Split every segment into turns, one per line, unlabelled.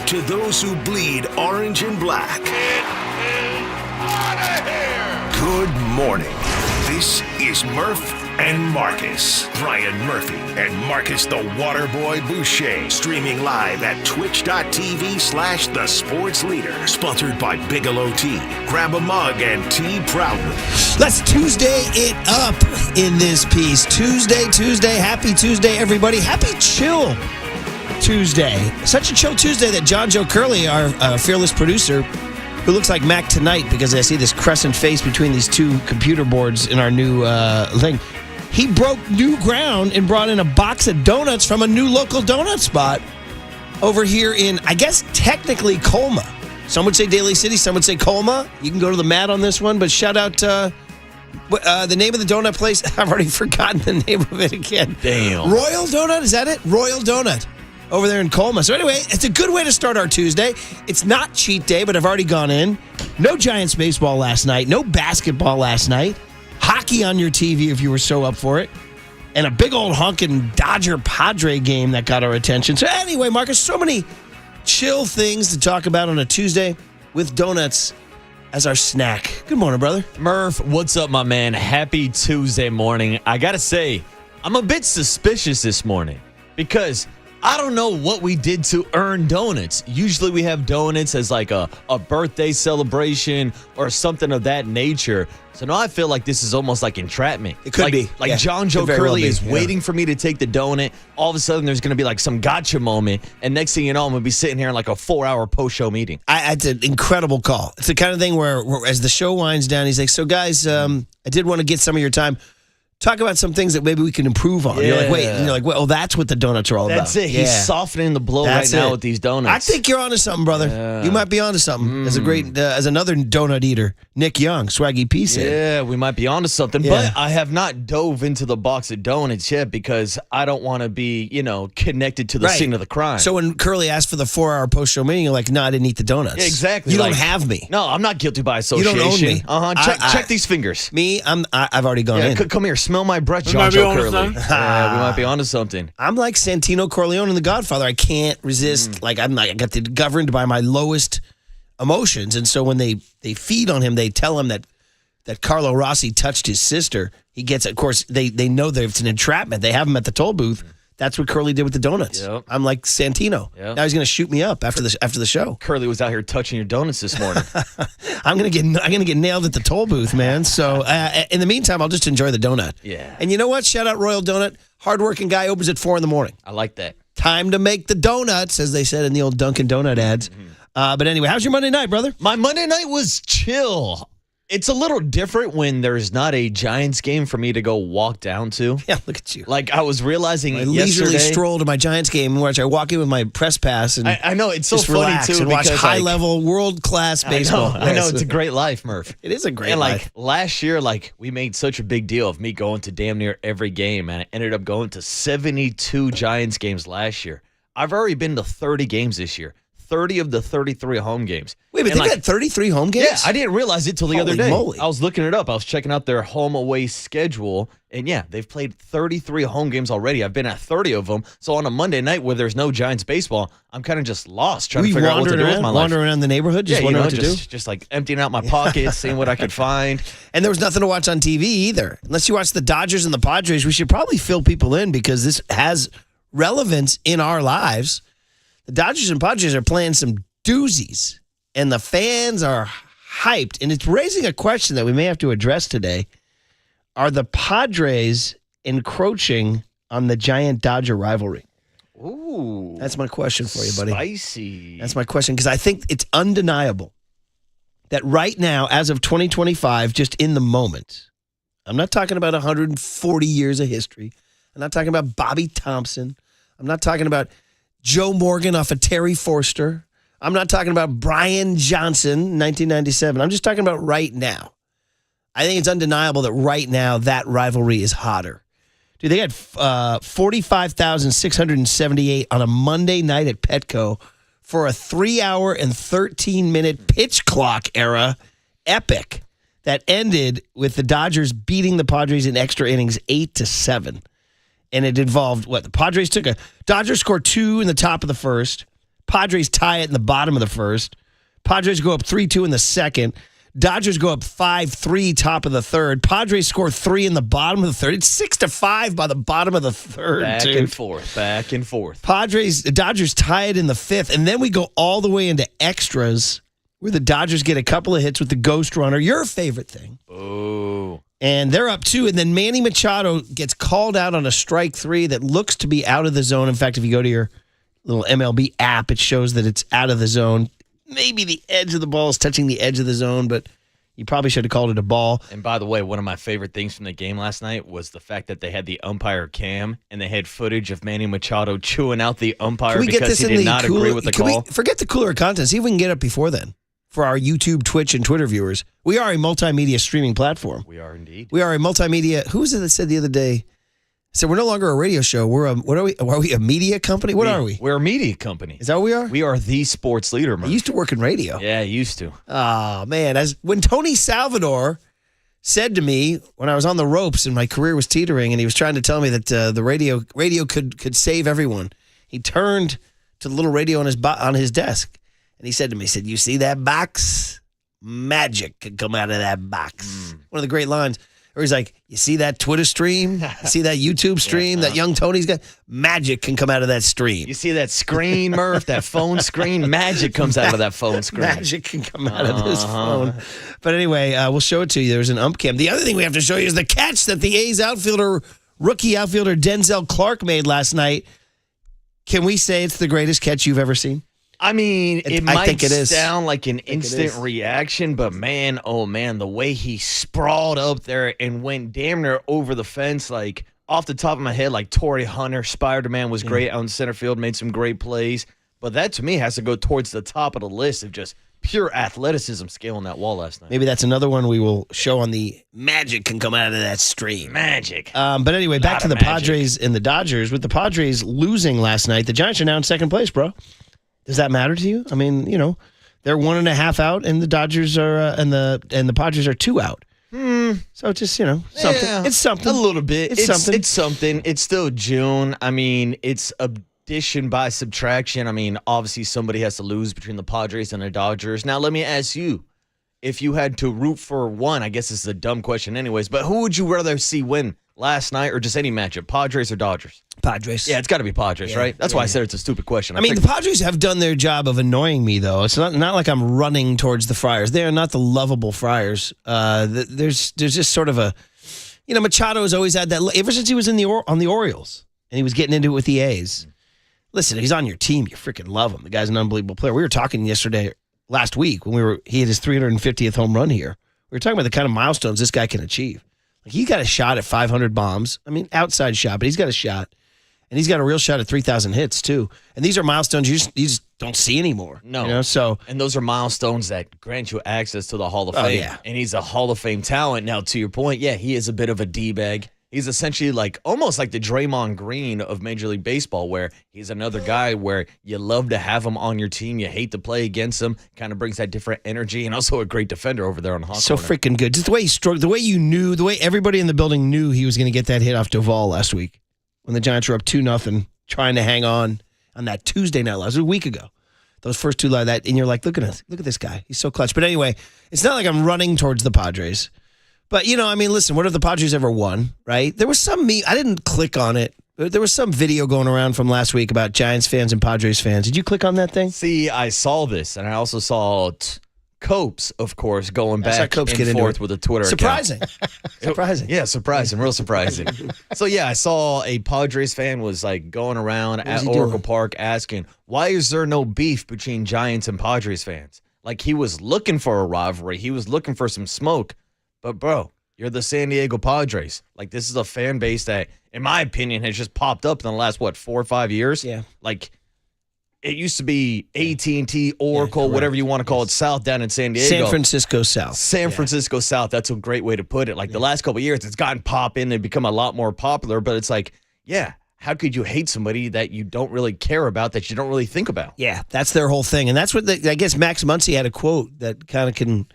to those who bleed orange and black.
It is out of here!
Good morning. This is Murph and Marcus. Brian Murphy and Marcus the Waterboy Boucher. Streaming live at twitch.tv/The Sports Leader. Sponsored by Bigelow Tea. Grab a mug and tea proudly.
Let's Tuesday it up in this piece. Tuesday. Happy Tuesday, everybody. Happy chill Tuesday. Such a chill Tuesday that John Joe Curley, our fearless producer, who looks like Mac tonight because I see this crescent face between these two computer boards in our new thing. He broke new ground and brought in a box of donuts from a new local donut spot over here in, I guess, technically Colma. Some would say Daly City, some would say Colma. You can go to the mat on this one, but shout out the name of the donut place. I've already forgotten the name of it again.
Damn.
Royal Donut, is that it? Royal Donut over there in Colma. So anyway, it's a good way to start our Tuesday. It's not cheat day, but I've already gone in. No Giants baseball last night. No basketball last night. Hockey on your TV if you were so up for it. And a big old honkin' Dodger-Padres game that got our attention. So anyway, Marcus, so many chill things to talk about on a Tuesday with donuts as our snack. Good morning, brother.
Murph, what's up, my man? Happy Tuesday morning. I got to say, I'm a bit suspicious this morning because I don't know what we did to earn donuts. Usually we have donuts as like a birthday celebration or something of that nature. So now I feel like this is almost like entrapment.
It could be.
Like
Yeah.
John Joe
Could very
Curley
well be.
is
Yeah.
waiting for me to take the donut. All of a sudden there's going to be like some gotcha moment. And next thing you know, I'm going to be sitting here in like a 4-hour post-show meeting.
It's an incredible call. It's the kind of thing where as the show winds down, he's like, so guys, I did want to get some of your time. Talk about some things that maybe we can improve on. You're like, wait. And you're like, well, that's what the donuts are all
That's
about.
it. He's softening the blow
That's
right now
it.
with these donuts.
I think you're onto something, brother.
Yeah.
You might be onto something. As a great, as another donut eater, Nick Young, Swaggy P said.
Yeah, we might be onto something.
Yeah.
But I have not dove into the box of donuts yet because I don't want to be, connected to the
Right.
scene of the crime.
So when Curly asked for the 4-hour post-show meeting, you're like, no, I didn't eat the donuts.
Yeah, exactly.
You don't
Like,
have me.
No, I'm not guilty by association.
You don't own me.
Check these fingers.
Me, I've already gone in.
Come here. Smell my breath, John Joe Curley. Yeah, we might be onto something.
I'm like Santino Corleone in The Godfather. I can't resist. I got governed by my lowest emotions. And so when they feed on him, they tell him that Carlo Rossi touched his sister. He gets, of course, they know that it's an entrapment. They have him at the toll booth. That's what Curly did with the donuts.
Yep.
I'm like Santino.
Yep.
Now he's going to shoot me up after the show.
Curly was out here touching your donuts this morning.
I'm gonna get nailed at the toll booth, man. So in the meantime, I'll just enjoy the donut.
Yeah.
And you know what? Shout out Royal Donut. Hardworking guy, opens at 4 a.m.
I like that.
Time to make the donuts, as they said in the old Dunkin' Donut ads. But anyway, how's your Monday night, brother?
My Monday night was chill. It's a little different when there's not a Giants game for me to go walk down to.
Yeah, look at you.
Like I was realizing
I leisurely
yesterday.
stroll to my Giants game in which I walk in with my press pass and
I know it's so
just
funny
relax
too
and watch
because,
high-level, world-class baseball.
I know
Yes.
it's a great life, Murph.
It is a great
And
life.
last year, we made such a big deal of me going to damn near every game, and I ended up going to 72 Giants games last year. I've already been to 30 games this year. 30 of the 33 home games.
Wait, but
And,
they got 33 home games?
Yeah, I didn't realize it till the other
Holy
day.
moly.
I was looking it up. I was checking out their home away schedule, and yeah, they've played 33 home games already. I've been at 30 of them. So on a Monday night where there's no Giants baseball, I'm kind of just lost trying to figure out what to do with my life.
Wandering around the neighborhood, just wondering what to do?
Just like emptying out my pockets, seeing what I could find.
And there was nothing to watch on TV either. Unless you watch the Dodgers and the Padres, we should probably fill people in because this has relevance in our lives. The Dodgers and Padres are playing some doozies, and the fans are hyped. And it's raising a question that we may have to address today. Are the Padres encroaching on the Giant-Dodger rivalry?
Ooh.
That's my question for you, buddy.
Spicy.
That's my question, because I think it's undeniable that right now, as of 2025, just in the moment, I'm not talking about 140 years of history. I'm not talking about Bobby Thompson. I'm not talking about Joe Morgan off of Terry Forster. I'm not talking about Brian Johnson, 1997. I'm just talking about right now. I think it's undeniable that right now that rivalry is hotter. Dude, they got 45,678 on a Monday night at Petco for a 3-hour and 13-minute pitch clock era epic that ended with the Dodgers beating the Padres in extra innings 8-7. And it involved what? The Padres took Dodgers scored 2 in the top of the first. Padres tie it in the bottom of the first. Padres go up 3-2 in the second. Dodgers go up 5-3 top of the third. Padres score 3 in the bottom of the third. It's 6-5 by the bottom of the third.
Back and forth.
Dodgers tie it in the fifth, and then we go all the way into extras where the Dodgers get a couple of hits with the ghost runner, your favorite thing.
Oh.
And they're up 2, and then Manny Machado gets called out on a strike 3 that looks to be out of the zone. In fact, if you go to your little MLB app, it shows that it's out of the zone. Maybe the edge of the ball is touching the edge of the zone, but you probably should have called it a ball.
And by the way, one of my favorite things from the game last night was the fact that they had the umpire cam and they had footage of Manny Machado chewing out the umpire because he did not agree with the call.
Forget the cooler content. See if we can get it before then for our YouTube, Twitch, and Twitter viewers. We are a multimedia streaming platform.
We are indeed.
We are a multimedia. Who was it that said the other day? So we're no longer a radio show. What are we? Are we a media company? What are we?
We're a media company.
Is that what we are?
We are the sports leader, man.
I used to work in radio.
Yeah, I used to.
Oh, man. When Tony Salvador said to me when I was on the ropes and my career was teetering and he was trying to tell me that the radio could save everyone, he turned to the little radio on his desk and he said to me, you see that box? Magic could come out of that box. One of the great lines. Or he's like, you see that Twitter stream? You see that YouTube stream that young Tony's got? Magic can come out of that stream.
You see that screen, Murph, that phone screen? Magic comes out of that phone screen.
Magic can come out of this phone. But anyway, we'll show it to you. There's an ump cam. The other thing we have to show you is the catch that the A's rookie outfielder Denzel Clark made last night. Can we say it's the greatest catch you've ever seen?
I mean, it might
is.
sound like an instant reaction, but man, oh man, the way he sprawled up there and went damn near over the fence, like off the top of my head, like Torrey Hunter, Spider-Man was great out in center field, made some great plays. But that to me has to go towards the top of the list of just pure athleticism scaling that wall last night.
Maybe that's another one we will show on the magic can come out of that stream.
Magic.
But anyway, back to the Padres and the Dodgers. With the Padres losing last night, the Giants are now in second place, bro. Does that matter to you? I mean, they're 1.5 out, and the Dodgers are and the Padres are 2 out. So just something.
Yeah,
it's something.
A little bit.
It's something.
It's something. It's still June. I mean, it's addition by subtraction. I mean, obviously somebody has to lose between the Padres and the Dodgers. Now, let me ask you, if you had to root for one, I guess this is a dumb question, anyways. But who would you rather see win last night, or just any matchup, Padres or Dodgers?
Padres.
Yeah, it's got to be Padres, right? That's why I said it's a stupid question.
I mean, the Padres have done their job of annoying me, though. It's not like I'm running towards the Friars. They are not the lovable Friars. There's just sort of a, Machado has always had that ever since he was on the Orioles and he was getting into it with the A's. Listen, if he's on your team, you freaking love him. The guy's an unbelievable player. We were talking last week when he had his 350th home run here. We were talking about the kind of milestones this guy can achieve. Like, he got a shot at 500 bombs. I mean, outside shot, but he's got a shot. And he's got a real shot at 3,000 hits, too. And these are milestones you just don't see anymore.
No. And those are milestones that grant you access to the Hall of Fame.
Yeah.
And he's a Hall of Fame talent. Now, to your point, yeah, he is a bit of a D-bag. He's essentially almost like the Draymond Green of Major League Baseball, where he's another guy where you love to have him on your team. You hate to play against him. Kind of brings that different energy, and also a great defender over there on the hot corner.
Freaking good. Just the way he stroked, the way everybody in the building knew he was going to get that hit off Duvall last week when the Giants were up 2-0, trying to hang on that Tuesday night last, a week ago. Those first two like that, and you're like, look at this guy. He's so clutch. But anyway, it's not like I'm running towards the Padres. But, listen, what if the Padres ever won, right? There was some I didn't click on it. There was some video going around from last week about Giants fans and Padres fans. Did you click on that thing?
See, I saw this, and I also saw Copes, of course, going back and forth with a Twitter
Surprising. Surprising.
Yeah, surprising. Real surprising. So, yeah, I saw a Padres fan was going around at Oracle Park asking, why is there no beef between Giants and Padres fans? Like, he was looking for a rivalry. He was looking for some smoke. But, bro, you're the San Diego Padres. Like, this is a fan base that, in my opinion, has just popped up in the last, 4 or 5 years?
Yeah.
Like, it used to be AT&T, Oracle, whatever you want to call it, South down in San Diego.
San Francisco South.
San Francisco South. That's a great way to put it. Like, the last couple of years, it's gotten popping and become a lot more popular. But it's like, yeah, how could you hate somebody that you don't really care about, that you don't really think about?
Yeah, that's their whole thing. And that's what I guess Max Muncy had a quote that kind of can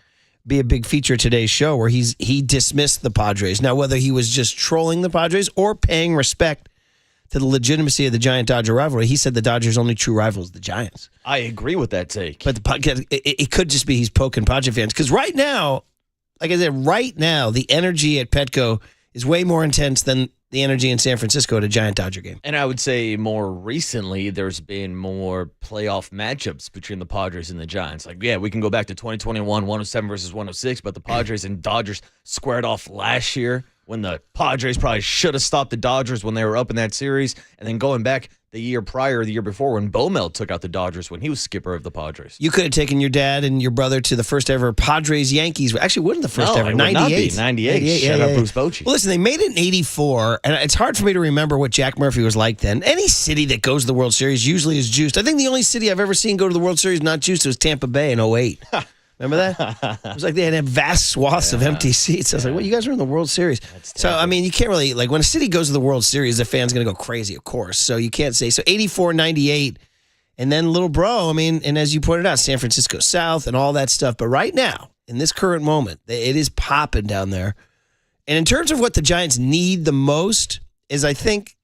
be a big feature of today's show, where he dismissed the Padres. Now, whether he was just trolling the Padres or paying respect to the legitimacy of the Giant-Dodger rivalry. He said the Dodgers' only true rival is the Giants.
I agree with that take.
But it could just be he's poking Padre fans. Because right now, like I said, the energy at Petco is way more intense than the energy in San Francisco at a Giant-Dodger game.
And I would say more recently, there's been more playoff matchups between the Padres and the Giants. Like, yeah, we can go back to 2021, 107 versus 106, but the Padres and Dodgers squared off last year when the Padres probably should have stopped the Dodgers when they were up in that series. And then going back the year prior, the year before, when Bomel took out the Dodgers when he was skipper of the Padres.
You could have taken your dad and your brother to the first ever Padres-Yankees. Actually, wasn't the first ever.
It
98.
98. Shout out Bruce Bochy.
Well, listen, they made it in 84, and it's hard for me to remember what Jack Murphy was like then. Any city that goes to the World Series usually is juiced. I think the only city I've ever seen go to the World Series not juiced was Tampa Bay in 08. Remember that? It was like they had vast swaths of empty seats. I was like, well, you guys are in the World Series. So, I mean, you can't really, like, when a city goes to the World Series, the fan's going to go crazy, of course. So you can't say. So 84, 98, and then little bro, I mean, and as you pointed out, San Francisco South and all that stuff. But right now, in this current moment, it is popping down there. And in terms of what the Giants need the most is I think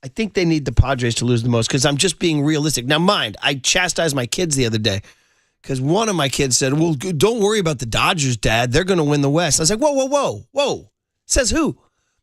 they need the Padres to lose the most because I'm just being realistic. Now, mind, I chastised my kids the other day. Because one of my kids said, well, don't worry about the Dodgers, Dad. They're going to win the West. I was like, whoa. Says who?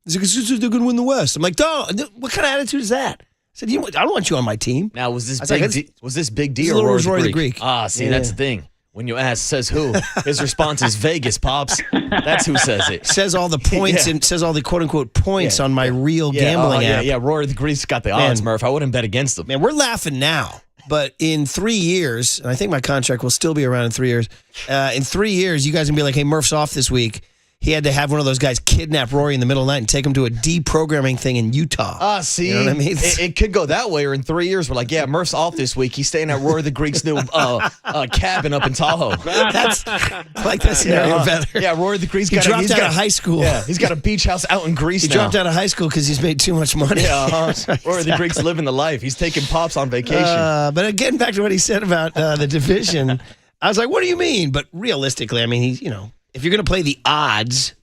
He's like, they're going to win the West. I'm like, what kind of attitude is that? I said, I don't want you on my team.
Now, was this Big D or Rory the Greek? See, that's the thing. When you ask, says who, his response is Vegas, Pops. That's who says it.
Says all the points and says all the quote-unquote points on my real gambling app.
Yeah, Rory the Greek's got the odds, Murph. I wouldn't bet against him.
Man, we're laughing now. But in 3 years, and I think my contract will still be around in 3 years, in 3 years, you guys can be like, hey, Murph's off this week. He had to have one of those guys kidnap Rory in the middle of the night and take him to a deprogramming thing in Utah.
See,
you know what I mean?
It could go that way, or in 3 years, we're like, yeah, Murph's off this week. He's staying at Rory the Greek's new cabin up in Tahoe.
I like that scenario better.
Yeah, Rory the Greek's
dropped out of high school.
Yeah, he's got a beach house out in Greece
He dropped out of high school because he's made too much money.
Yeah, Rory the Greek's living the life. He's taking Pops on vacation.
But getting back to what he said about the division, I was like, what do you mean? But realistically, I mean, he's, if you're going to play the odds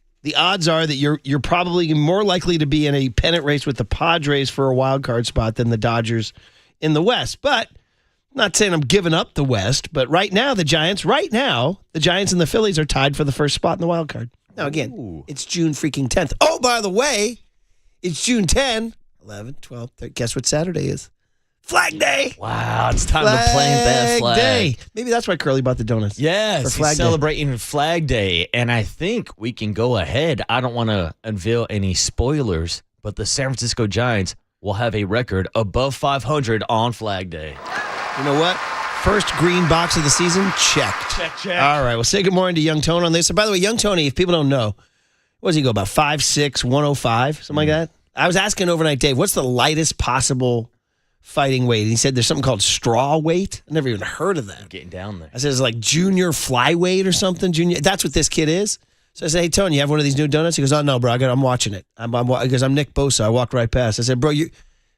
are that you're probably more likely to be in a pennant race with the Padres for a wild card spot than the Dodgers in the West. But I'm not saying I'm giving up the West, but right now the Giants and the Phillies are tied for the first spot in the wild card. Now again, It's June freaking 10th. Oh, by the way, it's June 10, 11, 12, 13. Guess what Saturday is? Flag Day.
Wow, it's time to plant that flag.
Day. Maybe that's why Curly bought the donuts.
Yes, he's celebrating Flag Day, and I think we can go ahead. I don't want to unveil any spoilers, but the San Francisco Giants will have a record above 500 on Flag Day.
You know what? First green box of the season, checked.
Check.
All right, well, say good morning to Young Tony on this. So, by the way, Young Tony, if people don't know, what does he go, about 5'6", 105, something like that? I was asking overnight, Dave, what's the lightest possible fighting weight? And he said there's something called straw weight. I never even heard of that.
Getting down there.
I said it's like junior flyweight or something. Junior. That's what this kid is. So I said, hey, Tony, you have one of these new donuts? He goes, oh, no, bro. I'm watching it. Because I'm Nick Bosa. I walked right past. I said, bro,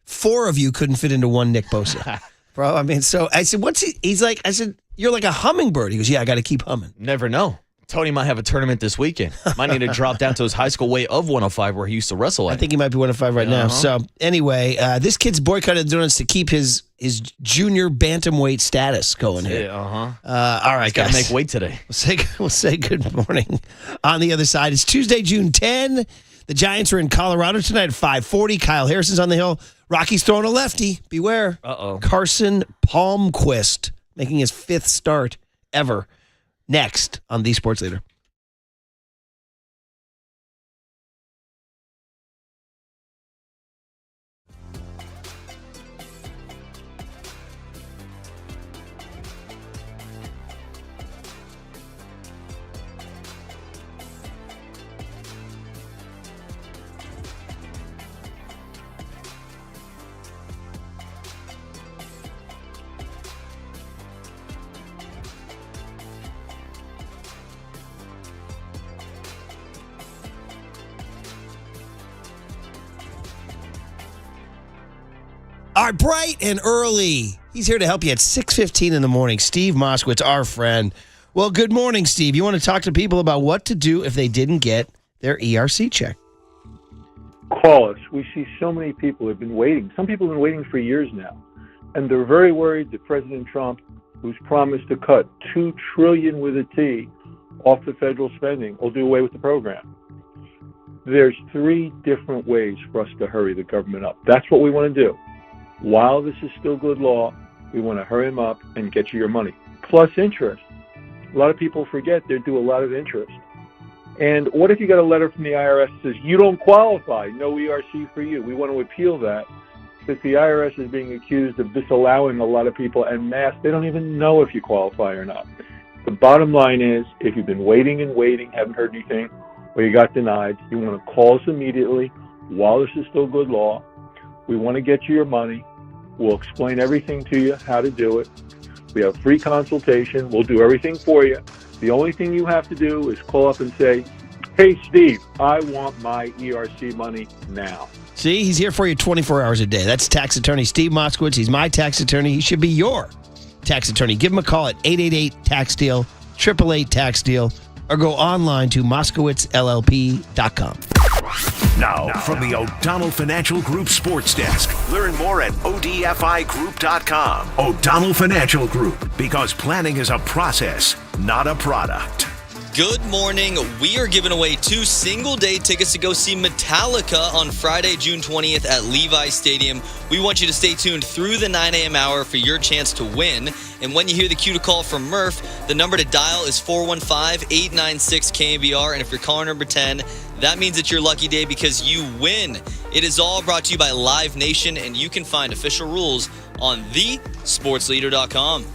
four of you couldn't fit into one Nick Bosa. Bro, I mean, so I said, what's he? He's like, I said, you're like a hummingbird. He goes, yeah, I got to keep humming.
Never know. Tony might have a tournament this weekend. Might need to drop down to his high school weight of 105 where he used to wrestle at.
I think he might be 105 right now. So anyway, this kid's boycotted donuts to keep his junior bantamweight status going here.
All
right,
got
guys.
to make weight today.
We'll say good morning. On the other side, it's Tuesday, June 10. The Giants are in Colorado tonight at 5:40. Kyle Harrison's on the hill. Rocky's throwing a lefty. Beware. Carson Palmquist making his 5th start ever. Next on The Sports Leader. All right, bright and early. He's here to help you at 6:15 in the morning. Steve Moskowitz, our friend. Well, good morning, Steve. You want to talk to people about what to do if they didn't get their ERC check?
call us. We see so many people have been waiting. Some people have been waiting for years now. And they're very worried that President Trump, who's promised to cut $2 trillion with a T off the federal spending, will do away with the program. There's 3 different ways for us to hurry the government up. That's what we want to do. While this is still good law, we want to hurry them up and get you your money. Plus interest. A lot of people forget they're due a lot of interest. And what if you got a letter from the IRS that says, you don't qualify, no ERC for you? We want to appeal that because the IRS is being accused of disallowing a lot of people en masse. They don't even know if you qualify or not. The bottom line is, if you've been waiting and waiting, haven't heard anything, or you got denied, you want to call us immediately while this is still good law. We want to get you your money. We'll explain everything to you, how to do it. We have free consultation. We'll do everything for you. The only thing you have to do is call up and say, hey, Steve, I want my ERC money now.
See, he's here for you 24 hours a day. That's tax attorney Steve Moskowitz. He's my tax attorney. He should be your tax attorney. Give him a call at 888-TAX-DEAL, 888-TAX-DEAL, or go online to moskowitzllp.com.
Now, from the O'Donnell Financial Group Sports Desk, learn more at odfigroup.com. O'Donnell Financial Group, because planning is a process, not a product.
Good morning. We are giving away 2 single-day tickets to go see Metallica on Friday, June 20th at Levi Stadium. We want you to stay tuned through the 9 a.m. hour for your chance to win. And when you hear the cue to call from Murph, the number to dial is 415-896-KNBR. And if you're caller number 10, that means it's your lucky day because you win. It is all brought to you by Live Nation, and you can find official rules on thesportsleader.com.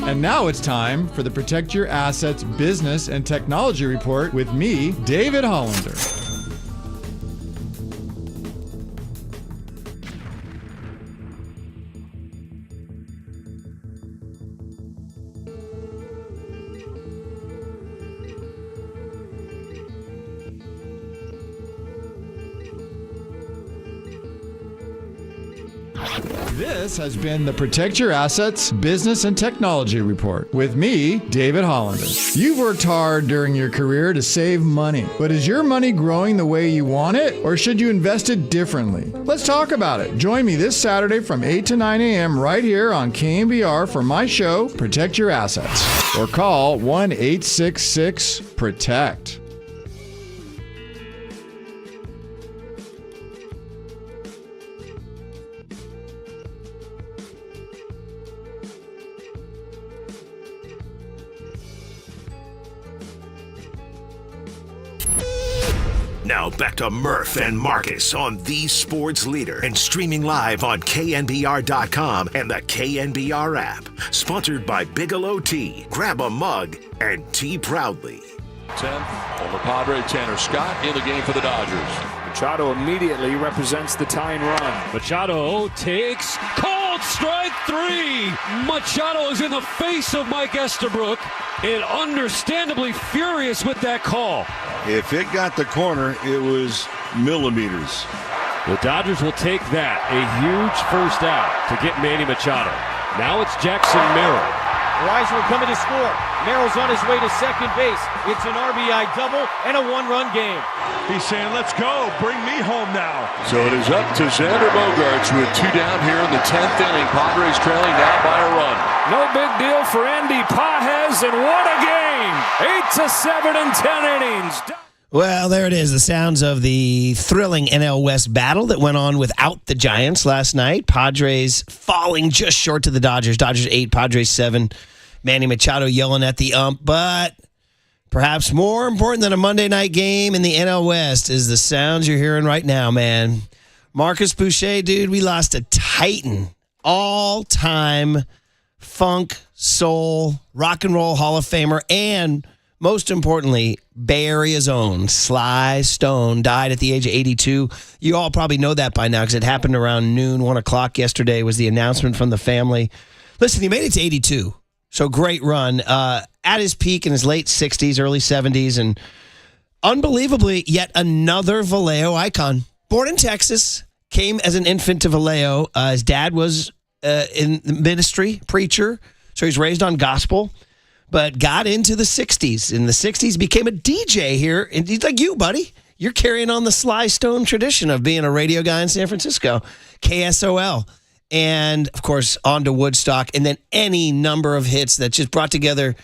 And now it's time for the Protect Your Assets Business and Technology Report with me, David Hollander. This has been the Protect Your Assets Business and Technology Report with me, David Hollander. You've worked hard during your career to save money, but is your money growing the way you want it, or should you invest it differently? Let's talk about it. Join me this Saturday from 8 to 9 a.m. right here on KNBR for my show, Protect Your Assets, or call 1-866-PROTECT.
Now back to Murph and Marcus on the sports leader and streaming live on KNBR.com and the KNBR app. Sponsored by Bigelow Tea. Grab a mug and tea proudly.
10th, former Padre Tanner Scott in the game for the Dodgers.
Machado immediately represents the tying run.
Machado takes called strike 3. Machado is in the face of Mike Estabrook and understandably furious with that call.
If it got the corner, it was millimeters.
The Dodgers will take that, a huge first out to get Manny Machado. Now it's Jackson Merrill.
Verizon will come in to score. Merrill's on his way to second base. It's an RBI double and a one-run game.
He's saying, let's go. Bring me home now.
So it is up to Xander Bogaerts with 2 down here in the 10th inning. Padres trailing now by a run.
No big deal for Andy Pages, and what a game! 8-7 in 10 innings.
Well, there it is, the sounds of the thrilling NL West battle that went on without the Giants last night. Padres falling just short to the Dodgers. Dodgers 8, Padres 7. Manny Machado yelling at the ump. But perhaps more important than a Monday night game in the NL West is the sounds you're hearing right now, man. Marcus Boucher, dude, we lost a titan. All-time funk, soul, rock and roll Hall of Famer, and most importantly, Bay Area's own Sly Stone died at the age of 82. You all probably know that by now because it happened around noon, 1 o'clock yesterday was the announcement from the family. Listen, he made it to 82, so great run. At his peak in his late 60s, early 70s, and unbelievably, yet another Vallejo icon. Born in Texas, came as an infant to Vallejo. His dad was in the ministry, preacher, so he's raised on gospel. But got into the 60s. In the 60s, became a DJ here. And he's like you, buddy. You're carrying on the Sly Stone tradition of being a radio guy in San Francisco. KSOL. And, of course, on to Woodstock. And then any number of hits that just brought together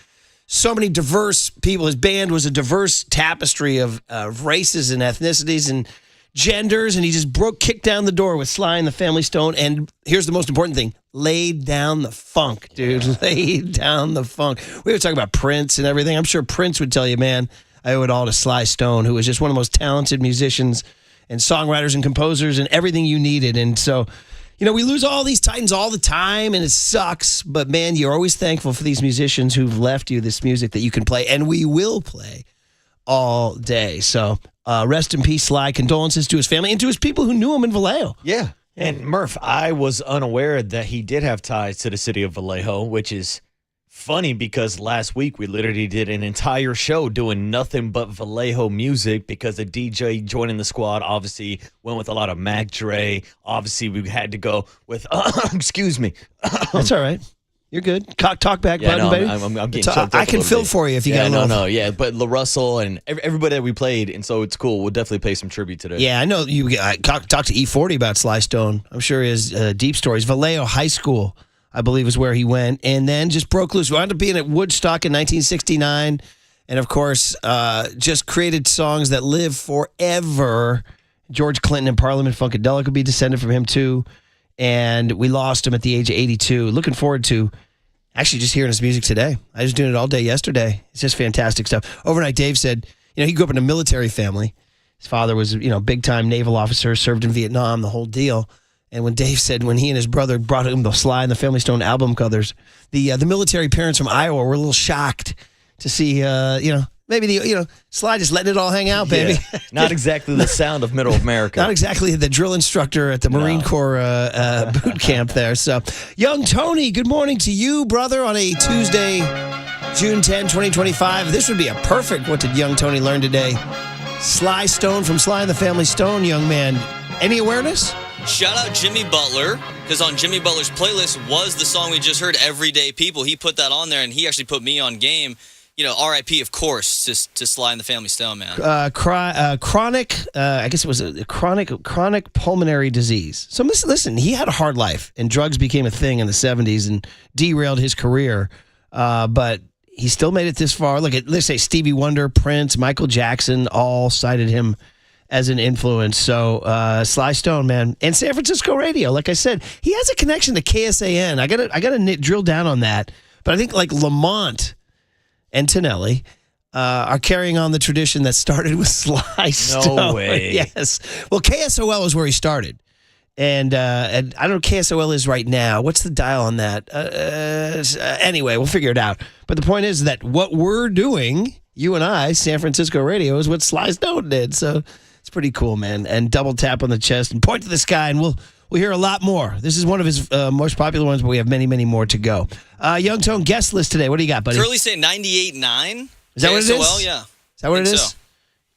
so many diverse people. His band was a diverse tapestry of races and ethnicities and genders. And he just kicked down the door with Sly and the Family Stone. And here's the most important thing. Laid down the funk, dude. Yeah. Laid down the funk. We were talking about Prince and everything. I'm sure Prince would tell you, man, I owe it all to Sly Stone, who was just one of the most talented musicians and songwriters and composers and everything you needed. And so, you know, we lose all these titans all the time, and it sucks. But, man, you're always thankful for these musicians who've left you this music that you can play, and we will play all day. So rest in peace, Sly. Condolences to his family and to his people who knew him in Vallejo.
Yeah. And Murph, I was unaware that he did have ties to the city of Vallejo, which is funny because last week we literally did an entire show doing nothing but Vallejo music because the DJ joining the squad obviously went with a lot of Mac Dre. Obviously, we had to go with, excuse me.
That's all right. You're good. Talk back,
yeah,
button, baby.
I'm getting choked up.
I can fill for you if you got a little.
No, yeah. But LaRussell and everybody that we played, and so it's cool. We'll definitely pay some tribute today.
Yeah, I know you talked to E40 about Sly Stone. I'm sure he has deep stories. Vallejo High School, I believe, is where he went, and then just broke loose. Wound up being at Woodstock in 1969, and of course, just created songs that live forever. George Clinton and Parliament Funkadelic would be descended from him too. And we lost him at the age of 82. Looking forward to actually just hearing his music today. I was doing it all day yesterday. It's just fantastic stuff. Overnight, Dave said, he grew up in a military family. His father was, big-time naval officer, served in Vietnam, the whole deal. And when Dave said when he and his brother brought him the Sly and the Family Stone album covers, the military parents from Iowa were a little shocked to see, maybe Sly just letting it all hang out, baby.
Yeah. Not exactly the sound of Middle America.
Not exactly the drill instructor at the Marine Corps boot camp there. So, young Tony, good morning to you, brother, on a Tuesday, June 10, 2025. This would be a perfect What Did Young Tony Learn Today? Sly Stone from Sly and the Family Stone, young man. Any awareness?
Shout out Jimmy Butler, because on Jimmy Butler's playlist was the song we just heard, Everyday People. He put that on there, and he actually put me on game. R.I.P., of course, to Sly and the Family Stone, man.
Chronic, I guess it was a chronic pulmonary disease. So listen, he had a hard life, and drugs became a thing in the 70s and derailed his career. But he still made it this far. Look at, let's say, Stevie Wonder, Prince, Michael Jackson, all cited him as an influence. So Sly Stone, man, and San Francisco radio. Like I said, he has a connection to KSAN. I gotta drill down on that. But I think like Lamont and Tonelli are carrying on the tradition that started with Sly Stone.
No way.
Yes. Well, KSOL is where he started. And I don't know what KSOL is right now. What's the dial on that? Anyway, we'll figure it out. But the point is that what we're doing, you and I, San Francisco radio, is what Sly Stone did. So it's pretty cool, man. And double tap on the chest and point to the sky, and we'll hear a lot more. This is one of his most popular ones, but we have many, many more to go. Young Tone guest list today. What do you got, buddy?
Curly saying 98.9.
Is that what it is?
KSOL, yeah.
Is that what it is?
So.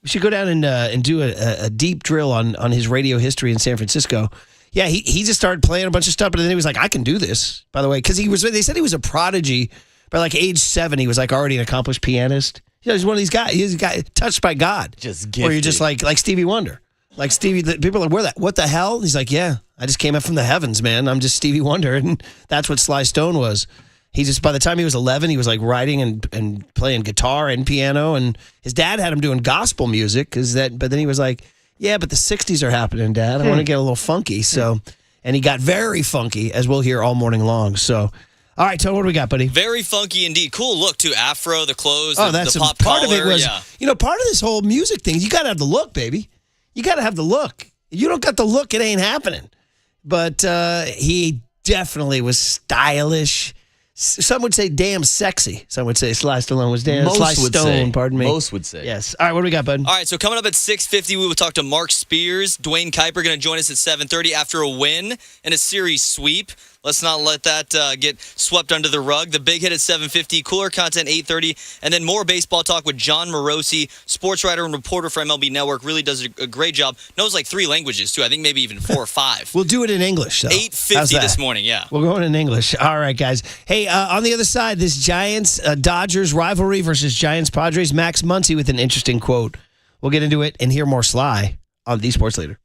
We should go down and do a deep drill on his radio history in San Francisco. Yeah, he just started playing a bunch of stuff, but then he was like, I can do this, by the way. Because they said he was a prodigy. By like age 7, he was like already an accomplished pianist. He's one of these guys. He's a guy touched by God.
Just gifted.
Or you're just like Stevie Wonder. Like Stevie, people are like, what the hell? He's like, yeah, I just came up from the heavens, man. I'm just Stevie Wonder. And that's what Sly Stone was. He just, by the time he was 11, he was like writing and playing guitar and piano. And his dad had him doing gospel music. But then he was like, yeah, but the 60s are happening, Dad. I want to get a little funky. So, and he got very funky, as we'll hear all morning long. So, all right, Tony, what do we got, buddy?
Very funky indeed. Cool look, too. Afro, the clothes,
that's
the pop
part
collar.
of it was,
yeah.
Part of this whole music thing, you got to have the look, baby. You got to have the look. If you don't got the look, it ain't happening. But he definitely was stylish. Some would say damn sexy. Some would say Sly Stallone was damn Sly Stone, pardon me.
Most would say.
Yes. All right, what do we got, bud?
All right, so coming up at 6:50, we will talk to Marc Spears. Duane Kuiper going to join us at 7:30 after a win and a series sweep. Let's not let that get swept under the rug. The big hit at 7:50, cooler content 8:30, and then more baseball talk with John Morosi, sports writer and reporter for MLB Network. Really does a great job. Knows like 3 languages, too. I think maybe even 4 or 5.
We'll do it in English, though.
8:50 this morning, yeah.
We'll go in English. All right, guys. Hey, on the other side, this Giants-Dodgers rivalry versus Giants-Padres, Max Muncy with an interesting quote. We'll get into it and hear more Sly on The Sports Leader.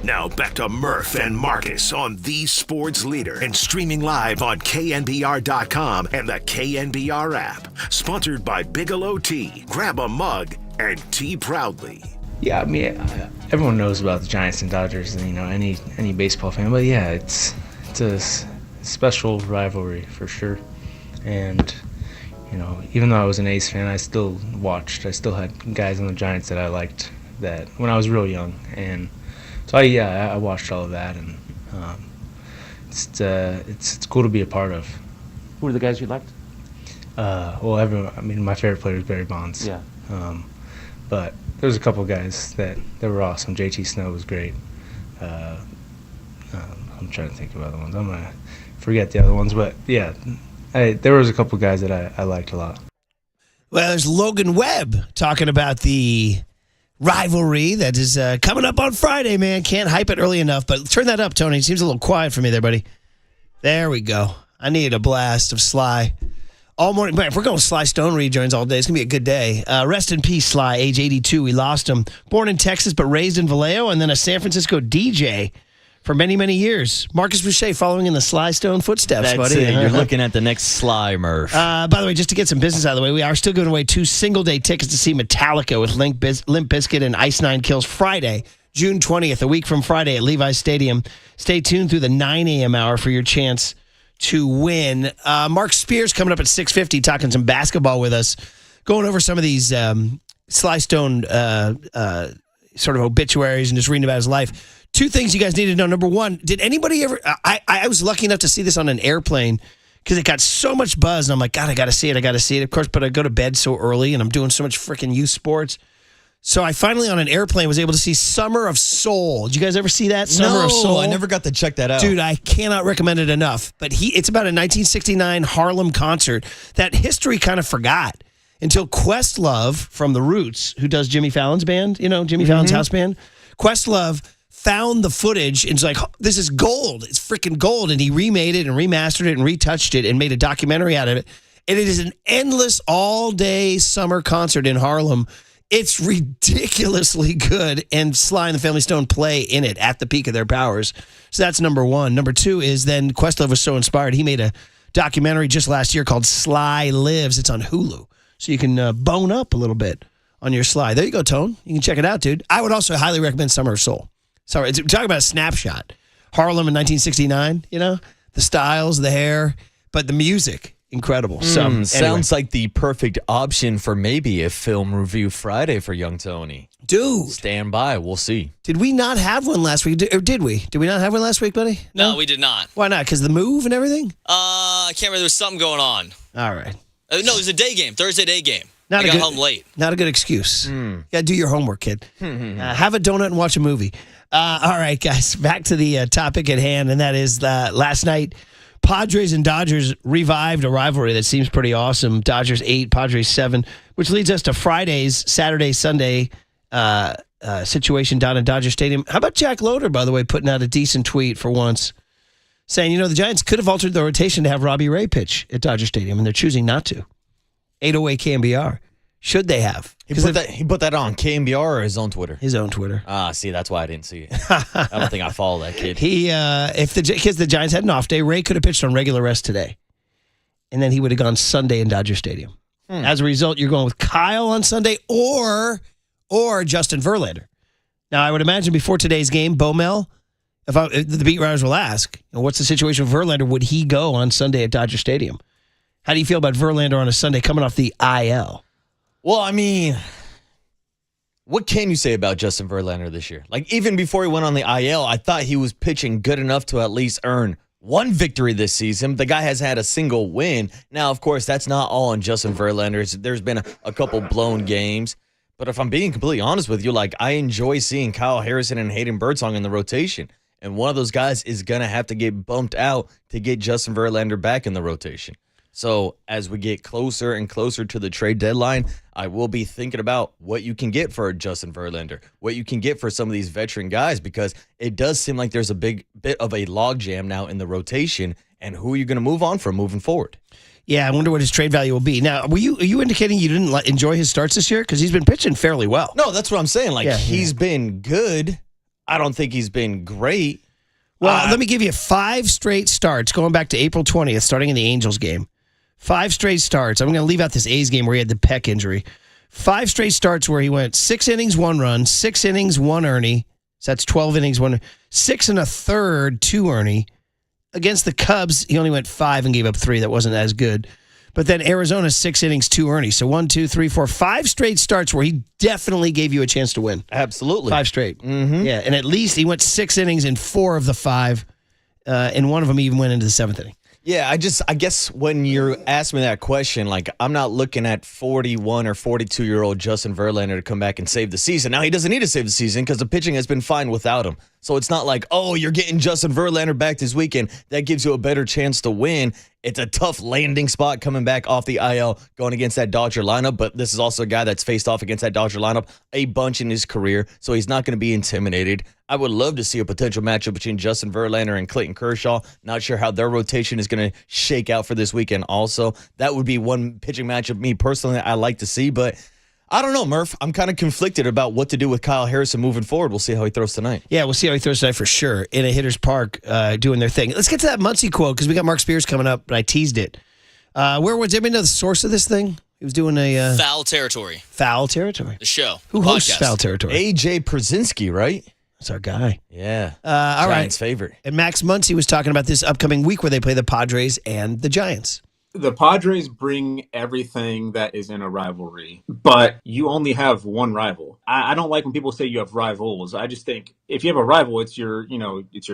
Now back to Murph and Marcus on the sports leader and streaming live on KNBR.com and the KNBR app. Sponsored by Bigelow Tea. Grab a mug and tea proudly.
Yeah, I mean, everyone knows about the Giants and Dodgers, and any baseball fan. But yeah, it's a special rivalry for sure. And even though I was an A's fan, I still watched. I still had guys on the Giants that I liked that when I was real young, and so I watched all of that, and it's cool to be a part of.
Who were the guys you liked?
Well, everyone. I mean, my favorite player is Barry Bonds.
Yeah.
But there was a couple guys that were awesome. JT Snow was great. I'm trying to think of other ones. I'm gonna forget the other ones, but yeah, there was a couple guys that I liked a lot.
Well, there's Logan Webb talking about the rivalry that is coming up on Friday, man. Can't hype it early enough, but turn that up, Tony. It seems a little quiet for me there, buddy. There we go. I need a blast of Sly. All morning. If we're going Sly Stone rejoins all day, it's going to be a good day. Rest in peace, Sly, age 82. We lost him. Born in Texas, but raised in Vallejo, and then a San Francisco DJ for many, many years. Marcus Boucher following in the Sly Stone footsteps,
That's
buddy.
it. You're looking at the next Sly, Murph.
By the way, just to get some business out of the way, we are still giving away 2 single-day tickets to see Metallica with Limp Bizkit and Ice Nine Kills Friday, June 20th, a week from Friday at Levi's Stadium. Stay tuned through the 9 a.m. hour for your chance to win. Mark Spears coming up at 6:50 talking some basketball with us, going over some of these Sly Stone sort of obituaries and just reading about his life. 2 things you guys need to know. Number one, did anybody ever... I was lucky enough to see this on an airplane because it got so much buzz, and I'm like, God, I got to see it. Of course, but I go to bed so early, and I'm doing so much freaking youth sports. So I finally, on an airplane, was able to see Summer of Soul. Did you guys ever see that? Summer of Soul?
I never got to check that out.
Dude, I cannot recommend it enough. But it's about a 1969 Harlem concert that history kind of forgot until Questlove from The Roots, who does Jimmy Fallon's band, Jimmy Fallon's house band. Questlove found the footage and was like, this is gold. It's freaking gold. And he remade it and remastered it and retouched it and made a documentary out of it. And it is an endless all-day summer concert in Harlem. It's ridiculously good, and Sly and the Family Stone play in it at the peak of their powers. So that's number one. Number 2 is then Questlove was so inspired, he made a documentary just last year called Sly Lives. It's on Hulu, so you can bone up a little bit on your Sly. There you go, Tone. You can check it out, dude. I would also highly recommend Summer of Soul. Sorry, talking about a snapshot. Harlem in 1969, the styles, the hair, but the music. Incredible.
Sounds like the perfect option for maybe a film review Friday for young Tony.
Dude.
Stand by. We'll see.
Did we not have one last week? Or did we? Did we not have one last week, buddy?
No, we did not.
Why not? Because the move and everything?
I can't remember. There was something going on.
All right.
No, it was a day game. Thursday day game. I got home late.
Not a good excuse. You got to do your homework, kid. Have a donut and watch a movie. All right, guys. Back to the topic at hand, and that is last night, Padres and Dodgers revived a rivalry that seems pretty awesome. Dodgers 8, Padres 7, which leads us to Friday's Saturday, Sunday situation down at Dodger Stadium. How about Jack Loader, by the way, putting out a decent tweet for once, saying, the Giants could have altered the rotation to have Robbie Ray pitch at Dodger Stadium, and they're choosing not to. 808 KNBR. Should they have?
He put that on KNBR or his own Twitter?
His own Twitter.
See, that's why I didn't see it. I don't think I follow that kid.
If the Giants had an off day, Ray could have pitched on regular rest today. And then he would have gone Sunday in Dodger Stadium. As a result, you're going with Kyle on Sunday or Justin Verlander. Now, I would imagine before today's game, Bomel, if the beat writers will ask, what's the situation with Verlander? Would he go on Sunday at Dodger Stadium? How do you feel about Verlander on a Sunday coming off the IL?
Well, I mean, what can you say about Justin Verlander this year? Like, even before he went on the IL, I thought he was pitching good enough to at least earn one victory this season. The guy has had a single win. Now, of course, that's not all on Justin Verlander. There's been a couple blown games. But if I'm being completely honest with you, I enjoy seeing Kyle Harrison and Hayden Birdsong in the rotation. And one of those guys is going to have to get bumped out to get Justin Verlander back in the rotation. So as we get closer and closer to the trade deadline, I will be thinking about what you can get for Justin Verlander, what you can get for some of these veteran guys, because it does seem like there's a big bit of a logjam now in the rotation, and who are you going to move on from moving forward?
Yeah, I wonder what his trade value will be. Now, are you indicating you didn't enjoy his starts this year? Because he's been pitching fairly well.
No, that's what I'm saying. He's been good. I don't think he's been great.
Well, let me give you 5 straight starts going back to April 20th, starting in the Angels game. 5 straight starts. I'm going to leave out this A's game where he had the pec injury. 5 straight starts where he went 6 innings, 1 run, 6 innings, 1 earney. So that's 12 innings, 1, 6 1/3, 2 earney. Against the Cubs, he only went 5 and gave up 3. That wasn't as good. But then Arizona, 6 innings, 2 earney. So 1, 2, 3, 4, 5 straight starts where he definitely gave you a chance to win.
Absolutely.
5 straight.
Mm-hmm.
Yeah, and at least he went 6 innings in 4 of the 5. And one of them even went into the 7th inning.
Yeah, I guess when you're asking me that question, like, I'm not looking at 41 or 42-year-old Justin Verlander to come back and save the season. Now, he doesn't need to save the season because the pitching has been fine without him. So it's not like, oh, you're getting Justin Verlander back this weekend. That gives you a better chance to win. It's a tough landing spot coming back off the IL going against that Dodger lineup, but this is also a guy that's faced off against that Dodger lineup a bunch in his career, so he's not going to be intimidated. I would love to see a potential matchup between Justin Verlander and Clayton Kershaw. Not sure how their rotation is going to shake out for this weekend also. That would be one pitching matchup, me personally, I like to see, but I don't know, Murph. I'm kind of conflicted about what to do with Kyle Harrison moving forward. We'll see how he throws tonight.
Yeah, we'll see how he throws tonight for sure in a hitter's park doing their thing. Let's get to that Muncie quote because we got Marc Spears coming up, but I teased it. Where was anybody know the source of this thing? He was doing a
Foul Territory.
Foul Territory.
The show.
Who hosts Foul Territory?
AJ Przinsky, right?
That's our guy.
Yeah.
All
Giants'
right.
favorite.
And Max Muncie was talking about this upcoming week where they play the Padres and the Giants.
The Padres bring everything that is in a rivalry, but you only have one rival. I don't like when people say you have rivals. I just think if you have a rival, it's your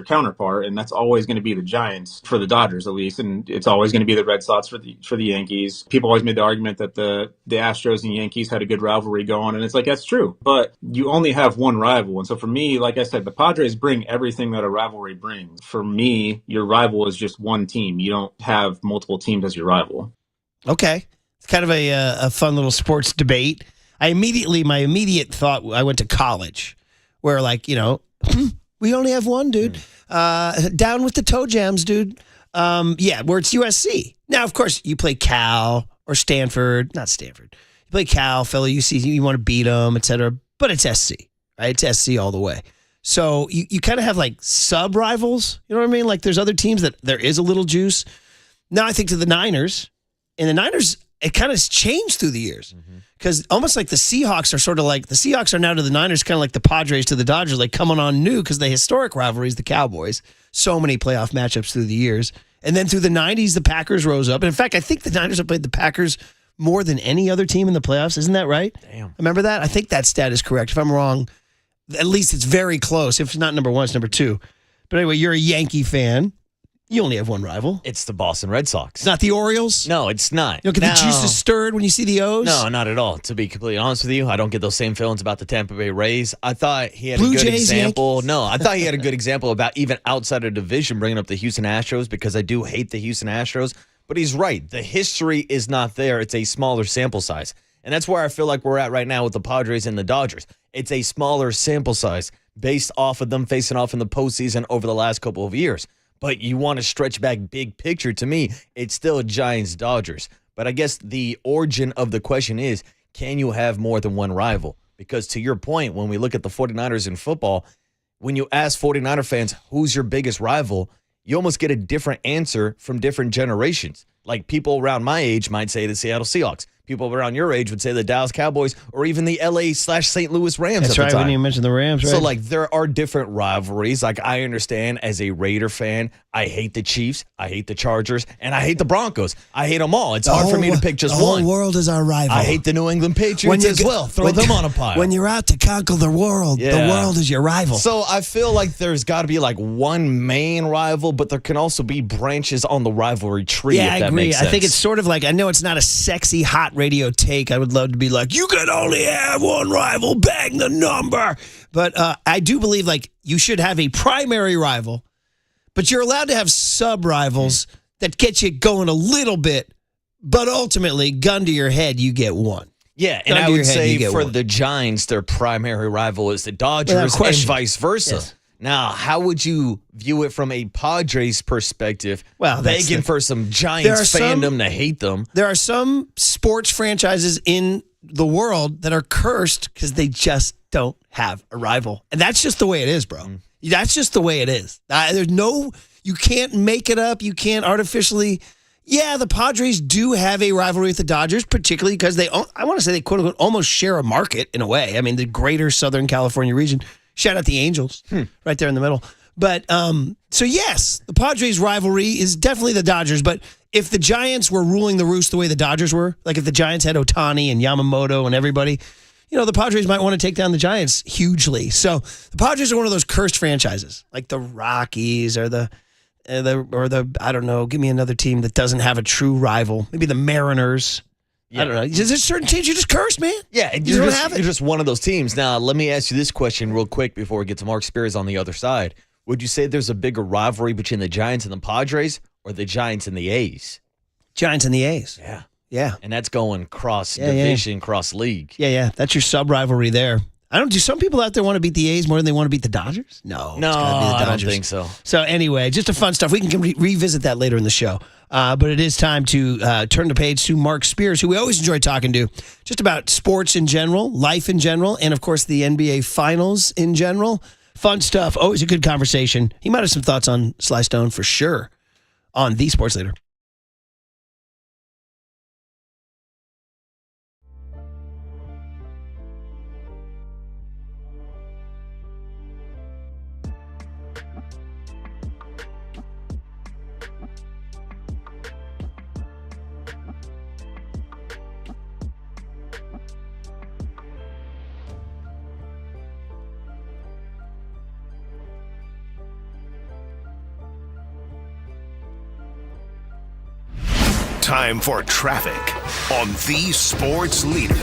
counterpart, and that's always going to be the Giants for the Dodgers, at least, and it's always going to be the Red Sox for the Yankees. People always made the argument that the Astros and Yankees had a good rivalry going, and it's like, that's true, but you only have one rival. And so for me, like I said, the Padres bring everything that a rivalry brings. For me, your rival is just one team. You don't have multiple teams as your rival.
Okay. It's kind of a fun little sports debate. My immediate thought, I went to college where, like, we only have one, dude. Down with the toe jams, dude. Where it's USC. Now, of course, you play Cal or Stanford. Not Stanford. You play Cal, fellow UC, you want to beat them, et cetera. But it's SC, right? It's SC all the way. So you kind of have, like, sub-rivals. You know what I mean? Like, there's other teams that there is a little juice. Now I think to the Niners. And the Niners, it kind of changed through the years. Because almost like the Seahawks are sort of like, the Seahawks are now to the Niners kind of like the Padres to the Dodgers, like coming on new because the historic rivalry is the Cowboys. So many playoff matchups through the years. And then through the 90s, the Packers rose up. And in fact, I think the Niners have played the Packers more than any other team in the playoffs. Isn't that right?
Damn.
Remember that? I think that stat is correct. If I'm wrong, at least it's very close. If it's not number 1, it's number 2. But anyway, you're a Yankee fan. You only have one rival.
It's the Boston Red Sox.
It's not the Orioles?
No, it's not.
You don't get the juices stirred when you see the O's?
No, not at all. To be completely honest with you, I don't get those same feelings about the Tampa Bay Rays. I thought he had
Blue
a good
Jays,
example.
Yankees.
No, I thought he had a good example about even outside of division bringing up the Houston Astros because I do hate the Houston Astros. But he's right. The history is not there. It's a smaller sample size. And that's where I feel like we're at right now with the Padres and the Dodgers. It's a smaller sample size based off of them facing off in the postseason over the last couple of years. But you want to stretch back big picture, to me, it's still Giants-Dodgers. But I guess the origin of the question is, can you have more than one rival? Because to your point, when we look at the 49ers in football, when you ask 49er fans, who's your biggest rival, you almost get a different answer from different generations. Like people around my age might say the Seattle Seahawks. People around your age would say the Dallas Cowboys or even the LA/St. Louis Rams.
That's right, when you mentioned the Rams, right?
So, like, there are different rivalries. Like, I understand as a Raider fan, I hate the Chiefs, I hate the Chargers, and I hate the Broncos. I hate them all. It's hard for me to pick just one.
The whole world is our rival.
I hate the New England Patriots as well. Throw them on a pile.
When you're out to conquer the world, the world is your rival.
So I feel like there's got to be like one main rival, but there can also be branches on the rivalry tree.
Yeah,
if that
I agree.
makes sense.
I think it's sort of like, I know it's not a sexy, hot radio take. I would love to be like, you can only have one rival, bang the number. But I do believe like you should have a primary rival, but you're allowed to have sub-rivals that get you going a little bit, but ultimately, gun to your head, you get one.
Yeah, and I would say for the Giants, their primary rival is the Dodgers and vice versa.
Yes.
Now, how would you view it from a Padres perspective?
Well,
begging for some Giants fandom to hate them.
There are some sports franchises in the world that are cursed because they just don't have a rival. And that's just the way it is, bro. That's just the way it is. You can't make it up. You can't artificially. Yeah, the Padres do have a rivalry with the Dodgers, particularly because I want to say they quote unquote almost share a market in a way. I mean, the greater Southern California region. Shout out the Angels right there in the middle. But so yes, the Padres rivalry is definitely the Dodgers. But if the Giants were ruling the roost the way the Dodgers were, like if the Giants had Ohtani and Yamamoto and everybody, the Padres might want to take down the Giants hugely. So the Padres are one of those cursed franchises, like the Rockies or the I don't know. Give me another team that doesn't have a true rival. Maybe the Mariners. Yeah. I don't know. There's certain teams you're just cursed, man.
Yeah,
you don't have it.
You're just one of those teams. Now, let me ask you this question real quick before we get to Marc Spears on the other side. Would you say there's a bigger rivalry between the Giants and the Padres or the Giants and the A's?
Giants and the A's.
Yeah.
Yeah.
And that's going cross-division, cross-league.
Yeah. That's your sub-rivalry there. Do some people out there want to beat the A's more than they want to beat the Dodgers? No, it's gotta be the Dodgers.
I don't think so.
So anyway, just a fun stuff. We can revisit that later in the show. But it is time to turn the page to Marc Spears, who we always enjoy talking to, just about sports in general, life in general, and of course the NBA Finals in general. Fun stuff. Always a good conversation. He might have some thoughts on Sly Stone for sure on The Sports Leader.
Time for traffic on The Sports Leader.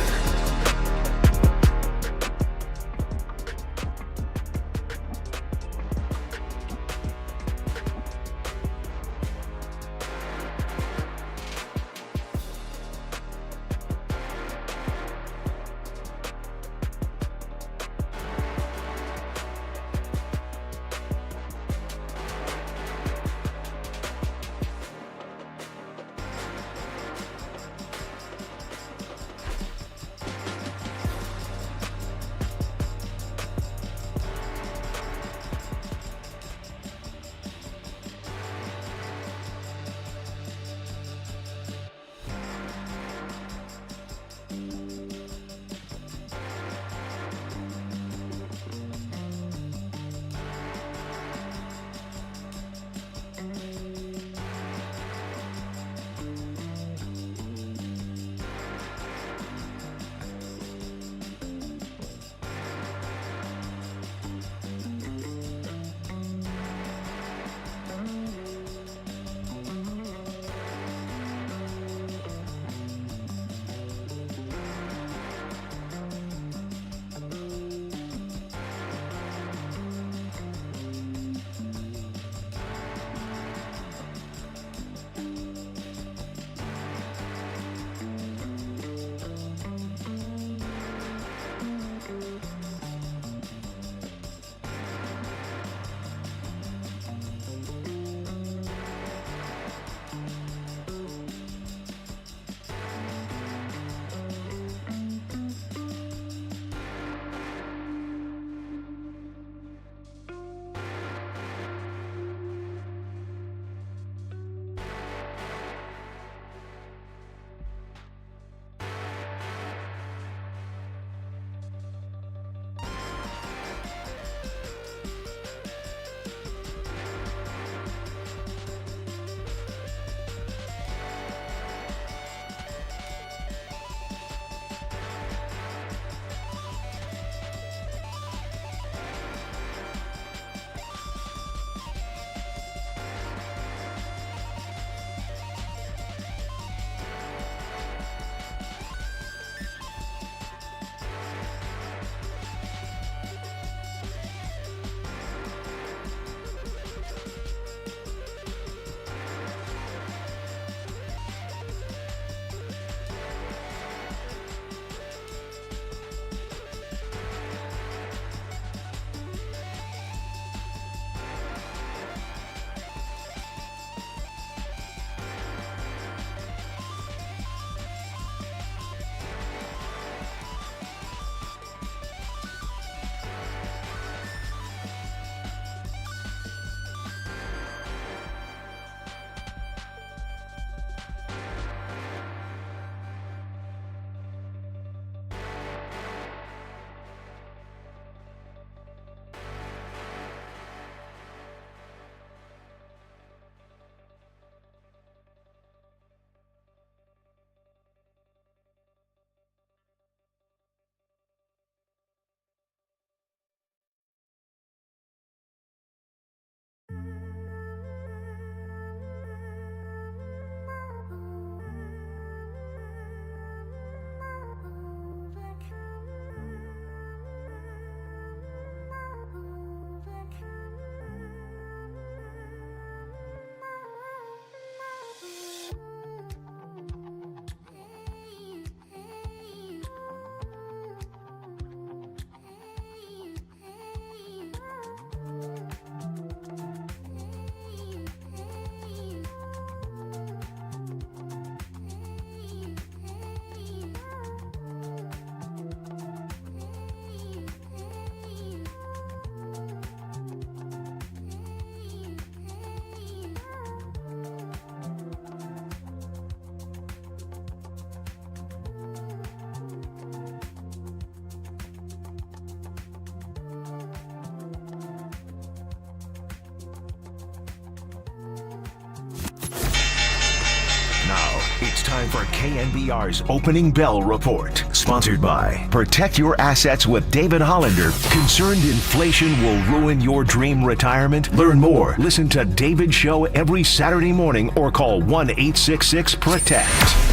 time for KNBR's Opening Bell Report. Sponsored by Protect Your Assets with David Hollander. Concerned inflation will ruin your dream retirement? Learn more. Listen to David's show every Saturday morning or call 1-866-PROTECT.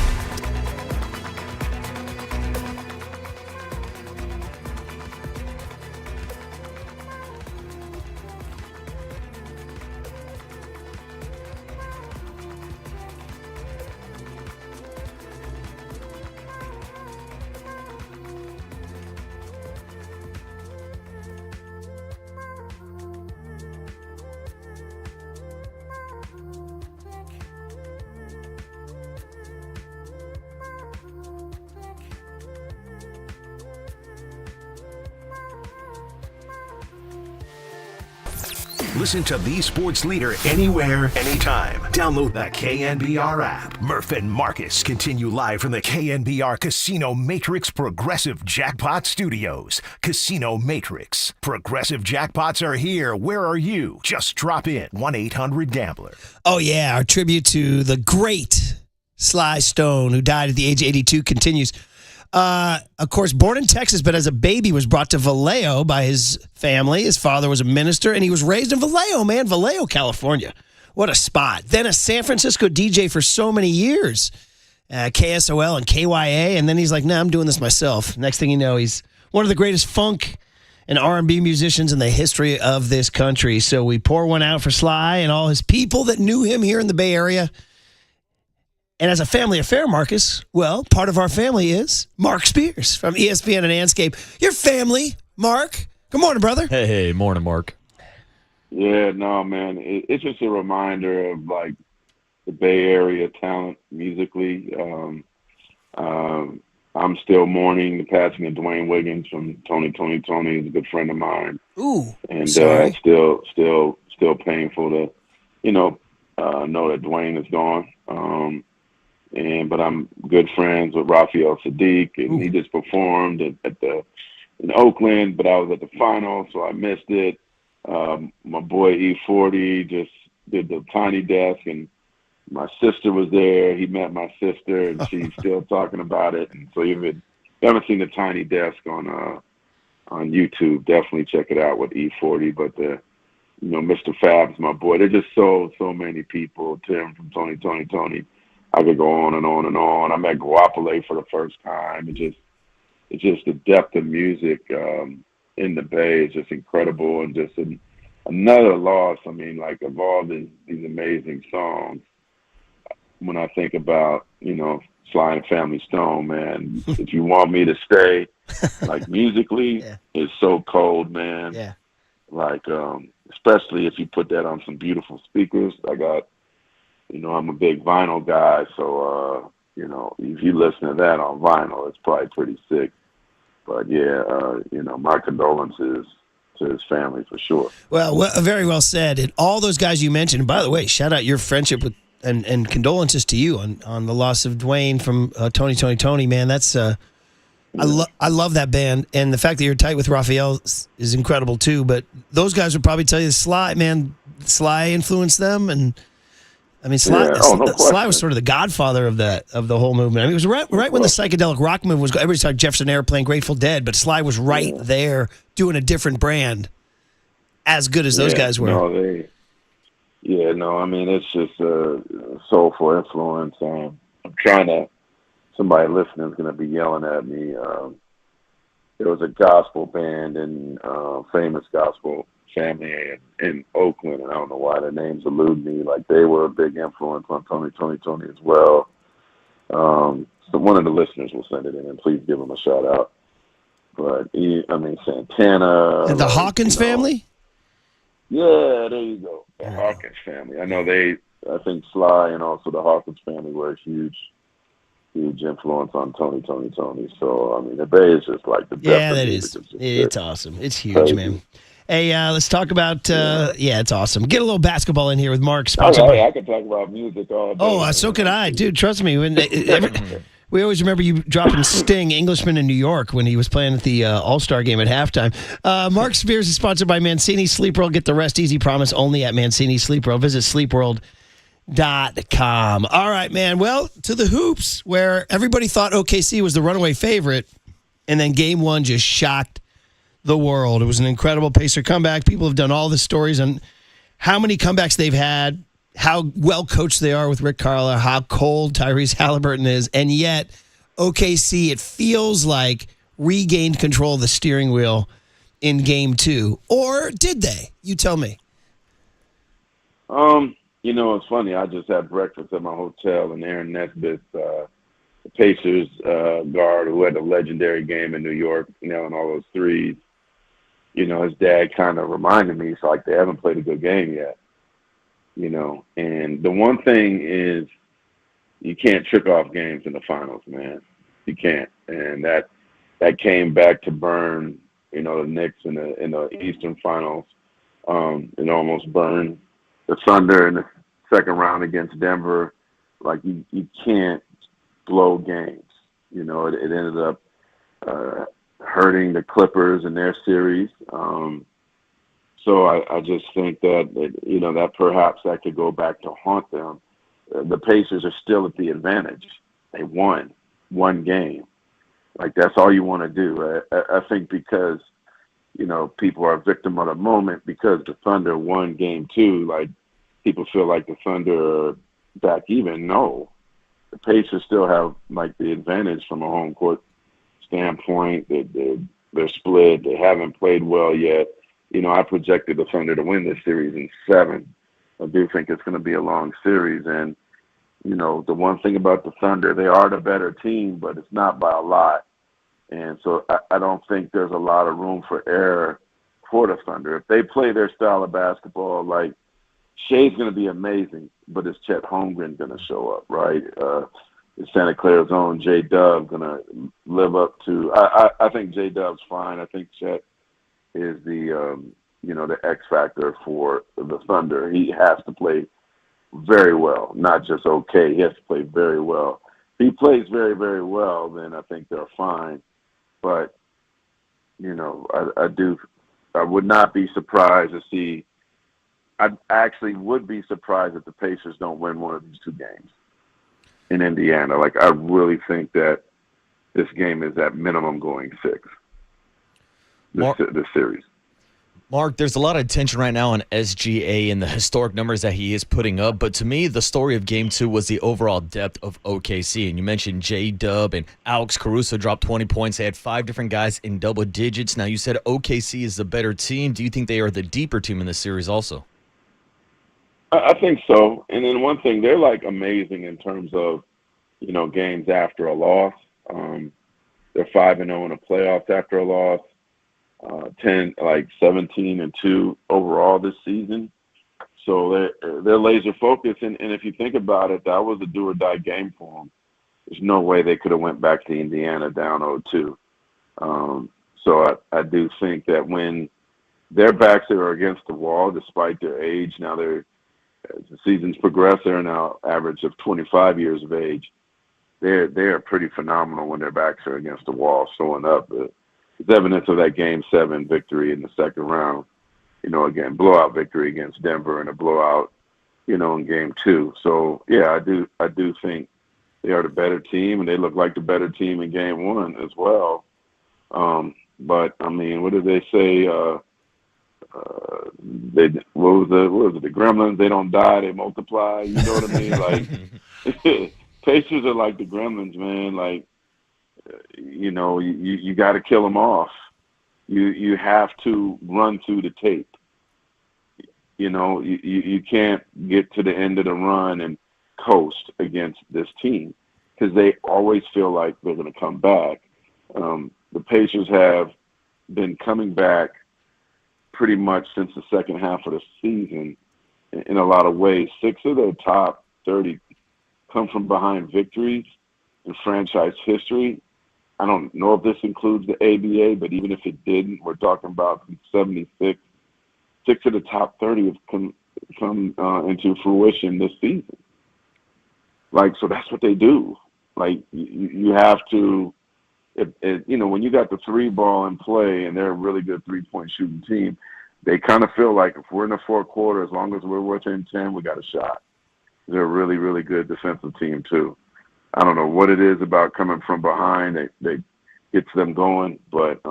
Listen to the sports leader anywhere, anytime. Download the KNBR app. Murph and Marcus continue live from the KNBR Casino Matrix Progressive Jackpot Studios. Casino Matrix. Progressive jackpots are here. Where are you? Just drop in. 1-800-GAMBLER.
Oh, yeah. Our tribute to the great Sly Stone, who died at the age of 82, continues. Of course, born in Texas, but as a baby was brought to Vallejo by his family. His father was a minister, and he was raised in Vallejo, man. Vallejo, California. What a spot. Then a San Francisco DJ for so many years. KSOL and KYA, and then he's like, nah, I'm doing this myself. Next thing you know, he's one of the greatest funk and R&B musicians in the history of this country. So we pour one out for Sly and all his people that knew him here in the Bay Area. And as a family affair, Marcus, well, part of our family is Marc Spears from ESPN and Anscape. Your family, Marc. Good morning, brother.
Hey, morning, Marc.
Yeah, no, man. It's just a reminder of, like, the Bay Area talent musically. I'm still mourning the passing of Duane Wiggins from Tony. He's a good friend of mine.
Ooh,
and
sorry.
Still painful to, know that Duane is gone. But I'm good friends with Rafael Sadiq, and he just performed in Oakland, but I was at the final, so I missed it. My boy E40 just did the Tiny Desk, and my sister was there. He met my sister, and she's still talking about it. And so if you haven't seen the Tiny Desk on YouTube, definitely check it out with E40. But Mr. Fab's my boy. There's just so many people. Tim from Tony. I could go on and on and on. I met Guapale for the first time. It's just the depth of music in the Bay is just incredible, and just another loss. I mean, like, of all these amazing songs, when I think about, Sly and Family Stone, man, if you want me to stay, like, musically, it's so cold, man.
Yeah.
Like, especially if you put that on some beautiful speakers. I got, I'm a big vinyl guy, so, if you listen to that on vinyl, it's probably pretty sick. But, yeah, my condolences to his family for sure.
Well, very well said. And all those guys you mentioned, by the way, shout out your friendship with and condolences to you on the loss of Duane from Tony, man. That's I love that band, and the fact that you're tight with Rafael is incredible too. But those guys would probably tell you Sly influenced them, and I mean Sly was sort of the godfather of the whole movement. I mean, it was right when the psychedelic rock movement was. Everybody's talking Jefferson Airplane, Grateful Dead, but Sly was right there doing a different brand, as good as those guys were.
I mean, it's just a soulful influence. I'm trying to. Somebody listening is going to be yelling at me. There was a gospel band and famous gospel family in Oakland, and I don't know why their names elude me. Like, they were a big influence on Tony as well. So one of the listeners will send it in, and please give them a shout out. But Santana
and the Hawkins family.
Yeah, there you go. The Hawkins family. I know I think Sly and also the Hawkins family were a huge influence on Tony. So, I mean, the Bay is just like the depth.
Yeah, that is. It's awesome. It's huge, crazy, man. Hey, let's talk about, it's awesome. Get a little basketball in here with Marc.
I could talk about music all day.
Oh, so could I. Dude, trust me. We always remember you dropping Sting, Englishman in New York, when he was playing at the All-Star game at halftime. Marc Spears is sponsored by Mancini Sleep World. Get the rest easy promise only at Mancini Sleep World. Visit KNBR.com. All right, man. Well, to the hoops, where everybody thought OKC was the runaway favorite, and then game one just shocked the world. It was an incredible Pacer comeback. People have done all the stories on how many comebacks they've had, how well coached they are with Rick Carlisle, how cold Tyrese Halliburton is, and yet OKC, it feels like, regained control of the steering wheel in game two. Or did they? You tell me.
It's funny. I just had breakfast at my hotel, and Aaron Nesbitt, the Pacers guard who had a legendary game in New York, nailing all those threes, his dad kind of reminded me, it's like they haven't played a good game yet, And the one thing is you can't trick off games in the finals, man. You can't. And that came back to burn, the Knicks in the Eastern Finals. It almost burned the Thunder in the second round against Denver. Like, you can't blow games. It ended up hurting the Clippers in their series. So I just think that perhaps that could go back to haunt them. The Pacers are still at the advantage. They won one game. Like, that's all you want to do. I think because, people are a victim of the moment because the Thunder won game two, like, people feel like the Thunder are back even. No. The Pacers still have, like, the advantage from a home court standpoint. They're split. They haven't played well yet. I projected the Thunder to win this series in 7. I do think it's going to be a long series. And, the one thing about the Thunder, they are the better team, but it's not by a lot. And so I don't think there's a lot of room for error for the Thunder. If they play their style of basketball, like, Shea's going to be amazing, but is Chet Holmgren going to show up, right? Is Santa Clara's own J-Dub going to live up to – I think J-Dub's fine. I think Chet is the X factor for the Thunder. He has to play very well, not just okay. He has to play very well. If he plays very, very well, then I think they're fine. But, I would not be surprised to see – I actually would be surprised if the Pacers don't win one of these two games in Indiana. Like, I really think that this game is at minimum going 6. This series.
Marc, there's a lot of attention right now on SGA and the historic numbers that he is putting up. But to me, the story of Game 2 was the overall depth of OKC. And you mentioned J-Dub and Alex Caruso dropped 20 points. They had 5 different guys in double digits. Now, you said OKC is the better team. Do you think they are the deeper team in this series also?
I think so. And then one thing, they're, like, amazing in terms of, games after a loss. They're 5-0 in the playoffs after a loss. 17-2 overall this season. So they're laser focused. And if you think about it, that was a do or die game for them. There's no way they could have went back to Indiana down 0-2. So I do think that when their backs are against the wall, despite their age, now as the seasons progress, they're now average of 25 years of age. They're pretty phenomenal when their backs are against the wall, showing up. It's evidence of that Game 7 victory in the second round. Again, blowout victory against Denver and a blowout, in Game 2. So yeah, I do think they are the better team, and they look like the better team in Game 1 as well. But I mean, what did they say? What was it? The Gremlins, they don't die, they multiply. You know what I mean? Like, Pacers are like the Gremlins, man. Like, you got to kill them off. You have to run through the tape. You can't get to the end of the run and coast against this team because they always feel like they're going to come back. The Pacers have been coming back pretty much since the second half of the season in a lot of ways. 6 of their top 30 come from behind victories in franchise history. I don't know if this includes the ABA, but even if it didn't, we're talking about 76. 6 of the top 30 have come into fruition this season. Like, so that's what they do. Like, you have to, when you got the 3 ball in play and they're a really good 3-point shooting team, they kind of feel like if we're in the fourth quarter, as long as we're within 10, we got a shot. they're a really, really good defensive team too. I don't know what it is about coming from behind that gets them going, but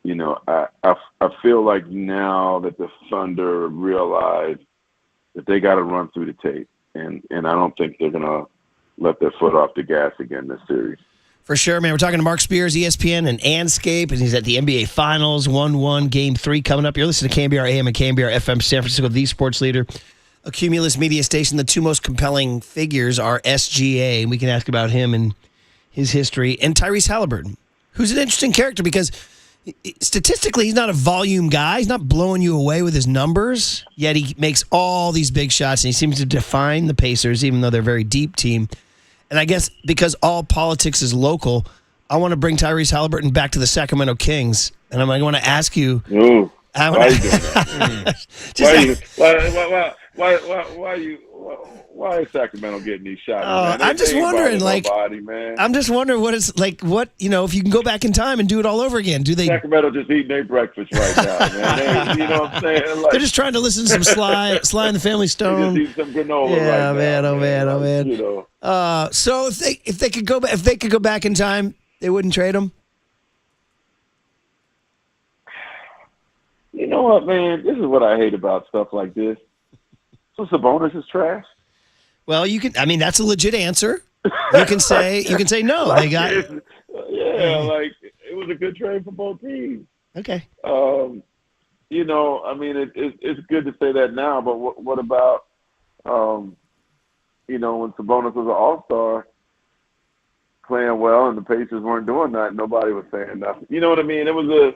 you know, I feel like now that the Thunder realize that they got to run through the tape, and I don't think they're gonna let their foot off the gas again this series.
For sure, man. We're talking to Marc Spears, ESPN and Anscape, and he's at the NBA Finals, 1-1, Game 3 coming up. You're listening to KNBR AM and KNBR FM, San Francisco, the sports leader, a Cumulus media station. The two most compelling figures are SGA, and we can ask about him and his history, and Tyrese Halliburton, who's an interesting character because statistically he's not a volume guy. He's not blowing you away with his numbers, yet he makes all these big shots, and he seems to define the Pacers, even though they're a very deep team. And I guess because all politics is local, I want to bring Tyrese Halliburton back to the Sacramento Kings. And I want to ask you.
Ooh, why are you doing that? Why is Sacramento getting these shots?
I'm just wondering,
nobody, man.
I'm just wondering what it's like. What if you can go back in time and do it all over again? Do they?
Sacramento just eating their breakfast right now, man. You know what I'm saying? Like,
they're just trying to listen to some Sly and the Family Stone.
They just eat some granola
yeah,
right
man,
now,
oh man.
You know.
So if they could go back in time, they wouldn't trade him.
You know what, man? This is what I hate about stuff like this. So Sabonis is trash.
Well, you can. I mean, that's a legit answer. You can say no.
Like,
they got.
Like it was a good trade for both teams.
Okay.
You know, I mean, it's good to say that now, but what about, you know, when Sabonis was an All-Star, playing well, and the Pacers weren't doing that, nobody was saying nothing. You know what I mean? It was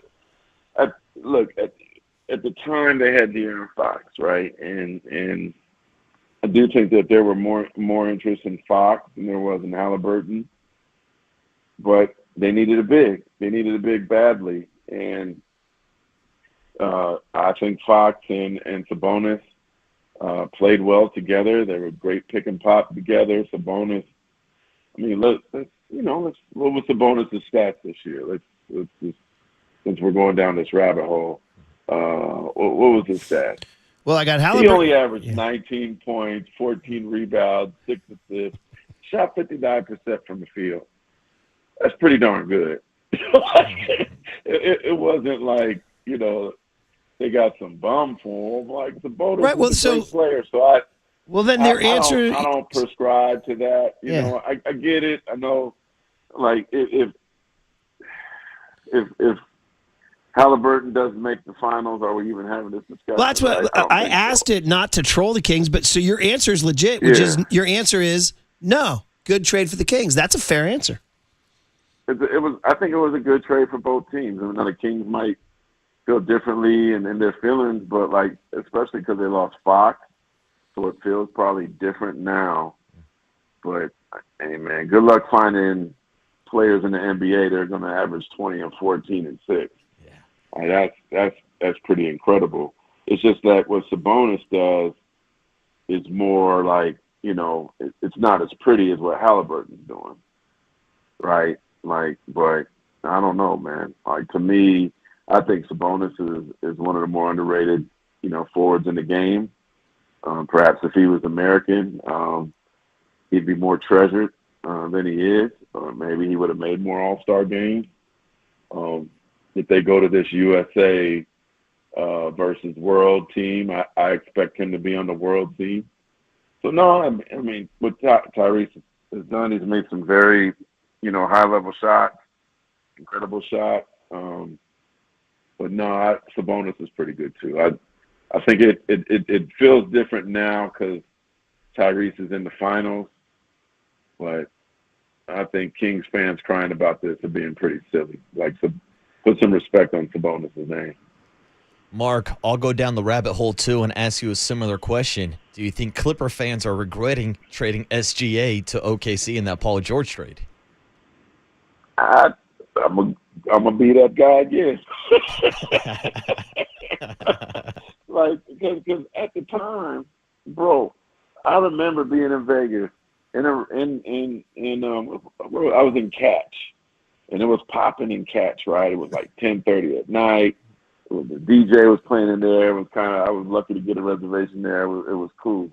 at the time they had De'Aaron Fox, right? And I do think that there were more interest in Fox than there was in Halliburton, but they needed a big. They needed a big badly, and I think Fox and Sabonis played well together. They were great pick and pop together. Sabonis. I mean, what was Sabonis' stats this year? Let's just, since we're going down this rabbit hole, what was his stats?
Well, I got Halliburton.
He only averaged 19 points, 14 rebounds, 6 assists, shot 59% from the field. That's pretty darn good. It wasn't like, you know, they got some bum for him. Like, Sabonis was a great player. So
their answer.
I don't prescribe to that. You know, I get it. I know, like, if Halliburton doesn't make the finals, are we even having this discussion?
Well, that's what I asked it not to troll the Kings, but so your answer is legit, which is your answer is no. Good trade for the Kings. That's a fair answer.
I think it was a good trade for both teams. I mean, the Kings might feel differently in their feelings, but like especially because they lost Fox, so it feels probably different now. But hey, man, good luck finding players in the NBA that are going to average 20 and 14 and 6. That's pretty incredible. It's just that what Sabonis does is more like, you know, it's not as pretty as what Halliburton's doing, right? Like, but I don't know, man. Like, to me, I think Sabonis is one of the more underrated, you know, forwards in the game. Perhaps if he was American, he'd be more treasured than he is. Maybe he would have made more All-Star games. If they go to this USA versus World team, I expect him to be on the World team. So, no, I mean, what Tyrese has done, he's made some very, you know, high-level shots, incredible shots. But, no, Sabonis is pretty good, too. I think it feels different now because Tyrese is in the finals. But I think Kings fans crying about this are being pretty silly. Like, put some respect on Sabonis' name.
Marc, I'll go down the rabbit hole too and ask you a similar question. Do you think Clipper fans are regretting trading SGA to OKC in that Paul George trade?
I'm gonna be that guy again. Like, because at the time, bro, I remember being in Vegas I was in Catch. And it was popping in Catch, right? It was like 10:30 at night. The DJ was playing in there. It was I was lucky to get a reservation there. It was cool.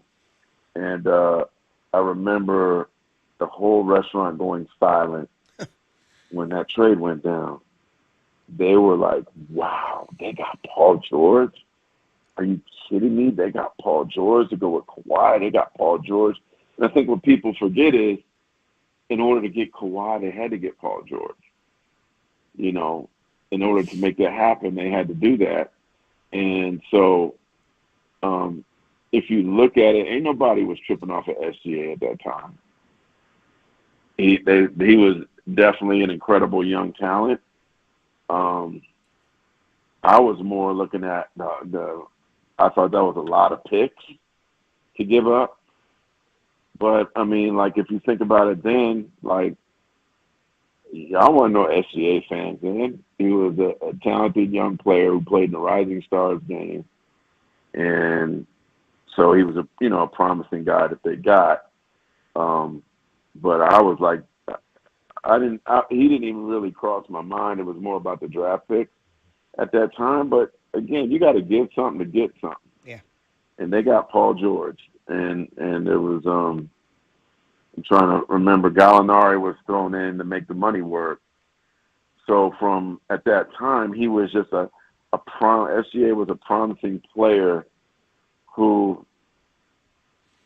And I remember the whole restaurant going silent when that trade went down. They were like, wow, they got Paul George? Are you kidding me? They got Paul George to go with Kawhi. They got Paul George. And I think what people forget is, in order to get Kawhi, they had to get Paul George. You know, in order to make that happen, they had to do that. And so if you look at it, ain't nobody was tripping off of SGA at that time. He was definitely an incredible young talent. I was more looking at I thought that was a lot of picks to give up. But, I mean, like, if you think about it then, like, y'all weren't no SGA fans then. He was a talented young player who played in the Rising Stars game. And so he was a promising guy that they got. But I was like, he didn't even really cross my mind. It was more about the draft pick at that time. But again, you got to give something to get something.
Yeah.
And they got Paul George, and there was I'm trying to remember, Gallinari was thrown in to make the money work. So from at that time, he was just SGA was a promising player who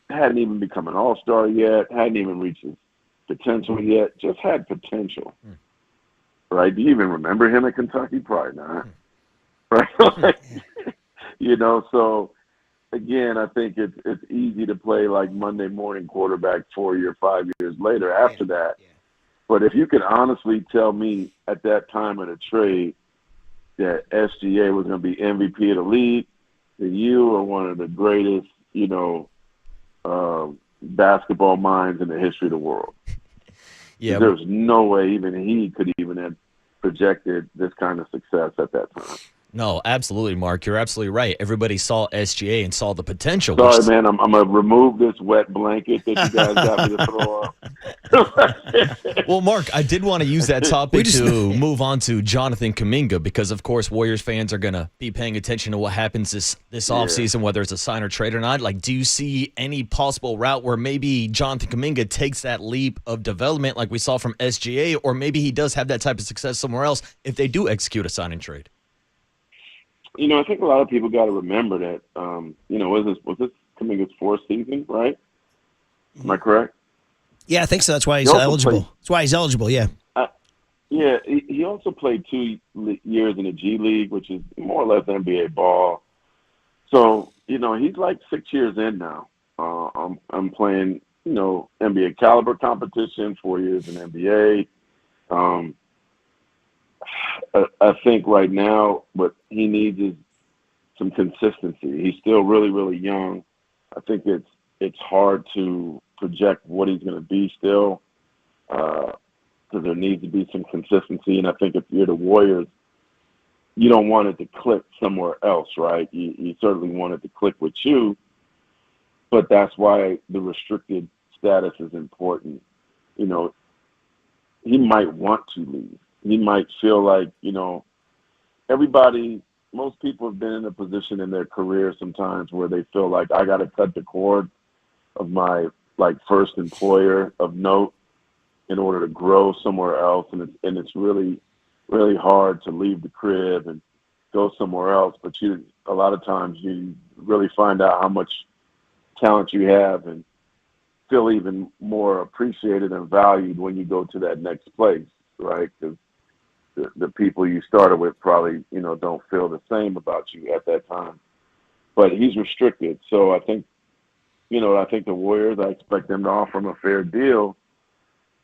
hadn't even become an all-star yet, hadn't even reached his potential yet, just had potential. Right? Do you even remember him at Kentucky? Probably not. Right? So again, I think it's easy to play like Monday morning quarterback 4 or 5 years later after that. Yeah. But if you could honestly tell me at that time of the trade that SGA was going to be MVP of the league, then you are one of the greatest, basketball minds in the history of the world. Yeah, there's no way even he could even have projected this kind of success at that time.
No, absolutely, Marc. You're absolutely right. Everybody saw SGA and saw the potential.
Sorry, man. I'm going to remove this wet blanket that you guys got me to throw up.
Well, Marc, I did want to use that topic to move on to Jonathan Kuminga because, of course, Warriors fans are going to be paying attention to what happens this offseason, whether it's a sign or trade or not. Like, do you see any possible route where maybe Jonathan Kuminga takes that leap of development like we saw from SGA, or maybe he does have that type of success somewhere else if they do execute a sign and trade?
I think a lot of people got to remember that, was this Kuminga's fourth season, right? Am I correct?
Yeah, I think so. That's why he's eligible. That's why he's eligible, yeah.
He also played 2 years in the G League, which is more or less NBA ball. So, he's like 6 years in now. I'm playing, NBA caliber competition, 4 years in NBA. I think right now what he needs is some consistency. He's still really, really young. I think it's hard to project what he's going to be still because there needs to be some consistency. And I think if you're the Warriors, you don't want it to click somewhere else, right? You certainly want it to click with you, but that's why the restricted status is important. He might want to leave. He might feel like, most people have been in a position in their career sometimes where they feel like I got to cut the cord of my first employer of note in order to grow somewhere else. And it's really, really hard to leave the crib and go somewhere else. But a lot of times you really find out how much talent you have and feel even more appreciated and valued when you go to that next place, right? Because the people you started with probably, don't feel the same about you at that time. But he's restricted. So I think, I think the Warriors, I expect them to offer him a fair deal.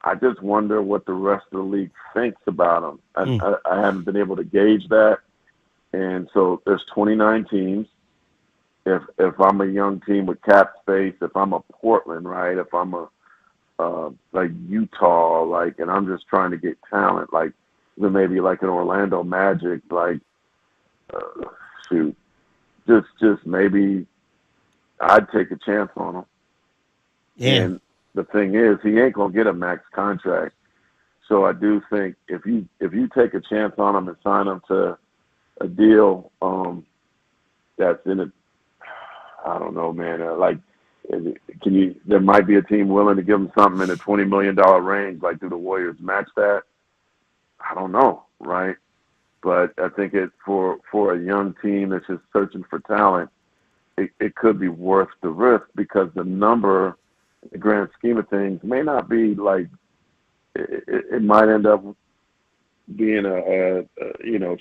I just wonder what the rest of the league thinks about him. I haven't been able to gauge that. And so there's 29 teams. If I'm a young team with cap space, if I'm a Portland, right, if I'm a like Utah, and I'm just trying to get talent, maybe like an Orlando Magic, just maybe I'd take a chance on him. Yeah. And the thing is, he ain't gonna get a max contract. So I do think if you take a chance on him and sign him to a deal that's in it, I don't know, man. There might be a team willing to give him something in the $20 million range. Like, do the Warriors match that? I don't know, right? But I think for a young team that's just searching for talent, it could be worth the risk because the number, in the grand scheme of things, may not be like it might end up being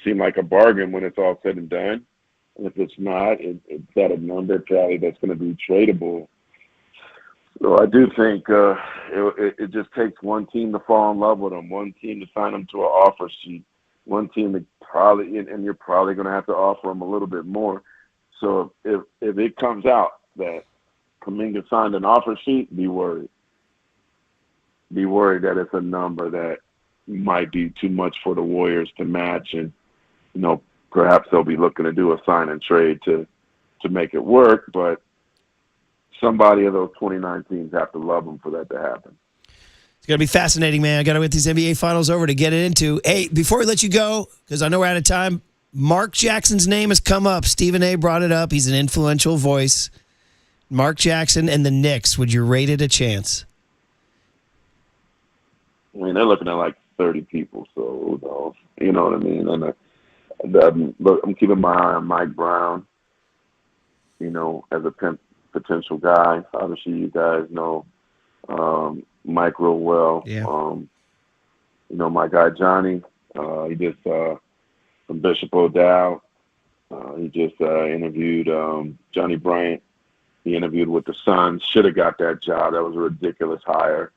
seem like a bargain when it's all said and done. And if it's not, it's at a number probably that's going to be tradable. So I do think it just takes one team to fall in love with them, one team to sign them to an offer sheet, one team to probably, and you're probably going to have to offer them a little bit more. So if it comes out that Kuminga signed an offer sheet, be worried. Be worried that it's a number that might be too much for the Warriors to match, and perhaps they'll be looking to do a sign and trade to make it work. But somebody of those 29 teams have to love them for that to happen.
It's going to be fascinating, man. I got to get these NBA Finals over to get it into. Hey, before we let you go, because I know we're out of time, Mark Jackson's name has come up. Stephen A. brought it up. He's an influential voice. Mark Jackson and the Knicks. Would you rate it a chance?
I mean, they're looking at like 30 people, so who knows? You know what I mean? And I'm keeping my eye on Mike Brown, as a potential guy. Obviously, you guys know Mike real well.
Yeah.
My guy Johnny, he just from Bishop O'Dowd. He just interviewed Johnny Bryant. He interviewed with the Suns. Should have got that job. That was a ridiculous hire.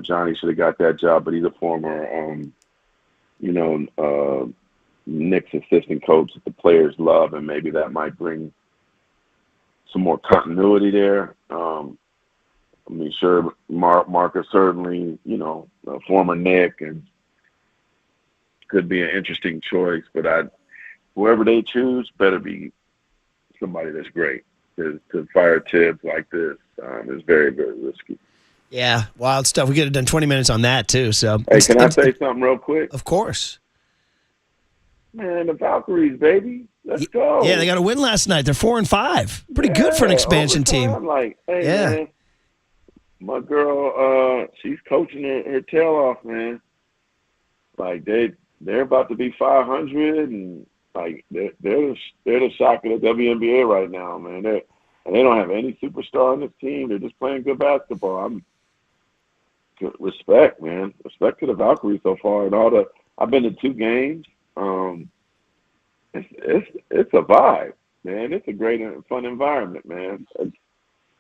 Johnny should have got that job, but he's a former, Knicks assistant coach that the players love, and maybe that might bring some more continuity there. Sure, Marc is certainly, a former Knick and could be an interesting choice, but whoever they choose better be somebody that's great. To fire Tibbs like this is very, very risky.
Yeah, wild stuff. We could have done 20 minutes on that, too. So,
hey, can I say something real quick?
Of course.
Man, the Valkyries, baby. Let's go.
Yeah, they got a win last night. They're 4-5. Pretty good for an expansion team.
I'm like, hey, man, my girl, she's coaching her tail off, man. Like, they're about to be 500, and like they're the shock of the WNBA right now, man. They don't have any superstar on this team. They're just playing good basketball. Respect, man. Respect to the Valkyries so far. And I've been to 2 games. It's a vibe, man. It's a great and fun environment, man.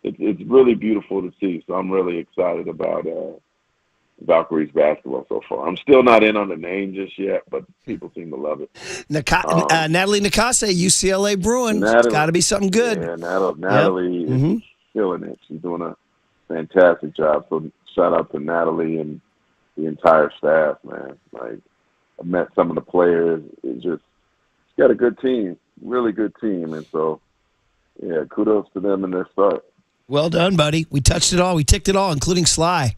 It's really beautiful to see. So I'm really excited about Valkyries basketball so far. I'm still not in on the name just yet, but people seem to love it.
Natalie Nakase, UCLA Bruins. It's got to be something good.
Yeah, Natalie is killing it. She's doing a fantastic job. So shout out to Natalie and the entire staff, man. Like, I met some of the players. She's got a good team, really good team. And so, yeah, kudos to them in their start.
Well done, buddy. We touched it all. We ticked it all, including Sly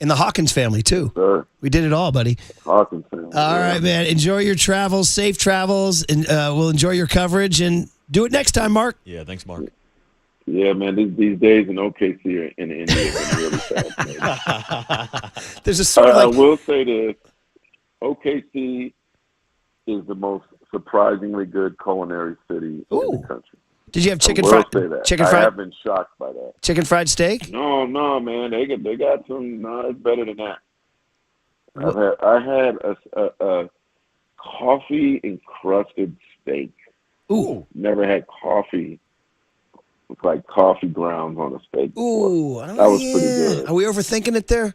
and the Hawkins family, too.
Sure.
We did it all, buddy.
Hawkins family.
All right, man. Enjoy your travels, safe travels, and we'll enjoy your coverage. And do it next time, Mark.
Yeah, thanks, Mark.
Yeah, man, these days in OKC or in India have been really fascinating.
There's a sort of
I will say this. OKC is the most surprisingly good culinary city in the country.
Did you have chicken
fried?
I
have been shocked by that.
Chicken fried steak?
No, man. They got some. No, it's better than that. I had a coffee encrusted steak.
Ooh.
Never had coffee. It's like coffee grounds on a steak.
Ooh,
that was pretty good.
Are we overthinking it there?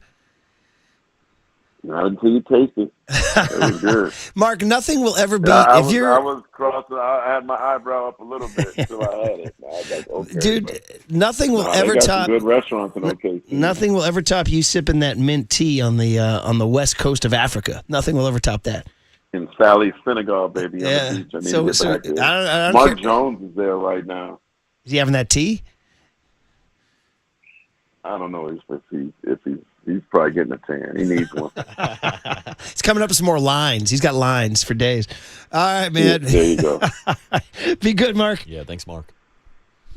Not until you taste it. It was good.
Mark, nothing will ever be.
I was crossing. I had my eyebrow up a little bit until I had it. I was like, okay,
dude, nothing will ever
they got
top.
Some good restaurants in OKC.
Nothing will ever top you sipping that mint tea on the west coast of Africa. Nothing will ever top that.
In Sally's Senegal, baby.
Yeah.
On the beach. I need to get back there.
I don't
Mark
care.
Jones is there right now.
Is he having that tea?
I don't know if he's probably getting a tan. He needs one.
He's coming up with some more lines. He's got lines for days. All right, man.
Yeah, there you go.
Be good, Mark.
Yeah, thanks, Mark.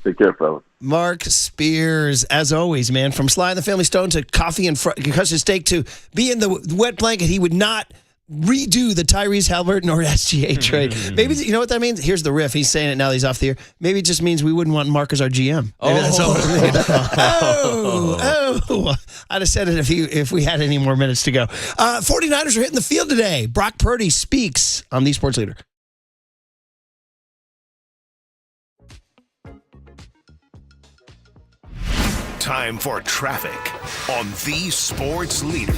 Take care, fellas.
Marc Spears, as always, man, from Sly and the Family Stone to coffee and custard steak to be in the wet blanket, he would not redo the Tyrese Halliburton or SGA trade. Maybe, you know what that means? Here's the riff. He's saying it now that he's off the air. Maybe it just means we wouldn't want Marc as our GM. Maybe that's all it means. I'd have said it if we had any more minutes to go. 49ers are hitting the field today. Brock Purdy speaks on the Sports Leader.
Time for traffic on the Sports Leader.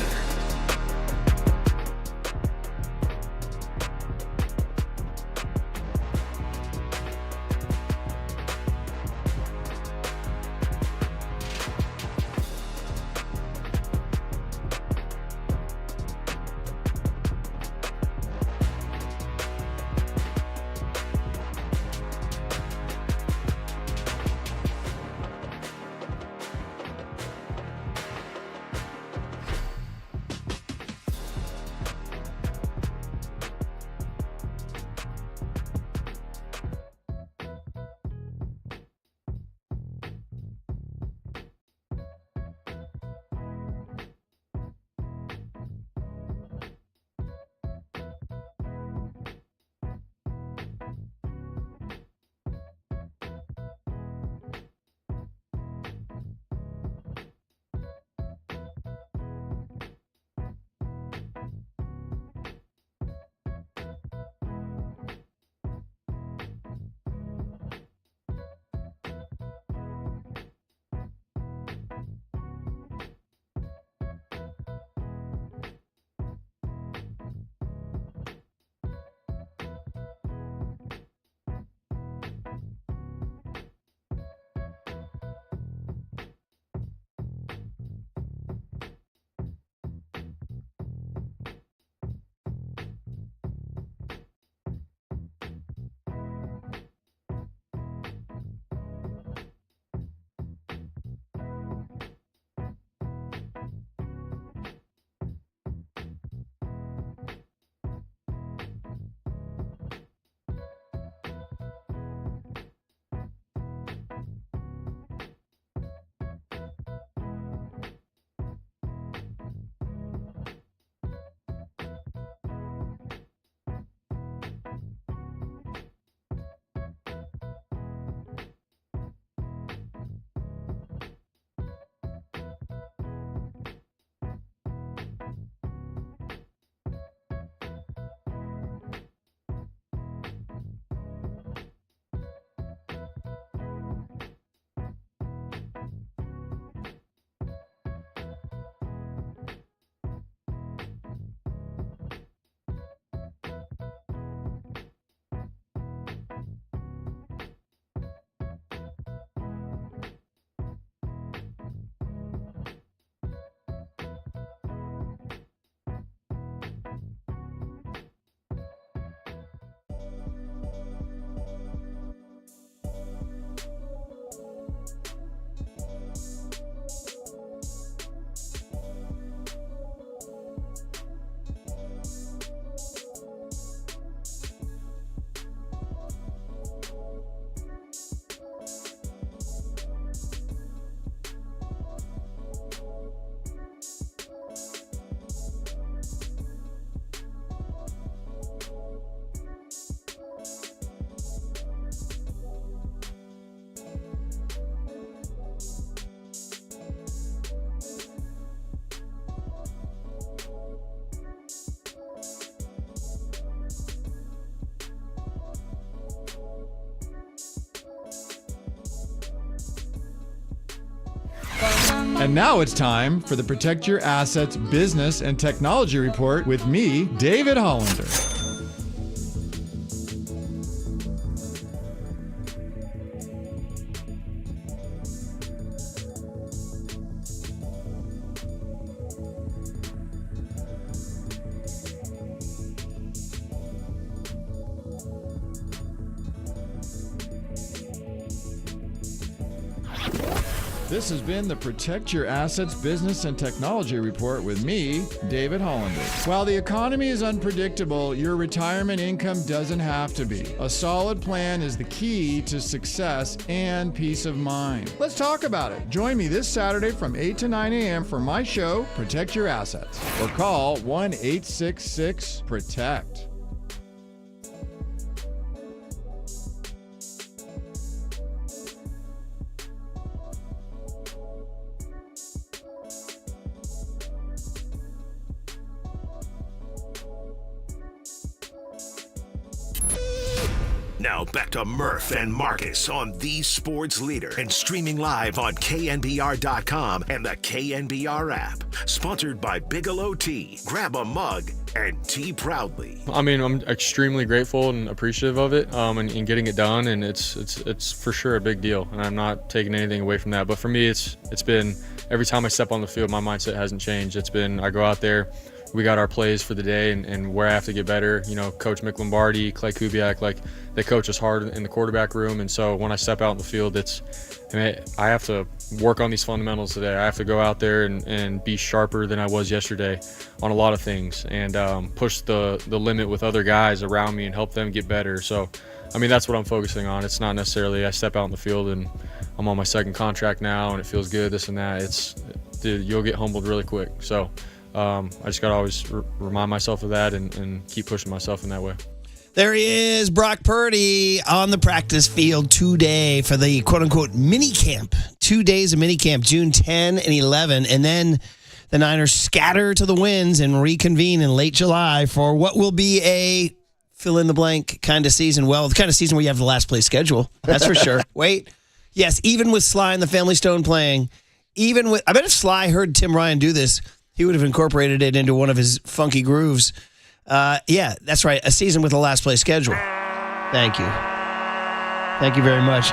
And now it's time for the Protect Your Assets Business and Technology Report with me, David Hollander. This has been the Protect Your Assets Business and Technology Report with me, David Hollander. While the economy is unpredictable, your retirement income doesn't have to be. A solid plan is the key to success and peace of mind. Let's talk about it. Join me this Saturday from 8 to 9 a.m. for my show, Protect Your Assets, or call 1-866-PROTECT.
Now back to Murph and Marcus on the Sports Leader and streaming live on KNBR.com and the KNBR app. Sponsored by Bigelow Tea. Grab a mug and tea proudly.
I mean, I'm extremely grateful and appreciative of it and getting it done, and it's for sure a big deal, and I'm not taking anything away from that. But for me, it's been every time I step on the field, my mindset hasn't changed. It's been I go out there, we got our plays for the day and where I have to get better. You know, Coach Mick Lombardi, Clay Kubiak, like they coach us hard in the quarterback room. And so when I step out in the field, I have to work on these fundamentals today. I have to go out there and be sharper than I was yesterday on a lot of things and push the limit with other guys around me and help them get better. So, I mean, that's what I'm focusing on. It's not necessarily I step out in the field and I'm on my second contract now and it feels good, this and that. Dude, you'll get humbled really quick. So, I just got to always remind myself of that and keep pushing myself in that way.
There he is, Brock Purdy, on the practice field today for the quote-unquote minicamp. 2 days of minicamp, June 10 and 11. And then the Niners scatter to the winds and reconvene in late July for what will be a fill-in-the-blank kind of season. Well, the kind of season where you have the last place schedule, that's for sure. Wait. Yes, even with Sly and the Family Stone playing, I bet if Sly heard Tim Ryan do this, he would have incorporated it into one of his funky grooves. Yeah, that's right. A season with a last place schedule. Thank you. Thank you very much.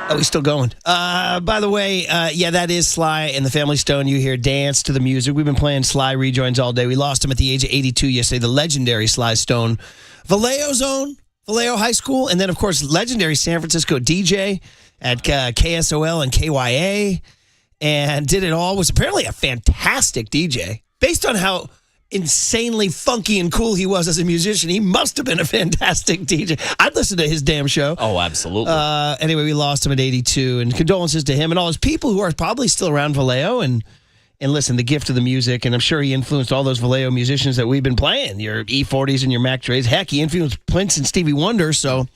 Oh, he's still going. By the way, yeah, that is Sly and the Family Stone. You hear dance to the music. We've been playing Sly rejoins all day. We lost him at the age of 82 yesterday, the legendary Sly Stone. Vallejo Zone, Vallejo High School, and then, of course, legendary San Francisco DJ at KSOL and KYA. And did it all, was apparently a fantastic DJ. Based on how insanely funky and cool he was as a musician, he must have been a fantastic DJ. I'd listen to his damn show.
Oh, absolutely.
Anyway, we lost him at 82, and condolences to him and all his people who are probably still around Vallejo. And listen, the gift of the music, and I'm sure he influenced all those Vallejo musicians that we've been playing, your E40s and your Mac Dre's. Heck, he influenced Prince and Stevie Wonder, so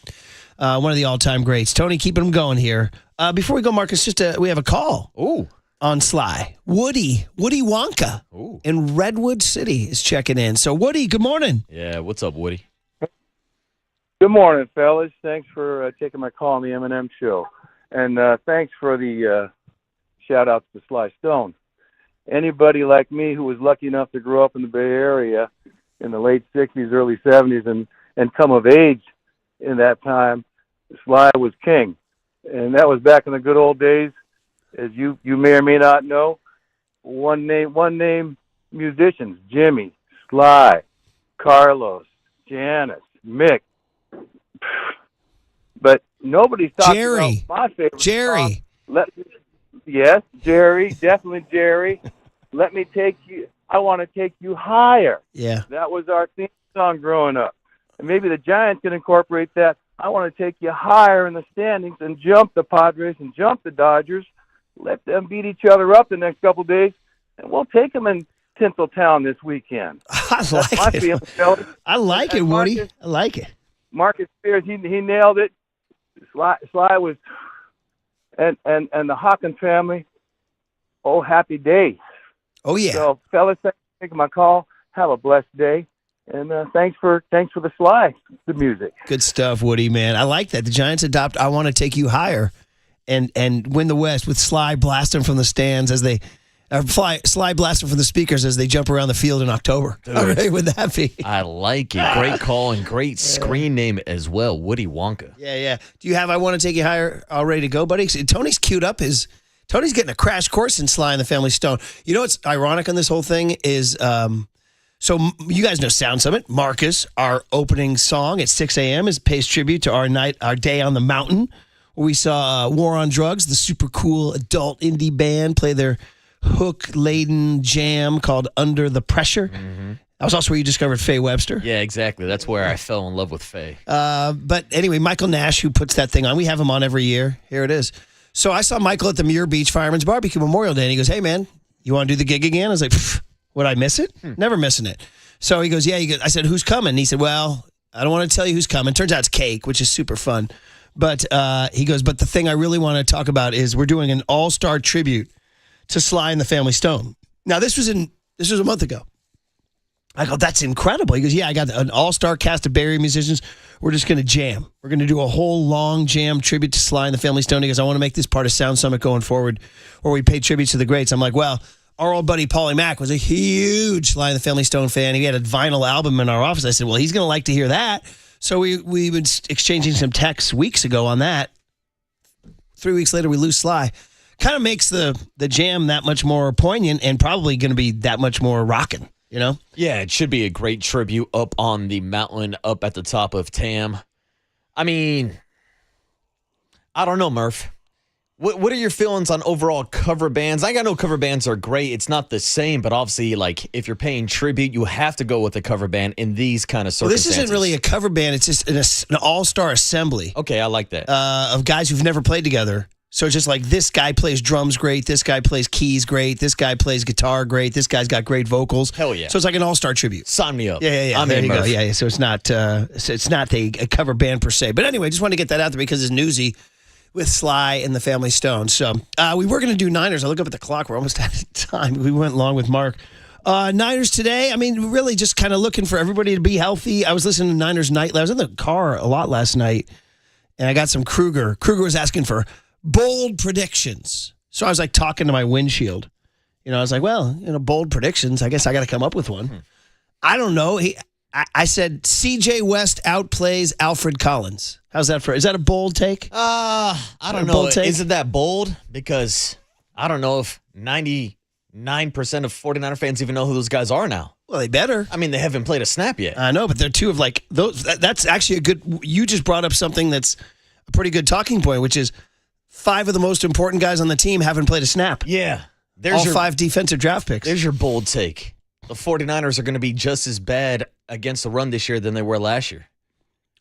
one of the all-time greats. Tony, keeping him going here. Before we go, Marcus, we have a call.
Ooh.
On Sly. Woody Wonka in Redwood City is checking in. So, Woody, good morning.
Yeah, what's up, Woody?
Good morning, fellas. Thanks for taking my call on the M&M show. And thanks for the shout-outs to Sly Stone. Anybody like me who was lucky enough to grow up in the Bay Area in the late 60s, early 70s, and come of age in that time, Sly was king. And that was back in the good old days. As you may or may not know, one name musicians: Jimmy, Sly, Carlos, Janis, Mick. But nobody's talking about my favorite
Jerry.
Yes, Jerry, definitely Jerry. Let me take you. I want to take you higher.
Yeah,
that was our theme song growing up, and maybe the Giants can incorporate that. I want to take you higher in the standings and jump the Padres and jump the Dodgers. Let them beat each other up the next couple of days, and we'll take them in Tinseltown this weekend.
I like it, Woody.
Marcus,
I like it.
Marcus Spears, he nailed it. Sly was, and the Hawkins family. Oh, happy days.
Oh yeah.
So, fellas, thanks for taking my call. Have a blessed day, and thanks for the Sly, the music.
Good stuff, Woody. Man, I like that. The Giants adopt "I Want to Take You Higher." And win the West with Sly blasting from the stands as they Sly blasting from the speakers as they jump around the field in October.
Dude,
how great would that be?
I like it. Great call and great screen name as well, Woody Wonka.
Yeah. Do you have "I Want to Take You Higher" all ready to go, buddy? Tony's queued up Tony's getting a crash course in Sly and the Family Stone. You know what's ironic on this whole thing is, so you guys know Sound Summit. Marcus, our opening song at 6 a.m. pays tribute to our day on the mountain where we saw War on Drugs, the super cool adult indie band, play their hook-laden jam called Under the Pressure.
Mm-hmm.
That was also where you discovered Faye Webster.
Yeah, exactly. That's where I fell in love with Faye.
But anyway, Michael Nash, who puts that thing on, we have him on every year. Here it is. So I saw Michael at the Muir Beach Fireman's Barbecue Memorial Day, and he goes, hey, man, you want to do the gig again? I was like, would I miss it? Never missing it. So he goes, yeah. I said, who's coming? And he said, well, I don't want to tell you who's coming. Turns out it's Cake, which is super fun. But he goes, but the thing I really want to talk about is we're doing an all-star tribute to Sly and the Family Stone. Now, this was a month ago. I go, that's incredible. He goes, yeah, I got an all-star cast of Barry musicians. We're just going to jam. We're going to do a whole long jam tribute to Sly and the Family Stone. He goes, I want to make this part of Sound Summit going forward, where we pay tributes to the greats. I'm like, well, our old buddy Paulie Mack was a huge Sly and the Family Stone fan. He had a vinyl album in our office. I said, well, he's going to like to hear that. So we've been exchanging some texts weeks ago on that. 3 weeks later, we lose Sly. Kind of makes the jam that much more poignant and probably going to be that much more rocking, you know?
Yeah, it should be a great tribute up on the mountain, up at the top of Tam. I mean, I don't know, Murph. What are your feelings on overall cover bands? I know cover bands are great. It's not the same, but obviously, like, if you're paying tribute, you have to go with a cover band in these kind of circumstances.
Well, this isn't really a cover band. It's just an all-star assembly.
Okay, I like that.
Of guys who've never played together. So it's just like this guy plays drums great, this guy plays keys great, this guy plays guitar great, this guy's got great vocals.
Hell yeah.
So it's like an all-star tribute.
Sign me up.
Yeah.
I'm
there
in,
you go.
Murph.
Yeah. So it's not a cover band per se. But anyway, just wanted to get that out there because it's newsy with Sly and the Family Stone. So we were going to do Niners. I look up at the clock. We're almost out of time. We went long with Marc. Niners today, I mean, really just kind of looking for everybody to be healthy. I was listening to Niners Nightly. I was in the car a lot last night, and I got some Kruger. Kruger was asking for bold predictions. So I was like talking to my windshield. You know, I was like, well, bold predictions. I guess I got to come up with one. I don't know. I said CJ West outplays Alfred Collins. How's that is that a bold take?
I don't know. Is it that bold? Because I don't know if 99% of 49er fans even know who those guys are now.
Well, they better.
I mean, they haven't played a snap yet.
I know, but they're two of like those. That's actually a good. You just brought up something that's a pretty good talking point, which is 5 of the most important guys on the team haven't played a snap.
Yeah.
All 5 defensive draft picks.
There's your bold take. The 49ers are going to be just as bad against the run this year than they were last year.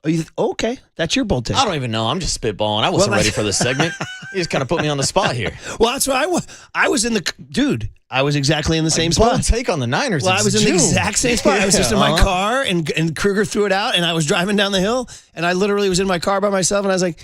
Oh, okay. That's your bold take.
I don't even know. I'm just spitballing. I wasn't ready for this segment. You just kind of put me on the spot here.
Well, that's what I was in the... Dude, I was exactly in the same spot.
Bold take on the Niners.
Well, I was in the exact same spot. I was just in my car, and Kruger threw it out, and I was driving down the hill, and I literally was in my car by myself, and I was like...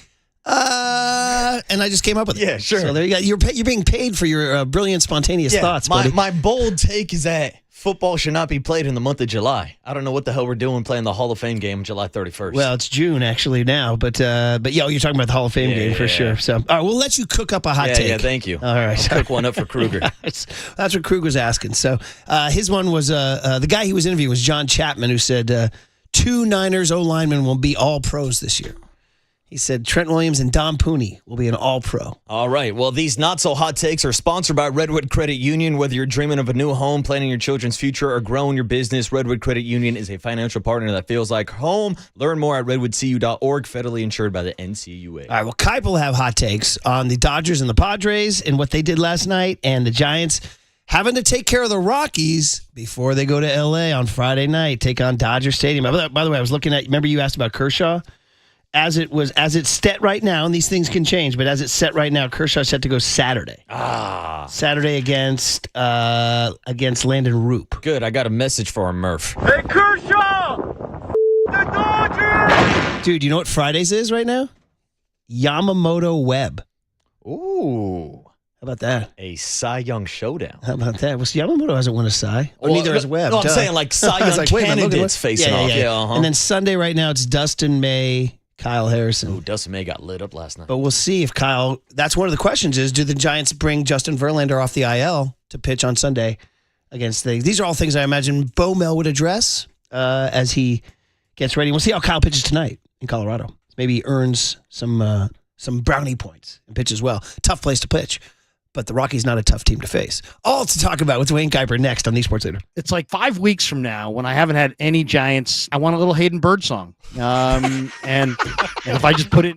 and I just came up with it.
Yeah, sure.
So there you go. You're being paid for your brilliant, spontaneous thoughts, buddy.
My bold take is that football should not be played in the month of July. I don't know what the hell we're doing playing the Hall of Fame game July 31st.
Well, it's June actually now, but yeah, you're talking about the Hall of Fame game for sure. So, all right, we'll let you cook up a hot take.
Yeah, thank you.
All right,
I'll cook one up for Kruger.
That's what Kruger was asking. So, his one was the guy he was interviewing was John Chapman, who said 2 Niners O linemen will be all pros this year. He said Trent Williams and Dom Pooney will be an all-pro.
All right. Well, these not-so-hot takes are sponsored by Redwood Credit Union. Whether you're dreaming of a new home, planning your children's future, or growing your business, Redwood Credit Union is a financial partner that feels like home. Learn more at redwoodcu.org, federally insured by the NCUA.
All right. Well, Kuiper will have hot takes on the Dodgers and the Padres and what they did last night, and the Giants having to take care of the Rockies before they go to L.A. on Friday night, take on Dodger Stadium. By the way, I was looking at, remember you asked about Kershaw? As it's set right now, and these things can change, but as it's set right now, Kershaw's set to go Saturday. Saturday against Landon Roop.
Good. I got a message for him, Murph.
Hey, Kershaw! The Dodgers!
Dude, you know what Fridays is right now? Yamamoto Webb.
Ooh.
How about that?
A Cy Young showdown.
How about that? Well, Yamamoto hasn't won a Cy. Or neither has Webb.
No, I'm saying like Cy Young candidates facing off. Yeah,
And then Sunday right now, it's Dustin May, Kyle Harrison.
Oh, Dustin May got lit up last night.
But we'll see if Kyle... That's one of the questions is, do the Giants bring Justin Verlander off the IL to pitch on Sunday against things? These are all things I imagine Bo Mel would address as he gets ready. We'll see how Kyle pitches tonight in Colorado. Maybe he earns some brownie points and pitches well. Tough place to pitch. But the Rockies not a tough team to face. All to talk about with Duane Kuiper next on the Sports Leader.
It's like 5 weeks from now when I haven't had any Giants. I want a little Hayden Bird song. And if I just put it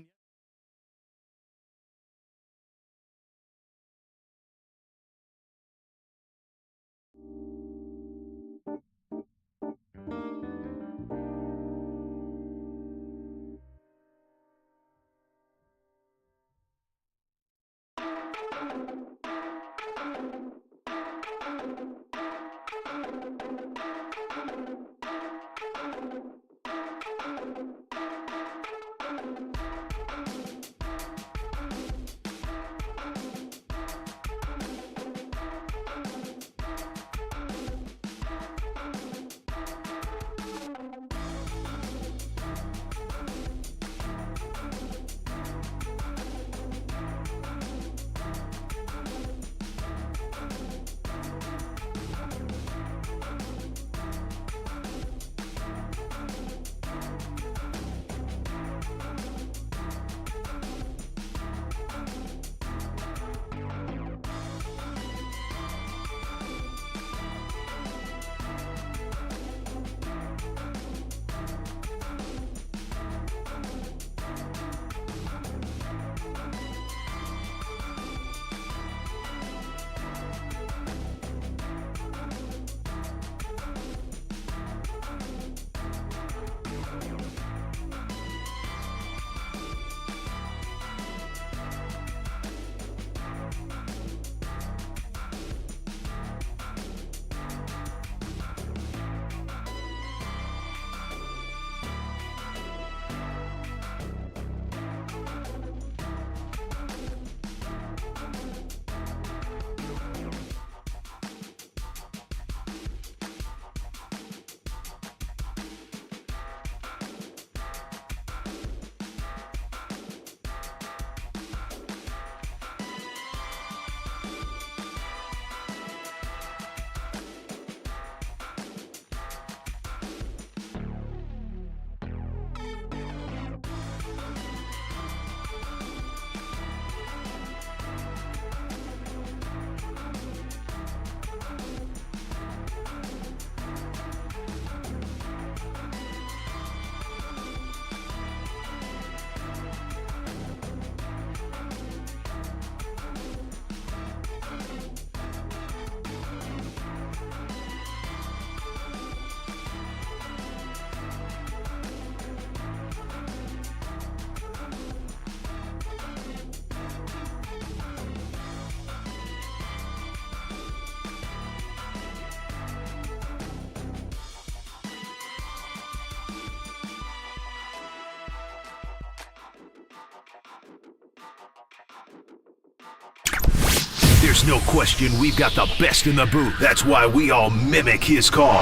There's no question we've got the best in the booth. That's why we all mimic his call.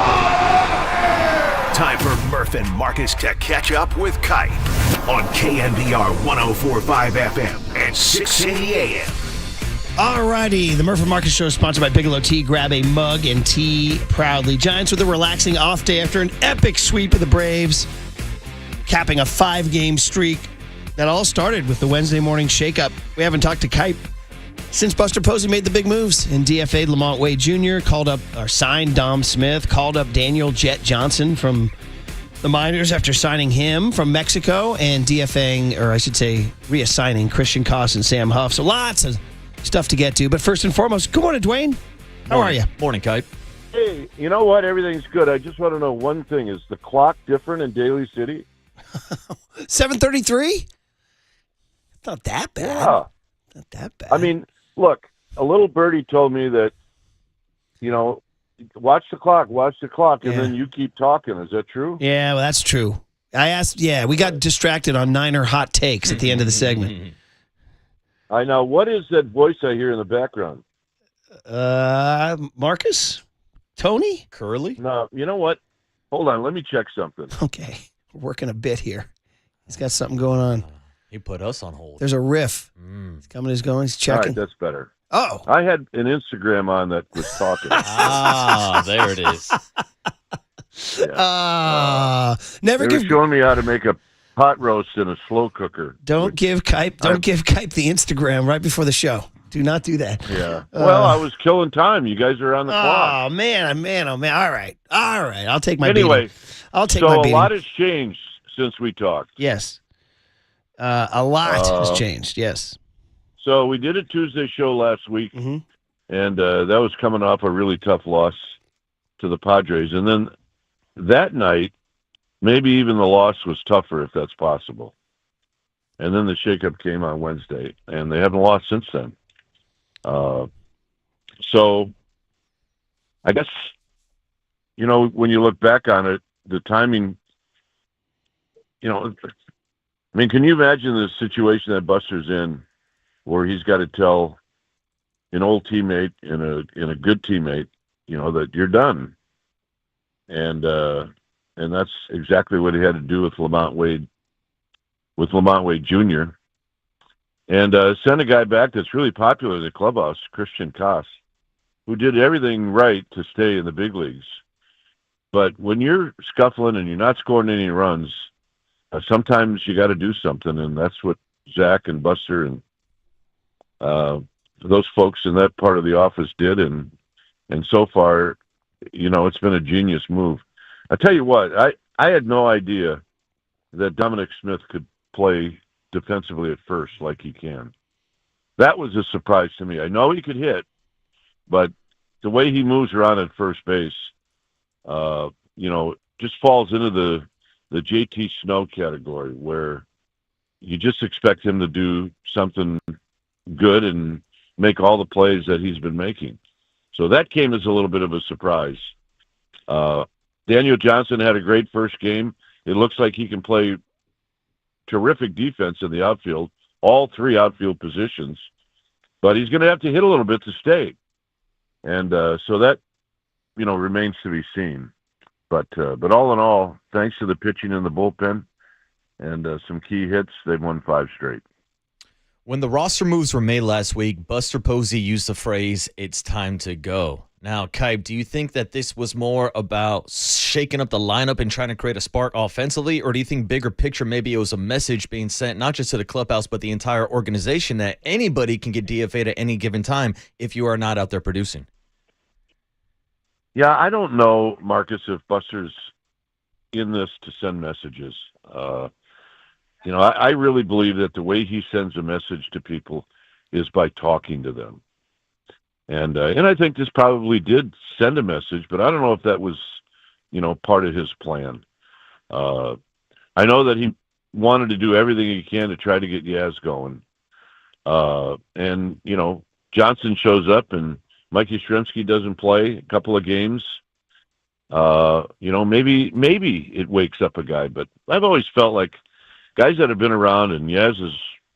Time for Murph and Marcus to catch up with Kuiper on KNBR 104.5 FM and 680 AM.
Alrighty, the Murph and Marcus show is sponsored by Bigelow Tea. Grab a mug and tea proudly. Giants with a relaxing off day after an epic sweep of the Braves, capping a 5-game streak that all started with the Wednesday morning shakeup. We haven't talked to Kuiper since Buster Posey made the big moves and DFA'd Lamont Wade Jr., signed Dom Smith, called up Daniel Jet Johnson from the minors after signing him from Mexico, and DFAing, or I should say reassigning Christian Koss and Sam Huff. So lots of stuff to get to. But first and foremost, good morning, Duane. How are you?
Morning, Kuiper.
Hey, you know what? Everything's good. I just want to know one thing. Is the clock different in Daly City?
7:33? Not that bad.
Yeah.
Not that bad.
I mean, look, a little birdie told me that, watch the clock, and then you keep talking. Is that true?
Yeah, well, that's true. I asked, we got distracted on Niner hot takes at the end of the segment.
I know. What is that voice I hear in the background?
Marcus? Tony?
Curly?
No, you know what? Hold on, let me check something.
Okay, we're working a bit here. He's got something going on.
He put us on hold.
There's a riff. He's coming, he's going, he's checking.
All right, that's better.
Oh.
I had an Instagram on that was talking.
There it is.
Never
they were showing me how to make a pot roast in a slow cooker.
Don't give Kuiper the Instagram right before the show. Do not do that.
Yeah. Well, I was killing time. You guys are on the clock.
Oh, man. All right. I'll take my
Anyway,
beating. I'll take my beating.
So a lot has changed since we talked.
Yes. A lot has changed, yes.
So we did a Tuesday show last week, and that was coming off a really tough loss to the Padres. And then that night, maybe even the loss was tougher, if that's possible. And then the shakeup came on Wednesday, and they haven't lost since then. So I guess, when you look back on it, the timing, can you imagine the situation that Buster's in where he's got to tell an old teammate and a good teammate, that you're done. And that's exactly what he had to do with Lamont Wade Jr. And send a guy back that's really popular in the clubhouse, Christian Koss, who did everything right to stay in the big leagues. But when you're scuffling and you're not scoring any runs, sometimes you got to do something, and that's what Zach and Buster and those folks in that part of the office did, and so far, it's been a genius move. I tell you what, I had no idea that Dominic Smith could play defensively at first like he can. That was a surprise to me. I know he could hit, but the way he moves around at first base, just falls into the JT Snow category where you just expect him to do something good and make all the plays that he's been making. So that came as a little bit of a surprise. Daniel Johnson had a great first game. It looks like he can play terrific defense in the outfield, all three outfield positions, but he's going to have to hit a little bit to stay. And so that, remains to be seen. But all in all, thanks to the pitching in the bullpen and some key hits, they've won 5 straight.
When the roster moves were made last week, Buster Posey used the phrase, "It's time to go." Now, Kuiper, do you think that this was more about shaking up the lineup and trying to create a spark offensively, or do you think bigger picture, maybe it was a message being sent not just to the clubhouse but the entire organization that anybody can get DFA'd at any given time if you are not out there producing?
Yeah, I don't know, Marcus, if Buster's in this to send messages. I really believe that the way he sends a message to people is by talking to them. And I think this probably did send a message, but I don't know if that was, part of his plan. I know that he wanted to do everything he can to try to get Yaz going. And Johnson shows up and Mikey Shremsky doesn't play a couple of games. Maybe it wakes up a guy, but I've always felt like guys that have been around, and Yaz is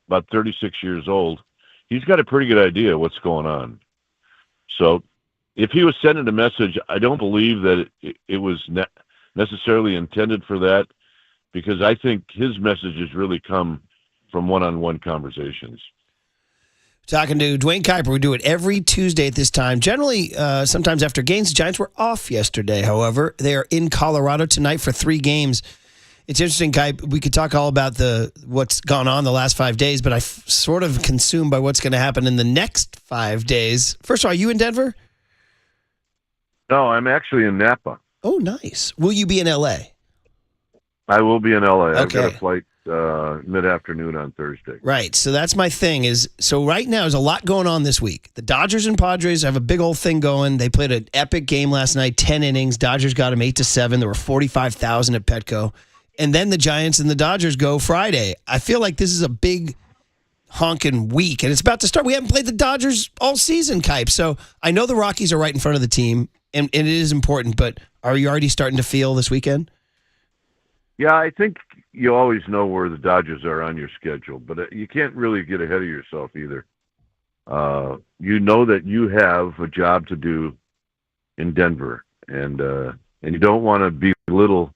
about 36 years old, he's got a pretty good idea what's going on. So if he was sending a message, I don't believe that it was necessarily intended for that, because I think his messages really come from one-on-one conversations.
Talking to Duane Kuiper. We do it every Tuesday at this time. Generally, sometimes after games. The Giants were off yesterday, however. They are in Colorado tonight for 3 games. It's interesting, Kuiper. We could talk all about what's gone on the last 5 days, but I'm sort of consumed by what's going to happen in the next 5 days. First of all, are you in Denver?
No, I'm actually in Napa.
Oh, nice. Will you be in L.A.?
I will be in L.A.
Okay.
I've got a flight mid-afternoon on Thursday.
Right. So that's my thing so right now there's a lot going on this week. The Dodgers and Padres have a big old thing going. They played an epic game last night, 10 innings. Dodgers got them 8-7. There were 45,000 at Petco. And then the Giants and the Dodgers go Friday. I feel like this is a big honking week, and it's about to start. We haven't played the Dodgers all season, Kuiper. So I know the Rockies are right in front of the team, and it is important, but are you already starting to feel this weekend?
Yeah, I think you always know where the Dodgers are on your schedule, but you can't really get ahead of yourself either. You know that you have a job to do in Denver, and you don't want to belittle,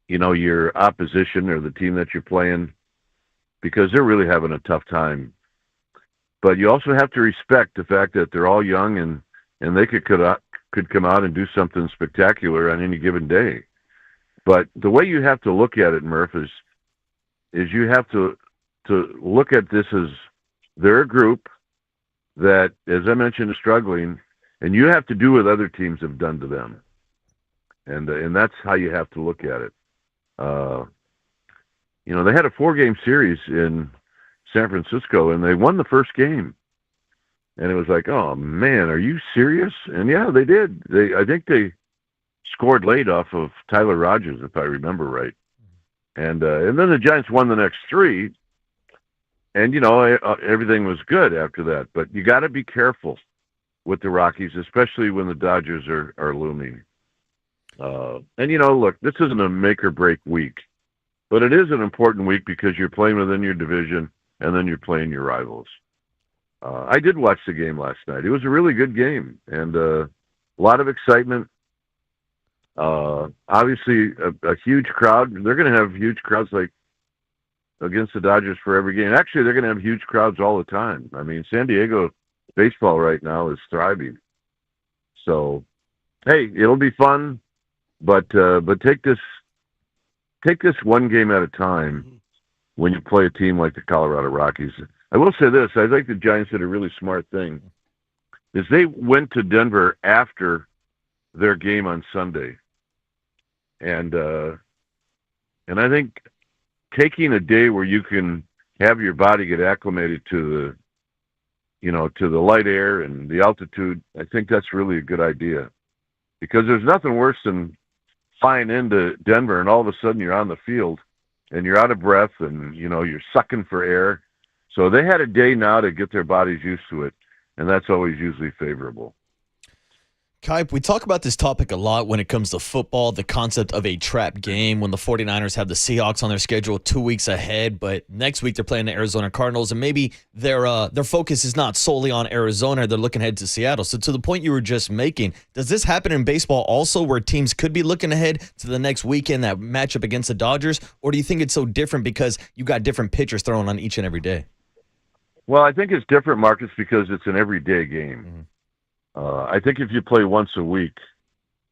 your opposition or the team that you're playing, because they're really having a tough time. But you also have to respect the fact that they're all young and they could come out and do something spectacular on any given day. But the way you have to look at it, Murph, is you have to look at this as they're a group that, as I mentioned, is struggling, and you have to do what other teams have done to them. And that's how you have to look at it. They had a 4-game series in San Francisco, and they won the first game. And it was like, oh, man, are you serious? And, yeah, they did. I think they scored late off of Tyler Rogers, if I remember right. And then the Giants won the next 3. And, everything was good after that. But you got to be careful with the Rockies, especially when the Dodgers are looming. Look, this isn't a make-or-break week. But it is an important week because you're playing within your division, and then you're playing your rivals. I did watch the game last night. It was a really good game, and a lot of excitement. Obviously, a huge crowd. They're going to have huge crowds like against the Dodgers for every game. Actually, they're going to have huge crowds all the time. I mean, San Diego baseball right now is thriving. So, hey, it'll be fun, but take this one game at a time when you play a team like the Colorado Rockies. I will say this: I think the Giants did a really smart thing. Is they went to Denver after their game on Sunday. And I think taking a day where you can have your body get acclimated to the light air and the altitude, I think that's really a good idea. Because there's nothing worse than flying into Denver and all of a sudden you're on the field and you're out of breath and, you're sucking for air. So they had a day now to get their bodies used to it, and that's always usually favorable.
Kuiper, we talk about this topic a lot when it comes to football, the concept of a trap game when the 49ers have the Seahawks on their schedule 2 weeks ahead, but next week they're playing the Arizona Cardinals, and maybe their focus is not solely on Arizona. They're looking ahead to Seattle. So to the point you were just making, does this happen in baseball also where teams could be looking ahead to the next weekend, that matchup against the Dodgers, or do you think it's so different because you got different pitchers thrown on each and every day?
Well, I think it's different, Marcus, because it's an everyday game. Mm-hmm. I think if you play once a week,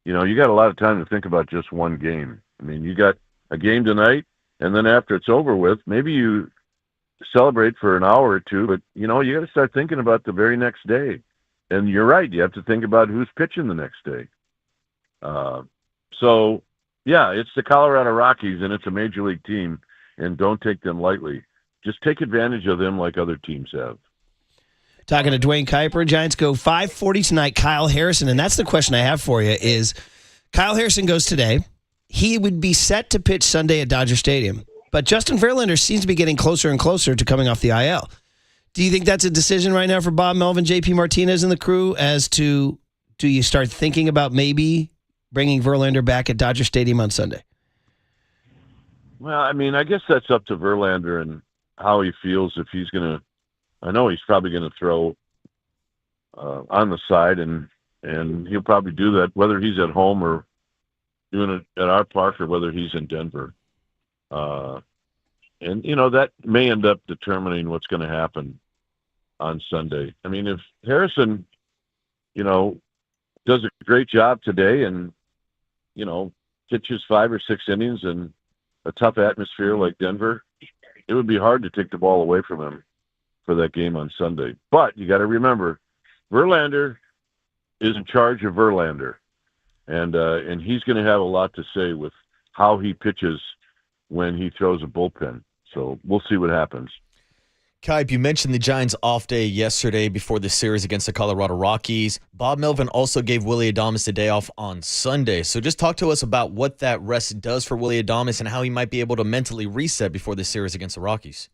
you got a lot of time to think about just one game. I mean, you got a game tonight, and then after it's over with, maybe you celebrate for an hour or two, but, you got to start thinking about the very next day. And you're right, you have to think about who's pitching the next day. So, yeah, it's the Colorado Rockies, and it's a major league team, and don't take them lightly. Just take advantage of them like other teams have.
Talking to Duane Kuiper. Giants go 5:40 tonight. Kyle Harrison, and that's the question I have for you is, Kyle Harrison goes today. He would be set to pitch Sunday at Dodger Stadium, but Justin Verlander seems to be getting closer and closer to coming off the IL. Do you think that's a decision right now for Bob Melvin, JP Martinez, and the crew as to, do you start thinking about maybe bringing Verlander back at Dodger Stadium on Sunday?
Well, I mean, I guess that's up to Verlander and how he feels if he's going to. I know he's probably going to throw on the side, and he'll probably do that whether he's at home or doing it at our park or whether he's in Denver. And, that may end up determining what's going to happen on Sunday. I mean, if Harrison, does a great job today and, pitches 5 or 6 innings in a tough atmosphere like Denver, it would be hard to take the ball away from him for that game on Sunday. But you got to remember, Verlander is in charge of Verlander, and he's going to have a lot to say with how he pitches when he throws a bullpen. So we'll see what happens.
Kuiper, you mentioned the Giants' off day yesterday before the series against the Colorado Rockies. Bob Melvin also gave Willy Adames the day off on Sunday. So just talk to us about what that rest does for Willy Adames and how he might be able to mentally reset before the series against the Rockies.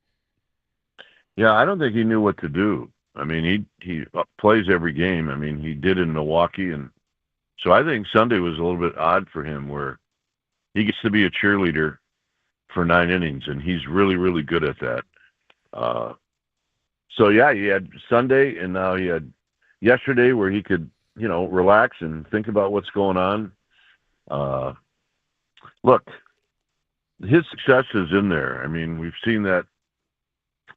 Yeah, I don't think he knew what to do. I mean, he plays every game. I mean, he did in Milwaukee. And so I think Sunday was a little bit odd for him where he gets to be a cheerleader for 9 innings, and he's really, really good at that. So yeah, he had Sunday, and now he had yesterday where he could, relax and think about what's going on. Look, his success is in there. I mean, we've seen that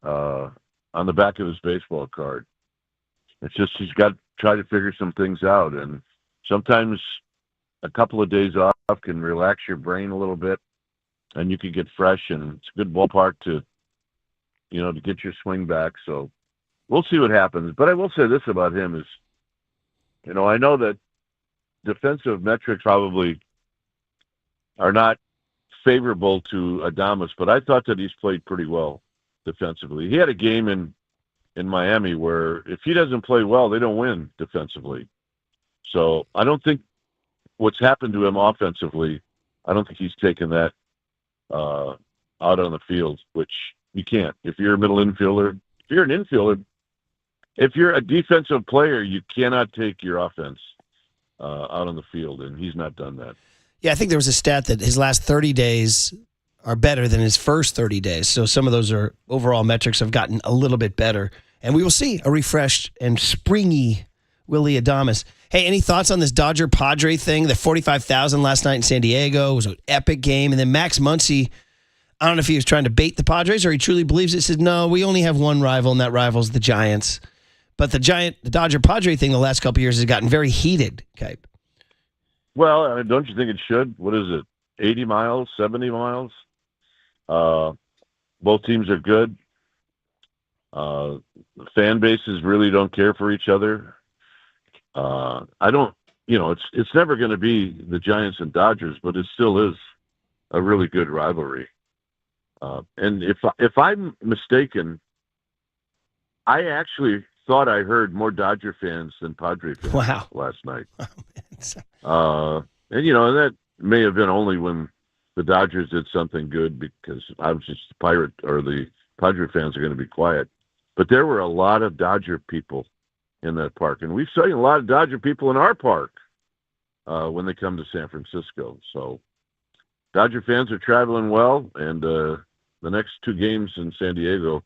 on the back of his baseball card. It's just he's got to try to figure some things out, and sometimes a couple of days off can relax your brain a little bit, and you can get fresh, and it's a good ballpark to get your swing back. So we'll see what happens. But I will say this about him is, I know that defensive metrics probably are not favorable to Adames, but I thought that he's played pretty well defensively. He had a game in Miami where if he doesn't play well, they don't win defensively. So I don't think what's happened to him offensively, I don't think he's taken that out on the field, which you can't. If you're a middle infielder, if you're an infielder, if you're a defensive player, you cannot take your offense out on the field, and he's not done that.
Yeah, I think there was a stat that his last 30 days are better than his first 30 days. So some of those overall metrics have gotten a little bit better. And we will see a refreshed and springy Willy Adames. Hey, any thoughts on this Dodger-Padre thing? The 45,000 last night in San Diego was an epic game. And then Max Muncy, I don't know if he was trying to bait the Padres or he truly believes it. Says, no, we only have one rival, and that rival's the Giants. But the Dodger-Padre thing the last couple of years has gotten very heated, Kuiper.
Well, don't you think it should? What is it, 80 miles, 70 miles? Both teams are good. The fan bases really don't care for each other. It's never going to be the Giants and Dodgers, but it still is a really good rivalry. And if I'm mistaken, I actually thought I heard more Dodger fans than Padre fans last night. And that may have been only when the Dodgers did something good, because obviously the Padre fans are going to be quiet. But there were a lot of Dodger people in that park, and we've seen a lot of Dodger people in our park when they come to San Francisco. So Dodger fans are traveling well, and the next 2 games in San Diego,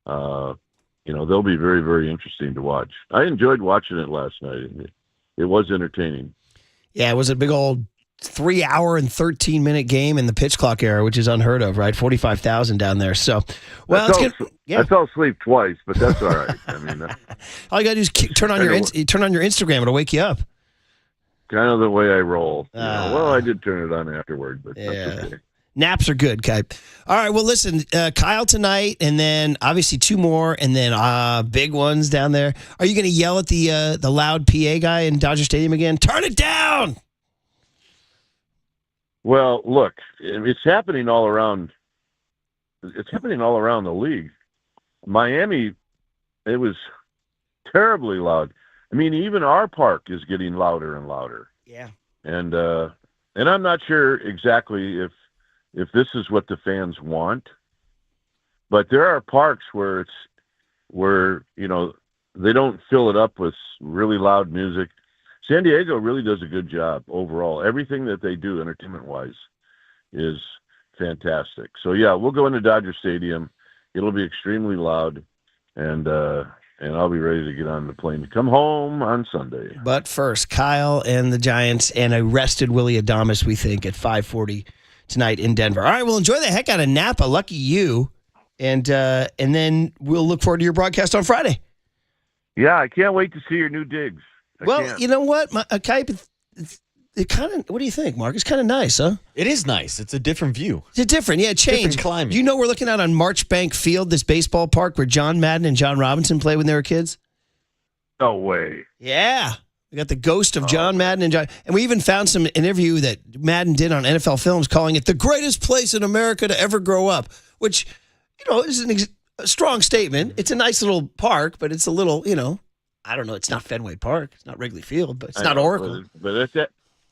they'll be very, very interesting to watch. I enjoyed watching it last night. It was entertaining.
Yeah, it was a big old 3-hour and 13-minute game in the pitch clock era, which is unheard of, right? 45,000 down there. So, well,
I fell asleep twice, but that's all right. I mean,
all you got to do is turn on your Instagram. It'll wake you up.
Kind of the way I roll. Well, I did turn it on afterward, but that's okay.
Naps are good, Kuiper. All right, well, listen, Kyle tonight, and then obviously 2 more, and then big ones down there. Are you going to yell at the loud PA guy in Dodger Stadium again? Turn it down!
Well, look, it's happening all around. It's happening all around the league. Miami, it was terribly loud. I mean, even our park is getting louder and louder.
Yeah.
And I'm not sure exactly if this is what the fans want, but there are parks where they don't fill it up with really loud music. San Diego really does a good job overall. Everything that they do entertainment-wise is fantastic. So, yeah, we'll go into Dodger Stadium. It'll be extremely loud, and and I'll be ready to get on the plane to come home on Sunday.
But first, Kyle and the Giants and a rested Willie Adames, we think, at 5:40 tonight in Denver. All right, well, enjoy the heck out of Napa. Lucky you. And then we'll look forward to your broadcast on Friday.
Yeah, I can't wait to see your new digs.
You know what? It kind of. What do you think, Marc? It's kind of nice, huh?
It is nice. It's a different view.
It's different. Yeah, change.
Different climate.
You know we're looking out on Marchbank Field, this baseball park where John Madden and John Robinson played when they were kids?
No way.
Yeah. We got the ghost of John Madden and John. And we even found some interview that Madden did on NFL Films calling it the greatest place in America to ever grow up, which, is a strong statement. It's a nice little park, but it's a little, I don't know. It's not Fenway Park. It's not Wrigley Field, but it's not Oracle.
But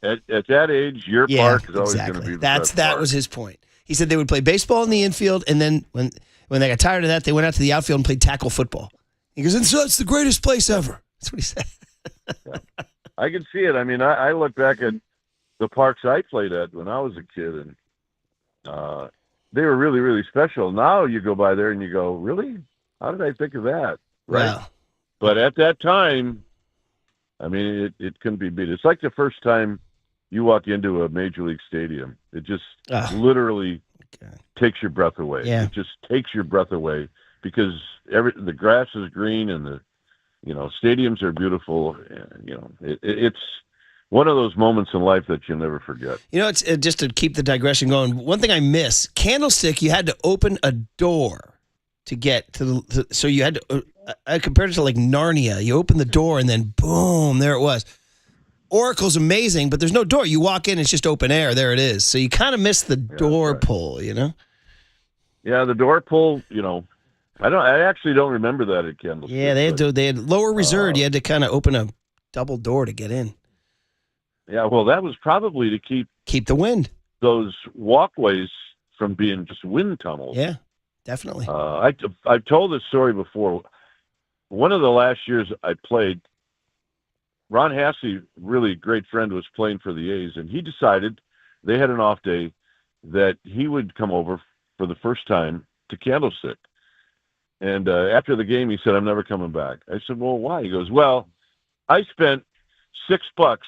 at that age, your park is always going to be the best
That
park.
was his point. He said they would play baseball in the infield, and then when they got tired of that, they went out to the outfield and played tackle football. He goes, and so it's the greatest place ever. That's what he said.
Yeah. I can see it. I mean, I look back at the parks I played at when I was a kid, and they were really, really special. Now you go by there and you go, really? How did I think of that? Right.
Wow.
But at that time, I mean, it couldn't be beat. It's like the first time you walk into a major league stadium. It just literally takes your breath away.
Yeah.
It just takes your breath away because the grass is green and the stadiums are beautiful. It's one of those moments in life that you'll never forget.
It's just to keep the digression going. One thing I miss, Candlestick, you had to open a door to get to so you had to. I compared it to like Narnia. You open the door and then boom, there it was. Oracle's amazing, but there's no door. You walk in, it's just open air. There it is. So you kind of miss the door pull,
Yeah, the door pull. I actually don't remember that at Candlestick.
Yeah, they had lower reserve. You had to kind of open a double door to get in.
Yeah, well, that was probably to
keep the wind.
Those walkways from being just wind tunnels.
Yeah, definitely.
I've told this story before. One of the last years I played, Ron Hassey, really great friend, was playing for the A's, and he decided they had an off day that he would come over for the first time to Candlestick. And after the game, he said, "I'm never coming back." I said, "Well, why?" He goes, "Well, I spent $6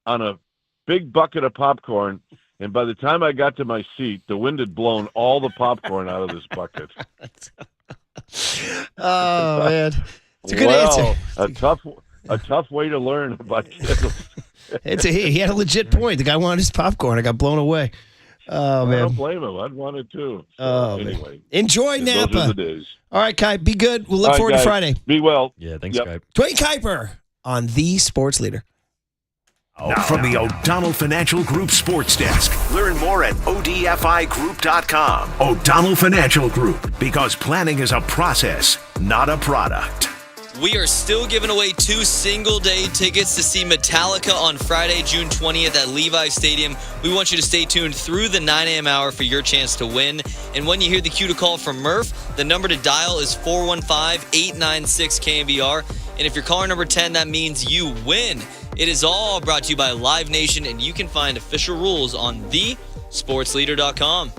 on a big bucket of popcorn, and by the time I got to my seat, the wind had blown all the popcorn out of this bucket."
Oh man, it's a good answer.
A tough way to learn about Candlestick.
He had a legit point. The guy wanted his popcorn. I got blown away. Oh man,
I don't blame him. I'd want it too. So, anyway,
enjoy Napa.
Those are the days.
All right, Kai, be good. We'll look forward to Friday.
Be well.
Yeah, thanks, Kai.
Duane Kuiper on the Sports Leader.
Now from the O'Donnell Financial Group Sports Desk. Learn more at odfigroup.com. O'Donnell Financial Group, because planning is a process, not a product.
We are still giving away 2 single-day tickets to see Metallica on Friday, June 20th at Levi Stadium. We want you to stay tuned through the 9 a.m. hour for your chance to win. And when you hear the cue to call from Murph, the number to dial is 415-896-KNBR. And if you're caller number 10, that means you win. It is all brought to you by Live Nation, and you can find official rules on thesportsleader.com.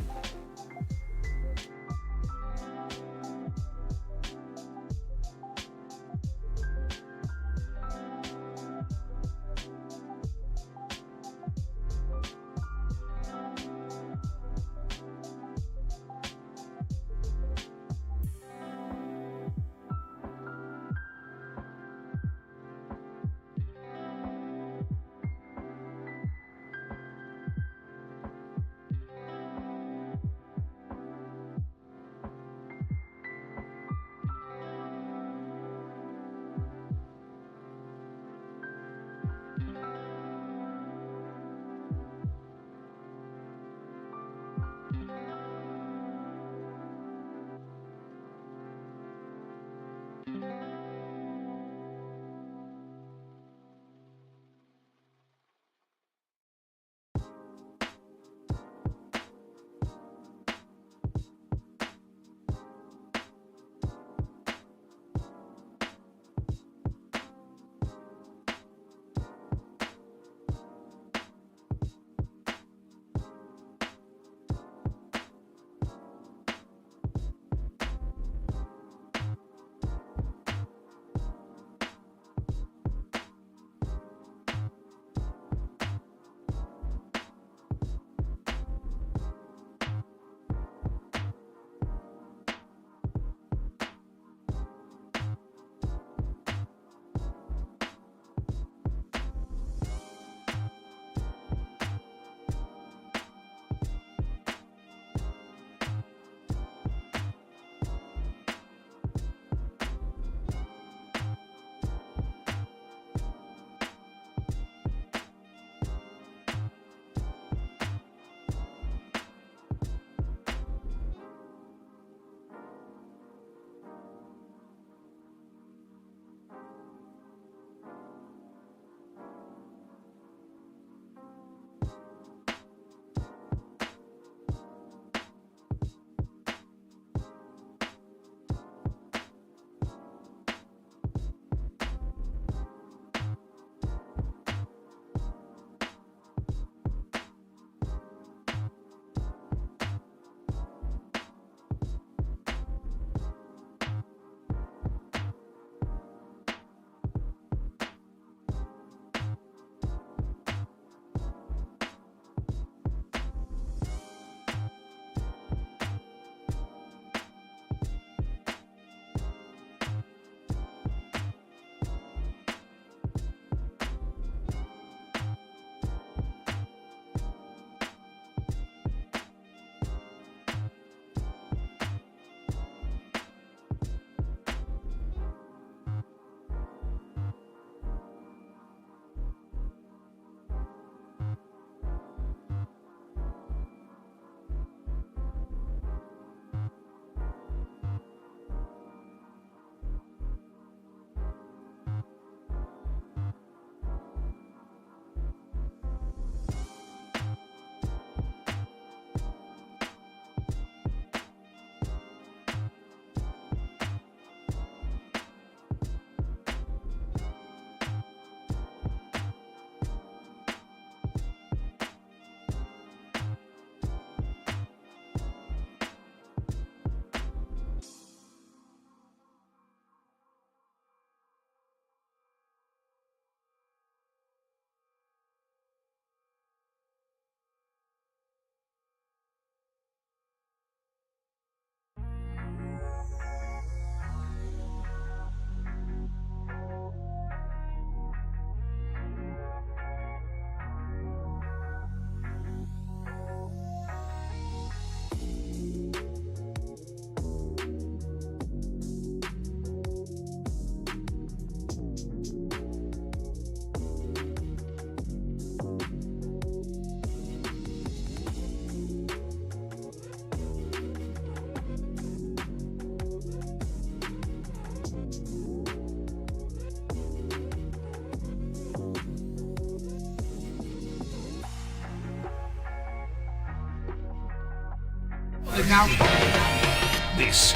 This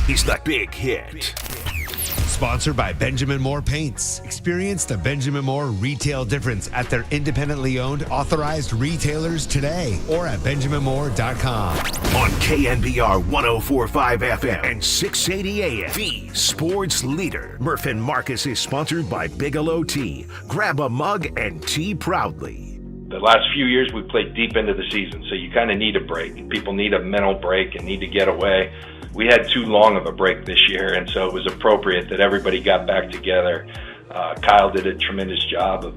is The Big Hit.
Sponsored by Benjamin Moore Paints. Experience the Benjamin Moore retail difference at their independently owned, authorized retailers today or at benjaminmoore.com.
On KNBR 104.5 FM and 680 AM, the sports leader. Murph and Marcus is sponsored by Bigelow Tea. Grab a mug and tea proudly.
The last few years we played deep into the season, so you kind of need a break. People need a mental break and need to get away. We had too long of a break this year, and so it was appropriate that everybody got back together. Kyle did a tremendous job of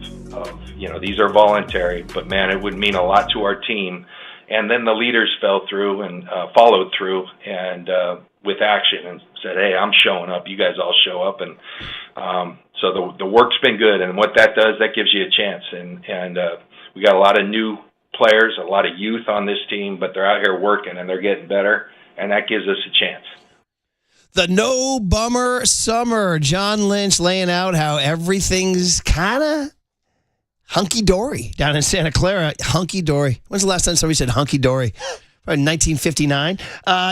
these are voluntary, but man, it would mean a lot to our team. And then the leaders fell through and followed through and with action and said, hey, I'm showing up. You guys all show up. And so the work's been good. And what that does, that gives you a chance. And we got a lot of new players, a lot of youth on this team, but they're out here working and they're getting better. And that gives us a chance.
The no bummer summer. John Lynch laying out how everything's kind of hunky-dory down in Santa Clara. Hunky-dory. When's the last time somebody said hunky-dory? Probably 1959.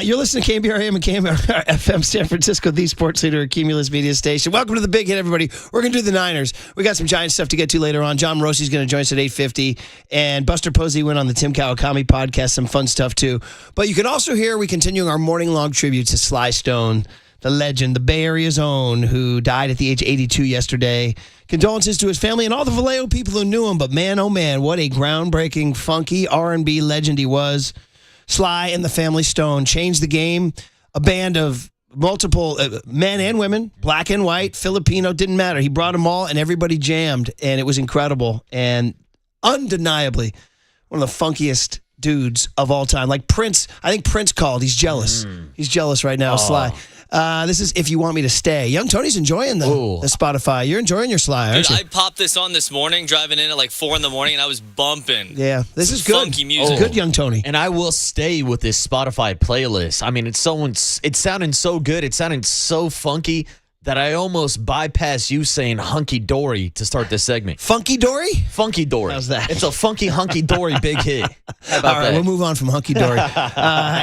You're listening to KNBR AM and KNBR FM San Francisco, the sports leader, Cumulus Media Station. Welcome to the Big Hit, everybody. We're going to do the Niners. We got some Giants stuff to get to later on. John Morosi is going to join us at 8:50. And Buster Posey went on the Tim Kawakami podcast. Some fun stuff, too. But you can also hear we continuing our morning-long tribute to Sly Stone, the legend, the Bay Area's own, who died at the age of 82 yesterday. Condolences to his family and all the Vallejo people who knew him. But man, oh man, what a groundbreaking, funky R&B legend he was. Sly and the Family Stone changed the game. A band of multiple men and women, black and white, Filipino, didn't matter. He brought them all and everybody jammed, and it was incredible. And undeniably, one of the funkiest dudes of all time. Like Prince, I think Prince called. He's jealous. He's jealous right now, Sly. This is If You Want Me to Stay. Young Tony's enjoying the Spotify. You're enjoying your Sly, aren't you?
I popped this on this morning, driving in at like 4 in the morning, and I was bumping.
Yeah, this is good.
Funky music.
Good, Young Tony.
And I will stay with this Spotify playlist. I mean, it's sounding so good. It sounded so funky that I almost bypassed you saying hunky-dory to start this segment.
Funky-dory?
Funky-dory.
How's that?
It's a funky, hunky-dory big hit. How about
all right,
that?
we'll move on from hunky-dory.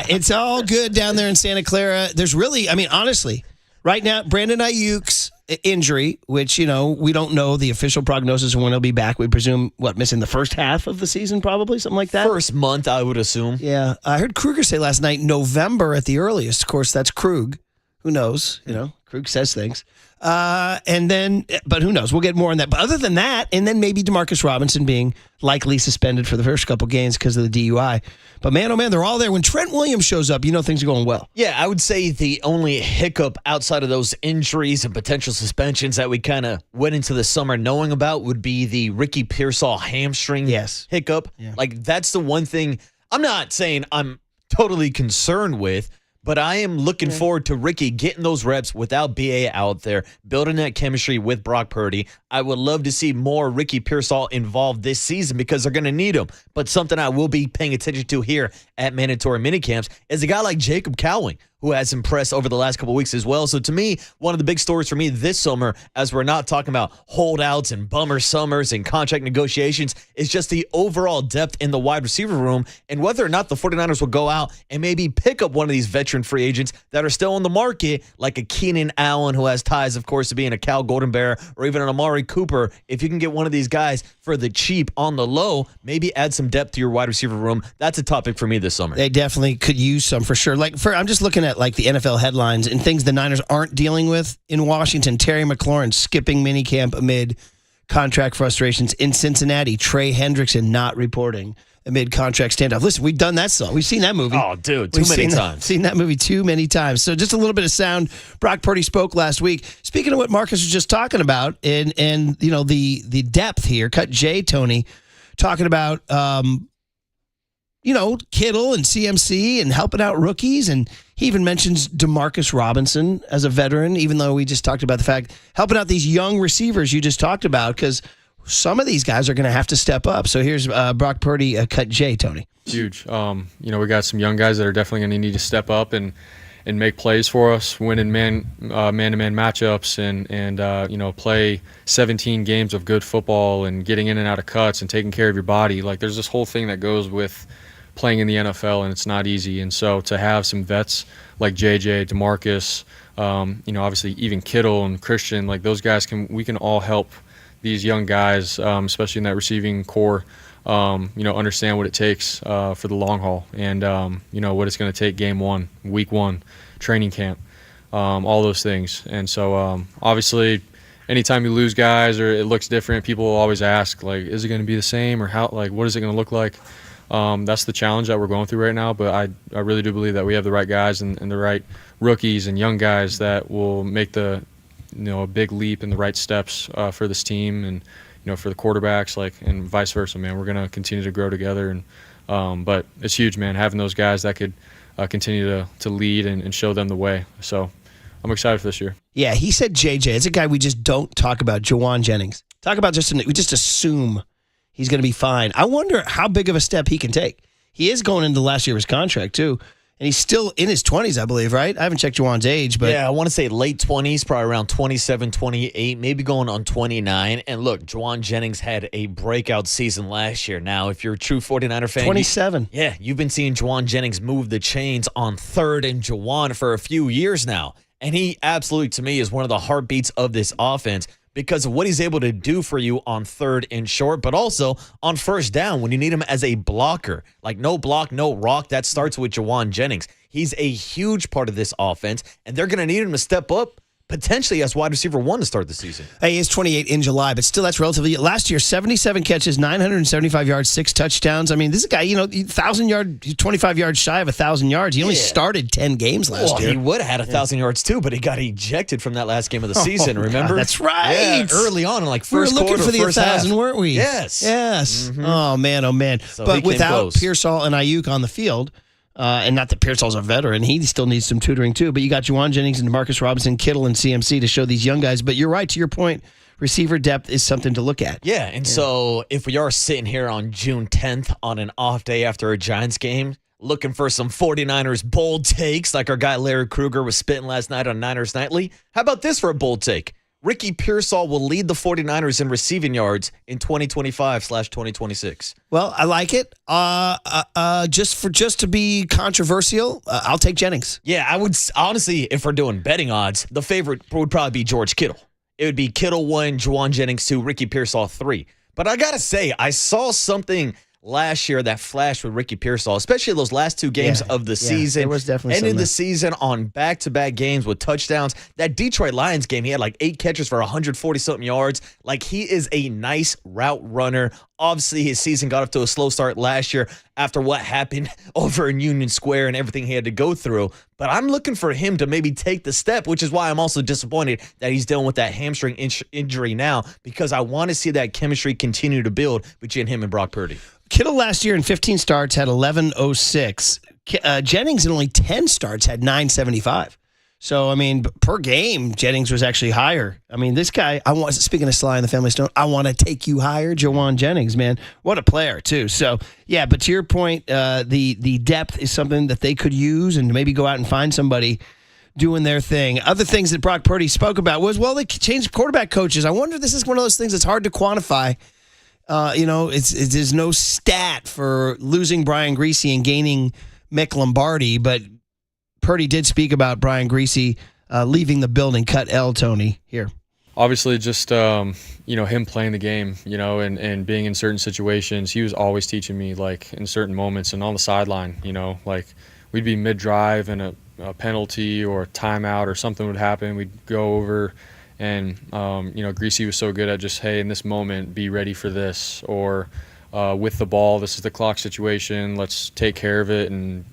It's all good down there in Santa Clara. There's really, I mean, honestly, right now, Brandon Ayuk's injury, which, we don't know the official prognosis of when he'll be back. We presume, missing the first half of the season, probably, something like that?
First month, I would assume.
Yeah. I heard Kruger say last night, November at the earliest. Of course, that's Krug. Who knows? Krug says things. And then, but who knows? We'll get more on that. But other than that, and then maybe Demarcus Robinson being likely suspended for the first couple games because of the DUI. But man, oh man, they're all there. When Trent Williams shows up, things are going well.
Yeah, I would say the only hiccup outside of those injuries and potential suspensions that we kind of went into the summer knowing about would be the Ricky Pearsall hamstring hiccup. Yeah. Like, that's the one thing I'm not saying I'm totally concerned with, but I am looking forward to Ricky getting those reps without BA out there, building that chemistry with Brock Purdy. I would love to see more Ricky Pearsall involved this season because they're going to need him. But something I will be paying attention to here at mandatory minicamps is a guy like Jacob Cowing, who has impressed over the last couple of weeks as well. So to me, one of the big stories for me this summer, as we're not talking about holdouts and bummer summers and contract negotiations, is just the overall depth in the wide receiver room and whether or not the 49ers will go out and maybe pick up one of these veteran free agents that are still on the market, like a Keenan Allen, who has ties, of course, to being a Cal Golden Bear, or even an Amari Cooper. If you can get one of these guys for the cheap on the low, maybe add some depth to your wide receiver room. That's a topic for me this summer.
They definitely could use some for sure. I'm just looking at the NFL headlines and things the Niners aren't dealing with in Washington. Terry McLaurin skipping minicamp amid contract frustrations. In Cincinnati, Trey Hendrickson not reporting amid contract standoff. Listen, we've done that song. We've seen that movie.
Oh, dude, too many times.
Seen that movie too many times. So just a little bit of sound. Brock Purdy spoke last week. Speaking of what Marcus was just talking about, and the depth here. Cut J, Tony, talking about Kittle and CMC and helping out rookies. And he even mentions Demarcus Robinson as a veteran, even though we just talked about the fact helping out these young receivers you just talked about, because some of these guys are going to have to step up. So here's Brock Purdy, Cut J, Tony.
Huge. We got some young guys that are definitely going to need to step up and make plays for us, winning man-to-man matchups and play 17 games of good football and getting in and out of cuts and taking care of your body. Like, there's this whole thing that goes with playing in the NFL, and it's not easy. And so to have some vets like JJ, DeMarcus, obviously even Kittle and Christian, like those guys we can all help these young guys, especially in that receiving core, understand what it takes for the long haul and, what it's going to take game one, week one, training camp, all those things. And so obviously anytime you lose guys or it looks different, people will always ask, like, is it going to be the same or how, like, what is it going to look like? That's the challenge that we're going through right now. But I really do believe that we have the right guys and the right rookies and young guys that will make a big leap in the right steps for this team and, for the quarterbacks, and vice versa, man. We're going to continue to grow together. And but it's huge, man, having those guys that could continue to lead and show them the way. So I'm excited for this year.
Yeah, he said JJ. It's a guy we just don't talk about, Duane Jennings. Talk about we just assume he's going to be fine. I wonder how big of a step he can take. He is going into last year of his contract, too. And he's still in his 20s, I believe, right? I haven't checked Juwan's age, but...
Yeah, I want to say late 20s, probably around 27, 28, maybe going on 29. And look, Duane Jennings had a breakout season last year. Now, if you're a true 49er fan...
27.
You've been seeing Duane Jennings move the chains on third and Juwan for a few years now. And he absolutely, to me, is one of the heartbeats of this offense because of what he's able to do for you on third and short, but also on first down when you need him as a blocker. Like no block, no rock. That starts with Duane Jennings. He's a huge part of this offense, and they're going to need him to step up potentially as wide receiver 1 to start the season.
He is 28 in July, but still that's relatively... Last year, 77 catches, 975 yards, 6 touchdowns. I mean, this is a guy, 1,000 yards, 25 yards shy of 1,000 yards. He only started 10 games last year.
He would have had 1,000 yards too, but he got ejected from that last game of the season, remember?
That's right.
Yeah, early on, in first quarter,
we were looking for the 1,000, weren't we?
Yes.
Yes.
Mm-hmm.
Oh, man, oh, man.
So
but without Pearsall and Ayuk on the field... and not that Pearsall's a veteran. He still needs some tutoring, too. But you got Duane Jennings and Demarcus Robinson, Kittle, and CMC to show these young guys. But you're right, to your point, receiver depth is something to look at.
Yeah, and so if we are sitting here on June 10th on an off day after a Giants game, looking for some 49ers bold takes like our guy Larry Krueger was spitting last night on Niners Nightly, how about this for a bold take? Ricky Pearsall will lead the 49ers in receiving yards in 2025/2026.
Well, I like it. Just to be controversial, I'll take Jennings.
Yeah, I would honestly, if we're doing betting odds, the favorite would probably be George Kittle. It would be Kittle 1, Duane Jennings 2, Ricky Pearsall 3. But I gotta say, I saw something last year that flashed with Ricky Pearsall, especially those last 2 games of the season.
There was definitely
ending the season on back-to-back games with touchdowns. That Detroit Lions game, he had 8 catches for 140-something yards. He is a nice route runner. Obviously, his season got off to a slow start last year after what happened over in Union Square and everything he had to go through. But I'm looking for him to maybe take the step, which is why I'm also disappointed that he's dealing with that hamstring injury now, because I want to see that chemistry continue to build between him and Brock Purdy.
Kittle last year in 15 starts had 1106. Jennings in only 10 starts had 975. So, I mean, per game, Jennings was actually higher. I mean, this guy, speaking of Sly and the Family Stone, I want to take you higher, Duane Jennings, man. What a player, too. So, yeah, but to your point, the depth is something that they could use and maybe go out and find somebody doing their thing. Other things that Brock Purdy spoke about was, they changed quarterback coaches. I wonder if this is one of those things that's hard to quantify. There's no stat for losing Brian Griese and gaining Mick Lombardi, but Purdy did speak about Brian Griese leaving the building. Cut L, Tony, here.
Obviously, just, him playing the game, and being in certain situations. He was always teaching me, in certain moments and on the sideline, we'd be mid-drive and a penalty or a timeout or something would happen. We'd go over and, Griese was so good at just, hey, in this moment, be ready for this. Or with the ball, this is the clock situation. Let's take care of it. And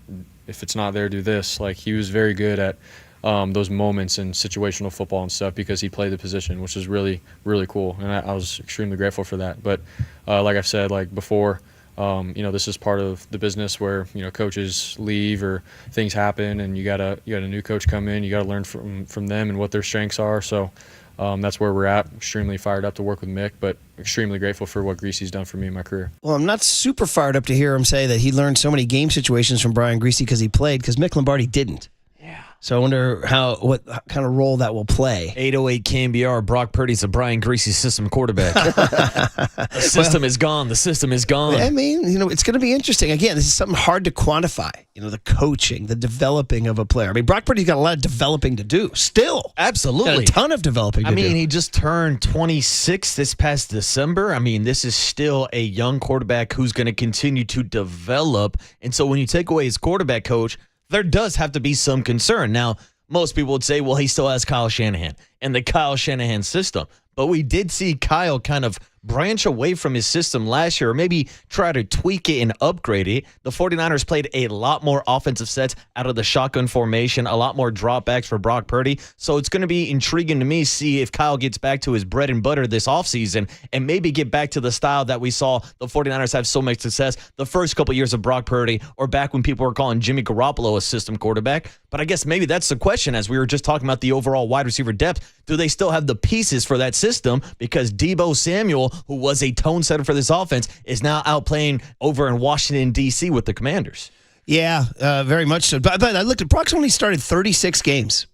if it's not there, do this. He was very good at those moments in situational football and stuff because he played the position, which is really, really cool. And I was extremely grateful for that. But like I've said, before, this is part of the business where, coaches leave or things happen and you got a new coach come in. You got to learn from them and what their strengths are. So that's where we're at. Extremely fired up to work with Mick, but extremely grateful for what Griese's done for me in my career.
Well, I'm not super fired up to hear him say that he learned so many game situations from Brian Griese because he played, because Mick Lombardi didn't.
Yeah.
So I wonder what kind of role that will play.
808 KNBR, Brock Purdy's a Brian Greasy system quarterback. The system is gone. The system is gone.
I mean, it's going to be interesting. Again, this is something hard to quantify. The coaching, the developing of a player. I mean, Brock Purdy's got a lot of developing to do still.
Absolutely.
Got a ton of developing to do.
He just turned 26 this past December. This is still a young quarterback who's going to continue to develop. And so when you take away his quarterback coach, there does have to be some concern. Now, most people would say, well, he still has Kyle Shanahan and the Kyle Shanahan system. But we did see Kyle kind of branch away from his system last year, or maybe try to tweak it and upgrade it. The 49ers played a lot more offensive sets out of the shotgun formation, a lot more dropbacks for Brock Purdy. So it's going to be intriguing to me see if Kyle gets back to his bread and butter this offseason and maybe get back to the style that we saw the 49ers have so much success the first couple years of Brock Purdy, or back when people were calling Jimmy Garoppolo a system quarterback. But I guess maybe that's the question, as we were just talking about the overall wide receiver depth. Do they still have the pieces for that system? Because Deebo Samuel, who was a tone setter for this offense, is now out playing over in Washington, D.C. with the Commanders.
Yeah, very much so. But I looked at Brock's only started 36 games.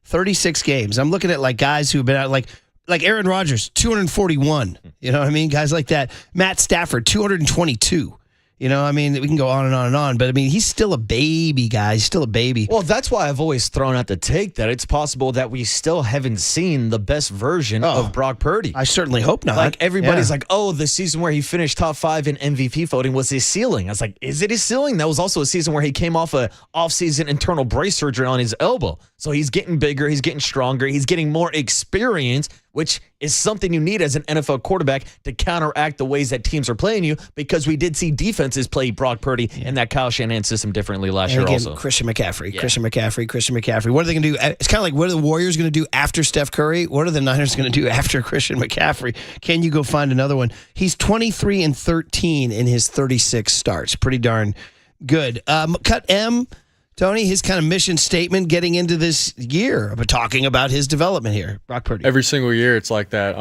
36 games. I'm looking at guys who've been out like Aaron Rodgers, 241. You know what I mean? Guys like that. Matt Stafford, 222. We can go on and on and on, but he's still a baby, guys. Still a baby.
Well, that's why I've always thrown out the take that it's possible that we still haven't seen the best version of Brock Purdy.
I certainly hope not.
Everybody's the season where he finished top 5 in MVP voting was his ceiling. I was like, is it his ceiling? That was also a season where he came off a offseason internal brace surgery on his elbow. So he's getting bigger, he's getting stronger, he's getting more experience, which is something you need as an NFL quarterback to counteract the ways that teams are playing you, because we did see defenses play Brock Purdy and that Kyle Shanahan system differently last year also.
Christian McCaffrey. What are they going to do? It's kind of like, what are the Warriors going to do after Steph Curry? What are the Niners going to do after Christian McCaffrey? Can you go find another one? He's 23-13 in his 36 starts. Pretty darn good. Cut M. Tony, his kind of mission statement getting into this year, but talking about his development here, Brock Purdy.
Every single year it's like that.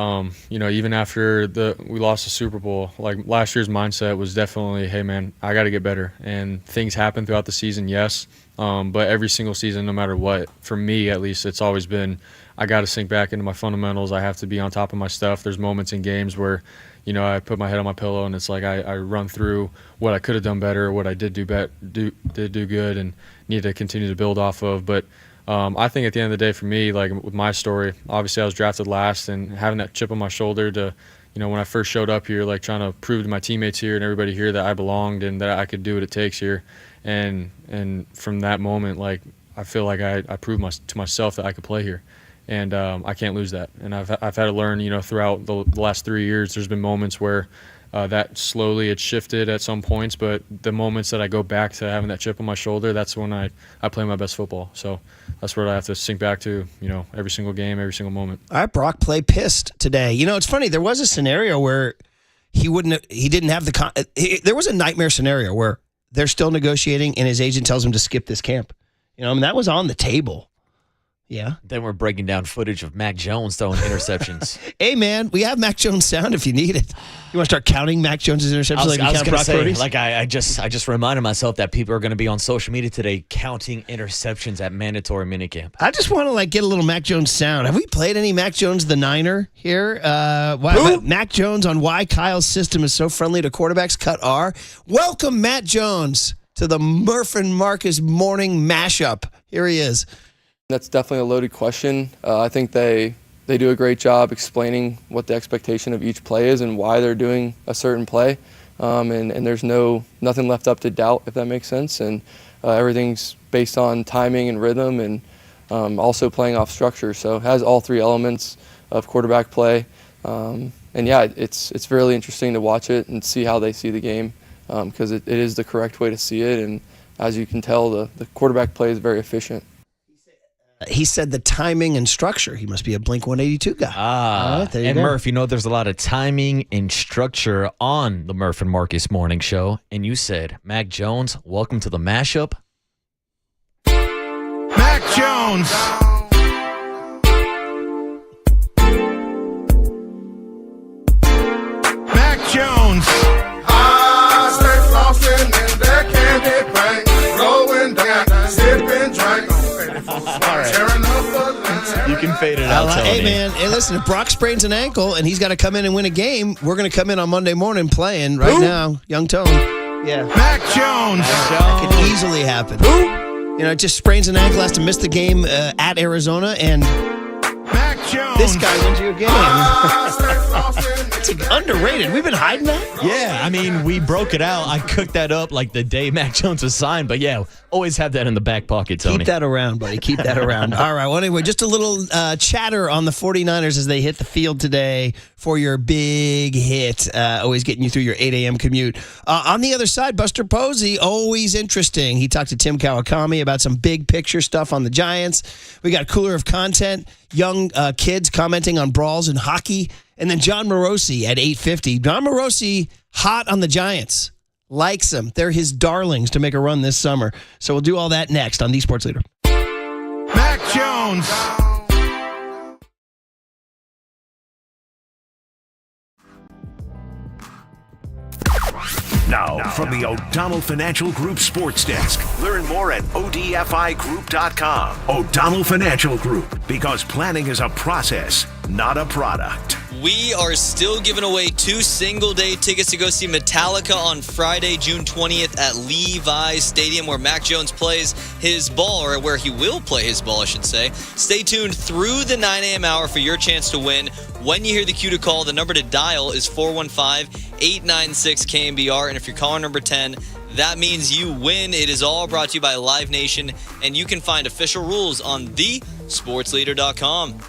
Even after we lost the Super Bowl, like last year's mindset was definitely, hey man, I got to get better. And things happen throughout the season, yes. But every single season, no matter what, for me at least, it's always been, I got to sink back into my fundamentals. I have to be on top of my stuff. There's moments in games where, I put my head on my pillow and it's like I run through what I could have done better, what I did do good, and need to continue to build off of. But I think at the end of the day, for me, like with my story, obviously I was drafted last, and having that chip on my shoulder to, when I first showed up here, like trying to prove to my teammates here and everybody here that I belonged and that I could do what it takes here. And from that moment, like I feel like I proved to myself that I could play here. And I can't lose that. And I've had to learn, throughout the last 3 years, there's been moments where that slowly it shifted at some points, but the moments that I go back to having that chip on my shoulder, that's when I play my best football. So that's where I have to sink back to, every single game, every single moment.
All right, Brock played pissed today. It's funny. There was a scenario where there was a nightmare scenario where they're still negotiating and his agent tells him to skip this camp. That was on the table. Yeah.
Then we're breaking down footage of Mac Jones throwing interceptions.
Hey, man, we have Mac Jones sound if you need it. You want to start counting Mac Jones' interceptions
I was going to say, I just reminded myself that people are going to be on social media today counting interceptions at mandatory minicamp.
I just want to get a little Mac Jones sound. Have we played any Mac Jones the Niner here? Mac Jones on why Kyle's system is so friendly to quarterbacks. Cut R. Welcome, Matt Jones, to the Murph and Marcus morning mashup. Here he is.
That's definitely a loaded question. I think they do a great job explaining what the expectation of each play is and why they're doing a certain play. And there's nothing left up to doubt, if that makes sense. And everything's based on timing and rhythm and also playing off structure. So it has all three elements of quarterback play. It's really interesting to watch it and see how they see the game because it is the correct way to see it. And as you can tell, the quarterback play is very efficient.
He said the timing and structure. He must be a Blink-182 guy.
Right, and Murph, there's a lot of timing and structure on the Murph and Marcus morning show. And you said, Mac Jones, welcome to the mashup.
Mac Jones. Mac Jones.
I stay flossing in that candy paint, rolling down, sipping drink.
can fade it out, Tony.
Hey, man. Hey, listen, if Brock sprains an ankle and he's got to come in and win a game, we're going to come in on Monday morning playing right now. Young Tone. Yeah.
Mac Jones.
That could easily happen. You know, just sprains an ankle, has to miss the game at Arizona, and
Mac Jones.
this guy wins you a game. It's underrated. We've been hiding that?
Yeah, I mean, we broke it out. I cooked that up like the day Mac Jones was signed. But, yeah, always have that in the back pocket, Tony.
Keep that around, buddy. Keep that around. All right. Well, anyway, just a little chatter on the 49ers as they hit the field today for your big hit. Always getting you through your 8 a.m. commute. On the other side, Buster Posey, always interesting. He talked to Tim Kawakami about some big picture stuff on the Giants. We got a cooler of content, young kids commenting on brawls in hockey. And then John Morosi at 8:50. John Morosi, hot on the Giants. Likes them. They're his darlings to make a run this summer. So we'll do all that next on The Sports Leader.
Mac Jones. Now, from the O'Donnell Financial Group Sports Desk. Learn more at odfigroup.com. O'Donnell Financial Group, because planning is a process, not a product.
We are still giving away 2 single-day tickets to go see Metallica on Friday, June 20th at Levi's Stadium, where Mac Jones plays his ball, or where he will play his ball, I should say. Stay tuned through the 9 a.m. hour for your chance to win. When you hear the cue to call, the number to dial is 415-896-KNBR, and if you're caller number 10, that means you win. It is all brought to you by Live Nation, and you can find official rules on thesportsleader.com.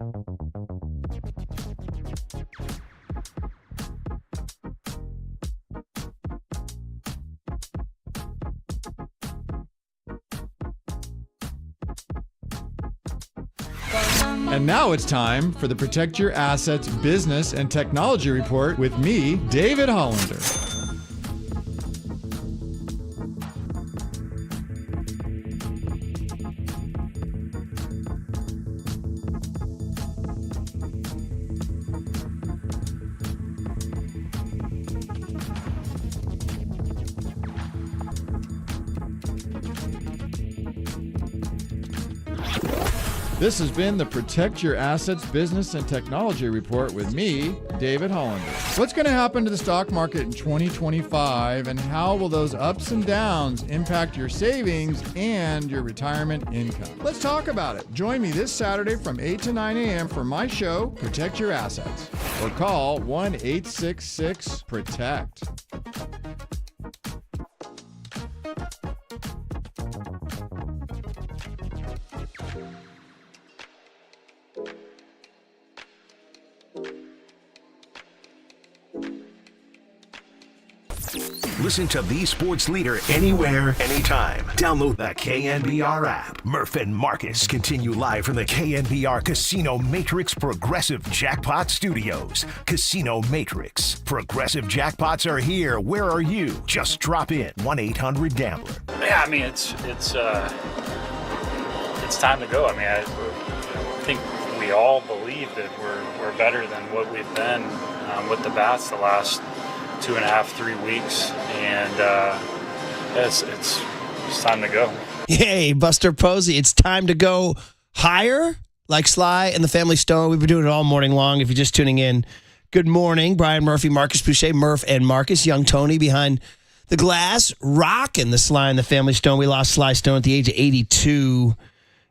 And now it's time for the Protect Your Assets Business and Technology Report with me, David Hollander. This has been the Protect Your Assets Business and Technology Report with me, David Hollander. What's going to happen to the stock market in 2025, and how will those ups and downs impact your savings and your retirement income? Let's talk about it. Join me this Saturday from 8 to 9 a.m. for my show, Protect Your Assets, or call 1-866-PROTECT.
Listen to the sports leader anywhere, anytime. Download the KNBR app. Murph and Marcus continue live from the KNBR Casino Matrix Progressive Jackpot Studios. Casino Matrix. Progressive jackpots are here. Where are you? Just drop in. 1-800-GAMBLER.
Yeah, I mean, it's time to go. I mean, I think we all believe that we're better than what we've been with the bats the last 2.5, 3 weeks, and it's time to go.
Hey, Buster Posey, it's time to go higher, like Sly and the Family Stone. We've been doing it all morning long. If you're just tuning in, good morning. Brian Murphy, Marcus Boucher, Murph and Marcus, young Tony behind the glass, rocking the Sly and the Family Stone. We lost Sly Stone at the age of 82,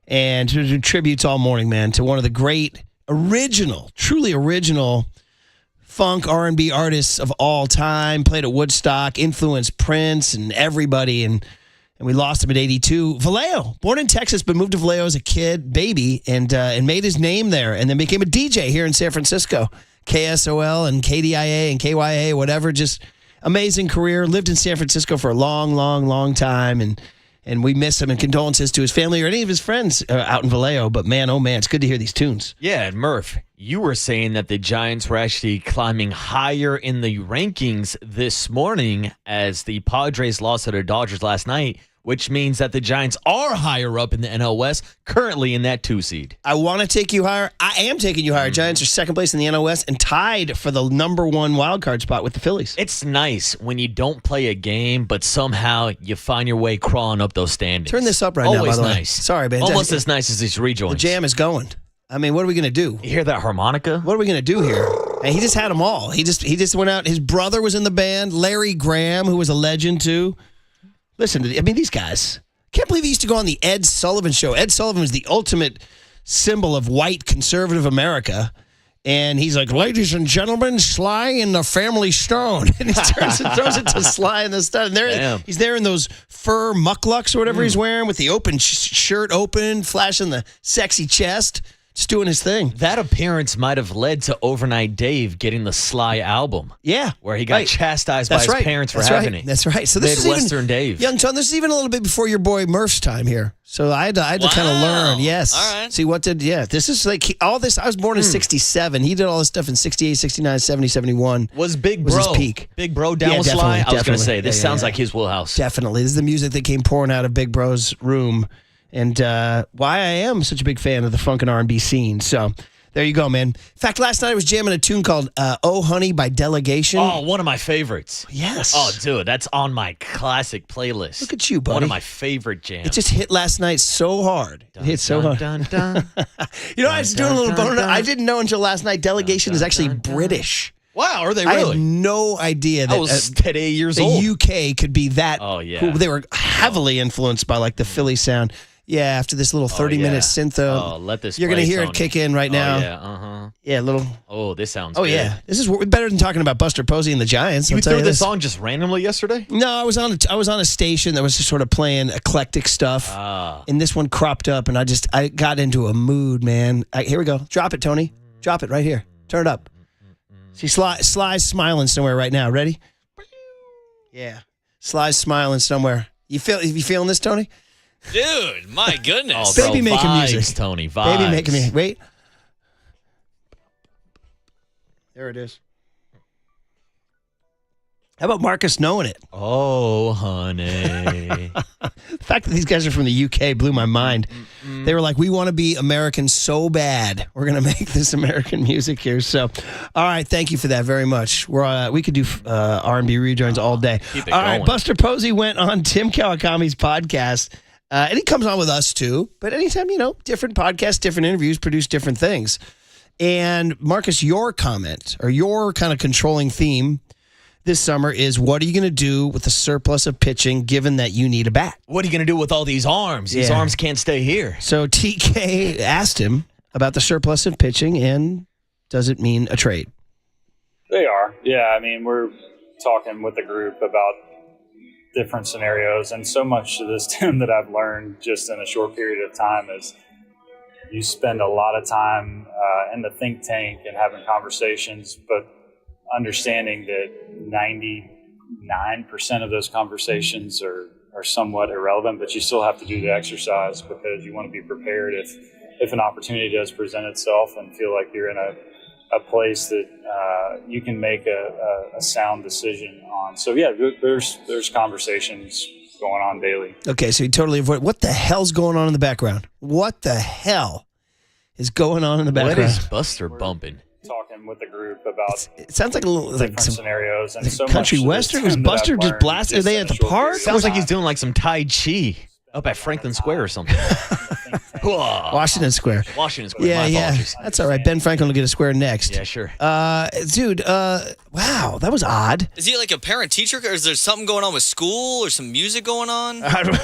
and to do tributes all morning, man, to one of the great truly original funk R&B artists of all time. Played at Woodstock, influenced Prince and everybody, and we lost him at 82. Vallejo, born in Texas, but moved to Vallejo as a baby, and made his name there, and then became a DJ here in San Francisco. KSOL and KDIA and KYA, whatever, just amazing career. Lived in San Francisco for a long, long, long time, and we miss him, and condolences to his family or any of his friends out in Vallejo. But man, oh man, it's good to hear these tunes.
Yeah, and Murph, you were saying that the Giants were actually climbing higher in the rankings this morning as the Padres lost to the Dodgers last night, which means that the Giants are higher up in the NL West, currently in that 2 seed.
I want to take you higher. I am taking you higher. Giants are second place in the NL West and tied for the number 1 wild card spot with the Phillies.
It's nice when you don't play a game, but somehow you find your way crawling up those standings.
Turn this up right now, by the way.
Always nice.
Sorry, man.
Almost as nice as these rejoins.
The jam is going. I mean, what are we going to do?
You hear that harmonica?
What are we going to do here? And he just had them all. He just went out. His brother was in the band, Larry Graham, who was a legend too. Listen, these guys. Can't believe he used to go on the Ed Sullivan Show. Ed Sullivan was the ultimate symbol of white conservative America. And he's like, ladies and gentlemen, Sly and the Family Stone. And he turns and throws it to Sly and the Stone. And he's there in those fur mucklucks or whatever he's wearing with the open shirt open, flashing the sexy chest. Just doing his thing.
That appearance might have led to Overnight Dave getting the Sly album.
Yeah.
Where he got chastised by his parents for having it.
That's right. So this is
Midwestern Dave.
Young John, this is even a little bit before your boy Murph's time here. So I had to kind of learn. Yes.
All right.
See this is like all this. I was born in 67. He did all this stuff in 68, 69, 70, 71.
Was Big Bro.
Was his peak.
Big Bro down with Sly? I was going to say, this sounds like his wheelhouse.
Definitely. This is the music that came pouring out of Big Bro's room. And why I am such a big fan of the funk and R&B scene. So there you go, man. In fact, last night I was jamming a tune called Oh Honey by Delegation.
Oh, one of my favorites.
Yes.
Oh, dude, that's on my classic playlist.
Look at you, buddy.
One of my favorite jams.
It just hit last night so hard. It hit so hard.
Dun, dun.
You know, I was doing a little bonus. I didn't know until last night Delegation is actually British.
Wow, are they really?
I had no idea that
I was 8 years old.
The UK could be that.
Oh, yeah.
They were heavily influenced by like the Philly sound. Yeah, after this little 30-minute syntho.
Oh, let this
You're going to
play,
hear
Tony.
it kick in right now.
Oh, yeah, uh-huh.
Yeah, little.
Oh, this sounds
Oh,
good.
yeah. This is better than talking about Buster Posey and the Giants.
You
I'll tell
threw
you
this
this
on just randomly yesterday?
No, I was on a station that was just sort of playing eclectic stuff. And this one cropped up, and I got into a mood, man. Here we go. Drop it, Tony. Drop it right here. Turn it up. See, Sly's smiling somewhere right now. Ready? Yeah. Sly's smiling somewhere. You feeling this, Tony?
Dude, my goodness.
Baby making music.
Tony, vibes.
Baby making music. Wait. There it is. How about Marcus knowing it?
Oh, honey.
The fact that these guys are from the UK blew my mind. They were like, we want to be American so bad. We're going to make this American music here. So, all right, thank you for that very much. We could do R&B rejoins all day.
Keep it
all
going.
right, Buster Posey went on Tim Kawakami's podcast, and he comes on with us too. But anytime, different podcasts, different interviews produce different things. And Marcus, your comment or your kind of controlling theme this summer is, what are you going to do with the surplus of pitching given that you need a bat?
What are you going to do with all these arms? These
Yeah.
arms can't stay here.
So TK asked him about the surplus of pitching, and does it mean a trade?
They are. Yeah, I mean, we're talking with the group about different scenarios, and so much of this, Tim, that I've learned just in a short period of time is you spend a lot of time in the think tank and having conversations, but understanding that 99% of those conversations are somewhat irrelevant, but you still have to do the exercise because you want to be prepared if an opportunity does present itself and feel like you're in a place that you can make a sound decision on. So yeah, there's conversations going on daily.
Okay, so you totally avoid. What the hell's going on in the background? What the hell is going on in the background?
What is Buster bumping?
Talking with the group about
It sounds like a little
different
some
scenarios and
like
so
country
much
western. Was
that
Buster
I've
just
learned
blasting? Are they
in
at
a
the
short
park?
period of
Sounds like
time.
he's doing like some Tai Chi up at Franklin Square or something.
Washington Square.
Washington Square.
Yeah,
My
yeah.
apologies.
That's all right. Ben Franklin will get a square next.
Yeah, sure.
Dude, wow, that was odd.
Is he like a parent-teacher, or is there something going on with school or some music going on?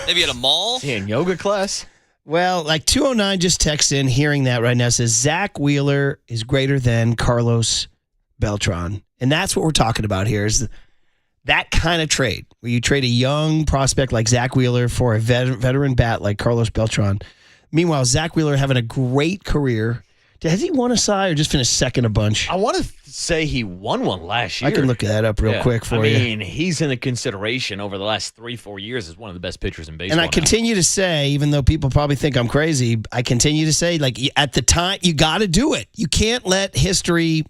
Maybe at a mall?
Is he in yoga class?
Well, like 209 just texts in, hearing that right now, says Zach Wheeler is greater than Carlos Beltran. And that's what we're talking about here, is that kind of trade, where you trade a young prospect like Zach Wheeler for a veteran bat like Carlos Beltran. Meanwhile, Zach Wheeler having a great career. Has he won a Cy or just finished second a bunch?
I want to say he won one last year.
I can look that up real quick for you.
I mean, he's in the consideration over the last 3-4 years as one of the best pitchers in baseball.
And I continue to say, even though people probably think I'm crazy, I continue to say, like, at the time, you got to do it. You can't let history,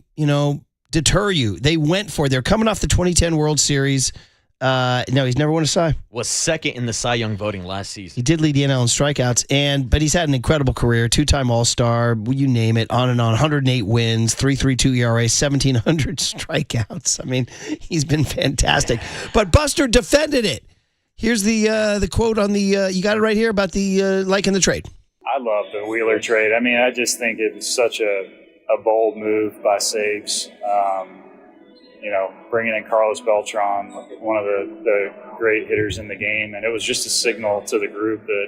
deter you. They went for it. They're coming off the 2010 World Series. No, he's never won a Cy.
Was second in the Cy Young voting last season.
He did lead the NL in strikeouts, but he's had an incredible career. 2-time All-Star, you name it, on and on. 108 wins, 3.32 ERA, 1,700 strikeouts. I mean, he's been fantastic. But Buster defended it. Here's the quote on the. You got it right here about the liking the trade.
I love the Wheeler trade. I mean, I just think it was such a bold move by Sabes. Bringing in Carlos Beltran, one of the great hitters in the game. And it was just a signal to the group that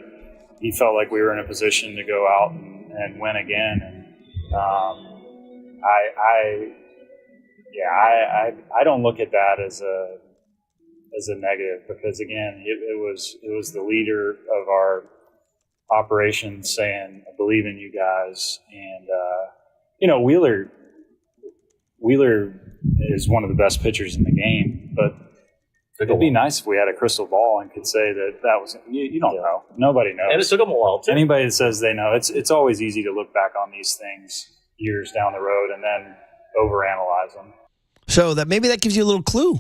he felt like we were in a position to go out and win again. And I don't look at that as a negative, because again, it was the leader of our operation saying, I believe in you guys. And, Wheeler is one of the best pitchers in the game, but it'd be nice if we had a crystal ball and could say that was. You don't know. Nobody knows.
And it took them a while, too.
Anybody that says they know, it's always easy to look back on these things years down the road and then overanalyze them.
So maybe that gives you a little clue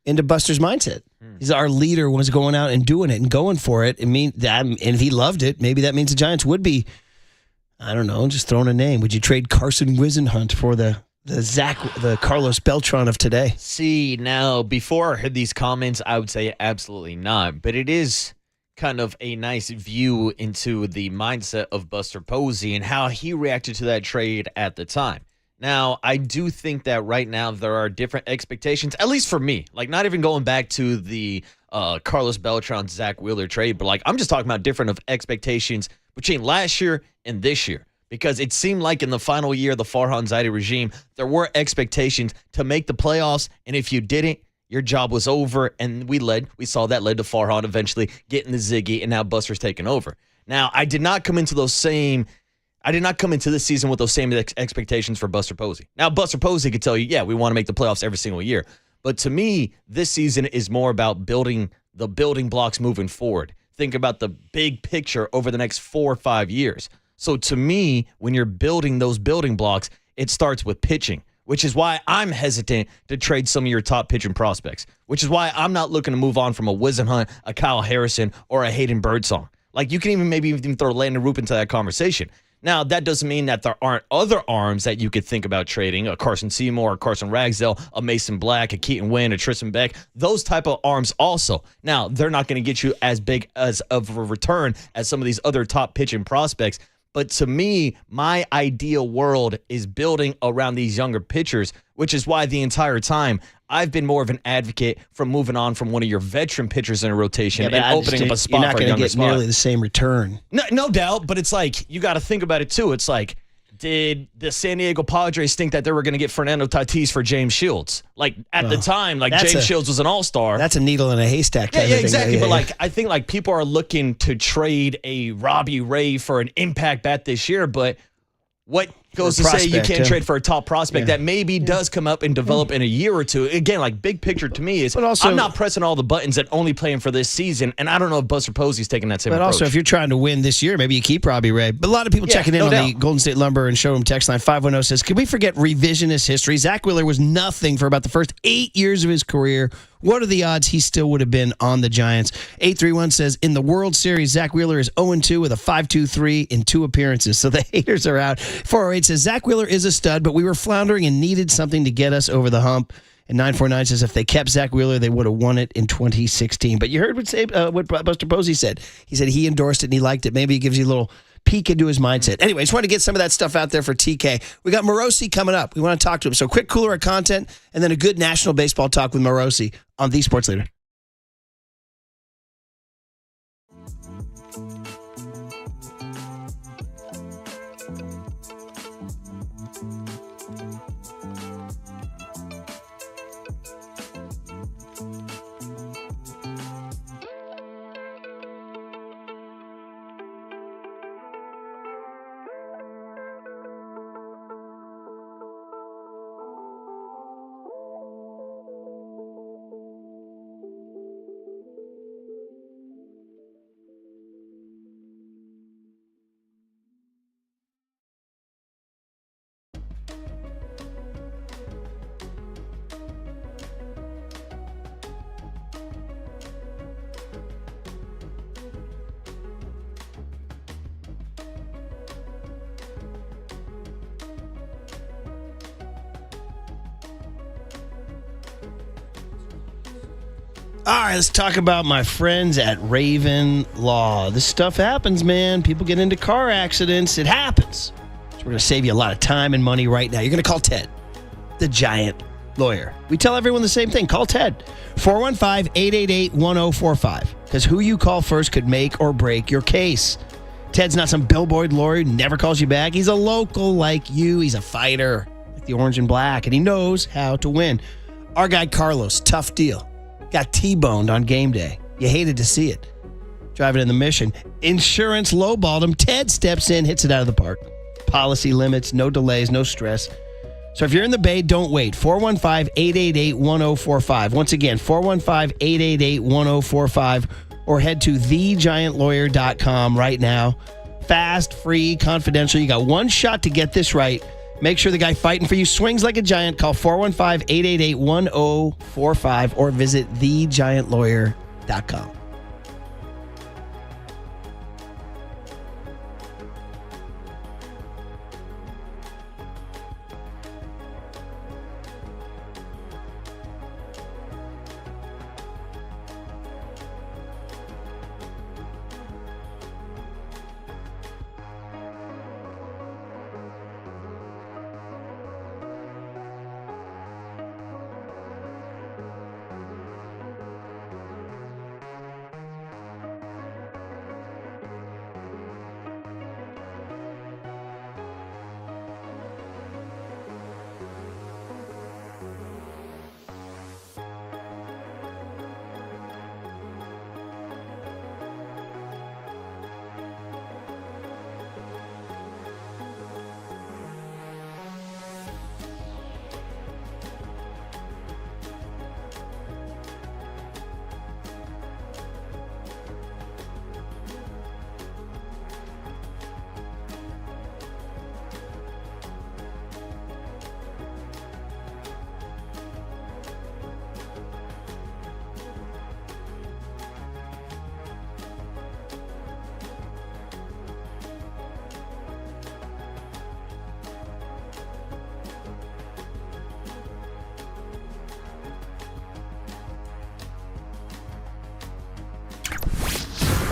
into Buster's mindset. He's our leader, was going out and doing it and going for it. And if he loved it, maybe that means the Giants would be, I don't know, just throwing a name. Would you trade Carson Wisenhunt for the Carlos Beltran of today?
See, now, before I heard these comments, I would say absolutely not. But it is kind of a nice view into the mindset of Buster Posey and how he reacted to that trade at the time. Now, I do think that right now there are different expectations, at least for me. Like, not even going back to the Carlos Beltran, Zach Wheeler trade, but like I'm just talking about different of expectations between last year and this year. Because it seemed like in the final year of the Farhan Zaidi regime, there were expectations to make the playoffs, and if you didn't, your job was over, and we saw that led to Farhan eventually getting the Ziggy, and now Buster's taking over. Now, I did not come into this season with those same expectations for Buster Posey. Now, Buster Posey could tell you, yeah, we want to make the playoffs every single year. But to me, this season is more about building the building blocks moving forward. Think about the big picture over the next 4 or 5 years. So to me, when you're building those building blocks, it starts with pitching, which is why I'm hesitant to trade some of your top pitching prospects, which is why I'm not looking to move on from a Whisenhunt, a Kyle Harrison, or a Hayden Birdsong. Like, you can even throw Landon Roop into that conversation. Now, that doesn't mean that there aren't other arms that you could think about trading, a Carson Seymour, a Carson Ragsdale, a Mason Black, a Keaton Wynn, a Tristan Beck, those type of arms also. Now, they're not going to get you as big as of a return as some of these other top pitching prospects. But to me, my ideal world is building around these younger pitchers, which is why the entire time I've been more of an advocate from moving on from one of your veteran pitchers in a rotation and opening up a spot for a younger spot.
You're not going to get nearly the same return.
No doubt, but it's like, you got to think about it too. It's like, did the San Diego Padres think that they were going to get Fernando Tatis for James Shields? Like, at the time, like, James Shields was an all-star.
That's a needle in a haystack.
Yeah, exactly. But like, I think like people are looking to trade a Robbie Ray for an impact bat this year, but what goes to say you can't trade for a top prospect that maybe does come up and develop in a year or two? Again, like, big picture to me is I'm not pressing all the buttons and only playing for this season, and I don't know if Buster Posey's taking that same approach.
But also, if you're trying to win this year, maybe you keep Robbie Ray. But a lot of people checking in on the Golden State Lumber and Showroom text line 510 says, can we forget revisionist history? Zach Wheeler was nothing for about the first 8 years of his career. What are the odds he still would have been on the Giants? 831 says, in the World Series, Zach Wheeler is 0-2 with a 5.23 in 2 appearances. So the haters are out. 408 says, Zach Wheeler is a stud, but we were floundering and needed something to get us over the hump. And 949 says, if they kept Zach Wheeler, they would have won it in 2016. But you heard what Buster Posey said. He said he endorsed it and he liked it. Maybe it gives you a little peek into his mindset. Anyway, just wanted to get some of that stuff out there for TK. We got Morosi coming up. We want to talk to him. So quick cooler of content and then a good national baseball talk with Morosi on The Sports Leader. All right, let's talk about my friends at Raven Law. This stuff happens, man. People get into car accidents. It happens. So we're going to save you a lot of time and money right now. You're going to call Ted, the Giant Lawyer. We tell everyone the same thing. Call Ted, 415-888-1045. Because who you call first could make or break your case. Ted's not some billboard lawyer who never calls you back. He's a local like you. He's a fighter, like the orange and black, and he knows how to win. Our guy Carlos, tough deal. Got T-boned on game day. You hated to see it. Driving in the Mission. Insurance lowballed him. Ted steps in, hits it out of the park. Policy limits, no delays, no stress. So if you're in the Bay, don't wait. 415-888-1045. Once again, 415-888-1045. Or head to thegiantlawyer.com right now. Fast, free, confidential. You got one shot to get this right. Make sure the guy fighting for you swings like a giant. Call 415-888-1045 or visit thegiantlawyer.com.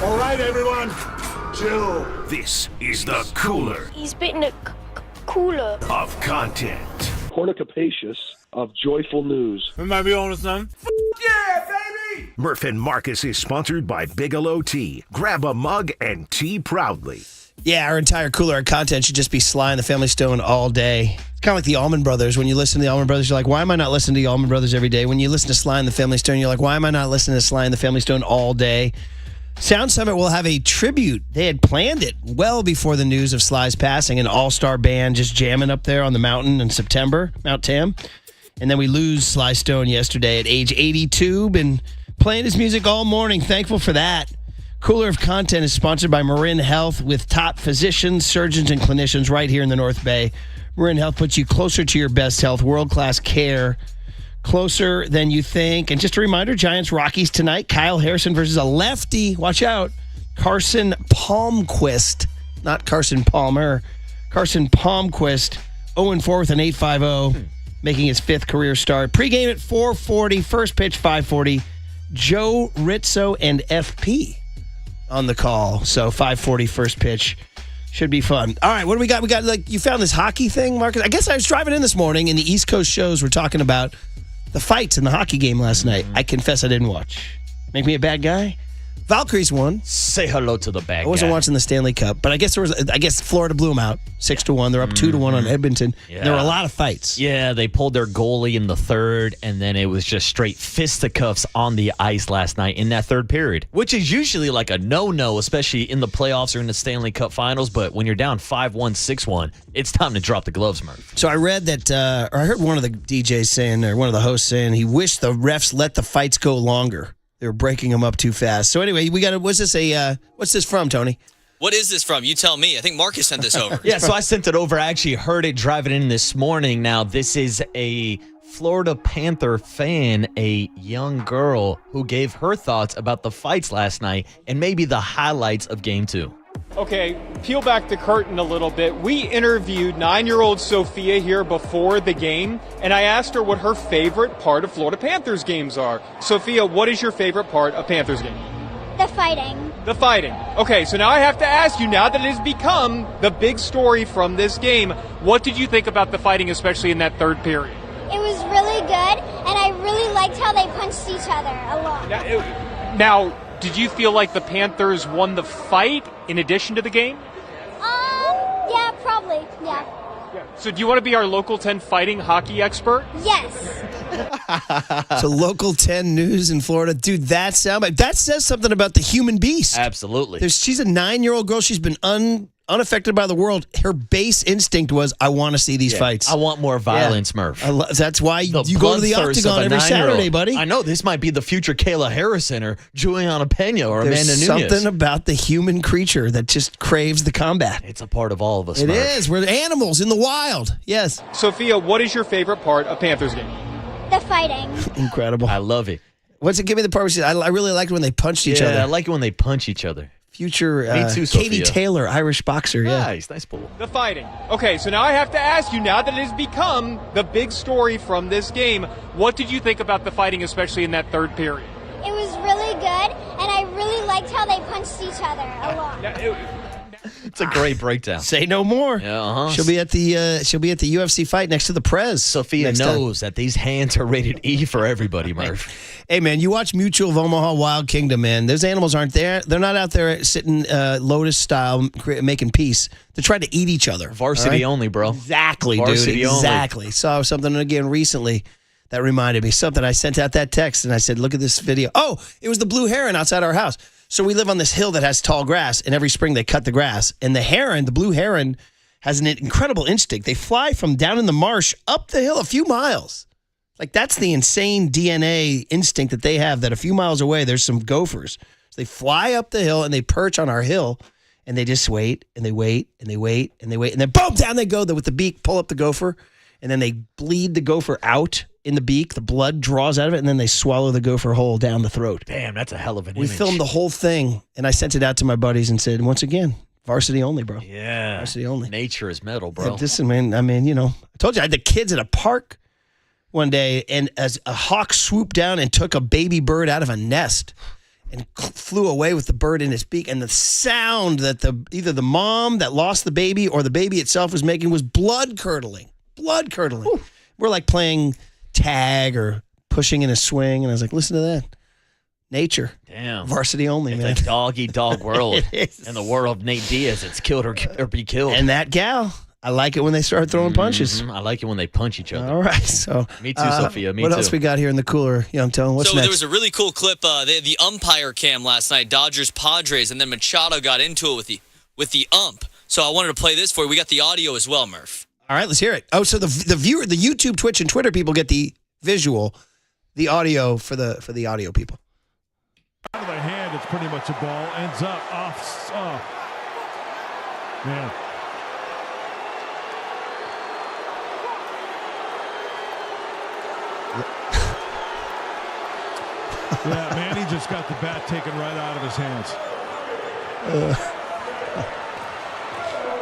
All right, everyone, chill.
This is the cooler
He's bitten a cooler
of content.
Cornucapacious of joyful news.
We might be on to something. Yeah, baby!
Murph and Marcus is sponsored by Bigelow Tea. Grab a mug and tea proudly.
Yeah, our entire cooler of content should just be Sly and the Family Stone all day. It's kind of like the Allman Brothers. When you listen to the Allman Brothers, you're like, why am I not listening to the Allman Brothers every day? When you listen to Sly and the Family Stone, you're like, why am I not listening to Sly and the Family Stone all day? Sound Summit will have a tribute. They had planned it well before the news of Sly's passing, an all-star band just jamming up there on the mountain in September, Mount Tam. And then we lose Sly Stone yesterday at age 82. Been playing his music all morning. Thankful for that. Cooler of Content is sponsored by Marin Health with top physicians, surgeons, and clinicians right here in the North Bay. Marin Health puts you closer to your best health, world-class care, closer than you think. And just a reminder, Giants Rockies tonight. Kyle Harrison versus a lefty. Watch out. Carson Palmquist, not Carson Palmer. Carson Palmquist, 0-4 with an 8.50, making his 5th career start. Pre-game at 4:40, first pitch 5:40. Joe Rizzo and FP on the call. So 5:40 first pitch. Should be fun. All right, what do we got? We got, like, you found this hockey thing, Marcus? I guess I was driving in this morning, and the East Coast shows were talking about the fights in the hockey game last night. I confess I didn't watch. Make me a bad guy? Valkyries won.
Say hello to the bad guy.
I wasn't watching the Stanley Cup, but I guess Florida blew them out 6-1. They're up 2-1 on Edmonton.
Yeah.
There were a lot of fights.
Yeah, they pulled their goalie in the third, and then it was just straight fisticuffs on the ice last night in that third period, which is usually like a no-no, especially in the playoffs or in the Stanley Cup finals. But when you're down 5-1, 6-1, it's time to drop the gloves, Murph.
So I read that, or I heard one of the DJs saying, or one of the hosts saying, he wished the refs let the fights go longer. They were breaking them up too fast. So anyway, we got what's this from, Tony?
What is this from? You tell me. I think Marcus sent this over.
Yeah, so I sent it over. I actually heard it driving in this morning. Now, this is a Florida Panther fan, a young girl, who gave her thoughts about the fights last night and maybe the highlights of Game 2.
Okay, peel back the curtain a little bit. We interviewed 9-year-old Sophia here before the game, and I asked her what her favorite part of Florida Panthers games are. Sophia, what is your favorite part of Panthers game?
The fighting.
The fighting. Okay, so now I have to ask you, now that it has become the big story from this game, what did you think about the fighting, especially in that third period?
It was really good, and I really liked how they punched each other a lot.
Now, did you feel like the Panthers won the fight in addition to the game?
Yeah, probably, yeah.
So do you want to be our Local 10 fighting hockey expert?
Yes.
So Local 10 news in Florida. Dude, that says something about the human beast.
Absolutely.
She's a 9-year-old girl. She's been unaffected by the world. Her base instinct was, I want to see these fights.
I want more violence, Murph.
That's why you go to the octagon every Saturday, buddy.
I know this might be the future Kayla Harrison or Juliana Pena or
There's
Amanda Nunes.
something about the human creature that just craves the combat.
It's a part of all of us,
It
Murph.
is. We're animals in the wild. Yes.
Sophia, what is your favorite part of Panthers game?
The fighting.
Incredible.
I love it.
What's it? Give me the part where she said, I really liked when they punched each other.
Yeah, I like it when they punch each other.
Future
Me too,
Katie
Sophia.
Taylor, Irish boxer. Yeah.
Nice pull.
The fighting. Okay, so now I have to ask you, now that it has become the big story from this game, what did you think about the fighting, especially in that third period?
It was really good, and I really liked how they punched each other a lot.
It's a great breakdown.
Say no more.
Yeah,
She'll be at the UFC fight next to the Prez.
Sophia
next time.
knows that these hands are rated E for everybody, Murph.
Hey, man, you watch Mutual of Omaha Wild Kingdom, man. Those animals aren't there. They're not out there sitting Lotus style making peace. They're trying to eat each other.
Varsity only, bro.
Exactly,
Varsity
dude.
only.
Exactly. Saw something again recently that reminded me. Something I sent out that text, and I said, look at this video. Oh, it was the blue heron outside our house. So we live on this hill that has tall grass, and every spring they cut the grass. And the blue heron, has an incredible instinct. They fly from down in the marsh up the hill a few miles. Like, that's the insane DNA instinct that they have, that a few miles away there's some gophers. So they fly up the hill, and they perch on our hill, and they just wait, and they wait, and they wait, and they wait. And then, boom, down they go with the beak, pull up the gopher, and then they bleed the gopher out in the beak. The blood draws out of it, and then they swallow the gopher whole down the throat.
Damn, that's a hell of an
We
image.
filmed the whole thing, and I sent it out to my buddies and said, once again, varsity only, bro.
Yeah.
Varsity only.
Nature is metal, bro.
I mean, you know, I told you I had the kids at a park one day, and as a hawk swooped down and took a baby bird out of a nest, and flew away with the bird in his beak. And the sound that either the mom that lost the baby or the baby itself was making was blood-curdling. Blood-curdling. Ooh. We're like playing tag or pushing in a swing, and I was like, listen to that. Nature.
Damn.
Varsity only,
it's
man.
It's a dog-eat-dog world. In the world of Nate Diaz, it's killed or be killed.
And that gal, I like it when they start throwing punches.
I like it when they punch each other.
All right. So
me too, Sophia. Me
what
too.
What else we got here in the cooler, Young Tone? What's next?
There was a really cool clip. They had the umpire cam last night, Dodgers-Padres, and then Machado got into it with the ump. So I wanted to play this for you. We got the audio as well, Murph.
All right, let's hear it. Oh, so the viewer, the YouTube, Twitch, and Twitter people get the visual, the audio for the audio people.
Out of the hand, it's pretty much a ball. Ends up off. Man. Yeah, Manny just got the bat taken right out of his hands.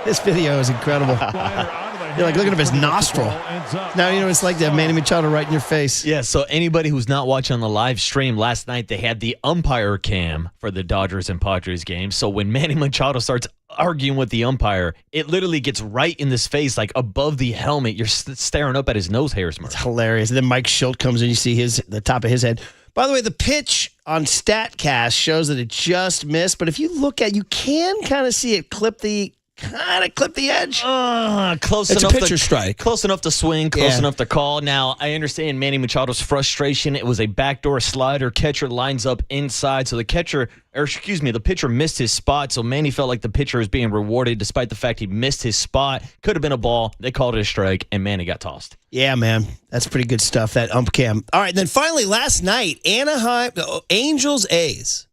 This video is incredible. You're like looking at his nostril. Now you know it's like to have Manny Machado right in your face.
Yeah, so anybody who's not watching on the live stream, last night they had the umpire cam for the Dodgers and Padres game. So when Manny Machado starts arguing with the umpire, it literally gets right in his face, like above the helmet. You're staring up at his nose hairs, Marc.
It's hilarious. And then Mike Schilt comes in, you see the top of his head. By the way, the pitch on StatCast shows that it just missed, but if you look at, you can kind of see it clip the edge.
Close
it's
enough.
It's a pitcher strike.
Close enough to swing, close enough to call. Now, I understand Manny Machado's frustration. It was a backdoor slider. Catcher lines up inside, so the pitcher missed his spot, so Manny felt like the pitcher was being rewarded despite the fact he missed his spot. Could have been a ball. They called it a strike, and Manny got tossed.
Yeah, man. That's pretty good stuff, that ump cam. All right, then finally, last night, Anaheim, Angels, A's.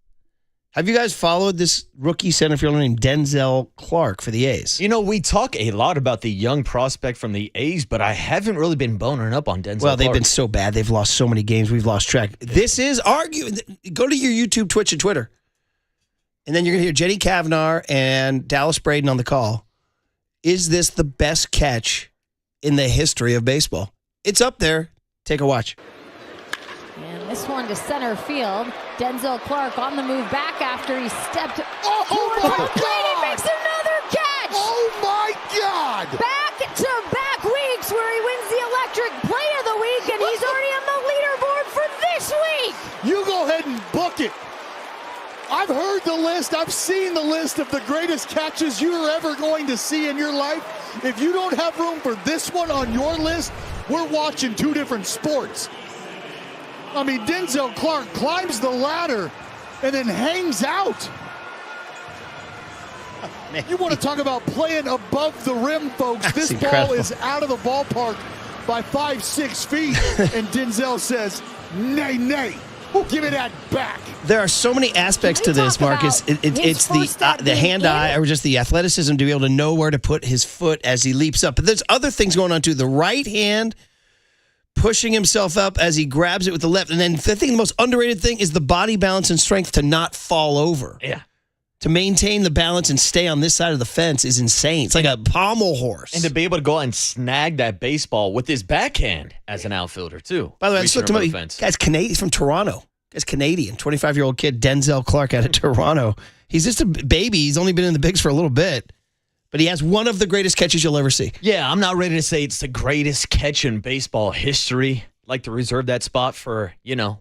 Have you guys followed this rookie center fielder named Denzel Clark for the A's?
You know, we talk a lot about the young prospect from the A's, but I haven't really been boning up on Denzel Clark.
Well, they've been so bad. They've lost so many games. We've lost track. This is arguing. Go to your YouTube, Twitch, and Twitter. And then you're going to hear Jenny Kavanaugh and Dallas Braden on the call. Is this the best catch in the history of baseball? It's up there. Take a watch.
And this one to center field. Denzel Clark on the move back after he stepped towards the plate and makes another catch.
Oh, my God.
Back-to-back weeks where he wins the electric play of the week, and he's already on the leaderboard for this week.
You go ahead and book it. I've heard the list. I've seen the list of the greatest catches you're ever going to see in your life. If you don't have room for this one on your list, we're watching two different sports. I mean, Denzel Clark climbs the ladder and then hangs out. You want to talk about playing above the rim, folks.
That's
this
incredible.
Ball is out of the ballpark by 5-6 feet. And Denzel says, nay, nay. Give me that back.
There are so many aspects to this, Marcus. It's the hand-eye or just the athleticism to be able to know where to put his foot as he leaps up. But there's other things going on, too. The right hand pushing himself up as he grabs it with the left. And then the most underrated thing is the body balance and strength to not fall over.
Yeah.
To maintain the balance and stay on this side of the fence is insane. It's like a pommel horse.
And to be able to go out and snag that baseball with his backhand as an outfielder, too.
By the way, I just looked him up. Guy's Canadian. He's from Toronto. Guy's Canadian. 25-year-old kid, Denzel Clark out of Toronto. He's just a baby. He's only been in the bigs for a little bit. But he has one of the greatest catches you'll ever see.
Yeah, I'm not ready to say it's the greatest catch in baseball history. Like to reserve that spot for,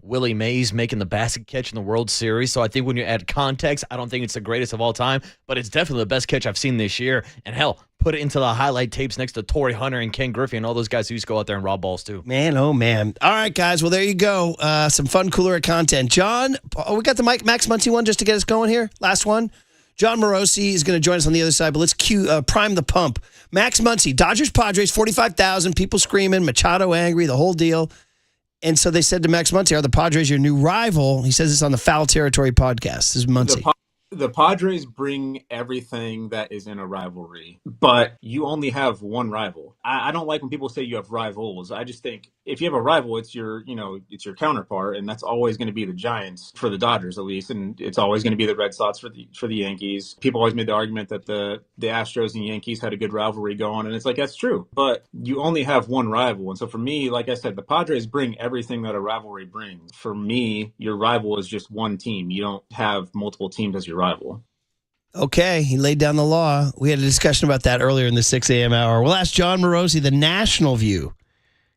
Willie Mays making the basket catch in the World Series. So I think when you add context, I don't think it's the greatest of all time, but it's definitely the best catch I've seen this year. And hell, put it into the highlight tapes next to Torrey Hunter and Ken Griffey and all those guys who used to go out there and rob balls too.
Man, oh man. All right, guys. Well, there you go. Some fun, cooler content. John, we got the Max Muncy one just to get us going here. Last one. John Morosi is going to join us on the other side, but let's prime the pump. Max Muncy, Dodgers-Padres, 45,000, people screaming, Machado angry, the whole deal. And so they said to Max Muncy, are the Padres your new rival? He says this on the Foul Territory podcast. This is Muncy.
The Padres bring everything that is in a rivalry, but you only have one rival. I don't like when people say you have rivals. I just think if you have a rival, it's your counterpart, and that's always going to be the Giants for the Dodgers, at least, and it's always going to be the Red Sox for the Yankees. People always made the argument that the Astros and Yankees had a good rivalry going, and it's like that's true, but you only have one rival. And so for me, like I said, the Padres bring everything that a rivalry brings. For me, your rival is just one team. You don't have multiple teams as your rival.
Okay, he laid down the law. We had a discussion about that earlier in the 6 a.m. hour. We'll ask John Morosi the national view.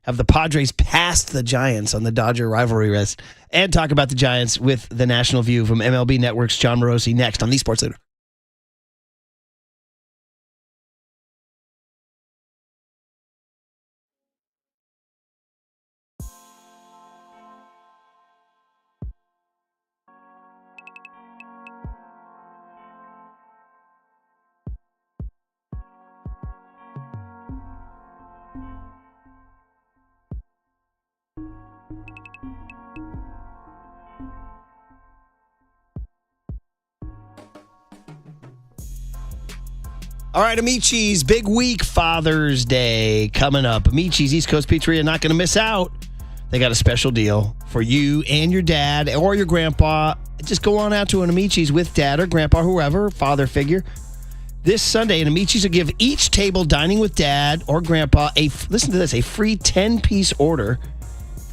Have the Padres passed the Giants on the Dodger rivalry list? And talk about the Giants with the national view from MLB Network's John Morosi next on the Sports Leader. All right, Amici's, big week, Father's Day coming up. Amici's East Coast Pizzeria, not going to miss out. They got a special deal for you and your dad or your grandpa. Just go on out to an Amici's with dad or grandpa, whoever, father figure. This Sunday, an Amici's will give each table dining with dad or grandpa listen to this, a free 10-piece order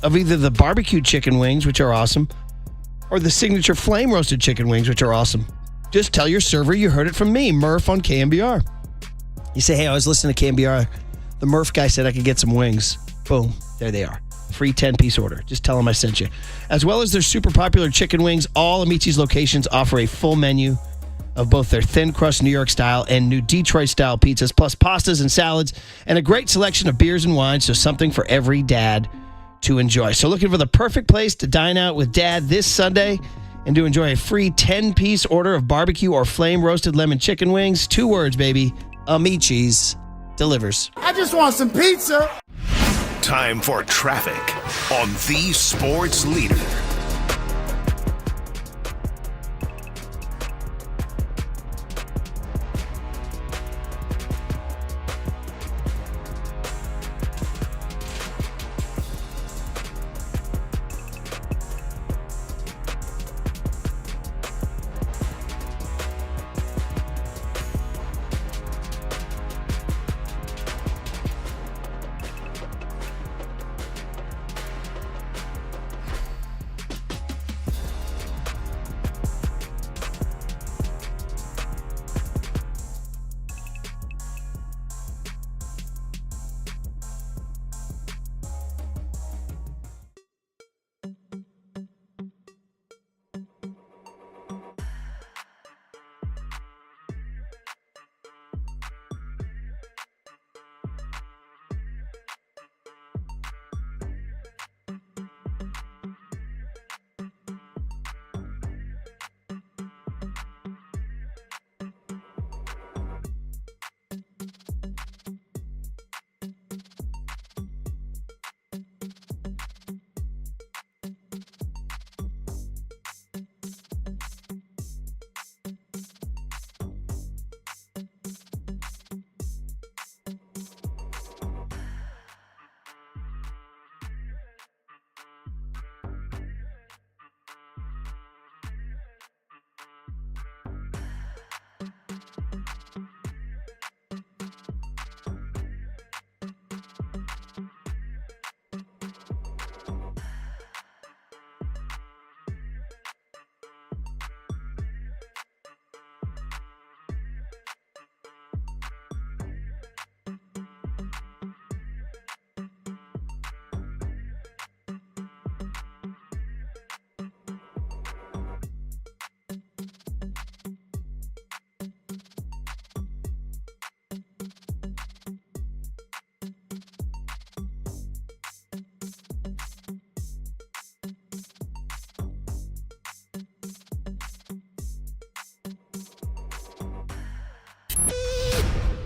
of either the barbecue chicken wings, which are awesome, or the signature flame roasted chicken wings, which are awesome. Just tell your server you heard it from me, Murph on KNBR. You say, hey, I was listening to KNBR. The Murph guy said I could get some wings. Boom. There they are. Free 10-piece order. Just tell them I sent you. As well as their super popular chicken wings, all Amici's locations offer a full menu of both their thin crust New York style and new Detroit style pizzas, plus pastas and salads, and a great selection of beers and wines, so something for every dad to enjoy. So looking for the perfect place to dine out with dad this Sunday and to enjoy a free 10-piece order of barbecue or flame roasted lemon chicken wings. 2 words, baby. Amici's delivers.
I just want some pizza.
Time for traffic on the Sports Leader.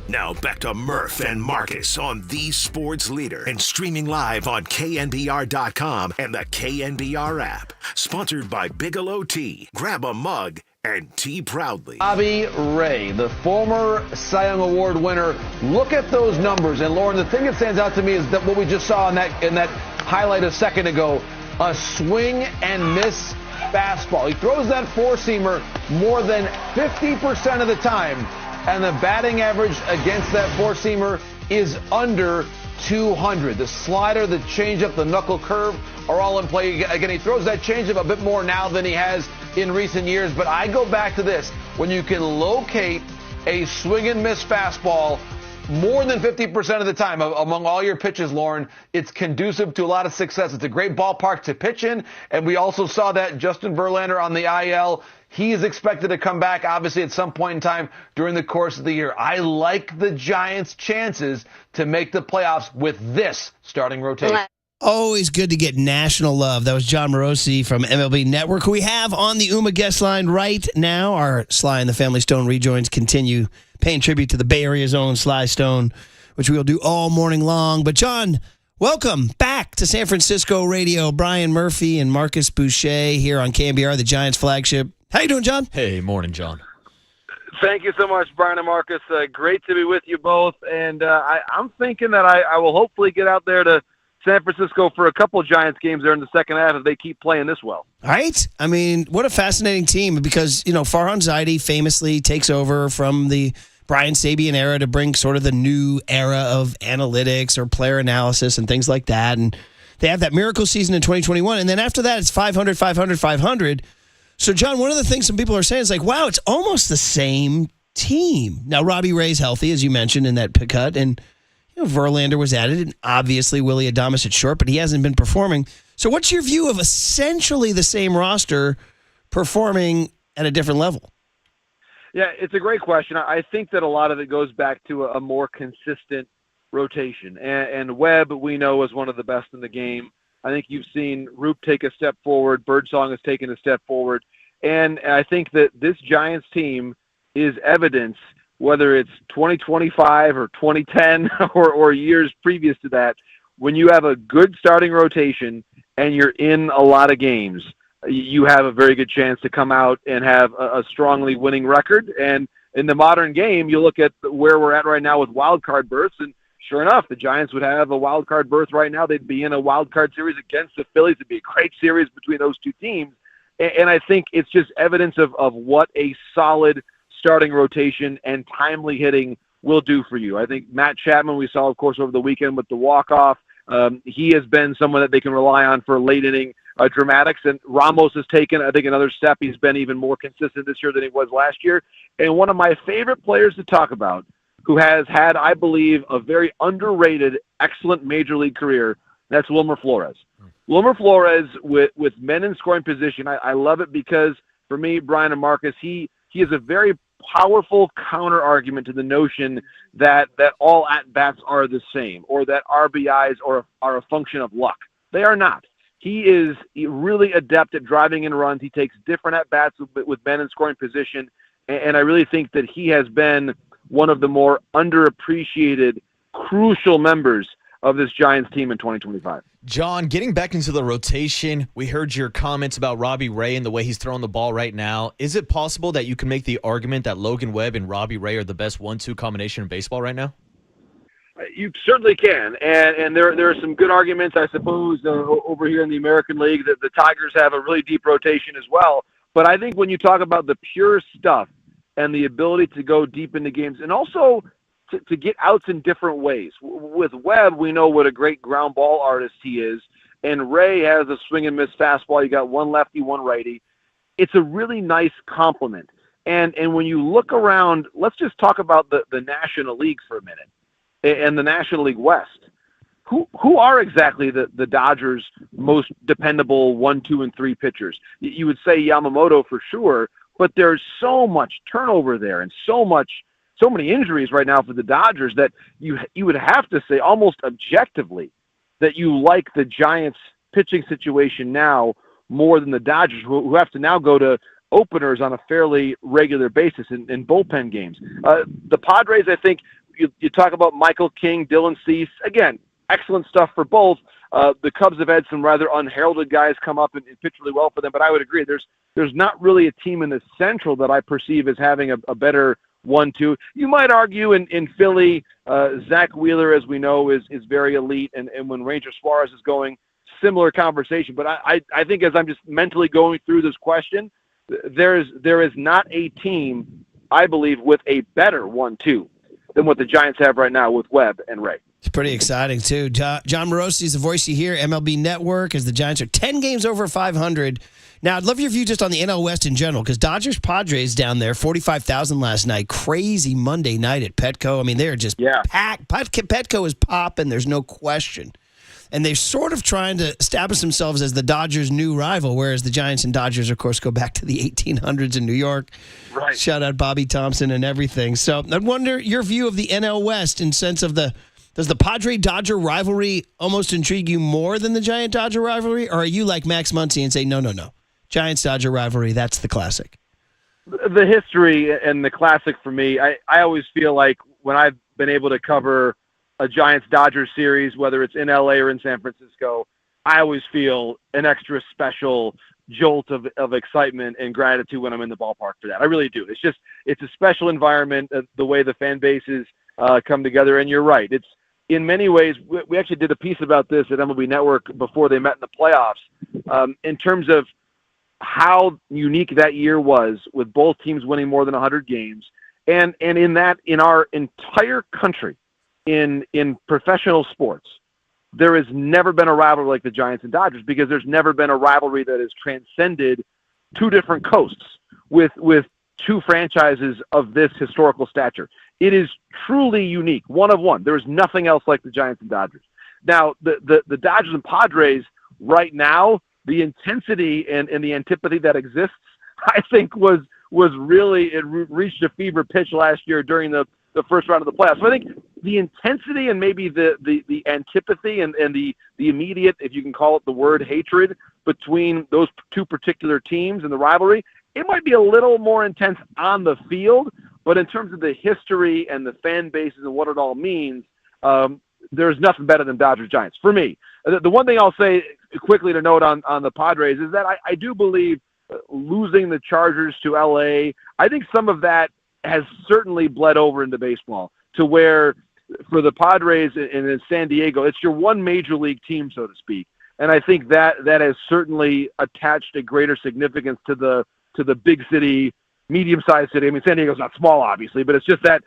Now back to Murph and Marcus on the Sports Leader and streaming live on KNBR.com and the KNBR app. Sponsored by Bigelow Tea. Grab a mug and T proudly.
Bobby Ray, the former Cy Young Award winner. Look at those numbers. And Lauren, the thing that stands out to me is that what we just saw in that highlight a second ago, a swing and miss fastball. He throws that four-seamer more than 50% of the time, and the batting average against that four-seamer is under 200. The slider, the changeup, the knuckle curve are all in play. Again, he throws that changeup a bit more now than he has in recent years, but I go back to this. When you can locate a swing and miss fastball more than 50% of the time among all your pitches, Lauren, it's conducive to a lot of success. It's a great ballpark to pitch in, and we also saw that Justin Verlander on the IL. He is expected to come back, obviously, at some point in time during the course of the year. I like the Giants' chances to make the playoffs with this starting rotation.
Always good to get national love. That was John Morosi from MLB Network, who we have on the UMA guest line right now. Our Sly and the Family Stone rejoins continue paying tribute to the Bay Area's own Sly Stone, which we'll do all morning long. But, John, welcome back to San Francisco radio. Brian Murphy and Marcus Boucher here on KNBR, the Giants flagship. How you doing, John?
Hey, morning, John.
Thank you so much, Brian and Marcus. Great to be with you both. And I'm thinking that I will hopefully get out there to San Francisco for a couple of Giants games there in the second half if they keep playing this well.
Right? I mean, what a fascinating team because, Farhan Zaidi famously takes over from the Brian Sabian era to bring sort of the new era of analytics or player analysis and things like that. And they have that miracle season in 2021. And then after that, it's 500, 500, 500. So, John, one of the things some people are saying is like, wow, it's almost the same team. Now, Robbie Ray's healthy, as you mentioned, in that pick cut. And Verlander was added, and obviously Willie Adames at short, but he hasn't been performing. So what's your view of essentially the same roster performing at a different level?
Yeah, it's a great question. I think that a lot of it goes back to a more consistent rotation. And Webb, we know, is one of the best in the game. I think you've seen Roop take a step forward. Birdsong has taken a step forward. And I think that this Giants team is evidence, whether it's 2025 or 2010 or years previous to that, when you have a good starting rotation and you're in a lot of games, you have a very good chance to come out and have a strongly winning record. And in the modern game, you look at where we're at right now with wild card berths, and sure enough, the Giants would have a wild card berth right now. They'd be in a wild card series against the Phillies. It'd be a great series between those two teams. And I think it's just evidence of what a solid starting rotation and timely hitting will do for you. I think Matt Chapman, we saw, of course, over the weekend with the walk-off. He has been someone that they can rely on for late inning dramatics. And Ramos has taken, I think, another step. He's been even more consistent this year than he was last year. And one of my favorite players to talk about, who has had, I believe, a very underrated, excellent major league career, that's Wilmer Flores. Wilmer Flores with men in scoring position, I love it because, for me, Brian and Marcus, he is a very powerful counter argument to the notion that all at-bats are the same or that RBIs are a function of luck. They are not. He is really adept at driving in runs. He takes different at-bats with men in scoring position, and I really think that he has been one of the more underappreciated, crucial members of this Giants team in 2025.
John, getting back into the rotation, we heard your comments about Robbie Ray and the way he's throwing the ball right now. Is it possible that you can make the argument that Logan Webb and Robbie Ray are the best 1-2 combination in baseball right now?
You certainly can, and there are some good arguments, I suppose, over here in the American League that the Tigers have a really deep rotation as well. But I think when you talk about the pure stuff and the ability to go deep into games and also to get outs in different ways. With Webb, we know what a great ground ball artist he is, and Ray has a swing and miss fastball. You got one lefty, one righty. It's a really nice compliment. And when you look around, let's just talk about the National League for a minute and the National League West. Who are exactly the Dodgers' most dependable 1, 2, and 3 pitchers? You would say Yamamoto for sure, but there's so much turnover there and so many injuries right now for the Dodgers that you would have to say almost objectively that you like the Giants' pitching situation now more than the Dodgers, who have to now go to openers on a fairly regular basis in bullpen games. The Padres, I think, you talk about Michael King, Dylan Cease. Again, excellent stuff for both. The Cubs have had some rather unheralded guys come up and pitch really well for them, but I would agree there's not really a team in the Central that I perceive as having a better 1-2. You might argue in Philly, Zach Wheeler, as we know, is very elite, and when Ranger Suarez is going, similar conversation. But I think as I'm just mentally going through this question, there is not a team, I believe, with a better 1-2 than what the Giants have right now with Webb and Ray.
It's pretty exciting, too. John Morosi is the voice you hear, MLB Network, as the Giants are 10 games over 500. Now, I'd love your view just on the NL West in general, because Dodgers-Padres down there, 45,000 last night. Crazy Monday night at Petco. I mean, they're just packed. Petco is popping, there's no question. And they're sort of trying to establish themselves as the Dodgers' new rival, whereas the Giants and Dodgers, of course, go back to the 1800s in New York.
Right.
Shout out Bobby Thompson and everything. So I wonder your view of the NL West in sense of does the Padre-Dodger rivalry almost intrigue you more than the Giant-Dodger rivalry? Or are you like Max Muncy and say, no. Giants-Dodger rivalry, that's the classic.
The history and the classic for me, I always feel like when I've been able to cover a Giants-Dodgers series, whether it's in LA or in San Francisco, I always feel an extra special jolt of excitement and gratitude when I'm in the ballpark for that. I really do. It's a special environment, the way the fan bases come together. And you're right. It's in many ways, we actually did a piece about this at MLB Network before they met in the playoffs, in terms of how unique that year was with both teams winning more than 100 games. And in our entire country, in professional sports, there has never been a rivalry like the Giants and Dodgers, because there's never been a rivalry that has transcended two different coasts with two franchises of this historical stature. It is truly unique, one of one. There is nothing else like the Giants and Dodgers. Now, the Dodgers and Padres right now, the intensity and the antipathy that exists, I think was really, it reached a fever pitch last year during the first round of the playoffs. So I think the intensity and maybe the antipathy and the immediate, if you can call it the word, hatred between those two particular teams and the rivalry, it might be a little more intense on the field, but in terms of the history and the fan bases and what it all means, there's nothing better than Dodgers-Giants for me. The one thing I'll say quickly to note on the Padres is that I do believe losing the Chargers to LA, I think some of that has certainly bled over into baseball, to where for the Padres and in San Diego, it's your one major league team, so to speak. And I think that has certainly attached a greater significance to the big city, medium-sized city. I mean, San Diego's not small, obviously, but it's just that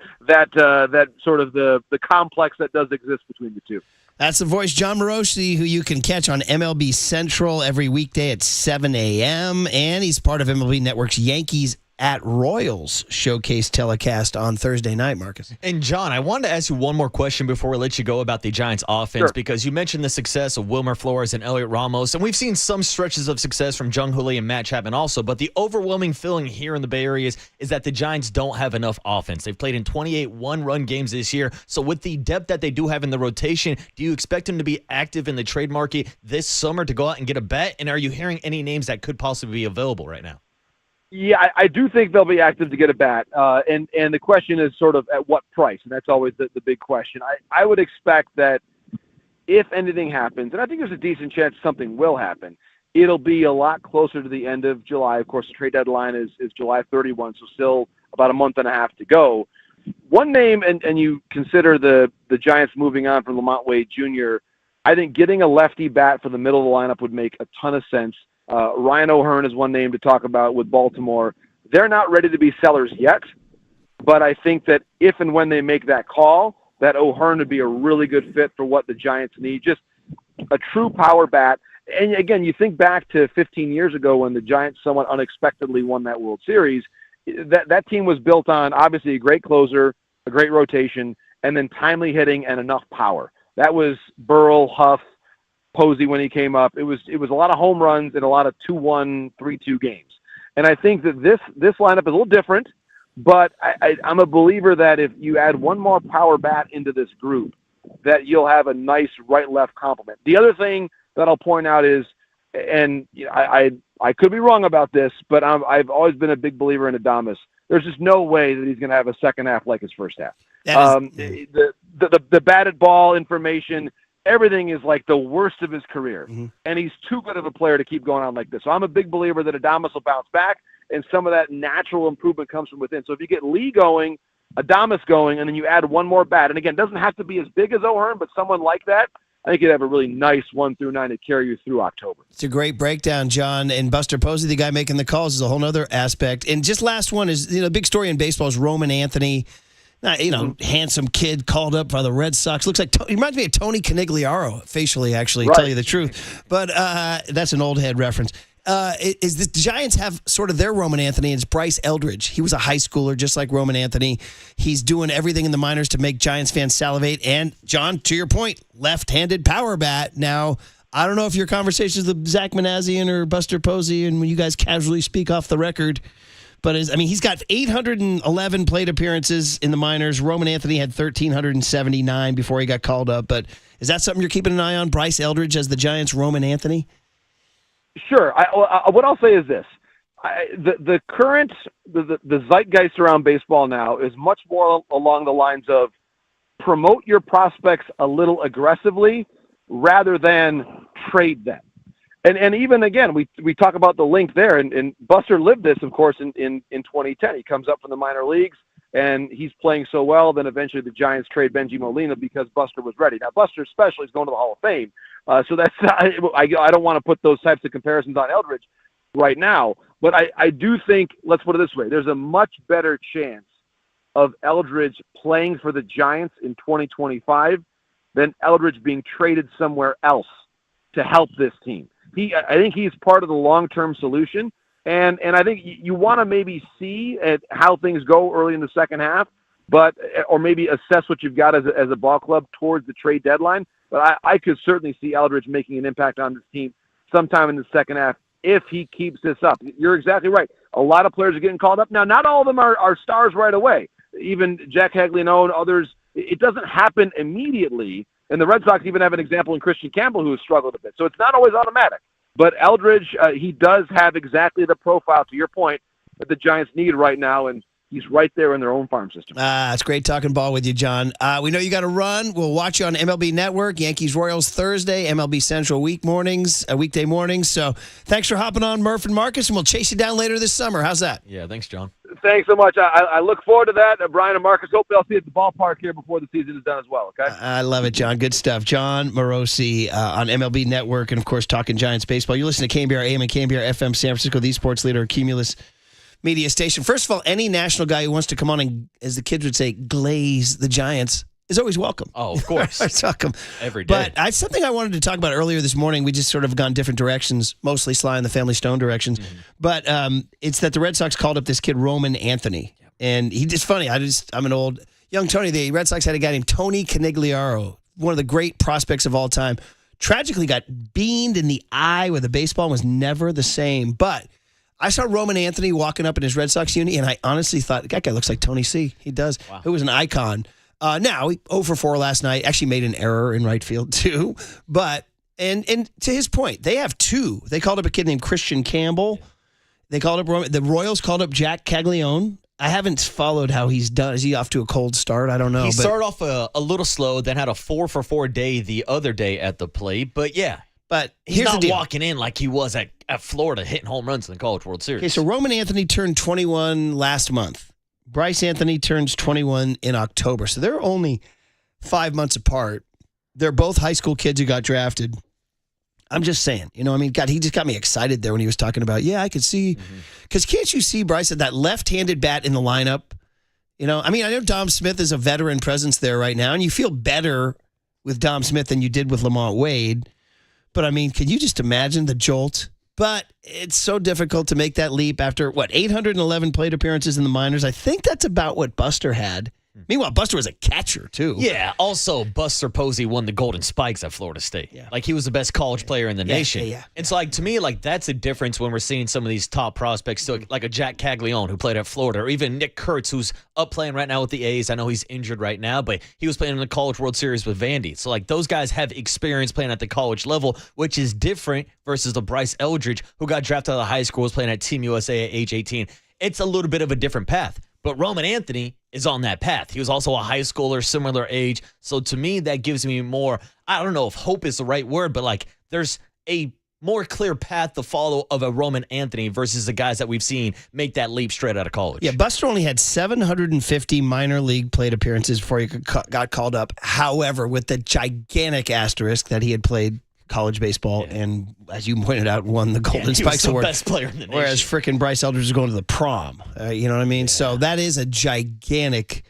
sort of the complex that does exist between the two.
That's the voice, John Morosi, who you can catch on MLB Central every weekday at 7 a.m. And he's part of MLB Network's Yankees at Royals showcase telecast on Thursday night, Marcus.
And John, I wanted to ask you one more question before we let you go about the Giants offense, because you mentioned the success of Wilmer Flores and Elliot Ramos, and we've seen some stretches of success from Jung Hoo Lee and Matt Chapman also, but the overwhelming feeling here in the Bay Area is that the Giants don't have enough offense. They've played in 28 one-run games this year, so with the depth that they do have in the rotation, do you expect them to be active in the trade market this summer to go out and get a bat, and are you hearing any names that could possibly be available right now?
Yeah, I do think they'll be active to get a bat. And the question is sort of at what price, and that's always the big question. I would expect that if anything happens, and I think there's a decent chance something will happen, it'll be a lot closer to the end of July. Of course, the trade deadline is July 31, so still about a month and a half to go. One name, and you consider the Giants moving on from Lamont Wade Jr., I think getting a lefty bat for the middle of the lineup would make a ton of sense. Ryan O'Hearn is one name to talk about with Baltimore. They're not ready to be sellers yet, but I think that if and when they make that call, that O'Hearn would be a really good fit for what the Giants need. Just a true power bat. And again, you think back to 15 years ago when the Giants somewhat unexpectedly won that World Series. That team was built on obviously a great closer, a great rotation, and then timely hitting and enough power. That was Burrell, Huff, Posey when he came up. It was a lot of home runs and a lot of 2-1, 3-2 games. And I think that this lineup is a little different, but I'm a believer that if you add one more power bat into this group, that you'll have a nice right-left complement. The other thing that I'll point out is, and I could be wrong about this, but I've always been a big believer in Adames. There's just no way that he's going to have a second half like his first half. The batted ball information, everything is like the worst of his career. And he's too good of a player to keep going on like this. So I'm a big believer that Adames will bounce back, and some of that natural improvement comes from within. So if you get Lee going, Adames going, and then you add one more bat, and again, it doesn't have to be as big as O'Hearn, but someone like that, I think you'd have a really nice 1 through 9 to carry you through October.
It's a great breakdown, John. And Buster Posey, the guy making the calls, is a whole other aspect. And just last one is, the big story in baseball is Roman Anthony. Handsome kid called up by the Red Sox. Looks like he reminds me of Tony Conigliaro, facially, actually, to tell you the truth. But that's an old head reference. Is the Giants have sort of their Roman Anthony, and it's Bryce Eldridge. He was a high schooler just like Roman Anthony. He's doing everything in the minors to make Giants fans salivate. And, John, to your point, left-handed power bat. Now, I don't know if your conversations with Zach Manassian or Buster Posey and when you guys casually speak off the record, but he's got 811 plate appearances in the minors. Roman Anthony had 1,379 before he got called up. But is that something you're keeping an eye on, Bryce Eldridge as the Giants' Roman Anthony?
Sure. What I'll say is this. The current zeitgeist around baseball now is much more along the lines of promote your prospects a little aggressively rather than trade them. And even, again, we talk about the link there, and Buster lived this, of course, in 2010. He comes up from the minor leagues, and he's playing so well, then eventually the Giants trade Benji Molina because Buster was ready. Now, Buster especially is going to the Hall of Fame, so that's I don't want to put those types of comparisons on Eldridge right now, but I do think, let's put it this way, there's a much better chance of Eldridge playing for the Giants in 2025 than Eldridge being traded somewhere else to help this team. I think he's part of the long-term solution, and I think you want to maybe see at how things go early in the second half, or maybe assess what you've got as a ball club towards the trade deadline. But I could certainly see Eldridge making an impact on this team sometime in the second half if he keeps this up. You're exactly right. A lot of players are getting called up. Now, not all of them are stars right away. Even Jack Caglianone and others, it doesn't happen immediately. And the Red Sox even have an example in Christian Campbell who has struggled a bit. So it's not always automatic. But Eldridge, he does have exactly the profile, to your point, that the Giants need right now, and he's right there in their own farm system.
It's great talking ball with you, John. We know you got to run. We'll watch you on MLB Network, Yankees-Royals Thursday, MLB Central weekday mornings. So thanks for hopping on, Murph and Marcus, and we'll chase you down later this summer. How's that?
Yeah, thanks, John.
Thanks so much. I look forward to that. Brian and Marcus, hope they'll see you at the ballpark here before the season is done as well, okay?
I love it, John. Good stuff. John Morosi on MLB Network and, of course, talking Giants baseball. You listen to KNBR AM and KNBR FM San Francisco, the sports leader, Cumulus media station. First of all, any national guy who wants to come on and, as the kids would say, glaze the Giants is always welcome.
Oh, of course.
I talk them
every day.
But something I wanted to talk about earlier this morning. We just sort of gone different directions, mostly Sly and the Family Stone directions. Mm-hmm. But it's that the Red Sox called up this kid, Roman Anthony. Yep. And he just funny. I'm an old young Tony. The Red Sox had a guy named Tony Conigliaro, one of the great prospects of all time. Tragically got beamed in the eye with a baseball and was never the same. But I saw Roman Anthony walking up in his Red Sox uni, and I honestly thought, that guy looks like Tony C. He does. Wow. Who was an icon. Now, 0 for 4 last night. Actually made an error in right field, too. But, and to his point, they have two. They called up a kid named Christian Campbell. They called up Roman. The Royals called up Jack Caglianone. I haven't followed how he's done. Is he off to a cold start? I don't know.
He started off a little slow, then had a 4 for 4 day the other day at the plate. But, yeah.
But
he's not walking in like he was at Florida hitting home runs in the College World Series.
Okay, so Roman Anthony turned 21 last month. Bryce Anthony turns 21 in October. So they're only 5 months apart. They're both high school kids who got drafted. I'm just saying, God, he just got me excited there when he was talking about, I could see. Because can't you see, Bryce, that left-handed bat in the lineup? I know Dom Smith is a veteran presence there right now, and you feel better with Dom Smith than you did with Lamont Wade. But, can you just imagine the jolt? But it's so difficult to make that leap after, 811 plate appearances in the minors. I think that's about what Buster had. Meanwhile, Buster was a catcher, too.
Yeah, also, Buster Posey won the Golden Spikes at Florida State. Yeah. He was the best college player in the nation.
Yeah.
And so, to me, that's a difference when we're seeing some of these top prospects, so, like a Jack Caglianone who played at Florida, or even Nick Kurtz, who's up playing right now with the A's. I know he's injured right now, but he was playing in the College World Series with Vandy. So, those guys have experience playing at the college level, which is different versus the Bryce Eldridge, who got drafted out of high school, was playing at Team USA at age 18. It's a little bit of a different path. But Roman Anthony, is on that path. He was also a high schooler, similar age. So to me, that gives me more, I don't know if hope is the right word, but like there's a more clear path to follow of a Roman Anthony versus the guys that we've seen make that leap straight out of college.
Yeah, Buster only had 750 minor league plate appearances before he got called up. However, with the gigantic asterisk that he had played college baseball and, as you pointed out, won the Golden Spikes Award.
Best player in the nation.
Whereas frickin' Bryce Eldridge is going to the prom. You know what I mean? Yeah. So that is a gigantic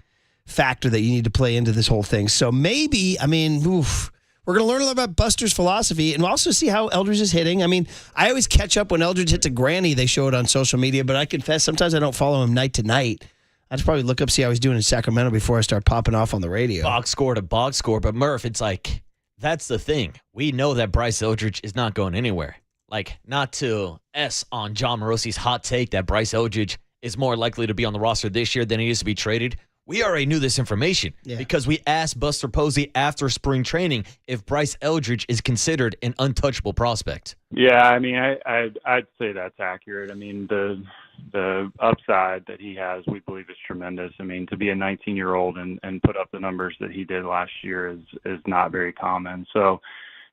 factor that you need to play into this whole thing. So maybe, I mean, we're going to learn a lot about Buster's philosophy, and we'll also see how Eldridge is hitting. I mean, I always catch up when Eldridge hits a granny. They show it on social media, but I confess sometimes I don't follow him night to night. I'd probably look up, see how he's doing in Sacramento before I start popping off on the radio.
Box score to box score. But Murph, it's like, that's the thing. We know that Bryce Eldridge is not going anywhere. Like, not to S on John Morosi's hot take that Bryce Eldridge is more likely to be on the roster this year than he is to be traded. We already knew this information because we asked Buster Posey after spring training if Bryce Eldridge is considered an untouchable prospect.
Yeah, I mean, I'd say that's accurate. I mean, the upside that he has, we believe, is tremendous. I mean, to be a 19-year-old and put up the numbers that he did last year is not very common. So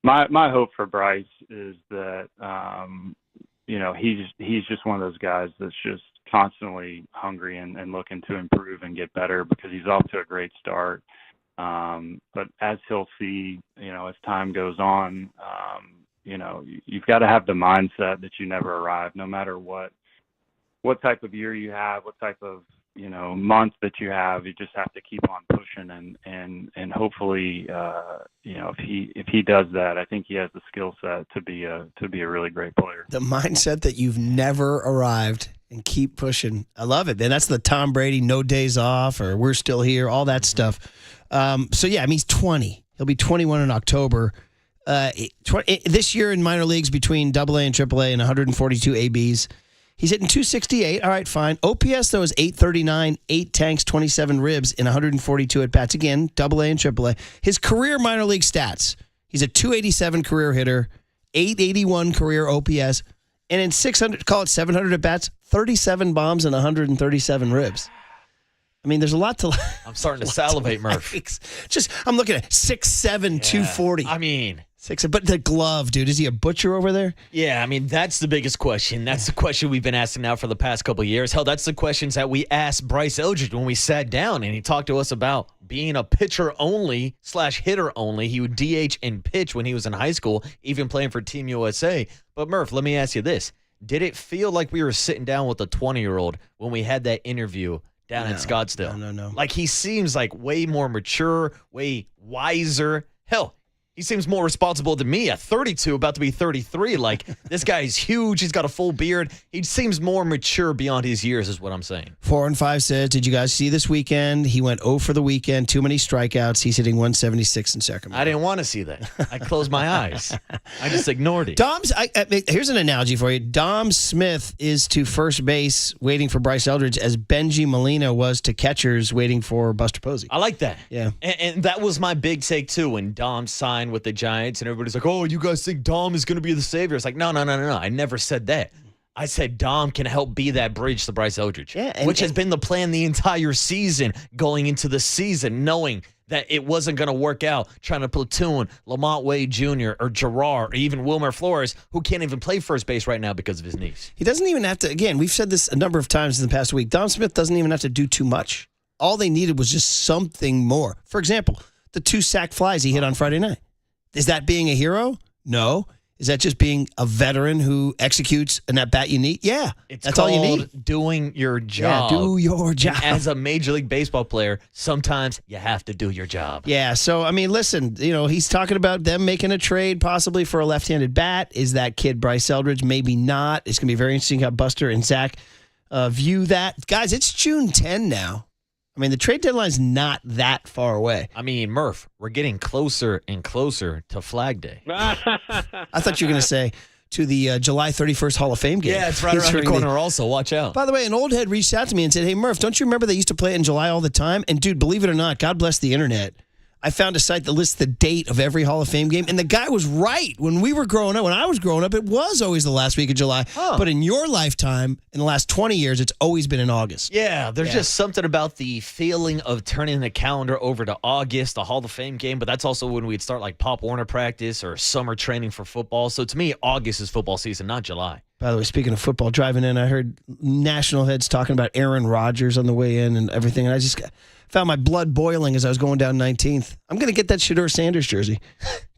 my hope for Bryce is that, he's just one of those guys that's just constantly hungry and looking to improve and get better because he's off to a great start. But as he'll see, as time goes on, you've got to have the mindset that you never arrive, no matter what type of year you have, what type of, month that you have. You just have to keep on pushing and hopefully, if he does that, I think he has the skill set to be a really great player.
The mindset that you've never arrived and keep pushing. I love it, man. That's the Tom Brady no days off or we're still here, all that stuff. So yeah, I mean, he's 20. He'll be 21 in October. This year in minor leagues between AA and AAA and 142 ABs. He's hitting 268. All right, fine. OPS, though, is 839, 8 tanks, 27 ribs in 142 at-bats. Again, AA and AAA. His career minor league stats, he's a 287 career hitter, 881 career OPS, and in 700 at-bats, 37 bombs and 137 ribs. I mean, there's a lot to
I'm starting to salivate, Murph.
I'm looking at 6'7", 240.
I mean...
But the glove, dude, is he a butcher over there?
Yeah, I mean, that's the biggest question. That's the question we've been asking now for the past couple of years. Hell, that's the questions that we asked Bryce Eldridge when we sat down and he talked to us about being a pitcher only / hitter only. He would DH and pitch when he was in high school, even playing for Team USA. But Murph, let me ask you this. Did it feel like we were sitting down with a 20-year-old when we had that interview down in Scottsdale?
No.
Like, he seems like way more mature, way wiser. Hell, he seems more responsible than me at 32, about to be 33. Like, this guy's huge. He's got a full beard. He seems more mature beyond his years is what I'm saying.
4 and 5 says, did you guys see this weekend? He went 0 for the weekend. Too many strikeouts. He's hitting 176 in Sacramento.
I didn't want to see that. I closed my eyes. I just ignored it.
Here's an analogy for you. Dom Smith is to first base waiting for Bryce Eldridge as Benji Molina was to catchers waiting for Buster Posey.
I like that.
Yeah.
And that was my big take, too, when Dom signed with the Giants and everybody's like, oh, you guys think Dom is going to be the savior? It's like, no. I never said that. I said Dom can help be that bridge to Bryce Eldridge, which has been the plan the entire season, going into the season, knowing that it wasn't going to work out, trying to platoon Lamont Wade Jr. or Gerard or even Wilmer Flores, who can't even play first base right now because of his knees.
He doesn't even have to, again, we've said this a number of times in the past week, Dom Smith doesn't even have to do too much. All they needed was just something more. For example, the 2 sack flies he hit on Friday night. Is that being a hero? No. Is that just being a veteran who executes an at-bat you need? Yeah. That's all you need.
Doing your job.
Yeah, do your job.
As a Major League Baseball player, sometimes you have to do your job.
Yeah, so, I mean, listen, he's talking about them making a trade possibly for a left-handed bat. Is that kid Bryce Eldridge? Maybe not. It's going to be very interesting how Buster and Zach view that. Guys, it's June 10 now. I mean, the trade deadline's not that far away.
I mean, Murph, we're getting closer and closer to Flag Day.
I thought you were going to say to the July 31st Hall of Fame game.
Yeah, it's right around the corner also. Watch out.
By the way, an old head reached out to me and said, hey, Murph, don't you remember they used to play it in July all the time? And, dude, believe it or not, God bless the internet. I found a site that lists the date of every Hall of Fame game, and the guy was right. When we were growing up, when I was growing up, it was always the last week of July.
Huh.
But in your lifetime, in the last 20 years, it's always been in August.
Yeah, there's just something about the feeling of turning the calendar over to August, the Hall of Fame game, but that's also when we'd start like Pop Warner practice or summer training for football. So to me, August is football season, not July.
By the way, speaking of football, driving in, I heard national heads talking about Aaron Rodgers on the way in and everything, and I just found my blood boiling as I was going down 19th. I'm going to get that Shedeur Sanders jersey.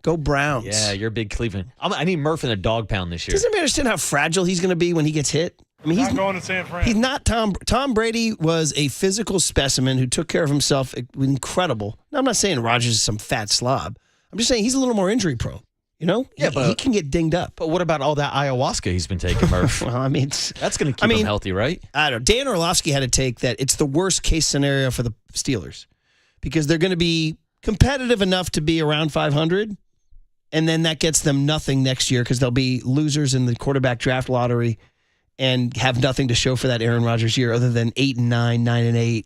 Go Browns.
Yeah, you're a big Cleveland. I need Murph in a dog pound this year.
Doesn't anybody understand how fragile he's going to be when he gets hit? I mean, he's
not going to San Fran.
He's not Tom Brady was a physical specimen who took care of himself. Incredible. Now, I'm not saying Rodgers is some fat slob. I'm just saying he's a little more injury prone. You know?
Yeah,
he can get dinged up.
But what about all that ayahuasca he's been taking, Murph?
Well, I mean,
that's going to keep him healthy, right?
I don't know. Dan Orlovsky had to take that. It's the worst case scenario for the Steelers because they're going to be competitive enough to be around 500, and then that gets them nothing next year because they'll be losers in the quarterback draft lottery and have nothing to show for that Aaron Rodgers year other than 8-9, 9-8.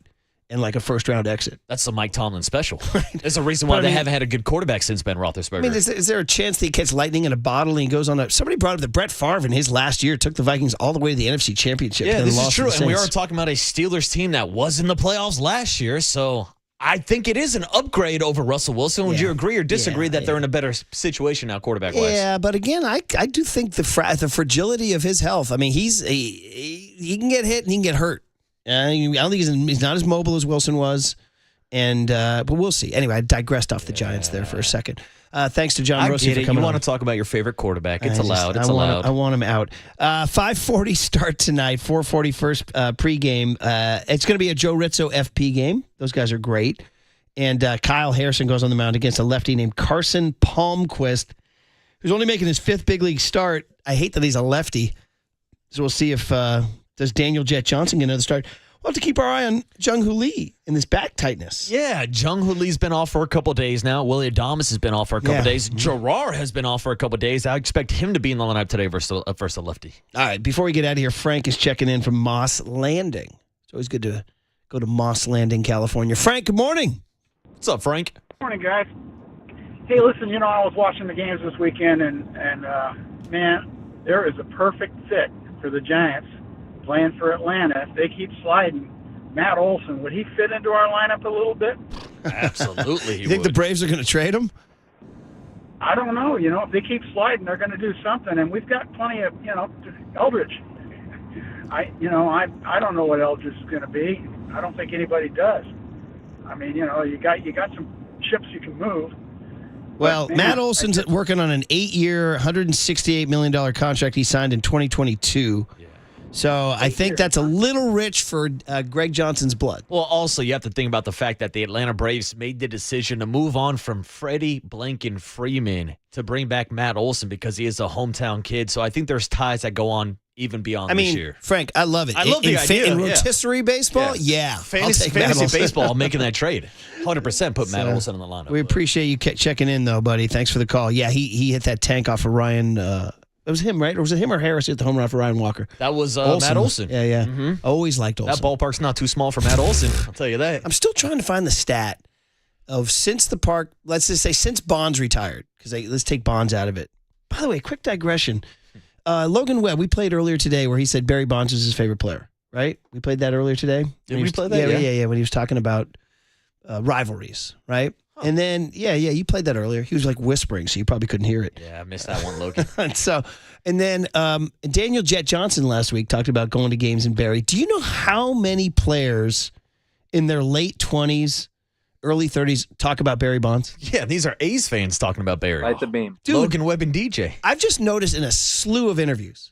And like a first-round exit.
That's the Mike Tomlin special. There's a reason why they haven't had a good quarterback since Ben Roethlisberger.
I mean, is there a chance that he gets lightning in a bottle and he goes on a... Somebody brought up that Brett Favre in his last year took the Vikings all the way to the NFC Championship.
Yeah,
and
this
lost
is
to
true.
the
And we
Saints.
are talking about a Steelers team that was in the playoffs last year, so I think it is an upgrade over Russell Wilson. Would you agree or disagree that they're in a better situation now quarterback-wise?
Yeah, but again, I do think the fragility of his health. I mean, he can get hit and he can get hurt. I don't think he's not as mobile as Wilson was, and but we'll see. Anyway, I digressed off the Giants there for a second. Thanks to John Morosi for coming
You
on.
want to talk about your favorite quarterback. It's allowed. It's allowed.
I want him out. 5:40 start tonight, 4:40 first pregame. It's going to be a Joe Rizzo FP game. Those guys are great. And Kyle Harrison goes on the mound against a lefty named Carson Palmquist, who's only making his fifth big league start. I hate that he's a lefty. So we'll see if does Daniel Jet Johnson get another start. We'll have to keep our eye on Jung-Hoo Lee in this back tightness.
Yeah, Jung-Hoo Lee's been off for a couple days now. Willie Adames has been off for a couple days. Gerard has been off for a couple days. I expect him to be in the lineup today versus a lefty.
All right, before we get out of here, Frank is checking in from Moss Landing. It's always good to go to Moss Landing, California. Frank, good morning.
What's up, Frank?
Morning, guys. Hey, listen, I was watching the games this weekend, and man, there is a perfect fit for the Giants playing for Atlanta. If they keep sliding, Matt Olson, would he fit into our lineup a little bit?
Absolutely, he
You think the Braves are going to trade him?
I don't know. If they keep sliding, they're going to do something, and we've got plenty of, Eldridge. I don't know what Eldridge is going to be. I don't think anybody does. I mean, you got some chips you can move.
Well,
man,
Matt Olson's working on an 8-year, $168 million contract he signed in 2022. So I think that's a little rich for Greg Johnson's blood.
Well, also, you have to think about the fact that the Atlanta Braves made the decision to move on from Freddie Blanken Freeman to bring back Matt Olson because he is a hometown kid. So I think there's ties that go on even beyond this year.
Frank, I love it.
I love the idea.
In rotisserie baseball,
Fantasy baseball, I'm making that trade. 100% put Matt Olson in the lineup.
We appreciate you checking in, though, buddy. Thanks for the call. Yeah, he hit that tank off of Ryan. It was him, right? Or was it him or Harris hit the home run for Ryan Walker?
That was Matt Olson.
Yeah.
Mm-hmm.
Always liked Olson.
That ballpark's not too small for Matt Olson, I'll tell you that.
I'm still trying to find the stat of since the park, let's just say since Bonds retired, because let's take Bonds out of it. By the way, quick digression. Logan Webb, we played earlier today where he said Barry Bonds was his favorite player, right? We played that earlier today.
Did we play that?
Yeah, when he was talking about rivalries, right? Huh. And then, you played that earlier. He was like whispering, so you probably couldn't hear it.
Yeah, I missed that one, Logan.
And then Daniel Jet Johnson last week talked about going to games in Barry. Do you know how many players in their late 20s, early 30s talk about Barry Bonds?
Yeah, these are A's fans talking about Barry.
Light the beam.
Dude,
Logan Webb and DJ.
I've just noticed in a slew of interviews,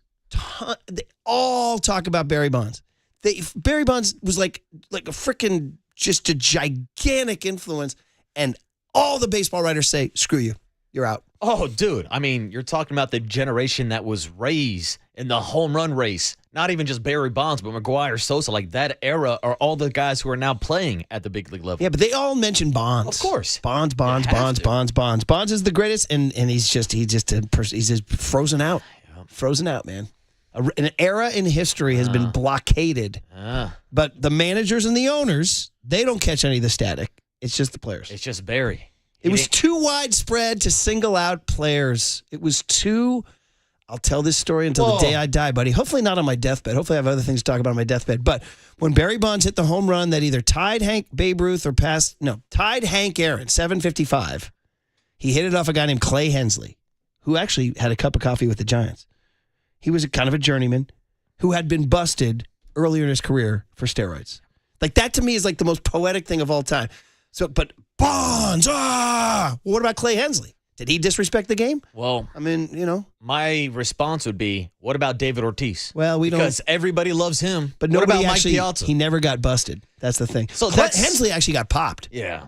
they all talk about Barry Bonds. Barry Bonds was like a freaking just a gigantic influence, and all the baseball writers say, screw you, you're out.
Oh, dude. I mean, you're talking about the generation that was raised in the home run race. Not even just Barry Bonds, but McGuire, Sosa. Like that era are all the guys who are now playing at the big league level.
Yeah, but they all mention Bonds.
Of course.
Bonds. Bonds is the greatest, and he's just frozen out. Yeah. Frozen out, man. An era in history has been blockaded. But the managers and the owners, they don't catch any of the static. It's just the players.
It's just Barry.
It was too widespread to single out players. It was too. I'll tell this story until the day I die, buddy. Hopefully not on my deathbed. Hopefully I have other things to talk about on my deathbed. But when Barry Bonds hit the home run that either tied Babe Ruth or tied Hank Aaron, 755, he hit it off a guy named Clay Hensley, who actually had a cup of coffee with the Giants. He was kind of a journeyman who had been busted earlier in his career for steroids. Like, that to me is like the most poetic thing of all time. So, but Bonds, what about Clay Hensley? Did he disrespect the game?
Well,
I mean,
my response would be, what about David Ortiz?
Well,
because everybody loves him.
But
what
nobody
about
actually,
Mike Piazza?
He never got busted. That's the thing.
So
Hensley actually got popped.
Yeah.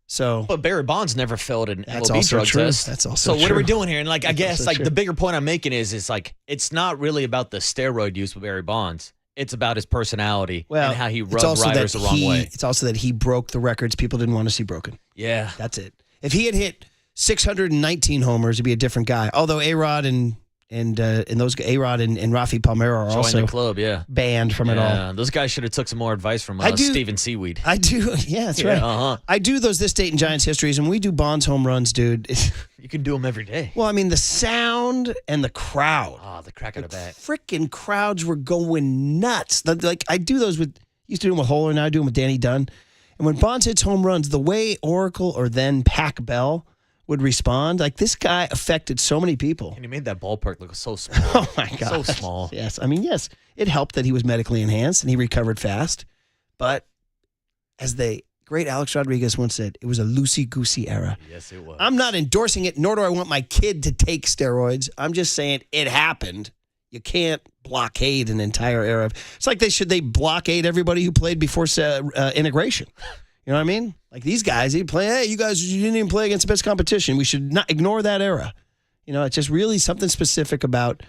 So,
but Barry Bonds never failed an
That's
MLB
also
drug
true.
test.
That's also
so. What
true.
are we doing here? And like, I
That's
guess
also
like
true.
the bigger point I'm making is like it's not really about the steroid use with Barry Bonds. It's about his personality and how he rubbed riders the wrong way.
It's also that he broke the records people didn't want to see broken.
Yeah,
that's it. If he had hit 619 homers, he'd be a different guy. Although A-Rod and those A-Rod and Rafi Palmeiro are
Join
also
the club, yeah,
banned from it all.
Those guys should have took some more advice from
I do-
Steven Seaweed.
I do, yeah, that's right.
Uh-huh.
I do those This Date in Giants histories, and we do Bonds home runs, dude.
You can do them every day.
Well, I mean, the sound and the crowd.
Oh, the crack of the bat.
Freaking crowds were going nuts. Like, I do those used to do them with Holler, now I do them with Danny Dunn. And when Bonds hits home runs, the way Oracle or then Pac Bell would respond, like, this guy affected so many people.
And he made that ballpark look so small.
Oh, my God.
So small.
Yes. I mean, yes, it helped that he was medically enhanced and he recovered fast. But as the great Alex Rodriguez once said, it was a loosey-goosey era.
Yes, it was.
I'm not endorsing it, nor do I want my kid to take steroids. I'm just saying it happened. You can't blockade an entire era. It's like they blockade everybody who played before integration. You know what I mean? Like these guys, you didn't even play against the best competition. We should not ignore that era. You know, it's just really something specific about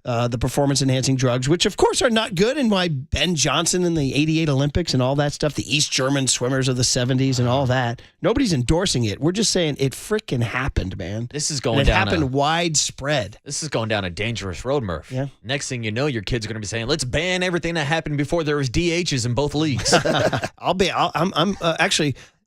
the performance-enhancing drugs, which, of course, are not good, and why Ben Johnson in the 88 Olympics and all that stuff, the East German swimmers of the 70s and all that, nobody's endorsing it. We're just saying it freaking happened, man.
This is going
and it
down
happened widespread.
This is going down a dangerous road, Murph.
Yeah.
Next thing you know, your kids are going to be saying, let's ban everything that happened before there was DHs in both leagues.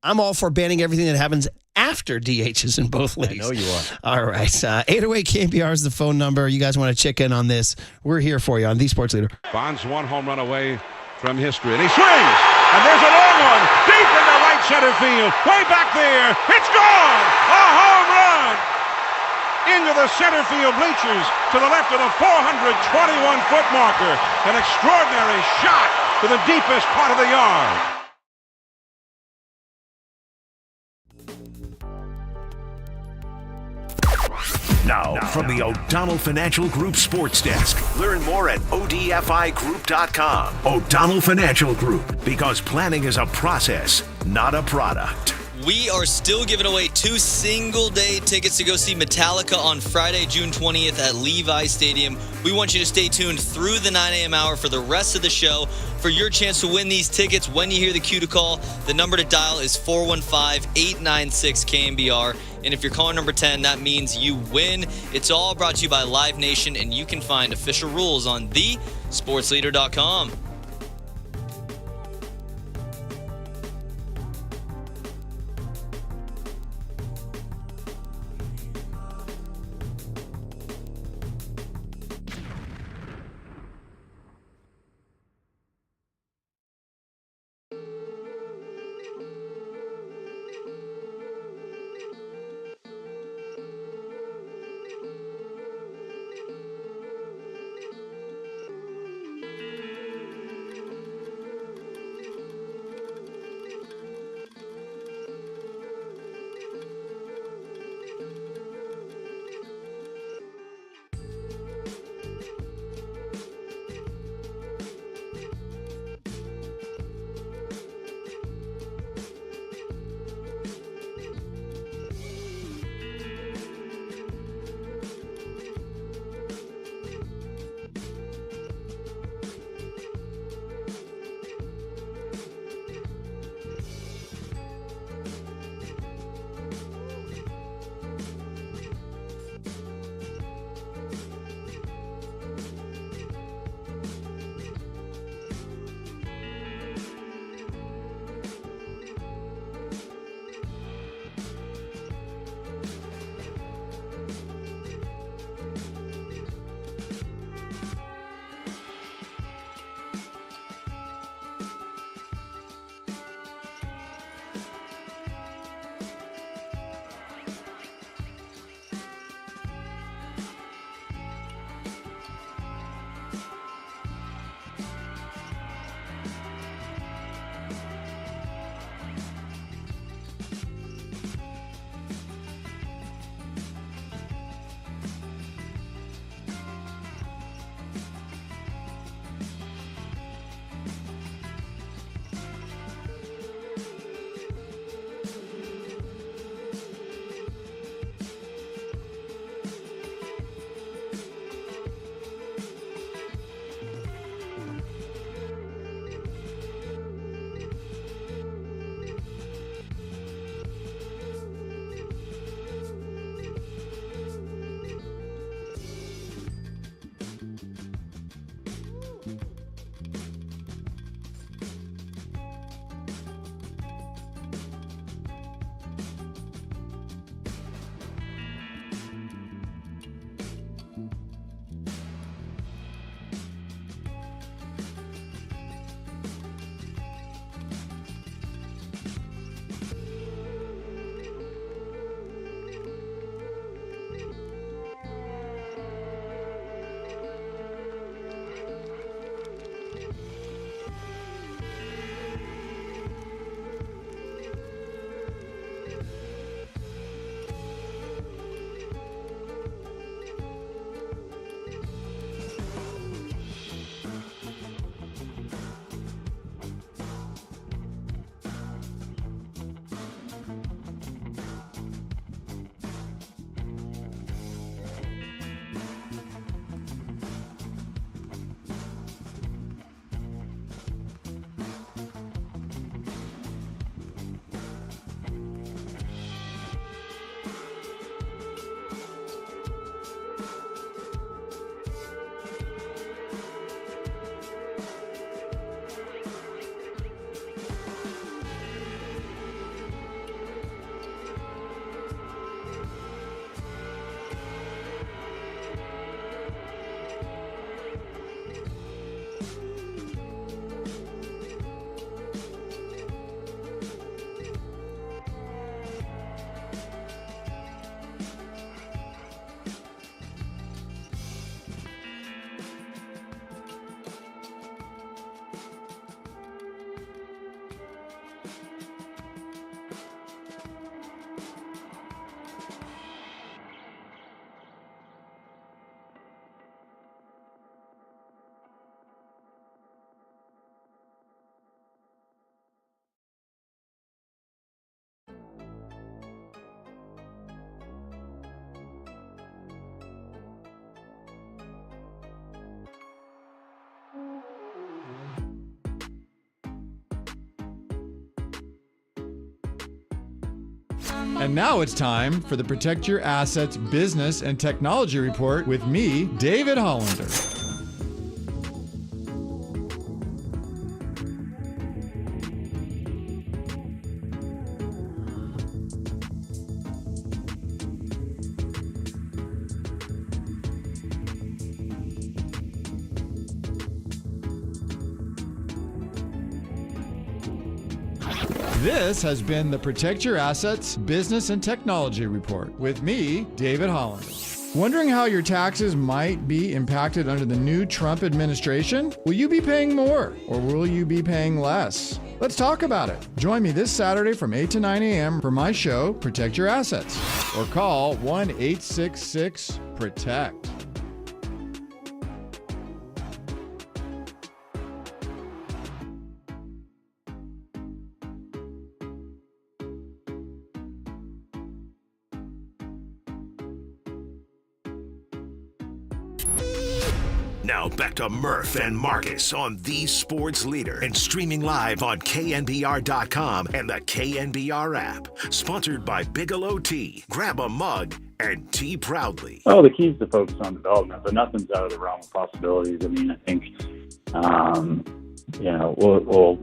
I'm all for banning everything that happens after DHs in both leagues.
I know you are.
All right. 808 KNBR is the phone number. You guys want to check in on this? We're here for you on The Sports Leader.
Bonds one home run away from history, and he swings, and there's a long one deep into right center field, way back there. It's gone! A home run! Into the center field bleachers to the left of the 421-foot marker. An extraordinary shot to the deepest part of the yard.
Now, from the O'Donnell Financial Group Sports Desk. Learn more at odfigroup.com. O'Donnell Financial Group, because planning is a process, not a product.
We are still giving away 2 single-day tickets to go see Metallica on Friday, June 20th at Levi Stadium. We want you to stay tuned through the 9 a.m. hour for the rest of the show for your chance to win these tickets when you hear the cue to call. The number to dial is 415-896-KNBR. And if you're calling number 10, that means you win. It's all brought to you by Live Nation, and you can find official rules on thesportsleader.com.
And now it's time for the Protect Your Assets Business and Technology Report with me, David Hollander. This has been the Protect Your Assets Business and Technology Report with me, David Hollander. Wondering how your taxes might be impacted under the new Trump administration? Will you be paying more or will you be paying less? Let's talk about it. Join me this Saturday from 8 to 9 a.m. for my show, Protect Your Assets, or call 1-866-PROTECT.
Now back to Murph and Marcus on the Sports Leader and streaming live on KNBR.com and the KNBR app. Sponsored by Bigelow Tea. Grab a mug and tea proudly.
Well, the key is to focus on development, but nothing's out of the realm of possibilities. I mean, I think, we'll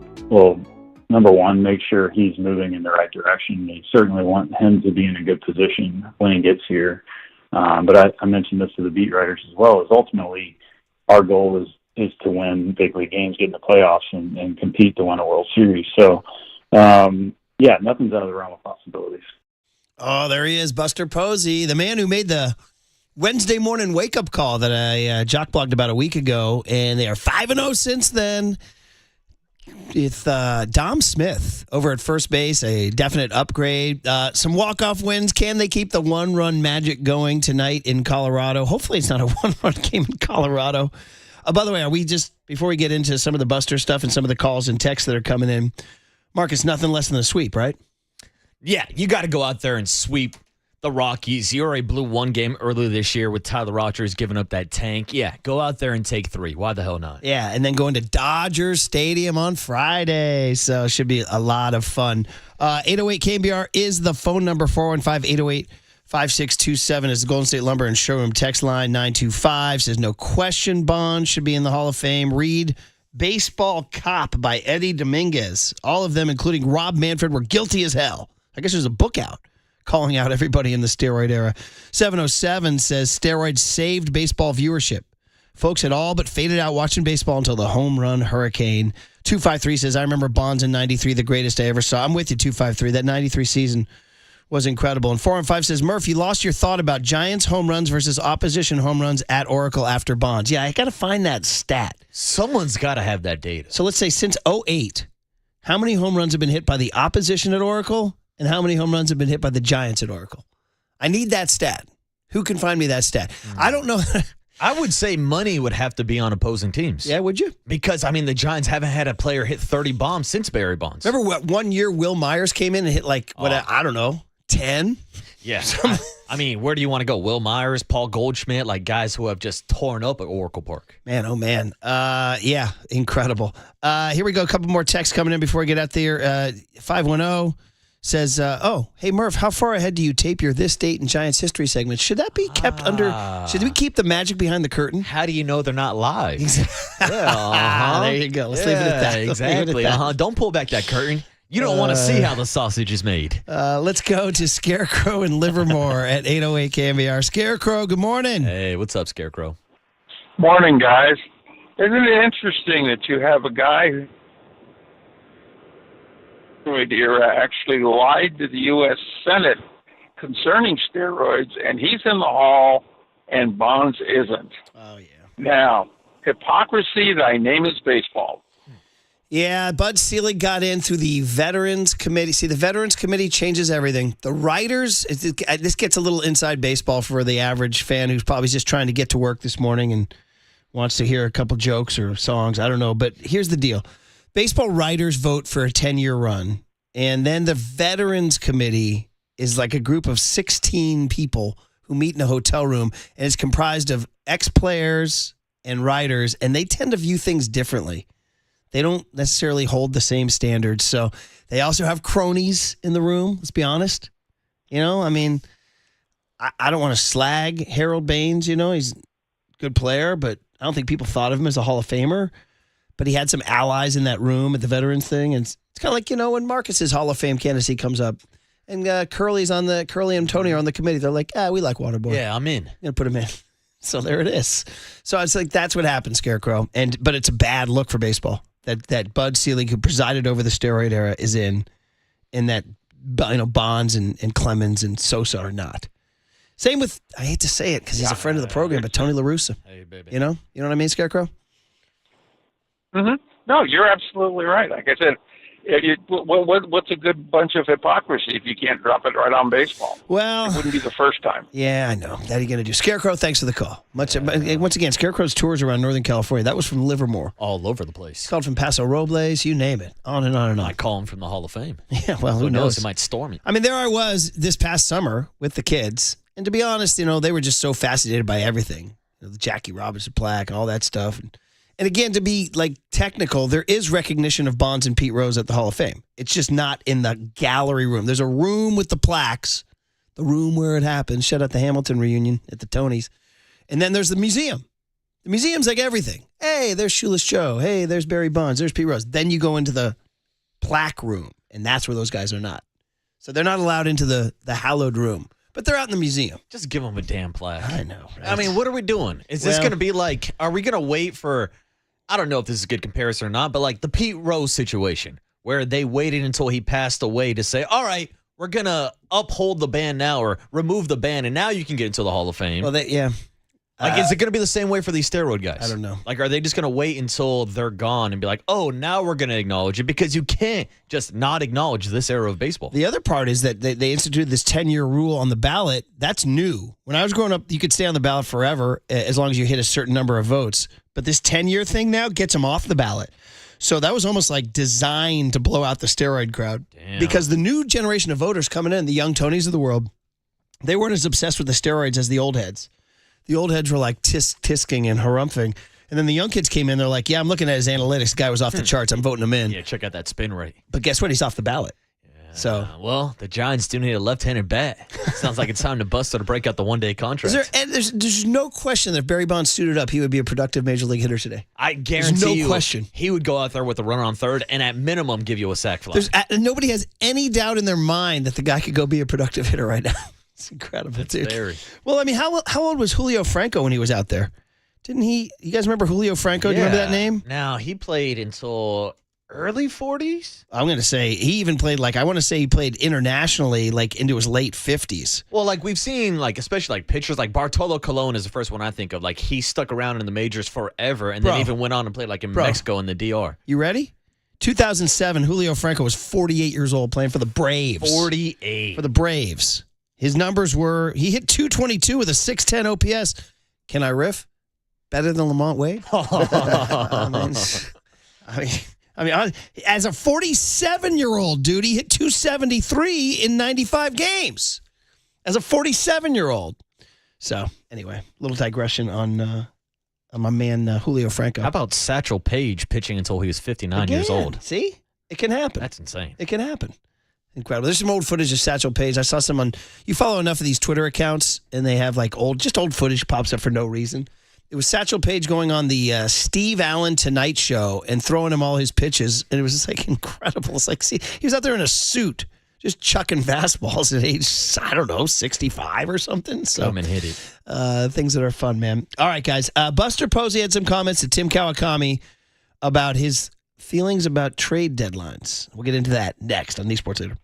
number one, make sure he's moving in the right direction. We certainly want him to be in a good position when he gets here. But I mentioned this to the beat writers as well, is ultimately our goal is to win big league games, get in the playoffs, and compete to win a World Series. So, nothing's out of the realm of possibilities.
Oh, there he is, Buster Posey, the man who made the Wednesday morning wake-up call that I jock-blogged about a week ago, and they are 5-0 since then. With Dom Smith over at first base, a definite upgrade. Some walk-off wins. Can they keep the one-run magic going tonight in Colorado? Hopefully it's not a one-run game in Colorado. By the way, are we just, before we get into some of the Buster stuff and some of the calls and texts that are coming in, Marcus, nothing less than a sweep, right?
Yeah, you got to go out there and sweep the Rockies. You already blew one game earlier this year with Tyler Rogers giving up that tank. Yeah, go out there and take 3. Why the hell not?
Yeah, and then going to Dodgers Stadium on Friday. So it should be a lot of fun. 808 KNBR is the phone number. 415-808-5627 is the Golden State Lumber and Showroom text line. 925 says no question Bond should be in the Hall of Fame. Read Baseball Cop by Eddie Dominguez. All of them, including Rob Manfred, were guilty as hell. I guess there's a book out calling out everybody in the steroid era. 707 says steroids saved baseball viewership. Folks had all but faded out watching baseball until the home run hurricane. 253 says, I remember Bonds in 93, the greatest I ever saw. I'm with you, 253. That 93 season was incredible. And 415 says, Murph, you lost your thought about Giants home runs versus opposition home runs at Oracle after Bonds. Yeah, I got to find that stat.
Someone's got to have that data.
So let's say since 2008, how many home runs have been hit by the opposition at Oracle? And how many home runs have been hit by the Giants at Oracle? I need that stat. Who can find me that stat? I don't know.
I would say money would have to be on opposing teams.
Yeah, would you?
Because, the Giants haven't had a player hit 30 bombs since Barry Bonds.
Remember what, one year Will Myers came in and hit 10?
Yeah. Where do you want to go? Will Myers, Paul Goldschmidt, guys who have just torn up at Oracle Park.
Man, oh man. Yeah, incredible. Here we go. A couple more texts coming in before we get out there. 510. Says, hey, Murph, how far ahead do you tape your This Date in Giants History segment? Should that be kept under, should we keep the magic behind the curtain?
How do you know they're not live?
There you go. Let's leave it at that.
Exactly. Don't pull back that curtain. You don't want to see how the sausage is made.
Let's go to Scarecrow in Livermore at 808 KNBR. Scarecrow, good morning.
Hey, what's up, Scarecrow?
Morning, guys. Isn't it interesting that you have a guy who actually lied to the U.S. Senate concerning steroids, and he's in the hall, and Bonds isn't.
Oh, yeah.
Now, hypocrisy, thy name is baseball.
Yeah, Bud Selig got in through the Veterans Committee. See, the Veterans Committee changes everything. The writers, this gets a little inside baseball for the average fan who's probably just trying to get to work this morning and wants to hear a couple jokes or songs. I don't know, but here's the deal. Baseball writers vote for a 10-year run, and then the Veterans Committee is like a group of 16 people who meet in a hotel room, and it's comprised of ex-players and writers, and they tend to view things differently. They don't necessarily hold the same standards, so they also have cronies in the room, let's be honest. You know, I mean, I don't want to slag Harold Baines. You know, he's a good player, but I don't think people thought of him as a Hall of Famer. But he had some allies in that room at the veterans thing. And it's kind of like, you know, when Marcus's Hall of Fame candidacy comes up and Curly and Tony are on the committee. They're like, we like Waterboy.
Yeah, I'm in.
Going to put him in. So there it is. So it's like, that's what happened, Scarecrow. But it's a bad look for baseball. That Bud Selig, who presided over the steroid era, is in that, you know, Bonds and Clemens and Sosa are not. Same with, I hate to say it because he's a friend of the program, but Tony La Russa.
Hey, baby.
You know what I mean, Scarecrow?
Mm-hmm. No, you're absolutely right. Like I said, what's a good bunch of hypocrisy if you can't drop it right on baseball?
Well,
it wouldn't be the first time.
Yeah, I know. What are you going to do? Scarecrow, thanks for the call. Once again, Scarecrow's tours around Northern California. That was from Livermore.
All over the place.
Called from Paso Robles, you name it. On and on and on.
I call him from the Hall of Fame.
Yeah, well, who knows?
He might storm me.
I mean, there I was this past summer with the kids. And to be honest, you know, they were just so fascinated by everything. You know, the Jackie Robinson plaque and all that stuff. And again, to be like technical, there is recognition of Bonds and Pete Rose at the Hall of Fame. It's just not in the gallery room. There's a room with the plaques, the room where it happened. Shout out the Hamilton reunion at the Tonys. And then there's the museum. The museum's like everything. Hey, there's Shoeless Joe. Hey, there's Barry Bonds. There's Pete Rose. Then you go into the plaque room, and that's where those guys are not. So they're not allowed into the hallowed room. But they're out in the museum.
Just give them a damn plaque.
I know. Right?
I mean, what are we doing? Is this going to be like, are we going to wait for, I don't know if this is a good comparison or not, but like the Pete Rose situation where they waited until he passed away to say, all right, we're going to uphold the ban now or remove the ban, and now you can get into the Hall of Fame.
Well, yeah.
Like, is it going to be the same way for these steroid guys?
I don't know.
Like, are they just going to wait until they're gone and be like, oh, now we're going to acknowledge it? Because you can't just not acknowledge this era of baseball.
The other part is that they instituted this 10-year rule on the ballot. That's new. When I was growing up, you could stay on the ballot forever as long as you hit a certain number of votes. But this 10-year thing now gets them off the ballot. So that was almost like designed to blow out the steroid crowd.
Damn.
Because the new generation of voters coming in, the young Tonys of the world, they weren't as obsessed with the steroids as the old heads. The old heads were like tisking and harumphing. And then the young kids came in. They're like, yeah, I'm looking at his analytics. The guy was off the charts. I'm voting him in.
Yeah, check out that spin rate.
But guess what? He's off the ballot. So,
well, the Giants do need a left-handed bat. Sounds like it's time to bust her to break out the one-day contract.
There's no question that if Barry Bonds suited up, he would be a productive major league hitter today.
I guarantee
no question.
He would go out there with a runner on third and at minimum give you a sac fly.
Nobody has any doubt in their mind that the guy could go be a productive hitter right now. It's incredible, dude.
Very.
Well, I mean, how old was Julio Franco when he was out there? Didn't he? You guys remember Julio Franco? Do you remember that name?
Now, he played until early 40s?
I'm going to say he even played, I want to say he played internationally, into his late 50s.
Well, we've seen, especially pitchers like Bartolo Colon is the first one I think of. He stuck around in the majors forever and then even went on and played, in Mexico in the DR.
You ready? 2007, Julio Franco was 48 years old playing for the Braves.
48.
For the Braves. His numbers were, he hit 222 with a 610 OPS. Can I riff? Better than Lamont Wade? I mean, as a 47-year-old dude, he hit 273 in 95 games. As a 47-year-old. So, anyway, a little digression on my man Julio Franco.
How about Satchel Paige pitching until he was 59 years old?
See? It can happen.
That's insane.
It can happen. Incredible. There's some old footage of Satchel Paige. I saw some on, you follow enough of these Twitter accounts, and they have old footage pops up for no reason. It was Satchel Paige going on the Steve Allen Tonight Show and throwing him all his pitches, and it was just incredible. It's see, he was out there in a suit, just chucking fastballs at age, 65 or something. So
come and hit it.
Things that are fun, man. All right, guys. Buster Posey had some comments to Tim Kawakami about his feelings about trade deadlines. We'll get into that next on the Sports Leader.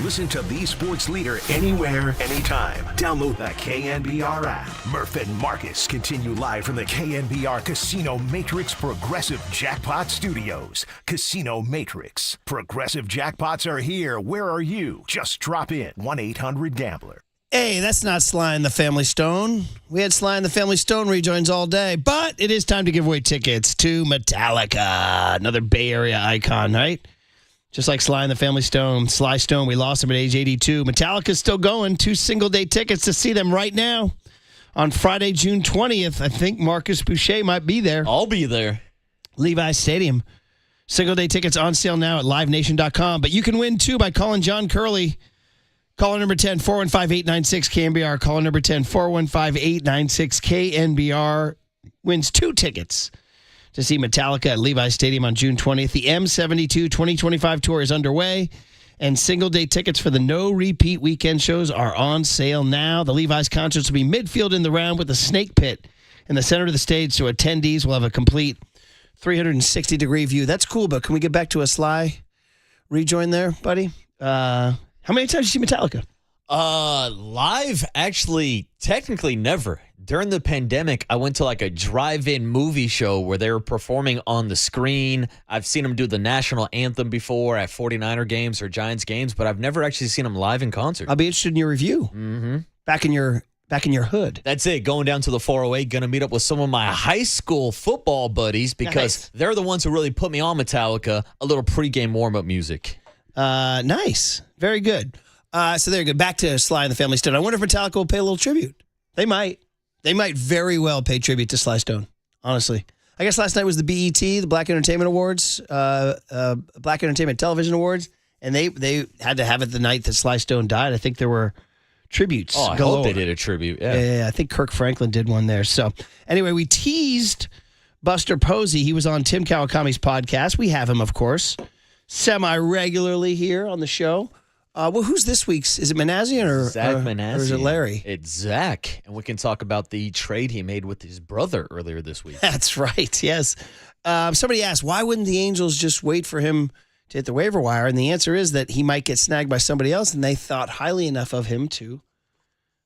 Listen to the sports leader anywhere, anytime. Download the KNBR app. Murph and Marcus continue live from the KNBR Casino Matrix Progressive Jackpot Studios. Casino Matrix. Progressive jackpots are here. Where are you? Just drop in. 1-800-GAMBLER.
Hey, that's not Sly and the Family Stone. We had Sly and the Family Stone rejoins all day, but it is time to give away tickets to Metallica, another Bay Area icon, right? Just like Sly and the Family Stone. Sly Stone, we lost him at age 82. Metallica's still going. 2 single-day tickets to see them right now on Friday, June 20th. I think Marcus Boucher might be there.
I'll be there.
Levi Stadium. Single-day tickets on sale now at livenation.com. But you can win, too, by calling John Curley. Caller number 10, 415-896-KNBR. Caller number 10, 415-896-KNBR. Wins 2 tickets to see Metallica at Levi Stadium on June 20th. The M72 2025 tour is underway, and single-day tickets for the no-repeat weekend shows are on sale now. The Levi's concerts will be midfield in the round with a snake pit in the center of the stage, so attendees will have a complete 360-degree view. That's cool, but can we get back to a Sly rejoin there, buddy? How many times did you see Metallica?
Live, actually, technically never. During the pandemic, I went to like a drive-in movie show where they were performing on the screen. I've seen them do the national anthem before at 49er games or Giants games, but I've never actually seen them live in concert.
I'll be interested in your review.
Mm-hmm.
Back in your hood.
That's it. Going down to the 408, going to meet up with some of my high school football buddies because they're the ones who really put me on Metallica, a little pregame warm-up music.
Nice. Very good. So there you go. Back to Sly and the Family Stone. I wonder if Metallica will pay a little tribute. They might. They might very well pay tribute to Sly Stone, honestly. I guess last night was the BET, the Black Entertainment Awards, Black Entertainment Television Awards, and they had to have it the night that Sly Stone died. I think there were tributes.
Oh, I hope they did a tribute.
Yeah, I think Kirk Franklin did one there. So anyway, we teased Buster Posey. He was on Tim Kawakami's podcast. We have him, of course, semi-regularly here on the show. Well, who's this week's? Is it Manassian or
Zach Manassian?
Or is it Larry?
It's Zach, and we can talk about the trade he made with his brother earlier this week.
That's right, yes. Somebody asked, why wouldn't the Angels just wait for him to hit the waiver wire? And the answer is that he might get snagged by somebody else, and they thought highly enough of him to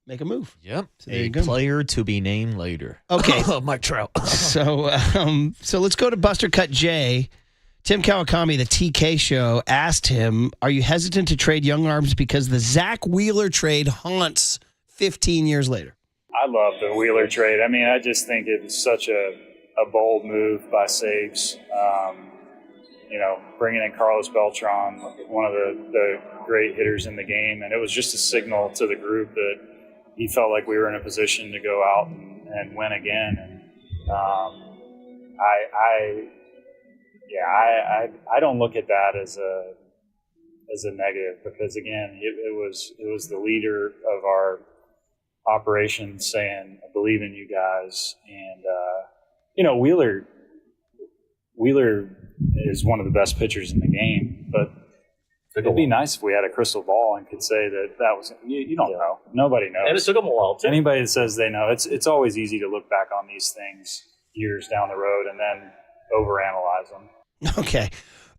make a move.
Yep,
so there
a
you go.
Player to be named later.
Okay.
Mike Trout.
So let's go to Buster Cut J. Tim Kawakami, the TK show, asked him, are you hesitant to trade young arms because the Zach Wheeler trade haunts 15 years later?
I love the Wheeler trade. I mean, I just think it was such a bold move by Saves. Bringing in Carlos Beltran, one of the great hitters in the game, and it was just a signal to the group that he felt like we were in a position to go out and win again. And I don't look at that as a negative because again, it was the leader of our operation saying, I believe in you guys. And, Wheeler is one of the best pitchers in the game, but it'd be nice if we had a crystal ball and could say that was, you don't know. Nobody knows.
And it took them a while too.
Anybody that says they know, it's always easy to look back on these things years down the road and then overanalyze them.
Okay.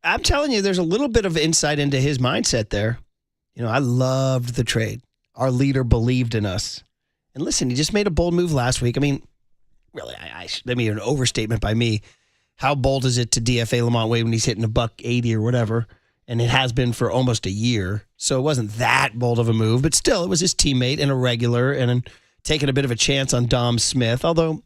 I'm telling you, there's a little bit of insight into his mindset there. I loved the trade. Our leader believed in us. And listen, he just made a bold move last week. I mean, really, that may be an overstatement by me. How bold is it to DFA Lamont Wade when he's hitting $180 or whatever? And it has been for almost a year. So it wasn't that bold of a move, but still, it was his teammate and a regular and taking a bit of a chance on Dom Smith, although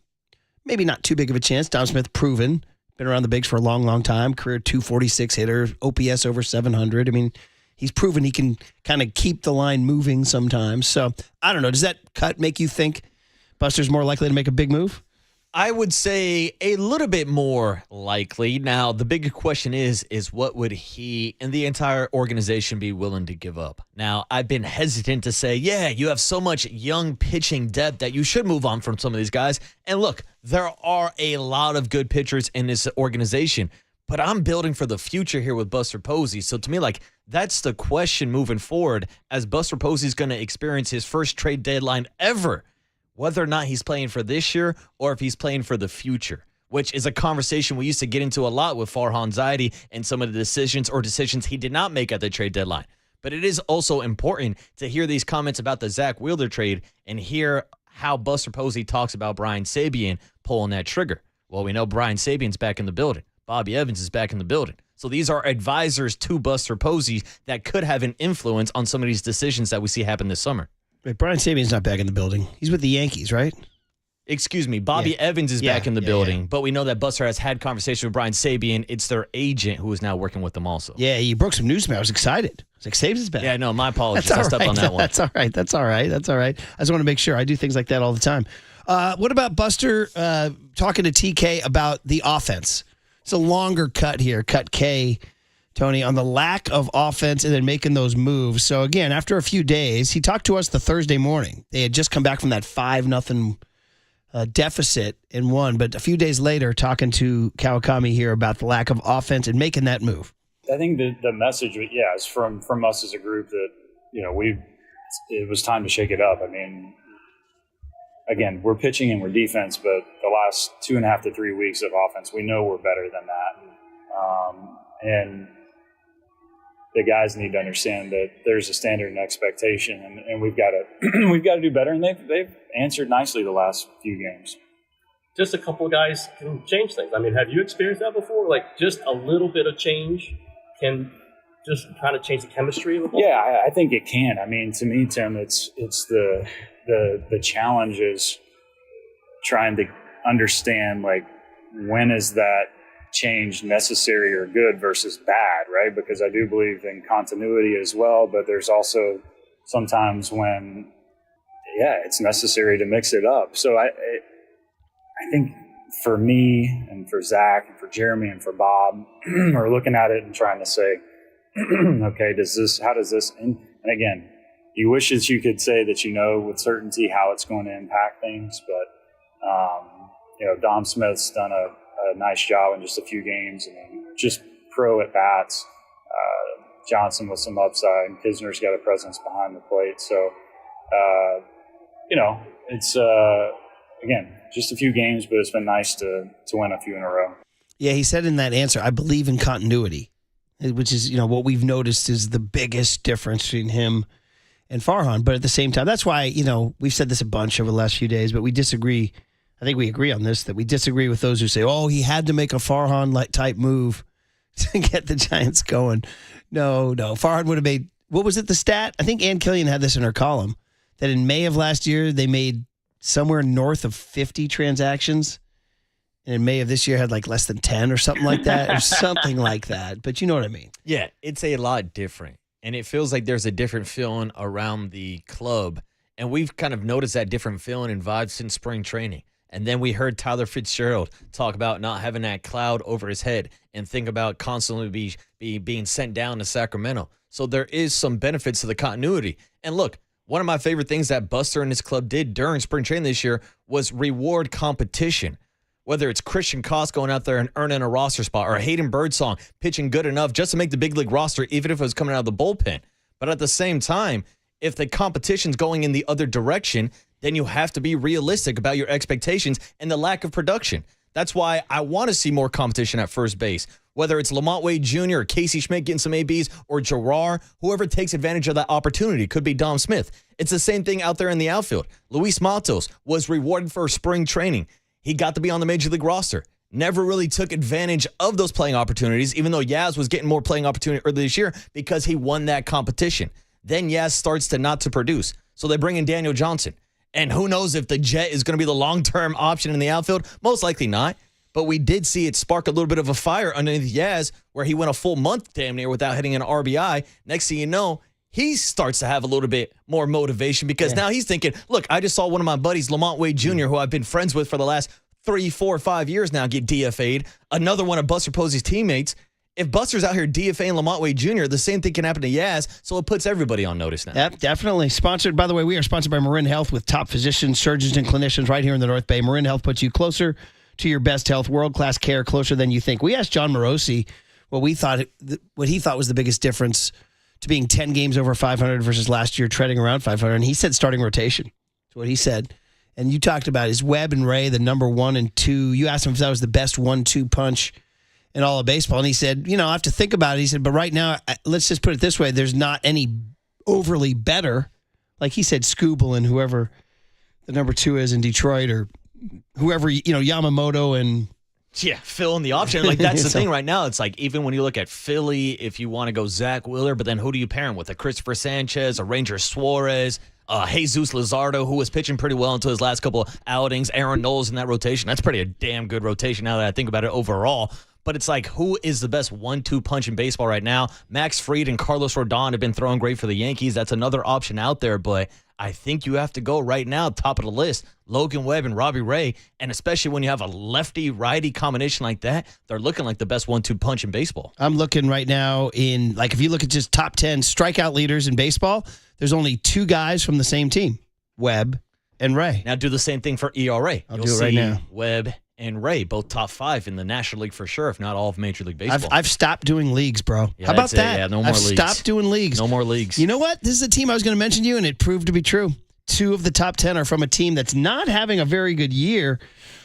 maybe not too big of a chance. Dom Smith proven. Been around the bigs for a long, long time. Career 246 hitter, OPS over 700. I mean, he's proven he can kind of keep the line moving sometimes. So, I don't know. Does that cut make you think Buster's more likely to make a big move?
I would say a little bit more likely. Now, the bigger question is what would he and the entire organization be willing to give up? Now, I've been hesitant to say, yeah, you have so much young pitching depth that you should move on from some of these guys. And look, there are a lot of good pitchers in this organization, but I'm building for the future here with Buster Posey. So to me, that's the question moving forward as Buster Posey's going to experience his first trade deadline ever, whether or not he's playing for this year or if he's playing for the future, which is a conversation we used to get into a lot with Farhan Zaidi and some of the decisions he did not make at the trade deadline. But it is also important to hear these comments about the Zach Wheeler trade and hear how Buster Posey talks about Brian Sabean pulling that trigger. Well, we know Brian Sabean's back in the building. Bobby Evans is back in the building. So these are advisors to Buster Posey that could have an influence on some of these decisions that we see happen this summer.
Wait, Brian Sabean's not back in the building. He's with the Yankees, right?
Excuse me, Bobby Evans is back in the building, but we know that Buster has had conversations with Brian Sabean. It's their agent who is now working with them also.
Yeah, you broke some news to me. I was excited. I was like, Sabean's is back.
Yeah, no, my apologies.
That's
I stepped
all right.
on that one.
That's all right. That's all right. That's all right. I just want to make sure. I do things like that all the time. What about Buster talking to TK about the offense? It's a longer cut here, cut K, Tony, on the lack of offense and then making those moves. So, again, after a few days, he talked to us the Thursday morning. They had just come back from that 5-0 deficit and won. But a few days later, talking to Kawakami here about the lack of offense and making that move.
I think the message, is from us as a group that, it was time to shake it up. I mean, again, we're pitching and we're defense, but the last 2.5 to 3 weeks of offense, we know we're better than that. And the guys need to understand that there's a standard and expectation, and we've got to do better. And they've answered nicely the last few games.
Just a couple of guys can change things. I mean, have you experienced that before? Like just a little bit of change can just kind of change the chemistry of the ball?
Yeah, I think it can. I mean, to me, Tim, it's the challenge is trying to understand, like, when is that change necessary or good versus bad, right? Because I do believe in continuity as well, but there's also sometimes when, it's necessary to mix it up. So I think for me and for Zach and for Jeremy and for Bob, we're looking at it and trying to say, okay, how does this, and again, you wish that you could say that with certainty how it's going to impact things, but Dom Smith's done a nice job in just a few games, and just pro at bats. Johnson with some upside, and Kisner's got a presence behind the plate. So, it's again just a few games, but it's been nice to win a few in a row.
Yeah, he said in that answer, I believe in continuity, which is what we've noticed is the biggest difference between him and Farhan. But at the same time, that's why, we've said this a bunch over the last few days, but we disagree. I think we agree on this, that we disagree with those who say, he had to make a Farhan type move to get the Giants going. No. Farhan would have made, what was it, the stat? I think Ann Killian had this in her column, that in May of last year, they made somewhere north of 50 transactions. And in May of this year, had less than 10 or something like that, or something like that. But you know what I mean?
Yeah, it's a lot different. And it feels like there's a different feeling around the club. And we've kind of noticed that different feeling and vibe since spring training. And then we heard Tyler Fitzgerald talk about not having that cloud over his head and think about constantly being sent down to Sacramento. So there is some benefits to the continuity. And look, one of my favorite things that Buster and his club did during spring training this year was reward competition. Whether it's Christian Koss going out there and earning a roster spot, or Hayden Birdsong pitching good enough just to make the big league roster, even if it was coming out of the bullpen. But at the same time, if the competition's going in the other direction, then you have to be realistic about your expectations and the lack of production. That's why I want to see more competition at first base. Whether it's Lamont Wade Jr. or Casey Schmidt getting some ABs, or Gerard, whoever takes advantage of that opportunity. Could be Dom Smith. It's the same thing out there in the outfield. Luis Matos was rewarded for spring training. He got to be on the Major League roster. Never really took advantage of those playing opportunities, even though Yaz was getting more playing opportunity earlier this year because he won that competition. Then Yaz starts to not to produce. So they bring in Daniel Johnson. And who knows if the Jet is going to be the long-term option in the outfield? Most likely not. But we did see it spark a little bit of a fire underneath Yaz, where he went a full month damn near without hitting an RBI. Next thing you know, he starts to have a little bit more motivation because now he's thinking, look, I just saw one of my buddies, Lamont Wade Jr., who I've been friends with for the last 3, 4, 5 years now, get DFA'd. Another one of Buster Posey's teammates. If Buster's out here DFAing Lamont Wade Jr., the same thing can happen to Yaz, so it puts everybody on notice now.
Yep, definitely. Sponsored, by the way, we are sponsored by Marin Health with top physicians, surgeons, and clinicians right here in the North Bay. Marin Health puts you closer to your best health, world-class care, closer than you think. We asked John Morosi what he thought was the biggest difference to being 10 games over 500 versus last year treading around 500, and he said starting rotation. That's what he said. And you talked about is Webb and Ray the number 1 and 2. You asked him if that was the best 1-2 punch in all of baseball. And he said, I have to think about it. He said, but right now, let's just put it this way. There's not any overly better. Like he said, Skubal and whoever the number 2 is in Detroit, or whoever, Yamamoto and...
Yeah, fill in the option. Like, that's the thing right now. It's like, even when you look at Philly, if you want to go Zach Wheeler, but then who do you pair him with? A Christopher Sanchez, a Ranger Suarez, Jesus Luzardo, who was pitching pretty well until his last couple of outings, Aaron Knowles in that rotation. That's pretty a damn good rotation now that I think about it overall. But it's like, who is the best 1-2 punch in baseball right now? Max Fried and Carlos Rodon have been throwing great for the Yankees. That's another option out there, but I think you have to go right now, top of the list, Logan Webb and Robbie Ray, and especially when you have a lefty-righty combination like that, they're looking like the best 1-2 punch in baseball.
I'm looking right now if you look at just top 10 strikeout leaders in baseball, there's only 2 guys from the same team, Webb and Ray.
Now do the same thing for ERA.
I'll do it right now.
Webb and Ray, both top 5 in the National League for sure, if not all of Major League Baseball.
I've stopped doing leagues, bro.
Yeah,
How about that?
Yeah, no more leagues.
I've stopped doing leagues.
No more leagues.
You know what? This is a team I was going to mention to you, and it proved to be true. 2 of the top 10 are from a team that's not having a very good year.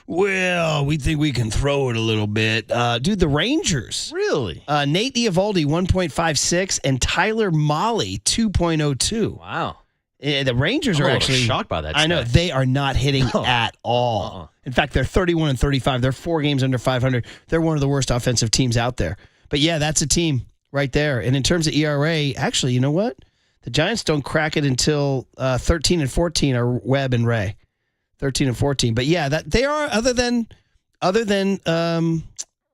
Well, we think we can throw it a little bit. Dude, the Rangers.
Really?
Nate Eovaldi, 1.56, and Tyler Mahle, 2.02.
Wow.
The Rangers
I'm
are
a little
actually
shocked by that
I know
stat.
they are not hitting at all. In fact, they're 31-35. They're 4 games under 500. They're one of the worst offensive teams out there. But yeah, that's a team right there. And in terms of ERA, actually, you know what? The Giants don't crack it until 13-14 are Webb and Ray. 13-14. But yeah, that they are other than Mahle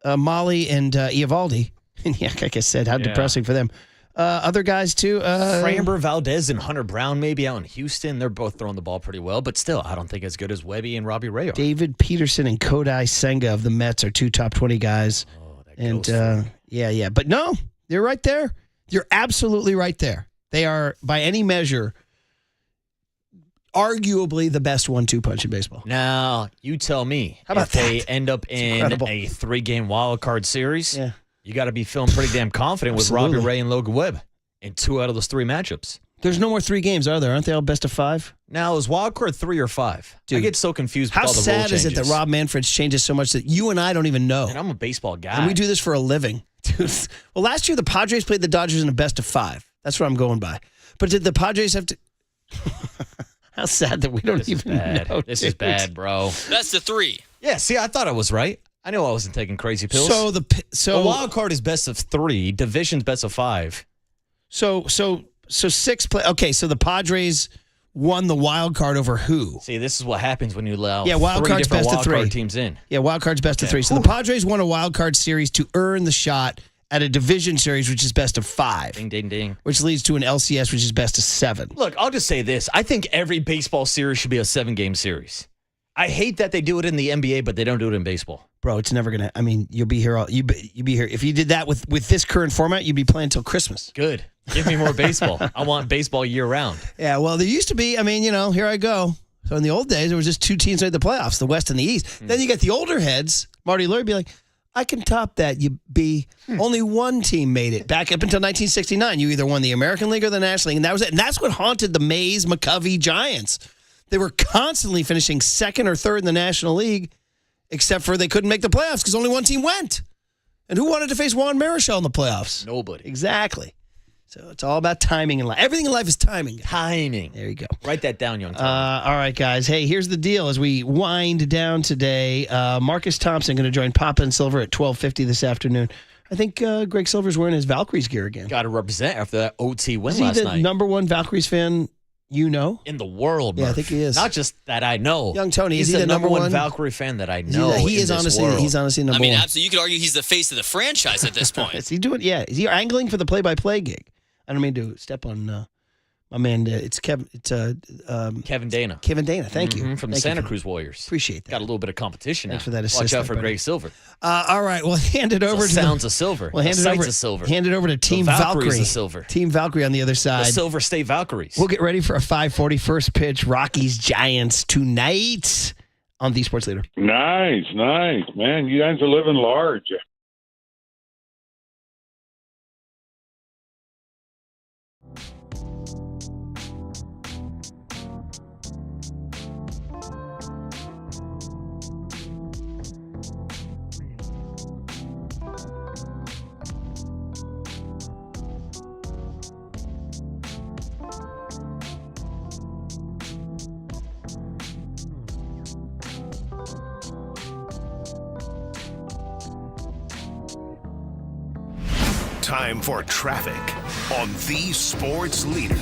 and Eovaldi. And yeah, like I said, how depressing for them. Other guys, too.
Framber Valdez and Hunter Brown maybe out in Houston. They're both throwing the ball pretty well, but still, I don't think as good as Webby and Robbie Ray are.
David Peterson and Kodai Senga of the Mets are 2 top 20 guys.
Oh, that
and yeah. But no, you're right there. You're absolutely right there. They are, by any measure, arguably the best 1-2 punch in baseball.
Now, you tell me.
How about
if they end up in
incredible.
a 3-game wild card series,
Yeah.
you got to be feeling pretty damn confident with
Absolutely.
Robbie Ray and Logan Webb in 2 out of those 3 matchups.
There's no more 3 games, are there? Aren't they all best of 5?
Now, is wild card 3 or 5?
Dude,
I get so confused with
How
all the rule
sad
changes.
is it that Rob Manfred's changes so much that you and I don't even know?
And I'm a baseball guy.
And we do this for a living. Dude. Well, last year the Padres played the Dodgers in a best of 5. That's what I'm going by. But did the Padres have to... How sad that we don't even know.
This is bad, bro.
Best of 3.
Yeah, see, I thought I was right. I knew I wasn't taking crazy pills.
So
the wild card is best of 3. Division's best of 5.
So 6 play. Okay, so the Padres won the wild card over who?
See, this is what happens when you allow
wild
3
card's
different
best of
wild
3
card teams in.
Yeah, wild card's best of 3. So the Padres won a wild card series to earn the shot at a division series, which is best of 5.
Ding, ding, ding.
Which leads to an LCS, which is best of 7.
Look, I'll just say this. I think every baseball series should be a 7-game series. I hate that they do it in the NBA, but they don't do it in baseball.
Bro, it's never gonna. I mean, you'll be here. You'll be here. If you did that with this current format, you'd be playing till Christmas.
Good. Give me more baseball. I want baseball year round.
Yeah. Well, there used to be. I mean, here I go. So in the old days, there was just 2 teams made the playoffs, the West and the East. Then you get the older heads. Marty Lurie be like, I can top that. Only 1 team made it back up until 1969. You either won the American League or the National League, and that was it. And that's what haunted the Mays McCovey Giants. They were constantly finishing 2nd or 3rd in the National League, except for they couldn't make the playoffs because only 1 team went. And who wanted to face Juan Marichal in the playoffs?
Nobody.
Exactly. So it's all about timing in life. Everything in life is timing.
Timing.
There you go.
Write that down, young Tom.
All right, guys. Hey, here's the deal. As we wind down today, Marcus Thompson going to join Papa and Silver at 12:50 this afternoon. I think Greg Silver's wearing his Valkyries gear again.
Got to represent after that OT win
Is he
last
the
night.
number 1 Valkyries fan you know?
In the world,
Yeah,
Murph.
I think he is.
Not just that I know.
Young Tony,
he's
is he the number 1
Valkyrie fan that I know?
He is
in this
honestly.
world.
He's honestly number 1.
I mean, absolutely. You could argue he's the face of the franchise at this point.
Is he doing? Yeah. Is he angling for the play-by-play gig? I don't mean to step on my man. It's Kevin. It's
Kevin Dana.
Kevin Dana. Thank you
From the
Thank
Santa
you.
Cruz Warriors.
Appreciate that.
Got a little bit of competition.
Thanks
now.
for that assist
Watch out
there,
for
buddy.
Greg Silver.
All right. Well, hand it over to
sounds of silver.
Well, hand
the
it
sights
over.
of silver.
Hand it over to Team
the Valkyries
Valkyrie.
of silver.
Team Valkyrie on the other
The
side.
Silver State Valkyries.
We'll get ready for a 5:40 first pitch. Rockies Giants tonight on the Sports Leader.
Nice, man. You guys are living large.
Time for traffic on the Sports Leader.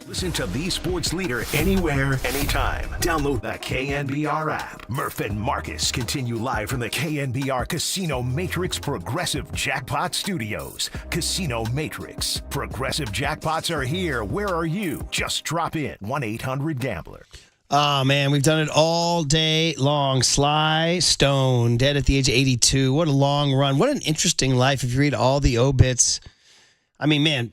Listen to the sports leader anywhere, anytime. Download the KNBR app. Murph and Marcus continue live from the KNBR Casino Matrix Progressive Jackpot Studios. Casino Matrix. Progressive jackpots are here. Where are you? Just drop in. 1-800-GAMBLER.
Oh, man, we've done it all day long. Sly Stone, dead at the age of 82. What a long run. What an interesting life if you read all the obits. I mean, man,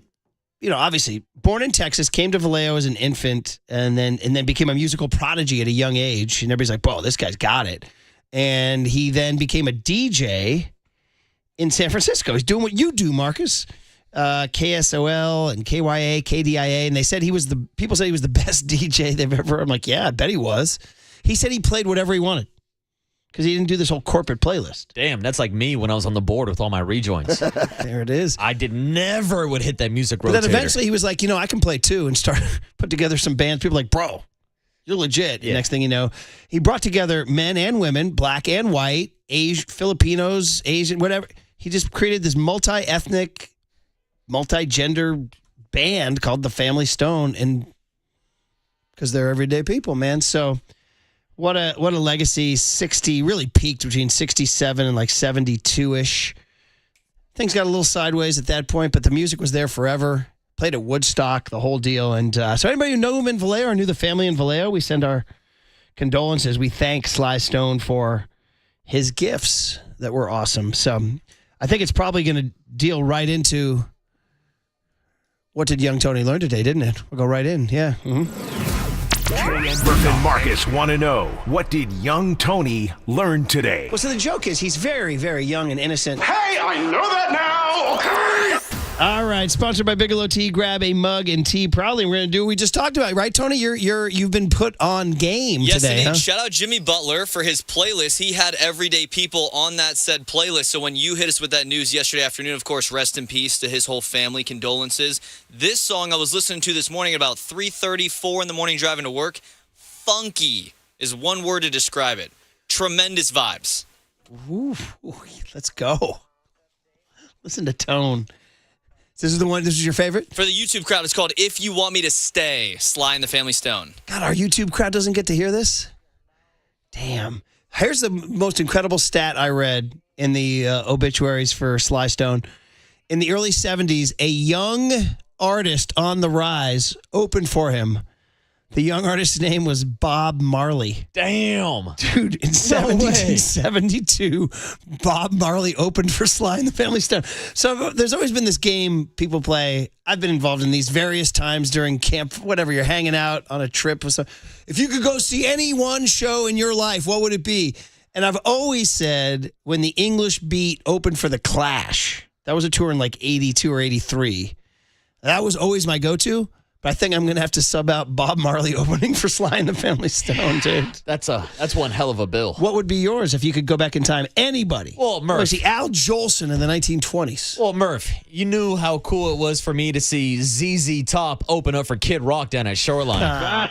obviously, born in Texas, came to Vallejo as an infant, and then became a musical prodigy at a young age. And everybody's like, whoa, this guy's got it. And he then became a DJ in San Francisco. He's doing what you do, Marcus. KSOL and KYA, KDIA, and people said he was the best DJ they've ever heard. I'm like, yeah, I bet he was. He said he played whatever he wanted because he didn't do this whole corporate playlist.
Damn, that's like me when I was on the board with all my rejoins.
There it is.
I never would hit that music rotator.
But then eventually he was like, I can play too, and put together some bands. People were like, bro, you're legit. Yeah. Next thing you know, he brought together men and women, black and white, Filipinos, Asian, whatever. He just created this multi-ethnic, multi-gender band called the Family Stone, and because they're everyday people, man. So what a legacy. 60 really peaked between 67 and like 72-ish. Things got a little sideways at that point, but the music was there forever. Played at Woodstock, the whole deal. And so anybody who knew him in Vallejo or knew the family in Vallejo, we send our condolences. We thank Sly Stone for his gifts that were awesome. So I think it's probably going to deal right into what did young Tony learn today, didn't it? We'll go right in. Yeah.
Murph and Marcus want to know, what did young Tony learn today?
Well, so the joke is he's very, very young and innocent.
Hey, I know that now! Okay!
All right, sponsored by Bigelow Tea. Grab a mug and tea proudly. We're going to do what we just talked about, right, Tony? You've been put on game today, huh?
Shout out Jimmy Butler for his playlist. He had everyday people on that said playlist. So when you hit us with that news yesterday afternoon, of course, rest in peace to his whole family. Condolences. This song I was listening to this morning at about 3:34 in the morning driving to work. Funky is one word to describe it. Tremendous vibes.
Ooh, let's go. Listen to Tone. This is your favorite?
For the YouTube crowd, it's called If You Want Me to Stay, Sly and the Family Stone.
God, our YouTube crowd doesn't get to hear this? Damn. Here's the most incredible stat I read in the obituaries for Sly Stone. In the early 70s, a young artist on the rise opened for him. The young artist's name was Bob Marley.
Damn.
Dude, in 1772, Bob Marley opened for Sly and the Family Stone. So there's always been this game people play. I've been involved in these various times during camp, whatever, you're hanging out on a trip. If you could go see any one show in your life, what would it be? And I've always said when the English Beat opened for The Clash, that was a tour in like 82 or 83. That was always my go-to. But I think I'm going to have to sub out Bob Marley opening for Sly and the Family Stone, dude.
That's one hell of a bill.
What would be yours if you could go back in time? Anybody.
Well, Murph.
Was he Al Jolson in the 1920s?
Well, Murph, you knew how cool it was for me to see ZZ Top open up for Kid Rock down at Shoreline.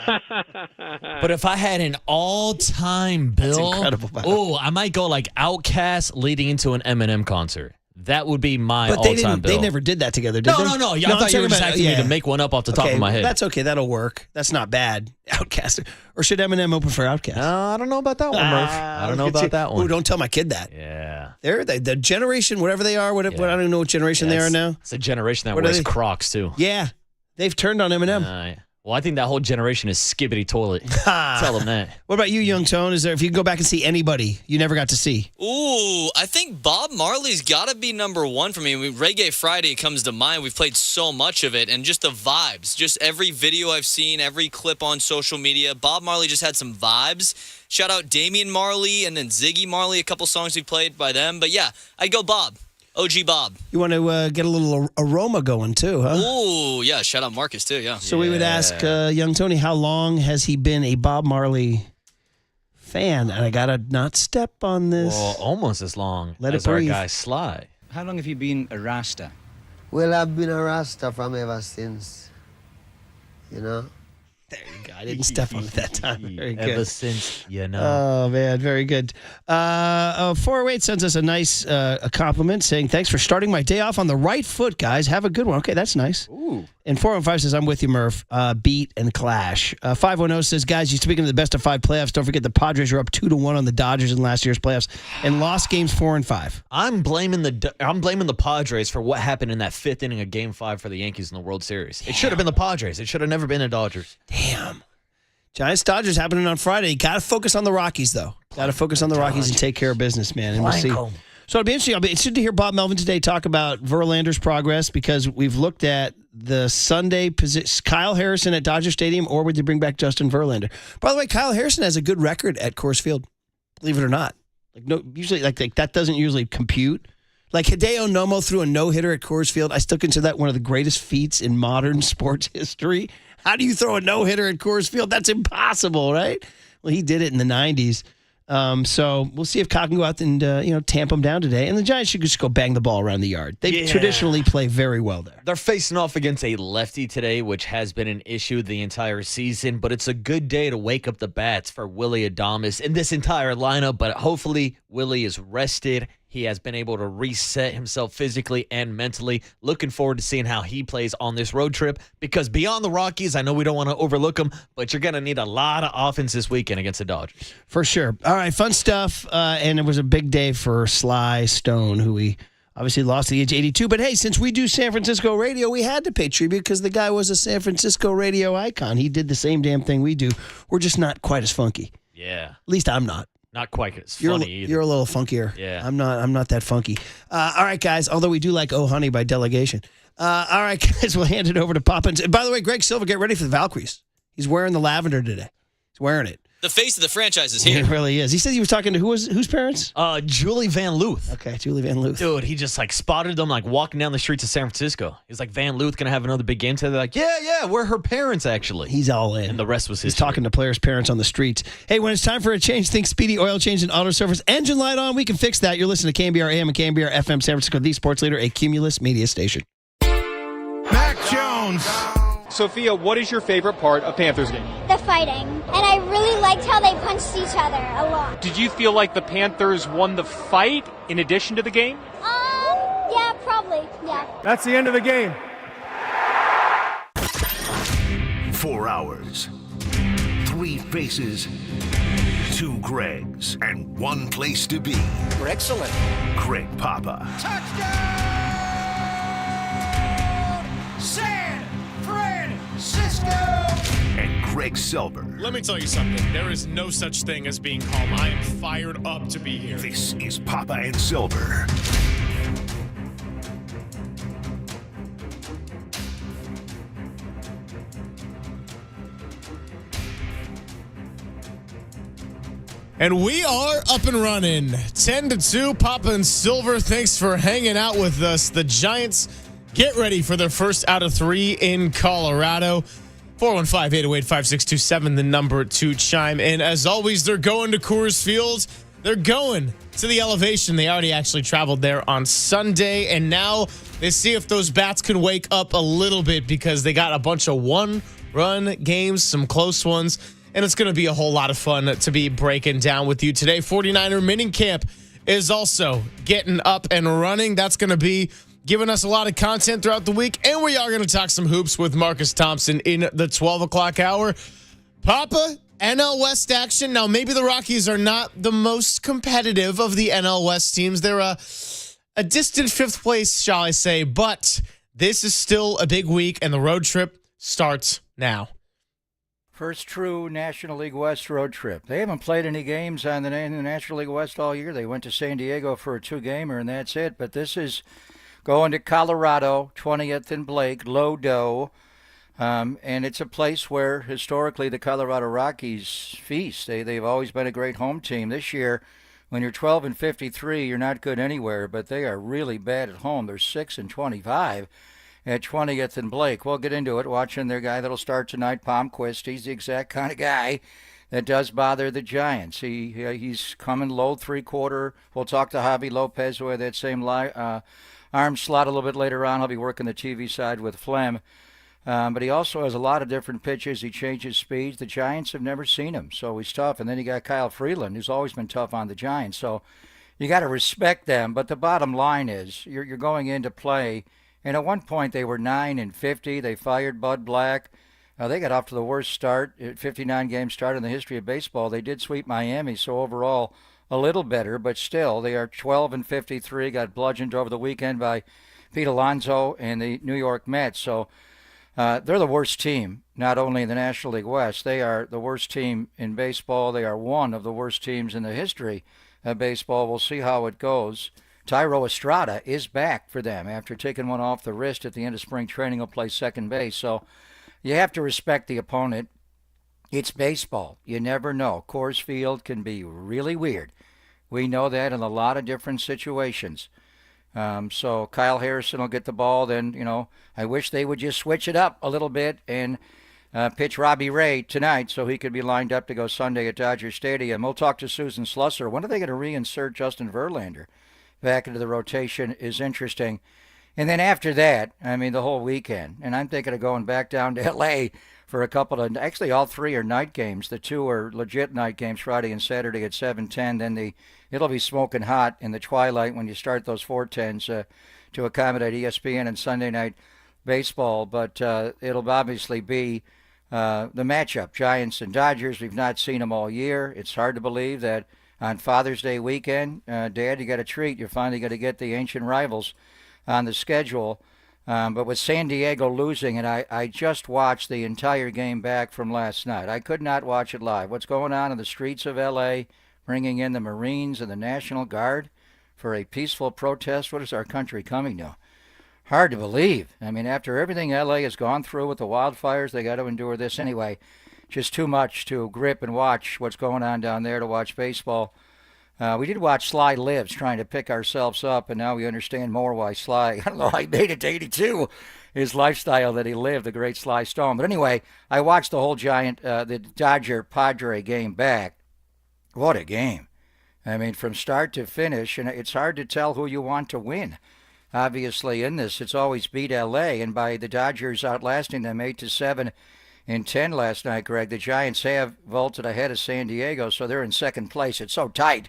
But if I had an all-time bill, I might go like Outkast leading into an Eminem concert. That would be my all-time bill.
They never did that together, did they?
No. I thought you were just asking me to make one up off the top of my head.
That's okay. That'll work. That's not bad. Outkast. Or should Eminem open for Outkast?
I don't know about that one, Murph. I don't know about that one.
Ooh, don't tell my kid that.
Yeah.
They're the generation, whatever they are, I don't even know what generation they are now.
It's a generation that wears Crocs, too.
Yeah. They've turned on Eminem.
Well, I think that whole generation is skibbity toilet. Tell them that.
What about you, young Tone? If you can go back and see anybody you never got to see?
Ooh, I think Bob Marley's got to be number one for me. Reggae Friday comes to mind. We've played so much of it, and just the vibes. Just every video I've seen, every clip on social media, Bob Marley just had some vibes. Shout out Damian Marley and then Ziggy Marley, a couple songs we played by them. But yeah, I'd go Bob. OG Bob.
You want to get a little aroma going too, huh?
Ooh, yeah. Shout out Marcus too, yeah.
So we would ask young Tony, how long has he been a Bob Marley fan? And I got to not step on this.
Well, almost as long
as
our guy Sly.
How long have you been a Rasta?
Well, I've been a Rasta from ever since, you know.
There you go. I didn't step on it that time. Very good.
Ever since,
Oh, man. Very good. 408 sends us a nice a compliment saying, thanks for starting my day off on the right foot, guys. Have a good one. Okay, that's nice.
Ooh.
And 415 says, I'm with you, Murph. Beat and clash. 510 says, guys, you're speaking of the best of 5 playoffs. Don't forget the Padres are up 2-1 on the Dodgers in last year's playoffs and lost games 4 and 5.
I'm blaming the Padres for what happened in that 5th inning of Game 5 for the Yankees in the World Series. It should have been the Padres. It should have never been the Dodgers.
Damn. Giants-Dodgers happening on Friday. Got to focus on the Rockies, though. Got to focus on the Rockies and take care of business, man. And we'll see. So it'll be interesting. I'll be interested to hear Bob Melvin today talk about Verlander's progress because we've looked at the Sunday position. Kyle Harrison at Dodger Stadium, or would they bring back Justin Verlander? By the way, Kyle Harrison has a good record at Coors Field, believe it or not. Usually that doesn't usually compute. Like Hideo Nomo threw a no-hitter at Coors Field. I still consider that one of the greatest feats in modern sports history. How do you throw a no-hitter at Coors Field? That's impossible, right? Well, he did it in the 90s. So we'll see if Kyle can go out and tamp them down today. And the Giants should just go bang the ball around the yard. They traditionally play very well there.
They're facing off against a lefty today, which has been an issue the entire season. But it's a good day to wake up the bats for Willy Adames in this entire lineup. But hopefully Willy is rested. He has been able to reset himself physically and mentally. Looking forward to seeing how he plays on this road trip because beyond the Rockies, I know we don't want to overlook them, but you're going to need a lot of offense this weekend against the Dodgers.
For sure. All right, fun stuff. And it was a big day for Sly Stone, who we obviously lost at the age of 82. But hey, since we do San Francisco radio, we had to pay tribute because the guy was a San Francisco radio icon. He did the same damn thing we do. We're just not quite as funky.
Yeah.
At least I'm not.
Not quite as funny either.
You're a little funkier.
Yeah.
I'm not that funky. All right, guys, although we do like Oh Honey by delegation. All right, guys, we'll hand it over to Papa. And by the way, Greg Silva, get ready for the Valkyries. He's wearing the lavender today. He's wearing it.
The face of the franchise is here.
He really is. He said he was talking to whose parents?
Julie Van Luth.
Okay, Julie Van Luth.
Dude, he just spotted them walking down the streets of San Francisco. He's like, Van Luth gonna have another big game today. They're like, yeah, we're her parents actually.
He's all in.
And the rest was
He's
history.
talking to players' parents on the streets. Hey, when it's time for a change, think Speedy Oil Change and Auto Service. Engine light on, we can fix that. You're listening to KNBR AM and KNBR FM San Francisco, the sports leader, a Cumulus media station.
Mac Jones. Sophia, what is your favorite part of Panthers game?
The fighting. And I really liked how they punched each other a lot.
Did you feel like the Panthers won the fight in addition to the game?
Yeah, probably. Yeah.
That's the end of the game.
4 hours, 3 faces, 2 Gregs, and 1 place to be.
Excellent.
Greg Papa.
Touchdown! San Francisco!
And Greg Silver.
Let me tell you something. There is no such thing as being calm. I am fired up to be here.
This is Papa and Silver.
And we are up and running. 10-2, Papa and Silver. Thanks for hanging out with us. The Giants get ready for their first out of 3 in Colorado. 415-808-5627, the number to chime in. As always, they're going to Coors Field. They're going to the Elevation. They already actually traveled there on Sunday, and now they see if those bats can wake up a little bit because they got a bunch of one-run games, some close ones, and it's going to be a whole lot of fun to be breaking down with you today. 49er minicamp is also getting up and running. That's going to be giving us a lot of content throughout the week, and we are going to talk some hoops with Marcus Thompson in the 12 o'clock hour. Papa, NL West action. Now, maybe the Rockies are not the most competitive of the NL West teams. They're a distant 5th place, shall I say, but this is still a big week, and the road trip starts now.
First true National League West road trip. They haven't played any games on the National League West all year. They went to San Diego for a 2-gamer, and that's it. But this is going to Colorado, 20th and Blake, Lodo. And it's a place where historically the Colorado Rockies feast. They've always been a great home team. This year, when you're 12-53, you're not good anywhere, but they are really bad at home. They're 6-25 at 20th and Blake. We'll get into it, watching their guy that'll start tonight, Palmquist. He's the exact kind of guy that does bother the Giants. He's coming low 3-quarter. We'll talk to Javi Lopez, who had that same arm slot a little bit later on. He'll be working the TV side with Flem. But he also has a lot of different pitches. He changes speeds. The Giants have never seen him, so he's tough. And then you got Kyle Freeland, who's always been tough on the Giants. So you got to respect them. But the bottom line is you're going into play. And at one point they were 9-50. They fired Bud Black. They got off to the worst start, 59-game start in the history of baseball. They did sweep Miami, so overall a little better, but still they are 12-53. Got bludgeoned over the weekend by Pete Alonso and the New York Mets. So they're the worst team, not only in the National League West. They are the worst team in baseball. They are one of the worst teams in the history of baseball. We'll see how it goes. Thairo Estrada is back for them after taking one off the wrist at the end of spring training. He'll play second base. So you have to respect the opponent. It's baseball. You never know. Coors Field can be really weird. We know that in a lot of different situations. So Kyle Harrison will get the ball. Then, I wish they would just switch it up a little bit and pitch Robbie Ray tonight so he could be lined up to go Sunday at Dodger Stadium. We'll talk to Susan Slusser. When are they going to reinsert Justin Verlander back into the rotation is interesting. And then after that, the whole weekend. And I'm thinking of going back down to L.A. for a couple of, actually all three are night games. The two are legit night games, Friday and Saturday at 7:10. Then it'll be smoking hot in the twilight when you start those 4:10s to accommodate ESPN and Sunday Night Baseball. But it'll obviously be the matchup, Giants and Dodgers. We've not seen them all year. It's hard to believe that on Father's Day weekend, Dad, you got a treat. You're finally going to get the ancient rivals on the schedule. But with San Diego losing, and I just watched the entire game back from last night. I could not watch it live. What's going on in the streets of L.A., bringing in the Marines and the National Guard for a peaceful protest? What is our country coming to? Hard to believe. After everything L.A. has gone through with the wildfires, they got to endure this anyway. Just too much to grip and watch what's going on down there to watch baseball. We did watch Sly Lives, trying to pick ourselves up, and now we understand more why Sly, I don't know, I made it to 82, his lifestyle that he lived, the great Sly Stone. But anyway, I watched the whole the Dodger-Padres game back. What a game. From start to finish, and it's hard to tell who you want to win. Obviously, in this, it's always beat L.A., and by the Dodgers outlasting them 8-7 in 10 last night, Greg, the Giants have vaulted ahead of San Diego, so they're in second place. It's so tight.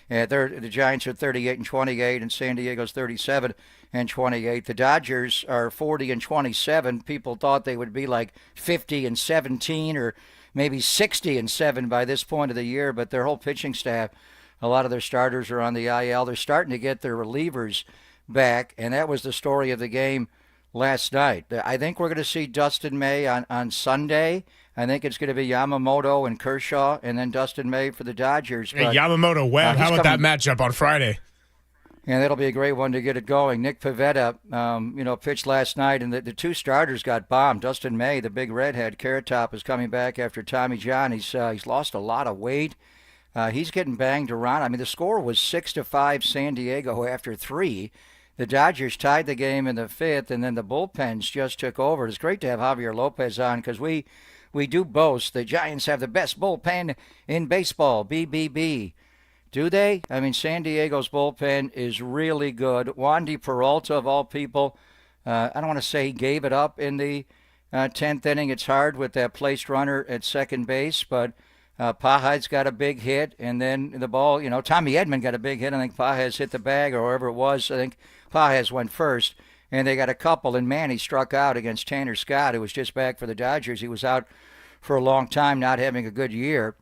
The Giants are 38-28, and San Diego's 37-28. The Dodgers are 40-27. People thought they would be like 50-17 or maybe 60-7 by this point of the year, but their whole pitching staff, a lot of their starters are on the IL. They're starting to get their relievers back, and that was the story of the game last night. I think we're going to see Dustin May on Sunday. I think it's going to be Yamamoto and Kershaw, and then Dustin May for the Dodgers.
Hey, Yamamoto Webb, how about that matchup on Friday?
And that'll be a great one to get it going. Nick Pivetta, pitched last night, and the two starters got bombed. Dustin May, the big redhead, Carrot Top, is coming back after Tommy John. He's lost a lot of weight. He's getting banged around. The score was 6-5 San Diego after 3. The Dodgers tied the game in the 5th, and then the bullpens just took over. It's great to have Javier Lopez on because we do boast the Giants have the best bullpen in baseball, BBB. Do they? San Diego's bullpen is really good. Wandy Peralta, of all people, I don't want to say he gave it up in the 10th inning. It's hard with that placed runner at second base, but Paja's got a big hit, and then the ball, Tommy Edman got a big hit. I think Pajas hit the bag, or wherever it was. I think Pajas went first, and they got a couple, and Manny struck out against Tanner Scott, who was just back for the Dodgers. He was out for a long time, not having a good year.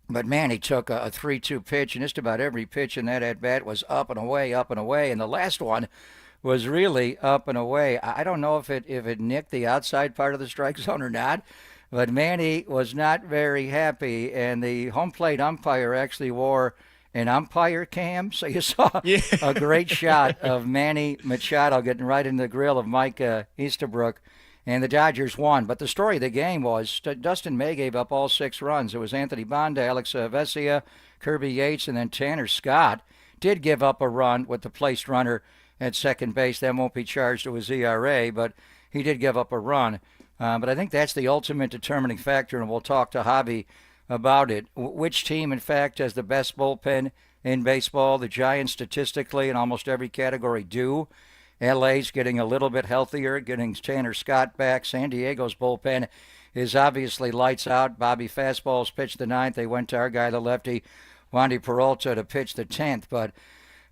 But Manny took a 3-2 pitch, and just about every pitch in that at-bat was up and away, and the last one was really up and away. I don't know if it nicked the outside part of the strike zone or not, but Manny was not very happy, and the home plate umpire actually wore an umpire cam, so you saw a great shot of Manny Machado getting right in the grill of Mike Easterbrook, and the Dodgers won. But the story of the game was Dustin May gave up all 6 runs. It was Anthony Banda, Alex Vesia, Kirby Yates, and then Tanner Scott did give up a run with the placed runner at second base. That won't be charged to his ERA, but he did give up a run. But I think that's the ultimate determining factor, and we'll talk to Javi about it. Which team, in fact, has the best bullpen in baseball? The Giants, statistically, in almost every category, do. LA's getting a little bit healthier, getting Tanner Scott back. San Diego's bullpen is obviously lights out. Bobby Fastball's pitched the 9th. They went to our guy, the lefty, Wandy Peralta, to pitch the 10th. But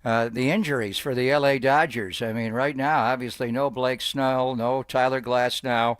the injuries for the LA Dodgers, I mean, right now, obviously no Blake Snell, no Tyler Glasnow.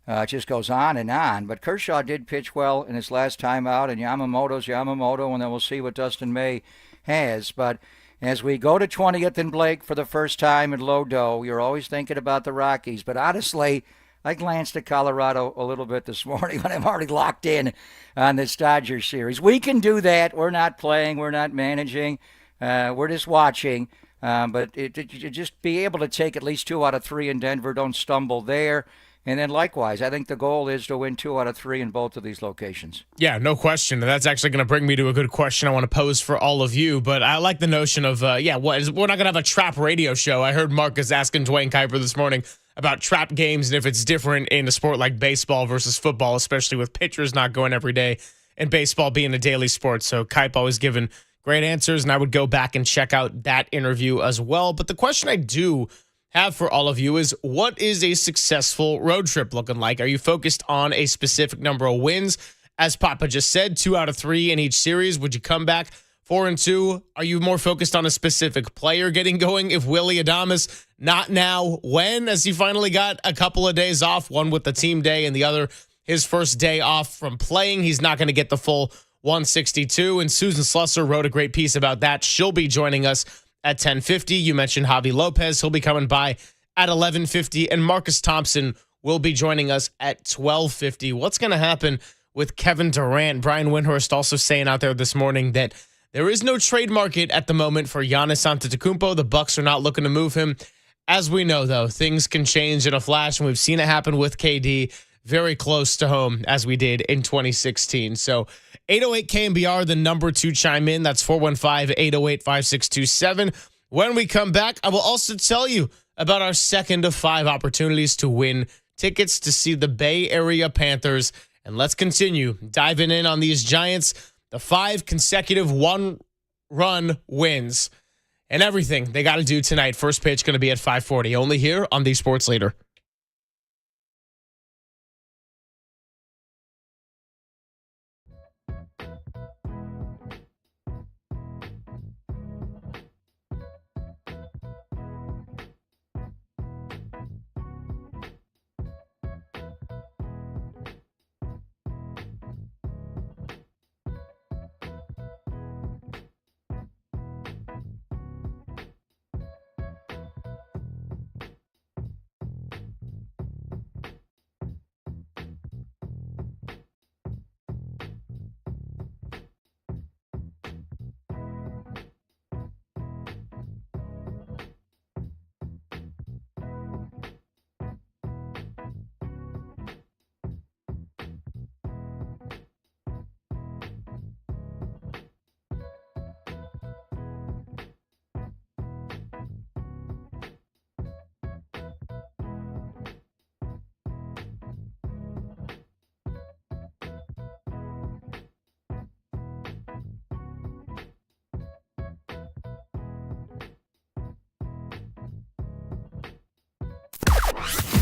It just goes on and on. But Kershaw did pitch well in his last time out, and Yamamoto's Yamamoto, and then we'll see what Dustin May has. But as we go to 20th and Blake for the first time in Lodo, you're always thinking about the Rockies. But honestly, I glanced at Colorado a little bit this morning when I'm already locked in on this Dodgers series. We can do that. We're not playing. We're not managing. We're just watching. But just be able to take at least 2 out of 3 in Denver. Don't stumble there. And then likewise, I think the goal is to win 2 out of 3 in both of these locations.
Yeah, no question. That's actually going to bring me to a good question I want to pose for all of you. But I like the notion of, we're not going to have a trap radio show. I heard Marc is asking Duane Kuiper this morning about trap games and if it's different in a sport like baseball versus football, especially with pitchers not going every day and baseball being a daily sport. So Kuiper always given great answers, and I would go back and check out that interview as well. But the question I do have for all of you is, what is a successful road trip looking like? Are you focused on a specific number of wins? As Papa just said, 2 out of 3 in each series. Would you come back 4-2? Are you more focused on a specific player getting going? If Willy Adames, not now, when? As he finally got a couple of days off, one with the team day and the other his first day off from playing. He's not going to get the full 162. And Susan Slusser wrote a great piece about that. She'll be joining us at 10:50. You mentioned Javi Lopez. He'll be coming by at 11:50. And Marcus Thompson will be joining us at 12:50. What's going to happen with Kevin Durant? Brian Windhorst also saying out there this morning that there is no trade market at the moment for Giannis Antetokounmpo. The Bucks are not looking to move him. As we know, though, things can change in a flash, and we've seen it happen with KD very close to home, as we did in 2016. So 808 KNBR, the number to chime in. That's 415-808-5627. When we come back, I will also tell you about our second of 5 opportunities to win tickets to see the Bay Area Panthers. And let's continue diving in on these Giants, the 5 consecutive one-run wins, and everything they got to do tonight. First pitch going to be at 5:40, only here on the Sports Leader.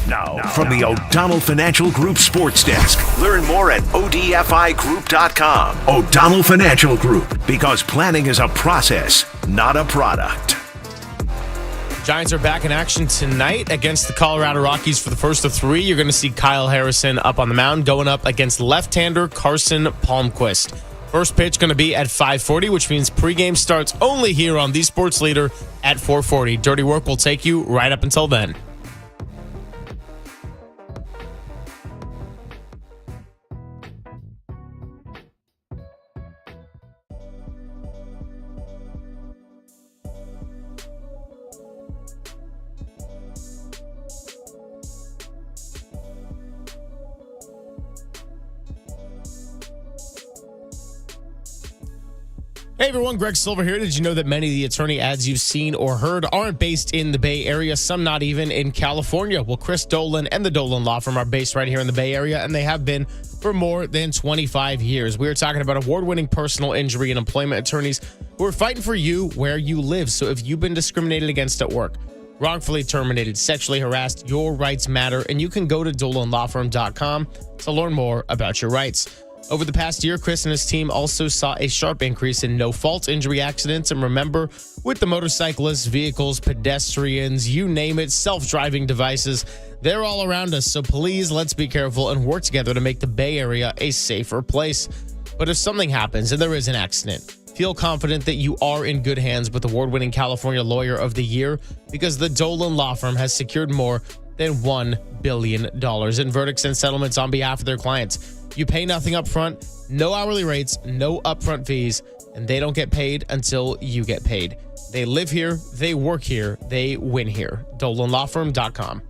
Now, from the O'Donnell Financial Group Sports Desk. Learn more at odfigroup.com. O'Donnell Financial Group, because planning is a process, not a product.
Giants are back in action tonight against the Colorado Rockies for the first of 3. You're going to see Kyle Harrison up on the mound going up against left-hander Carson Palmquist. First pitch going to be at 5:40, which means pregame starts only here on the Sports Leader at 4:40. Dirty Work will take you right up until then. Hey everyone, Greg Silver here. Did you know that many of the attorney ads you've seen or heard aren't based in the Bay Area, some not even in California? Well, Chris Dolan and the Dolan Law Firm are based right here in the Bay Area, and they have been for more than 25 years. We are talking about award-winning personal injury and employment attorneys who are fighting for you where you live. So if you've been discriminated against at work, wrongfully terminated, sexually harassed, your rights matter, and you can go to dolanlawfirm.com to learn more about your rights. Over the past year, Chris and his team also saw a sharp increase in no-fault injury accidents. And remember, with the motorcyclists, vehicles, pedestrians, you name it, self-driving devices, they're all around us. So please, let's be careful and work together to make the Bay Area a safer place. But if something happens and there is an accident, feel confident that you are in good hands with award-winning California Lawyer of the Year, because the Dolan Law Firm has secured more than $1 billion in verdicts and settlements on behalf of their clients. You pay nothing up front, no hourly rates, no upfront fees, and they don't get paid until you get paid. They live here, they work here, they win here. DolanLawFirm.com.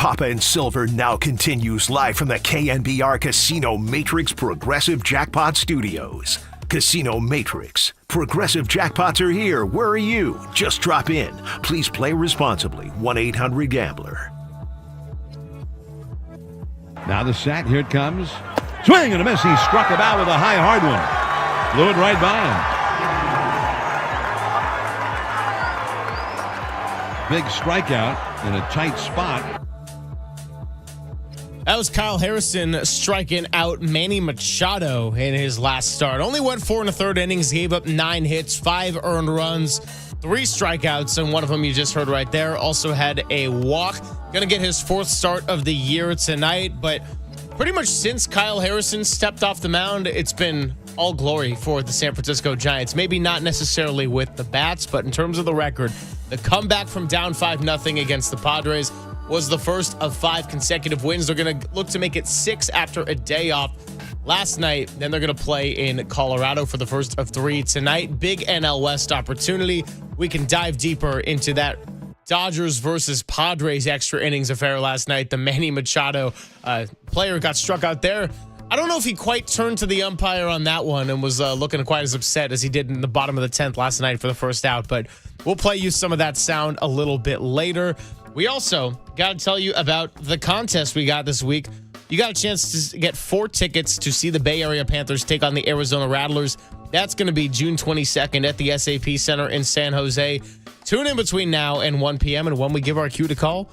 Papa and Silver now continues live from the KNBR Casino Matrix Progressive Jackpot Studios. Casino Matrix. Progressive jackpots are here. Where are you? Just drop in. Please play responsibly. 1-800-GAMBLER.
Now the set. Here it comes. Swing and a miss. He struck him out with a high, hard one. Blew it right by him. Big strikeout in a tight spot.
That was Kyle Harrison striking out Manny Machado in his last start. Only went 4 1/3 innings, gave up 9 hits, 5 earned runs, 3 strikeouts, and one of them you just heard right there. Also had a walk. Going to get his 4th start of the year tonight. But pretty much since Kyle Harrison stepped off the mound, it's been all glory for the San Francisco Giants. Maybe not necessarily with the bats, but in terms of the record, the comeback from down 5-0 against the Padres was the first of 5 consecutive wins. They're going to look to make it 6 after a day off last night. Then they're going to play in Colorado for the first of 3 tonight. Big NL West opportunity. We can dive deeper into that Dodgers versus Padres extra innings affair last night. The Manny Machado player got struck out there. I don't know if he quite turned to the umpire on that one and was looking quite as upset as he did in the bottom of the 10th last night for the first out, but we'll play you some of that sound a little bit later. We also got to tell you about the contest we got this week. You got a chance to get 4 tickets to see the Bay Area Panthers take on the Arizona Rattlers. That's going to be June 22nd at the SAP Center in San Jose. Tune in between now and 1 p.m. And when we give our cue to call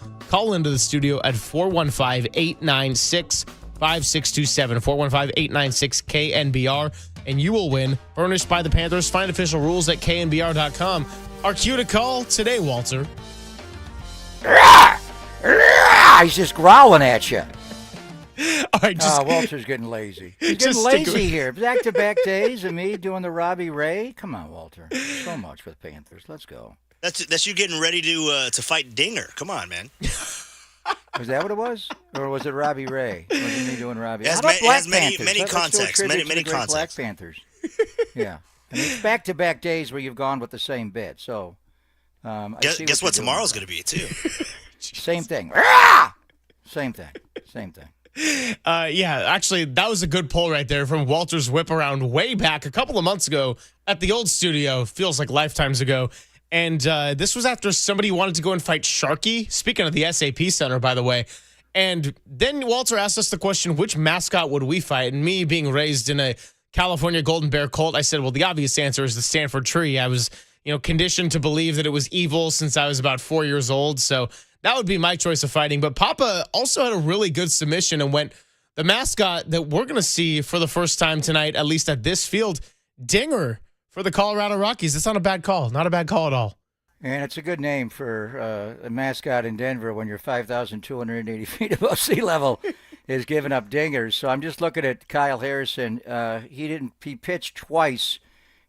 into the studio at 415-896-5627, 415-896-KNBR, and you will win. Furnished by the Panthers. Find official rules at knbr.com. Our cue to call today, Walter.
He's just growling at you.
All right,
Walter's getting lazy. He's getting lazy here. Back-to-back days of me doing the Robbie Ray. Come on, Walter. So much with Panthers. Let's go.
That's you getting ready to fight Dinger. Come on, man.
Was that what it was? Or was it Robbie Ray? Was it me doing Robbie?
It has many contexts. Many contexts.
Black Panthers. Yeah. I mean, it's back-to-back days where you've gone with the same bit. So,
guess what tomorrow's going to be, too?
Same thing. Same thing.
Yeah, actually, that was a good pull right there from Walter's whip around way back a couple of months ago at the old studio. Feels like lifetimes ago. And this was after somebody wanted to go and fight Sharky. Speaking of the SAP Center, by the way. And then Walter asked us the question, which mascot would we fight? And me being raised in a California Golden Bear cult, I said, well, the obvious answer is the Stanford Tree. I was, conditioned to believe that it was evil since I was about 4 years old. So that would be my choice of fighting. But Papa also had a really good submission and went, the mascot that we're going to see for the first time tonight, at least at this field, Dinger for the Colorado Rockies. It's not a bad call. Not a bad call at all.
And it's a good name for a mascot in Denver when you're 5,280 feet above sea level is giving up dingers. So I'm just looking at Kyle Harrison. He pitched twice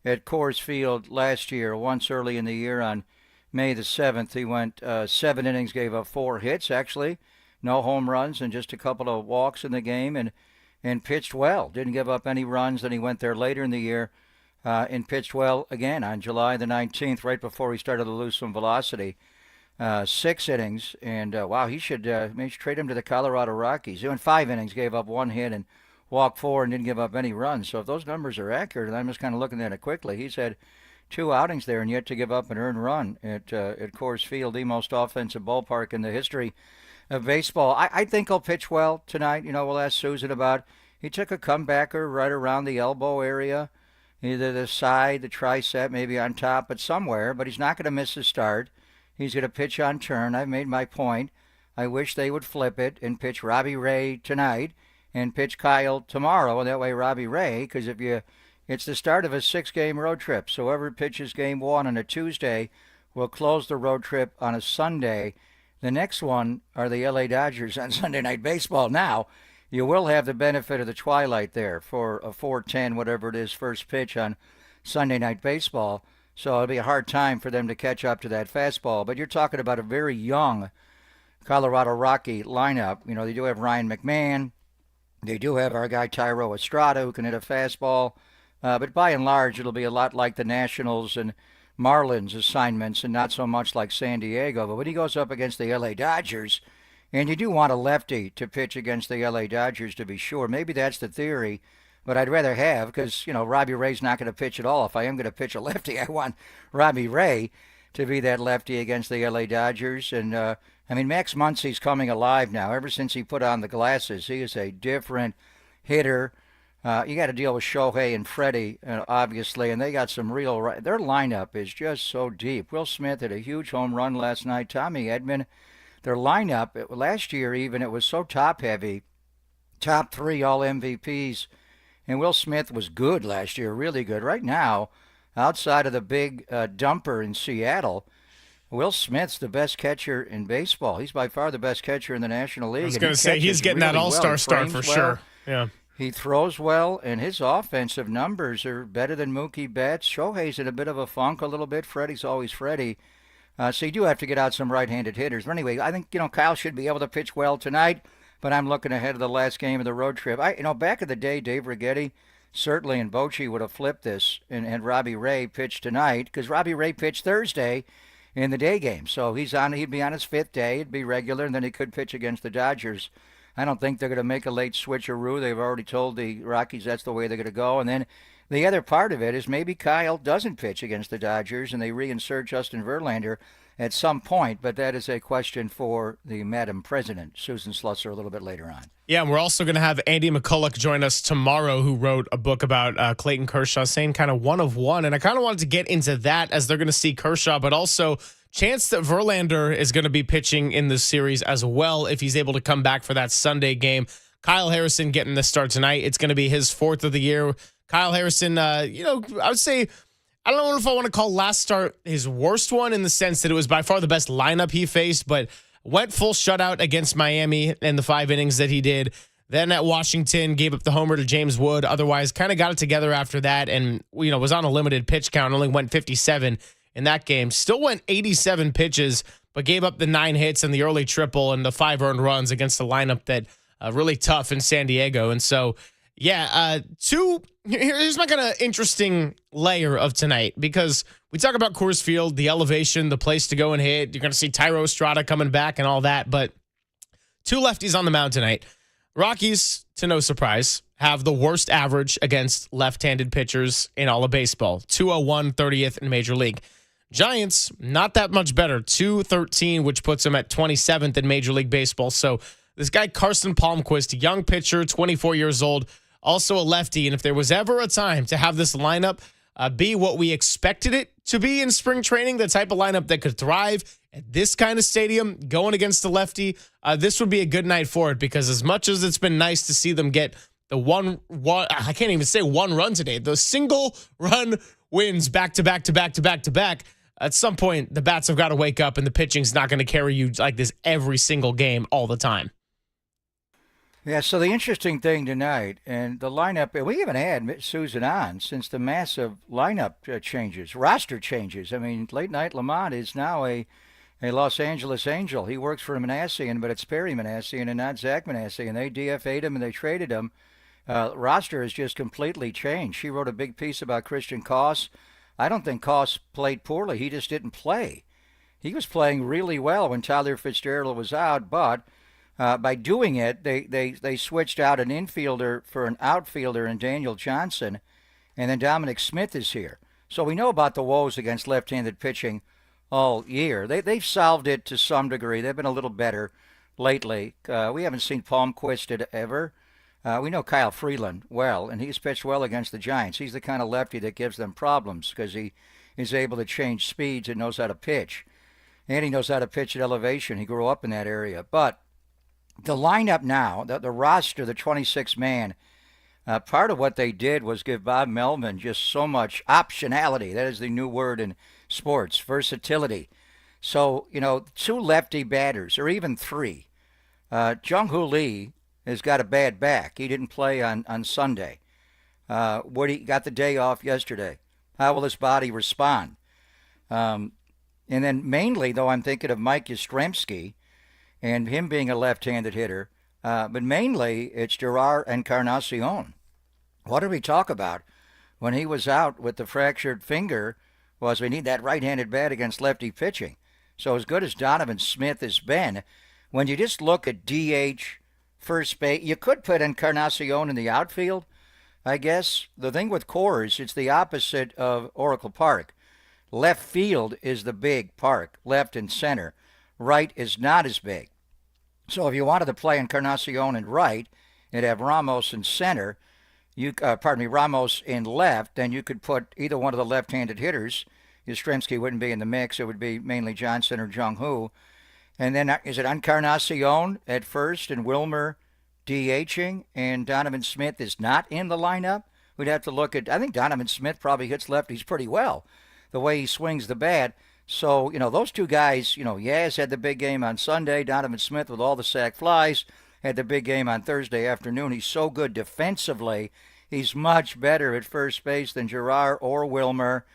at Coors Field last year, once early in the year on May the 7th. He went 7 innings, gave up 4 hits, actually. No home runs and just a couple of walks in the game and pitched well. Didn't give up any runs. Then he went there later in the year and pitched well again on July the 19th, right before he started to lose some velocity. 6 innings, and wow, he should maybe trade him to the Colorado Rockies. He went 5 innings, gave up 1 hit and walked 4 and didn't give up any runs. So if those numbers are accurate, and I'm just kind of looking at it quickly, he's had 2 outings there and yet to give up an earned run at Coors Field, the most offensive ballpark in the history of baseball. I think he'll pitch well tonight. We'll ask Susan about. He took a comebacker right around the elbow area, either the side, the tricep, maybe on top, but somewhere. But he's not going to miss his start. He's going to pitch on turn. I've made my point. I wish they would flip it and pitch Robbie Ray tonight and pitch Kyle tomorrow. And that way Robbie Ray, because it's the start of a 6-game road trip. So whoever pitches game 1 on a Tuesday will close the road trip on a Sunday. The next one are the LA Dodgers on Sunday Night Baseball. Now, you will have the benefit of the twilight there for a 4:10, whatever it is, first pitch on Sunday Night Baseball. So it'll be a hard time for them to catch up to that fastball. But you're talking about a very young Colorado Rocky lineup. They do have Ryan McMahon. They do have our guy Tyro Estrada, who can hit a fastball. But by and large, it'll be a lot like the Nationals and Marlins assignments and not so much like San Diego. But when he goes up against the LA Dodgers, and you do want a lefty to pitch against the LA Dodgers to be sure. Maybe that's the theory, but I'd rather have, because, Robbie Ray's not going to pitch at all. If I am going to pitch a lefty, I want Robbie Ray to be that lefty against the LA Dodgers. And, Max Muncy's coming alive now. Ever since he put on the glasses, he is a different hitter. You got to deal with Shohei and Freddie, obviously, and they got some their lineup is just so deep. Will Smith had a huge home run last night. Tommy Edman, their lineup, last year even, it was so top-heavy, top 3 all MVPs, and Will Smith was good last year, really good. Right now, outside of the big dumper in Seattle, Will Smith's the best catcher in baseball. He's by far the best catcher in the National League.
I was going to say, he's getting
really
that all-star start for sure. Yeah.
He throws well, and his offensive numbers are better than Mookie Betts. Shohei's in a bit of a funk a little bit. Freddie's always Freddie. So you do have to get out some right-handed hitters. But anyway, I think, Kyle should be able to pitch well tonight. but I'm looking ahead of the last game of the road trip. Back in the day, Dave Righetti certainly and Bochy would have flipped this and had Robbie Ray pitch tonight, because Robbie Ray pitched Thursday in the day game. So he'd be on his 5th day. It'd be regular, and then he could pitch against the Dodgers. I don't think they're going to make a late switcheroo. They've already told the Rockies that's the way they're going to go. And then the other part of it is maybe Kyle doesn't pitch against the Dodgers, and they reinsert Justin Verlander at some point, but that is a question for the Madam President, Susan Slusser, a little bit later on.
Yeah, and we're also going to have Andy McCulloch join us tomorrow, who wrote a book about Clayton Kershaw, saying kind of one of one. And I kind of wanted to get into that as they're going to see Kershaw, but also chance that Verlander is going to be pitching in this series as well if he's able to come back for that Sunday game. Kyle Harrison getting the start tonight. It's going to be his 4th of the year. Kyle Harrison, I would say, I don't know if I want to call last start his worst one, in the sense that it was by far the best lineup he faced, but went full shutout against Miami in the 5 innings that he did. Then at Washington, gave up the homer to James Wood. Otherwise, kind of got it together after that, and was on a limited pitch count. Only went 57 in that game. Still went 87 pitches, but gave up the 9 hits and the early triple and the 5 earned runs against the lineup that really tough in San Diego. And so, here's my kind of interesting layer of tonight, because we talk about Coors Field, the elevation, the place to go and hit. You're going to see Tyro Estrada coming back and all that, but 2 lefties on the mound tonight. Rockies, to no surprise, have the worst average against left-handed pitchers in all of baseball. 201, 30th in Major League. Giants, not that much better. 213, which puts them at 27th in Major League Baseball. So this guy, Carson Palmquist, a young pitcher, 24 years old, also a lefty. And if there was ever a time to have this lineup be what we expected it to be in spring training, the type of lineup that could thrive at this kind of stadium, going against the lefty, this would be a good night for it, because as much as it's been nice to see them get the one, I can't even say one run today, the single run wins back to back to back to back to back, at some point the bats have got to wake up, and the pitching's not going to carry you like this every single game all the time.
Yeah, so the interesting thing tonight, and the lineup, we haven't had Susan on since the massive lineup changes, roster changes. I mean, Late Night Lamont is now a Los Angeles Angel. He works for Manassian, but it's Perry Manassian and not Zach Manassian. They DFA'd him and they traded him. Roster has just completely changed. She wrote a big piece about Christian Koss. I don't think Koss played poorly. He just didn't play. He was playing really well when Tyler Fitzgerald was out, but by doing it, they switched out an infielder for an outfielder in Daniel Johnson, and then Dominic Smith is here. So we know about the woes against left-handed pitching all year. They've solved it to some degree. They've been a little better lately. We haven't seen Palmquist ever. We know Kyle Freeland well, and he's pitched well against the Giants. He's the kind of lefty that gives them problems because he is able to change speeds and knows how to pitch. And he knows how to pitch at elevation. He grew up in that area. But the lineup now, the roster, the 26-man, part of what they did was give Bob Melvin just so much optionality. That is the new word in sports, versatility. So, 2 lefty batters, or even 3. Jung-Hoo Lee has got a bad back. He didn't play on Sunday. Woody got the day off yesterday. How will his body respond? And then mainly, though, I'm thinking of Mike Yastrzemski and him being a left-handed hitter. But mainly, it's Gerard Encarnacion. What did we talk about when he was out with the fractured finger? Was we need that right-handed bat against lefty pitching. So as good as Donovan Smith has been, when you just look at DH, first base, you could put Encarnacion in the outfield, I guess. The thing with Coors, it's the opposite of Oracle Park. Left field is the big park, left and center. Right is not as big. So if you wanted to play Encarnacion in right and have Ramos in center, Ramos in left, then you could put either one of the left-handed hitters. Yastrzemski wouldn't be in the mix. It would be mainly Johnson or Jung-Hoo. And then is it Encarnacion at first and Wilmer DHing, and Donovan Smith is not in the lineup? We'd have to look at, I think Donovan Smith probably hits lefties pretty well, the way he swings the bat. So, those 2 guys, Yaz had the big game on Sunday. Donovan Smith with all the sac flies had the big game on Thursday afternoon. He's so good defensively. He's much better at first base than Gerard or Wilmer.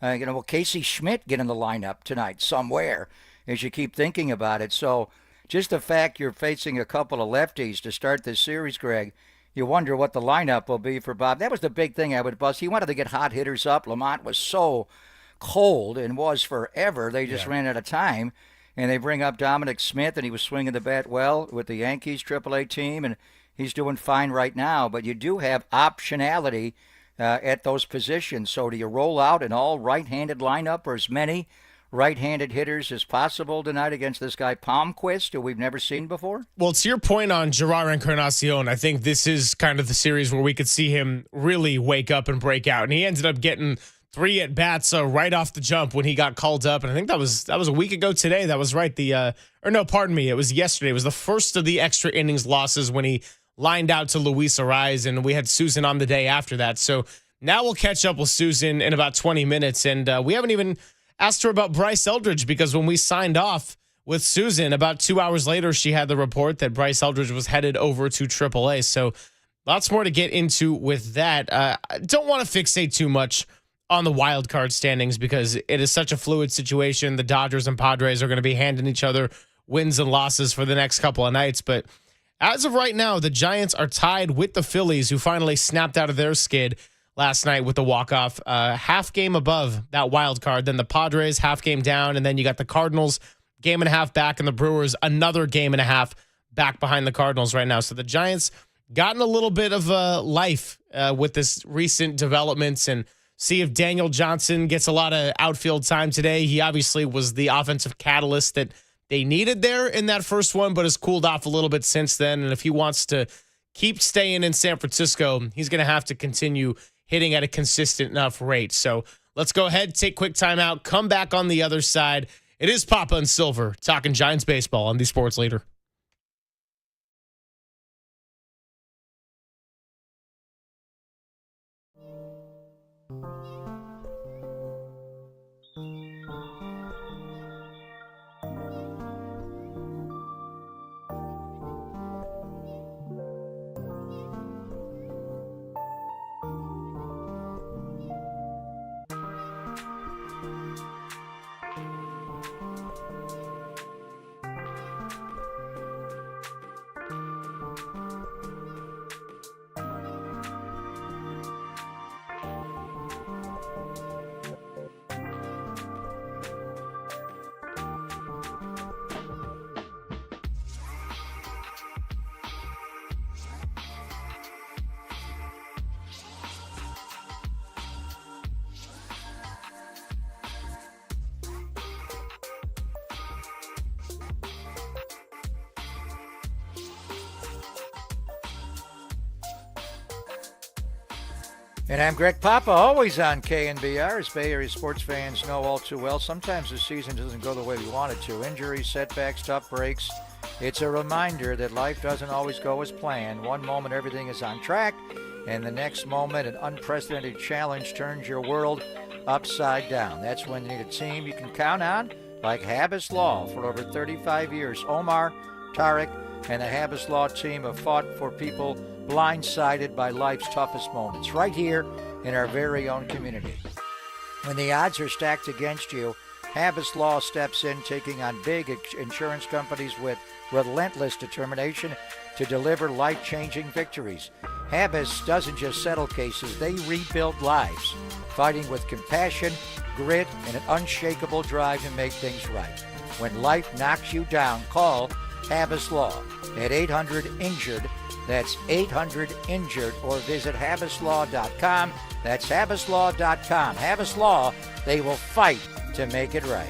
Will Casey Schmidt get in the lineup tonight somewhere as you keep thinking about it? So just the fact you're facing a couple of lefties to start this series, Greg, you wonder what the lineup will be for Bob. That was the big thing I would bust. He wanted to get hot hitters up. Lamont was so cold and was forever. They just ran out of time. And they bring up Dominic Smith, and he was swinging the bat well with the Yankees AAA team, and he's doing fine right now. But you do have optionality at those positions. So do you roll out an all right-handed lineup or as many right-handed hitters as possible tonight against this guy Palmquist, who we've never seen before?
Well, to your point on Gerard Encarnacion, I think this is kind of the series where we could see him really wake up and break out. And he ended up getting 3 at-bats right off the jump when he got called up. And I think that was a week ago today. That was right. It was yesterday. It was the first of the extra innings losses when he lined out to Luis Arraez, and we had Susan on the day after that. So now we'll catch up with Susan in about 20 minutes. And we haven't even asked her about Bryce Eldridge, because when we signed off with Susan, about 2 hours later, she had the report that Bryce Eldridge was headed over to AAA. So lots more to get into with that. I don't want to fixate too much on the wild card standings because it is such a fluid situation. The Dodgers and Padres are going to be handing each other wins and losses for the next couple of nights. But as of right now, the Giants are tied with the Phillies, who finally snapped out of their skid last night with the walk-off, half game above that wild card. Then the Padres half game down, and then you got the Cardinals game and a half back, and the Brewers another game and a half back behind the Cardinals right now. So the Giants gotten a little bit of life with this recent developments, and see if Daniel Johnson gets a lot of outfield time today. He obviously was the offensive catalyst that they needed there in that first one, but has cooled off a little bit since then. And if he wants to keep staying in San Francisco, he's going to have to continue hitting at a consistent enough rate. So let's go ahead, take quick timeout, come back on the other side. It is Papa and Silver talking Giants baseball on the Sports Leader.
And I'm Greg Papa, always on KNBR, as Bay Area sports fans know all too well. Sometimes the season doesn't go the way we want it to. Injuries, setbacks, tough breaks. It's a reminder that life doesn't always go as planned. One moment everything is on track, and the next moment an unprecedented challenge turns your world upside down. That's when you need a team you can count on, like Habas Law. For over 35 years, Omar, Tariq, and the Habas Law team have fought for people blindsided by life's toughest moments, right here in our very own community. When the odds are stacked against you, Habas Law steps in, taking on big insurance companies with relentless determination to deliver life-changing victories. Habas doesn't just settle cases, they rebuild lives, fighting with compassion, grit, and an unshakable drive to make things right. When life knocks you down, call Habas Law at 800-INJURED. That's 800-INJURED, or visit habaslaw.com. That's habaslaw.com. Habas Law, they will fight to make it right.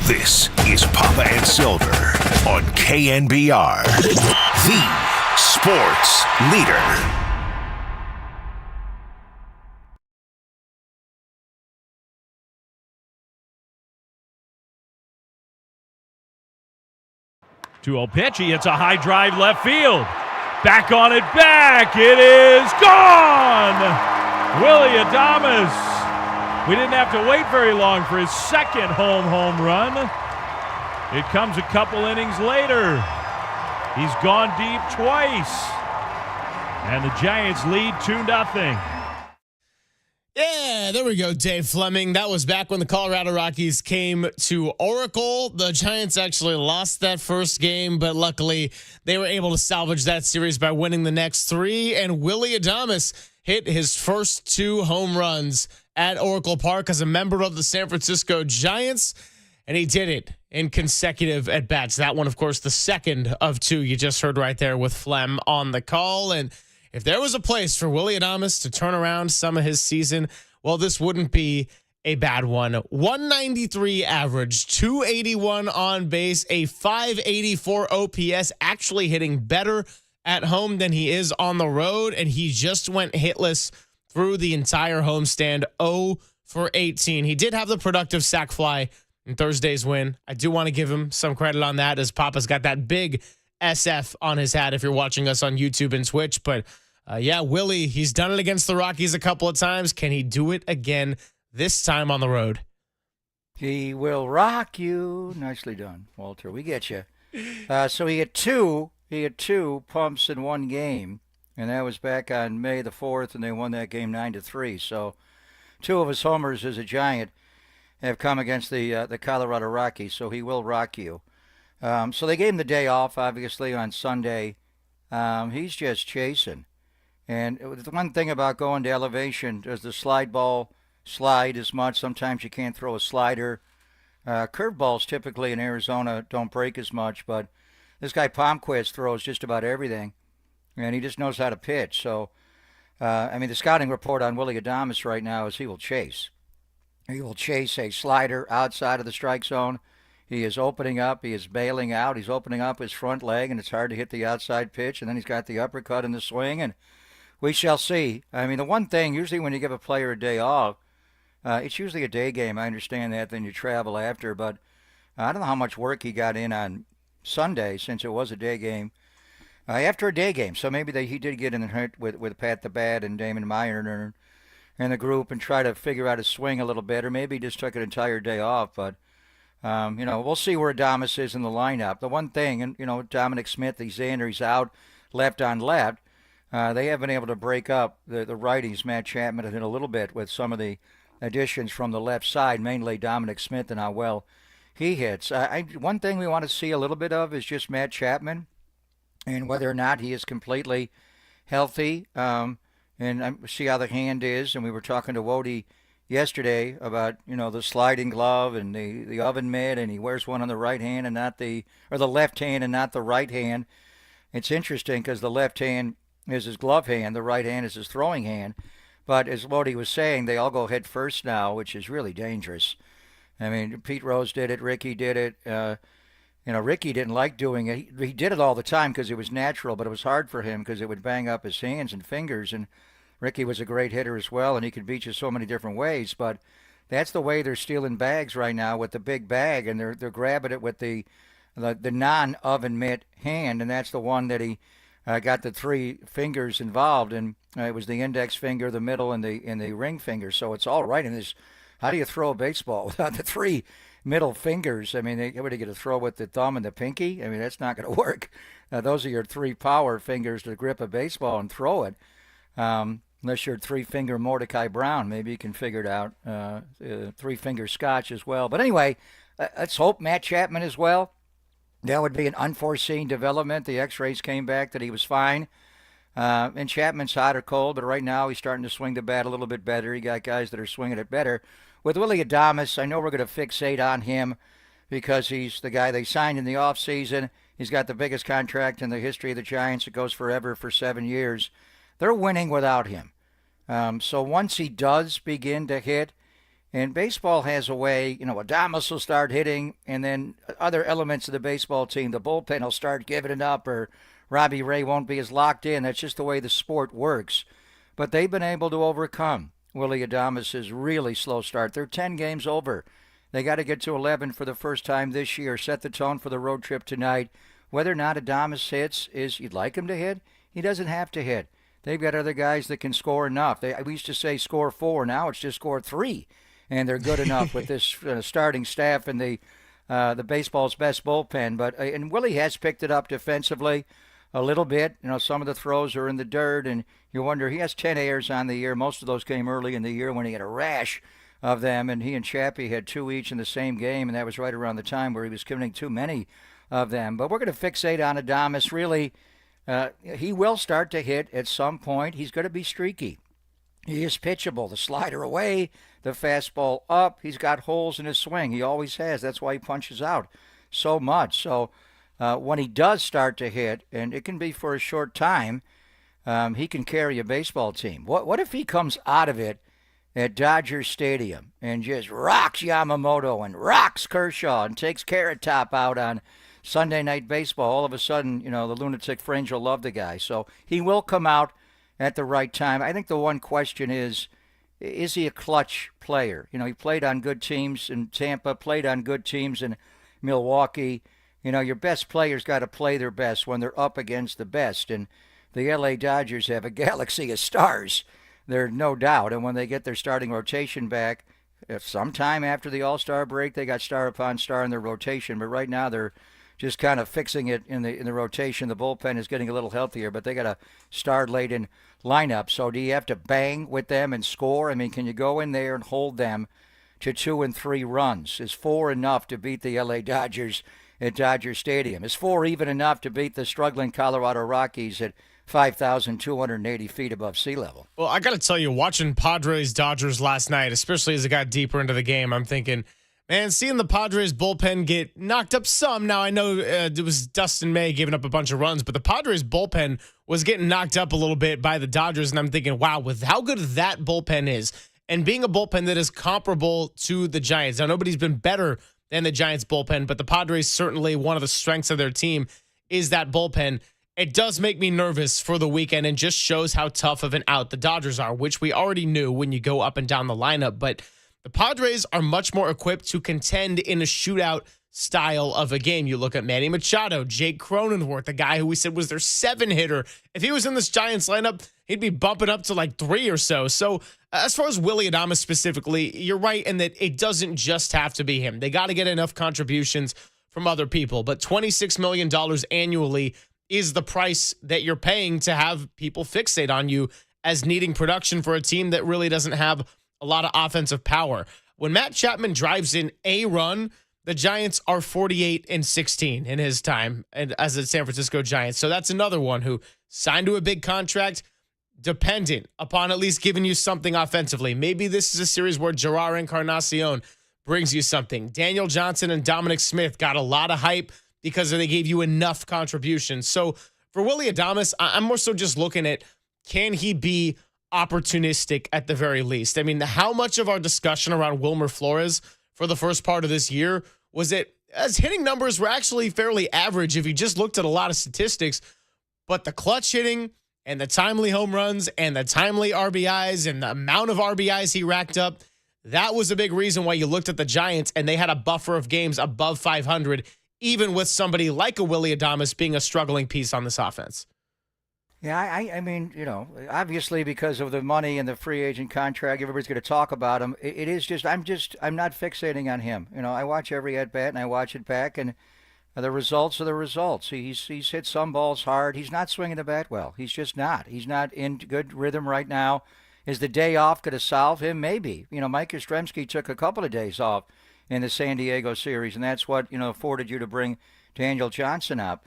This is Papa and Silver on KNBR, the sports leader.
Two-0 pitch. He hits a high drive left field. Back on it, back. It is gone. Willy Adames. We didn't have to wait very long for his second home run. It comes a couple innings later. He's gone deep twice. And the Giants lead 2-0.
Yeah, there we go, Dave Fleming. That was back when the Colorado Rockies came to Oracle. The Giants actually lost that first game, but luckily they were able to salvage that series by winning the next three. And Willy Adames hit his first 2 home runs at Oracle Park as a member of the San Francisco Giants, and he did it in consecutive at-bats. That one, of course, the second of 2 you just heard right there with Flem on the call. And if there was a place for Willy Adames to turn around some of his season, well, this wouldn't be a bad one. 193 average, 281 on base, a 584 OPS, actually hitting better at home than he is on the road, and he just went hitless through the entire homestand, 0 for 18. He did have the productive sac fly in Thursday's win. I do want to give him some credit on that, as Papa's got that big SF on his hat if you're watching us on YouTube and Twitch. But yeah, Willie, he's done it against the Rockies a couple of times. Can he do it again this time on the road?
He will rock you. Nicely done, Walter. We get you. So he had two pumps in one game, and that was back on May the 4th, and they won that game 9-3. So 2 of his homers as a Giant have come against the Colorado Rockies, so he will rock you. So they gave him the day off, obviously, on Sunday. He's just chasing. And the one thing about going to elevation, does the slide ball slide as much? Sometimes you can't throw a slider. Curveballs typically in Arizona don't break as much, but this guy Palmquist throws just about everything, and he just knows how to pitch. So, the scouting report on Willy Adames right now is he will chase. He will chase a slider outside of the strike zone. He is opening up. He is bailing out. He's opening up his front leg, and it's hard to hit the outside pitch. And then he's got the uppercut in the swing, and we shall see. The one thing, usually when you give a player a day off, it's usually a day game. I understand that. Then you travel after. But I don't know how much work he got in on Sunday, since it was a day game. After a day game. So maybe he did get in the hurt with Pat the Bat and Damon Meyer and the group and try to figure out his swing a little bit. Or maybe he just took an entire day off. But, we'll see where Adames is in the lineup. The one thing, and, Dominic Smith, he's in or he's out, left on left. They have been able to break up the righties. Matt Chapman hit a little bit with some of the additions from the left side, mainly Dominic Smith and how well he hits. One thing we want to see a little bit of is just Matt Chapman and whether or not he is completely healthy. And see how the hand is. And we were talking to Wody yesterday about, the sliding glove and the oven mitt, and he wears one on the right hand and the left hand and not the right hand. It's interesting because the left hand is his glove hand, the right hand is his throwing hand. But as Wody was saying, they all go head first now, which is really dangerous. Pete Rose did it. Ricky did it. Ricky didn't like doing it. He did it all the time because it was natural, but it was hard for him because it would bang up his hands and fingers. And Ricky was a great hitter as well, and he could beat you so many different ways. But that's the way they're stealing bags right now with the big bag, and they're grabbing it with the non-oven mitt hand, and that's the one that he got the 3 fingers involved, and it was the index finger, the middle, and the ring finger. So it's all right. And how do you throw a baseball without the 3 middle fingers? What are you going to throw with the thumb and the pinky? That's not going to work. Those are your 3 power fingers to grip a baseball and throw it. Unless you're 3-finger Mordecai Brown, maybe you can figure it out. 3-finger Scotch as well. But anyway, let's hope Matt Chapman as well. That would be an unforeseen development. The x-rays came back that he was fine. And Chapman's hot or cold, but right now he's starting to swing the bat a little bit better. You got guys that are swinging it better. With Willy Adames, I know we're going to fixate on him because he's the guy they signed in the offseason. He's got the biggest contract in the history of the Giants. It goes forever for 7 years. They're winning without him. So once he does begin to hit And baseball has a way, Adames will start hitting, and then other elements of the baseball team, the bullpen will start giving it up, or Robbie Ray won't be as locked in. That's just the way the sport works. But they've been able to overcome Willie Adames' really slow start. They're 10 games over. They got to get to 11 for the first time this year, set the tone for the road trip tonight. Whether or not Adames hits is you'd like him to hit. He doesn't have to hit. They've got other guys that can score enough. We used to say score 4. Now it's just score 3. And they're good enough with this starting staff and the baseball's best bullpen. But and Willie has picked it up defensively a little bit. Some of the throws are in the dirt, and you wonder, he has 10 errors on the year. Most of those came early in the year when he had a rash of them, and he and Chappie had 2 each in the same game, and that was right around the time where he was committing too many of them. But we're going to fixate on Adames. Really, he will start to hit at some point. He's going to be streaky. He is pitchable. The slider away, the fastball up. He's got holes in his swing. He always has. That's why he punches out so much. So when he does start to hit, and it can be for a short time, he can carry a baseball team. What if he comes out of it at Dodgers Stadium and just rocks Yamamoto and rocks Kershaw and takes Carrot Top out on Sunday Night Baseball? All of a sudden, the lunatic fringe will love the guy. So he will come out at the right time. I think the one question is he a clutch player? He played on good teams in Tampa, played on good teams in Milwaukee. Your best players got to play their best when they're up against the best. And the L.A. Dodgers have a galaxy of stars. There's no doubt. And when they get their starting rotation back, if sometime after the All-Star break, they got star upon star in their rotation. But right now they're just kind of fixing it in the rotation. The bullpen is getting a little healthier, but they got a star-laden lineup. So do you have to bang with them and score? I mean, can you go in there and hold them to 2 and 3 runs? Is 4 enough to beat the L.A. Dodgers at Dodger Stadium? Is 4 even enough to beat the struggling Colorado Rockies at 5,280 feet above sea level?
Well, I got to tell you, watching Padres-Dodgers last night, especially as it got deeper into the game, I'm thinking, man, seeing the Padres bullpen get knocked up some. Now, I know it was Dustin May giving up a bunch of runs, but the Padres bullpen was getting knocked up a little bit by the Dodgers, and I'm thinking, wow, with how good that bullpen is, and being a bullpen that is comparable to the Giants. Now, nobody's been better than the Giants bullpen, but the Padres, certainly one of the strengths of their team is that bullpen. It does make me nervous for the weekend and just shows how tough of an out the Dodgers are, which we already knew when you go up and down the lineup. But the Padres are much more equipped to contend in a shootout style of a game. You look at Manny Machado, Jake Cronenworth, the guy who we said was their 7-hitter. If he was in this Giants lineup, he'd be bumping up to like 3 or so. So as far as Willie Adames specifically, you're right in that it doesn't just have to be him. They got to get enough contributions from other people. But $26 million annually is the price that you're paying to have people fixate on you as needing production for a team that really doesn't have a lot of offensive power. When Matt Chapman drives in a run, the Giants are 48-16 in his time and as a San Francisco Giants. So that's another one who signed to a big contract, dependent upon at least giving you something offensively. Maybe this is a series where Gerard Encarnacion brings you something. Daniel Johnson and Dominic Smith got a lot of hype because they gave you enough contributions. So for Willie Adames, I'm more so just looking at, can he be opportunistic at the very least? I mean, how much of our discussion around Wilmer Flores for the first part of this year was it as hitting numbers were actually fairly average if you just looked at a lot of statistics, but the clutch hitting and the timely home runs and the timely RBIs and the amount of RBIs he racked up, that was a big reason why you looked at the Giants and they had a buffer of games above 500, even with somebody like a Willie Adames being a struggling piece on this offense.
Yeah, I mean, obviously because of the money and the free agent contract, everybody's going to talk about him. It is just, I'm not fixating on him. I watch every at-bat and I watch it back, and the results are the results. He's hit some balls hard. He's not swinging the bat well. He's just not. He's not in good rhythm right now. Is the day off going to solve him? Maybe. Mike Yastrzemski took a couple of days off in the San Diego series, and that's what, afforded you to bring Daniel Johnson up.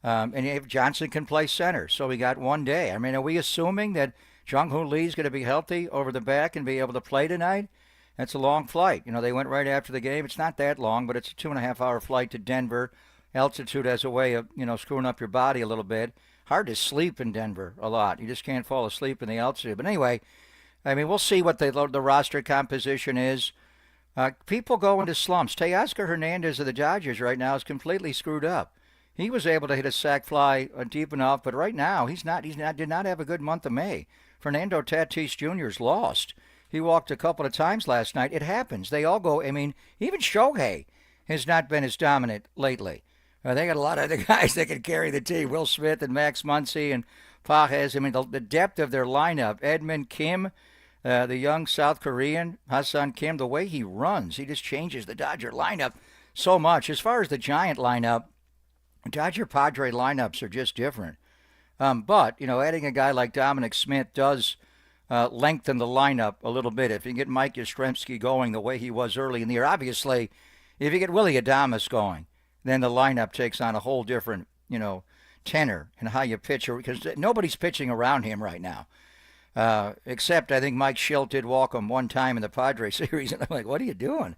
And if Johnson can play center, so we got 1 day. I mean, are we assuming that Jung-Hoo Lee's going to be healthy over the back and be able to play tonight? That's a long flight. They went right after the game. It's not that long, but it's a 2.5-hour flight to Denver. Altitude has a way of, screwing up your body a little bit. Hard to sleep in Denver a lot. You just can't fall asleep in the altitude. But anyway, I mean, we'll see what the roster composition is People go into slumps. Teoscar Hernandez of the Dodgers right now is completely screwed up. He was able to hit a sac fly deep enough, but right now he's not. Did not have a good month of May. Fernando Tatis Jr.'s lost. He walked a couple of times last night. It happens. They all go. I mean, even Shohei has not been as dominant lately. They got a lot of other guys that can carry the team. Will Smith and Max Muncy and Pages. I mean, the depth of their lineup. Edmund Kim, the young South Korean, Hassan Kim, the way he runs, he just changes the Dodger lineup so much. As far as the Giant lineup, Dodger-Padre lineups are just different. But, adding a guy like Dominic Smith does lengthen the lineup a little bit. If you can get Mike Yastrzemski going the way he was early in the year, obviously, if you get Willie Adames going, then the lineup takes on a whole different, tenor in how you pitch, because nobody's pitching around him right now. Except I think Mike Schilt did walk him one time in the Padres series, and I'm like, what are you doing?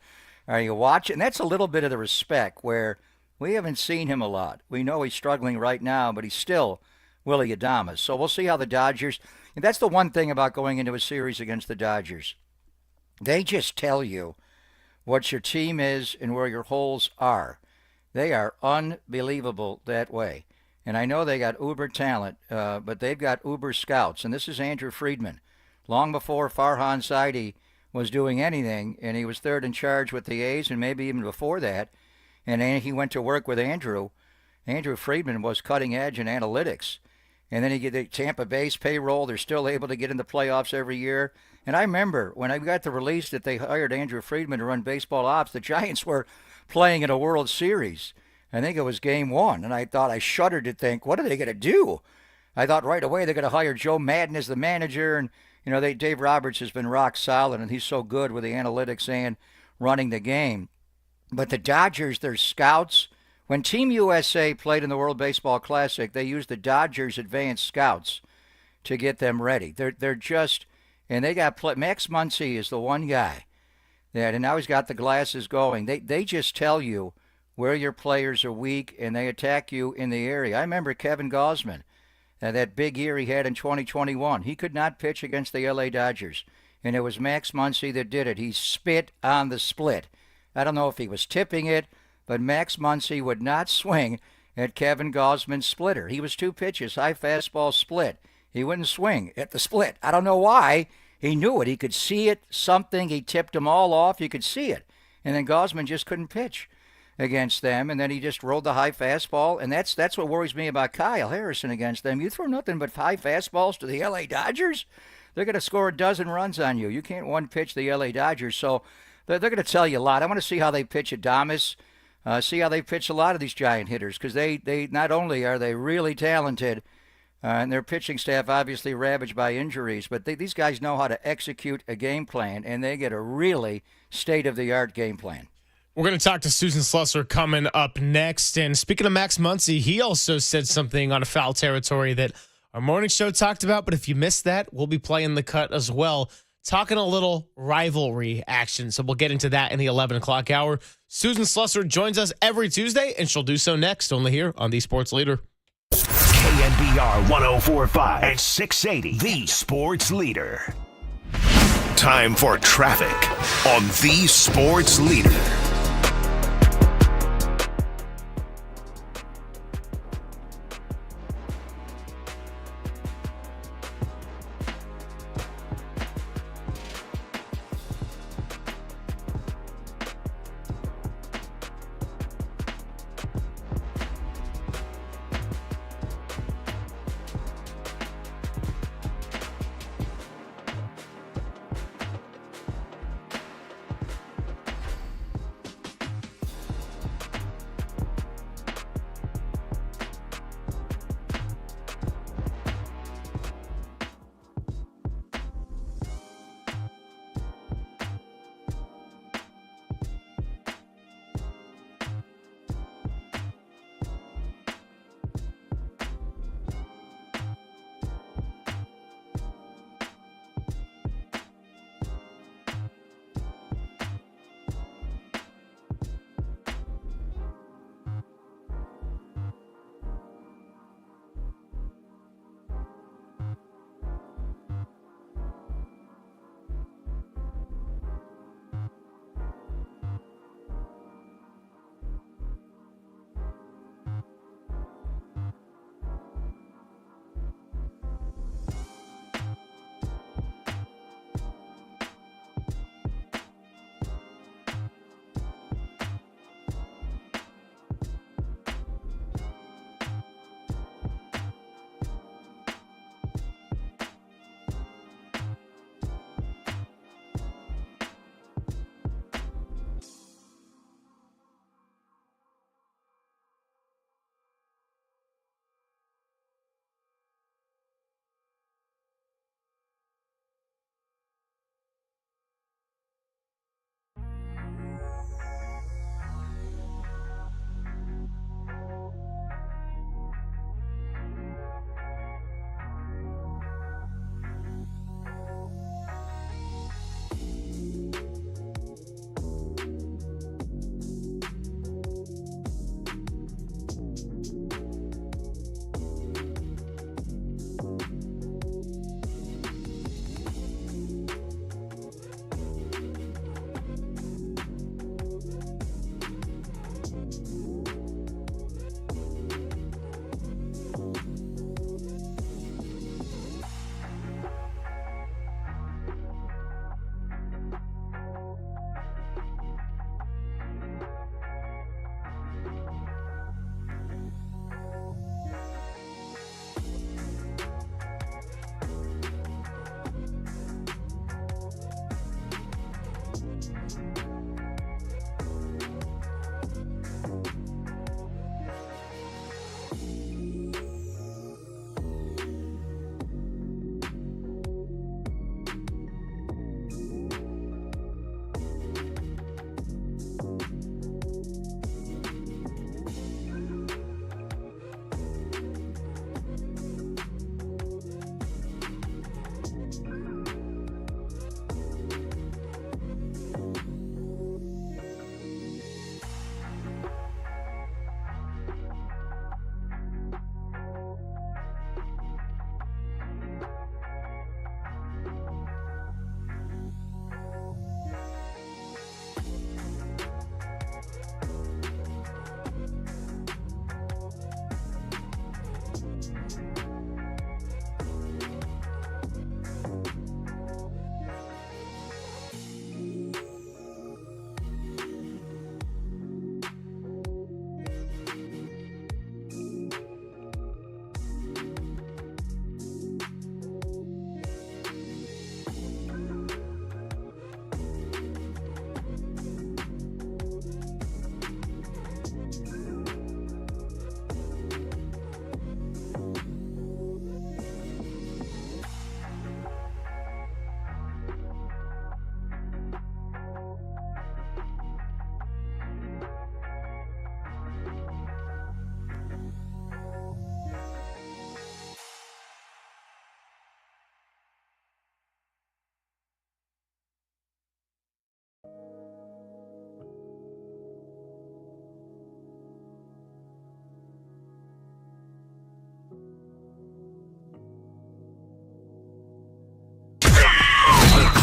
Are you watching? And that's a little bit of the respect where we haven't seen him a lot. We know he's struggling right now, but he's still Willie Adames. So we'll see how the Dodgers, and that's the one thing about going into a series against the Dodgers. They just tell you what your team is and where your holes are. They are unbelievable that way. And I know they got uber talent, but they've got uber scouts. And this is Andrew Friedman. Long before Farhan Zaidi was doing anything, and he was third in charge with the A's, and maybe even before that, and he went to work with Andrew. Andrew Friedman was cutting edge in analytics. And then he get the Tampa Bay's payroll. They're still able to get in the playoffs every year. And I remember when I got the release that they hired Andrew Friedman to run baseball ops, the Giants were playing in a World Series. I think it was game 1. And I shuddered to think, what are they going to do? I thought right away they're going to hire Joe Madden as the manager. And, Dave Roberts has been rock solid, and he's so good with the analytics and running the game. But the Dodgers, their scouts, when Team USA played in the World Baseball Classic, they used the Dodgers advanced scouts to get them ready. They're just, and they got Max Muncy is the one guy that, and now he's got the glasses going. They just tell you where your players are weak, and they attack you in the area. I remember Kevin Gausman, that big year he had in 2021. He could not pitch against the LA Dodgers, and it was Max Muncy that did it. He spit on the split. I don't know if he was tipping it, but Max Muncy would not swing at Kevin Gausman's splitter. He was 2 pitches, high fastball split. He wouldn't swing at the split. I don't know why. He knew it. He could see it, something. He tipped them all off. You could see it. And then Gausman just couldn't pitch against them, and then he just rolled the high fastball, and that's what worries me about Kyle Harrison against them. You throw nothing but high fastballs to the LA Dodgers, they're going to score a dozen runs on you. You can't one-pitch the LA Dodgers, so they're going to tell you a lot. I want to see how they pitch Adames, see how they pitch a lot of these Giant hitters, because they not only are they really talented, and their pitching staff obviously ravaged by injuries, but these guys know how to execute a game plan, and they get a really state-of-the-art game plan.
We're going to talk to Susan Slusser coming up next. And speaking of Max Muncy, he also said something on a foul territory that our morning show talked about. But if you missed that, we'll be playing the cut as well. Talking a little rivalry action. So we'll get into that in the 11 o'clock hour. Susan Slusser joins us every Tuesday, and she'll do so next, only here on The Sports Leader.
KNBR 104.5 and 680, The Sports Leader. Time for traffic on The Sports Leader.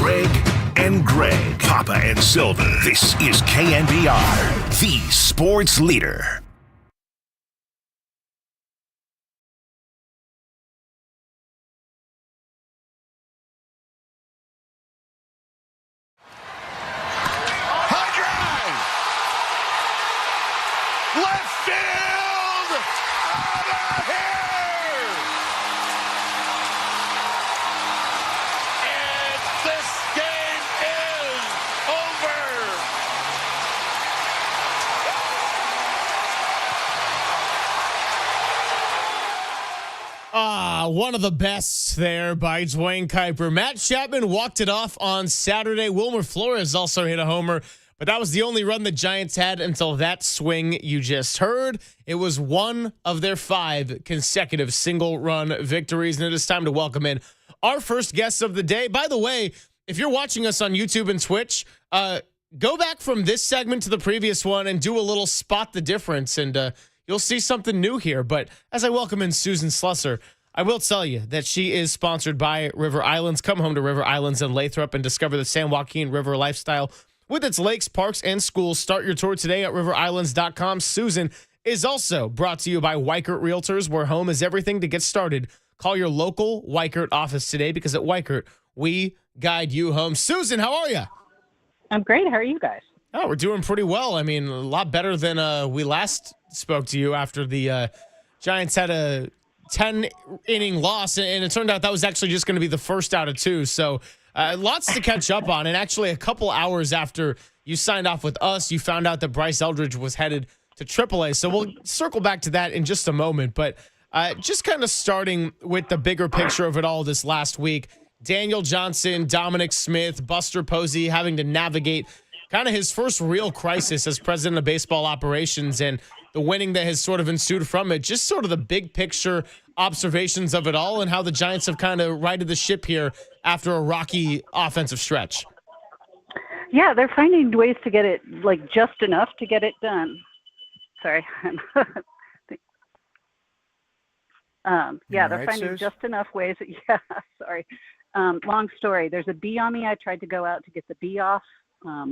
Greg and Greg, Papa and Silver. This is KNBR, the sports leader.
Left field! Out of here! And this game is over!
One of the best there by Duane Kuiper. Matt Chapman walked it off on Saturday. Wilmer Flores also hit a homer. But that was the only run the Giants had until that swing you just heard. It was one of their 5 consecutive single-run victories, and it is time to welcome in our first guest of the day. By the way, if you're watching us on YouTube and Twitch, go back from this segment to the previous one and do a little spot the difference, and you'll see something new here. But as I welcome in Susan Slusser, I will tell you that she is sponsored by River Islands. Come home to River Islands in Lathrop and discover the San Joaquin River lifestyle with its lakes, parks, and schools. Start your tour today at riverislands.com. Susan is also brought to you by Weichert Realtors, where home is everything to get started. Call your local Weichert office today, because at Weichert, we guide you home. Susan, how are you?
I'm great. How are you guys?
Oh, we're doing pretty well. I mean, a lot better than we last spoke to you after the Giants had a 10-inning loss, and it turned out that was actually just going to be the first out of 2. So lots to catch up on. And actually, a couple hours after you signed off with us, you found out that Bryce Eldridge was headed to AAA. So we'll circle back to that in just a moment. But just kind of starting with the bigger picture of it all this last week, Daniel Johnson, Dominic Smith, Buster Posey having to navigate kind of his first real crisis as president of baseball operations, and the winning that has sort of ensued from it. Just sort of the big picture observations of it all and how the Giants have kind of righted the ship here after a rocky offensive stretch.
Yeah, they're finding ways to get it, like, just enough to get it done. Sorry. They're finding just enough ways. Yeah, sorry. Long story. There's a bee on me. I tried to go out to get the bee off,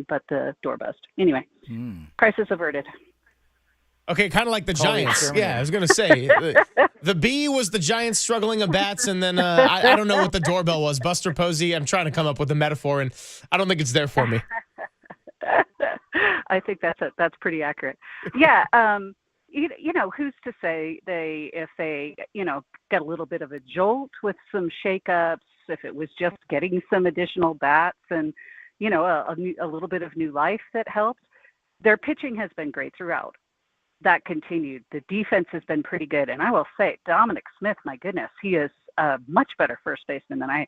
but the door buzzed. Anyway, crisis averted.
Okay, kind of like the Giants. Yeah, I was going to say. The bee was the Giants struggling of bats, and then I don't know what the doorbell was. Buster Posey, I'm trying to come up with a metaphor, and I don't think it's there for me.
I think that's pretty accurate. Yeah, you know, who's to say if they get a little bit of a jolt with some shakeups, if it was just getting some additional bats and, a little bit of new life that helped. Their pitching has been great throughout. That continued. The defense has been pretty good. And I will say, Dominic Smith, my goodness, he is a much better first baseman than I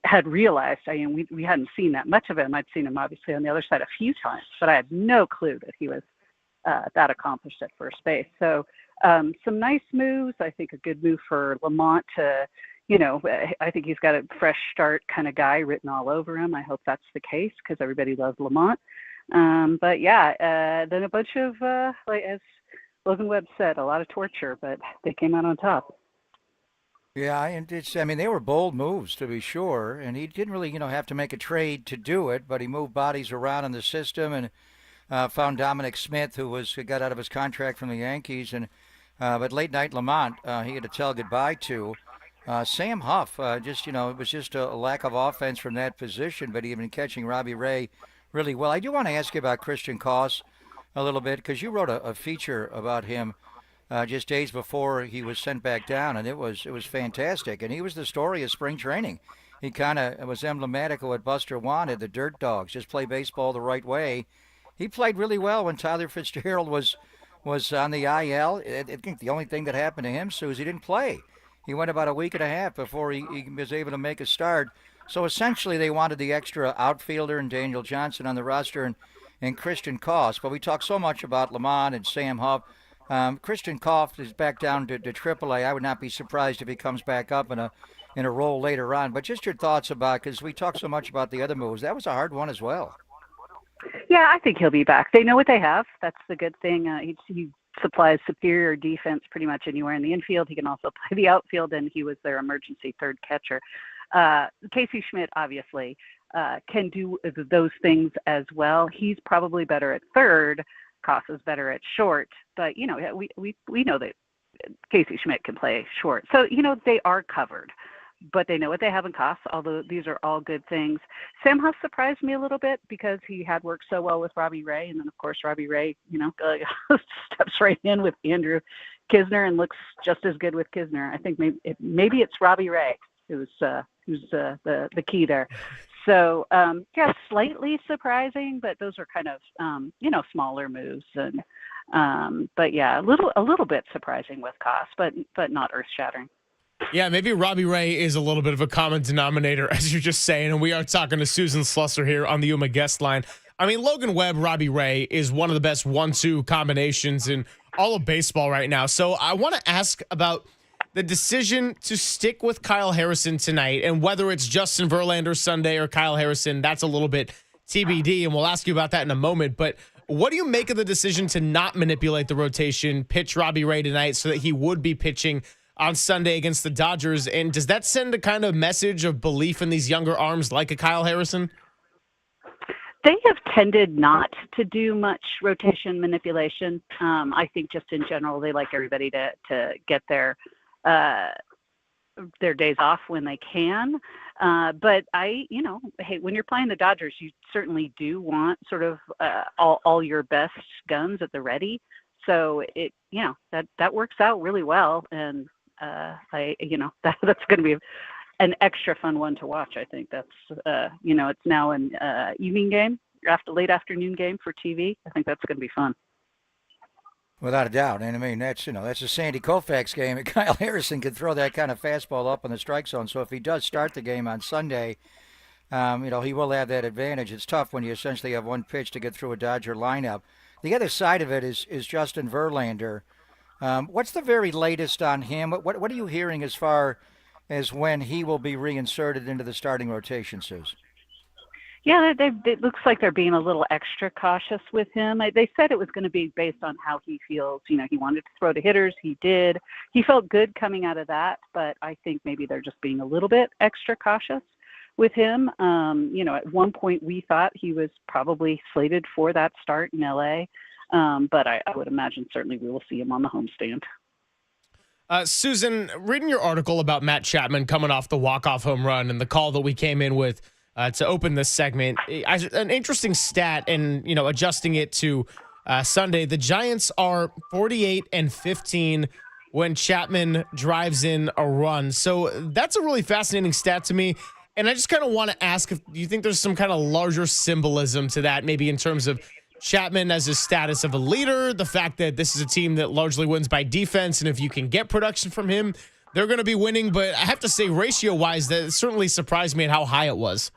had realized. I mean, we hadn't seen that much of him. I'd seen him obviously on the other side a few times, but I had no clue that he was that accomplished at first base. So some nice moves. I think a good move for Lamont to, I think he's got a fresh start kind of guy written all over him. I hope that's the case because everybody loves Lamont. But yeah, then a bunch of, like as Logan Webb said, a lot of torture, but they came out on top.
Yeah, and they were bold moves to be sure, and he didn't really, have to make a trade to do it, but he moved bodies around in the system and found Dominic Smith, who got out of his contract from the Yankees, and but late night Lamont, he had to tell goodbye to. Sam Huff, it was just a lack of offense from that position, but he'd been catching Robbie Ray really well. I do want to ask you about Christian Koss a little bit, because you wrote a feature about him just days before he was sent back down, and it was fantastic. And he was the story of spring training. He kind of was emblematic of what Buster wanted, the Dirt Dogs, just play baseball the right way. He played really well when Tyler Fitzgerald was on the IL. I think the only thing that happened to him, Sue, is he didn't play. He went about a week and a half before he was able to make a start. So essentially they wanted the extra outfielder and Daniel Johnson on the roster and Christian Koss. But we talk so much about Lamont and Sam Huff. Christian Koss is back down to AAA. I would not be surprised if he comes back up in a role later on. But just your thoughts about, because we talk so much about the other moves, that was a hard one as well.
Yeah, I think he'll be back. They know what they have. That's the good thing. He supplies superior defense pretty much anywhere in the infield. He can also play the outfield, and he was their emergency third catcher. Casey Schmidt, obviously, can do those things as well. He's probably better at third. Costa's better at short, but we know that Casey Schmidt can play short. So, they are covered, but they know what they have in Costa, although these are all good things. Sam Huff surprised me a little bit because he had worked so well with Robbie Ray. And then, of course, Robbie Ray, steps right in with Andrew Kisner and looks just as good with Kisner. I think maybe it's Robbie Ray who's the key there. So, slightly surprising, but those are kind of, smaller moves. And, but yeah, a little bit surprising with Cost, but not earth shattering.
Yeah, maybe Robbie Ray is a little bit of a common denominator, as you're just saying. And we are talking to Susan Slusser here on the Yuma guest line. I mean, Logan Webb, Robbie Ray is one of the best 1-2 combinations in all of baseball right now. So I want to ask about the decision to stick with Kyle Harrison tonight, and whether it's Justin Verlander Sunday or Kyle Harrison, that's a little bit TBD, and we'll ask you about that in a moment. But what do you make of the decision to not manipulate the rotation, pitch Robbie Ray tonight so that he would be pitching on Sunday against the Dodgers? And does that send a kind of message of belief in these younger arms like a Kyle Harrison?
They have tended not to do much rotation manipulation. I think just in general, they like everybody to get their days off when they can. But hey, when you're playing the Dodgers, you certainly do want sort of all your best guns at the ready. So that works out really well. And that's going to be an extra fun one to watch. I think that's, it's now an evening game, late afternoon game for TV. I think that's going to be fun.
Without a doubt. And I mean, that's a Sandy Koufax game. And Kyle Harrison can throw that kind of fastball up in the strike zone. So if he does start the game on Sunday, he will have that advantage. It's tough when you essentially have one pitch to get through a Dodger lineup. The other side of it is Justin Verlander. What's the very latest on him? What are you hearing as far as when he will be reinserted into the starting rotation, Suze?
Yeah, it looks like they're being a little extra cautious with him. They said it was going to be based on how he feels. He wanted to throw to hitters. He did. He felt good coming out of that, but I think maybe they're just being a little bit extra cautious with him. At one point we thought he was probably slated for that start in LA, but I would imagine certainly we will see him on the homestand.
Susan, reading your article about Matt Chapman coming off the walk-off home run and the call that we came in with to open this segment, an interesting stat, and adjusting it to Sunday, the Giants are 48-15 when Chapman drives in a run. So that's a really fascinating stat to me. And I just kind of want to ask if you think there's some kind of larger symbolism to that, maybe in terms of Chapman as his status of a leader, the fact that this is a team that largely wins by defense, and if you can get production from him, they're going to be winning. But I have to say, ratio-wise, that certainly surprised me at how high it was.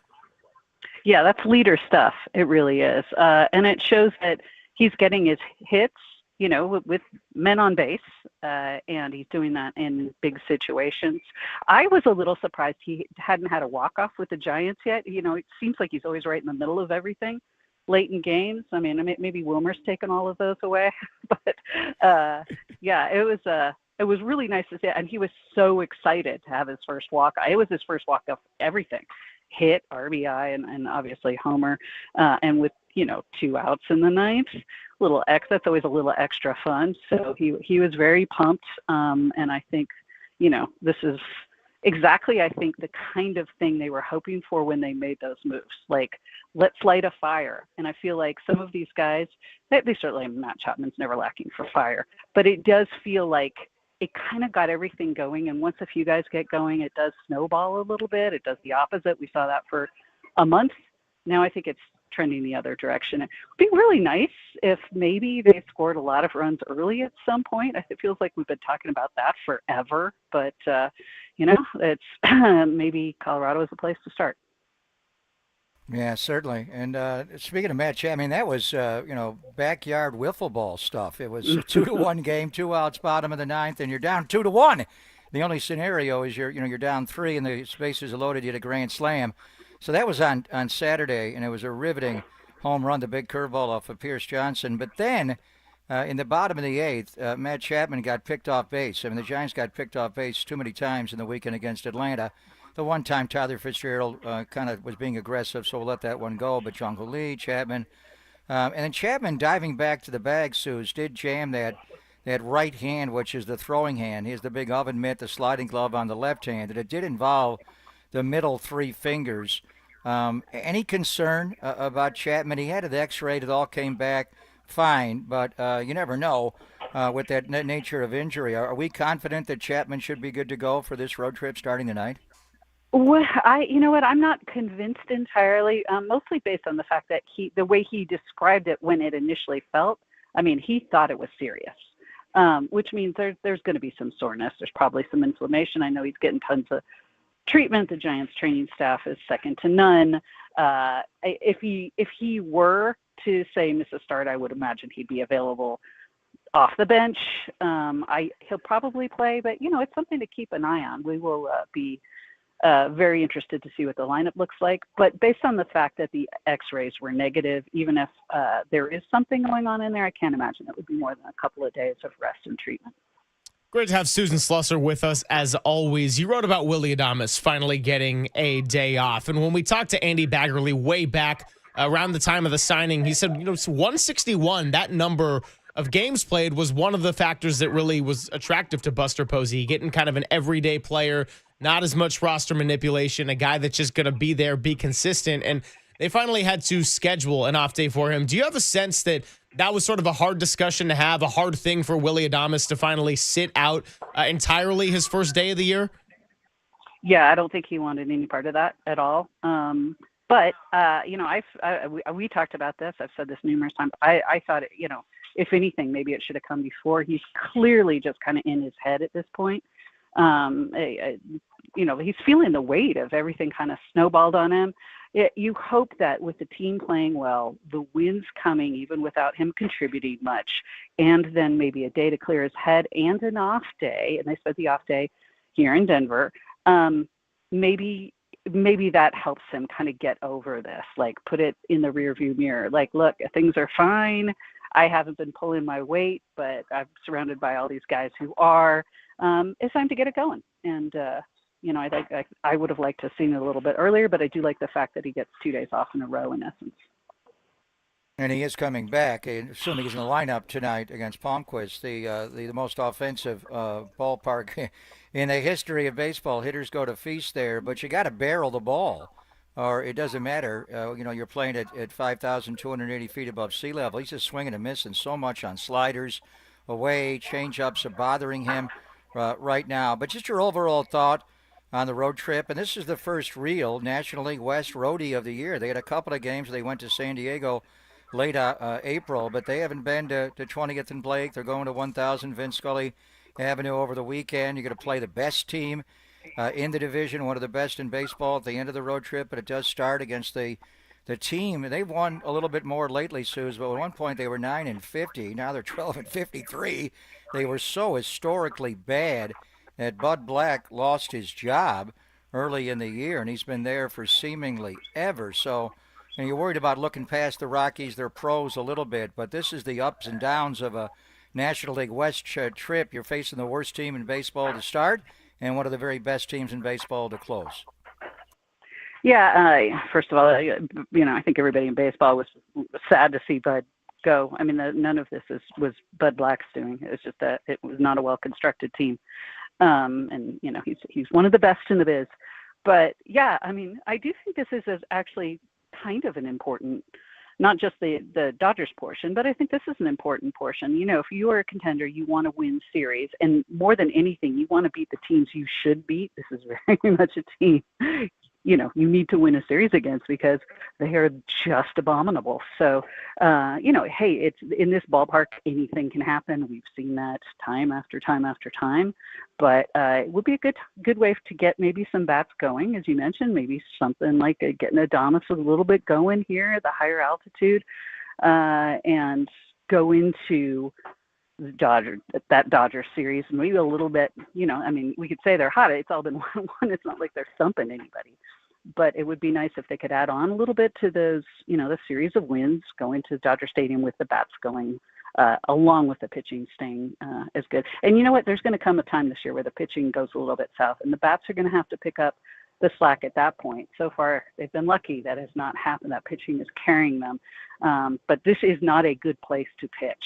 Yeah, that's leader stuff. It really is. And it shows that he's getting his hits, with men on base, and he's doing that in big situations. I was a little surprised he hadn't had a walk-off with the Giants yet. It seems like he's always right in the middle of everything late in games. I mean, maybe Wilmer's taken all of those away. But, it was really nice to see. And he was so excited to have his first walk-off. It was his first walk-off, everything. Hit, RBI, and obviously homer, and with 2 outs in the ninth, that's always a little extra fun. So he was very pumped, and I think this is exactly, I think, the kind of thing they were hoping for when they made those moves. Like, let's light a fire. And I feel like some of these guys, they certainly, Matt Chapman's never lacking for fire, but it does feel like it kind of got everything going. And once a few guys get going, it does snowball a little bit. It does the opposite. We saw that for a month. Now I think it's trending the other direction. It'd be really nice if maybe they scored a lot of runs early at some point. It feels like we've been talking about that forever, but it's maybe Colorado is a place to start.
Yeah, certainly. And speaking of Matt Chapman, that was, backyard wiffle ball stuff. It was a 2-1 game, 2 outs, bottom of the ninth, and you're down 2-1. The only scenario is you're down 3 and the bases are loaded, you had a grand slam. So that was on Saturday, and it was a riveting home run, the big curveball off of Pierce Johnson. But then in the bottom of the 8th, Matt Chapman got picked off base. I mean, the Giants got picked off base too many times in the weekend against Atlanta. the one time Tyler Fitzgerald kind of was being aggressive, so we'll let that one go. But Jungle Lee, Chapman, and then Chapman diving back to the bag, Suze, did jam that right hand, which is the throwing hand. He has the big oven mitt, the sliding glove on the left hand, and it did involve the middle three fingers. Any concern about Chapman? He had an X-ray. It all came back fine, but you never know with that nature of injury. Are we confident that Chapman should be good to go for this road trip starting tonight?
Well, you know what? I'm not convinced entirely, mostly based on the fact that the way he described it when it initially felt, I mean, he thought it was serious, which means there's going to be some soreness. There's probably some inflammation. I know he's getting tons of treatment. The Giants training staff is second to none. If he were to say miss a start, I would imagine he'd be available off the bench. He'll probably play, but it's something to keep an eye on. We will be very interested to see what the lineup looks like. But based on the fact that the X-rays were negative, even if there is something going on in there, I can't imagine it would be more than a couple of days of rest and treatment.
Great to have Susan Slusser with us as always. You wrote about Willy Adames finally getting a day off. And when we talked to Andy Baggerly way back around the time of the signing, he said, it's 161, that number of games played was one of the factors that really was attractive to Buster Posey, getting kind of an everyday player, not as much roster manipulation, a guy that's just going to be there, be consistent. And they finally had to schedule an off day for him. Do you have a sense that was sort of a hard discussion to have, a hard thing for Willy Adames to finally sit out entirely his first day of the year?
Yeah, I don't think he wanted any part of that at all. But we talked about this. I've said this numerous times. I thought, if anything, maybe it should have come before. He's clearly just kind of in his head at this point. He's feeling the weight of everything kind of snowballed on him. You hope that with the team playing well, the wins coming even without him contributing much, and then maybe a day to clear his head and an off day, and they spent the off day here in Denver, maybe that helps him kind of get over this, like put it in the rearview mirror. Like, look, things are fine. I haven't been pulling my weight, but I'm surrounded by all these guys who are. It's time to get it going. And, I think I would have liked to have seen it a little bit earlier, but I do like the fact that he gets 2 days off in a row in essence.
And he is coming back, assuming he's in the lineup tonight against Palmquist, the most offensive ballpark in the history of baseball. Hitters go to feast there, but you got to barrel the ball, or it doesn't matter. You're playing at 5,280 feet above sea level. He's just swinging and missing so much on sliders, away, change-ups are bothering him right now. But just your overall thought on the road trip, and this is the first real National League West roadie of the year. They had a couple of games. They went to San Diego late April, but they haven't been to 20th and Blake. They're going to 1,000 Vince Scully Avenue over the weekend. You're going to play the best team in the division, one of the best in baseball at the end of the road trip, but it does start against the team. They've won a little bit more lately, Suze, but at one point they were 9-50. Now they're 12-53. They were so historically bad that Bud Black lost his job early in the year, and he's been there for seemingly ever. So, and you're worried about looking past the Rockies. They're pros a little bit, but this is the ups and downs of a National League West trip. You're facing the worst team in baseball to start and one of the very best teams in baseball to close.
Yeah, first of all, I think everybody in baseball was sad to see Bud go. I mean, none of this was Bud Black's doing. It was just that it was not a well-constructed team. And he's one of the best in the biz. But yeah, I mean, I do think this is actually kind of an important, not just the Dodgers portion, but I think this is an important portion. If you are a contender, you want to win series, and more than anything, you want to beat the teams you should beat. This is very much a team you need to win a series against because they are just abominable. So, hey, it's in this ballpark, anything can happen. We've seen that time after time after time, but it would be a good way to get maybe some bats going, as you mentioned, maybe something like getting Adames a little bit going here at the higher altitude, and go into that Dodger series, maybe a little bit, we could say they're hot. It's all been 1-1. It's not like they're thumping anybody, but it would be nice if they could add on a little bit to those, the series of wins going to Dodger Stadium with the bats going, along with the pitching staying as good. And you know what? There's going to come a time this year where the pitching goes a little bit south, and the bats are going to have to pick up the slack at that point. So far, they've been lucky that has not happened. That pitching is carrying them. But this is not a good place to pitch.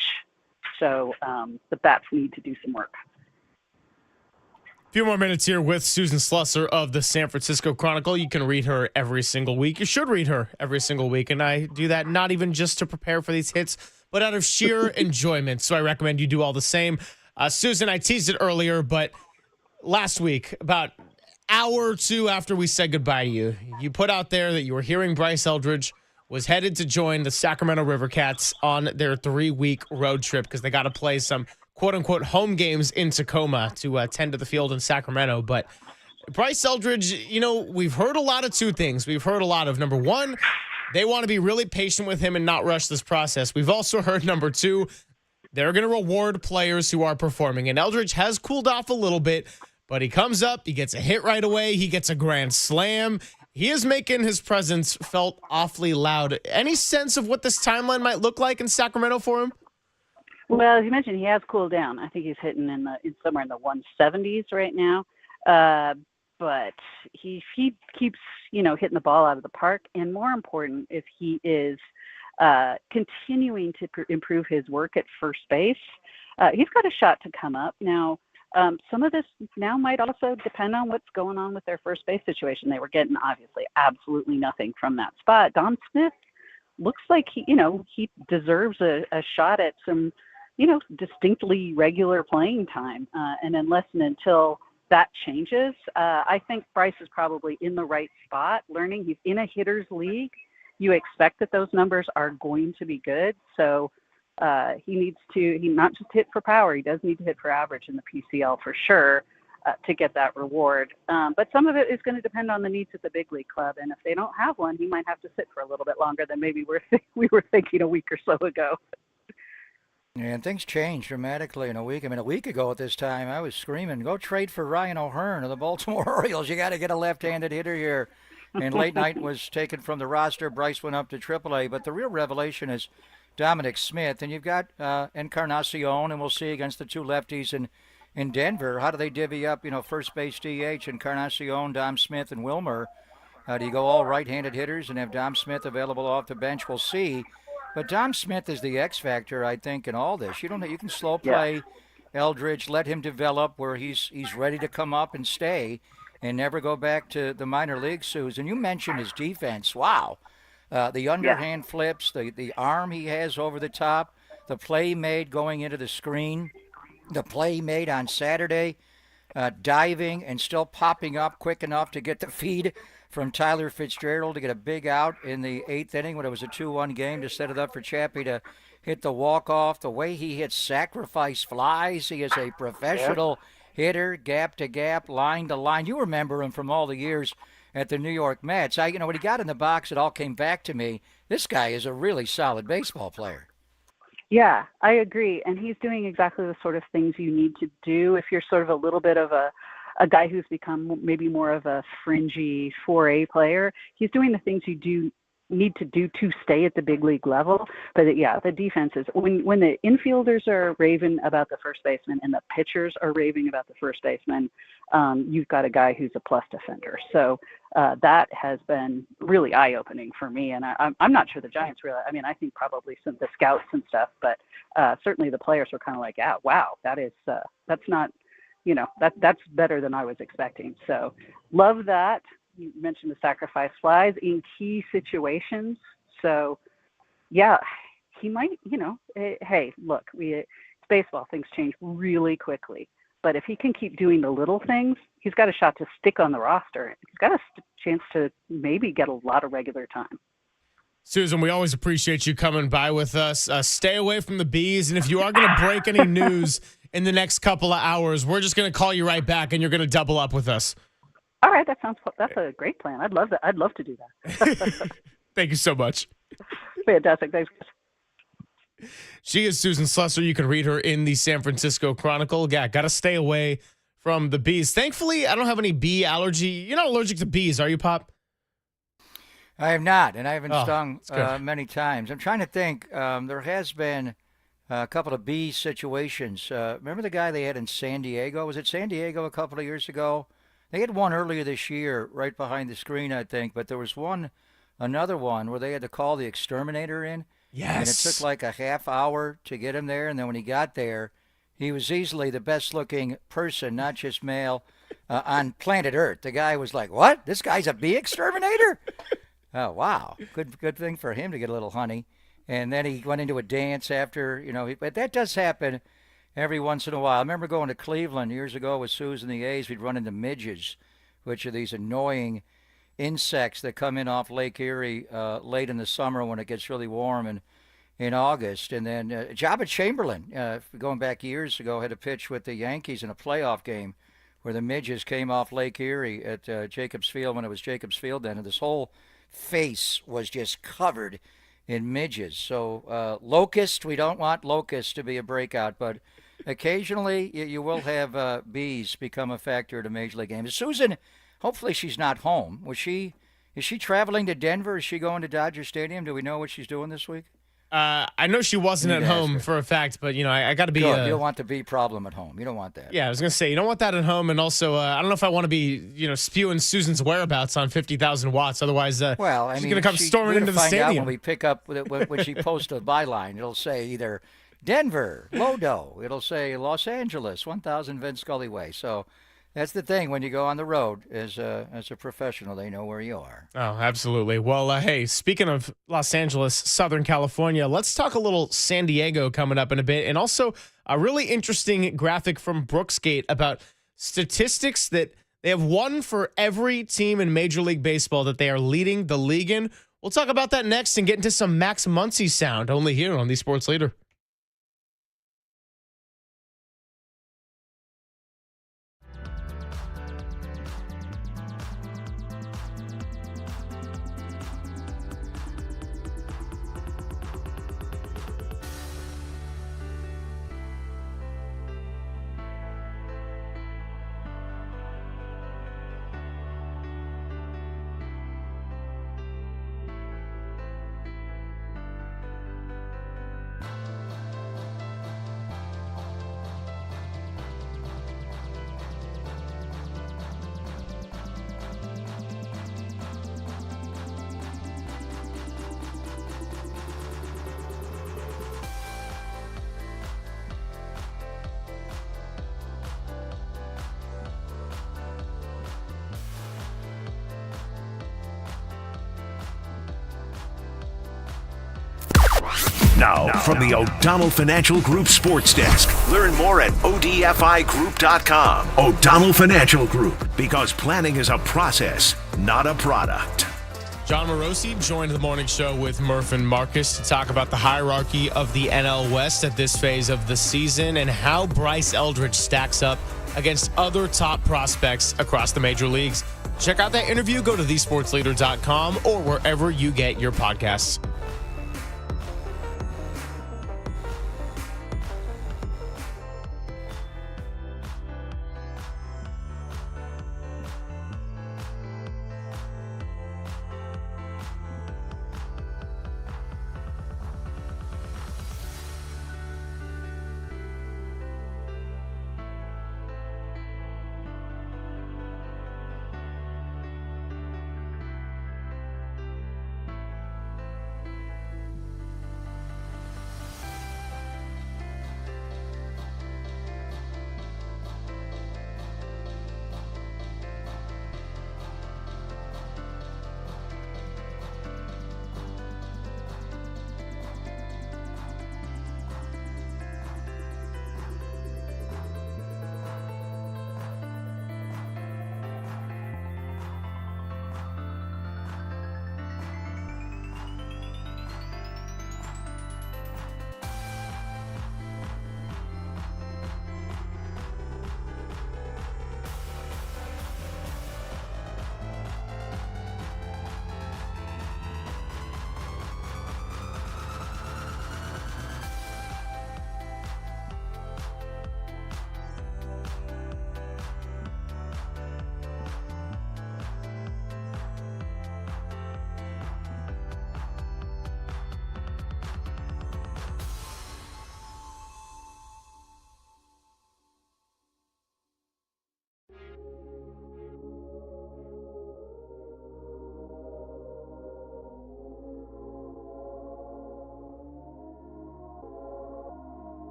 So the bats need to do some work.
A few more minutes here with Susan Slusser of the San Francisco Chronicle. You can read her every single week. You should read her every single week. And I do that not even just to prepare for these hits, but out of sheer enjoyment. So I recommend you do all the same. Susan, I teased it earlier, but last week, about an hour or two after we said goodbye to you, you put out there that you were hearing Bryce Eldridge was headed to join the Sacramento River Cats on their 3-week road trip because they got to play some quote-unquote home games in Tacoma to tend to the field in Sacramento. But Bryce Eldridge, we've heard a lot of two things. We've heard a lot of, number one, they want to be really patient with him and not rush this process. We've also heard, number two, they're going to reward players who are performing. And Eldridge has cooled off a little bit, but he comes up, he gets a hit right away, he gets a grand slam. He is making his presence felt awfully loud. Any sense of what this timeline might look like in Sacramento for him?
Well, as you mentioned, he has cooled down. I think he's hitting in somewhere in the 170s right now. But he keeps, hitting the ball out of the park. And more important, if he is continuing to improve his work at first base, he's got a shot to come up. Now, some of this now might also depend on what's going on with their first base situation. They were getting, obviously, absolutely nothing from that spot. Dom Smith looks like he deserves a shot at some, distinctly regular playing time. And unless and until that changes, I think Bryce is probably in the right spot, learning he's in a hitter's league. You expect that those numbers are going to be good. So he needs to not just hit for power, he does need to hit for average in the PCL for sure to get that reward. But some of it is going to depend on the needs at the big league club. And if they don't have one, he might have to sit for a little bit longer than maybe we were thinking a week or so ago.
Yeah, and things change dramatically in a week. I mean, a week ago at this time, I was screaming, go trade for Ryan O'Hearn of the Baltimore Orioles. You got to get a left-handed hitter here. And late night was taken from the roster. Bryce went up to AAA. But the real revelation is Dominic Smith. And you've got Encarnacion, and we'll see against the two lefties in Denver. How do they divvy up, first base DH, Encarnacion, Dom Smith, and Wilmer? Do you go all right-handed hitters and have Dom Smith available off the bench? We'll see. But Dom Smith is the X factor, I think, in all this. You can slow play Eldridge, let him develop where he's ready to come up and stay, and never go back to the minor league, Susan. You mentioned his defense. Wow, the underhand flips, the arm he has over the top, the play made going into the screen, the play made on Saturday, diving and still popping up quick enough to get the feed from Tyler Fitzgerald to get a big out in the 8th inning when it was a 2-1 game to set it up for Chappie to hit the walk-off. The way he hits sacrifice flies, he is a professional hitter, gap to gap, line to line. You remember him from all the years at the New York Mets. When he got in the box, it all came back to me. This guy is a really solid baseball player.
Yeah, I agree. And he's doing exactly the sort of things you need to do if you're sort of a little bit of a guy who's become maybe more of a fringy 4A player. He's doing the things you do need to do to stay at the big league level. But the defense is when the infielders are raving about the first baseman and the pitchers are raving about the first baseman, you've got a guy who's a plus defender. So that has been really eye-opening for me. And I'm not sure the Giants really, I think probably some of the scouts and stuff, but certainly the players were kind of like, wow, that's not, that's better than I was expecting. So love that. You mentioned the sacrifice flies in key situations. So, yeah, he might, hey, look, it's baseball. Things change really quickly. But if he can keep doing the little things, he's got a shot to stick on the roster. He's got a chance to maybe get a lot of regular time.
Susan, we always appreciate you coming by with us. Stay away from the bees. And if you are going to break any news in the next couple of hours, we're just going to call you right back and you're going to double up with us.
All right, that's a great plan. I'd love that. I'd love to do that.
Thank you so much.
Fantastic. Thanks.
She is Susan Slusser. You can read her in the San Francisco Chronicle. Yeah, got to stay away from the bees. Thankfully, I don't have any bee allergy. You're not allergic to bees, are you, Pop?
I am not, and I haven't stung many times. I'm trying to think. There has been a couple of bee situations. Remember the guy they had in San Diego? Was it San Diego a couple of years ago? They had one earlier this year right behind the screen, I think, but there was another one where they had to call the exterminator in.
Yes.
And it took like a half hour to get him there, and then when he got there, he was easily the best-looking person, not just male, on planet Earth. The guy was like, "What? This guy's a bee exterminator?" Oh, wow. Good thing for him to get a little honey. And then he went into a dance after, but that does happen every once in a while. I remember going to Cleveland years ago with Susan the A's. We'd run into midges, which are these annoying insects that come in off Lake Erie late in the summer when it gets really warm in August. And then Jabba Chamberlain, going back years ago, had a pitch with the Yankees in a playoff game where the midges came off Lake Erie at Jacobs Field when it was Jacobs Field then, and this whole face was just covered in midges. So locust, we don't want locust to be a breakout, but occasionally you will have bees become a factor at a Major League game. Susan, hopefully she's not home. Is she traveling to Denver? Is she going to Dodger Stadium? Do we know what she's doing this week?
I know she wasn't at home for a fact, but, I got to be...
Good. You don't want the bee problem at home. You don't want that.
Yeah, I was going to say, you don't want that at home, and also, I don't know if I want to be, spewing Susan's whereabouts on 50,000 watts. Otherwise, she's going to come storming into the stadium.
When we pick up, when she posts a byline, it'll say either Denver, Lodo. It'll say Los Angeles, 1000 Vince Scully Way. So... that's the thing. When you go on the road as a professional, they know where you are.
Oh, absolutely. Well, hey, speaking of Los Angeles, Southern California, let's talk a little San Diego coming up in a bit. And also a really interesting graphic from Brooksgate about statistics that they have one for every team in Major League Baseball that they are leading the league in. We'll talk about that next and get into some Max Muncy sound only here on the Sports Leader.
Now, from the O'Donnell Financial Group Sports Desk. Learn more at odfigroup.com. O'Donnell Financial Group, because planning is a process, not a product.
John Morosi joined the morning show with Murph and Marcus to talk about the hierarchy of the NL West at this phase of the season and how Bryce Eldridge stacks up against other top prospects across the major leagues. Check out that interview. Go to thesportsleader.com or wherever you get your podcasts.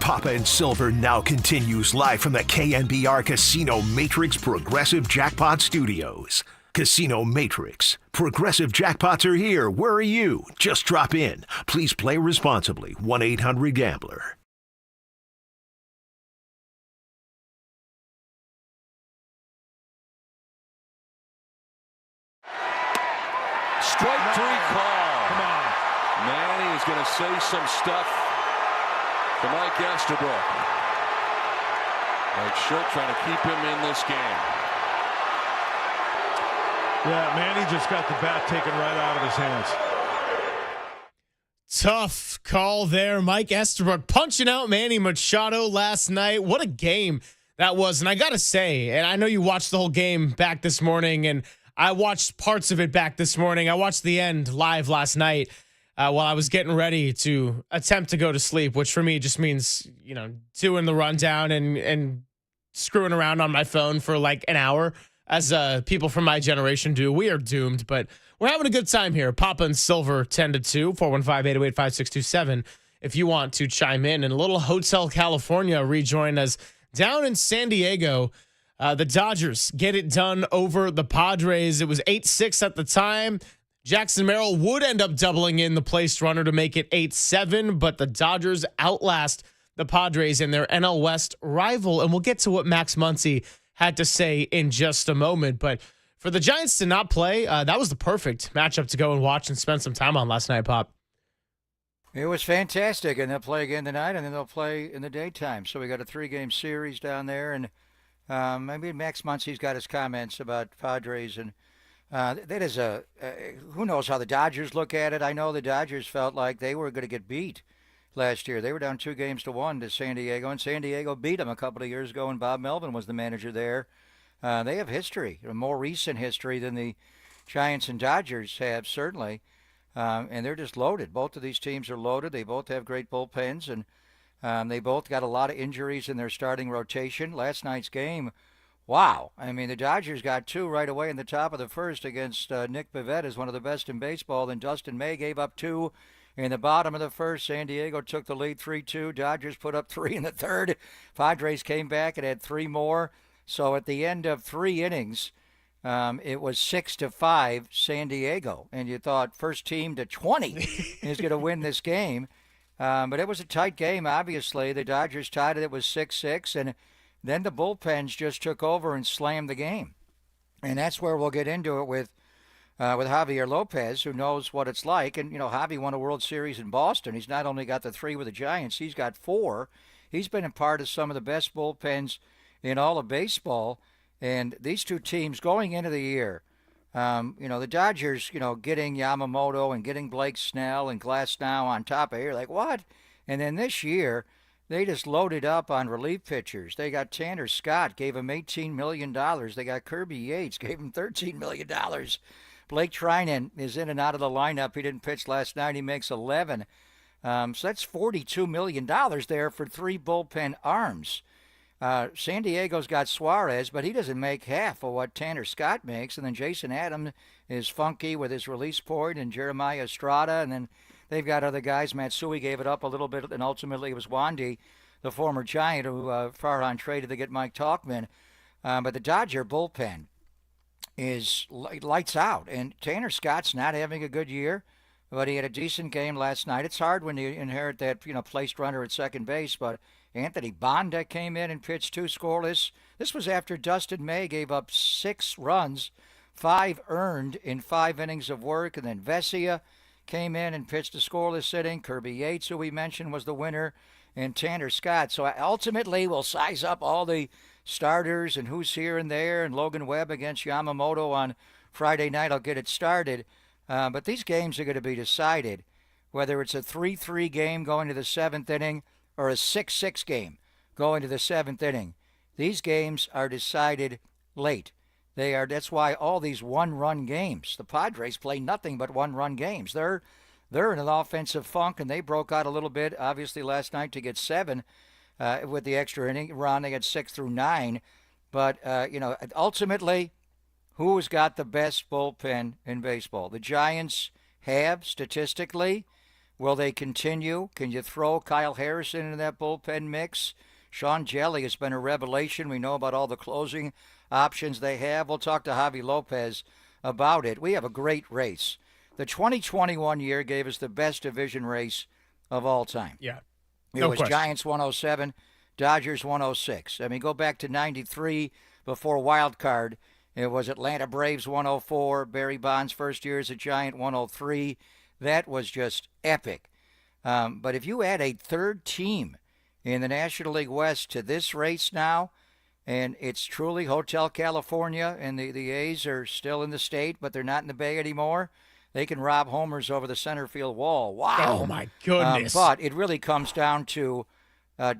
Papa and Silver now continues live from the KNBR Casino Matrix Progressive Jackpot Studios. Casino Matrix. Progressive jackpots are here. Where are you? Just drop in. Please play responsibly. 1-800-GAMBLER.
Strike three call. Come on. Manny is going to say some stuff to Mike Estabrook. Mike Schilt trying to keep him in this game.
Yeah, Manny just got the bat taken right out of his hands.
Tough call there. Mike Estabrook punching out Manny Machado last night. What a game that was. And I got to say, and I know you watched the whole game back this morning, and I watched parts of it back this morning. I watched the end live last night while I was getting ready to attempt to go to sleep, which for me just means, doing the rundown and screwing around on my phone for like an hour, as people from my generation do. We are doomed, but we're having a good time here. Papa and Silver 10-2, 415-808-5627. If you want to chime in. And a little Hotel California rejoin us down in San Diego. The Dodgers get it done over the Padres. It was 8-6 at the time. Jackson Merrill would end up doubling in the placed runner to make it 8-7, but the Dodgers outlast the Padres in their NL West rival. And we'll get to what Max Muncy had to say in just a moment. But for the Giants to not play, that was the perfect matchup to go and watch and spend some time on last night, Pop.
It was fantastic, and they'll play again tonight, and then they'll play in the daytime. So we got a 3-game series down there, and maybe Max Muncy's got his comments about Padres, and that is who knows how the Dodgers look at it. I know the Dodgers felt like they were going to get beat last year. They were down 2-1 to San Diego, and San Diego beat them a couple of years ago, and Bob Melvin was the manager there. They have history, a more recent history than the Giants and Dodgers have, certainly, and they're just loaded. Both of these teams are loaded. They both have great bullpens, and they both got a lot of injuries in their starting rotation. Last night's game, wow. I mean, the Dodgers got 2 right away in the top of the first against Nick Pivetta, is one of the best in baseball. Then Dustin May gave up 2 in the bottom of the first. San Diego took the lead 3-2. Dodgers put up 3 in the third. Padres came back and had 3 more. So at the end of 3 innings, it was 6-5 San Diego. And you thought first team to 20 is going to win this game. But it was a tight game, obviously. The Dodgers tied it. It was 6-6. And then the bullpens just took over and slammed the game. And that's where we'll get into it with Javier Lopez, who knows what it's like. And, Javi won a World Series in Boston. He's not only got the 3 with the Giants, he's got 4. He's been a part of some of the best bullpens in all of baseball. And these two teams going into the year, the Dodgers, getting Yamamoto and getting Blake Snell and Glasnow on top of here, like what? And then this year, they just loaded up on relief pitchers. They got Tanner Scott, gave him $18 million. They got Kirby Yates, gave him $13 million. Blake Trinan is in and out of the lineup. He didn't pitch last night. He makes 11. So that's $42 million there for 3 bullpen arms. San Diego's got Suarez, but he doesn't make half of what Tanner Scott makes. And then Jason Adams is funky with his release point, and Jeremiah Estrada. And then they've got other guys. Matsui gave it up a little bit, and ultimately it was Wandy, the former Giant, who Farhan traded to get Mike Talkman. But the Dodger bullpen is lights out. And Tanner Scott's not having a good year, but he had a decent game last night. It's hard when you inherit that, placed runner at second base, but Anthony Bonda came in and pitched 2 scoreless. This was after Dustin May gave up 6 runs, 5 earned in 5 innings of work, and then Vesia came in and pitched a scoreless inning. Kirby Yates, who we mentioned, was the winner, and Tanner Scott. So ultimately, we'll size up all the starters and who's here and there, and Logan Webb against Yamamoto on Friday night. I'll get it started. But these games are going to be decided, whether it's a 3-3 game going to the 7th inning or a 6-6 game going to the 7th inning. These games are decided late. That's why all these one-run games, the Padres play nothing but one-run games. They're in an offensive funk, and they broke out a little bit, obviously, last night to get 7 with the extra inning run. They got 6 through 9. But, ultimately, who's got the best bullpen in baseball? The Giants have, statistically, Will they continue? Can you throw Kyle Harrison into that bullpen mix? Sean Jelly has been a revelation. We know about all the closing options they have. We'll talk to Javier Lopez about it. We have a great race. The 2021 year gave us the best division race of all time.
Yeah.
It was Giants 107, Dodgers 106. I mean, go back to 93 before wild card. It was Atlanta Braves 104, Barry Bonds' first year as a Giant 103. That was just epic. But if you add a third team in the National League West to this race now, and it's truly Hotel California, and the A's are still in the state, but they're not in the Bay anymore, they can rob homers over the center field wall. Wow.
Oh, my goodness.
But it really comes down to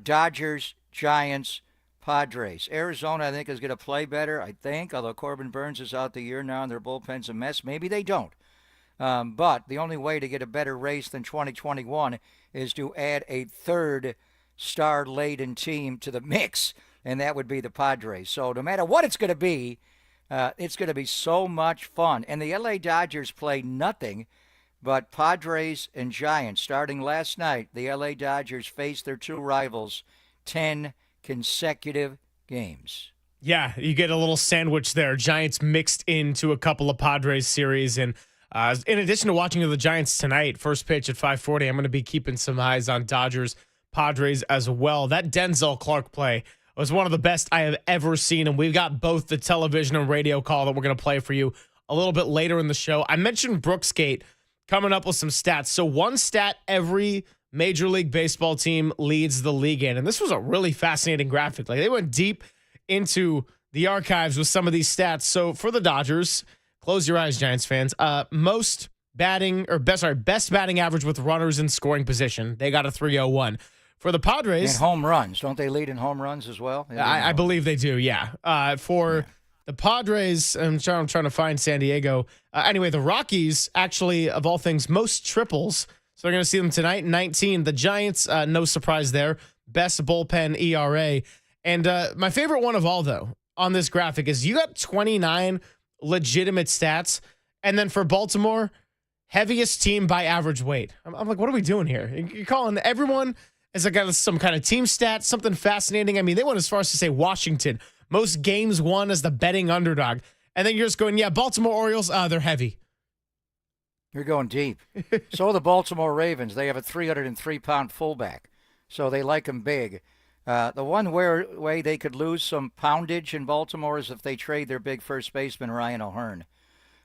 Dodgers, Giants, Padres. Arizona, I think, is going to play better, although Corbin Burns is out the year now and their bullpen's a mess. Maybe they don't. But the only way to get a better race than 2021 is to add a third star-laden team to the mix, and that would be the Padres. So no matter what it's going to be so much fun. And the L.A. Dodgers play nothing but Padres and Giants. Starting last night, the L.A. Dodgers faced their two rivals 10 consecutive games.
Yeah, you get a little sandwich there. Giants mixed into a couple of Padres series. And in addition to watching the Giants tonight, first pitch at 5:40, I'm going to be keeping some eyes on Dodgers, Padres as well. That Denzel Clark play was one of the best I have ever seen. And we've got both the television and radio call that we're going to play for you a little bit later in the show. I mentioned Brooksgate coming up with some stats. So one stat every Major League Baseball team leads the league in. And this was a really fascinating graphic. Like, they went deep into the archives with some of these stats. So for the Dodgers, close your eyes, Giants fans. Best batting average with runners in scoring position. They got a 301. For the Padres.
And home runs. Don't they lead in home runs as well?
I believe they do, yeah. The Padres, I'm trying to find San Diego. Anyway, the Rockies, actually, of all things, most triples. So they're going to see them tonight, 19. The Giants, no surprise there. Best bullpen ERA. And my favorite one of all, though, on this graphic is you got 29 legitimate stats. And then for Baltimore, heaviest team by average weight. I'm like, what are we doing here? You're calling everyone as like some kind of team stat, something fascinating. I mean, they went as far as to say Washington, most games won as the betting underdog. And then you're just going, yeah, Baltimore Orioles, they're heavy.
You're going deep. So are the Baltimore Ravens. They have a 303-pound fullback, so they like him big. The one way they could lose some poundage in Baltimore is if they trade their big first baseman, Ryan O'Hearn,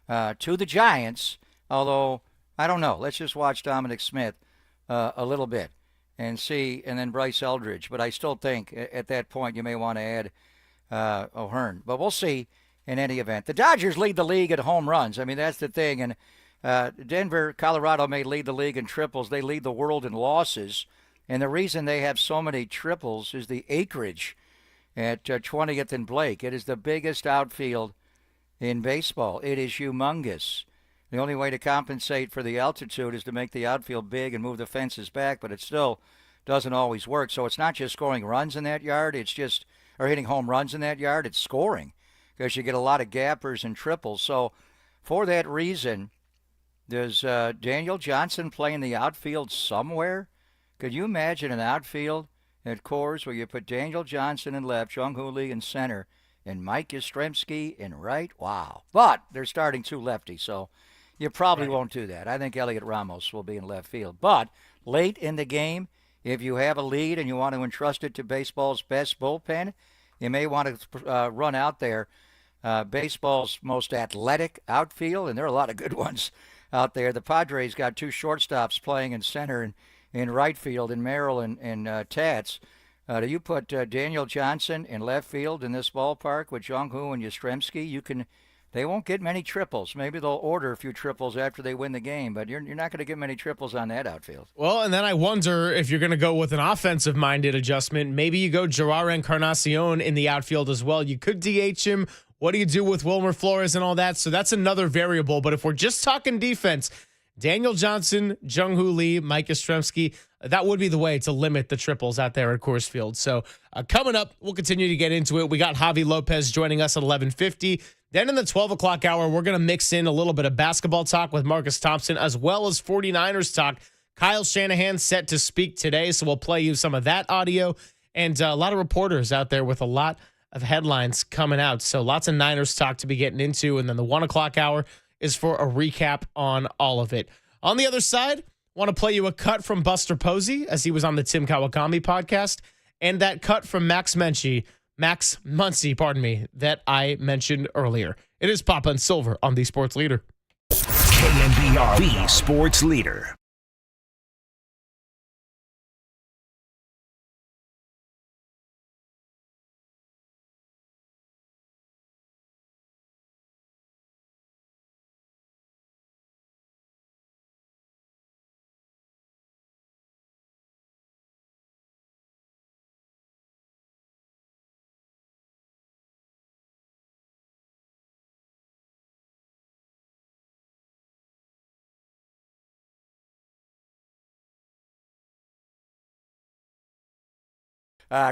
to the Giants, although, I don't know. Let's just watch Dominic Smith a little bit and see, and then Bryce Eldridge. But I still think at that point you may want to add O'Hearn. But we'll see in any event. The Dodgers lead the league at home runs. I mean, that's the thing. And Denver, Colorado may lead the league in triples. They lead the world in losses. And the reason they have so many triples is the acreage at 20th and Blake. It is the biggest outfield in baseball. It is humongous. The only way to compensate for the altitude is to make the outfield big and move the fences back, but it still doesn't always work. So it's not just scoring runs in that yard, or hitting home runs in that yard, it's scoring, because you get a lot of gappers and triples. So for that reason, does Daniel Johnson play in the outfield somewhere? Could you imagine an outfield at Coors where you put Daniel Johnson in left, Jung-Hoo Lee in center, and Mike Yastrzemski in right? Wow. But they're starting two lefties, so you probably won't do that. I think Elliot Ramos will be in left field. But late in the game, if you have a lead and you want to entrust it to baseball's best bullpen, you may want to run out there baseball's most athletic outfield, and there are a lot of good ones out there. The Padres got two shortstops playing in center and in right field in Merrill and Tats. Do you put Daniel Johnson in left field in this ballpark with Jung-Hoo and Yastrzemski? They won't get many triples. Maybe they'll order a few triples after they win the game, but you're not going to get many triples on that outfield.
Well, and then I wonder if you're going to go with an offensive-minded adjustment. Maybe you go Gerard Encarnacion in the outfield as well. You could DH him. What do you do with Wilmer Flores and all that? So that's another variable. But if we're just talking defense, Daniel Johnson, Jung-Hoo Lee, Mike Yastrzemski, that would be the way to limit the triples out there at Coors Field. So coming up, we'll continue to get into it. We got Javier Lopez joining us at 11:50. Then in the 12 o'clock hour, we're going to mix in a little bit of basketball talk with Marcus Thompson, as well as 49ers talk Kyle Shanahan set to speak today, so we'll play you some of that audio. And a lot of reporters out there with a lot of headlines coming out. So lots of Niners talk to be getting into. And then the 1 o'clock hour is for a recap on all of it. On the other side, want to play you a cut from Buster Posey as he was on the Tim Kawakami podcast. And that cut from Max Muncy, that I mentioned earlier. It is Papa and Silver on the Sports Leader.
KNBR, the Sports Leader.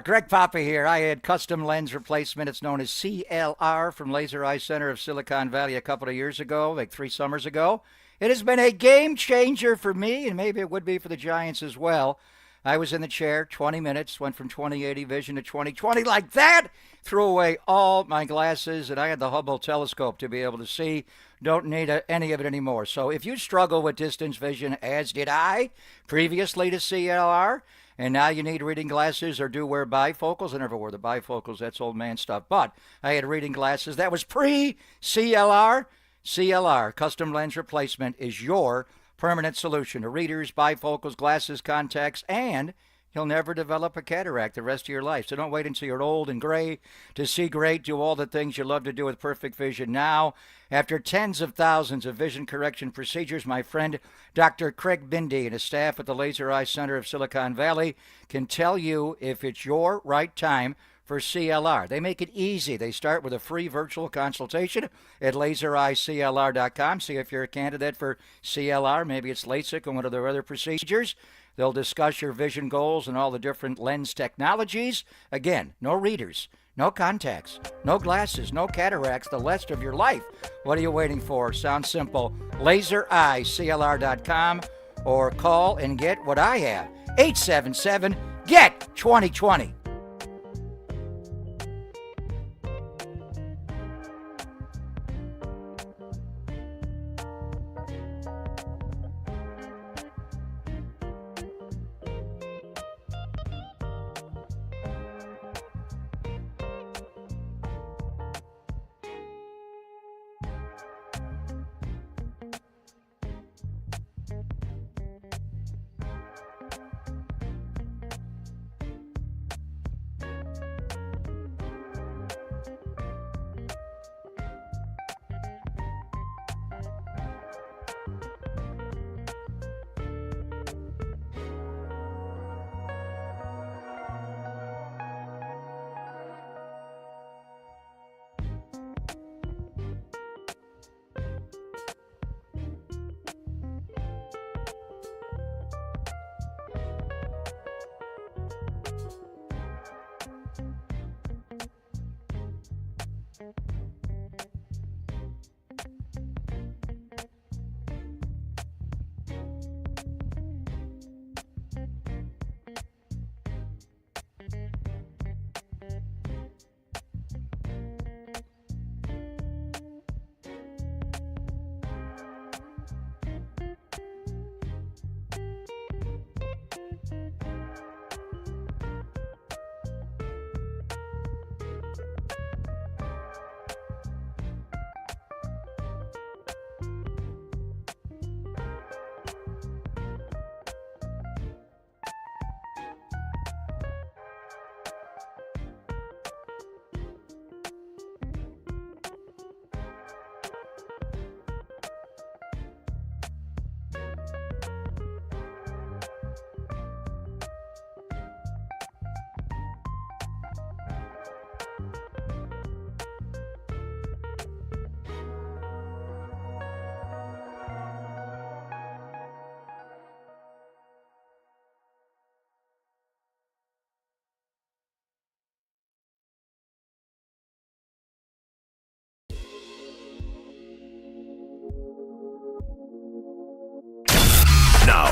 Greg Papa here. I had custom lens replacement. It's known as CLR from Laser Eye Center of Silicon Valley a couple of years ago, like 3 summers ago. It has been a game changer for me, and maybe it would be for the Giants as well. I was in the chair 20 minutes, went from 20/80 vision to 20/20 like that, threw away all my glasses, and I had the Hubble telescope to be able to see. Don't need any of it anymore. So if you struggle with distance vision, as did I previously to CLR, and now you need reading glasses or do wear bifocals. I never wore the bifocals. That's old man stuff. But I had reading glasses. That was pre-CLR. CLR, custom lens replacement, is your permanent solution to readers, bifocals, glasses, contacts, and you'll never develop a cataract the rest of your life. So don't wait until you're old and gray to see great. Do all the things you love to do with perfect vision now. After tens of thousands of vision correction procedures, my friend Dr. Craig Bindi and his staff at the Laser Eye Center of Silicon Valley can tell you if it's your right time for CLR. They make it easy. They start with a free virtual consultation at lasereyeclr.com. See if you're a candidate for CLR. Maybe it's LASIK and one of their other procedures. They'll discuss your vision goals and all the different lens technologies. Again, no readers, no contacts, no glasses, no cataracts the rest of your life. What are you waiting for? Sounds simple. lasereyeclr.com or call and get what I have. 877-GET-2020.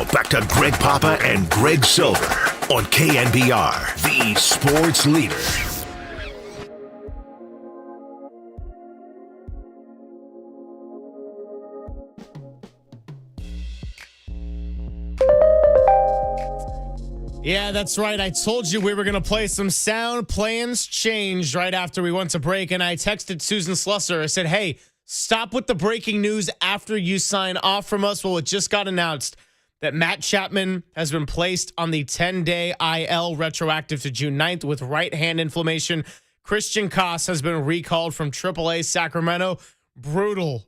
Now back to Greg Papa and Greg Silver on KNBR, the sports leader.
Yeah, that's right. I told you we were going to play some sound. Plans changed right after we went to break, and I texted Susan Slusser. I said, hey, stop with the breaking news after you sign off from us. Well, it just got announced that Matt Chapman has been placed on the 10-day IL retroactive to June 9th with right hand inflammation. Christian Koss has been recalled from AAA Sacramento. Brutal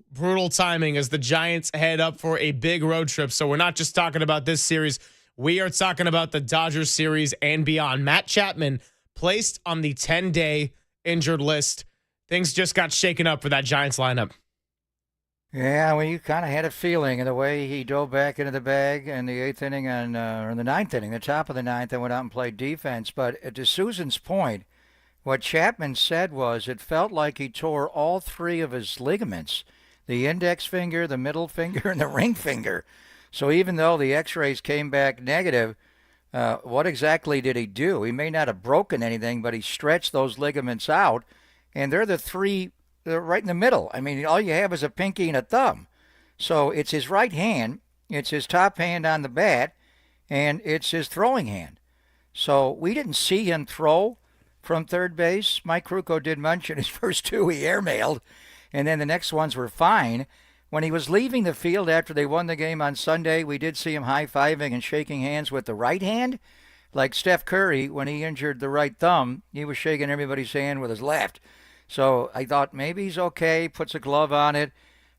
timing as the Giants head up for a big road trip. So we're not just talking about this series. We are talking about the Dodgers series and beyond. Matt Chapman placed on the 10-day injured list. Things just got shaken up for that Giants lineup.
Yeah, well, you kind of had a feeling in the way he dove back into the bag in the 8th inning or in the 9th inning, the top of the 9th, and went out and played defense. But to Susan's point, what Chapman said was it felt like he tore all three of his ligaments, the index finger, the middle finger, and the ring finger. So even though the x-rays came back negative, what exactly did he do? He may not have broken anything, but he stretched those ligaments out, and they're the three right in the middle. I mean, all you have is a pinky and a thumb. So it's his right hand, it's his top hand on the bat, and it's his throwing hand. So we didn't see him throw from third base. Mike Krukow did mention his first two he airmailed, and then the next ones were fine. When he was leaving the field after they won the game on Sunday, we did see him high-fiving and shaking hands with the right hand. Like Steph Curry, when he injured the right thumb, he was shaking everybody's hand with his left. So I thought maybe he's okay, puts a glove on it.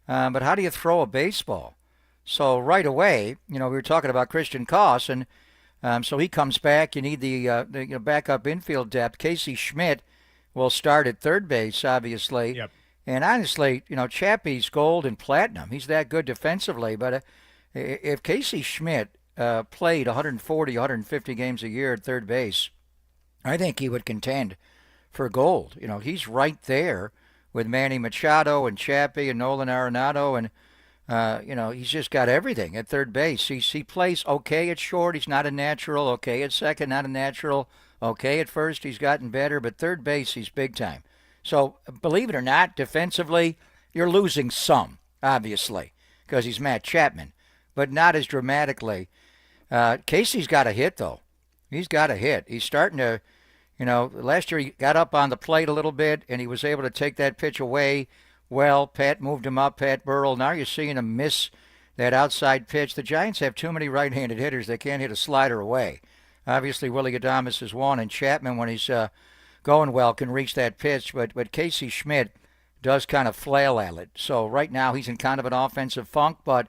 But how do you throw a baseball? So right away, we were talking about Christian Koss, and so he comes back. You need the backup infield depth. Casey Schmidt will start at third base, obviously.
Yep.
And honestly, Chappie's gold and platinum. He's that good defensively. But if Casey Schmidt played 140, 150 games a year at third base, I think he would contend for gold. He's right there with Manny Machado and Chappie and Nolan Arenado. And, he's just got everything at third base. He plays okay at short. He's not a natural. Okay at second, not a natural. Okay at first, he's gotten better. But third base, he's big time. So, believe it or not, defensively, you're losing some, obviously, because he's Matt Chapman, but not as dramatically. Casey's got a hit, though. He's got a hit. He's starting to, last year he got up on the plate a little bit, and he was able to take that pitch away. Well, Pat moved him up, Pat Burrell. Now you're seeing him miss that outside pitch. The Giants have too many right-handed hitters. They can't hit a slider away. Obviously, Willie Adames is one, and Chapman, when he's going well, can reach that pitch, but Casey Schmidt does kind of flail at it. So right now he's in kind of an offensive funk, but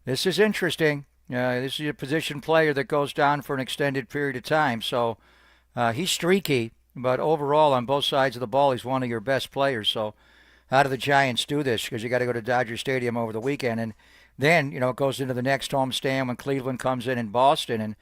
this is interesting. This is a position player that goes down for an extended period of time. So he's streaky, but overall on both sides of the ball, he's one of your best players. So how do the Giants do this? Because you got to go to Dodger Stadium over the weekend, and then it goes into the next homestand when Cleveland comes in Boston, and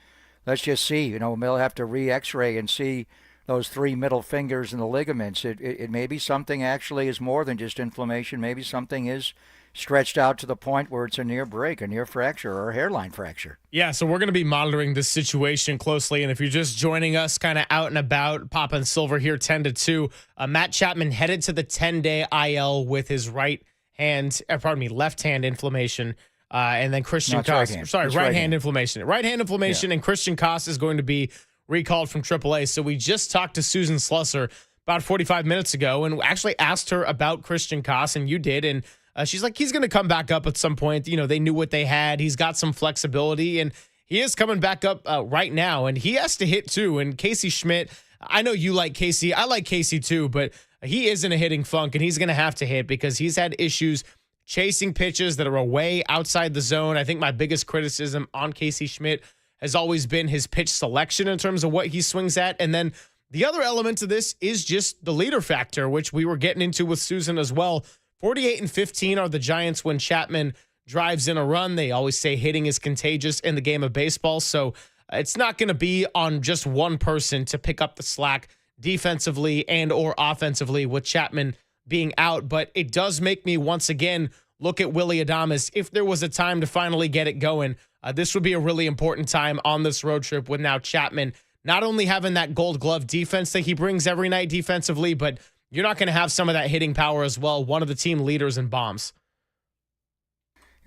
let's just see. They'll have to re-X-ray and see those three middle fingers and the ligaments. It may be something actually is more than just inflammation. Maybe something is stretched out to the point where it's a near break, a near fracture, or a hairline fracture.
Yeah, so we're going to be monitoring this situation closely. And if you're just joining us kind of out and about, Papa and Silver here 10-2, Matt Chapman headed to the 10-day IL with his left hand inflammation. And then Christian Koss, right hand inflammation. Right hand inflammation, and Christian Koss is going to be recalled from AAA. So we just talked to Susan Slusser about 45 minutes ago and actually asked her about Christian Koss, and you did. And she's like, he's going to come back up at some point. They knew what they had. He's got some flexibility, and he is coming back up right now. And he has to hit too. And Casey Schmidt, I know you like Casey. I like Casey too, but he is in a hitting funk, and he's going to have to hit because he's had issues chasing pitches that are away outside the zone. I think my biggest criticism on Casey Schmidt has always been his pitch selection in terms of what he swings at. And then the other element of this is just the leader factor, which we were getting into with Susan as well. 48-15 are the Giants when Chapman drives in a run. They always say hitting is contagious in the game of baseball. So it's not going to be on just one person to pick up the slack defensively and or offensively with Chapman being out. But it does make me once again look at Willie Adames. If there was a time to finally get it going, this would be a really important time on this road trip with now Chapman not only having that gold glove defense that he brings every night defensively, but you're not going to have some of that hitting power as well. One of the team leaders in bombs.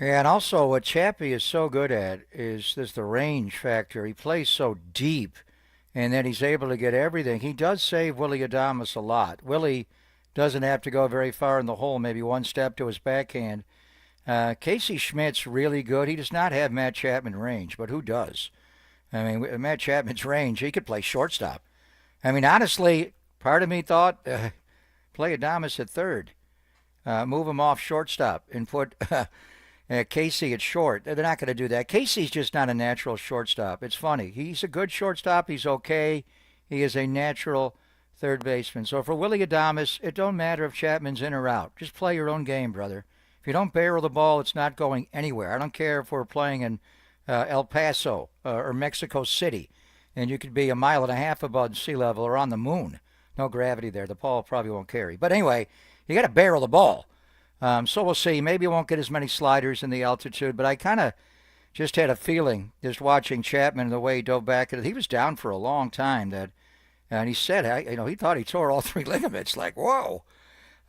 Yeah, and also what Chappie is so good at is the range factor. He plays so deep, and then he's able to get everything. He does save Willy Adames a lot. Willie doesn't have to go very far in the hole, maybe one step to his backhand. Casey Schmidt's really good. He does not have Matt Chapman range, but who does? I mean, Matt Chapman's range, he could play shortstop. I mean, honestly, part of me thought play Adames at third, move him off shortstop, and put Casey at short. They're not going to do that. Casey's just not a natural shortstop. It's funny. He's a good shortstop. He's okay. He is a natural third baseman. So for Willy Adames, it don't matter if Chapman's in or out. Just play your own game, brother. If you don't barrel the ball, it's not going anywhere. I don't care if we're playing in El Paso or Mexico City, and you could be 1.5 miles above sea level or on the moon. No gravity there. The ball probably won't carry. But anyway, you got to barrel the ball. So we'll see. Maybe you won't get as many sliders in the altitude, but I kind of just had a feeling just watching Chapman and the way he dove back at it. He was down for a long time, and he said, he thought he tore all 3 ligaments. Like, whoa.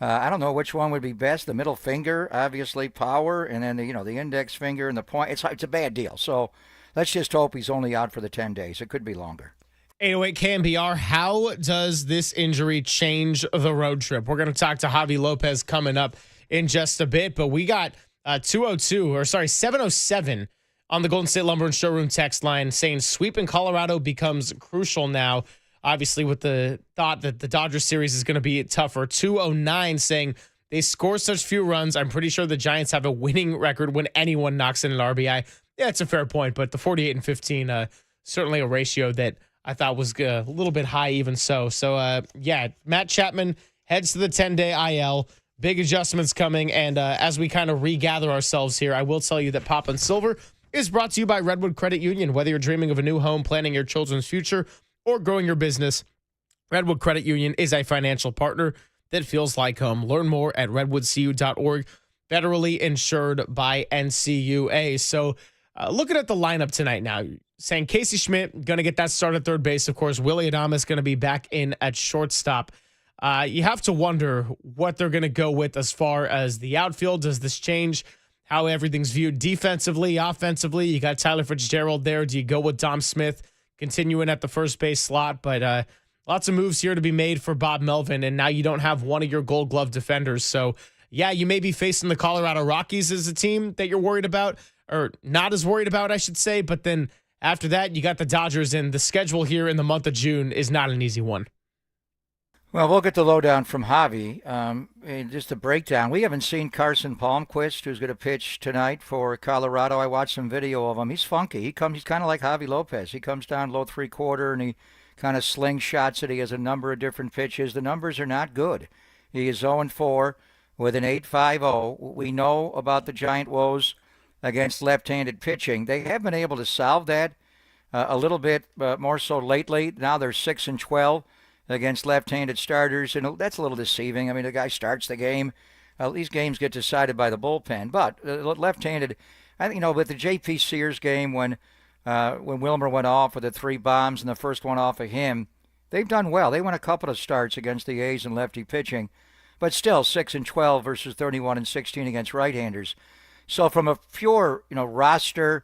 I don't know which one would be best. The middle finger, obviously, power, and then the index finger and the point. It's a bad deal. So let's just hope he's only out for the 10 days. It could be longer.
808 KNBR, how does this injury change the road trip? We're going to talk to Javi Lopez coming up in just a bit, but we got 707 on the Golden State Lumber and Showroom text line saying sweep in Colorado becomes crucial now, obviously with the thought that the Dodgers series is going to be tougher. 209 saying they score such few runs. I'm pretty sure the Giants have a winning record when anyone knocks in an RBI. Yeah, it's a fair point, but the 48 and 15, certainly a ratio that I thought was a little bit high even so. So, Matt Chapman heads to the 10-day IL. Big adjustments coming, and as we kind of regather ourselves here, I will tell you that Pop and Silver is brought to you by Redwood Credit Union. Whether you're dreaming of a new home, planning your children's future, or growing your business, Redwood Credit Union is a financial partner that feels like home. Learn more at redwoodcu.org. Federally insured by NCUA. So looking at the lineup tonight now, saying Casey Schmidt going to get that start at third base. Of course, Willy Adames going to be back in at shortstop. You have to wonder what they're going to go with as far as the outfield. Does this change how everything's viewed defensively, offensively? You got Tyler Fitzgerald there. Do you go with Dom Smith continuing at the first base slot? But lots of moves here to be made for Bob Melvin, and now you don't have one of your Gold Glove defenders. So, yeah, you may be facing the Colorado Rockies as a team that you're worried about, or not as worried about, I should say. But then after that, you got the Dodgers, and the schedule here in the month of June is not an easy one.
Well, we'll get the lowdown from Javi. And just a breakdown. We haven't seen Carson Palmquist, who's going to pitch tonight for Colorado. I watched some video of him. He's funky. He's kind of like Javi Lopez. He comes down low 3/4 and he kind of slingshots it. He has a number of different pitches. The numbers are not good. He is 0-4 with an 8.50. We know about the Giant woes against left-handed pitching. They have been able to solve that a little bit more so lately. Now they're 6-12. Against left-handed starters, and that's a little deceiving. I mean, the guy starts the game. These games get decided by the bullpen, but left-handed, I think, with the J.P. Sears game when Wilmer went off with the 3 bombs and the first one off of him, they've done well. They won a couple of starts against the A's and lefty pitching, but still 6-12 versus 31-16 against right-handers. So from a pure, roster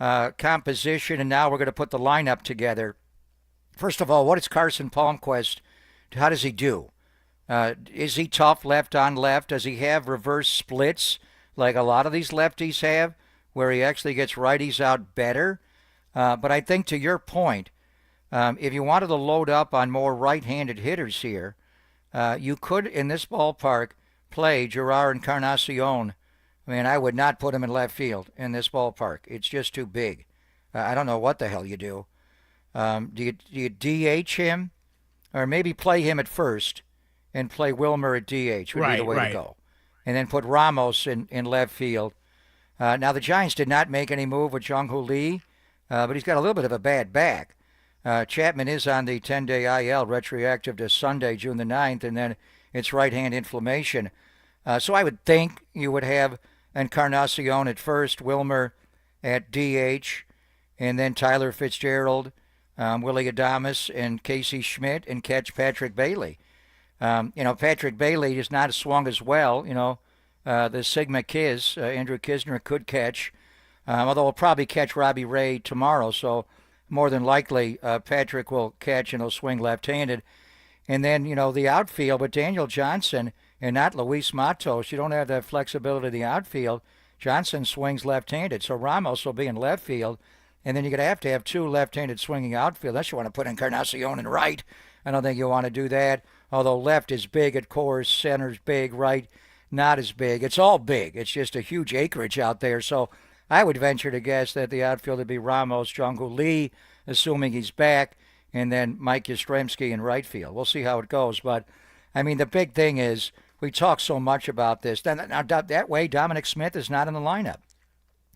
composition, and now we're going to put the lineup together. First of all, what is Carson Palmquist? How does he do? Is he tough left on left? Does he have reverse splits like a lot of these lefties have, where he actually gets righties out better? But I think to your point, if you wanted to load up on more right-handed hitters here, you could, in this ballpark, play Gerard Encarnacion. I mean, I would not put him in left field in this ballpark. It's just too big. I don't know what the hell you do. Do you DH him, or maybe play him at first and play Wilmer at DH would be the way to go, and then put Ramos in left field. Now the Giants did not make any move with Jung-Hoo Lee, but he's got a little bit of a bad back. Chapman is on the 10-day IL, retroactive to Sunday, June the 9th, and then it's right-hand inflammation. So I would think you would have Encarnacion at first, Wilmer at DH, and then Tyler Fitzgerald, Willie Adames, and Casey Schmidt, and catch Patrick Bailey. Patrick Bailey is not swung as well. The Sigma Kiz, Andrew Kisner could catch, although he'll probably catch Robbie Ray tomorrow. So more than likely, Patrick will catch and he'll swing left-handed. And then, the outfield with Daniel Johnson and not Luis Matos. You don't have that flexibility in the outfield. Johnson swings left-handed, so Ramos will be in left field. And then you're going to have two left-handed swinging outfield. Unless you want to put Encarnacion in right. I don't think you want to do that. Although left is big at Coors, center's big, right not as big. It's all big. It's just a huge acreage out there. So I would venture to guess that the outfield would be Ramos, Jung-Hoo Lee, assuming he's back, and then Mike Yastrzemski in right field. We'll see how it goes. But, the big thing is we talk so much about this. Now, that way, Dominic Smith is not in the lineup.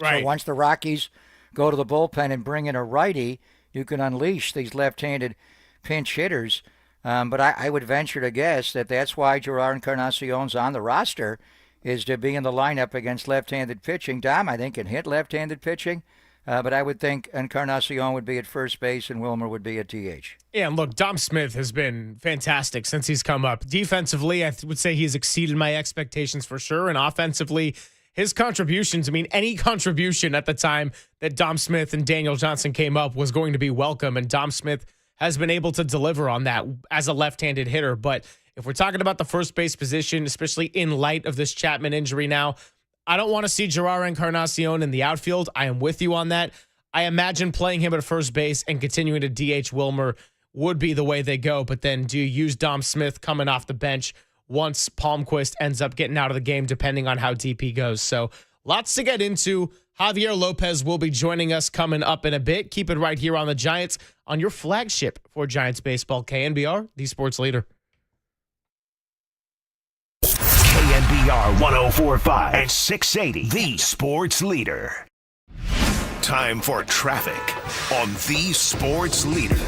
Right.
So once the Rockies go to the bullpen and bring in a righty, you can unleash these left-handed pinch hitters. But I would venture to guess that that's why Gerard Encarnacion's on the roster, is to be in the lineup against left-handed pitching. Dom, I think, can hit left-handed pitching, but I would think Encarnacion would be at first base and Wilmer would be at DH.
Yeah, and look, Dom Smith has been fantastic since he's come up. Defensively, I would say he's exceeded my expectations for sure, and offensively, his contributions, any contribution at the time that Dom Smith and Daniel Johnson came up was going to be welcome, and Dom Smith has been able to deliver on that as a left-handed hitter. But if we're talking about the first base position, especially in light of this Chapman injury now, I don't want to see Gerard Encarnacion in the outfield. I am with you on that. I imagine playing him at first base and continuing to DH Wilmer would be the way they go. But then do you use Dom Smith coming off the bench once Palmquist ends up getting out of the game, depending on how deep he goes? So lots to get into. Javier Lopez will be joining us coming up in a bit. Keep it right here on the Giants, on your flagship for Giants baseball, KNBR, the sports leader.
KNBR 104.5 and 680, the sports leader. Time for traffic on the sports leader.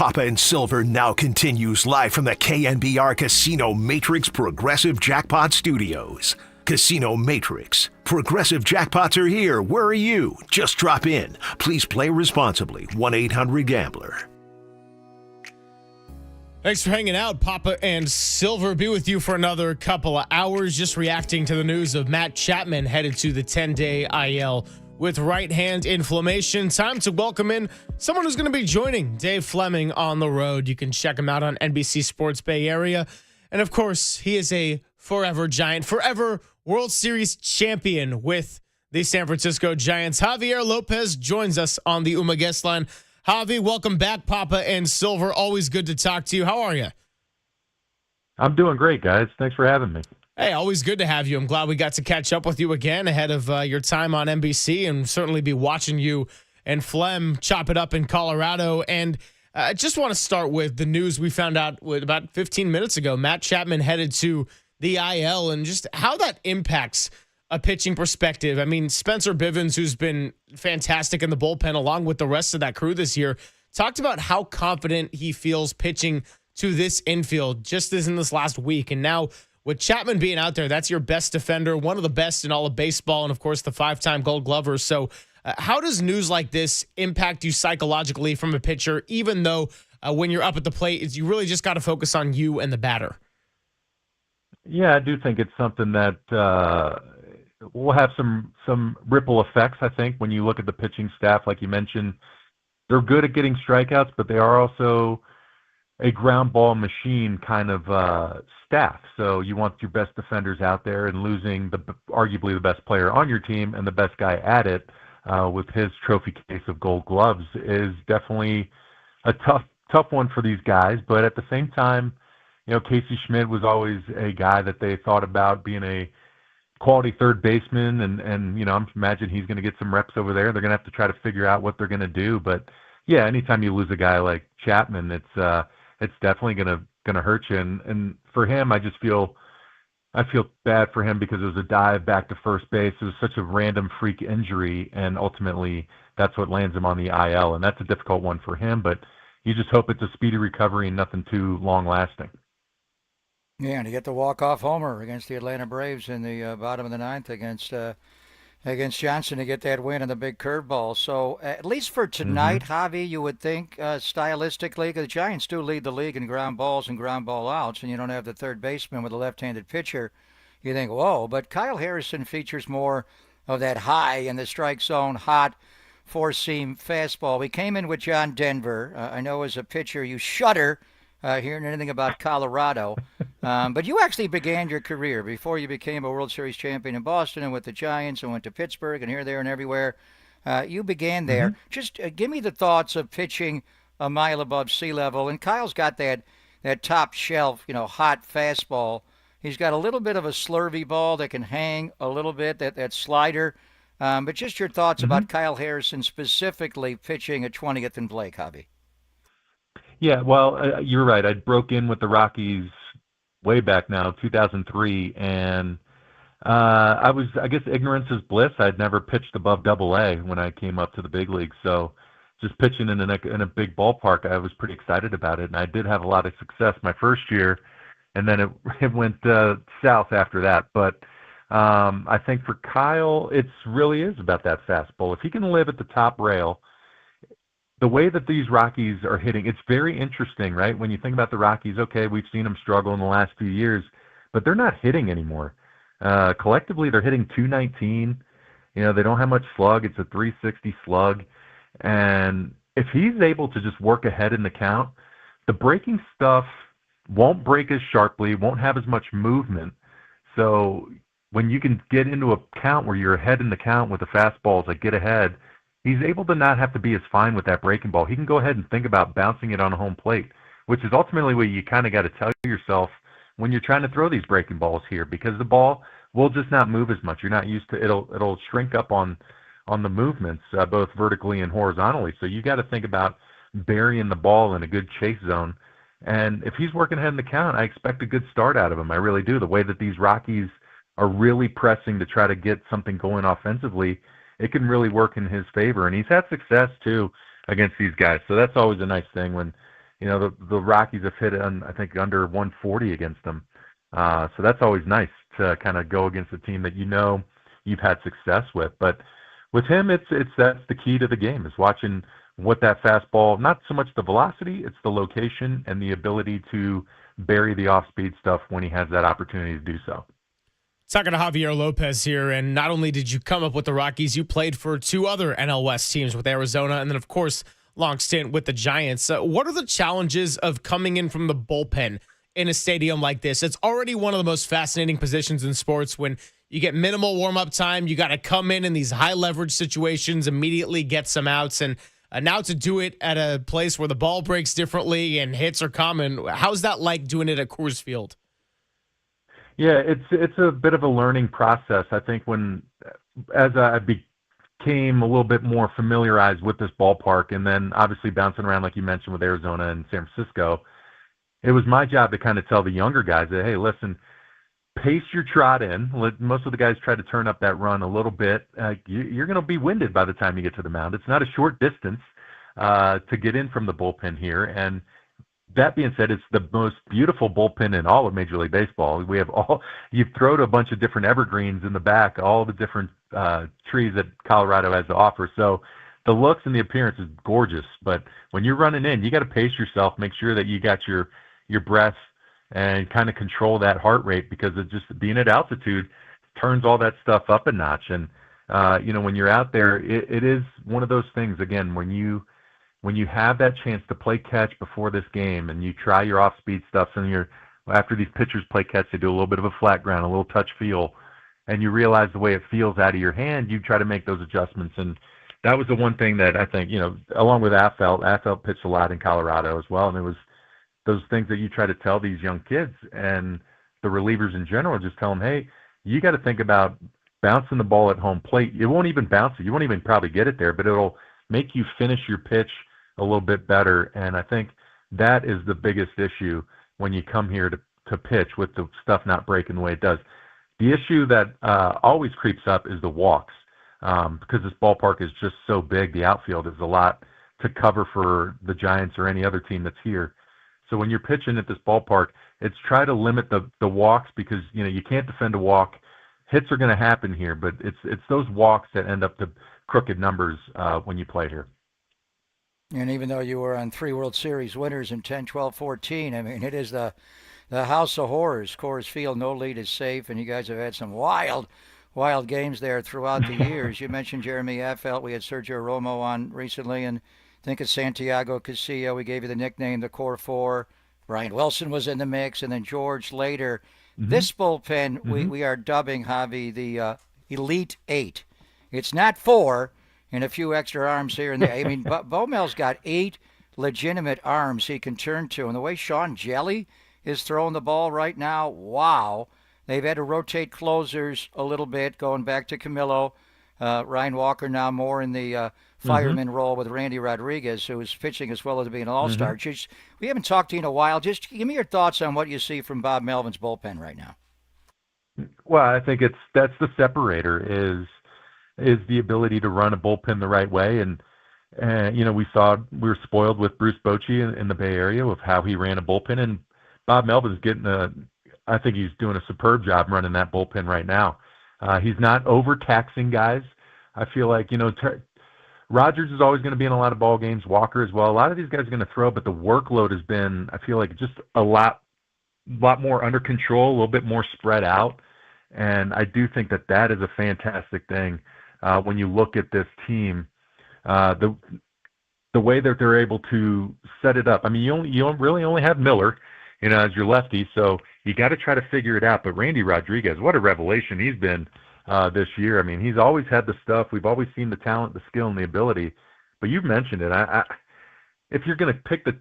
Papa and Silver now continues live from the KNBR Casino Matrix Progressive Jackpot Studios. Casino Matrix. Progressive jackpots are here. Where are you? Just drop in. Please play responsibly. 1-800-GAMBLER.
Thanks for hanging out. Papa and Silver be with you for another couple of hours, just reacting to the news of Matt Chapman headed to the 10-day IL with right hand inflammation. Time to welcome in someone who's going to be joining Dave Fleming on the road. You can check him out on NBC Sports Bay Area. And of course, he is a forever Giant, forever World Series champion with the San Francisco Giants. Javier Lopez joins us on the UMA guest line. Javi, welcome back, Papa and Silver. Always good to talk to you. How are you?
I'm doing great, guys. Thanks for having me.
Hey, always good to have you. I'm glad we got to catch up with you again ahead of your time on NBC, and certainly be watching you and Flem chop it up in Colorado. And I just want to start with the news we found out about 15 minutes ago. Matt Chapman headed to the IL, and just how that impacts a pitching perspective. I mean, Spencer Bivens, who's been fantastic in the bullpen along with the rest of that crew this year, talked about how confident he feels pitching to this infield just as in this last week. And now with Chapman being out there, that's your best defender, one of the best in all of baseball, and of course the 5-time Gold Glover. So how does news like this impact you psychologically from a pitcher, even though when you're up at the plate, you really just got to focus on you and the batter?
Yeah, I do think it's something that will have some ripple effects, I think, when you look at the pitching staff. Like you mentioned, they're good at getting strikeouts, but they are also a ground ball machine kind of staff. So you want your best defenders out there, and losing arguably the best player on your team and the best guy at it with his trophy case of Gold Gloves is definitely a tough one for these guys. But at the same time, you know, Casey Schmidt was always a guy that they thought about being a quality third baseman, and you know, I imagine he's going to get some reps over there. They're going to have to try to figure out what they're going to do. But yeah, anytime you lose a guy like Chapman, it's definitely going to hurt you. And for him, I feel bad for him because it was a dive back to first base. It was such a random freak injury, and ultimately that's what lands him on the IL, and that's a difficult one for him. But you just hope it's a speedy recovery and nothing too long lasting.
Yeah, and to get the walk-off homer against the Atlanta Braves in the bottom of the ninth against Johnson to get that win on the big curveball. So at least for tonight, Javi, you would think stylistically, because the Giants do lead the league in ground balls and ground ball outs, and you don't have the third baseman with a left-handed pitcher, you think, whoa. But Kyle Harrison features more of that high in the strike zone, hot, four-seam fastball. We came in with John Denver. I know as a pitcher you shudder hearing anything about Colorado. But you actually began your career before you became a World Series champion in Boston and with the Giants and went to Pittsburgh and here, there, and everywhere. You began there. Just give me the thoughts of pitching a mile above sea level. And Kyle's got that top shelf, hot fastball. He's got a little bit of a slurvy ball that can hang a little bit, that slider. But just your thoughts about Kyle Harrison specifically pitching at 20th and Blake, Javi.
Yeah, well, you're right. I broke in with the Rockies way back now, 2003, and I guess ignorance is bliss. I'd never pitched above Double-A when I came up to the big leagues, so just pitching in a big ballpark, I was pretty excited about it, and I did have a lot of success my first year, and then it went south after that. But I think for Kyle, it really is about that fastball. If he can live at the top rail, the way that these Rockies are hitting, it's very interesting, right? When you think about the Rockies, okay, we've seen them struggle in the last few years, but they're not hitting anymore. Collectively, they're hitting .219. They don't have much slug. It's a .360 slug. And if he's able to just work ahead in the count, the breaking stuff won't break as sharply, won't have as much movement. So when you can get into a count where you're ahead in the count with the fastballs that get ahead, he's able to not have to be as fine with that breaking ball. He can go ahead and think about bouncing it on a home plate, which is ultimately what you kind of got to tell yourself when you're trying to throw these breaking balls here, because the ball will just not move as much. You're not used to it'll shrink up on the movements, both vertically and horizontally. So you got to think about burying the ball in a good chase zone. And if he's working ahead in the count, I expect a good start out of him. I really do. The way that these Rockies are really pressing to try to get something going offensively, it can really work in his favor. And he's had success, too, against these guys. So that's always a nice thing when, the Rockies have hit, I think, under 140 against them. So that's always nice to kind of go against a team that you've had success with. But with him, that's the key to the game, is watching what that fastball, not so much the velocity, it's the location and the ability to bury the off-speed stuff when he has that opportunity to do so.
Talking to Javier Lopez here, and not only did you come up with the Rockies, you played for two other NL West teams with Arizona, and then, of course, long stint with the Giants. What are the challenges of coming in from the bullpen in a stadium like this? It's already one of the most fascinating positions in sports when you get minimal warm-up time. You got to come in these high-leverage situations, immediately get some outs, and now to do it at a place where the ball breaks differently and hits are common. How's that like doing it at Coors Field?
Yeah, it's a bit of a learning process. I think as I became a little bit more familiarized with this ballpark, and then obviously bouncing around, like you mentioned, with Arizona and San Francisco, it was my job to kind of tell the younger guys that, hey, listen, pace your trot in. Most of the guys try to turn up that run a little bit. You're going to be winded by the time you get to the mound. It's not a short distance to get in from the bullpen here. And that being said, it's the most beautiful bullpen in all of Major League Baseball. We have you've thrown a bunch of different evergreens in the back, all the different trees that Colorado has to offer. So the looks and the appearance is gorgeous. But when you're running in, you got to pace yourself, make sure that you got your breath and kind of control that heart rate, because it just being at altitude turns all that stuff up a notch. And, when you're out there, it is one of those things, again, when you have that chance to play catch before this game and you try your off-speed stuff, and after these pitchers play catch, they do a little bit of a flat ground, a little touch feel, and you realize the way it feels out of your hand, you try to make those adjustments. And that was the one thing that I think, along with Affelt pitched a lot in Colorado as well, and it was those things that you try to tell these young kids and the relievers in general, just tell them, hey, you got to think about bouncing the ball at home plate. It won't even bounce it. You won't even probably get it there, but it'll make you finish your pitch a little bit better. And I think that is the biggest issue when you come here to pitch, with the stuff not breaking the way it does. The issue that always creeps up is the walks, because this ballpark is just so big. The outfield is a lot to cover for the Giants or any other team that's here. So when you're pitching at this ballpark, it's try to limit the walks, because you can't defend a walk. Hits are going to happen here, but it's those walks that end up the crooked numbers when you play here.
And even though you were on 3 World Series winners in 10, 12, 14, I mean, it is the house of horrors. Coors Field, no lead is safe, and you guys have had some wild games there throughout the years. You mentioned Jeremy Affelt. We had Sergio Romo on recently, and think of Santiago Casilla. We gave you the nickname, the Core Four. Brian Wilson was in the mix, and then George later. Mm-hmm. This bullpen, we are dubbing, Javi, the Elite Eight. It's not 4 and a few extra arms here and there. I mean, Bomel's got 8 legitimate arms he can turn to. And the way Sean Jelly is throwing the ball right now, wow. They've had to rotate closers a little bit, going back to Camilo. Ryan Walker now more in the fireman role with Randy Rodriguez, who is pitching as well as being an all-star. We haven't talked to you in a while. Just give me your thoughts on what you see from Bob Melvin's bullpen right now.
Well, I think that's the separator is the ability to run a bullpen the right way. And we were spoiled with Bruce Bochy in the Bay Area with how he ran a bullpen. And Bob Melvin's I think he's doing a superb job running that bullpen right now. He's not overtaxing guys. I feel like, Rogers is always going to be in a lot of ball games, Walker as well. A lot of these guys are going to throw, but the workload has been, I feel like, just a lot more under control, a little bit more spread out. And I do think that is a fantastic thing when you look at this team. The way that they're able to set it up. I mean, you really only have Miller, as your lefty, so you got to try to figure it out. But Randy Rodriguez, what a revelation he's been this year. I mean, he's always had the stuff. We've always seen the talent, the skill, and the ability. But you've mentioned it. If you're going to pick the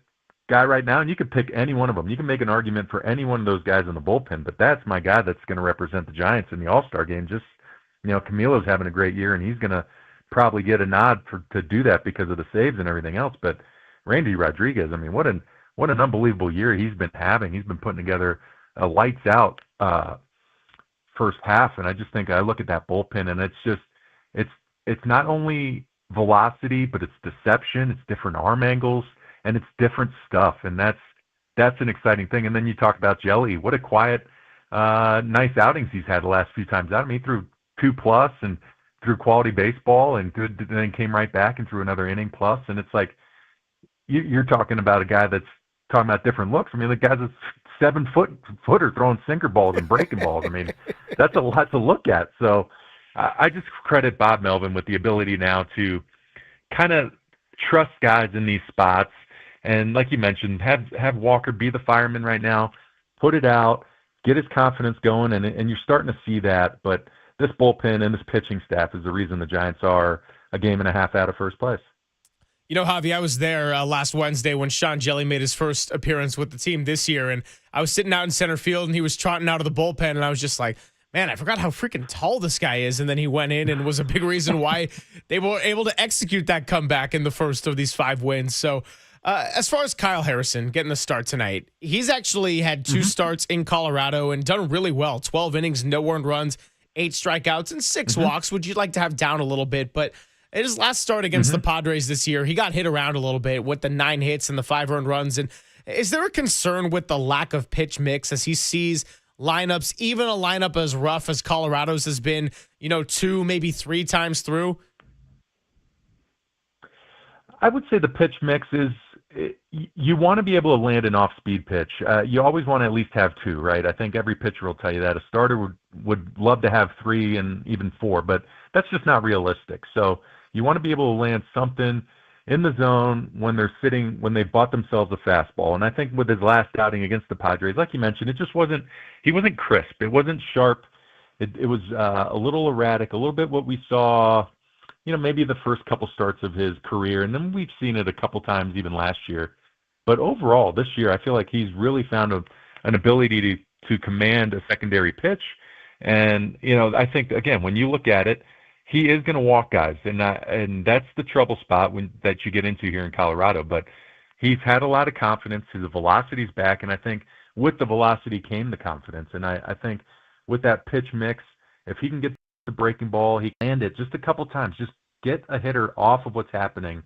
guy right now, and you could pick any one of them, you can make an argument for any one of those guys in the bullpen. But that's my guy that's going to represent the Giants in the All-Star game. Just, Camilo's having a great year, and he's going to probably get a nod to do that because of the saves and everything else. But Randy Rodriguez, I mean, what an unbelievable year he's been having. He's been putting together a lights out first half, and I just think I look at that bullpen, and it's not only velocity, but it's deception, it's different arm angles, and it's different stuff, and that's an exciting thing. And then you talk about Jelly. What a quiet, nice outings he's had the last few times out. I mean, he threw 2+ and threw quality baseball, and then came right back and threw another inning plus. And it's like you're talking about a guy that's talking about different looks. I mean, the guy's a 7-footer throwing sinker balls and breaking balls. I mean, that's a lot to look at. So I just credit Bob Melvin with the ability now to kind of trust guys in these spots. And like you mentioned, have Walker be the fireman right now, put it out, get his confidence going, and you're starting to see that. But this bullpen and this pitching staff is the reason the Giants are a game and a half out of first place.
You know, Javi, I was there last Wednesday when Sean Jelly made his first appearance with the team this year, and I was sitting out in center field, and he was trotting out of the bullpen, and I was just like, man, I forgot how freaking tall this guy is. And then he went in and was a big reason why they were able to execute that comeback in the first of these 5 wins. So as far as Kyle Harrison getting the start tonight, he's actually had 2 starts in Colorado and done really well. 12 innings, no earned runs, 8 strikeouts, and 6 walks, which you'd like to have down a little bit. But in his last start against the Padres this year, he got hit around a little bit with the 9 hits and the 5 earned runs. And is there a concern with the lack of pitch mix as he sees lineups, even a lineup as rough as Colorado's has been, 2, maybe 3 times through?
I would say the pitch mix is you want to be able to land an off-speed pitch. You always want to at least have 2, right? I think every pitcher will tell you that. A starter would love to have 3 and even 4, but that's just not realistic. So you want to be able to land something in the zone when they've bought themselves a fastball. And I think with his last outing against the Padres, like you mentioned, he wasn't crisp. It wasn't sharp. It was a little erratic, a little bit what we saw, maybe the first couple starts of his career. And then we've seen it a couple times even last year. But overall, this year, I feel like he's really found an ability to command a secondary pitch. And, I think, again, when you look at it, he is going to walk guys, and that's the trouble spot that you get into here in Colorado. But he's had a lot of confidence. His velocity's back, and I think with the velocity came the confidence. And I think with that pitch mix, if he can get the breaking ball, he can land it just a couple times, just get a hitter off of what's happening,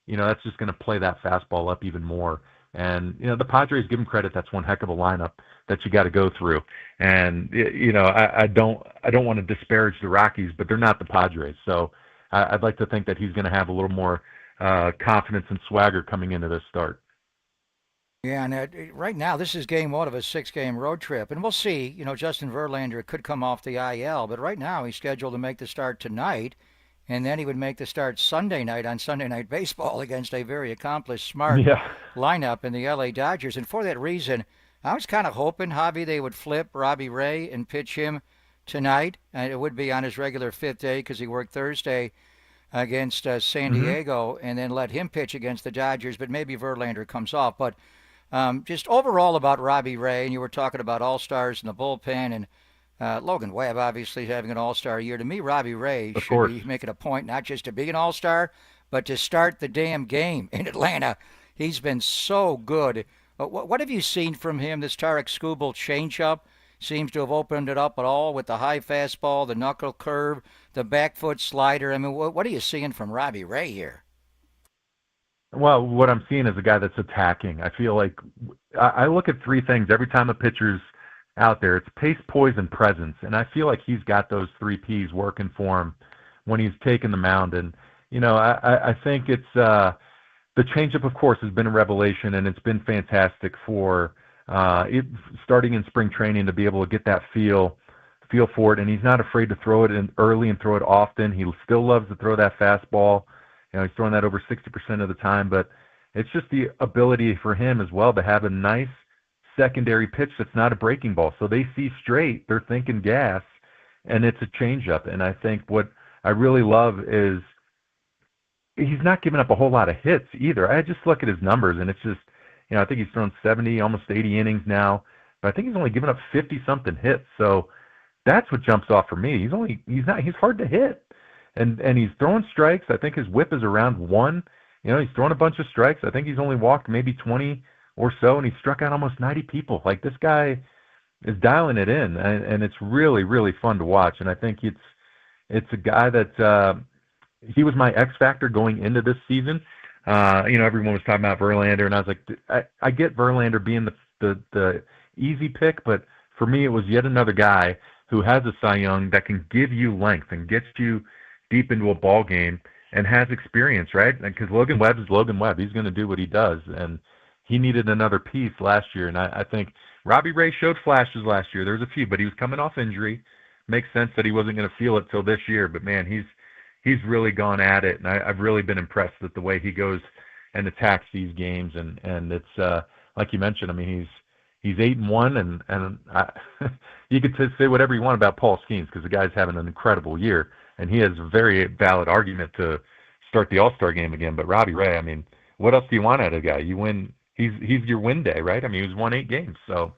that's just going to play that fastball up even more. And, the Padres, give him credit, that's one heck of a lineup that you got to go through. And, I don't want to disparage the Rockies, but they're not the Padres. So I'd like to think that he's going to have a little more confidence and swagger coming into this start.
Yeah, and right now, this is game 1 of a 6-game road trip. And we'll see, Justin Verlander could come off the IL, but right now he's scheduled to make the start tonight. And then he would make the start Sunday night on Sunday Night Baseball against a very accomplished, smart lineup in the LA Dodgers. And for that reason, I was kind of hoping, Javi, they would flip Robbie Ray and pitch him tonight. And it would be on his regular 5th day because he worked Thursday against San Diego, and then let him pitch against the Dodgers. But maybe Verlander comes off. But just overall about Robbie Ray, and you were talking about all-stars in the bullpen, and Logan Webb obviously having an all-star year. To me, Robbie Ray should be making a point not just to be an all-star, but to start the damn game in Atlanta. He's been so good. What have you seen from him? This Tarek Skubal changeup seems to have opened it up at all with the high fastball, the knuckle curve, the back foot slider. I mean, what are you seeing from Robbie Ray here?
Well, what I'm seeing is a guy that's attacking. I feel like I look at 3 things every time a pitcher's out there. It's pace, poise, and presence. And I feel like he's got those 3 Ps working for him when he's taking the mound. And, I think it's the changeup, of course, has been a revelation, and it's been fantastic for starting in spring training to be able to get that feel for it. And he's not afraid to throw it in early and throw it often. He still loves to throw that fastball. He's throwing that over 60% of the time. But it's just the ability for him as well to have a nice secondary pitch that's not a breaking ball. So they see straight, they're thinking gas, and it's a changeup. And I think what I really love is he's not giving up a whole lot of hits either. I just look at his numbers, and it's just, I think he's thrown 70, almost 80 innings now, but I think he's only given up 50-something hits. So that's what jumps off for me. He's hard to hit. And he's throwing strikes. I think his whip is around 1. He's throwing a bunch of strikes. I think he's only walked maybe 20 or so, and he struck out almost 90 people. Like, this guy is dialing it in, and it's really, really fun to watch. And I think it's a guy that he was my X factor going into this season. Everyone was talking about Verlander, and I was like, I get Verlander being the easy pick, but for me, it was yet another guy who has a Cy Young that can give you length and gets you deep into a ball game and has experience, right? Because Logan Webb is Logan Webb. He's going to do what he does, and he needed another piece last year. And I think Robbie Ray showed flashes last year. There was a few, but he was coming off injury. Makes sense that he wasn't going to feel it till this year. But, man, he's really gone at it, and I've really been impressed with the way he goes and attacks these games. And it's like you mentioned, I mean, he's 8-1, and you could say whatever you want about Paul Skeens because the guy's having an incredible year, and he has a very valid argument to start the All-Star game again. But Robbie Ray, I mean, what else do you want out of a guy? You win. He's your win day, right? I mean, he's won 8 games, so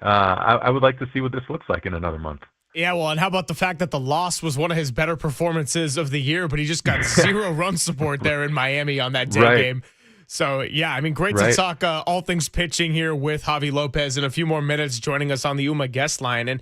I would like to see what this looks like in another month.
Yeah, well, and how about the fact that the loss was one of his better performances of the year, but he just got 0 run support there in Miami on that day game. So, yeah, I mean, great to talk all things pitching here with Javi Lopez in a few more minutes joining us on the UMA guest line. And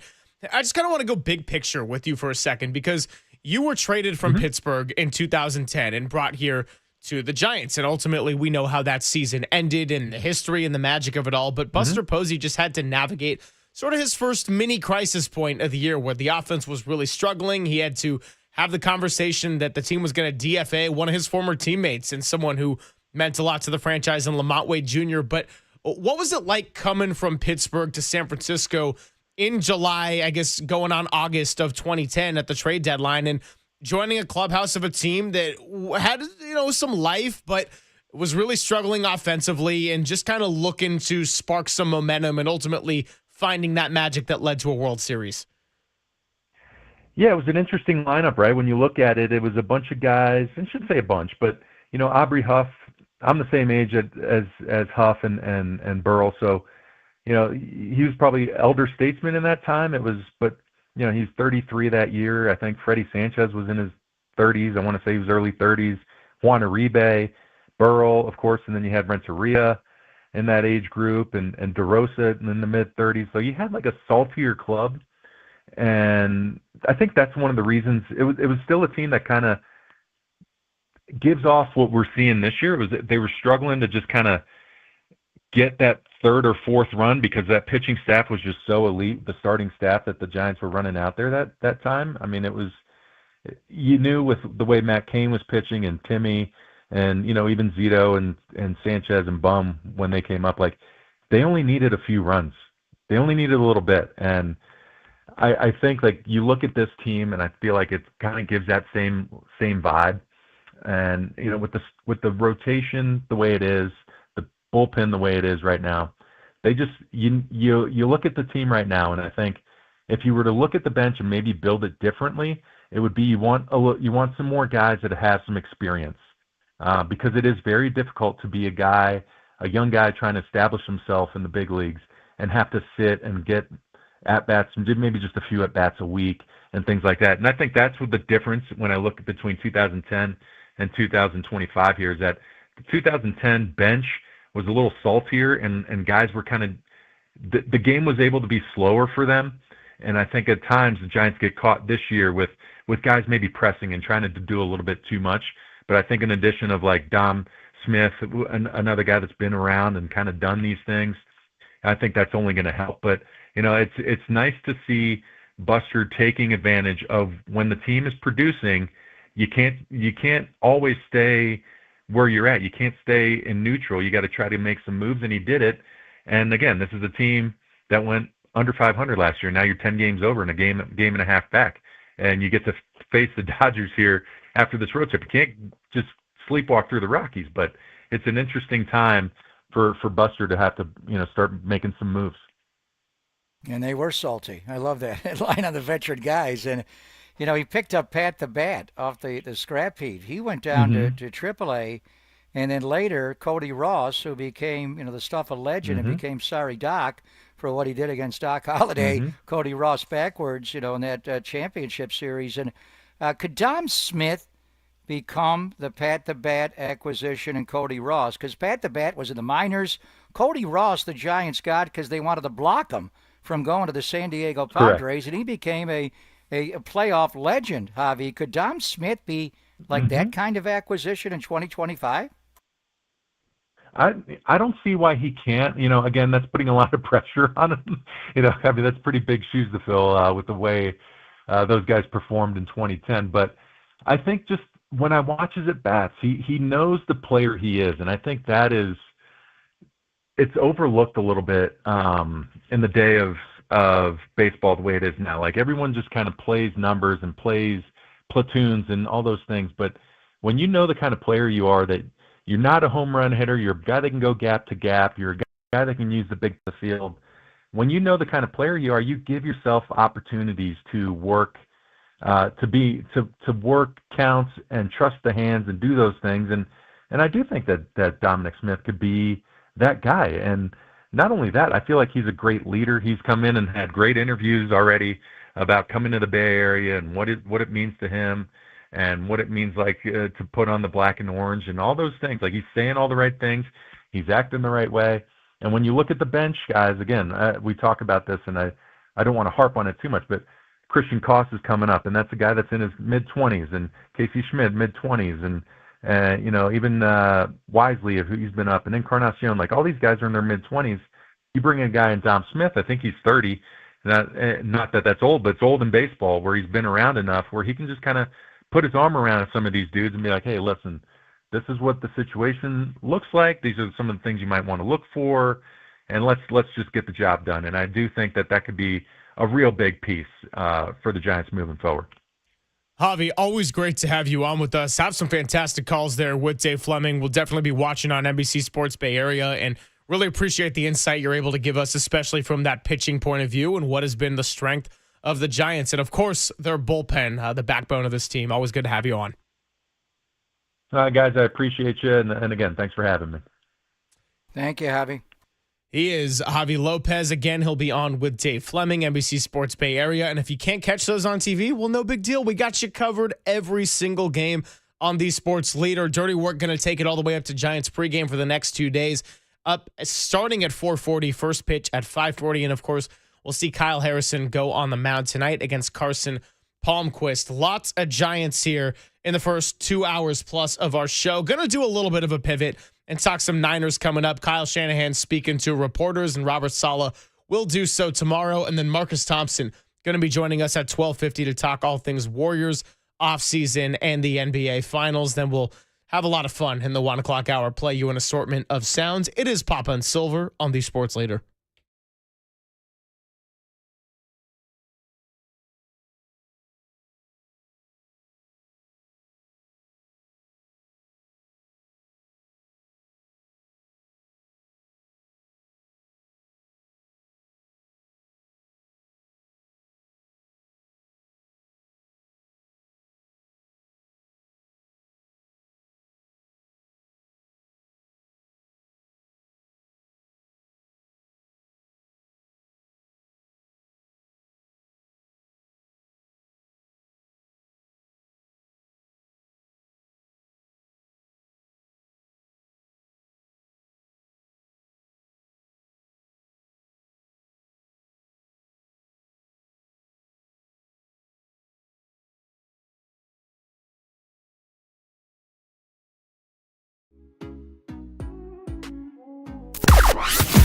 I just kind of want to go big picture with you for a second because you were traded from Pittsburgh in 2010 and brought here to the Giants. And ultimately, we know how that season ended and the history and the magic of it all. But Buster Posey just had to navigate sort of his first mini crisis point of the year where the offense was really struggling. He had to have the conversation that the team was going to DFA one of his former teammates and someone who meant a lot to the franchise in Lamont Wade Jr. But what was it like coming from Pittsburgh to San Francisco in July, I guess going on August of 2010 at the trade deadline and joining a clubhouse of a team that had, some life, but was really struggling offensively and just kind of looking to spark some momentum and ultimately finding that magic that led to a World Series?
Yeah, it was an interesting lineup, right? When you look at it, it was a bunch of guys, I shouldn't say a bunch, but, Aubrey Huff, I'm the same age as Huff and Burrell, so, he was probably elder statesman in that time. He's 33 that year. I think Freddie Sanchez was in his 30s. I want to say he was early 30s. Juan Uribe, Burrell, of course, and then you had Renteria in that age group, and DeRosa in the mid-30s. So you had like a saltier club, and I think that's one of the reasons it was still a team that kind of gives off what we're seeing this year. It was they were struggling to just kind of get that third or fourth run because that pitching staff was just so elite, the starting staff that the Giants were running out there that time. I mean, you knew with the way Matt Cain was pitching and Timmy and, even Zito and Sanchez and Bum when they came up, like they only needed a few runs. They only needed a little bit. And I think like you look at this team and I feel like it kind of gives that same vibe. And, with the rotation the way it is, the bullpen the way it is right now, they just you look at the team right now, and I think if you were to look at the bench and maybe build it differently, it would be you want some more guys that have some experience, because it is very difficult to be a young guy trying to establish himself in the big leagues and have to sit and get at bats and maybe just a few at bats a week and things like that. And I think that's what the difference when I look between 2010 and 2025 here is that the 2010 bench was a little saltier and guys were kind of the game was able to be slower for them. And I think at times the Giants get caught this year with guys maybe pressing and trying to do a little bit too much. But I think in addition of like Dom Smith, another guy that's been around and kind of done these things, I think that's only going to help. But, it's nice to see Buster taking advantage of when the team is producing. You can't always stay where you're at. You can't stay in neutral. You got to try to make some moves, and he did it. And again, this is a team that went under 500 last year. Now you're 10 games over and a game and a half back, and you get to face the Dodgers here after this road trip. You can't just sleepwalk through the Rockies, but it's an interesting time for Buster to have to start making some moves.
And they were salty. I love that line on the veteran guys. And, he picked up Pat the Bat off the scrap heap. He went down to AAA. And then later, Cody Ross, who became, the stuff of legend and became Sorry Doc for what he did against Doc Holliday. Cody Ross backwards, in that championship series. And could Dom Smith become the Pat the Bat acquisition and Cody Ross? Because Pat the Bat was in the minors. Cody Ross, the Giants got because they wanted to block him from going to the San Diego Padres. Correct. And he became a playoff legend, Javi. Could Dom Smith be like that kind of acquisition in 2025?
I don't see why he can't. Again, that's putting a lot of pressure on him. I mean, that's pretty big shoes to fill with the way those guys performed in 2010. But I think just when I watch his at bats, he knows the player he is, and I think it's overlooked a little bit in the day of baseball the way it is now. Like everyone just kind of plays numbers and plays platoons and all those things. But when you know the kind of player you are, that you're not a home run hitter, you're a guy that can go gap to gap, you're a guy that can use the big field. When you know the kind of player you are, you give yourself opportunities to work, to work counts and trust the hands and do those things. And I do think that Dominic Smith could be that guy. And not only that, I feel like he's a great leader. He's come in and had great interviews already about coming to the Bay Area and what it means to him and what it means to put on the black and orange and all those things. Like he's saying all the right things. He's acting the right way. And when you look at the bench, guys, again, we talk about this, and I don't want to harp on it too much, but Christian Koss is coming up, and that's a guy that's in his mid-20s, and Casey Schmidt, mid-20s, and even Wisely, he's been up, and Encarnacion, like all these guys are in their mid-20s. You bring in a guy in Dom Smith, I think he's 30. Not that that's old, but it's old in baseball, where he's been around enough where he can just kind of put his arm around some of these dudes and be like, hey, listen, this is what the situation looks like. These are some of the things you might want to look for, and let's just get the job done. And I do think that could be a real big piece for the Giants moving forward.
Javi, always great to have you on with us. Have some fantastic calls there with Dave Fleming. We'll definitely be watching on NBC Sports Bay Area, and really appreciate the insight you're able to give us, especially from that pitching point of view and what has been the strength of the Giants. And, of course, their bullpen, the backbone of this team. Always good to have you on.
Guys, I appreciate you. And again, thanks for having me.
Thank you, Javi.
He is Javi Lopez. Again, he'll be on with Dave Fleming, NBC Sports Bay Area. And if you can't catch those on TV, well, no big deal. We got you covered every single game on the Sports Leader. Dirty Work going to take it all the way up to Giants pregame for the next 2 days. Up starting at 4:40, first pitch at 5:40. And, of course, we'll see Kyle Harrison go on the mound tonight against Carson Palmquist. Lots of Giants here in the first 2 hours plus of our show. Going to do a little bit of a pivot and talk some Niners coming up. Kyle Shanahan speaking to reporters, and Robert Saleh will do so tomorrow. And then Marcus Thompson going to be joining us at 12:50 to talk all things Warriors, offseason, and the NBA Finals. Then we'll have a lot of fun in the 1 o'clock hour, play you an assortment of sounds. It is Papa and Silver on the Sports Leader.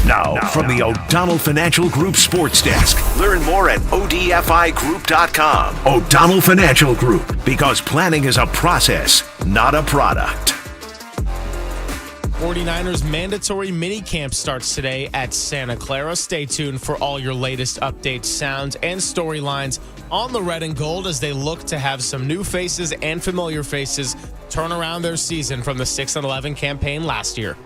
Now, from the O'Donnell Financial Group Sports Desk. Learn more at odfigroup.com. O'Donnell Financial Group, because planning is a process, not a product.
49ers mandatory minicamp starts today at Santa Clara. Stay tuned for all your latest updates, sounds, and storylines on the red and gold as they look to have some new faces and familiar faces turn around their season from the 6-11 campaign last year.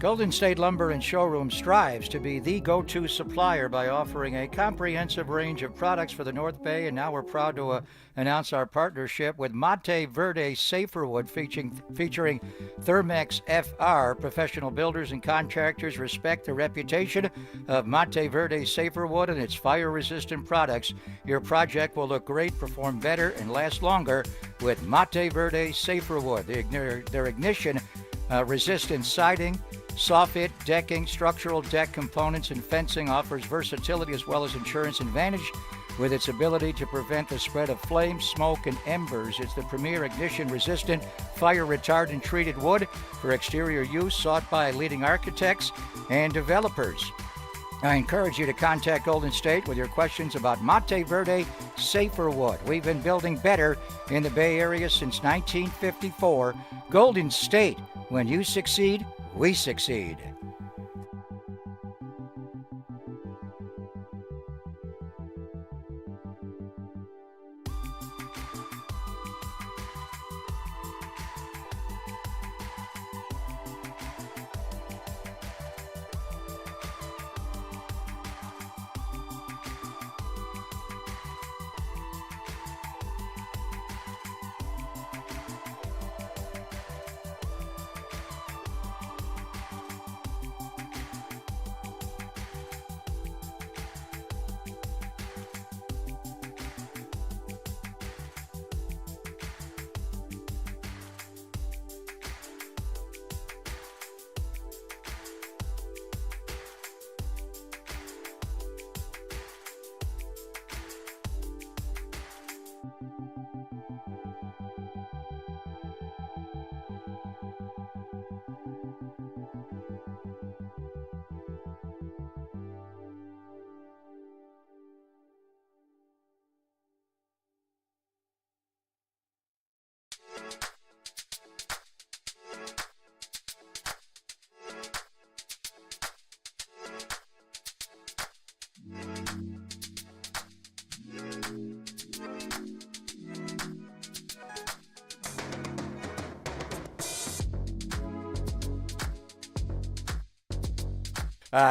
Golden State Lumber and Showroom strives to be the go-to supplier by offering a comprehensive range of products for the North Bay, and now we're proud to announce our partnership with Monte Verde Saferwood, featuring Thermex FR. Professional builders and contractors respect the reputation of Monte Verde Saferwood and its fire-resistant products. Your project will look great, perform better, and last longer with Monte Verde Saferwood. Their ignition resistant siding, soffit, decking, structural deck components, and fencing offers versatility as well as insurance advantage with its ability to prevent the spread of flames, smoke, and embers. It's the premier ignition-resistant, fire-retardant treated wood for exterior use sought by leading architects and developers. I encourage you to contact Golden State with your questions about Monte Verde Saferwood. We've been building better in the Bay Area since 1954. Golden State, when you succeed, we succeed.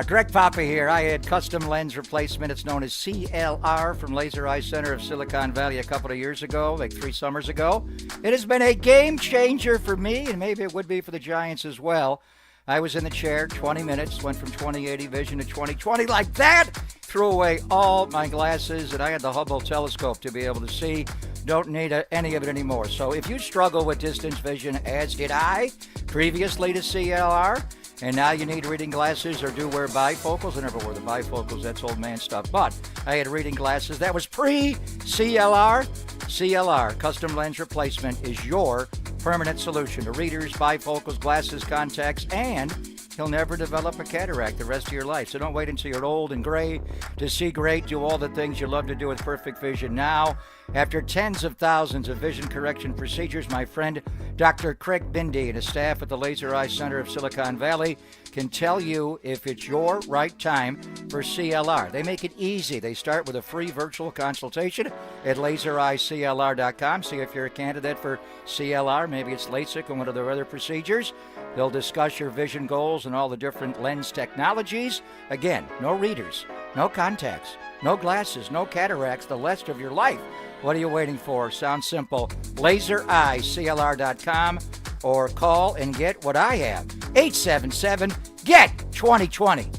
Greg Papa here. I had custom lens replacement. It's known as CLR from Laser Eye Center of Silicon Valley a couple of years ago, like 3 summers ago. It has been a game changer for me, and maybe it would be for the Giants as well. I was in the chair 20 minutes, went from 20/80 vision to 20/20 like that, threw away all my glasses, and I had the Hubble telescope to be able to see. Don't need any of it anymore. So if you struggle with distance vision, as did I, previously to CLR, and now you need reading glasses or do wear bifocals. I never wore the bifocals. That's old man stuff. But I had reading glasses. That was pre-CLR. CLR, custom lens replacement, is your permanent solution to readers, bifocals, glasses, contacts, and you'll never develop a cataract the rest of your life. So don't wait until you're old and gray to see great. Do all the things you love to do with perfect vision now. After tens of thousands of vision correction procedures, my friend Dr. Craig Bindi and his staff at the Laser Eye Center of Silicon Valley can tell you if it's your right time for CLR. They make it easy. They start with a free virtual consultation at lasereyeclr.com. See if you're a candidate for CLR. Maybe it's LASIK and one of their other procedures. They'll discuss your vision goals and all the different lens technologies. Again, no readers, no contacts, no glasses, no cataracts the rest of your life. What are you waiting for? Sounds simple. lasereyeclr.com or call and get what I have. 877-GET-2020.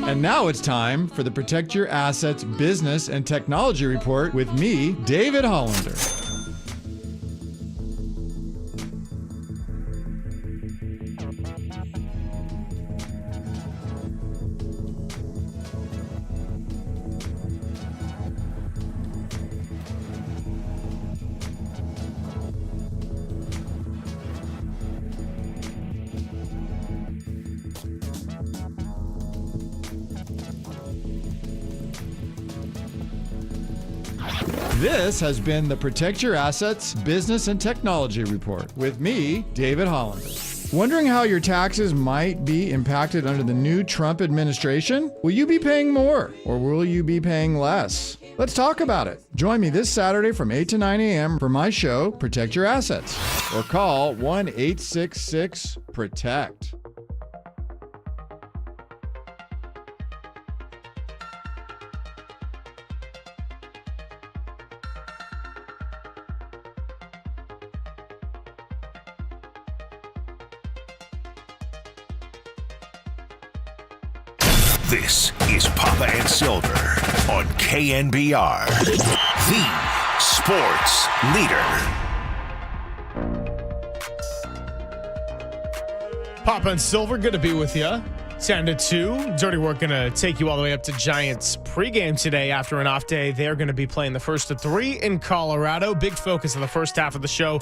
And now it's time for the Protect Your Assets Business and Technology Report with me, David Hollander. This has been the Protect Your Assets Business and Technology Report with me, David Hollander. Wondering how your taxes might be impacted under the new Trump administration? Will you be paying more or will you be paying less? Let's talk about it. Join me this Saturday from 8 to 9 a.m. for my show, Protect Your Assets, or call 1-866-PROTECT.
This is Papa and Silver on KNBR, the sports leader.
Papa and Silver, good to be with you. 10 to 2. Dirty Work going to take you all the way up to Giants pregame today after an off day. They're going to be playing the first of 3 in Colorado. Big focus of the first half of the show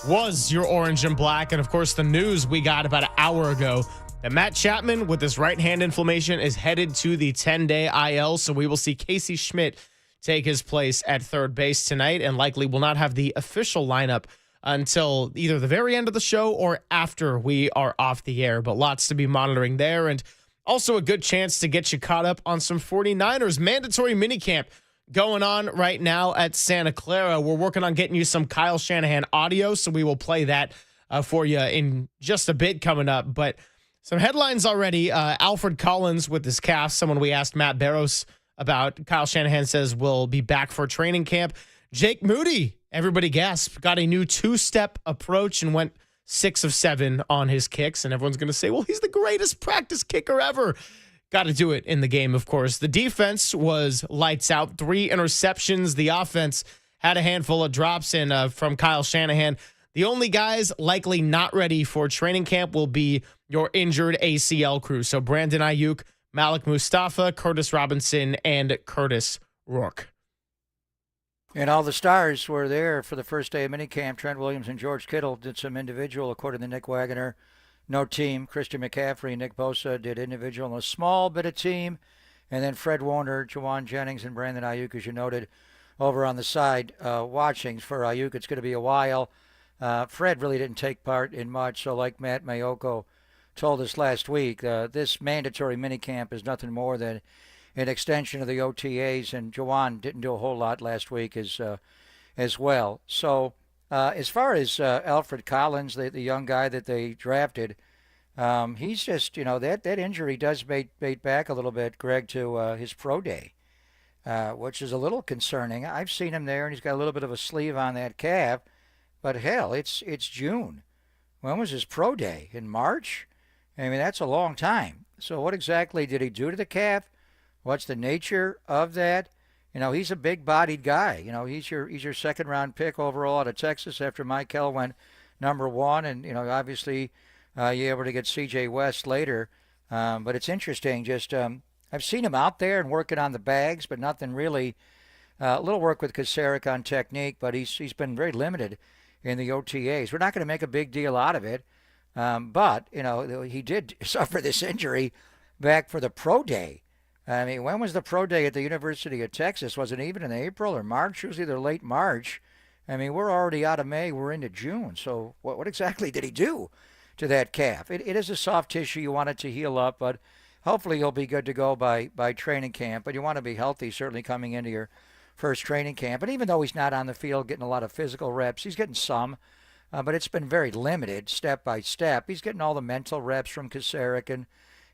was your orange and black. And, of course, the news we got about an hour ago that Matt Chapman, with his right hand inflammation, is headed to the 10-day IL. So we will see Casey Schmidt take his place at third base tonight and likely will not have the official lineup until either the very end of the show or after we are off the air. But lots to be monitoring there, and also a good chance to get you caught up on some 49ers mandatory minicamp going on right now at Santa Clara. We're working on getting you some Kyle Shanahan audio, so we will play that for you in just a bit coming up. But some headlines already. Alfred Collins with his calf, someone we asked Matt Barros about. Kyle Shanahan says will be back for training camp. Jake Moody, everybody gasped, got a new 2-step approach and went 6 of 7 on his kicks. And everyone's going to say, well, he's the greatest practice kicker ever. Got to do it in the game, of course. The defense was lights out, 3 interceptions. The offense had a handful of drops in from Kyle Shanahan. The only guys likely not ready for training camp will be your injured ACL crew. So Brandon Ayuk, Malik Mustafa, Curtis Robinson, and Curtis Rourke.
And all the stars were there for the first day of minicamp. Trent Williams and George Kittle did some individual, according to Nick Wagoner. No team. Christian McCaffrey and Nick Bosa did individual and a small bit of team. And then Fred Warner, Juwan Jennings, and Brandon Ayuk, as you noted, over on the side watching. For Ayuk, it's going to be a while. Fred really didn't take part in much, so like Matt Mayoko told us last week, this mandatory minicamp is nothing more than an extension of the OTAs, and Juwan didn't do a whole lot last week as well. So as far as Alfred Collins, the young guy that they drafted, he's just, that injury does bait back a little bit, Greg, to his pro day, which is a little concerning. I've seen him there, and he's got a little bit of a sleeve on that calf. But hell, it's June. When was his pro day? In March? I mean, that's a long time. So what exactly did he do to the calf? What's the nature of that? He's a big-bodied guy. He's your second-round pick overall out of Texas after Michael went number 1. And, obviously you're able to get C.J. West later. But it's interesting. Just I've seen him out there and working on the bags, but nothing really. A little work with Kasarik on technique, but he's been very limited in the OTAs. We're not going to make a big deal out of it, but he did suffer this injury back for the pro day. I mean, when was the pro day at the University of Texas? Was it even in April or March? It was either late March. I mean, we're already out of May. We're into June. So what exactly did he do to that calf? It is a soft tissue. You want it to heal up, but hopefully he'll be good to go by training camp. But you want to be healthy, certainly coming into your first training camp. And even though he's not on the field getting a lot of physical reps, he's getting some, but it's been very limited step by step. He's getting all the mental reps from Kasarik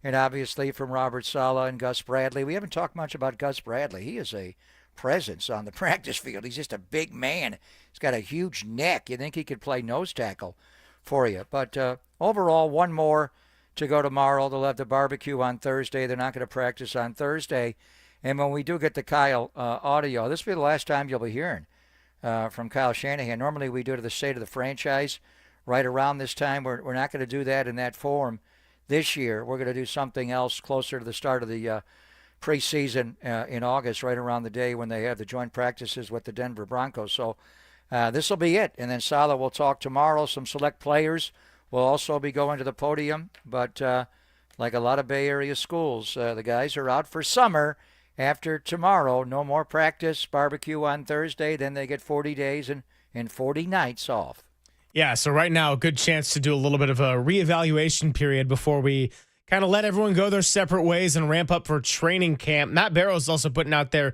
and obviously from Robert Saleh and Gus Bradley. We haven't talked much about Gus Bradley. He is a presence on the practice field. He's just a big man. He's got a huge neck. You think he could play nose tackle for you. But overall, one more to go tomorrow. They'll have the barbecue on Thursday. They're not going to practice on Thursday. And when we do get the Kyle audio, this will be the last time you'll be hearing from Kyle Shanahan. Normally we do to the state of the franchise right around this time. We're not going to do that in that form this year. We're going to do something else closer to the start of the preseason in August, right around the day when they have the joint practices with the Denver Broncos. So this will be it. And then Sala will talk tomorrow. Some select players will also be going to the podium. But like a lot of Bay Area schools, the guys are out for summer. After tomorrow, no more practice, barbecue on Thursday. Then they get 40 days and 40 nights off.
Yeah, so right now, a good chance to do a little bit of a reevaluation period before we kind of let everyone go their separate ways and ramp up for training camp. Matt Barrow's also putting out there.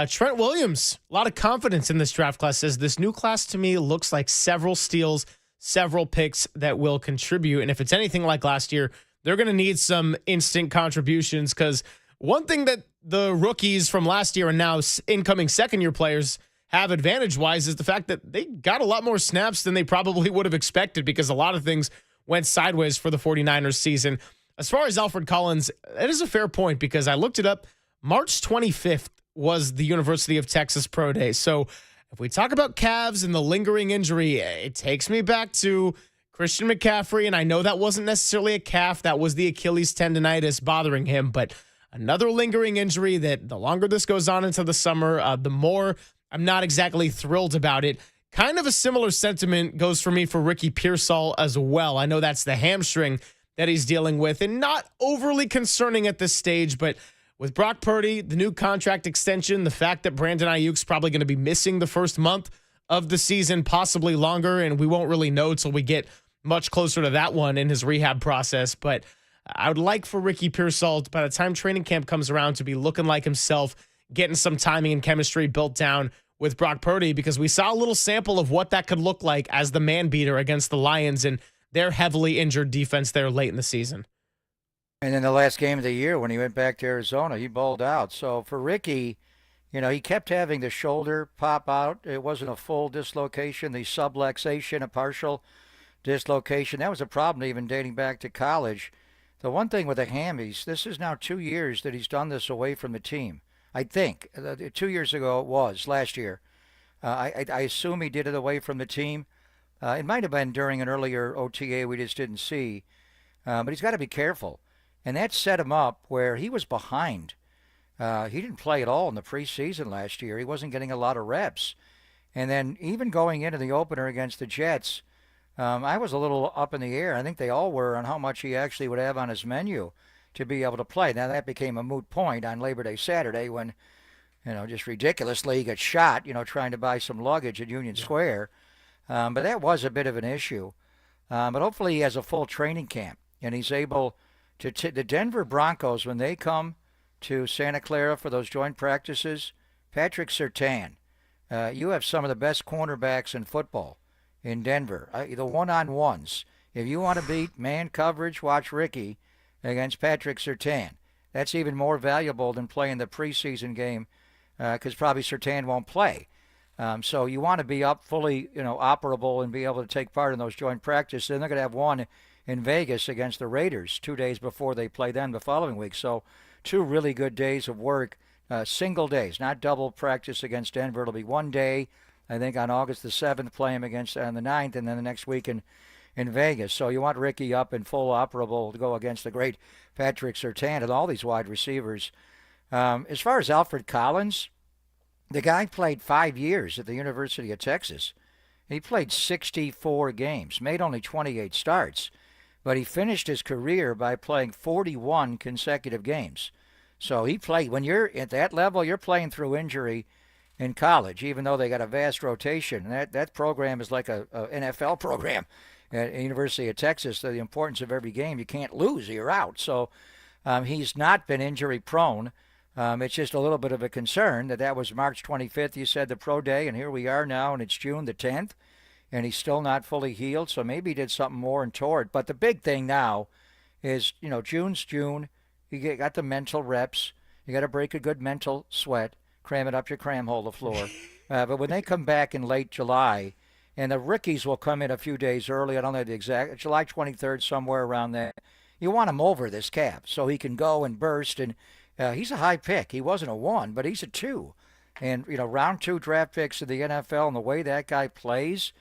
Trent Williams, a lot of confidence in this draft class, says this new class to me looks like several steals, several picks that will contribute. And if it's anything like last year, they're going to need some instant contributions, because one thing that the rookies from last year and now incoming second-year players have advantage-wise is the fact that they got a lot more snaps than they probably would have expected, because a lot of things went sideways for the 49ers season. As far as Alfred Collins, that is a fair point, because I looked it up. March 25th was the University of Texas Pro Day. So if we talk about calves and the lingering injury, it takes me back to Christian McCaffrey, and I know that wasn't necessarily a calf. That was the Achilles tendonitis bothering him, but another lingering injury that the longer this goes on into the summer, the more I'm not exactly thrilled about it. Kind of a similar sentiment goes for me for Ricky Pearsall as well. I know that's the hamstring that he's dealing with, and not overly concerning at this stage, but with Brock Purdy, the new contract extension, the fact that Brandon Ayuk's probably going to be missing the first month of the season, possibly longer, and we won't really know till we get much closer to that one in his rehab process. But I would like for Ricky Pearsall, by the time training camp comes around, to be looking like himself, getting some timing and chemistry built down with Brock Purdy, because we saw a little sample of what that could look like as the man beater against the Lions and their heavily injured defense there late in the season.
And in the last game of the year, when he went back to Arizona, he balled out. So for Ricky, he kept having the shoulder pop out. It wasn't a full dislocation, the subluxation, a partial dislocation. That was a problem even dating back to college. The one thing with the hammies, this is now 2 years that he's done this away from the team. I think 2 years ago it was last year. I assume he did it away from the team. It might have been during an earlier OTA we just didn't see. But he's got to be careful. And that set him up where he was behind. He didn't play at all in the preseason last year. He wasn't getting a lot of reps. And then even going into the opener against the Jets, I was a little up in the air. I think they all were on how much he actually would have on his menu to be able to play. Now, that became a moot point on Labor Day Saturday when, just ridiculously he got shot, trying to buy some luggage at Union Square. But that was a bit of an issue. But hopefully he has a full training camp and he's able to the Denver Broncos, when they come to Santa Clara for those joint practices, Patrick Surtain, you have some of the best cornerbacks in football in Denver. The one-on-ones. If you want to beat man coverage, watch Ricky against Patrick Surtain. That's even more valuable than playing the preseason game, because probably Surtain won't play. So you want to be up fully, operable and be able to take part in those joint practices. Then they're going to have one in Vegas against the Raiders 2 days before they play them the following week. So 2 really good days of work, single days, not double practice against Denver. It'll be 1 day, I think, on August the 7th, play him against on the 9th, and then the next week in Vegas. So you want Ricky up and full operable to go against the great Patrick Surtain and all these wide receivers. As far as Alfred Collins, the guy played 5 years at the University of Texas. He played 64 games, made only 28 starts, but he finished his career by playing 41 consecutive games. So he played, when you're at that level, you're playing through injury in college, even though they got a vast rotation. That program is like a NFL program at the University of Texas. So the importance of every game, you can't lose, you're out. So he's not been injury prone. It's just a little bit of a concern that was March 25th, you said, the pro day, and here we are now, and it's June the 10th, and he's still not fully healed, so maybe he did something more and tore it. But the big thing now is, June's June. You got the mental reps. You got to break a good mental sweat, cram it up your cram hole, the floor. But when they come back in late July, and the rookies will come in a few days early, I don't know the exact, July 23rd, somewhere around there, you want him over this cap so he can go and burst. And he's a high pick. He wasn't a 1, but he's a 2. And, round 2 draft picks of the NFL and the way that guy plays,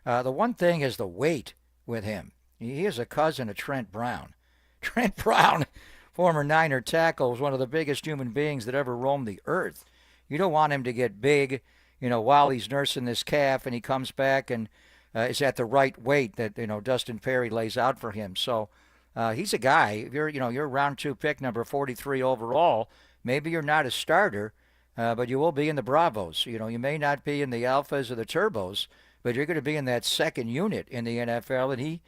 the one thing is the weight with him. He is a cousin of Trent Brown. Trent Brown, former Niner tackle, was one of the biggest human beings that ever roamed the earth. You don't want him to get big, while he's nursing this calf and he comes back and is at the right weight that, Dustin Perry lays out for him. So he's a guy. If you're round 2 pick, number 43 overall, maybe you're not a starter, but you will be in the Bravos. You may not be in the Alphas or the Turbos, but you're going to be in that second unit in the NFL, and he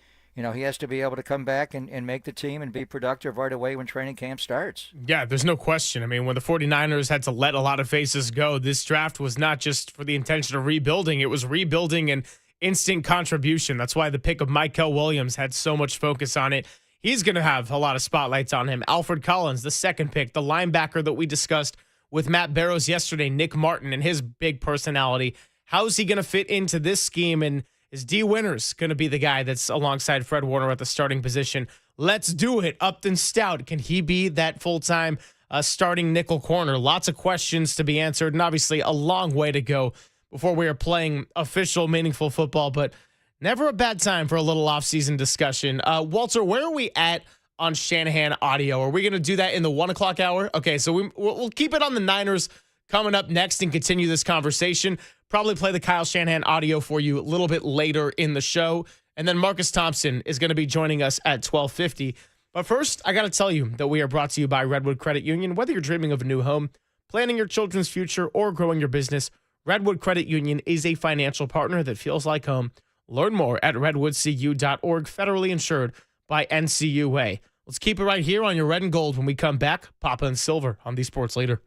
has to be able to come back and make the team and be productive right away when training camp starts.
Yeah, there's no question. I mean, when the 49ers had to let a lot of faces go, this draft was not just for the intention of rebuilding. It was rebuilding and instant contribution. That's why the pick of Mykel Williams had so much focus on it. He's going to have a lot of spotlights on him. Alfred Collins, the second pick, the linebacker that we discussed with Matt Barrows yesterday, Nick Martin and his big personality. How's he going to fit into this scheme? And is D. Winters going to be the guy that's alongside Fred Warner at the starting position? Let's do it. Upton Stout, can he be that full-time starting nickel corner? Lots of questions to be answered, and obviously a long way to go before we are playing official, meaningful football, but never a bad time for a little off-season discussion. Walter, where are we at on Shanahan audio? Are we going to do that in the 1 o'clock hour? Okay, so we'll keep it on the Niners coming up next and continue this conversation. Probably play the Kyle Shanahan audio for you a little bit later in the show. And then Marcus Thompson is going to be joining us at 12:50. But first, I got to tell you that we are brought to you by Redwood Credit Union. Whether you're dreaming of a new home, planning your children's future, or growing your business, Redwood Credit Union is a financial partner that feels like home. Learn more at redwoodcu.org, federally insured by NCUA. Let's keep it right here on your red and gold when we come back. Papa and Silver on the Sports Leader.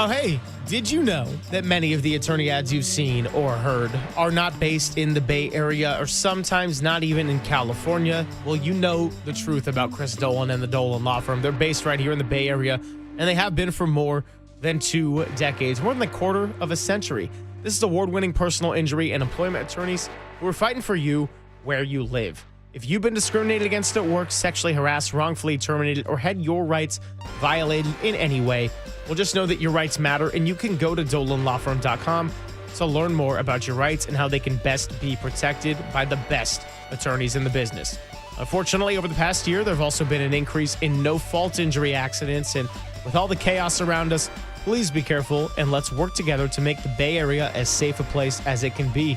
Oh, hey, did you know that many of the attorney ads you've seen or heard are not based in the Bay Area or sometimes not even in California? Well, you know the truth about Chris Dolan and the Dolan Law Firm. They're based right here in the Bay Area, and they have been for more than 2 decades, more than a quarter of a century. This is award-winning personal injury and employment attorneys who are fighting for you where you live. If you've been discriminated against at work, sexually harassed, wrongfully terminated, or had your rights violated in any way, well, just know that your rights matter, and you can go to dolanlawfirm.com to learn more about your rights and how they can best be protected by the best attorneys in the business. Unfortunately, over the past year, there have also been an increase in no-fault injury accidents, and with all the chaos around us, please be careful, and let's work together to make the Bay Area as safe a place as it can be.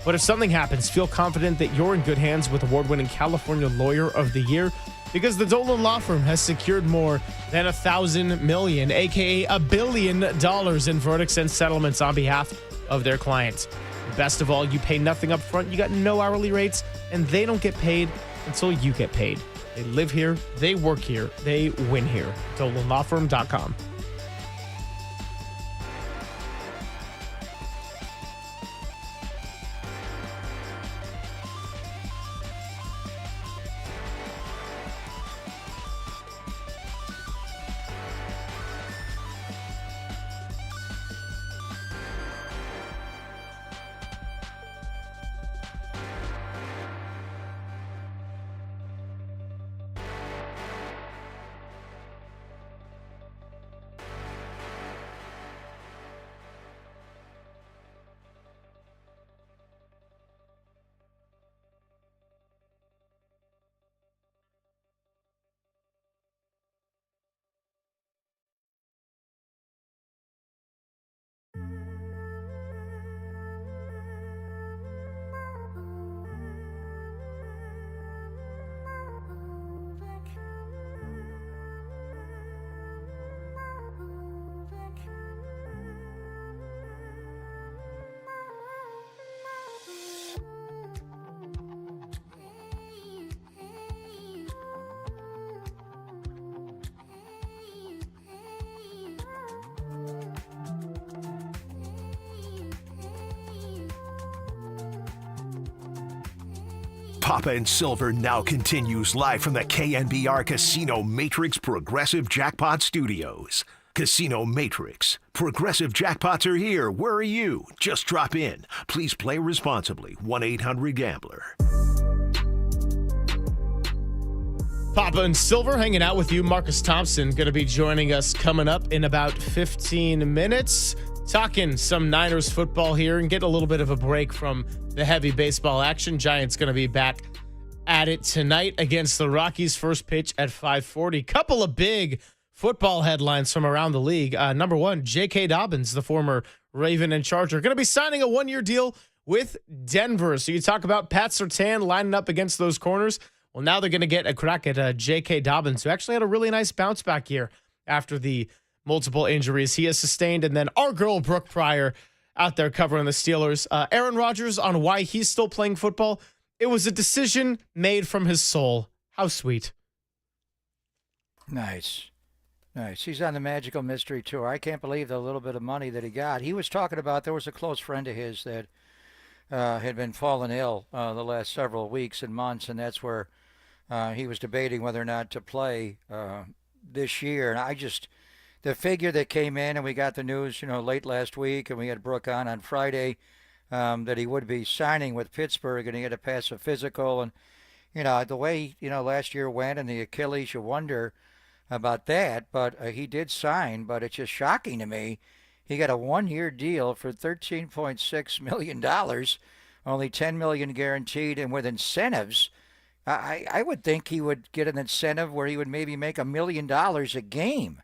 But if something happens, feel confident that you're in good hands with award-winning California Lawyer of the Year, because the Dolan Law Firm has secured more than $1,000 million, aka $1 billion in verdicts and settlements on behalf of their clients. Best of all, you pay nothing up front, you got no hourly rates, and they don't get paid until you get paid. They live here, they work here, they win here. DolanLawFirm.com.
Papa and Silver now continues live from the KNBR Casino Matrix Progressive Jackpot Studios. Casino Matrix. Progressive jackpots are here. Where are you? Just drop in. Please play responsibly. 1-800-GAMBLER.
Papa and Silver hanging out with you. Marcus Thompson going to be joining us coming up in about 15 minutes. Talking some Niners football here and get a little bit of a break from the heavy baseball action. Giants going to be back at it tonight against the Rockies. First pitch at 5:40. Couple of big football headlines from around the league. Number one, J.K. Dobbins, the former Raven and Charger, going to be signing a one-year deal with Denver. So you talk about Pat Surtain lining up against those corners. Well, now they're going to get a crack at J.K. Dobbins, who actually had a really nice bounce back year after the multiple injuries he has sustained. And then our girl, Brooke Pryor, out there covering the Steelers. Aaron Rodgers on why he's still playing football. It was a decision made from his soul. How sweet.
Nice. He's on the Magical Mystery Tour. I can't believe the little bit of money that he got. He was talking about there was a close friend of his that had been fallen ill the last several weeks and months, and that's where he was debating whether or not to play this year. And the figure that came in, and we got the news, late last week, and we had Brooke on Friday, that he would be signing with Pittsburgh, and he had to pass a physical. And, the way, last year went and the Achilles, you wonder about that, but he did sign. But it's just shocking to me. He got a one-year deal for $13.6 million, only $10 million guaranteed, and with incentives. I would think he would get an incentive where he would maybe make $1 million a game.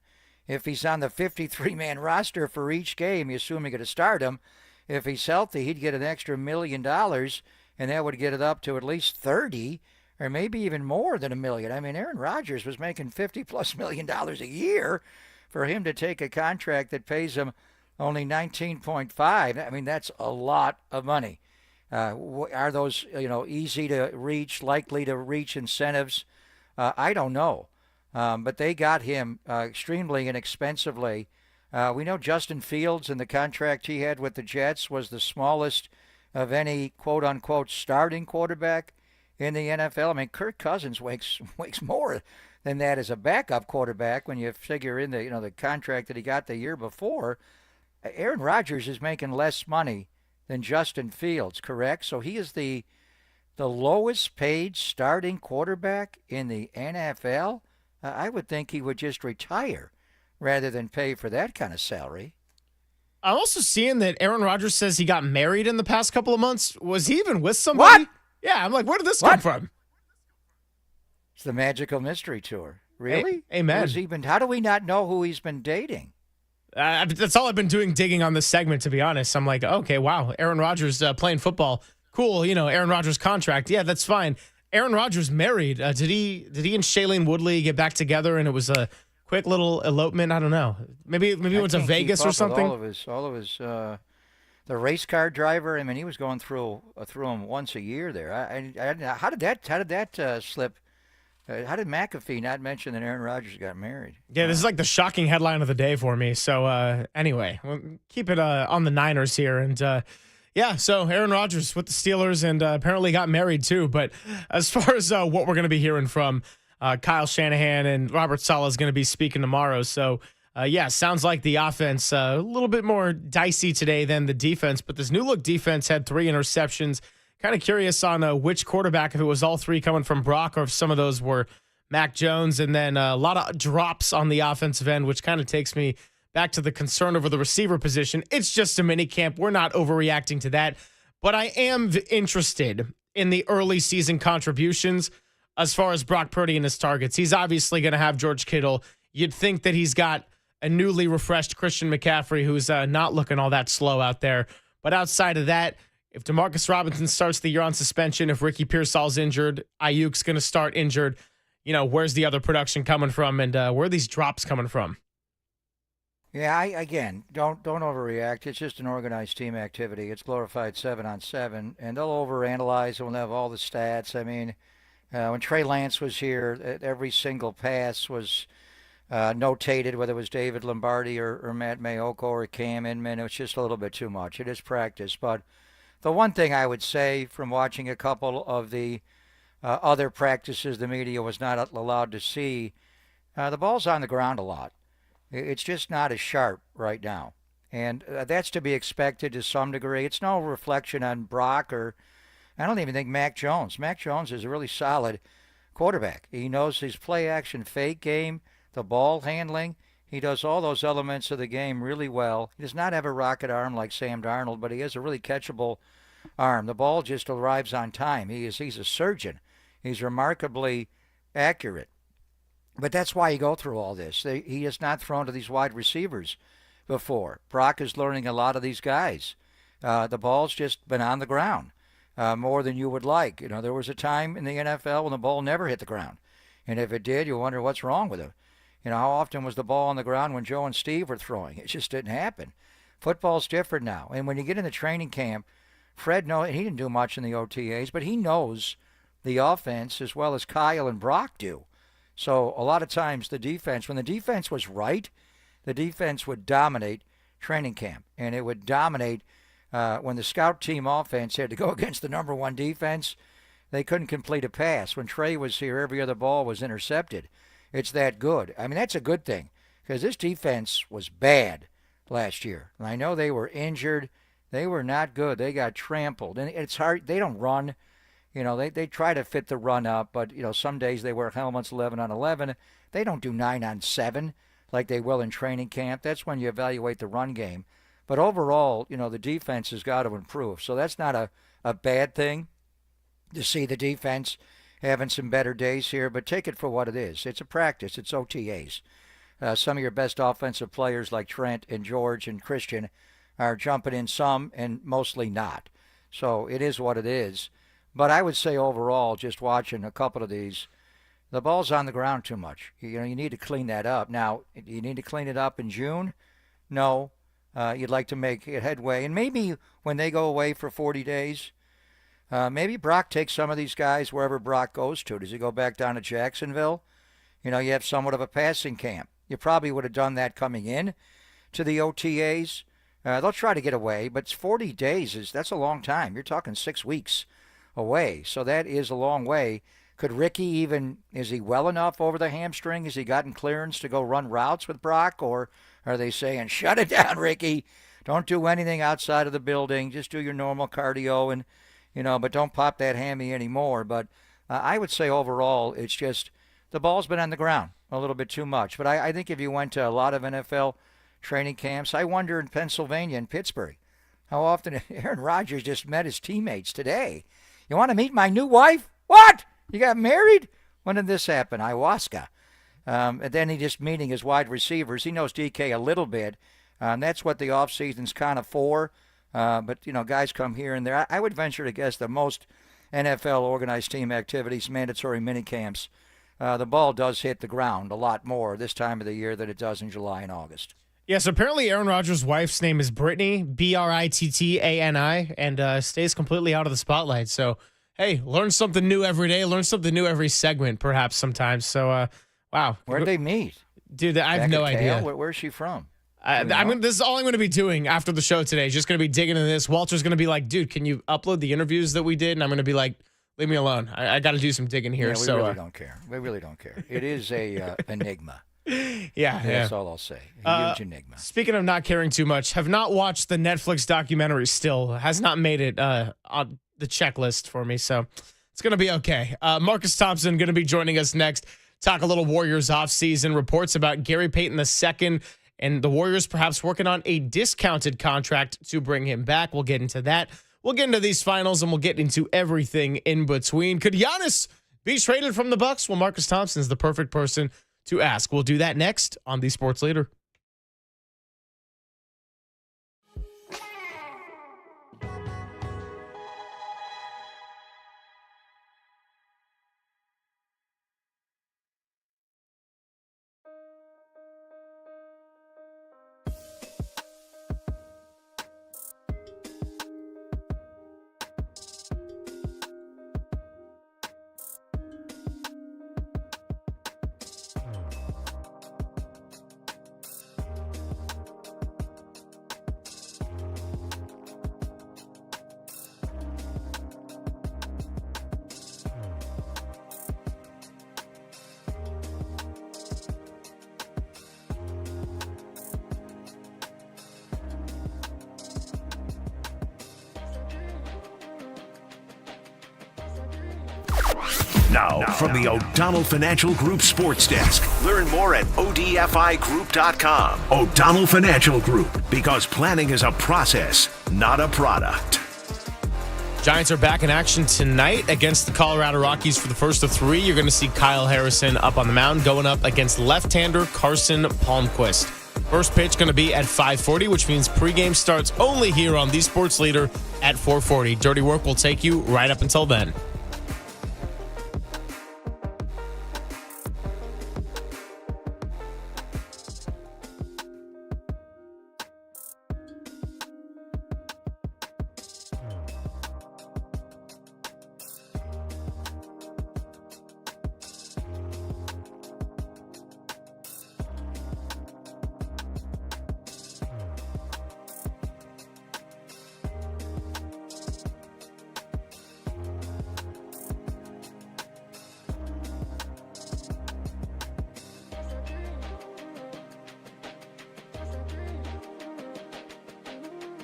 If he's on the 53-man roster for each game, you assume you're going to start him. If he's healthy, he'd get an extra $1 million, and that would get it up to at least 30 or maybe even more than $1 million. I mean, Aaron Rodgers was making $50+ million a year. For him to take a contract that pays him only 19.5, I mean, that's a lot of money. Are those, easy to reach, likely to reach incentives? I don't know. But they got him extremely inexpensively. We know Justin Fields and the contract he had with the Jets was the smallest of any quote-unquote starting quarterback in the NFL. I mean, Kirk Cousins makes more than that as a backup quarterback when you figure in the contract that he got the year before. Aaron Rodgers is making less money than Justin Fields, correct? So he is the lowest paid starting quarterback in the NFL. I would think he would just retire rather than pay for that kind of salary.
I'm also seeing that Aaron Rodgers says he got married in the past couple of months. Was he even with somebody? What? Yeah, I'm like, where did this come from?
It's the Magical Mystery Tour. Really?
Amen.
How do we not know who he's been dating?
That's all I've been doing, digging on this segment, to be honest. I'm like, okay, wow, Aaron Rodgers playing football. Cool, Aaron Rodgers contract. Yeah, that's fine. Aaron Rodgers married. Did he and Shailene Woodley get back together and it was a quick little elopement? I don't know. Maybe he went to Vegas or something.
All of his the race car driver. I mean, he was going through him once a year there. How did that slip? How did McAfee not mention that Aaron Rodgers got married?
Yeah, this is like the shocking headline of the day for me. So anyway, we'll keep it on the Niners here. And so Aaron Rodgers with the Steelers and apparently got married too. But as far as what we're going to be hearing from Kyle Shanahan and Robert Saleh is going to be speaking tomorrow. So sounds like the offense a little bit more dicey today than the defense. But this new look defense had 3 interceptions. Kind of curious on which quarterback, if it was all 3 coming from Brock or if some of those were Mac Jones. And then a lot of drops on the offensive end, which kind of takes me back to the concern over the receiver position. It's just a mini camp. We're not overreacting to that. But I am interested in the early season contributions as far as Brock Purdy and his targets. He's obviously going to have George Kittle. You'd think that he's got a newly refreshed Christian McCaffrey who's not looking all that slow out there. But outside of that, if Demarcus Robinson starts the year on suspension, if Ricky Pearsall's injured, Ayuk's going to start injured, where's the other production coming from and where are these drops coming from?
Yeah, again, don't overreact. It's just an organized team activity. It's glorified 7-on-7, and they'll overanalyze and we'll have all the stats. I mean, when Trey Lance was here, every single pass was notated, whether it was David Lombardi or Matt Mayoko or Cam Inman. It was just a little bit too much. It is practice, but the one thing I would say from watching a couple of the other practices the media was not allowed to see. The ball's on the ground a lot. It's just not as sharp right now. And that's to be expected to some degree. It's no reflection on Brock or I don't even think Mac Jones. Mac Jones is a really solid quarterback. He knows his play-action fake game, the ball handling. He does all those elements of the game really well. He does not have a rocket arm like Sam Darnold, but he has a really catchable arm. The ball just arrives on time. He's a surgeon. He's remarkably accurate. But that's why you go through all this. He has not thrown to these wide receivers before. Brock is learning a lot of these guys. The ball's just been on the ground more than you would like. You know, there was a time in the NFL when the ball never hit the ground. And if it did, you wonder what's wrong with him. You know, how often was the ball on the ground when Joe and Steve were throwing? It just didn't happen. Football's different now. And when you get in the training camp, Fred knows, he didn't do much in the OTAs, but he knows the offense as well as Kyle and Brock do. So a lot of times the defense, when the defense was right, the defense would dominate training camp. And it would dominate when the scout team offense had to go against the number one defense. They couldn't complete a pass. When Trey was here, every other ball was intercepted. It's that good. I mean, that's a good thing because this defense was bad last year. And I know they were injured. They were not good. They got trampled. And it's hard. They don't run. You know, they try to fit the run up, but, you know, some days they wear helmets 11 on 11. They don't do 9 on 7 like they will in training camp. That's when you evaluate the run game. But overall, you know, the defense has got to improve. So that's not a bad thing to see the defense having some better days here, but take it for what it is. It's a practice. It's OTAs. Some of your best offensive players like Trent and George and Christian are jumping in some and mostly not. So it is what it is. But I would say overall, just watching a couple of these, the ball's on the ground too much. You know, you need to clean that up. Now, you need to clean it up in June? No. You'd like to make headway. And maybe when they go away for 40 days, maybe Brock takes some of these guys wherever Brock goes to. Does he go back down to Jacksonville? You know, you have somewhat of a passing camp. You probably would have done that coming in to the OTAs. They'll try to get away, but 40 days, that's a long time. You're talking 6 weeks away, so that is a long way. Could Ricky even, is he well enough over the hamstring? Has he gotten clearance to go run routes with Brock, or are they saying, shut it down, Ricky? Don't do anything outside of the building. Just do your normal cardio and, you know, but don't pop that hammy anymore. But I would say overall, it's just the ball's been on the ground a little bit too much. But I think if you went to a lot of NFL training camps, I wonder in Pennsylvania and Pittsburgh, how often Aaron Rodgers just met his teammates today. You want to meet my new wife? What? You got married? When did this happen? Ayahuasca. And then he just meeting his wide receivers. He knows DK a little bit. And that's what the offseason's kind of for. But, you know, guys come here and there. I would venture to guess that most NFL organized team activities, mandatory minicamps, the ball does hit the ground a lot more this time of the year than it does in July and August.
Yes, apparently Aaron Rodgers' wife's name is Brittany, Brittani, and stays completely out of the spotlight. So, hey, learn something new every day. Learn something new every segment, perhaps sometimes. So, wow.
Where'd they meet?
Dude, I have no idea.
Where's she from?
This is all I'm going to be doing after the show today. Just going to be digging into this. Walter's going to be like, dude, can you upload the interviews that we did? And I'm going to be like, leave me alone. I got to do some digging here.
Yeah, we really don't care. We really don't care. It is a enigma.
Yeah,
that's all I'll say. A huge enigma.
Speaking of not caring too much, have not watched the Netflix documentary still. Has not made it on the checklist for me, so it's going to be okay. Marcus Thompson going to be joining us next. Talk a little Warriors offseason. Reports about Gary Payton II and the Warriors perhaps working on a discounted contract to bring him back. We'll get into that. We'll get into these finals, and we'll get into everything in between. Could Giannis be traded from the Bucks? Well, Marcus Thompson's the perfect person to ask. We'll do that next on The Sports Leader.
Now, from the O'Donnell Financial Group Sports Desk. Learn more at odfigroup.com. O'Donnell Financial Group, because planning is a process, not a product.
Giants are back in action tonight against the Colorado Rockies for the first of 3. You're going to see Kyle Harrison up on the mound going up against left-hander Carson Palmquist. First pitch going to be at 5:40, which means pregame starts only here on the Sports Leader at 4:40. Dirty Work will take you right up until then.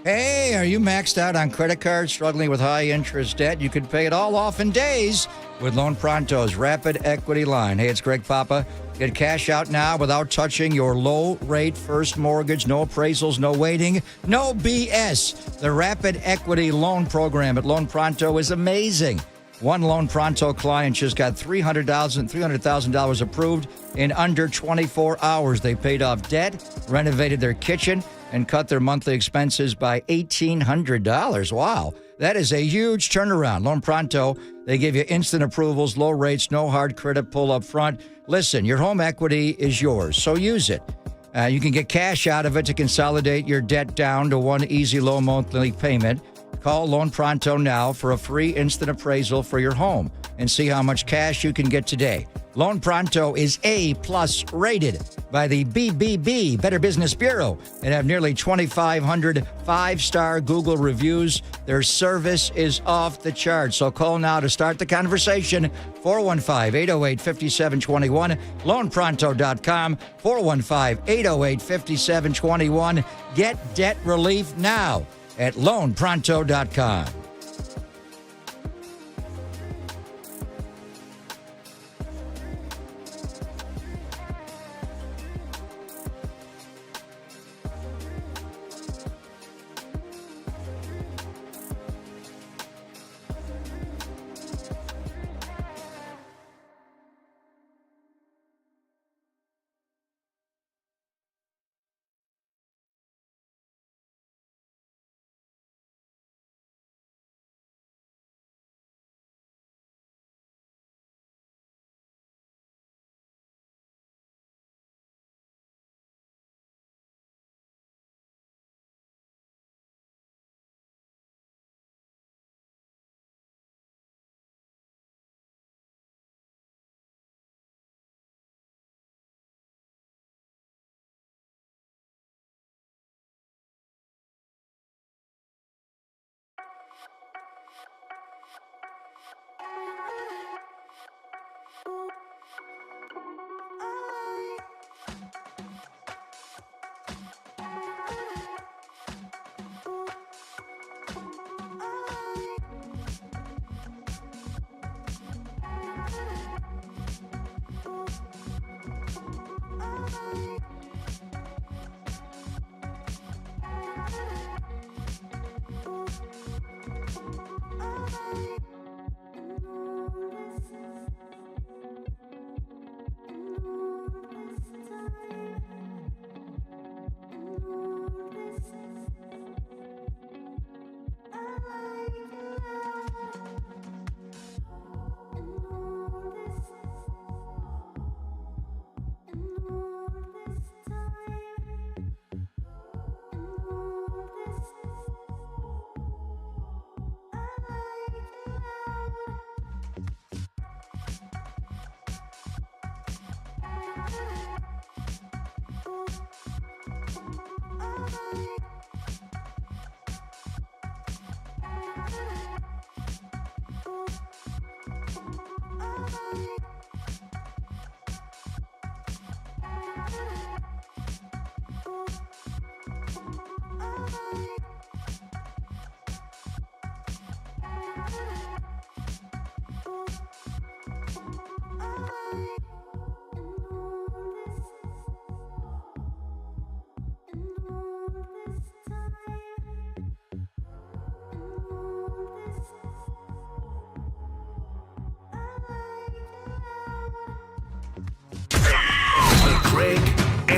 Hey, are you maxed out on credit cards, struggling with high interest debt? You could pay it all off in days with Loan Pronto's Rapid Equity Line. Hey, it's Greg Papa. Get cash out now without touching your low-rate first mortgage. No appraisals, no waiting, no BS. The Rapid Equity Loan Program at Loan Pronto is amazing. One Loan Pronto client just got $300,000 approved in under 24 hours. They paid off debt, renovated their kitchen, and cut their monthly expenses by $1,800. Wow. That is a huge turnaround. Loan Pronto, they give you instant approvals, low rates, no hard credit pull up front. Listen, your home equity is yours, so use it. You can get cash out of it to consolidate your debt down to one easy low monthly payment. Call Loan Pronto now for a free instant appraisal for your home and see how much cash you can get today. Loan Pronto is A+ rated by the BBB, Better Business Bureau, and have nearly 2,500 5-star Google reviews. Their service is off the charts. So call now to start the conversation. 415-808-5721. LoanPronto.com. 415-808-5721. Get debt relief now at LoanPronto.com.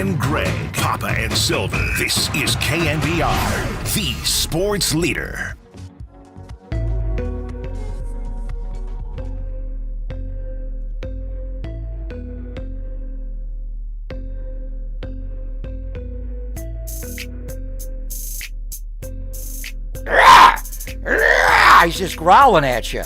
and Greg, Papa and Silver. This is KNBR, the sports leader.
He's just growling at you.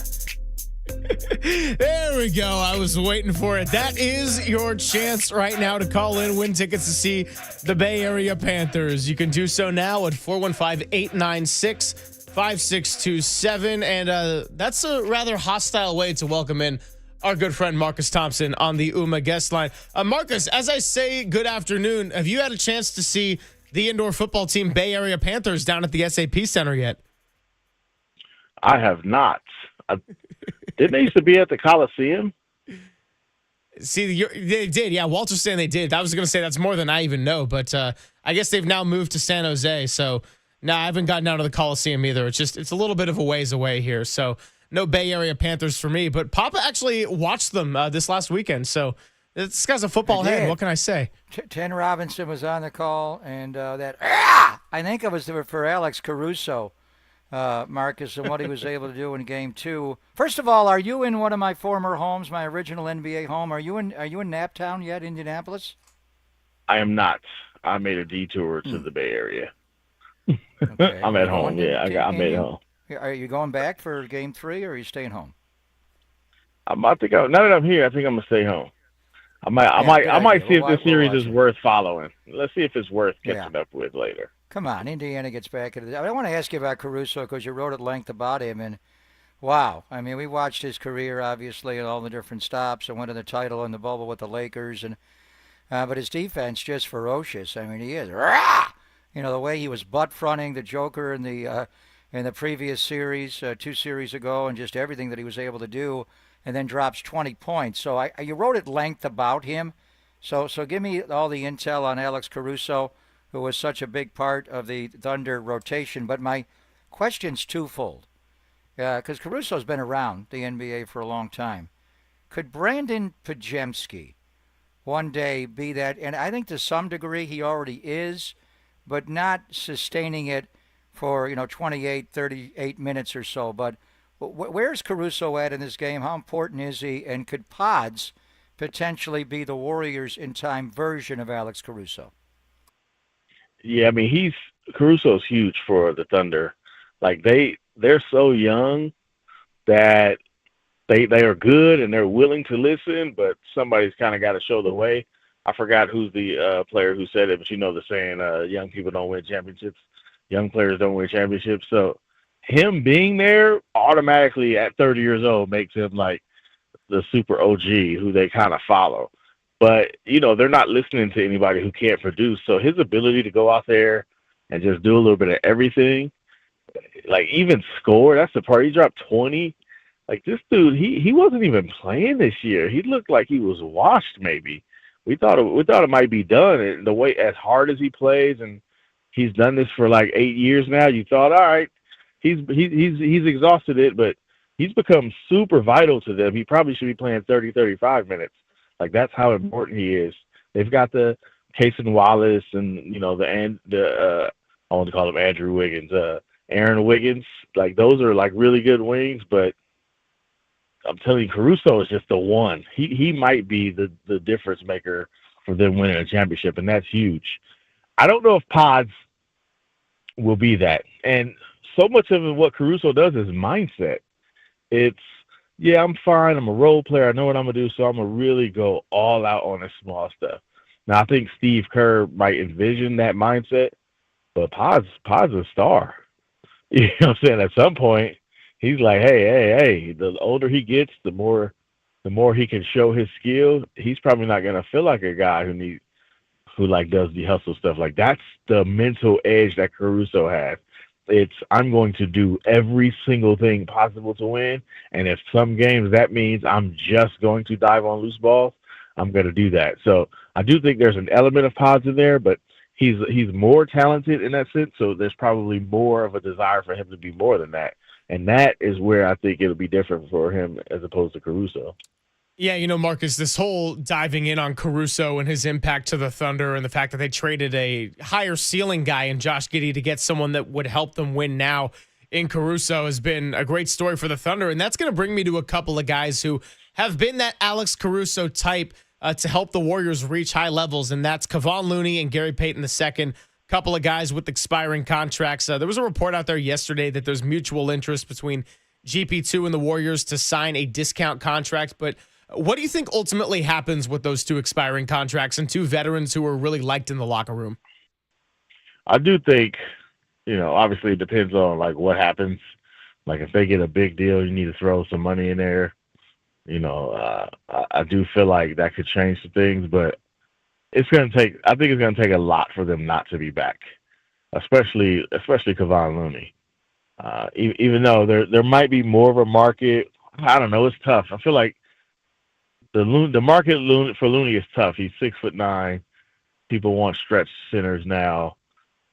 There we go. I was waiting for it. That is your chance right now to call in, win tickets to see the Bay Area Panthers. You can do so now at 415-896-5627. And that's a rather hostile way to welcome in our good friend Marcus Thompson on the UMA guest line. Marcus, as I say good afternoon, have you had a chance to see the indoor football team Bay Area Panthers down at the SAP Center yet?
I have not. Didn't they used to be at the Coliseum?
See, they did. Yeah, Walter's saying they did. I was going to say that's more than I even know, but I guess they've now moved to San Jose. So, no, I haven't gotten out to the Coliseum either. It's a little bit of a ways away here. So, no Bay Area Panthers for me. But Papa actually watched them this last weekend. So, this guy's a football head. What can I say?
Ten Robinson was on the call, and I think it was for Alex Caruso. Marcus, and what he was able to do in Game 2. First of all, are you in one of my former homes, my original NBA home? Are you in Naptown yet, Indianapolis?
I am not. I made a detour to the Bay Area. Okay. I'm at home. Yeah, I made it home.
Are you going back for Game 3, or are you staying home?
Now that I'm here, I think I'm gonna stay home. I might see if this series is worth following. Let's see if it's worth catching up with later.
Come on, Indiana gets back into I want to ask you about Caruso because you wrote at length about him, and wow. I mean, we watched his career, obviously, and all the different stops and winning the title in the bubble with the Lakers, and but his defense just ferocious. I mean, he is. You know, the way he was butt-fronting the Joker in the previous series, 2 series ago, and just everything that he was able to do, and then drops 20 points. So you wrote at length about him. So give me all the intel on Alex Caruso, who was such a big part of the Thunder rotation. But my question's twofold, because Caruso's been around the NBA for a long time. Could Brandon Pajemski one day be that? And I think to some degree he already is, but not sustaining it for 28, 38 minutes or so. But where's Caruso at in this game? How important is he? And could Pods potentially be the Warriors in time version of Alex Caruso?
Yeah, I mean, Caruso's huge for the Thunder. Like they're so young that they are good and they're willing to listen, but somebody's kind of got to show the way. I forgot who's the player who said it, but you know the saying, young people don't win championships. Young players don't win championships. So him being there automatically at 30 years old makes him like the super OG who they kind of follow. But, they're not listening to anybody who can't produce. So his ability to go out there and just do a little bit of everything, like even score, that's the part. He dropped 20. Like this dude, he wasn't even playing this year. He looked like he was washed maybe. We thought it might be done. And the way as hard as he plays, and he's done this for like 8 years now, you thought, all right, he's exhausted it, but he's become super vital to them. He probably should be playing 30, 35 minutes. Like that's how important he is. They've got the Cason Wallace and I want to call him Andrew Wiggins, Aaron Wiggins. Like those are like really good wings, but I'm telling you, Caruso is just the one. He might be the difference maker for them winning a championship, and that's huge. I don't know if Pods will be that. And so much of what Caruso does is mindset. It's, yeah, I'm fine. I'm a role player. I know what I'm going to do, so I'm going to really go all out on the small stuff. Now, I think Steve Kerr might envision that mindset, but Pods is a star. You know what I'm saying? At some point, he's like, hey, the older he gets, the more he can show his skill. He's probably not going to feel like a guy who does the hustle stuff. Like that's the mental edge that Caruso has. It's I'm going to do every single thing possible to win, and if some games that means I'm just going to dive on loose balls, I'm going to do that. So I do think there's an element of Pods in there, but he's more talented in that sense. So there's probably more of a desire for him to be more than that, and that is where I think it'll be different for him as opposed to Caruso.
Yeah, Marcus, this whole diving in on Caruso and his impact to the Thunder and the fact that they traded a higher ceiling guy in Josh Giddey to get someone that would help them win now in Caruso has been a great story for the Thunder. And that's going to bring me to a couple of guys who have been that Alex Caruso type to help the Warriors reach high levels, and that's Kevon Looney and Gary Payton II. Couple of guys with expiring contracts. There was a report out there yesterday that there's mutual interest between GP2 and the Warriors to sign a discount contract, but what do you think ultimately happens with those two expiring contracts and two veterans who are really liked in the locker room?
I do think, obviously it depends on what happens. Like if they get a big deal, you need to throw some money in there. I do feel like that could change some things, but I think it's going to take a lot for them not to be back, especially Kevon Looney. Even though there might be more of a market, I don't know. It's tough. I feel like the market for Looney is tough. He's 6'9". People want stretch centers now.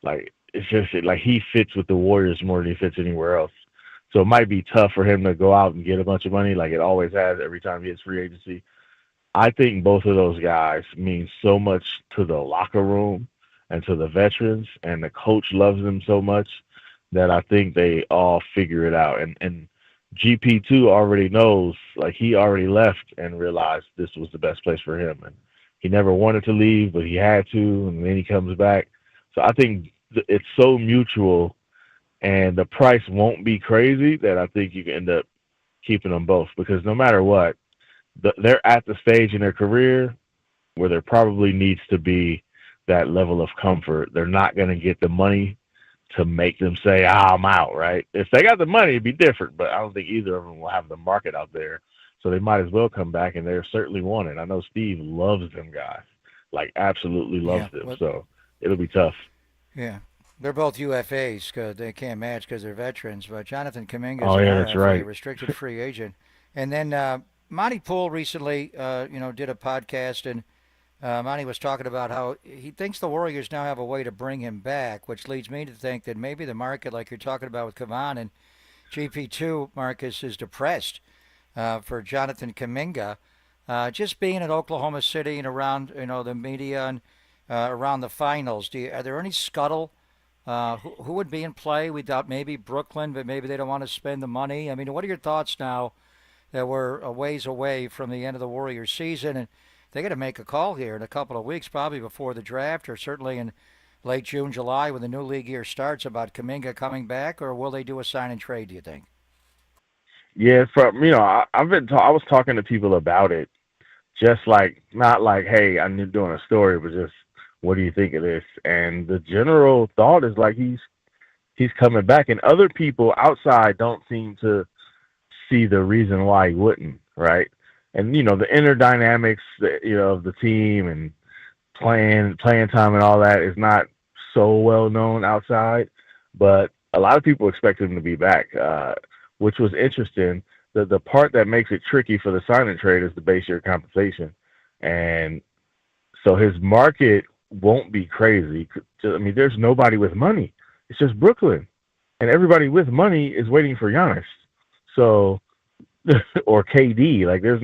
It's just he fits with the Warriors more than he fits anywhere else. So it might be tough for him to go out and get a bunch of money like it always has every time he hits free agency. I think both of those guys mean so much to the locker room and to the veterans, and the coach loves them so much that I think they all figure it out. And GP2 already knows, he already left and realized this was the best place for him. And he never wanted to leave, but he had to, and then he comes back. So I think it's so mutual, and the price won't be crazy that I think you can end up keeping them both, because no matter what, they're at the stage in their career where there probably needs to be that level of comfort. They're not going to get the money to make them say, I'm out, right? If they got the money, it'd be different, but I don't think either of them will have the market out there. So they might as well come back, and they're certainly wanted. I know Steve loves them guys, absolutely loves them. So it'll be tough.
Yeah. They're both UFAs because they can't match because they're veterans. But Jonathan Kuminga is an RFA, restricted free agent. And then Monty Poole recently, did a podcast, and Monty was talking about how he thinks the Warriors now have a way to bring him back, which leads me to think that maybe the market, like you're talking about with Kevon and GP2, Marcus, is depressed for Jonathan Kuminga. Just being in Oklahoma City and around, the media and around the finals, are there any scuttle? Who would be in play without maybe Brooklyn, but maybe they don't want to spend the money? I mean, what are your thoughts now that we're a ways away from the end of the Warriors season, and they got to make a call here in a couple of weeks, probably before the draft, or certainly in late June, July, when the new league year starts, about Kuminga coming back, or will they do a sign and trade, do you think?
Yeah, I was talking to people about it, just not hey, I'm doing a story, but just what do you think of this? And the general thought is he's coming back, and other people outside don't seem to see the reason why he wouldn't, right? And the inner dynamics, of the team and playing time and all that is not so well known outside, but a lot of people expect him to be back, which was interesting. The part that makes it tricky for the sign and trade is the base year compensation, and so his market won't be crazy. I mean, there's nobody with money. It's just Brooklyn, and everybody with money is waiting for Giannis. So, or KD, there's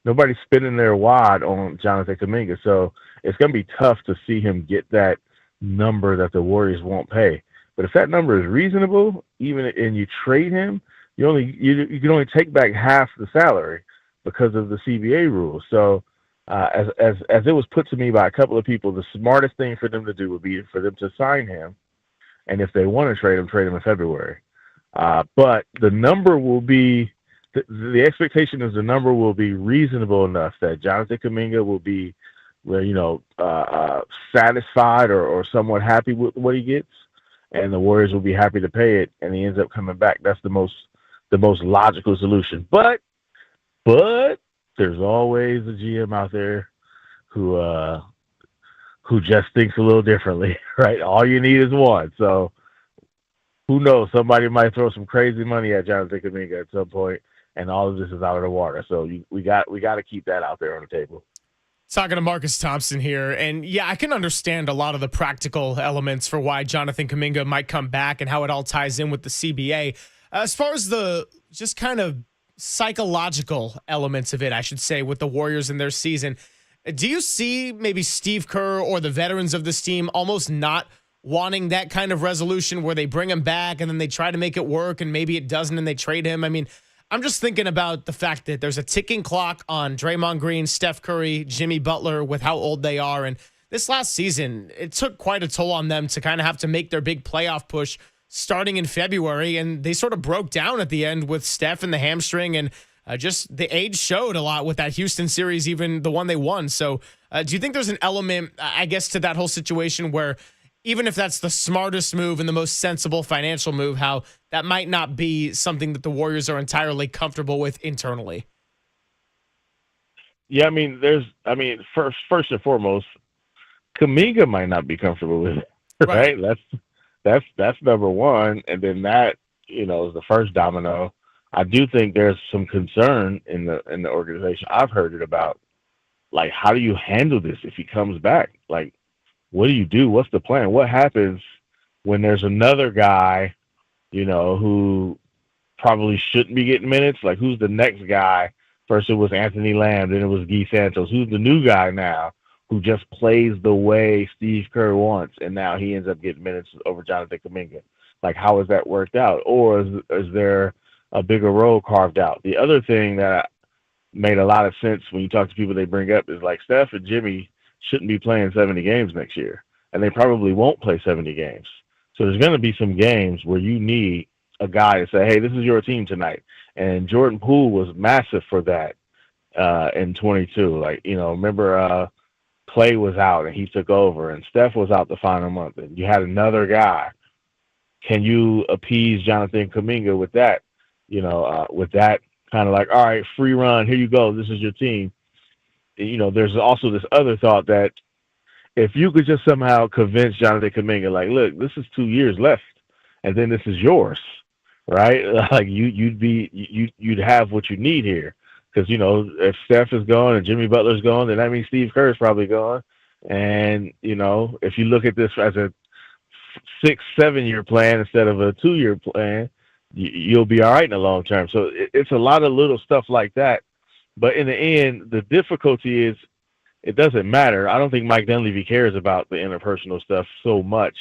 nobody spinning their wad on Jonathan Kuminga. So it's going to be tough to see him get that number that the Warriors won't pay. But if that number is reasonable, and you trade him, you can only take back half the salary because of the CBA rules. So as it was put to me by a couple of people, the smartest thing for them to do would be for them to sign him, and if they want to trade him in February. But the number will be the expectation is the number will be reasonable enough that Jonathan Kuminga will be, satisfied or somewhat happy with what he gets, and the Warriors will be happy to pay it, and he ends up coming back. That's the most logical solution. But there's always a GM out there who just thinks a little differently, right? All you need is one. So who knows? Somebody might throw some crazy money at Jonathan Kuminga at some point, and all of this is out of the water. So we got to keep that out there on the table.
Talking to Marcus Thompson here, and yeah, I can understand a lot of the practical elements for why Jonathan Kuminga might come back and how it all ties in with the CBA. As far as the just kind of psychological elements of it, I should say, with the Warriors in their season. Do you see maybe Steve Kerr or the veterans of this team almost not wanting that kind of resolution where they bring him back and then they try to make it work and maybe it doesn't and they trade him? I mean, I'm just thinking about the fact that there's a ticking clock on Draymond Green, Steph Curry, Jimmy Butler with how old they are. And this last season, it took quite a toll on them to kind of have to make their big playoff push starting in February. And they sort of broke down at the end with Steph and the hamstring. And just the age showed a lot with that Houston series, even the one they won. So do you think there's an element, I guess, to that whole situation where even if that's the smartest move and the most sensible financial move, how that might not be something that the Warriors are entirely comfortable with internally?
Yeah, first and foremost, Kuminga might not be comfortable with it, right? That's number one, and then that is the first domino. I do think there's some concern in the organization. I've heard it about, like, how do you handle this if he comes back? Like, what do you do? What's the plan? What happens when there's another guy, who probably shouldn't be getting minutes? Like, who's the next guy? First it was Anthony Lamb, then it was Guy Santos. Who's the new guy now who just plays the way Steve Kerr wants, and now he ends up getting minutes over Jonathan Kuminga? Like, how has that worked out? Or is there a bigger role carved out? The other thing that made a lot of sense when you talk to people they bring up is, like, Steph and Jimmy shouldn't be playing 70 games next year, and they probably won't play 70 games. So there's going to be some games where you need a guy to say, hey, this is your team tonight. And Jordan Poole was massive for that in 22. Like, remember Clay was out and he took over, and Steph was out the final month, and you had another guy. Can you appease Jonathan Kuminga with that? With that kind of like, all right, free run, here you go, this is your team. There's also this other thought that if you could just somehow convince Jonathan Kuminga, like, look, this is 2 years left, and then this is yours, right? Like, you'd have what you need here, because if Steph is gone and Jimmy Butler's gone, then that means Steve Kerr is probably gone, and if you look at this as a 6-7 year plan instead of a 2-year plan, you'll be all right in the long term. So it's a lot of little stuff like that. But in the end, the difficulty is it doesn't matter. I don't think Mike Dunleavy cares about the interpersonal stuff so much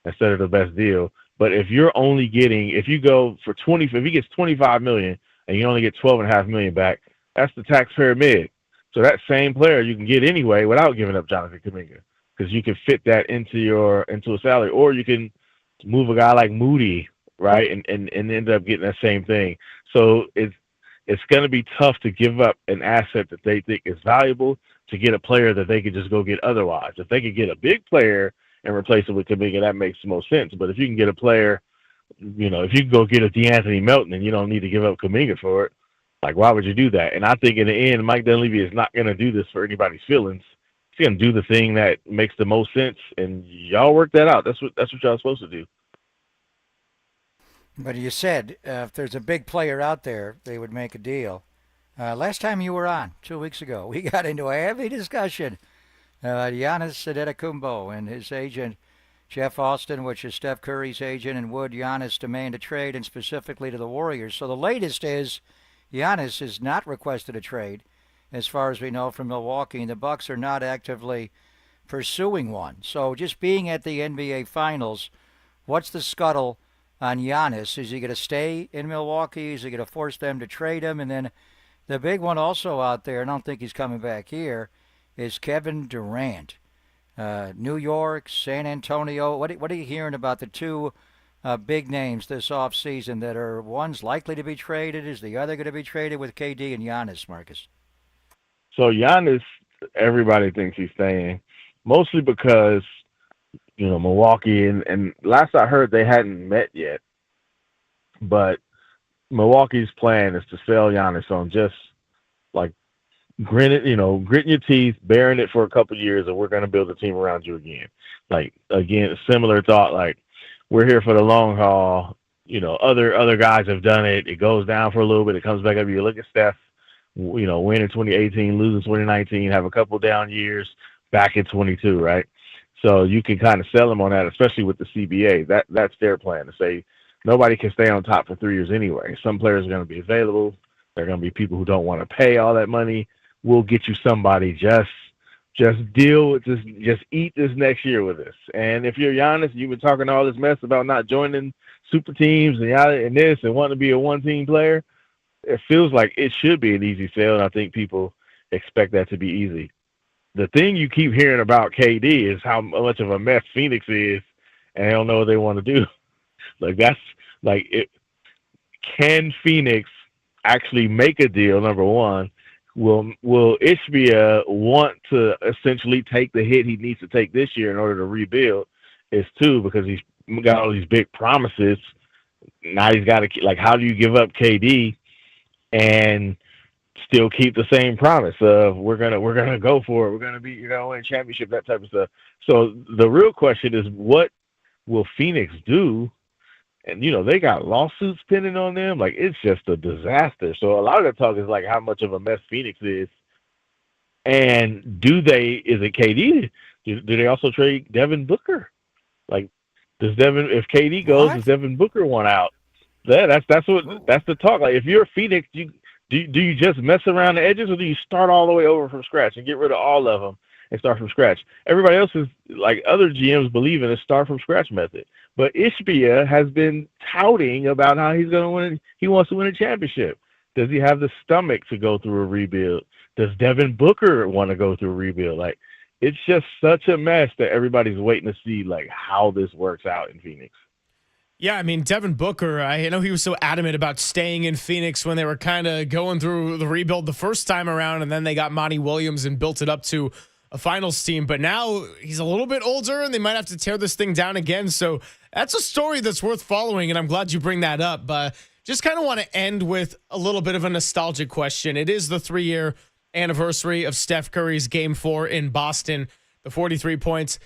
instead of the best deal. But if you're only getting, if you go for if he gets $25 million and you only get $12.5 million back, that's the taxpayer mid. So that same player you can get anyway without giving up Jonathan Kuminga, because you can fit that into a salary, or you can move a guy like Moody, right, and end up getting that same thing. So it's going to be tough to give up an asset that they think is valuable to get a player that they could just go get otherwise. If they could get a big player and replace it with Kuminga, that makes the most sense. But if you can get a player, if you can go get a DeAnthony Melton and you don't need to give up Kuminga for it, like, why would you do that? And I think in the end, Mike Dunleavy is not going to do this for anybody's feelings. He's going to do the thing that makes the most sense, and y'all work that out. That's what y'all supposed to do.
But you said if there's a big player out there, they would make a deal. Last time you were on, 2 weeks ago, we got into a heavy discussion. Giannis Antetokounmpo and his agent, Jeff Austin, which is Steph Curry's agent, and would Giannis demand a trade, and specifically to the Warriors. So the latest is Giannis has not requested a trade, as far as we know, from Milwaukee, and the Bucks are not actively pursuing one. So just being at the NBA Finals, what's the scuttle on Giannis? Is he going to stay in Milwaukee? Is he going to force them to trade him? And then the big one also out there, and I don't think he's coming back here, is Kevin Durant. New York, San Antonio. What are you hearing about the two big names this offseason that are one's likely to be traded? Is the other going to be traded with KD and Giannis, Marcus?
So Giannis, everybody thinks he's staying, mostly because, Milwaukee, and last I heard they hadn't met yet, but Milwaukee's plan is to sell Giannis on just like gritting your teeth, bearing it for a couple of years, and we're going to build a team around you again. Like, again, similar thought, like, we're here for the long haul. Other guys have done it. It goes down for a little bit. It comes back up. You look at Steph, win in 2018, lose in 2019, have a couple down years, back in 22, right? So you can kind of sell them on that, especially with the CBA. That's their plan, to say nobody can stay on top for 3 years anyway. Some players are going to be available. There are going to be people who don't want to pay all that money. We'll get you somebody. Just deal with this. Just eat this next year with us. And if you're Giannis, you've been talking all this mess about not joining super teams and this and wanting to be a one-team player. It feels like it should be an easy sale, and I think people expect that to be easy. The thing you keep hearing about KD is how much of a mess Phoenix is, and they don't know what they want to do. Can Phoenix actually make a deal? Number one, will Ishbia want to essentially take the hit he needs to take this year in order to rebuild? Is two, because he's got all these big promises. Now he's got to, how do you give up KD and still keep the same promise of we're gonna go for it, we're gonna win a championship, that type of stuff. So the real question is, what will Phoenix do? And they got lawsuits pending on them. It's just a disaster. So a lot of the talk is how much of a mess Phoenix is, and is it KD? Do they also trade Devin Booker? If KD goes, does Devin Booker want out? That's the talk. If you're Phoenix, do you just mess around the edges, or do you start all the way over from scratch and get rid of all of them and start from scratch? Everybody else is other GMs believe in a start from scratch method, but Ishbia has been touting about how he's going to win. He wants to win a championship. Does he have the stomach to go through a rebuild? Does Devin Booker want to go through a rebuild? It's just such a mess that everybody's waiting to see how this works out in Phoenix.
Yeah, I mean, Devin Booker, I know he was so adamant about staying in Phoenix when they were kind of going through the rebuild the first time around, and then they got Monty Williams and built it up to a finals team. But now he's a little bit older, and they might have to tear this thing down again. So that's a story that's worth following, and I'm glad you bring that up. But just kind of want to end with a little bit of a nostalgic question. It is the 3-year anniversary of Steph Curry's Game 4 in Boston, the 43 points.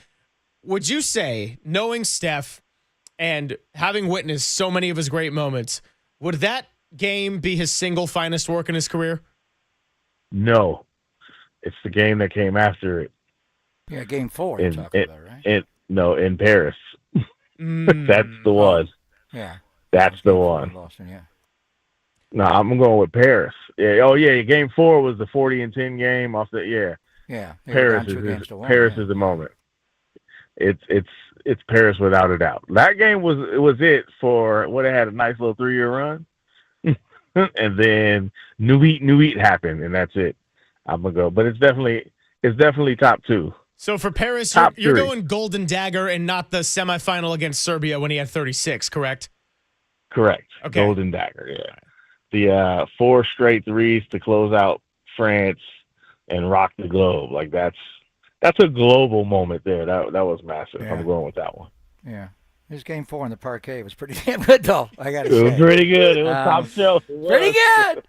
Would you say, knowing Steph and having witnessed so many of his great moments, would that game be his single finest work in his career?
No. It's the game that came after it.
Yeah, Game 4 you're talking about, right?
In Paris. That's the one.
Yeah.
That's the one.
Boston, yeah.
No, I'm going with Paris. Yeah. Oh, yeah. Game 4 was the 40-10 game off the. Yeah.
Yeah.
Paris is the moment. It's Paris without a doubt. That game was it for what it had a nice little 3-year run, and then New Eat happened, and that's it. I'm gonna go, but it's definitely top 2.
So for Paris, you're going Golden Dagger and not the semifinal against Serbia when he had 36, correct?
Correct.
Okay.
Golden Dagger. Yeah. The 4 straight threes to close out France and rock the globe. That's a global moment there. That was massive. Yeah. I'm going with that one.
Yeah. His Game 4 in the parquet was pretty damn good, though. I got to say.
It was pretty good. It was top shelf.
Pretty good.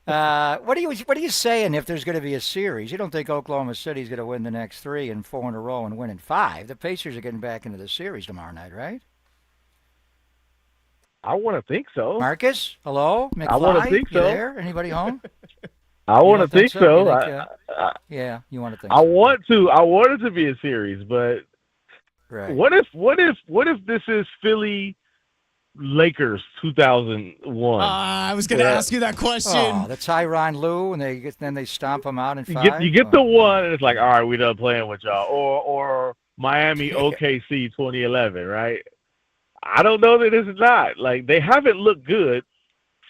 What are you saying if there's going to be a series? You don't think Oklahoma City's going to win the next 3 and 4 in a row and win in 5? The Pacers are getting back into the series tomorrow night, right?
I want to think so.
Marcus, hello? McFly,
I want to think so.
You there? Anybody home?
I want to think so.
Yeah, you want to think
I want to. I want it to be a series, but what if this is Philly Lakers 2001?
I was going to ask you that question.
Oh, the Tyronn Lue, and then they stomp them out in 5.
You get the one, and it's all right, we done playing with y'all, or Miami OKC 2011, right? I don't know that it's not. They haven't looked good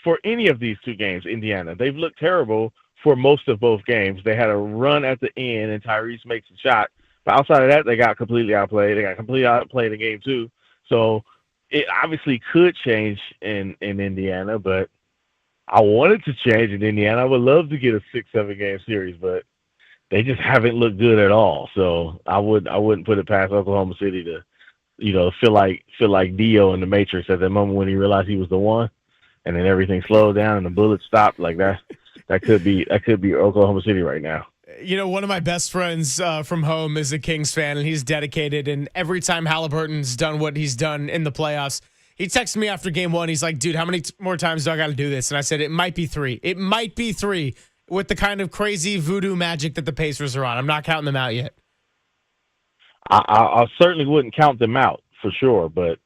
for any of these 2 games. Indiana, they've looked terrible for most of both games. They had a run at the end, and Tyrese makes a shot. But outside of that, they got completely outplayed. They got completely outplayed in Game 2. So it obviously could change in Indiana, but I want it to change in Indiana. I would love to get a 6-7 game series, but they just haven't looked good at all. So I wouldn't put it past Oklahoma City to, feel like Dio in the Matrix at that moment when he realized he was the one, and then everything slowed down and the bullets stopped. That could be Oklahoma City right now.
One of my best friends from home is a Kings fan, and he's dedicated. And every time Halliburton's done what he's done in the playoffs, he texts me after Game 1. He's like, dude, how many more times do I got to do this? And I said, it might be 3. It might be 3 with the kind of crazy voodoo magic that the Pacers are on. I'm not counting them out yet.
I certainly wouldn't count them out for sure, but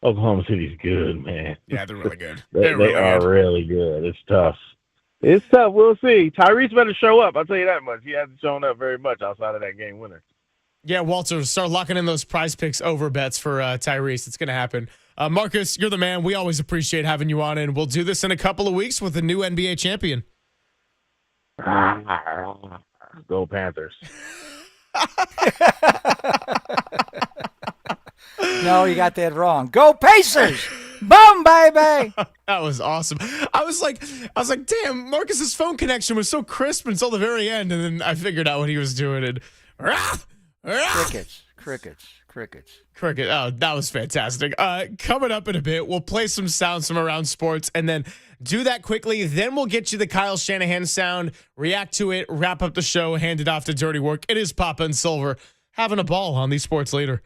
Oklahoma City's good, man.
Yeah, they're really good.
They are really good. It's tough. It's tough. We'll see. Tyrese better show up. I'll tell you that much. He hasn't shown up very much outside of that game winner.
Yeah, Walter, start locking in those prize picks over bets for Tyrese. It's going to happen. Marcus, you're the man. We always appreciate having you on, and we'll do this in a couple of weeks with a new NBA champion.
Go Panthers.
No, you got that wrong. Go Pacers! Boom, baby!
That was awesome. I was like, damn, Marcus's phone connection was so crisp until the very end, and then I figured out what he was doing. And
Crickets.
Oh, that was fantastic. Coming up in a bit, we'll play some sounds from around sports and then do that quickly. Then we'll get you the Kyle Shanahan sound, react to it, wrap up the show, hand it off to Dirty Work. It is Papa and Silver having a ball on the Sports Leader.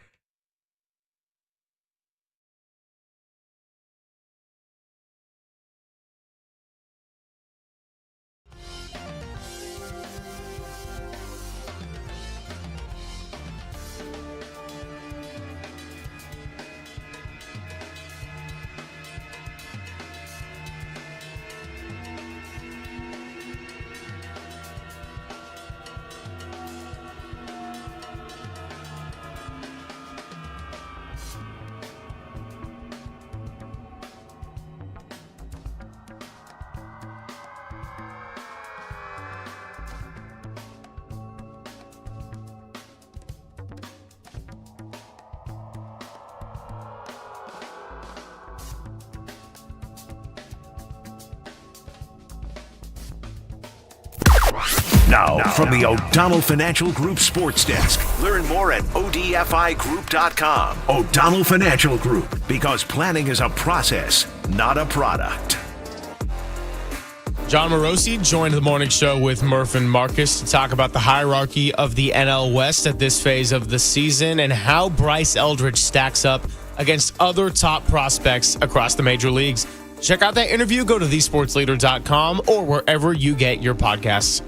Now, from the O'Donnell Financial Group Sports Desk. Learn more at odfigroup.com. O'Donnell Financial Group, because planning is a process, not a product.
John Morosi joined the morning show with Murph and Marcus to talk about the hierarchy of the NL West at this phase of the season and how Bryce Eldridge stacks up against other top prospects across the major leagues. Check out that interview. Go to thesportsleader.com or wherever you get your podcasts.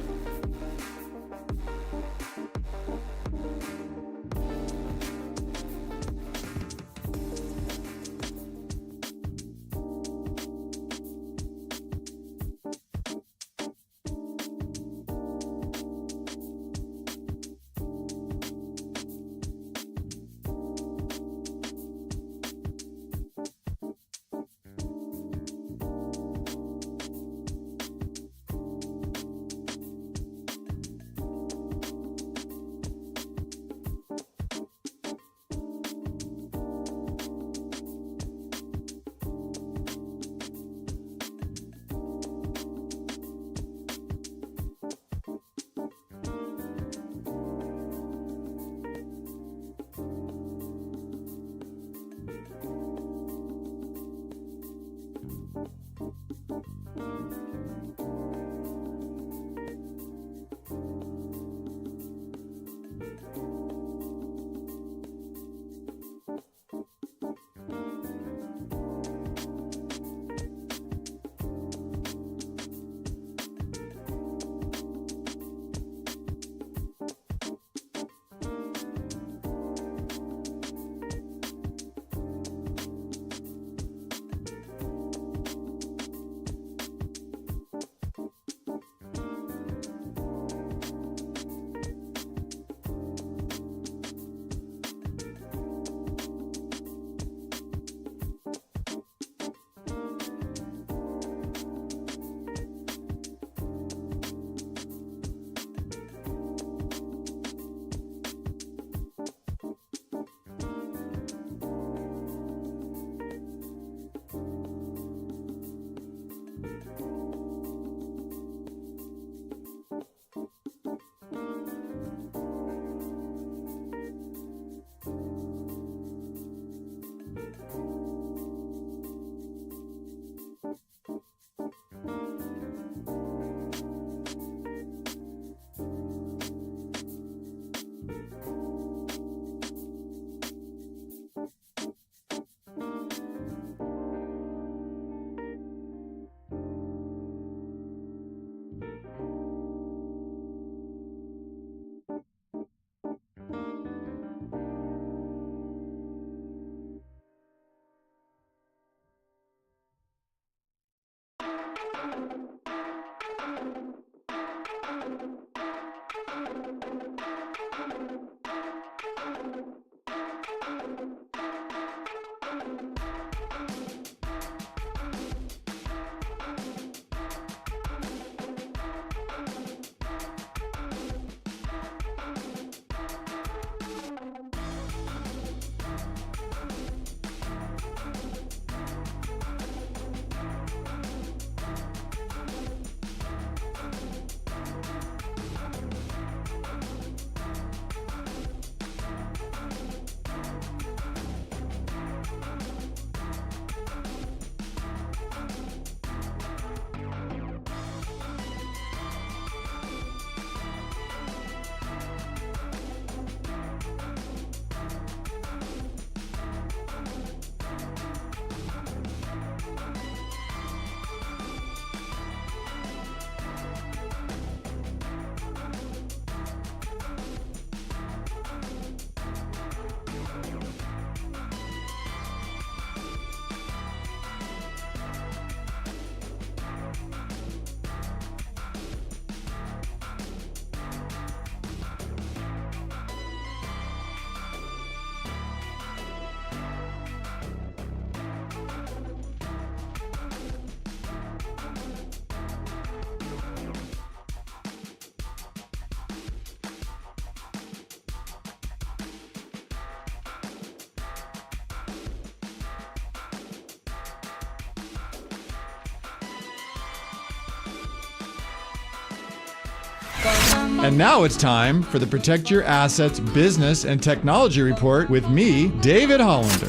And now it's time for the Protect Your Assets Business and Technology Report with me, David Hollander.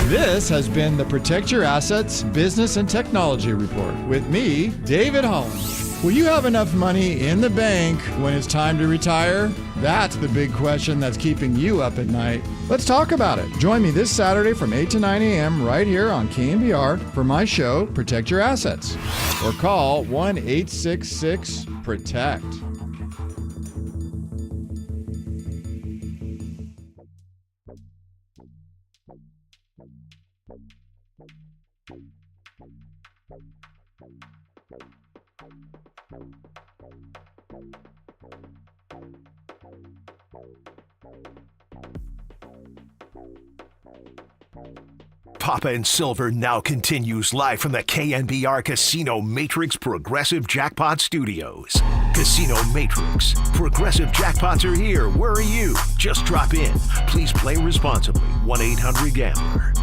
This has been the Protect Your Assets Business and Technology Report with me, David Holland. Will you have enough money in the bank when it's time to retire? That's the big question that's keeping you up at night. Let's talk about it. Join me this Saturday from 8 to 9 a.m. right here on KNBR for my show, Protect Your Assets. Or call 1-866-PROTECT.
Papa and Silver now continues live from the KNBR Casino Matrix Progressive Jackpot Studios. Casino Matrix. Progressive jackpots are here. Where are you? Just drop in. Please play responsibly. 1-800-GAMBLER.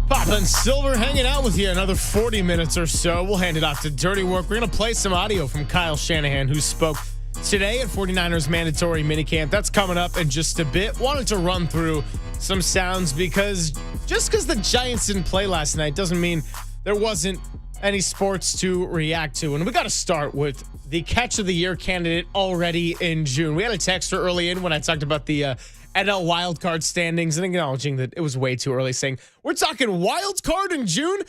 Papa and Silver hanging out with you another 40 minutes or so. We'll hand it off to Dirty Work. We're going to play some audio from Kyle Shanahan, who spoke today at 49ers mandatory minicamp. That's coming up in just a bit. Wanted to run through some sounds because just because the Giants didn't play last night doesn't mean there wasn't any sports to react to. And we got to start with the catch of the year candidate already in June. We had a texter early in when I talked about the NL wildcard standings and acknowledging that it was way too early, saying we're talking wild card in June.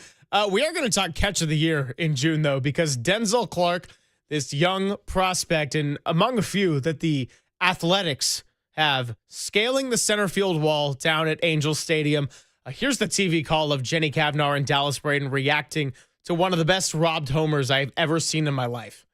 We are going to talk catch of the year in June, though, because Denzel Clark, this young prospect, and among a few that the Athletics have, scaling the center field wall down at Angels Stadium. Here's the TV call of Jenny Cavnar and Dallas Braden reacting to one of the best robbed homers I've ever seen in my life.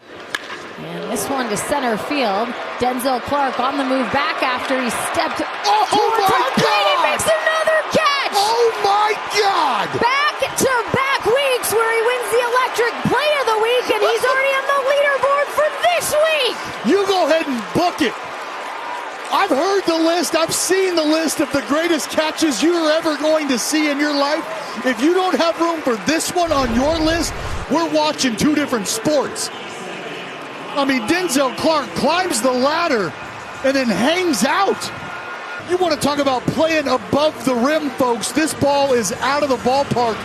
And this one to center field. Denzel Clark on the move back after he stepped towards home plate and makes another catch.
Oh my God!
Back-to-back weeks where he wins the electric play of the week, and he's already on the leaderboard for this week.
You go ahead and book it. I've heard the list. I've seen the list of the greatest catches you're ever going to see in your life. If you don't have room for this one on your list, we're watching two different sports. I mean, Denzel Clark climbs the ladder and then hangs out. You want to talk about playing above the rim, folks. This ball is out of the ballpark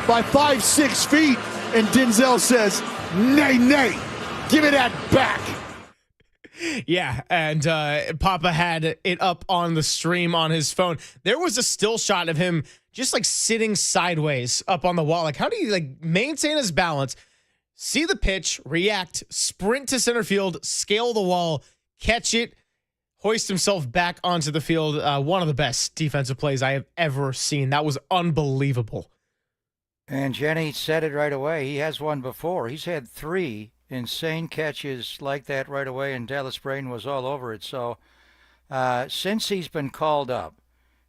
by 5-6 feet. And Denzel says, nay, nay, give it that back.
Yeah, and Papa had it up on the stream on his phone. There was a still shot of him just like sitting sideways up on the wall. Like, how do you like maintain his balance, see the pitch, react, sprint to center field, scale the wall, catch it, hoist himself back onto the field? One of the best defensive plays I have ever seen. That was unbelievable.
And Jenny said it right away. He has one before. He's had 3 insane catches like that right away, and Dallas Braden was all over it. So since he's been called up,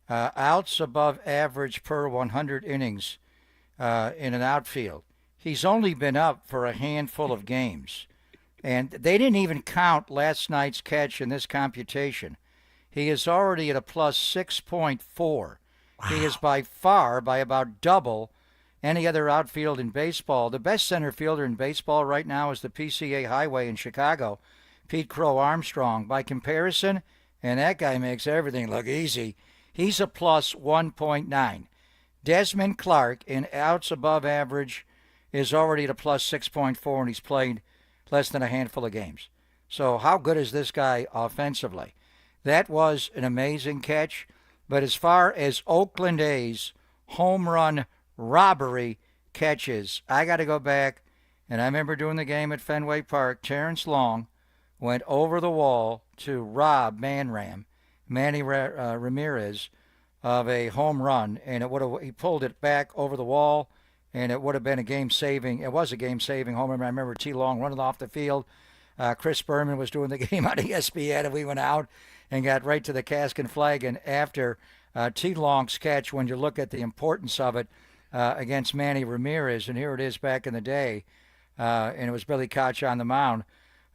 outs above average per 100 innings in an outfield, he's only been up for a handful of games. And they didn't even count last night's catch in this computation. He is already at a plus 6.4. Wow. He is by far, by about double any other outfield in baseball. The best center fielder in baseball right now is the PCA Highway in Chicago, Pete Crow Armstrong. By comparison, and that guy makes everything look easy, he's a plus 1.9. Desmond Clark, in outs above average, is already at a plus 6.4, and he's played less than a handful of games. So how good is this guy offensively? That was an amazing catch. But as far as Oakland A's home run robbery catches, I got to go back, and I remember doing the game at Fenway Park. Terrence Long went over the wall to rob Manny Ramirez of a home run, and he pulled it back over the wall, and it would have been a game-saving. It was a game-saving home run. I remember T. Long running off the field. Chris Berman was doing the game on ESPN, and we went out and got right to the cask and flag. And after T. Long's catch, when you look at the importance of it against Manny Ramirez, and here it is back in the day, and it was Billy Koch on the mound.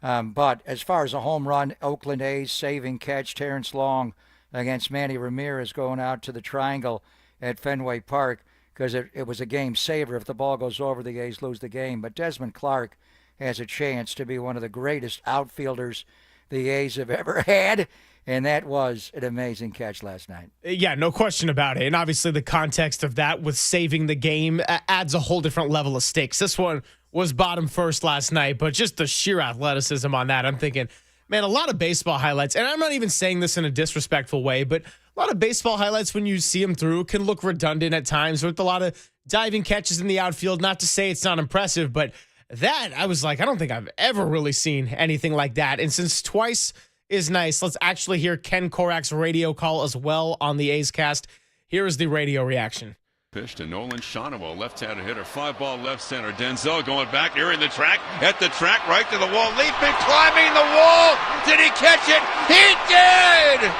But as far as a home run, Oakland A's saving catch, Terrence Long against Manny Ramirez going out to the triangle at Fenway Park, because it was a game saver. If the ball goes over, the A's lose the game. But Desmond Clark has a chance to be one of the greatest outfielders the A's have ever had, and that was an amazing catch last night.
Yeah, no question about it. And obviously the context of that with saving the game adds a whole different level of stakes. This one was bottom first last night, but just the sheer athleticism on that, I'm thinking, man, a lot of baseball highlights, and I'm not even saying this in a disrespectful way, but a lot of baseball highlights, when you see them through, can look redundant at times with a lot of diving catches in the outfield. Not to say it's not impressive, but that, I was like, I don't think I've ever really seen anything like that. And since twice is nice, let's actually hear Ken Korak's radio call as well on the A's cast. Here is the radio reaction.
Pitch to Nolan Shawano, left-handed hitter, 5-ball left center. Denzel going back, nearing the track, at the track, right to the wall, leaping, climbing the wall. Did he catch it? He did!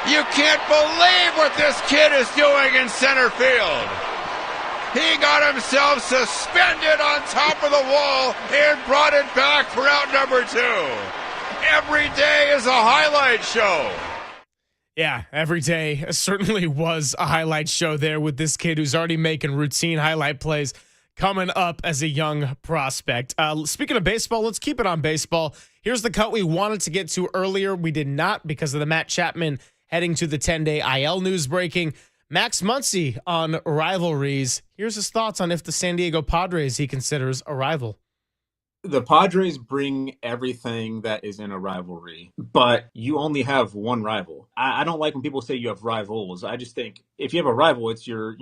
You can't believe what this kid is doing in center field. He got himself suspended on top of the wall and brought it back for out number 2. Every day is a highlight show.
Yeah, every day certainly was a highlight show there with this kid who's already making routine highlight plays coming up as a young prospect. Speaking of baseball, let's keep it on baseball. Here's the cut we wanted to get to earlier. We did not because of the Matt Chapman heading to the 10-day IL news breaking. Max Muncy on rivalries. Here's his thoughts on if the San Diego Padres he considers a rival.
The Padres bring everything that is in a rivalry, but you only have one rival. I don't like when people say you have rivals. I just think if you have a rival, it's your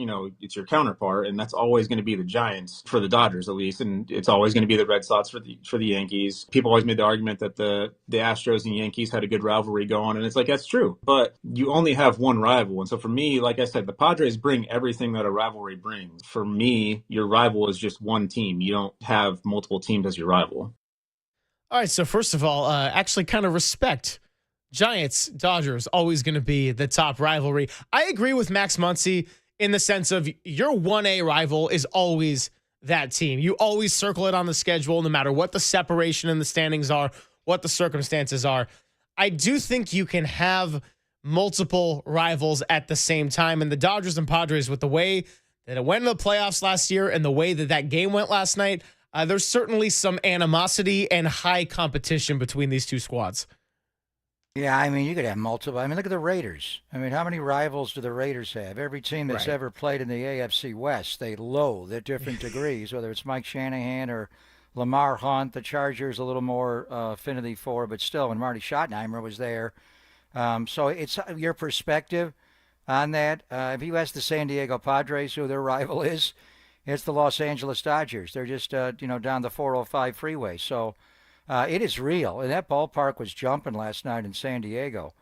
counterpart, and that's always going to be the Giants for the Dodgers, at least, and it's always going to be the Red Sox for the Yankees. People always made the argument that the Astros and Yankees had a good rivalry going, and it's like, that's true, but you only have one rival. And so for me, like I said, the Padres bring everything that a rivalry brings. For me, your rival is just one team. You don't have multiple teams as your rival.
All right, so first of all, actually kind of respect Giants, Dodgers, always going to be the top rivalry. I agree with Max Muncy in the sense of your 1A rival is always that team. You always circle it on the schedule no matter what the separation in the standings are, what the circumstances are. I do think you can have multiple rivals at the same time, and the Dodgers and Padres, with the way that it went in the playoffs last year and the way that game went last night, there's certainly some animosity and high competition between these two squads.
Yeah, I mean, you could have multiple. I mean, look at the Raiders. I mean, how many rivals do the Raiders have? Every team that's ever played in the AFC West, they loathe at different degrees, whether it's Mike Shanahan or Lamar Hunt. The Chargers a little more affinity for, but still, when Marty Schottenheimer was there. So it's your perspective on that. If you ask the San Diego Padres who their rival is, it's the Los Angeles Dodgers. They're just, down the 405 freeway. So it is real. And that ballpark was jumping last night in San Diego.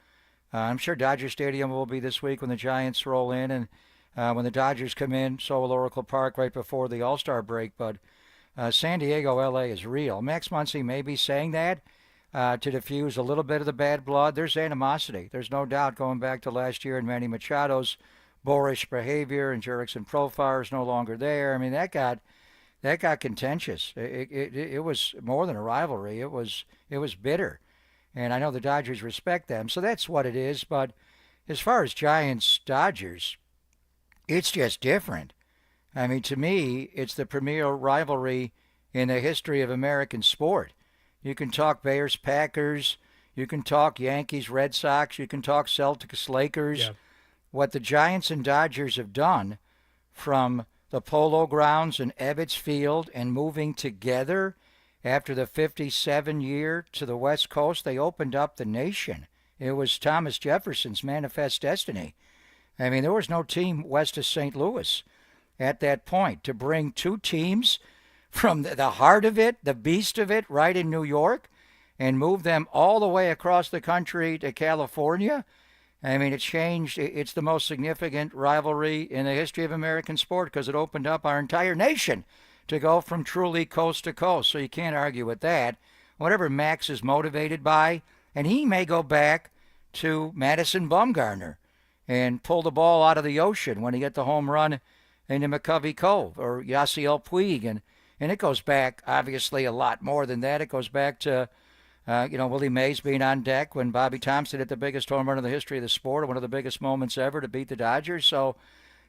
I'm sure Dodger Stadium will be this week when the Giants roll in. And when the Dodgers come in, so will Oracle Park right before the All-Star break. But San Diego, L.A. is real. Max Muncy may be saying that to diffuse a little bit of the bad blood. There's animosity. There's no doubt going back to last year and Manny Machado's boorish behavior, and Jurickson Profar is no longer there. I mean, that got contentious. It was more than a rivalry. It was bitter, and I know the Dodgers respect them, so that's what it is. But as far as Giants Dodgers, it's just different. I mean, to me, it's the premier rivalry in the history of American sport. You can talk Bears Packers, you can talk Yankees Red Sox, you can talk Celtics Lakers. Yeah. What the Giants and Dodgers have done, from the Polo Grounds and Ebbets Field and moving together after the 57 year to the West Coast, they opened up the nation. It was Thomas Jefferson's manifest destiny. I mean, there was no team west of St. Louis at that point. To bring two teams from the heart of it, the beast of it, right in New York, and move them all the way across the country to California, I mean, it changed. It's the most significant rivalry in the history of American sport because it opened up our entire nation to go from truly coast to coast. So you can't argue with that. whatever Max is motivated by, and he may go back to Madison Bumgarner and pull the ball out of the ocean when he get the home run into McCovey Cove or Yasiel Puig. And it goes back, obviously, a lot more than that. It goes back to, Willie Mays being on deck when Bobby Thompson hit the biggest home run in the history of the sport, one of the biggest moments ever to beat the Dodgers. So,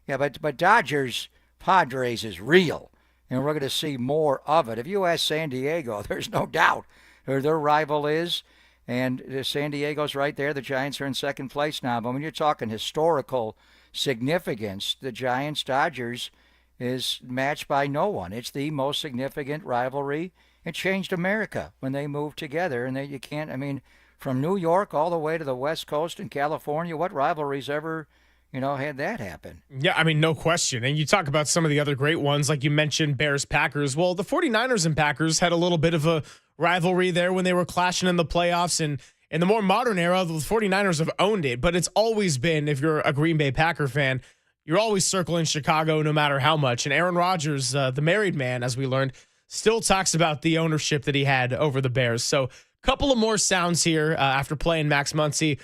yeah, but Dodgers-Padres is real, and we're going to see more of it. If you ask San Diego, there's no doubt who their rival is. And San Diego's right there. The Giants are in second place now. But when you're talking historical significance, the Giants-Dodgers is matched by no one. It's the most significant rivalry. It changed America when they moved together. And you can't, from New York all the way to the West Coast in California, what rivalries ever, had that happen?
Yeah, no question. And you talk about some of the other great ones, like you mentioned Bears-Packers. Well, the 49ers and Packers had a little bit of a rivalry there when they were clashing in the playoffs. And in the more modern era, the 49ers have owned it. But it's always been, if you're a Green Bay Packer fan, you're always circling Chicago no matter how much. And Aaron Rodgers, the married man, as we learned, still talks about the ownership that he had over the Bears. So a couple of more sounds here after playing Max Muncy.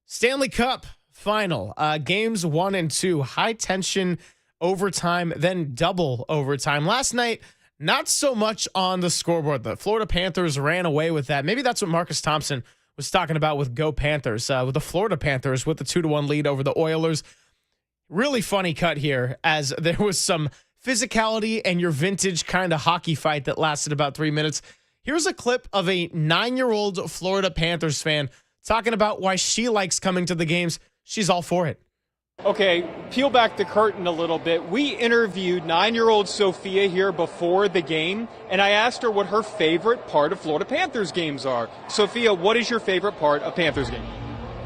Stanley Cup final, games 1 and 2, high tension overtime, then double overtime. Last night, not so much on the scoreboard. The Florida Panthers ran away with that. Maybe that's what Marcus Thompson was talking about with Go Panthers, with the Florida Panthers with the 2-1 lead over the Oilers. Really funny cut here, as there was some physicality and your vintage kind of hockey fight that lasted about 3 minutes. Here's a clip of a 9-year-old Florida Panthers fan talking about why she likes coming to the games. She's all for it.
Okay, peel back the curtain a little bit. We interviewed 9-year-old Sophia here before the game, and I asked her what her favorite part of Florida Panthers games are. Sophia, what is your favorite part of Panthers game?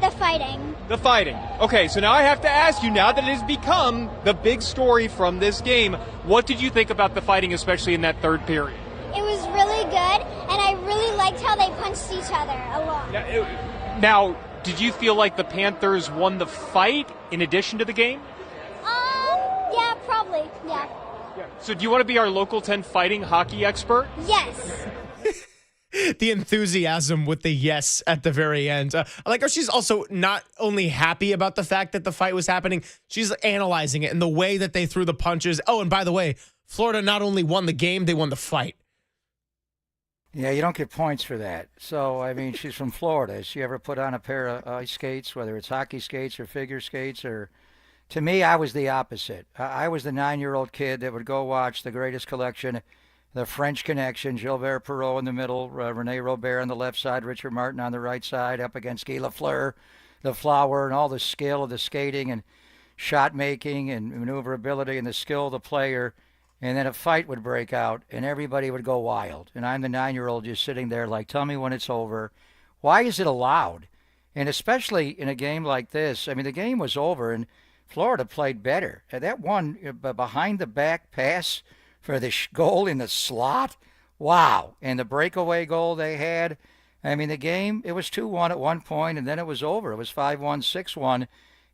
The fighting.
The fighting. Okay, so now I have to ask you, now that it has become the big story from this game, what did you think about the fighting, especially in that third period?
It was really good, and I really liked how they punched each other a lot.
Now, did you feel like the Panthers won the fight in addition to the game?
Yeah, probably, yeah.
So do you want to be our local 10 fighting hockey expert?
Yes.
The enthusiasm with the yes at the very end. I like how she's also not only happy about the fact that the fight was happening, she's analyzing it and the way that they threw the punches. Oh, and by the way, Florida not only won the game, they won the fight.
Yeah, you don't get points for that. So, she's from Florida. Has she ever put on a pair of ice skates, whether it's hockey skates or figure skates? Or, to me, I was the opposite. I was the 9-year-old kid that would go watch The Greatest Collection, The French Connection, Gilbert Perrault in the middle, René Robert on the left side, Richard Martin on the right side, up against Guy Lafleur, the flower, and all the skill of the skating and shot making and maneuverability and the skill of the player. And then a fight would break out, and everybody would go wild. And I'm the 9-year-old just sitting there like, tell me when it's over. Why is it allowed? And especially in a game like this, the game was over, and Florida played better. That one behind-the-back pass for the goal in the slot, wow. And the breakaway goal they had, the game, it was 2-1 at one point, and then it was over. It was 5-1, 6-1.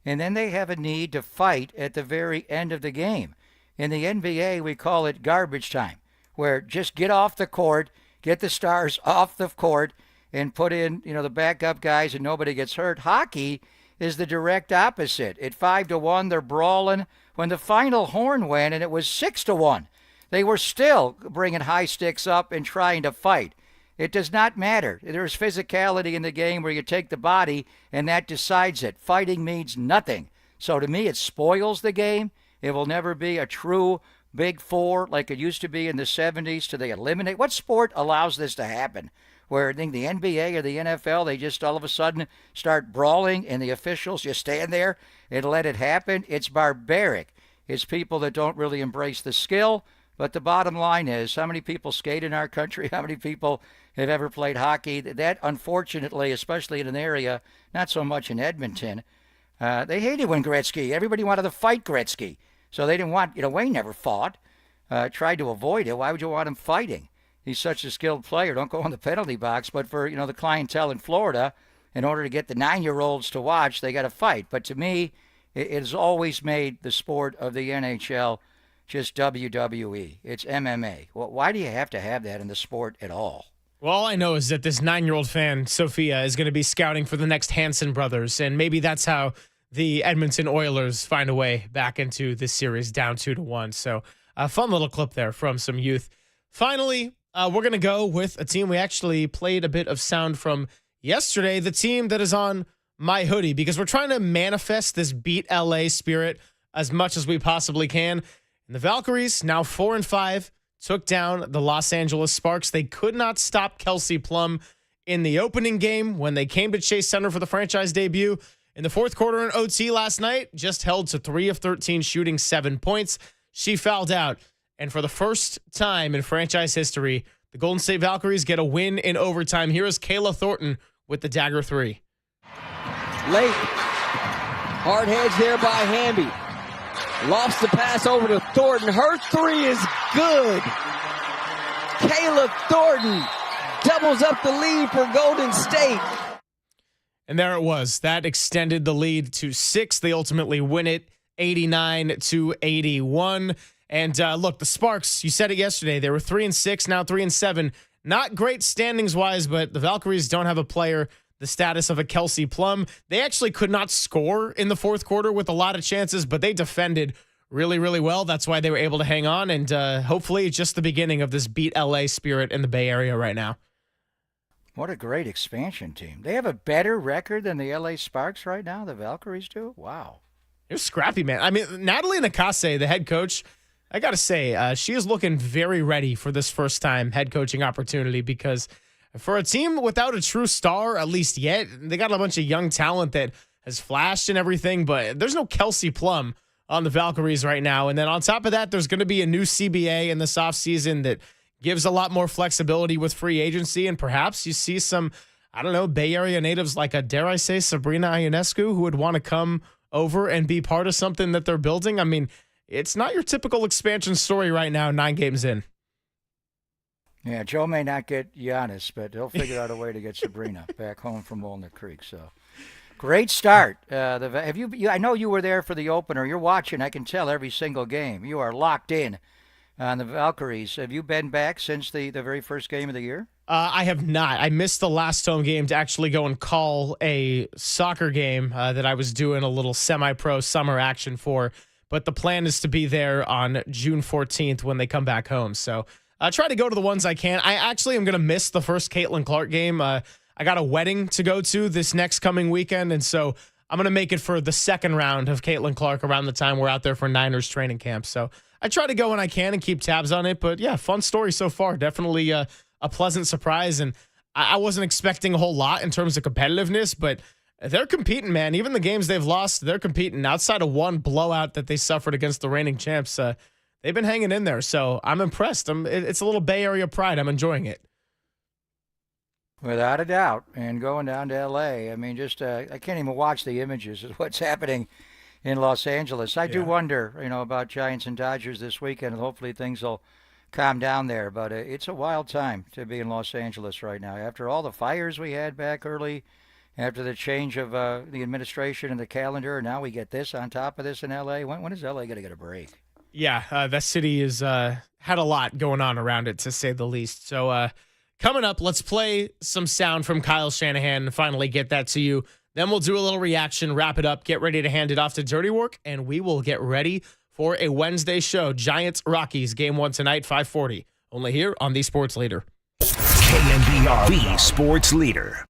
And then they have a need to fight at the very end of the game. In the NBA, we call it garbage time, where just get off the court, get the stars off the court, and put in, the backup guys and nobody gets hurt. Hockey is the direct opposite. At 5-1, they're brawling. When the final horn went and it was 6-1, they were still bringing high sticks up and trying to fight. It does not matter. There's physicality in the game where you take the body and that decides it. Fighting means nothing. So to me, it spoils the game. It will never be a true Big Four like it used to be in the 70s. Do they eliminate? What sport allows this to happen? Where I think the NBA or the NFL, they just all of a sudden start brawling and the officials just stand there and let it happen? It's barbaric. It's people that don't really embrace the skill. But the bottom line is, how many people skate in our country? How many people have ever played hockey? That, unfortunately, especially in an area, not so much in Edmonton, they hated when Gretzky. Everybody wanted to fight Gretzky. So they didn't want, Wayne never fought, tried to avoid it. Why would you want him fighting? He's such a skilled player. Don't go in the penalty box. But for, the clientele in Florida, in order to get the 9-year-olds to watch, they got to fight. But to me, it has always made the sport of the NHL just WWE. It's MMA. Well, why do you have to have that in the sport at all?
Well, all I know is that this 9-year-old fan, Sophia, is going to be scouting for the next Hanson brothers, and maybe that's how the Edmonton Oilers find a way back into this series down 2-1. So a fun little clip there from some youth. Finally, we're going to go with a team we actually played a bit of sound from yesterday, the team that is on my hoodie, because we're trying to manifest this beat LA spirit as much as we possibly can. And the Valkyries, now 4-5, took down the Los Angeles Sparks. They could not stop Kelsey Plum in the opening game when they came to Chase Center for the franchise debut. In the fourth quarter in OT last night, just held to 3 of 13, shooting 7 points. She fouled out. And for the first time in franchise history, the Golden State Valkyries get a win in overtime. Here is Kayla Thornton with the dagger 3.
Late. Hard hedge there by Hamby. Lofts the pass over to Thornton. Her 3 is good. Kayla Thornton doubles up the lead for Golden State.
And there it was. That extended the lead to 6. They ultimately win it 89-81. And look, the Sparks, you said it yesterday, they were 3-6, now 3-7. Not great standings wise, but the Valkyries don't have a player the status of a Kelsey Plum. They actually could not score in the fourth quarter with a lot of chances, but they defended really, really well. That's why they were able to hang on. And hopefully it's just the beginning of this beat LA spirit in the Bay Area right now.
What a great expansion team. They have a better record than the LA Sparks right now, the Valkyries do? Wow.
They're scrappy, man. I mean, Natalie Nakase, the head coach, I got to say, she is looking very ready for this first-time head coaching opportunity, because for a team without a true star, at least yet, they got a bunch of young talent that has flashed and everything, but there's no Kelsey Plum on the Valkyries right now. And then on top of that, there's going to be a new CBA in this offseason that gives a lot more flexibility with free agency, and perhaps you see some, I don't know, Bay Area natives like dare I say, Sabrina Ionescu, who would want to come over and be part of something that they're building. I mean, it's not your typical expansion story right now, 9 games in.
Yeah, Joe may not get Giannis, but he'll figure out a way to get Sabrina back home from Walnut Creek. So, great start. Have you? I know you were there for the opener. You're watching. I can tell every single game. You are locked in on the Valkyries. Have you been back since the very first game of the year?
I have not. I missed the last home game to actually go and call a soccer game that I was doing a little semi-pro summer action for. But the plan is to be there on June 14th when they come back home. So I try to go to the ones I can. I actually am going to miss the first Caitlin Clark game. I got a wedding to go to this next coming weekend, and so I'm going to make it for the second round of Caitlin Clark around the time we're out there for Niners training camp. So I try to go when I can and keep tabs on it. But, yeah, fun story so far. Definitely a pleasant surprise, and I wasn't expecting a whole lot in terms of competitiveness, but they're competing, man. Even the games they've lost, they're competing. Outside of one blowout that they suffered against the reigning champs, they've been hanging in there, so I'm impressed. It's a little Bay Area pride. I'm enjoying it.
Without a doubt. And going down to L.A., I mean, just I can't even watch the images of what's happening in Los Angeles. I do wonder, about Giants and Dodgers this weekend, and hopefully things will calm down there. But it's a wild time to be in Los Angeles right now. After all the fires we had back early, after the change of the administration and the calendar, now we get this on top of this in L.A. When is L.A. going to get a break?
Yeah, that city has had a lot going on around it, to say the least. So coming up, let's play some sound from Kyle Shanahan and finally get that to you. Then we'll do a little reaction, wrap it up, get ready to hand it off to Dirty Work, and we will get ready for a Wednesday show. Giants Rockies, game 1 tonight, 5:40. Only here on the Sports Leader.
KNBR, the Sports Leader.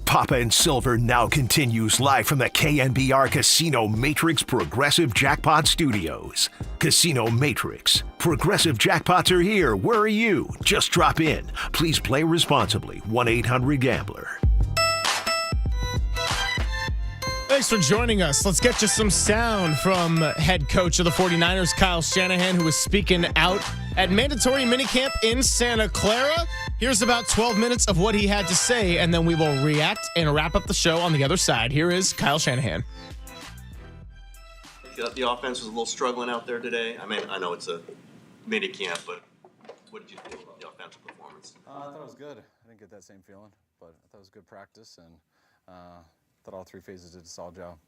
Papa and Silver now continues live from the KNBR Casino Matrix Progressive Jackpot Studios. Casino Matrix. Progressive jackpots are here. Where are you? Just drop in. Please play responsibly. 1-800-GAMBLER.
Thanks for joining us. Let's get you some sound from head coach of the 49ers, Kyle Shanahan, who was speaking out at mandatory minicamp in Santa Clara. Here's about 12 minutes of what he had to say, and then we will react and wrap up the show on the other side. Here is Kyle Shanahan.
The offense was a little struggling out there today. I mean, I know it's a minicamp, but what did you think about the offensive performance?
I thought it was good. I didn't get that same feeling, but I thought it was good practice, and thought all three phases did a solid job.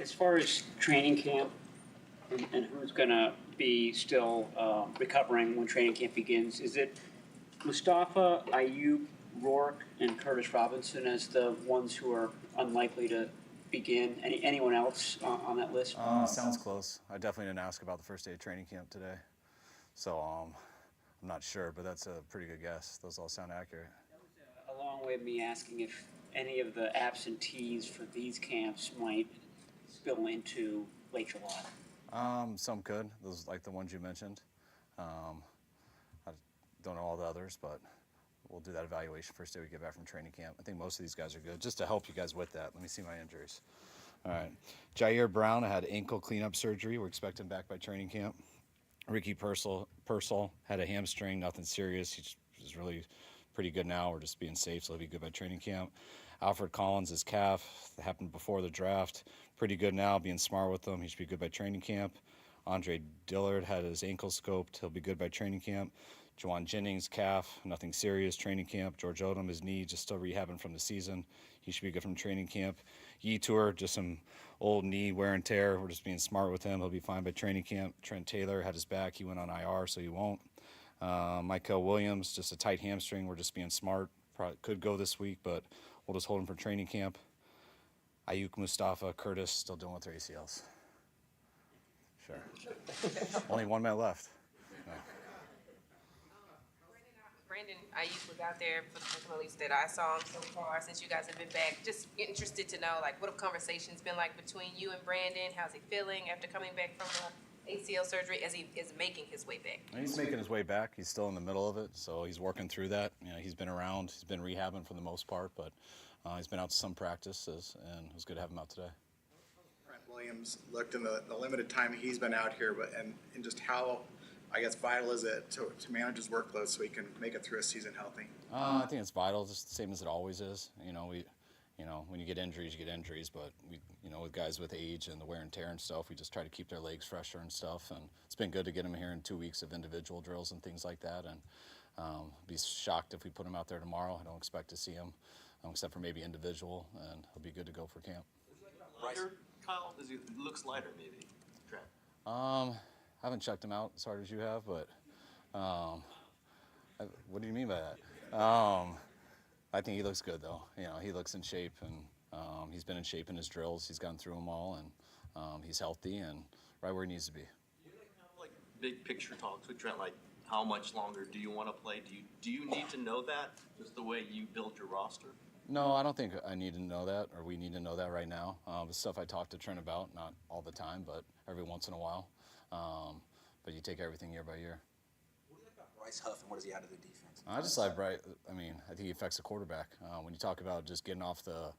As far as training camp and who's going to be still recovering when training camp begins, is it Mustafa, Ayuk, Rourke, and Curtis Robinson as the ones who are unlikely to begin? Anyone else on that list?
Sounds close. I definitely didn't ask about the first day of training camp today, so I'm not sure, but that's a pretty good guess. Those all sound accurate.
That was a long way of me asking if any of the absentees for these camps might spill into late July.
Some could. Those like the ones you mentioned. I don't know all the others, but we'll do that evaluation first day we get back from training camp. I think most of these guys are good. Just to help you guys with that, let me see my injuries. All right. Javier Brown had ankle cleanup surgery. We're expecting him back by training camp. Ricky Purcell had a hamstring, nothing serious. He's really pretty good now. We're just being safe, so he'll be good by training camp. Alfred Collins, his calf, that happened before the draft. Pretty good now, being smart with him. He should be good by training camp. Andre Dillard had his ankle scoped. He'll be good by training camp. Juwan Jennings, calf, nothing serious, training camp. George Odom, his knee, just still rehabbing from the season. He should be good from training camp. Tour, just some old knee wear and tear. We're just being smart with him. He'll be fine by training camp. Trent Taylor had his back. He went on IR, so he won't. Michael Williams, just a tight hamstring. We're just being smart. Probably could go this week, but we'll just hold him for training camp. Ayuk, Mustafa, Curtis, still dealing with their ACLs. Sure. Only 1 minute left. No.
Brandon Ayuk was out there for the at least that I saw him so far since you guys have been back. Just interested to know, like, what have conversations been like between you and Brandon? How's he feeling after coming back from the ACL surgery as he is making his way back?
He's making his way back. He's still in the middle of it, so he's working through that. You know, he's been around. He's been rehabbing for the most part, but he's been out to some practices, and it was good to have him out today.
Brent Williams looked in the limited time he's been out here, but and just how, I guess, vital is it to manage his workload so he can make it through a season healthy?
I think it's vital, just the same as it always is. You know, when you get injuries, you get injuries. But with guys with age and the wear and tear and stuff, we just try to keep their legs fresher and stuff. And it's been good to get them here in 2 weeks of individual drills and things like that. And be shocked if we put him out there tomorrow. I don't expect to see him, except for maybe individual, and he'll be good to go for camp.
Lighter, Kyle? It looks lighter, maybe. Trap.
I haven't checked him out as hard as you have, but what do you mean by that? I think he looks good, though. He looks in shape, and he's been in shape in his drills. He's gone through them all, and he's healthy and right where he needs to be.
Like big picture talks with Trent, like how much longer do you want to play? Do you need to know that just the way you build your roster?
No, I don't think I need to know that, or we need to know that right now. The stuff I talk to Trent about, not all the time, but every once in a while. But you take everything year by year.
What do you like about Bryce Huff, and what does he add to the defense?
I just like Bryce. I think he affects the quarterback. When you talk about just getting off the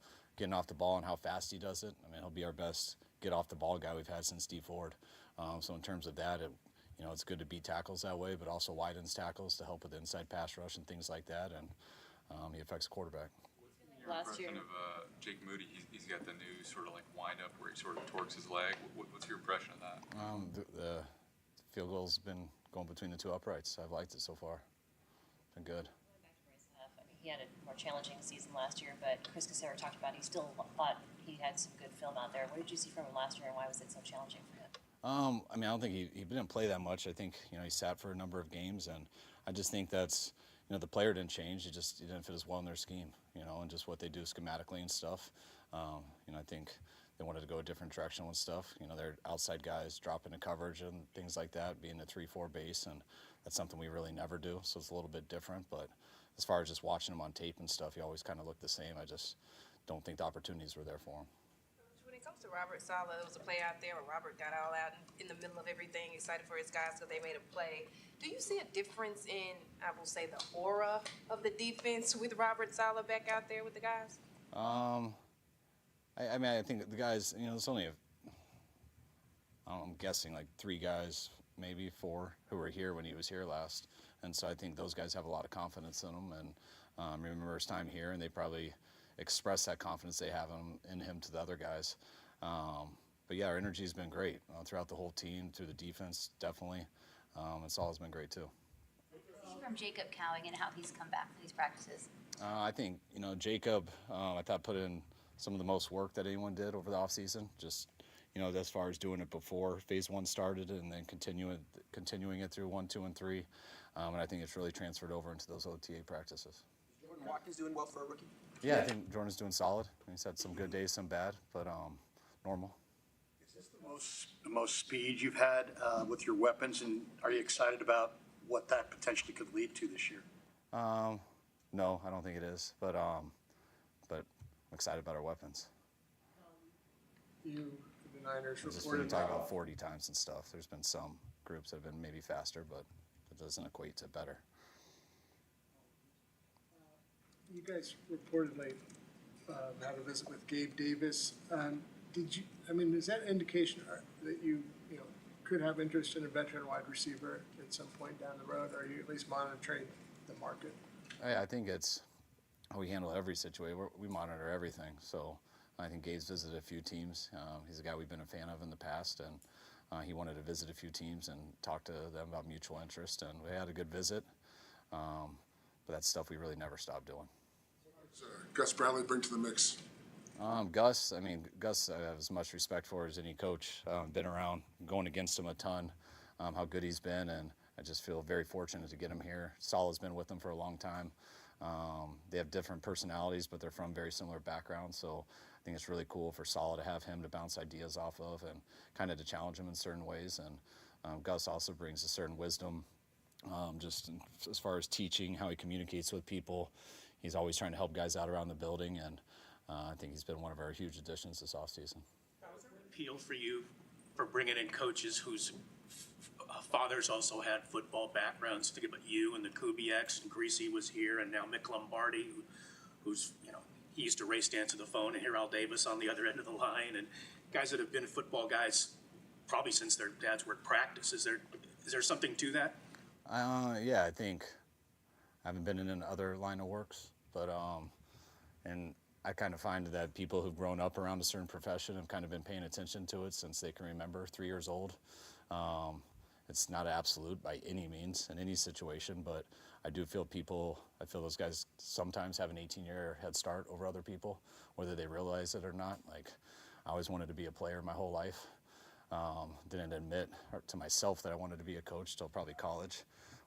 ball and how fast he does it, he'll be our best get off the ball guy we've had since Steve Ford. So in terms of that, it's good to beat tackles that way, but also widens tackles to help with inside pass rush and things like that. And he affects the quarterback.
Last year. Of Jake Moody, he's got the new sort of like wind up where he sort of torques his leg. What's your impression of that?
The field goal's been going between the two uprights. I've liked it so far. Been good.
Going back to Bryce Huff, he had a more challenging season last year, but Chris Casera talked about he still thought he had some good film out there. What did you see from him last year, and why was it so challenging for him?
I don't think he didn't play that much. I think he sat for a number of games, and I just think that's. The player didn't change. He didn't fit as well in their scheme, and just what they do schematically and stuff. I think they wanted to go a different direction with stuff. They're outside guys drop into coverage and things like that, being a 3-4 base, and that's something we really never do. So it's a little bit different. But as far as just watching him on tape and stuff, he always kind of looked the same. I just don't think the opportunities were there for him.
When it comes to Robert Saleh, there was a play out there where Robert got all out in the middle of everything, excited for his guys, so they made a play. Do you see a difference in, I will say, the aura of the defense with Robert Saleh back out there with the guys?
I think the guys, it's only I'm guessing like 3 guys, maybe 4, who were here when he was here last. And so I think those guys have a lot of confidence in him and remember his time here, and they probably express that confidence they have in him to the other guys. But yeah, our energy has been great throughout the whole team, through the defense, definitely. And Saleh's been great too.
From Jacob Cowing and how he's come back for these practices.
I think, Jacob, I thought put in some of the most work that anyone did over the offseason. Just, as far as doing it before Phase 1 started and then continuing it through 1, 2, and 3. And I think it's really transferred over into those OTA practices.
Jordan Watkins doing well for a rookie?
Yeah, I think Jordan's doing solid. He's had some good days, some bad, but normal.
Is this the most speed you've had with your weapons, and are you excited about what that potentially could lead to this year?
No, I don't think it is, but I'm excited about our weapons.
You, the Niners,
Just
reported
when we talk about 40 times and stuff, there's been some groups that have been maybe faster, but it doesn't equate to better.
You guys reportedly had a visit with Gabe Davis. Is that indication that you could have interest in a veteran wide receiver at some point down the road? Or are you at least monitoring the market?
I think it's how we handle every situation. We monitor everything. So I think Gabe's visited a few teams. He's a guy we've been a fan of in the past, and he wanted to visit a few teams and talk to them about mutual interest. And we had a good visit, but that's stuff we really never stopped doing.
Gus Bradley bring to the mix?
Gus I have as much respect for as any coach. Been around, going against him a ton, how good he's been, and I just feel very fortunate to get him here. Saleh's been with them for a long time. They have different personalities, but they're from very similar backgrounds, so I think it's really cool for Saleh to have him to bounce ideas off of and kind of to challenge him in certain ways. And Gus also brings a certain wisdom, just as far as teaching, how he communicates with people. He's always trying to help guys out around the building, and I think he's been one of our huge additions this offseason.
Was there an appeal for you for bringing in coaches whose fathers also had football backgrounds? Think about you and the Kubiaks, and Greasy was here, and now Mick Lombardi, who's he used to race dance to the phone, and Harold Davis on the other end of the line, and guys that have been football guys probably since their dads were at practice. Is there something to that? I think I haven't been in another line of works, but and
I kind of find that people who've grown up around a certain profession have kind of been paying attention to it since they can remember, 3 years old. It's not absolute by any means in any situation, but I do feel I feel those guys sometimes have an 18-year head start over other people, whether they realize it or not. Like, I always wanted to be a player my whole life. Didn't admit to myself that I wanted to be a coach till probably college,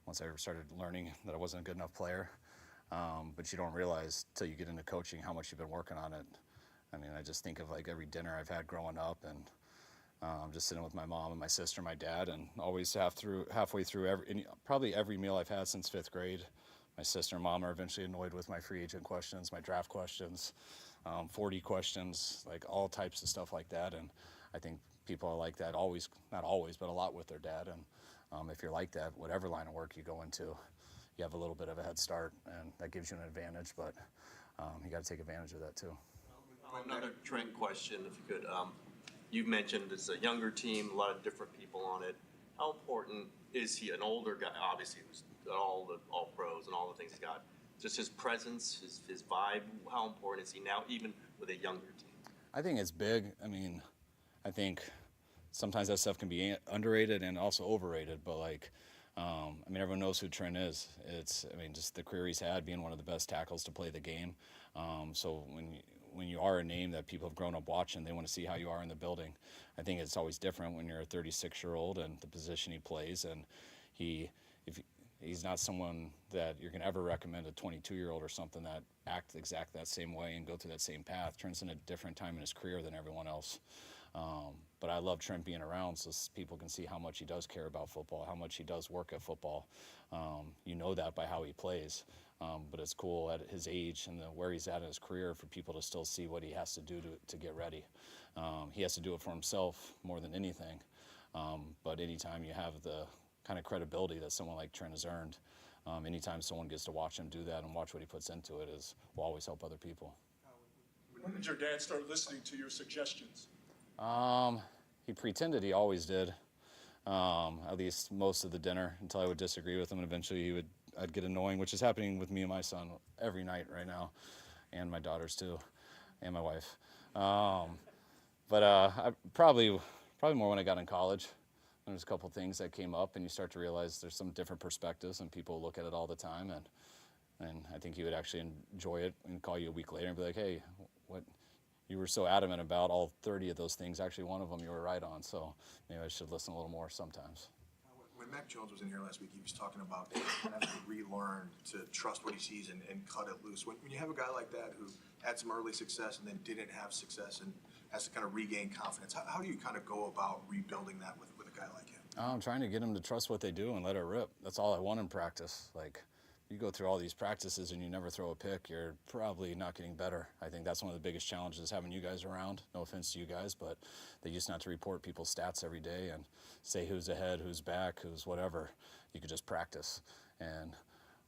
once I started learning that I wasn't a good enough player. But you don't realize till you get into coaching how much you've been working on it. I mean, I just think of like every dinner I've had growing up, and just sitting with my mom and my sister and my dad, and always halfway through probably every meal I've had since 5th grade. My sister and mom are eventually annoyed with my free agent questions, my draft questions, 40 questions, like all types of stuff like that. And I think people are like that always, not always, but a lot with their dad. And if you're like that, whatever line of work you go into, you have a little bit of a head start, and that gives you an advantage, but you got to take advantage of that too.
Another Trent question, if you could. You've mentioned it's a younger team, a lot of different people on it. How important is he, an older guy, obviously, who's got all pros and all the things he's got, just his presence, his vibe, how important is he now, even with a younger team?
I think it's big. I mean, I think sometimes that stuff can be underrated and also overrated, but like, I mean, everyone knows who Trent is. Just the career he's had, being one of the best tackles to play the game. So when you are a name that people have grown up watching, they want to see how you are in the building. I think it's always different when you're a 36-year-old and the position he plays, and he's not someone that you're going to ever recommend a 22-year-old or something that act exactly that same way and go through that same path. Trent's in a different time in his career than everyone else. But I love Trent being around so people can see how much he does care about football, how much he does work at football. You know that by how he plays. But it's cool at his age and where he's at in his career for people to still see what he has to do to get ready. He has to do it for himself more than anything. But anytime you have the kind of credibility that someone like Trent has earned, anytime someone gets to watch him do that and watch what he puts into it will always help other people.
When did your dad start listening to your suggestions?
He pretended he always did, at least most of the dinner, until I would disagree with him, and eventually I'd get annoying, which is happening with me and my son every night right now, and my daughters too, and my wife. But I probably more when I got in college. There's a couple things that came up, and you start to realize there's some different perspectives, and people look at it all the time, and I think he would actually enjoy it and call you a week later and be like, hey, what you were so adamant about all 30 of those things, actually one of them you were right on, so maybe I should listen a little more sometimes.
When Mac Jones was in here last week, he was talking about having to relearn to trust what he sees and cut it loose. When you have a guy like that who had some early success and then didn't have success and has to kind of regain confidence, how do you kind of go about rebuilding that with a guy like him?
I'm trying to get him to trust what they do and let it rip. That's all I want in practice. Like, you go through all these practices and you never throw a pick, you're probably not getting better. I think that's one of the biggest challenges having you guys around. No offense to you guys, but they used not to report people's stats every day and say who's ahead, who's back, who's whatever. You could just practice. And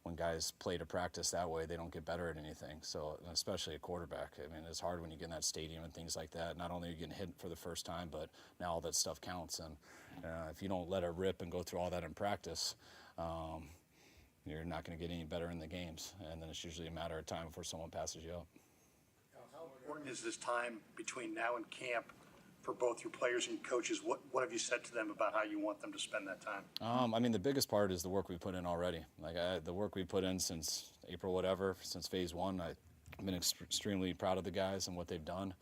when guys play to practice that way, they don't get better at anything. So, especially a quarterback. I mean, it's hard when you get in that stadium and things like that. Not only are you getting hit for the first time, but now all that stuff counts. And if you don't let it rip and go through all that in practice, you're not going to get any better in the games, and then it's usually a matter of time before someone passes you up.
How important is this time between now and camp for both your players and coaches? What have you said to them about how you want them to spend that time?
I mean, the biggest part is the work we put in already. Like the work we put in since April, whatever, since phase 1. I've been extremely proud of the guys and what they've done.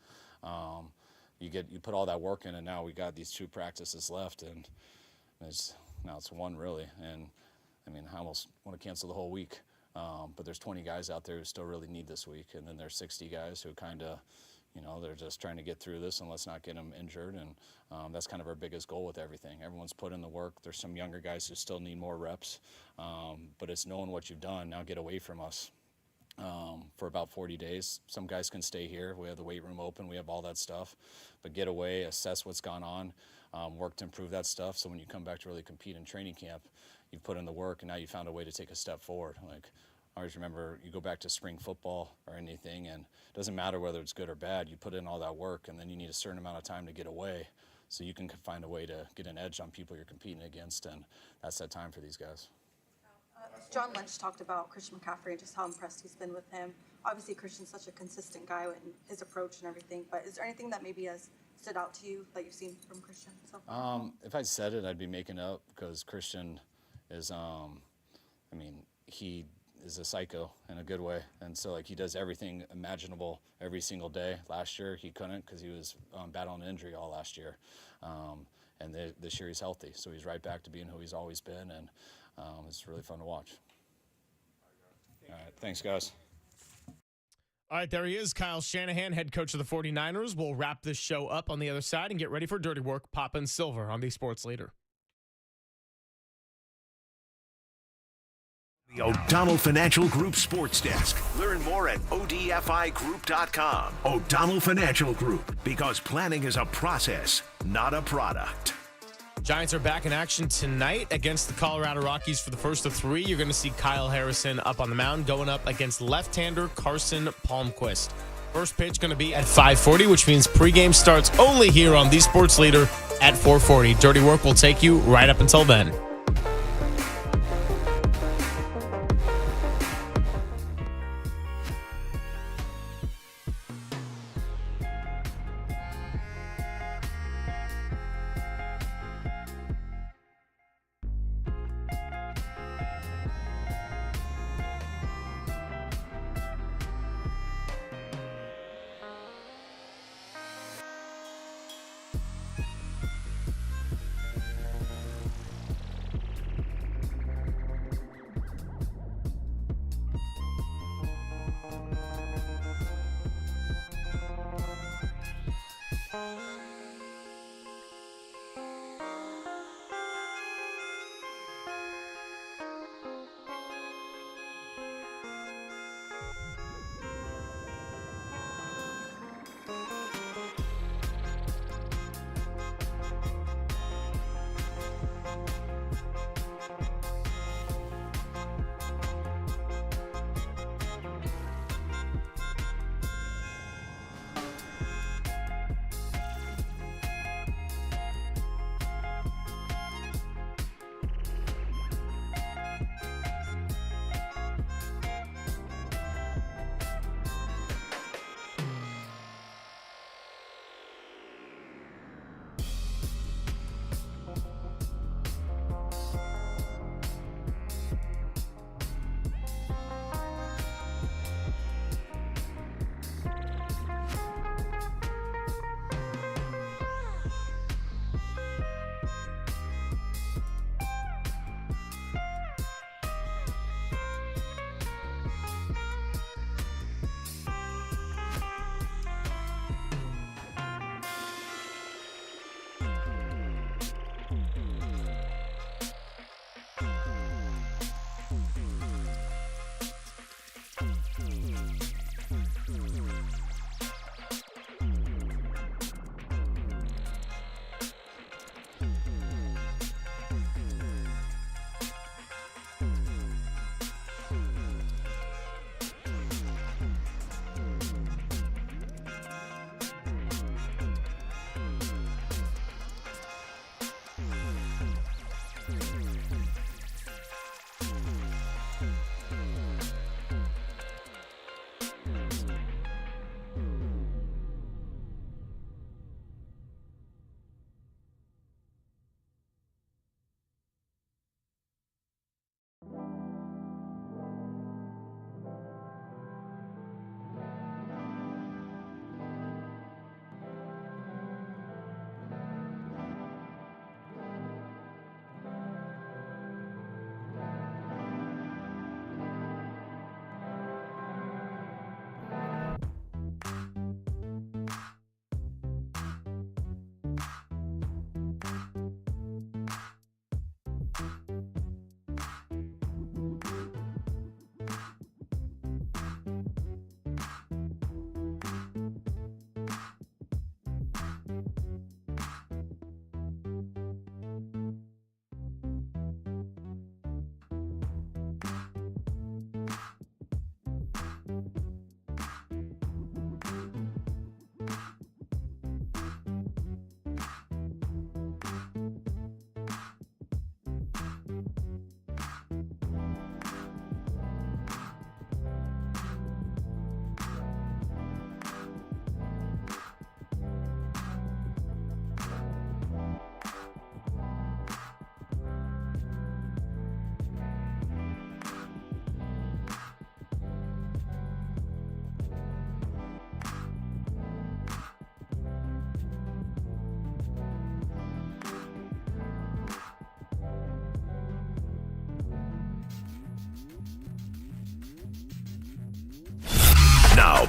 You put all that work in, and now we got these 2 practices left, and now it's 1 really. And I mean, I almost want to cancel the whole week, but there's 20 guys out there who still really need this week, and then there's 60 guys who kind of, they're just trying to get through this and let's not get them injured, and that's kind of our biggest goal with everything. Everyone's put in the work. There's some younger guys who still need more reps, but it's knowing what you've done. Now get away from us for about 40 days. Some guys can stay here. We have the weight room open. We have all that stuff, but get away, assess what's gone on, work to improve that stuff, so when you come back to really compete in training camp, you've put in the work, and now you found a way to take a step forward. Like, I always remember, you go back to spring football or anything, and it doesn't matter whether it's good or bad. You put in all that work, and then you need a certain amount of time to get away so you can find a way to get an edge on people you're competing against, and that's that time for these guys.
John Lynch talked about Christian McCaffrey and just how impressed he's been with him. Obviously, Christian's such a consistent guy in his approach and everything, but is there anything that maybe has stood out to you that you've seen from Christian so far?
If I said it, I'd be making it up because Christian is, he is a psycho in a good way. And so, like, he does everything imaginable every single day. Last year, he couldn't because he was battling injury all last year. And this year, he's healthy. So he's right back to being who he's always been, and it's really fun to watch. All right, thanks, guys.
All right, there he is, Kyle Shanahan, head coach of the 49ers. We'll wrap this show up on the other side and get ready for Dirty Work, Papa and Silver on the Sports Leader.
The O'Donnell Financial Group Sports Desk. Learn more at odfigroup.com. O'Donnell Financial Group, because planning is a process, not a product.
Giants are back in action tonight against the Colorado Rockies for the first of three. You're going to see Kyle Harrison up on the mound going up against left-hander Carson Palmquist. First pitch going to be at 5:40, which means pregame starts only here on the Sports Leader at 4:40. Dirty Work will take you right up until then.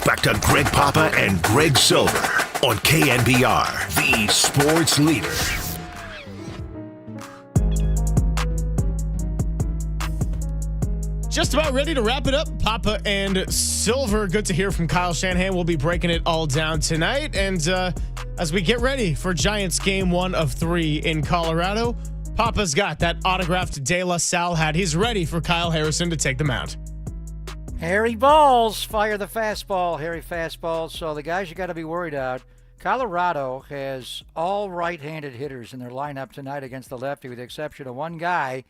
back to Greg Papa and Greg Silver on KNBR, the sports leader.
Just about ready to wrap it up. Papa and Silver. Good to hear from Kyle Shanahan. We'll be breaking it all down tonight. And as we get ready for Giants game 1 of 3 in Colorado, Papa's got that autographed De La Salle hat. He's ready for Kyle Harrison to take the mound.
Harry balls, fire the fastball, Harry fastball. So the guys you got to be worried about. Colorado has all right-handed hitters in their lineup tonight against the lefty, with the exception of one guy,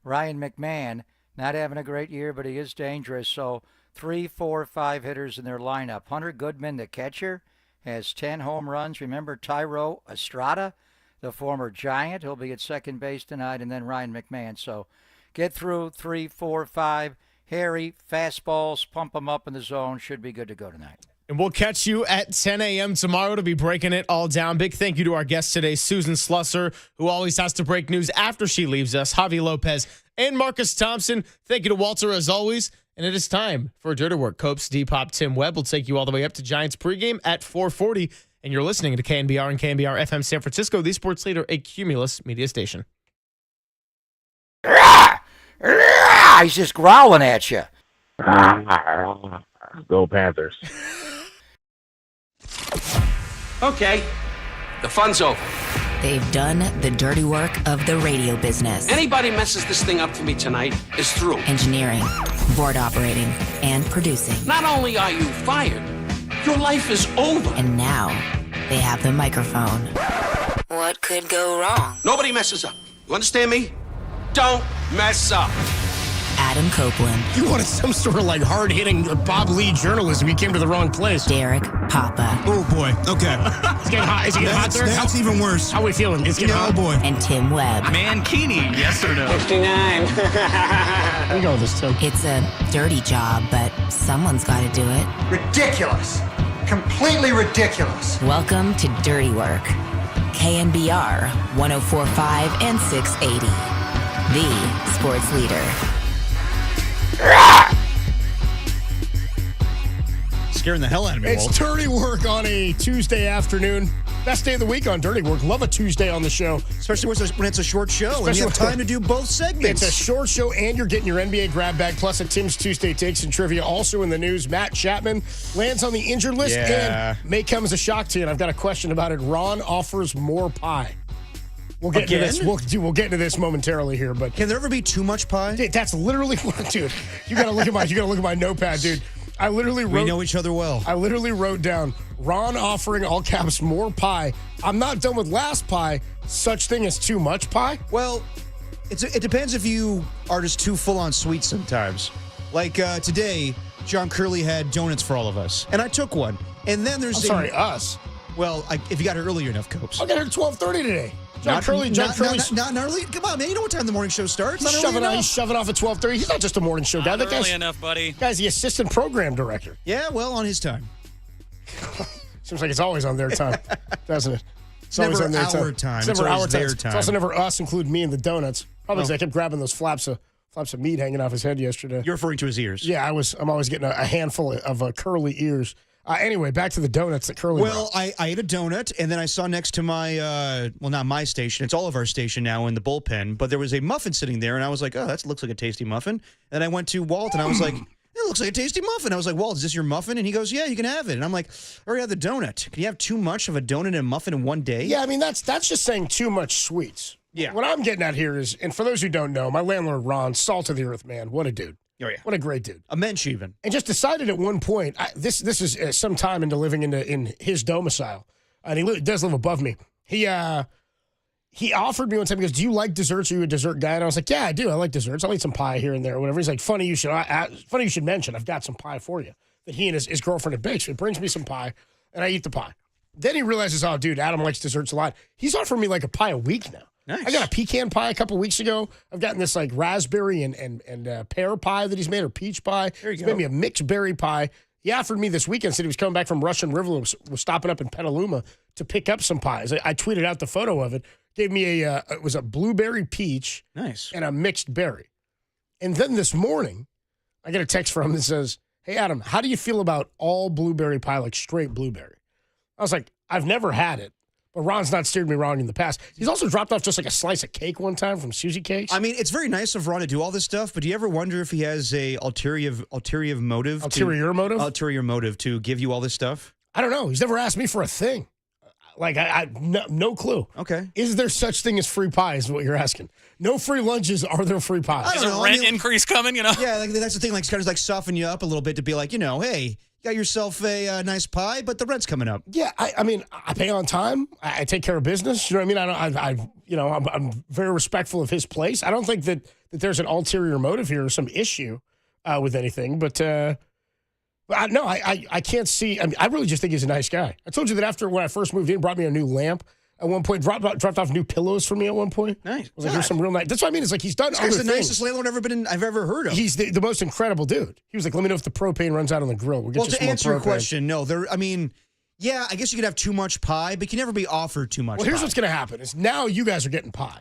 Ryan McMahon. Not having a great year, but he is dangerous. So 3, 4, 5 hitters in their lineup. Hunter Goodman, the catcher, has 10 home runs. Remember Tyro Estrada, the former Giant. He'll be at second base tonight, and then Ryan McMahon. So get through 3, 4, 5. Harry, fastballs, pump them up in the zone. Should be good to go tonight.
And we'll catch you at 10 a.m. tomorrow to be breaking it all down. Big thank you to our guest today, Susan Slusser, who always has to break news after she leaves us, Javier Lopez and Marcus Thompson. Thank you to Walter, as always. And it is time for Dirty Work. Copes, Depop, Tim Webb will take you all the way up to Giants pregame at 4:40. And you're listening to KNBR and KNBR FM San Francisco, the sports leader, a Cumulus media station.
He's just growling at you.
Go Panthers.
Okay, the fun's over.
They've done the dirty work of the radio business.
Anybody messes this thing up for me tonight is through.
Engineering, board operating, and producing.
Not only are you fired, your life is over.
And now they have the microphone. What could go wrong?
Nobody messes up. You understand me? Don't mess up.
Adam Copeland.
You wanted some sort of like hard-hitting Bob Lee journalism. You came to the wrong place.
Derek Papa.
Oh, boy. Okay. It's getting hot. Is it getting hot there? That's even worse. How are we feeling? It's getting hot. Oh, boy.
And Tim Webb.
Mankini, yes or no?
59.
Let me go with this, Tim.
It's a dirty job, but someone's got to do it.
Ridiculous. Completely ridiculous.
Welcome to Dirty Work. KNBR 104.5 and 680. The sports leader.
Scaring the hell out of me, It's Dirty Work on a Tuesday afternoon. Best day of the week on Dirty Work. Love a Tuesday on the show.
Especially when it's a short show and you have time to do both segments.
It's a short show and you're getting your NBA grab bag plus a Tim's Tuesday Takes and Trivia. Also in the news, Matt Chapman lands on the injured list and may come as a shock to you. And I've got a question about it. Ron offers more pie. We'll get into this. We'll get into this momentarily here, but
can there ever be too much pie?
That's literally dude. You gotta look at my notepad, dude. I literally wrote.
We know each other well.
I literally wrote down Ron offering all caps more pie. I'm not done with last pie. Such thing as too much pie.
Well, it depends if you are just too full on sweet sometimes. Like today, John Curley had donuts for all of us, and I took one. And then there's
us.
Well, if you got here early enough, Copes.
I got here at 12:30 today. John Curley.
Not early. Come on, man. You know what time the morning show starts?
He's shoving off at 12:30. He's not just a morning show guy.
Not early enough, buddy.
Guy's the assistant program director.
Yeah, well, on his time.
Seems like it's always on their time, doesn't it?
It's never on their time.
It's never our time.
Their time.
It's also never us, including me and the donuts. Probably because I kept grabbing those flaps of meat hanging off his head yesterday.
You're referring to his ears.
Yeah, I'm always getting a handful of curly ears. Anyway, back to the donuts that Curly brought.
I ate a donut, and then I saw next to my, not my station, it's all of our station now in the bullpen, but there was a muffin sitting there, and I was like, oh, that looks like a tasty muffin. And then I went to Walt, and I was like, it looks like a tasty muffin. I was like, Walt, is this your muffin? And he goes, yeah, you can have it. And I'm like, I already have the donut. Can you have too much of a donut and a muffin in one day?
Yeah, I mean, that's just saying too much sweets.
Yeah.
What I'm getting at here is, and for those who don't know, my landlord, Ron, salt of the earth, man. What a dude.
Oh, yeah.
What a great dude.
A mensch even.
And just decided at one point, this is some time into living in his domicile, and he does live above me. He offered me one time, he goes, do you like desserts? Are you a dessert guy? And I was like, yeah, I do. I like desserts. I'll eat some pie here and there or whatever. He's like, funny you should mention, I've got some pie for you that he and his girlfriend have baked. So he brings me some pie, and I eat the pie. Then he realizes, oh, dude, Adam likes desserts a lot. He's offering me like a pie a week now.
Nice.
I got a pecan pie a couple weeks ago. I've gotten this like raspberry and pear pie that he's made, or peach pie.
There you
He's
go.
made me a mixed berry pie. He offered me this weekend, said he was coming back from Russian River, was stopping up in Petaluma to pick up some pies. I tweeted out the photo of it. Gave me it was a blueberry peach,
nice,
and a mixed berry. And then this morning, I get a text from him that says, hey, Adam, how do you feel about all blueberry pie, like straight blueberry? I was like, I've never had it, but Ron's not steered me wrong in the past. He's also dropped off just like a slice of cake one time from Susie Cakes.
I mean, it's very nice of Ron to do all this stuff, but do you ever wonder if he has a ulterior motive?
Ulterior motive?
Ulterior motive to give you all this stuff?
I don't know. He's never asked me for a thing. Like, no clue.
Okay.
Is there such thing as free pie is what you're asking. No free lunches. Are there free pies?
Is a rent increase coming, you know?
Yeah, like, that's the thing. Like, it's kind of like soften you up a little bit to be like, hey, you got yourself a nice pie, but the rent's coming up.
Yeah, I mean, I pay on time. I take care of business. You know what I mean? I'm very respectful of his place. I don't think that there's an ulterior motive here or some issue with anything, but I can't see. I mean, I really just think he's a nice guy. I told you that after when I first moved in, he brought me a new lamp. At one point, dropped off new pillows for me at one point.
Nice.
I was like, here's some real nice. That's what I mean. It's like he's done
This
other
guy's the
things.
nicest landlord I've ever heard of.
He's the most incredible dude. He was like, let me know if the propane runs out on the grill. We'll get you
to
some more
answer your
propane.
question, no. Yeah, I guess you could have too much pie, but you can never be offered too much
Well, here's
pie.
what's going to happen is now you guys are getting pie.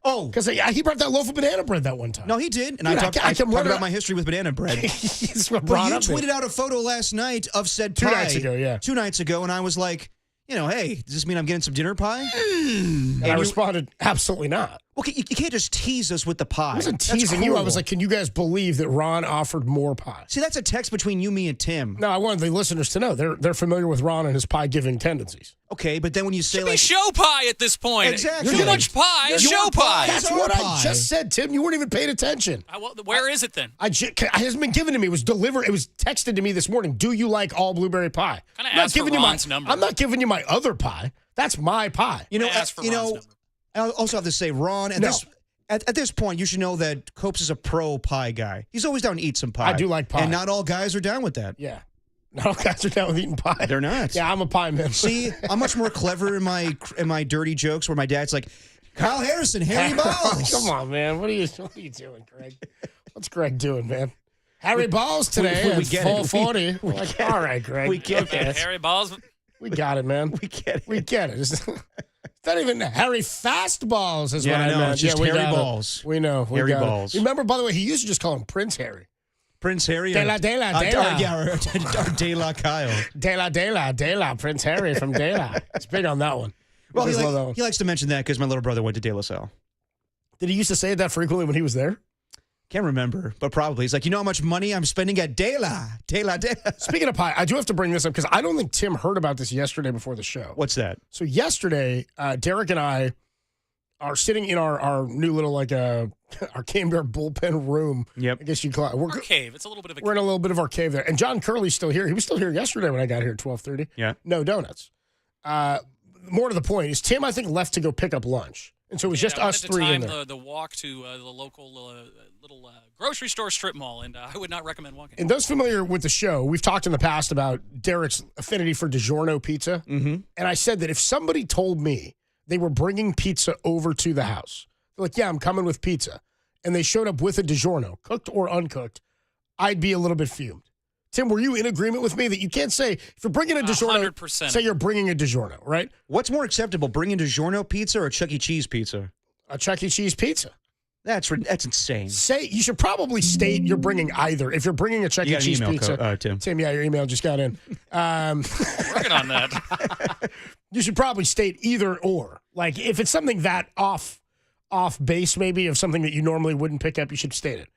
Oh.
Because he brought that loaf of banana bread that one time.
No, he did. And
Dude,
I talked about my history with banana bread.
He's
But
brought
you
up
tweeted out a photo last night of said
Two
pie.
nights ago, yeah.
2 nights ago, and I was like, hey, does this mean I'm getting some dinner pie?
And I responded, absolutely not.
Okay, you can't just tease us with the pie.
I wasn't
That's
teasing you. I was
cruel.
like, can you guys believe that Ron offered more pie?
See, that's a text between you, me, and Tim.
No, I wanted the listeners to know. They're familiar with Ron and his pie-giving tendencies.
Okay, but then when you say
Should be show pie at this point.
Exactly.
Too much pie, show pie.
That's what I just said, Tim. You weren't even paying attention.
Where is it then?
It hasn't been given to me. It was delivered. It was texted to me this morning. Do you like all blueberry pie?
Kinda ask for Ron's number.
I'm not giving you my other pie. That's my pie.
I also have to say, Ron, at this point, you should know that Copes is a pro pie guy. He's always down to eat some pie.
I do like pie.
And not all guys are down with that.
Yeah. Not all guys are down with eating pie.
They're not.
Yeah, I'm a pie man.
See, I'm much more clever in my dirty jokes where my dad's like, Kyle Harrison, Harry Balls.
Come on, man. What are you doing, Greg? What's Greg doing, man? Harry Balls today
we
at
get it.
440.
We
Like,
get it.
all right, Greg.
We get
Okay.
it.
Harry Balls.
We got it, man.
We get it.
We get it. It's not even Harry Fastballs is
Yeah,
what
I
I
know.
meant.
It's just
we
Harry
got it.
Balls.
We know. We
Harry
got it.
Balls.
Remember, by the way, he used to just call him Prince Harry.
Prince Harry.
De la.
Or De La Kyle.
De la, Prince Harry from De La. It's big on that one.
Well,
Just love that one.
he likes to mention that because my little brother went to De La Salle.
Did he used to say it that frequently when he was there?
Can't remember, but probably. He's like, you know how much money I'm spending at De La.
Speaking of pie, I do have to bring this up because I don't think Tim heard about this yesterday before the show.
What's that?
So yesterday, Derek and I are sitting in our new little our KNBR bullpen room.
Yep.
I guess you call it.
Our cave. It's a little bit of a
We're in a little bit of our cave there. And John Curley's still here. He was still here yesterday when I got here at 12:30.
Yeah.
No donuts. More to the point is Tim, I think, left to go pick up lunch. And so it was just
I
us
wanted to
three in
time
there.
the walk to the local little grocery store strip mall, and I would not recommend walking.
And those familiar with the show, we've talked in the past about Derek's affinity for DiGiorno pizza.
Mm-hmm.
And I said that if somebody told me they were bringing pizza over to the house, they're like, yeah, I'm coming with pizza, and they showed up with a DiGiorno, cooked or uncooked, I'd be a little bit fumed. Tim, were you in agreement with me that you can't say, if you're bringing a DiGiorno,
100%.
say you're bringing a DiGiorno, right?
What's more acceptable, bringing DiGiorno pizza or Chuck E. Cheese pizza?
A Chuck E. Cheese pizza.
That's insane.
You should probably state you're bringing either. If you're bringing a Chuck E. Cheese pizza.
Tim.
Yeah, your email just got in.
Working on that.
You should probably state either or. Like, if it's something that off base, maybe, of something that you normally wouldn't pick up, you should state it.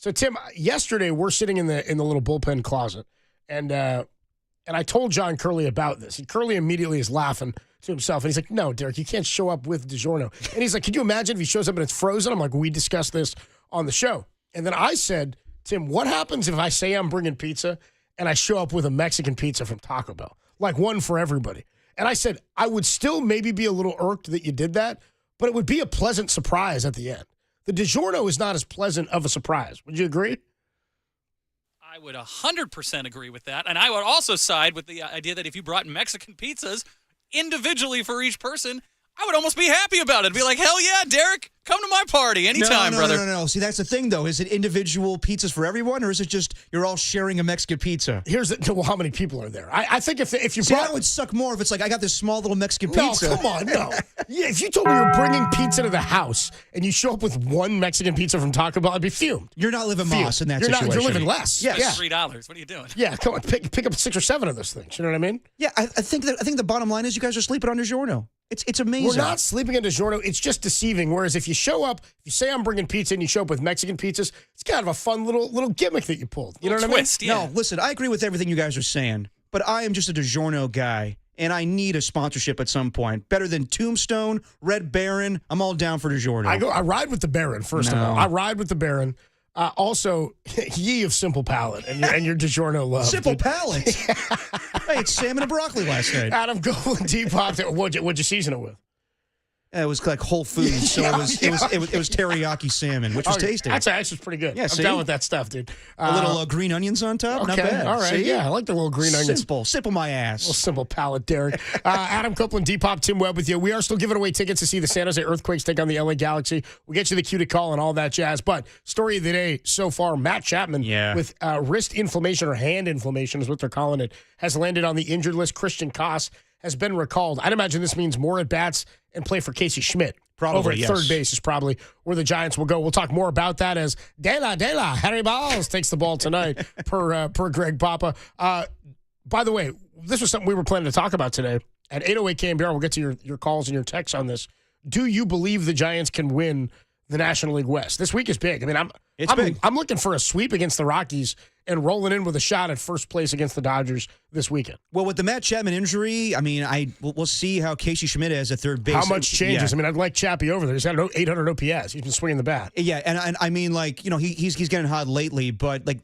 So, Tim, yesterday we're sitting in the little bullpen closet, and I told John Curley about this. And Curley immediately is laughing to himself, and he's like, no, Derek, you can't show up with DiGiorno. And he's like, could you imagine if he shows up and it's frozen? I'm like, we discussed this on the show. And then I said, Tim, what happens if I say I'm bringing pizza and I show up with a Mexican pizza from Taco Bell? Like one for everybody. And I said, I would still maybe be a little irked that you did that, but it would be a pleasant surprise at the end. The DiGiorno is not as pleasant of a surprise. Would you agree?
I would 100% agree with that. And I would also side with the idea that if you brought Mexican pizzas individually for each person, I would almost be happy about it. Be like, hell yeah, Derek, Come to my party anytime, brother.
No. See, that's the thing, though. Is it individual pizzas for everyone, or is it just you're all sharing a Mexican pizza?
Well, how many people are there? I think if you
See, that would suck more if it's like I got this small little Mexican pizza.
No, come on, no. Yeah, if you told me you're bringing pizza to the house and you show up with one Mexican pizza from Taco Bell, I'd be fumed.
You're not living Moss in that situation.
You're living less.
Yeah.
Yeah.
$3. What are you doing?
Yeah, come on, pick up 6 or 7 of those things. You know what I mean?
Yeah, I think the bottom line is you guys are sleeping on DiGiorno. It's amazing.
We're not sleeping in DiGiorno. It's just deceiving. Whereas if you show up, if you say I'm bringing pizza and you show up with Mexican pizzas, it's kind of a fun little gimmick that you pulled. You know what
twist,
I mean?
yeah.
No, listen, I agree with everything you guys are saying, but I am just a DiGiorno guy, and I need a sponsorship at some point. Better than Tombstone, Red Baron. I'm all down for DiGiorno.
I ride with the Baron, first of all. I ride with the Baron. Also, ye of simple palate and your DiGiorno love.
Simple palate? I ate salmon and broccoli last night.
Adam, go and Depop. What'd you season it with?
It was like Whole Foods, so it was teriyaki salmon, which was tasty.
That's actually pretty good.
Yeah,
I'm
see?
down with that stuff, dude.
A little green onions on top,
Okay,
not bad.
all right,
See?
yeah, I like the little green onions.
Simple my ass.
Little simple palate, Derek. Adam Copeland, Depop, Tim Webb with you. We are still giving away tickets to see the San Jose Earthquakes take on the LA Galaxy. We'll get you the cue to call and all that jazz. But story of the day so far, Matt Chapman with wrist inflammation or hand inflammation is what they're calling it, has landed on the injured list. Christian Koss has been recalled. I'd imagine this means more at-bats and play for Casey Schmidt.
Probably,
over at
yes.
third base is probably where the Giants will go. We'll talk more about that as De La, Harry Balls takes the ball tonight per Greg Papa. By the way, this was something we were planning to talk about today. At 808 KNBR, we'll get to your calls and your texts on this. Do you believe the Giants can win the National League West? This week is big. I mean, I'm looking for a sweep against the Rockies and rolling in with a shot at first place against the Dodgers this weekend.
Well, with the Matt Chapman injury, I mean, we'll see how Casey Schmidt is at third base.
How much changes?
Yeah.
I mean, I'd like Chappie over there. He's got 800 OPS. He's been swinging the bat.
Yeah, and I mean, like, you know, he's getting hot lately, but like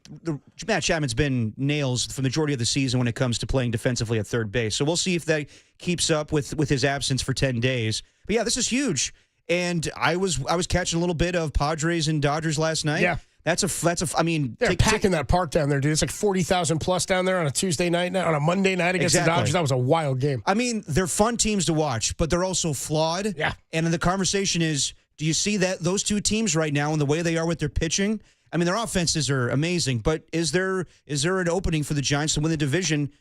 Matt Chapman's been nails for the majority of the season when it comes to playing defensively at third base. So we'll see if that keeps up with his absence for 10 days. But yeah, this is huge. And I was catching a little bit of Padres and Dodgers last night.
Yeah.
I mean,
they're packing that park down there, dude. It's like 40,000 plus down there on a Tuesday night, on a Monday night against the Dodgers. That was a wild game.
I mean, they're fun teams to watch, but they're also flawed.
Yeah.
And the conversation is, do you see that those two teams right now and the way they are with their pitching? I mean, their offenses are amazing, but is there an opening for the Giants to win the division?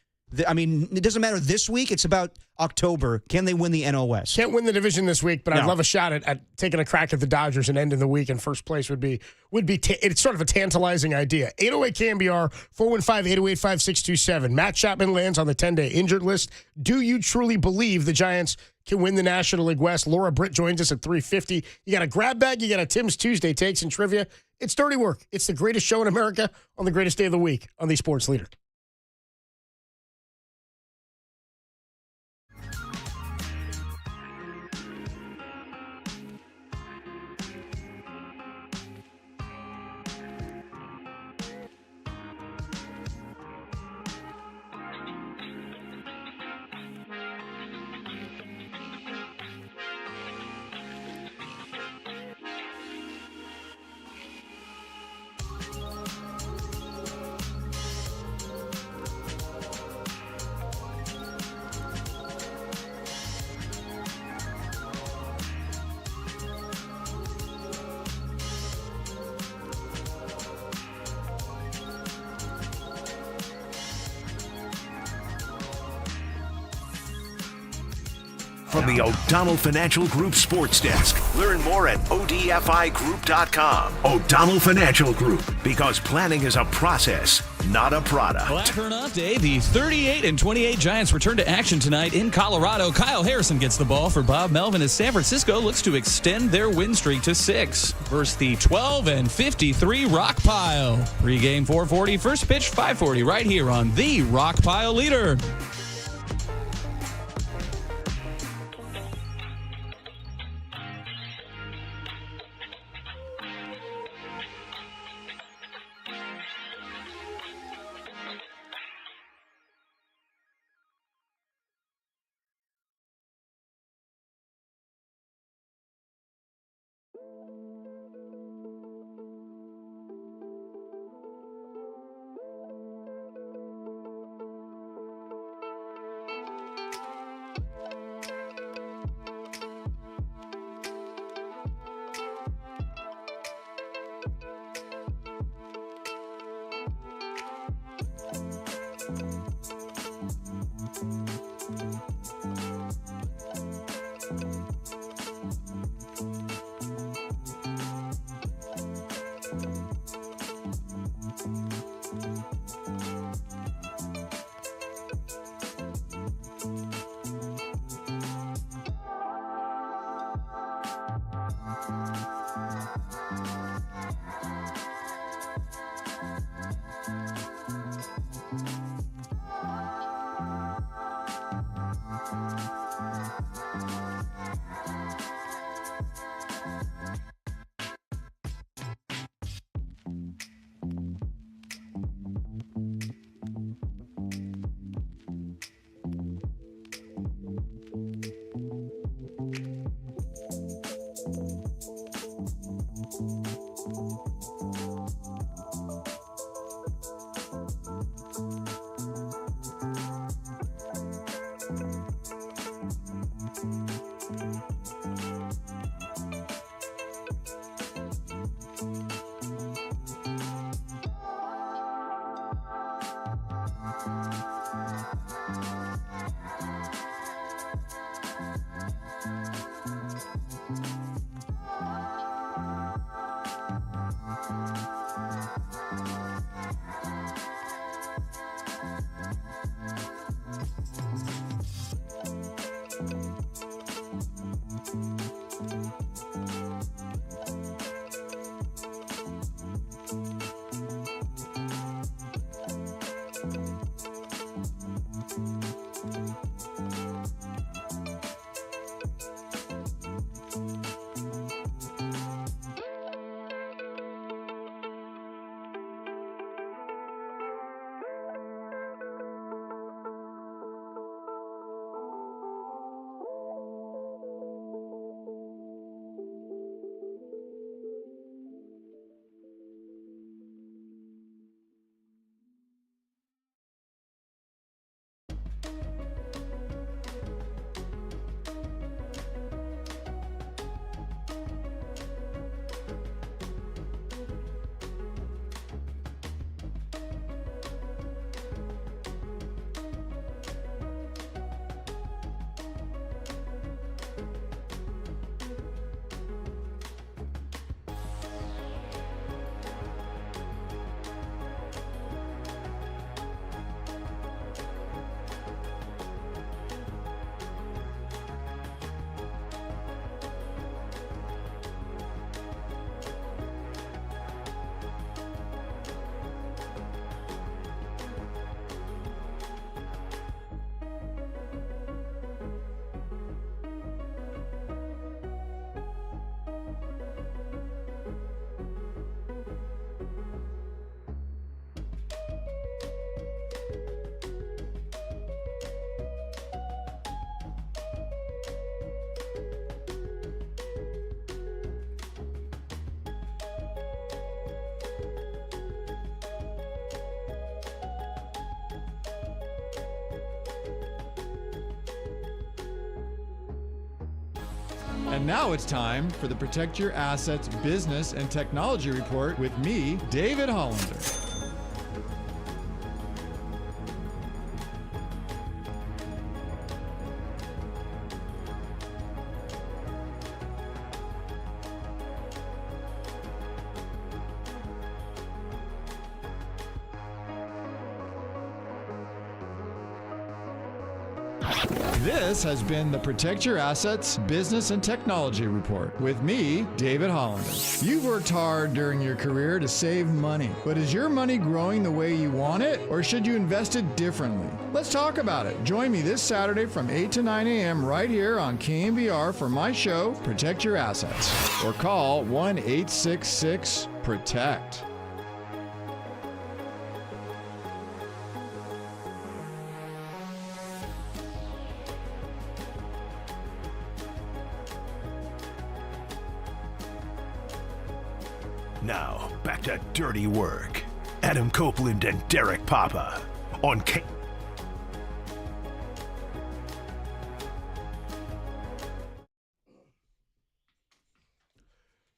I mean, it doesn't matter this week. It's about October. Can they win the NOS?
Can't win the division this week, but
No.
I'd love a shot at taking a crack at the Dodgers and ending the week in first place would be it's sort of a tantalizing idea. 808 KNBR, 415-808-5627. Matt Chapman lands on the 10-day injured list. Do you truly believe the Giants can win the National League West? Laura Britt joins us at 3:50. You got a grab bag, you got a Tim's Tuesday takes and trivia. It's dirty work. It's the greatest show in America on the greatest day of the week on the Sports Leader.
From the O'Donnell Financial Group Sports Desk. Learn more at odfigroup.com. O'Donnell Financial Group, because planning is a process, not a product.
Well, after an off day, the 38-28 Giants return to action tonight in Colorado. Kyle Harrison gets the ball for Bob Melvin as San Francisco looks to extend their win streak to 6 versus the 12-53 Rock Pile. Pre-game 4:40, first pitch 5:40 right here on the Rock Pile Leader.
And now it's time for the Protect Your Assets Business and Technology Report with me, David Hollander. This has been the Protect Your Assets Business and Technology Report with me, David Hollander. You've worked hard during your career to save money, but is your money growing the way you want it, or should you invest it differently? Let's talk about it. Join me this Saturday from 8 to 9 a.m. right here on KNBR for my show, Protect Your Assets, or call 1-866-PROTECT.
Now, back to Dirty Work. Adam Copeland and Derek Papa on K.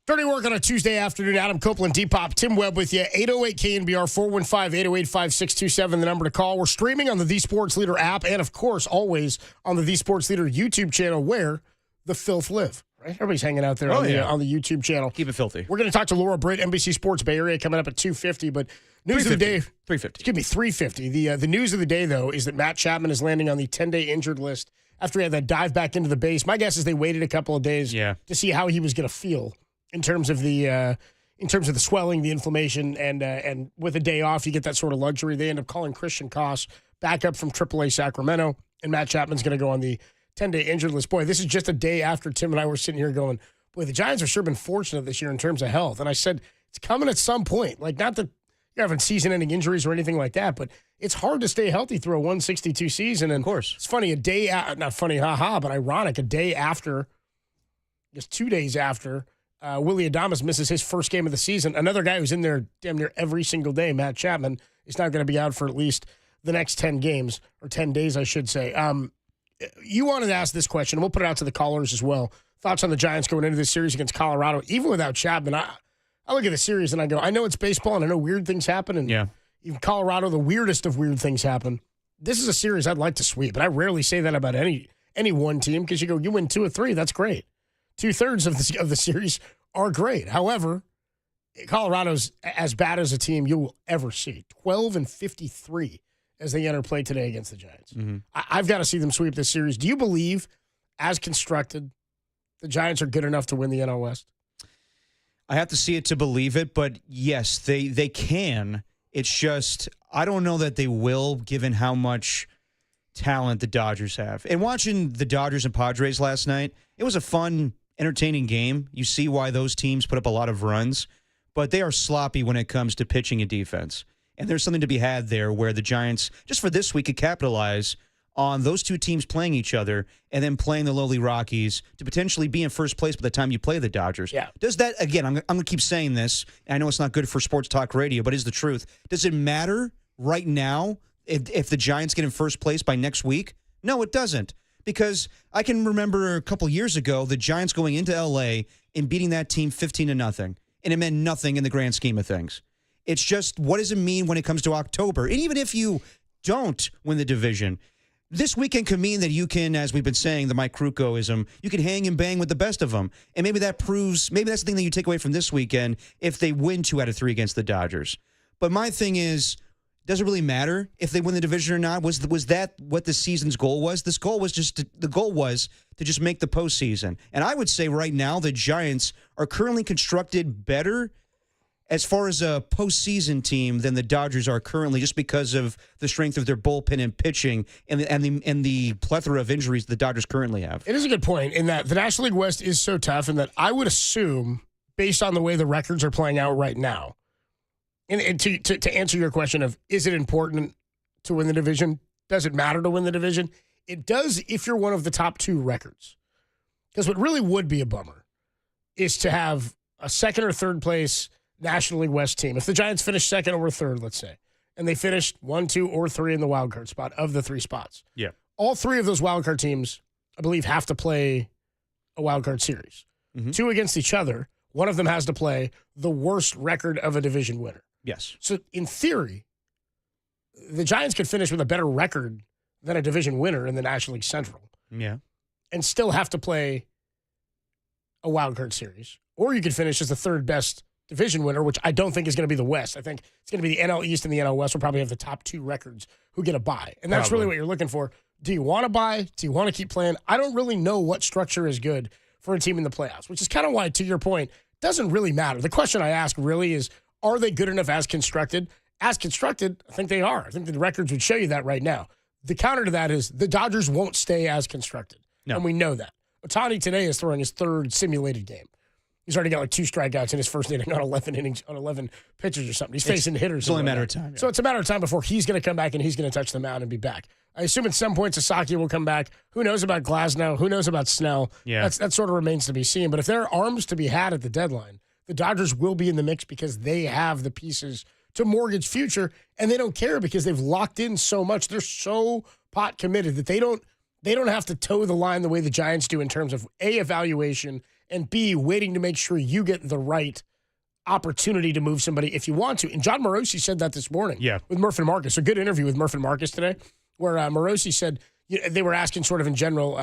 Dirty Work on a Tuesday afternoon. Adam Copeland, D-Pop, Tim Webb with you. 808 KNBR, 415-808-5627, the number to call. We're streaming on the Sports Leader app and, of course, always on the Sports Leader YouTube channel where the filth live. Right? Everybody's hanging out there on the YouTube channel.
Keep it filthy.
We're going to talk to Laura Britt, NBC Sports Bay Area, coming up at 2:50. But news of the day,
3:50.
Excuse me, 3:50. The news of the day though is that Matt Chapman is landing on the 10-day injured list after he had that dive back into the base. My guess is they waited a couple of days to see how he was going to feel in terms of the swelling, the inflammation, and with a day off, you get that sort of luxury. They end up calling Christian Koss back up from AAA Sacramento, and Matt Chapman's going to go on the 10-day injured list. Boy, this is just a day after Tim and I were sitting here going, boy, the Giants have sure been fortunate this year in terms of health. And I said, it's coming at some point. Like, not that you're having season-ending injuries or anything like that, but it's hard to stay healthy through a 162 season. And of course, it's funny, not funny, but ironic, a day after, just 2 days after, Willie Adames misses his first game of the season. Another guy who's in there damn near every single day, Matt Chapman, is not going to be out for at least the next 10 games, or 10 days, I should say. You wanted to ask this question, and we'll put it out to the callers as well. Thoughts on the Giants going into this series against Colorado, even without Chapman. I look at the series and I go, I know it's baseball and I know weird things happen. And even Colorado, the weirdest of weird things happen. This is a series I'd like to sweep, but I rarely say that about any one team because you win 2 or 3, that's great. 2/3 of the series are great. However, Colorado's as bad as a team you will ever see. 12-53 as they enter play today against the Giants.
Mm-hmm.
I've got to see them sweep this series. Do you believe, as constructed, the Giants are good enough to win the NL West?
I have to see it to believe it, but yes, they can. It's just, I don't know that they will, given how much talent the Dodgers have. And watching the Dodgers and Padres last night, it was a fun, entertaining game. You see why those teams put up a lot of runs, but they are sloppy when it comes to pitching and defense. And there's something to be had there where the Giants, just for this week, could capitalize on those two teams playing each other and then playing the lowly Rockies to potentially be in first place by the time you play the Dodgers.
Yeah.
Does that, again, I'm going to keep saying this, and I know it's not good for sports talk radio, but it's the truth. Does it matter right now if the Giants get in first place by next week? No, it doesn't. Because I can remember a couple years ago, the Giants going into L.A. and beating that team 15-0, and it meant nothing in the grand scheme of things. It's just, what does it mean when it comes to October? And even if you don't win the division, this weekend could mean that you can, as we've been saying, the Mike Krukoism, you can hang and bang with the best of them. And maybe that proves, maybe that's the thing that you take away from this weekend if they win 2 out of 3 against the Dodgers. But my thing is, does it really matter if they win the division or not? Was that what the season's goal was? The goal was to just make the postseason. And I would say right now the Giants are currently constructed better as far as a postseason team than the Dodgers are currently, just because of the strength of their bullpen and pitching and the plethora of injuries the Dodgers currently have.
It is a good point in that the National League West is so tough, and that I would assume, based on the way the records are playing out right now, and to answer your question of, is it important to win the division? Does it matter to win the division? It does if you're one of the top 2 records. Because what really would be a bummer is to have a second or third place National League West team. If the Giants finish second or third, let's say, and they finished 1, 2, or 3 in the wild card spot of the 3 spots.
Yeah.
All 3 of those wild card teams, I believe, have to play a wild card series. 2 against each other. One of them has to play the worst record of a division winner.
Yes.
So in theory, the Giants could finish with a better record than a division winner in the National League Central.
Yeah.
And still have to play a wild card series. Or you could finish as the 3rd best division winner, which I don't think is going to be the West. I think it's going to be the NL East and the NL West will probably have the top 2 records who get a bye. And that's really what you're looking for. Do you want to bye? Do you want to keep playing? I don't really know what structure is good for a team in the playoffs, which is kind of why, to your point, it doesn't really matter. The question I ask really is, are they good enough as constructed? As constructed, I think they are. I think the records would show you that right now. The counter to that is the Dodgers won't stay as constructed. No. And we know that. Ohtani today is throwing his 3rd simulated game. He's already got like 2 strikeouts in his first inning on 11 pitches or something. He's facing hitters.
It's only a matter of time. Yeah.
So it's a matter of time before he's going to come back and he's going to touch the mound and be back. I assume at some point Sasaki will come back. Who knows about Glasnow? Who knows about Snell?
Yeah.
That sort of remains to be seen. But if there are arms to be had at the deadline, the Dodgers will be in the mix because they have the pieces to mortgage future, and they don't care because they've locked in so much. They're so pot committed that they don't have to toe the line the way the Giants do in terms of A, evaluation, and B, waiting to make sure you get the right opportunity to move somebody if you want to. And John Morosi said that this morning with Murph and Marcus. A good interview with Murph and Marcus today where Morosi said they were asking sort of in general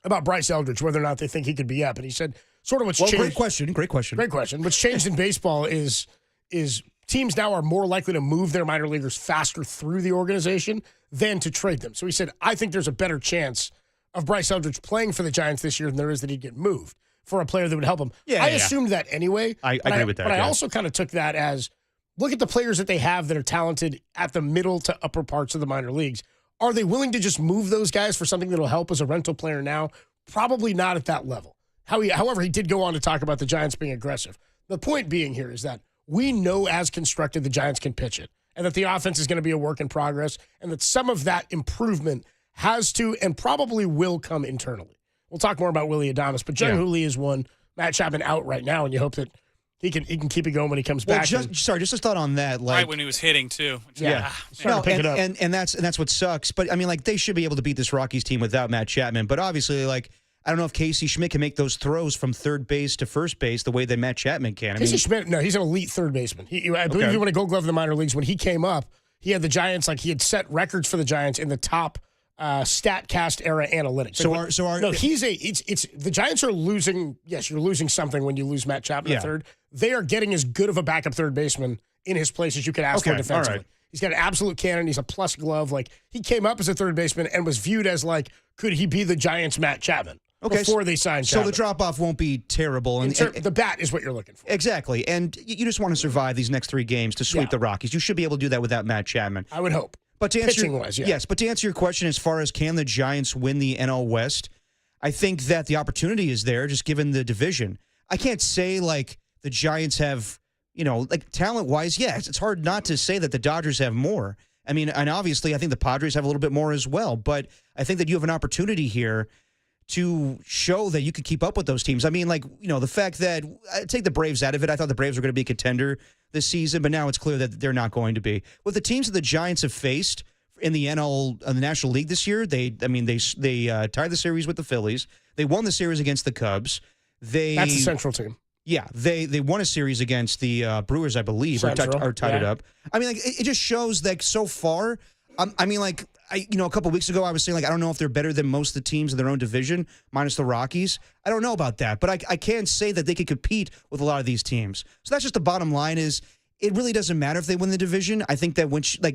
about Bryce Eldridge, whether or not they think he could be up. And he said sort of what's changed.
Great question.
What's changed in baseball is teams now are more likely to move their minor leaguers faster through the organization than to trade them. So he said, I think there's a better chance of Bryce Eldridge playing for the Giants this year than there is that he'd get moved. for a player that would help him. I assumed that anyway.
I agree with that.
But I also kind of took that as, look at the players that they have that are talented at the middle to upper parts of the minor leagues. Are they willing to just move those guys for something that will help as a rental player now? Probably not at that level. However, he did go on to talk about the Giants being aggressive. The point being here is that we know as constructed the Giants can pitch it, and that the offense is going to be a work in progress, and that some of that improvement has to and probably will come internally. We'll talk more about Willie Adames, but Jung Hoo Lee is one. Matt Chapman out right now, and you hope that he can keep it going when he comes back.
Just a thought on that. Like,
right when he was hitting, too.
And that's what sucks. But, I mean, like, they should be able to beat this Rockies team without Matt Chapman. But obviously, like, I don't know if Casey Schmidt can make those throws from third base to first base the way that Matt Chapman can.
Casey Schmidt, no, he's an elite third baseman. I believe he won a Gold Glove in the minor leagues. When he came up, he had the Giants, like he had set records for the Giants in the top StatCast era analytics. The Giants are losing. Yes, you're losing something when you lose Matt Chapman at third. They are getting as good of a backup third baseman in his place as you could ask for defensively.
Right.
He's got an absolute cannon. He's a plus glove. Like, he came up as a third baseman and was viewed as, like, could he be the Giants' Matt Chapman? Before they signed Chapman.
So the drop-off won't be terrible. And
the bat is what you're looking for.
Exactly. And you just want to survive these next 3 games to sweep the Rockies. You should be able to do that without Matt Chapman.
I would hope.
But to answer,
pitching-wise,
yes, but to answer your question as far as can the Giants win the NL West, I think that the opportunity is there, just given the division. I can't say, like, the Giants have, like, talent-wise, yes, it's hard not to say that the Dodgers have more. I mean, and obviously I think the Padres have a little bit more as well, but I think that you have an opportunity here to show that you could keep up with those teams. I mean, like, the fact that, take the Braves out of it, I thought the Braves were going to be a contender this season, but now it's clear that they're not going to be. With the teams that the Giants have faced in the the National League this year, they tied the series with the Phillies. They won the series against the Cubs.
That's the Central team.
Yeah, they won a series against the Brewers, I believe, or tied it up. I mean, like, it just shows that so far. I mean, like, a couple weeks ago, I was saying, like, I don't know if they're better than most of the teams in their own division, minus the Rockies. I don't know about that, but I can say that they could compete with a lot of these teams. So that's just the bottom line is it really doesn't matter if they win the division. I think that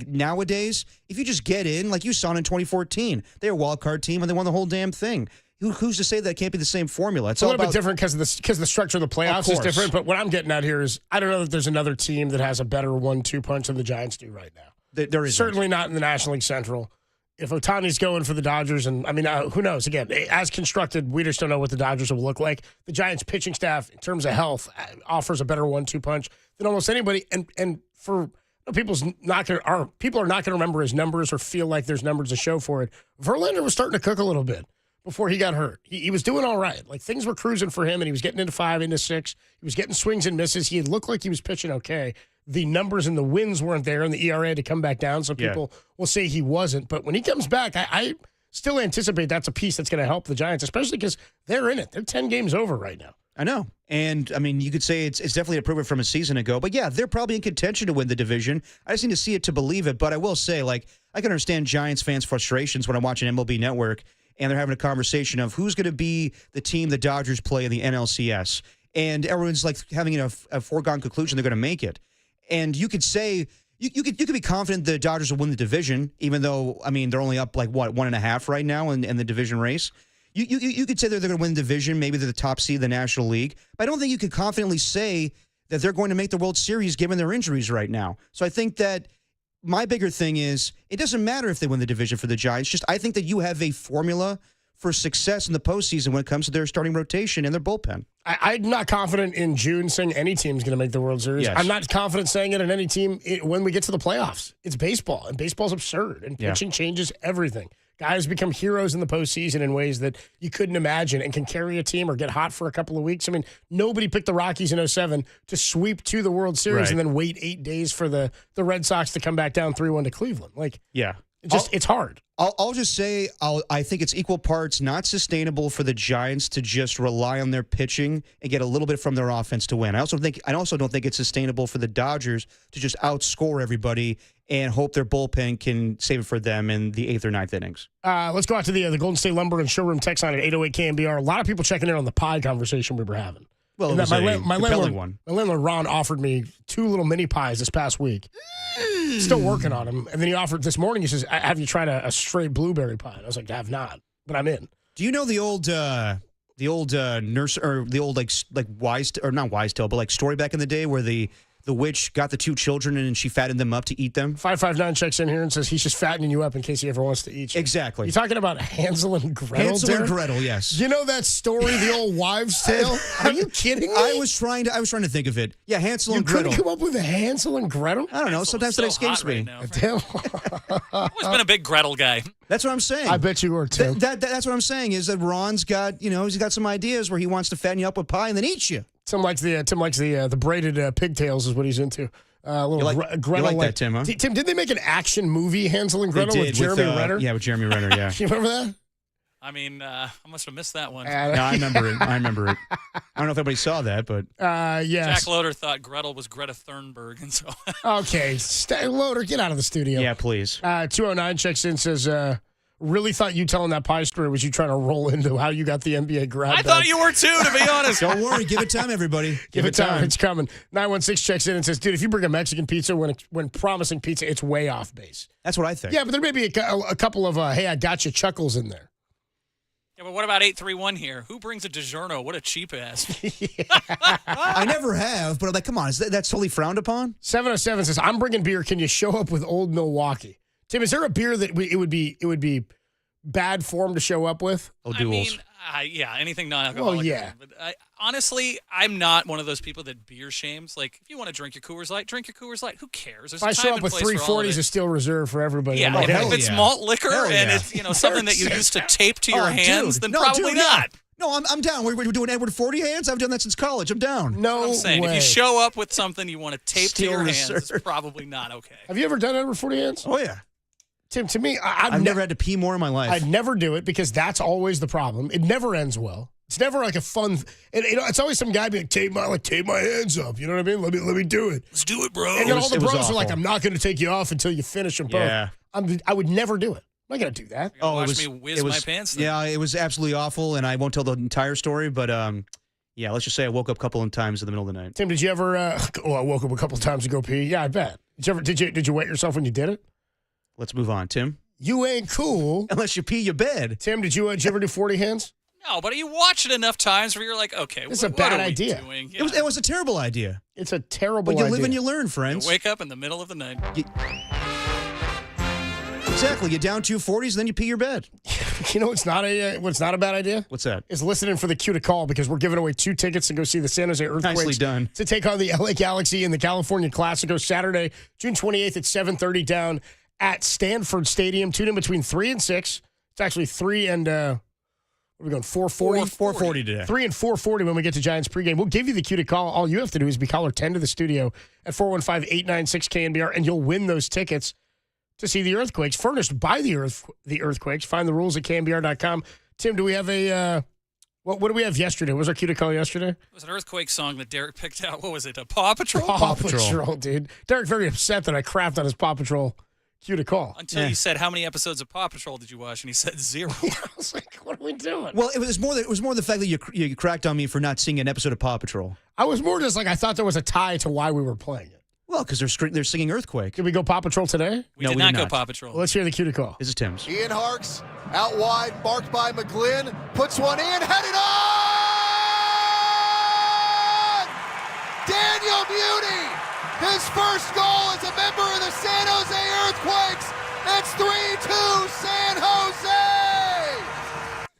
nowadays, if you just get in, like you saw in 2014, they're a wild card team and they won the whole damn thing. Who's to say that it can't be the same formula? It's
a little bit different because the structure of the playoffs is different. But what I'm getting at here is I don't know if there's another team that has a better 1-2 punch than the Giants do right now.
There is
certainly not in the National League Central. If Ohtani's going for the Dodgers, and I mean, who knows? Again, as constructed, we just don't know what the Dodgers will look like. The Giants' pitching staff, in terms of health, offers a better 1-2 punch than almost anybody. And for people are not going to remember his numbers or feel like there's numbers to show for it. Verlander was starting to cook a little bit before he got hurt. He was doing all right. Like, things were cruising for him, and he was getting into 5, into 6. He was getting swings and misses. He had looked like he was pitching okay. The numbers and the wins weren't there, and the ERA had to come back down, so people will say he wasn't. But when he comes back, I still anticipate that's a piece that's going to help the Giants, especially because they're in it. They're 10 games over right now.
I know. And, I mean, you could say it's definitely improvement from a season ago. But, yeah, they're probably in contention to win the division. I just need to see it to believe it. But I will say, like, I can understand Giants fans' frustrations when I'm watching MLB Network, and they're having a conversation of who's going to be the team the Dodgers play in the NLCS. And everyone's, like, having a foregone conclusion they're going to make it. And you could say you could be confident the Dodgers will win the division, even though, I mean, they're only up like 1.5 right now in the division race. You could say they're going to win the division. Maybe they're the top seed of the National League. But I don't think you could confidently say that they're going to make the World Series given their injuries right now. So I think that my bigger thing is it doesn't matter if they win the division for the Giants. Just I think that you have a formula for success in the postseason when it comes to their starting rotation and their bullpen.
I'm not confident in June saying any team's going to make the World Series.
Yes.
I'm not confident saying it in any team when we get to the playoffs. It's baseball, and baseball's absurd, and pitching changes everything. Guys become heroes in the postseason in ways that you couldn't imagine and can carry a team or get hot for a couple of weeks. I mean, nobody picked the Rockies in 2007 to sweep to the World Series and then wait 8 days for the Red Sox to come back down 3-1 to Cleveland. Like, it's hard.
I'll just say I think it's equal parts not sustainable for the Giants to just rely on their pitching and get a little bit from their offense to win. I also don't think it's sustainable for the Dodgers to just outscore everybody and hope their bullpen can save it for them in the 8th or 9th innings.
Let's go out to the Golden State Lumber and Showroom text line at 808 KNBR. A lot of people checking in on the pie conversation we were having.
Well, it was
my landlord Ron offered me 2 little mini pies this past week. Still working on them. And then he offered this morning, he says, have you tried a straight blueberry pie? And I was like, I have not, but I'm in.
Do you know the old the old nurse or the old like wise or not wise tale, but like story back in the day where the witch got the two children and she fattened them up to eat them?
559 checks in here and says he's just fattening you up in case he ever wants to eat you.
Exactly.
You talking about Hansel and Gretel?
Hansel
Derek?
and Gretel, yes.
You know that story, the old wives' tale? Are you kidding me?
I was trying to think of it. Yeah, Hansel and
You
Gretel.
couldn't come up with a Hansel and Gretel?
I don't know. Sometimes that escapes me.
I've always been a big Gretel guy.
That's what I'm saying.
I bet you were too.
That's what I'm saying is that Ron's got, he's got some ideas where he wants to fatten you up with pie and then eat you.
Tim likes the braided pigtails is what he's into.
You like that, Tim, huh?
Tim, did they make an action movie, Hansel and Gretel, with Jeremy Renner?
Yeah, with Jeremy Renner, yeah.
You remember that?
I mean, I must have missed that one.
No, I remember it. I don't know if everybody saw that, but
yes.
Jack Loader thought Gretel was Greta Thunberg, and so
okay, Loader, get out of the studio.
Yeah, please.
209 checks in, says, really thought you telling that pie story was you trying to roll into how you got the NBA grab
I
bag.
thought you were too, to be honest.
Don't worry, give it time, everybody.
Give it time. It's coming. 916 checks in and says, dude, if you bring a Mexican pizza when promising pizza, it's way off base.
That's what I think.
Yeah, but there may be a couple of, hey, I got you chuckles in there.
Yeah, but what about 831 here? Who brings a DiGiorno? What a cheap ass.
I never have, but I'm like, come on, that's totally frowned upon?
707 says, I'm bringing beer. Can you show up with Old Milwaukee? Tim, is there a beer that it would be bad form to show up with?
O'Doul's.
Yeah, anything non-alcoholic.
Well, yeah.
But honestly, I'm not one of those people that beer shames. Like, if you want to drink your Coors Light, drink your Coors Light. Who cares? There's
If I
a time
show up
and
with
place for all of
340s,
it.
it's still reserved for everybody.
Yeah,
Like,
if it's malt liquor and it's something that you
Hell
used to tape to your hands,
dude.
then
No,
probably
dude,
not.
No, I'm down. We're doing Edward 40 hands. I've done that since college. I'm down.
No
I'm saying
way.
if you show up with something you want to tape
Still
to your hands,
reserved.
it's probably not okay.
Have you ever done Edward 40 hands?
Oh, yeah.
Tim, to me,
I've never had to pee more in my life.
I'd never do it because that's always the problem. It never ends well. It's never like a fun. It's always some guy being like, tape my hands up. You know what I mean? Let me do it.
Let's do it, bro.
And then all the bros are like, I'm not going to take you off until you finish them both.
Yeah.
I would never do it. I'm not going to do that.
Watch me whiz my pants then.
Yeah, it was absolutely awful, and I won't tell the entire story, but yeah, let's just say I woke up a couple of times in the middle of the night.
Tim, did you ever? I woke up a couple of times to go pee. Yeah, I bet. Did you wet yourself when you did it?
Let's move on, Tim.
You ain't cool
unless you pee your bed.
Tim, did you ever do 40 hands?
No, but you watch it enough times where you're like, okay,
It's a
what
bad
are we
idea.
doing?
It was a terrible idea.
It's a terrible
But you
idea.
live and you learn, friends.
You wake up in the middle of the night.
Exactly. You down 2 40s, then you pee your bed.
You know what's not a bad idea?
What's that?
Is listening for the cue to call because we're giving away 2 tickets to go see the San Jose Earthquakes.
Nicely done.
To take on the LA Galaxy in the California Classico Saturday, June 28th at 7:30 down at Stanford Stadium. Tune in between 3 and 6. It's actually 3 and what are we going? 4:40?
4:40 today.
3 and 4:40 when we get to Giants pregame. We'll give you the cue to call. All you have to do is be caller 10 to the studio at 415-896-KNBR, and you'll win those tickets to see the Earthquakes, furnished by the Earthquakes. Find the rules at KNBR.com. Tim, do we have a what do we have yesterday? What was our cue to call yesterday?
It was an Earthquake song that Derek picked out. What was it? A Paw Patrol?
Paw Patrol, dude. Derek very upset that I crapped on his Paw Patrol cue to call.
Until you said, how many episodes of Paw Patrol did you watch? And he said 0.
I was like, what are we doing?
Well, it was more the fact that you cracked on me for not seeing an episode of Paw Patrol.
I was more just like I thought there was a tie to why we were playing it.
Well, because they're singing Earthquake.
Did we go Paw Patrol today?
We did not go Paw Patrol.
Well, let's hear the cue to call.
This is Tim's.
Ian Harks out wide, marked by McGlynn, puts one in, headed on! Daniel Muti, his first goal as a member of the San Jose Earthquakes. It's 3-2 San Jose!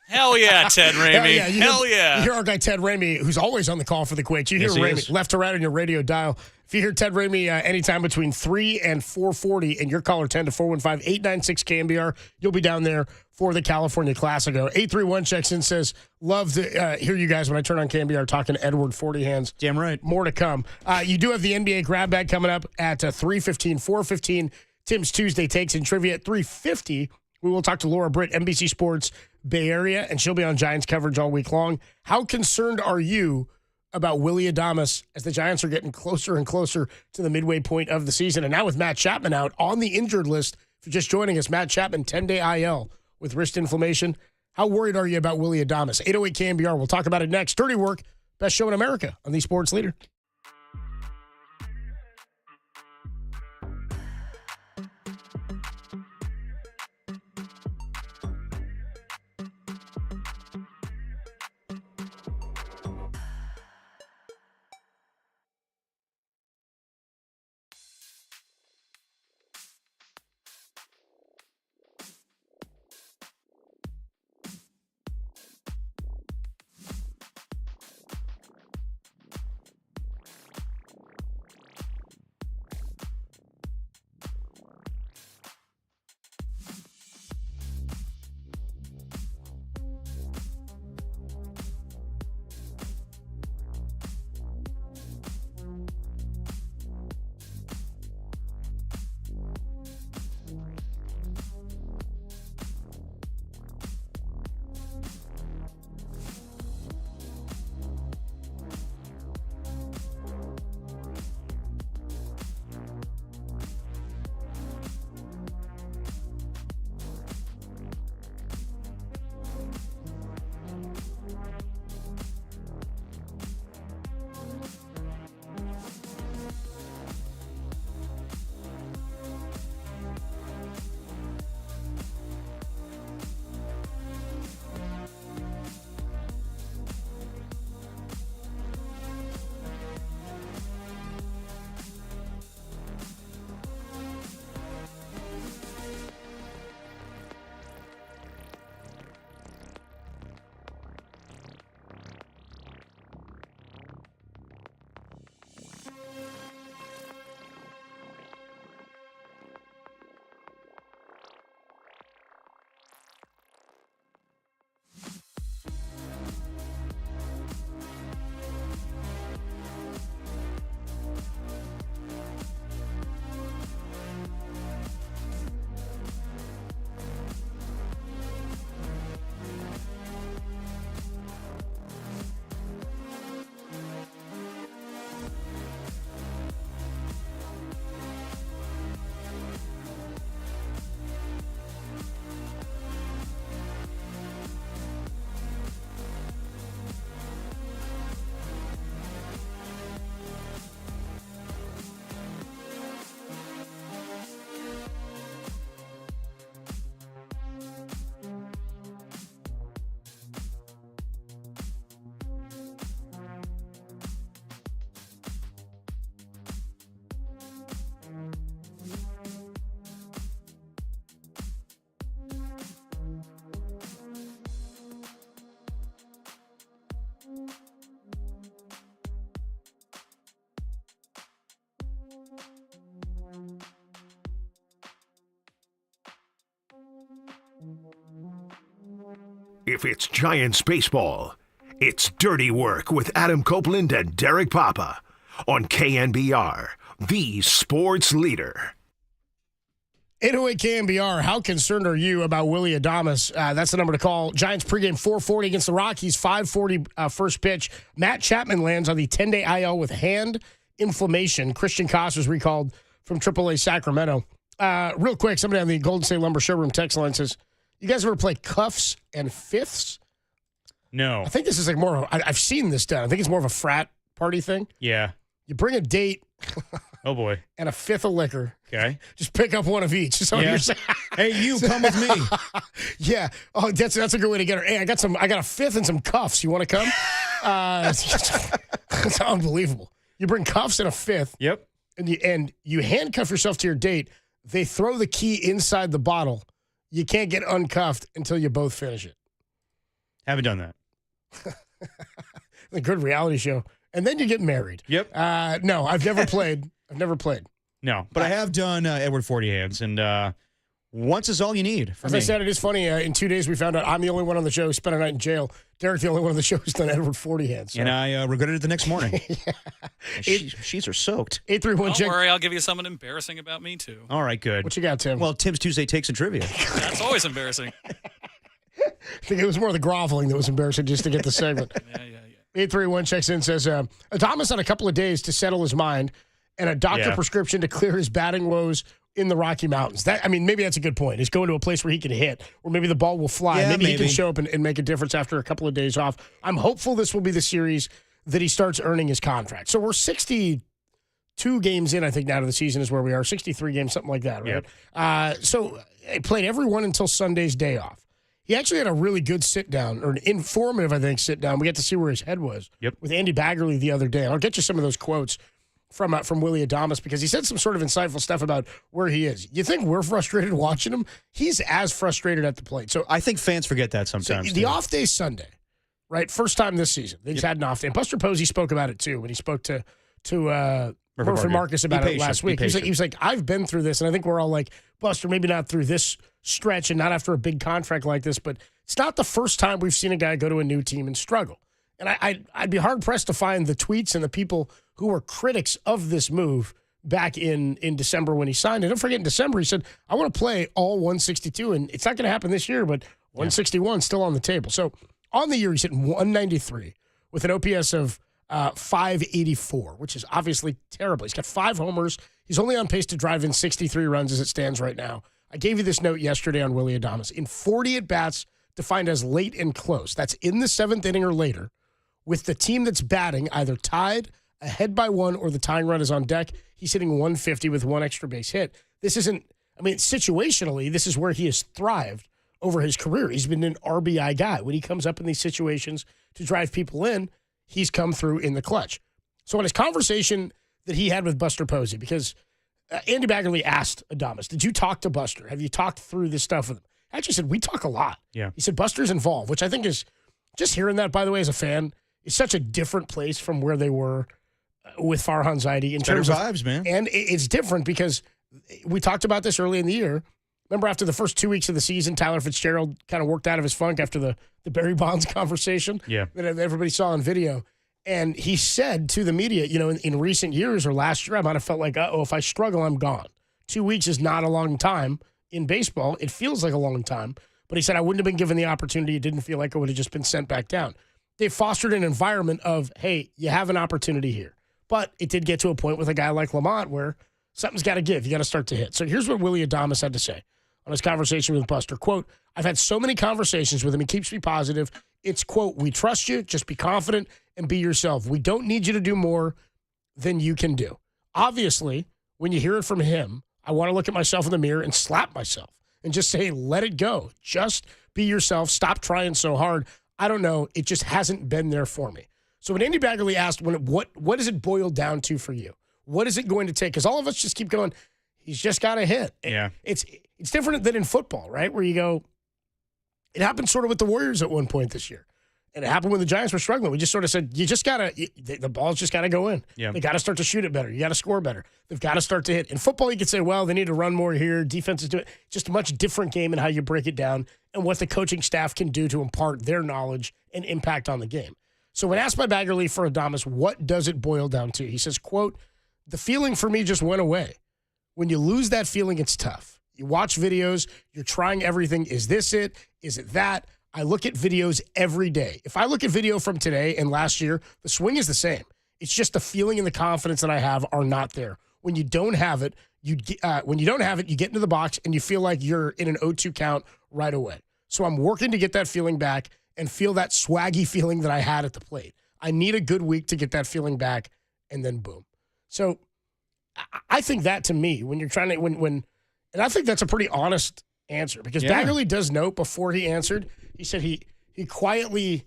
Hell yeah, Ted Ramey. Hell yeah.
You hear our guy Ted Ramey, who's always on the call for the Quakes. You hear
Yes, he
Ramey
is.
left to right on your radio dial. If you hear Ted Ramey anytime between 3 and 4:40 and your caller 10 to 415-896-KNBR, you'll be down there for the California Classico. 831 checks in, says, love to hear you guys when I turn on KNBR talking Edward 40 hands.
Damn right.
More to come. You do have the NBA grab bag coming up at 3:15, 4:15. Tim's Tuesday Takes and Trivia at 3:50. We will talk to Laura Britt, NBC Sports Bay Area, and she'll be on Giants coverage all week long. How concerned are you about Willy Adames as the Giants are getting closer and closer to the midway point of the season? And now with Matt Chapman out on the injured list, if you're just joining us, Matt Chapman, 10-day IL with wrist inflammation. How worried are you about Willy Adames? 808 KNBR. We'll talk about it next. Dirty Work, best show in America on the Sports Leader.
If it's Giants baseball, it's Dirty Work with Adam Copeland and Derek Papa on KNBR, the sports leader.
808 KNBR, how concerned are you about Willy Adames? That's the number to call. Giants pregame 4:40 against the Rockies, 5:40 first pitch. Matt Chapman lands on the 10-day IL with hand inflammation. Christian Koss was recalled from AAA Sacramento. Real quick, somebody on the Golden State Lumber Showroom text line says, you guys ever play cuffs and fifths?
No.
I think this is like more of I've seen this done. I think it's more of a frat party thing.
Yeah.
You bring a date.
Oh, boy.
And a fifth of liquor.
Okay.
Just pick up one of each. Is that what you're saying?
Hey, you, come with me.
Yeah. Oh, that's a good way to get her. Hey, I got a fifth and some cuffs. You want to come? It's unbelievable. You bring cuffs and a fifth.
Yep.
And you handcuff yourself to your date. They throw the key inside the bottle. You can't get uncuffed until you both finish it.
Haven't done that.
A good reality show. And then you get married.
Yep.
No, I've never played.
No, but I have done Edward 40 hands, and once is all you need.
As I said, it is funny. In 2 days, we found out I'm the only one on the show who spent a night in jail. Derek's the only one on the show who's done Edward 40 hands. So.
And I regretted it the next morning. Sheets are soaked.
831
Don't worry, I'll give you something embarrassing about me, too.
All right, good.
What you got, Tim?
Well, Tim's Tuesday Takes and Trivia.
That's always embarrassing.
I think it was more the groveling that was embarrassing just to get the segment.
Yeah.
831 checks in, says, Adames had a couple of days to settle his mind and a doctor prescription to clear his batting woes in the Rocky Mountains. Maybe that's a good point. He's going to a place where he can hit, or maybe the ball will fly.
Yeah,
maybe he can show up and make a difference after a couple of days off. I'm hopeful this will be the series that he starts earning his contract. So we're 62 games in, I think, now to the season is where we are. 63 games, something like that, right?
Yep.
So he played every one until Sunday's day off. He actually had a really good sit-down, or an informative, I think, sit-down. We got to see where his head was with Andy Baggerly the other day. And I'll get you some of those quotes from Willy Adames, because he said some sort of insightful stuff about where he is. You think we're frustrated watching him? He's as frustrated at the plate. So
I think fans forget that sometimes.
So the off day Sunday, right? First time this season. They just had an off day. And Buster Posey spoke about it, too, when he spoke to Murphy Marcus about it last week. He was like, I've been through this, and I think we're all like, Buster, maybe not through this stretch and not after a big contract like this, but it's not the first time we've seen a guy go to a new team and struggle. And I'd be hard-pressed to find the tweets and the people who were critics of this move back in December when he signed it. Don't forget, in December, he said, I want to play all 162, and it's not going to happen this year, but 161 still on the table. So on the year, he's hitting 193 with an OPS of 584, which is obviously terrible. He's got 5 homers. He's only on pace to drive in 63 runs as it stands right now. I gave you this note yesterday on Willy Adames. In 40 at-bats defined as late and close, that's in the 7th inning or later, with the team that's batting either tied, ahead by 1, or the tying run is on deck, he's hitting 150 with 1 extra base hit. This isn't, situationally, this is where he has thrived over his career. He's been an RBI guy. When he comes up in these situations to drive people in, he's come through in the clutch. So in his conversation that he had with Buster Posey, because Andy Baggerly asked Adames, did you talk to Buster? Have you talked through this stuff with him? I actually said, we talk a lot.
Yeah.
He said, Buster's involved, which I think is, just hearing that, by the way, as a fan, is such a different place from where they were with Farhan Zaidi. In terms of
vibes, man.
And it's different because we talked about this early in the year. Remember, after the first 2 weeks of the season, Tyler Fitzgerald kind of worked out of his funk after the Barry Bonds conversation that everybody saw on video. And he said to the media, in recent years or last year, I might have felt like, if I struggle, I'm gone. 2 weeks is not a long time in baseball. It feels like a long time. But he said, I wouldn't have been given the opportunity. It didn't feel like I would have just been sent back down. They fostered an environment of, hey, you have an opportunity here. But it did get to a point with a guy like Lamont where something's got to give. You got to start to hit. So here's what Willy Adames had to say on his conversation with Buster. Quote, I've had so many conversations with him. He keeps me positive. It's, quote, we trust you. Just be confident and be yourself. We don't need you to do more than you can do. Obviously, when you hear it from him, I want to look at myself in the mirror and slap myself and just say, let it go. Just be yourself. Stop trying so hard. I don't know. It just hasn't been there for me. So when Andy Baggerly asked, what does it boil down to for you? What is it going to take? Because all of us just keep going, he's just got to hit.
Yeah.
It's different than in football, right? Where you go, it happened sort of with the Warriors at one point this year. And it happened when the Giants were struggling. We just sort of said, the ball's just got to go in.
Yeah.
They got to start to shoot it better. You got to score better. They've got to start to hit. In football, you could say, well, they need to run more here. Defense is doing it. Just a much different game in how you break it down and what the coaching staff can do to impart their knowledge and impact on the game. So when asked by Baggerly for Adames, what does it boil down to? He says, quote, the feeling for me just went away. When you lose that feeling, it's tough. You watch videos. You're trying everything. Is this it? Is it that? I look at videos every day. If I look at video from today and last year, the swing is the same. It's just the feeling and the confidence that I have are not there. When you don't have it, you get into the box and you feel like you're in an 0-2 count right away. So I'm working to get that feeling back and feel that swaggy feeling that I had at the plate. I need a good week to get that feeling back, and then boom. So I think that, to me, when you're trying to and I think that's a pretty honest answer, because Baggerly does note before he answered, he said he quietly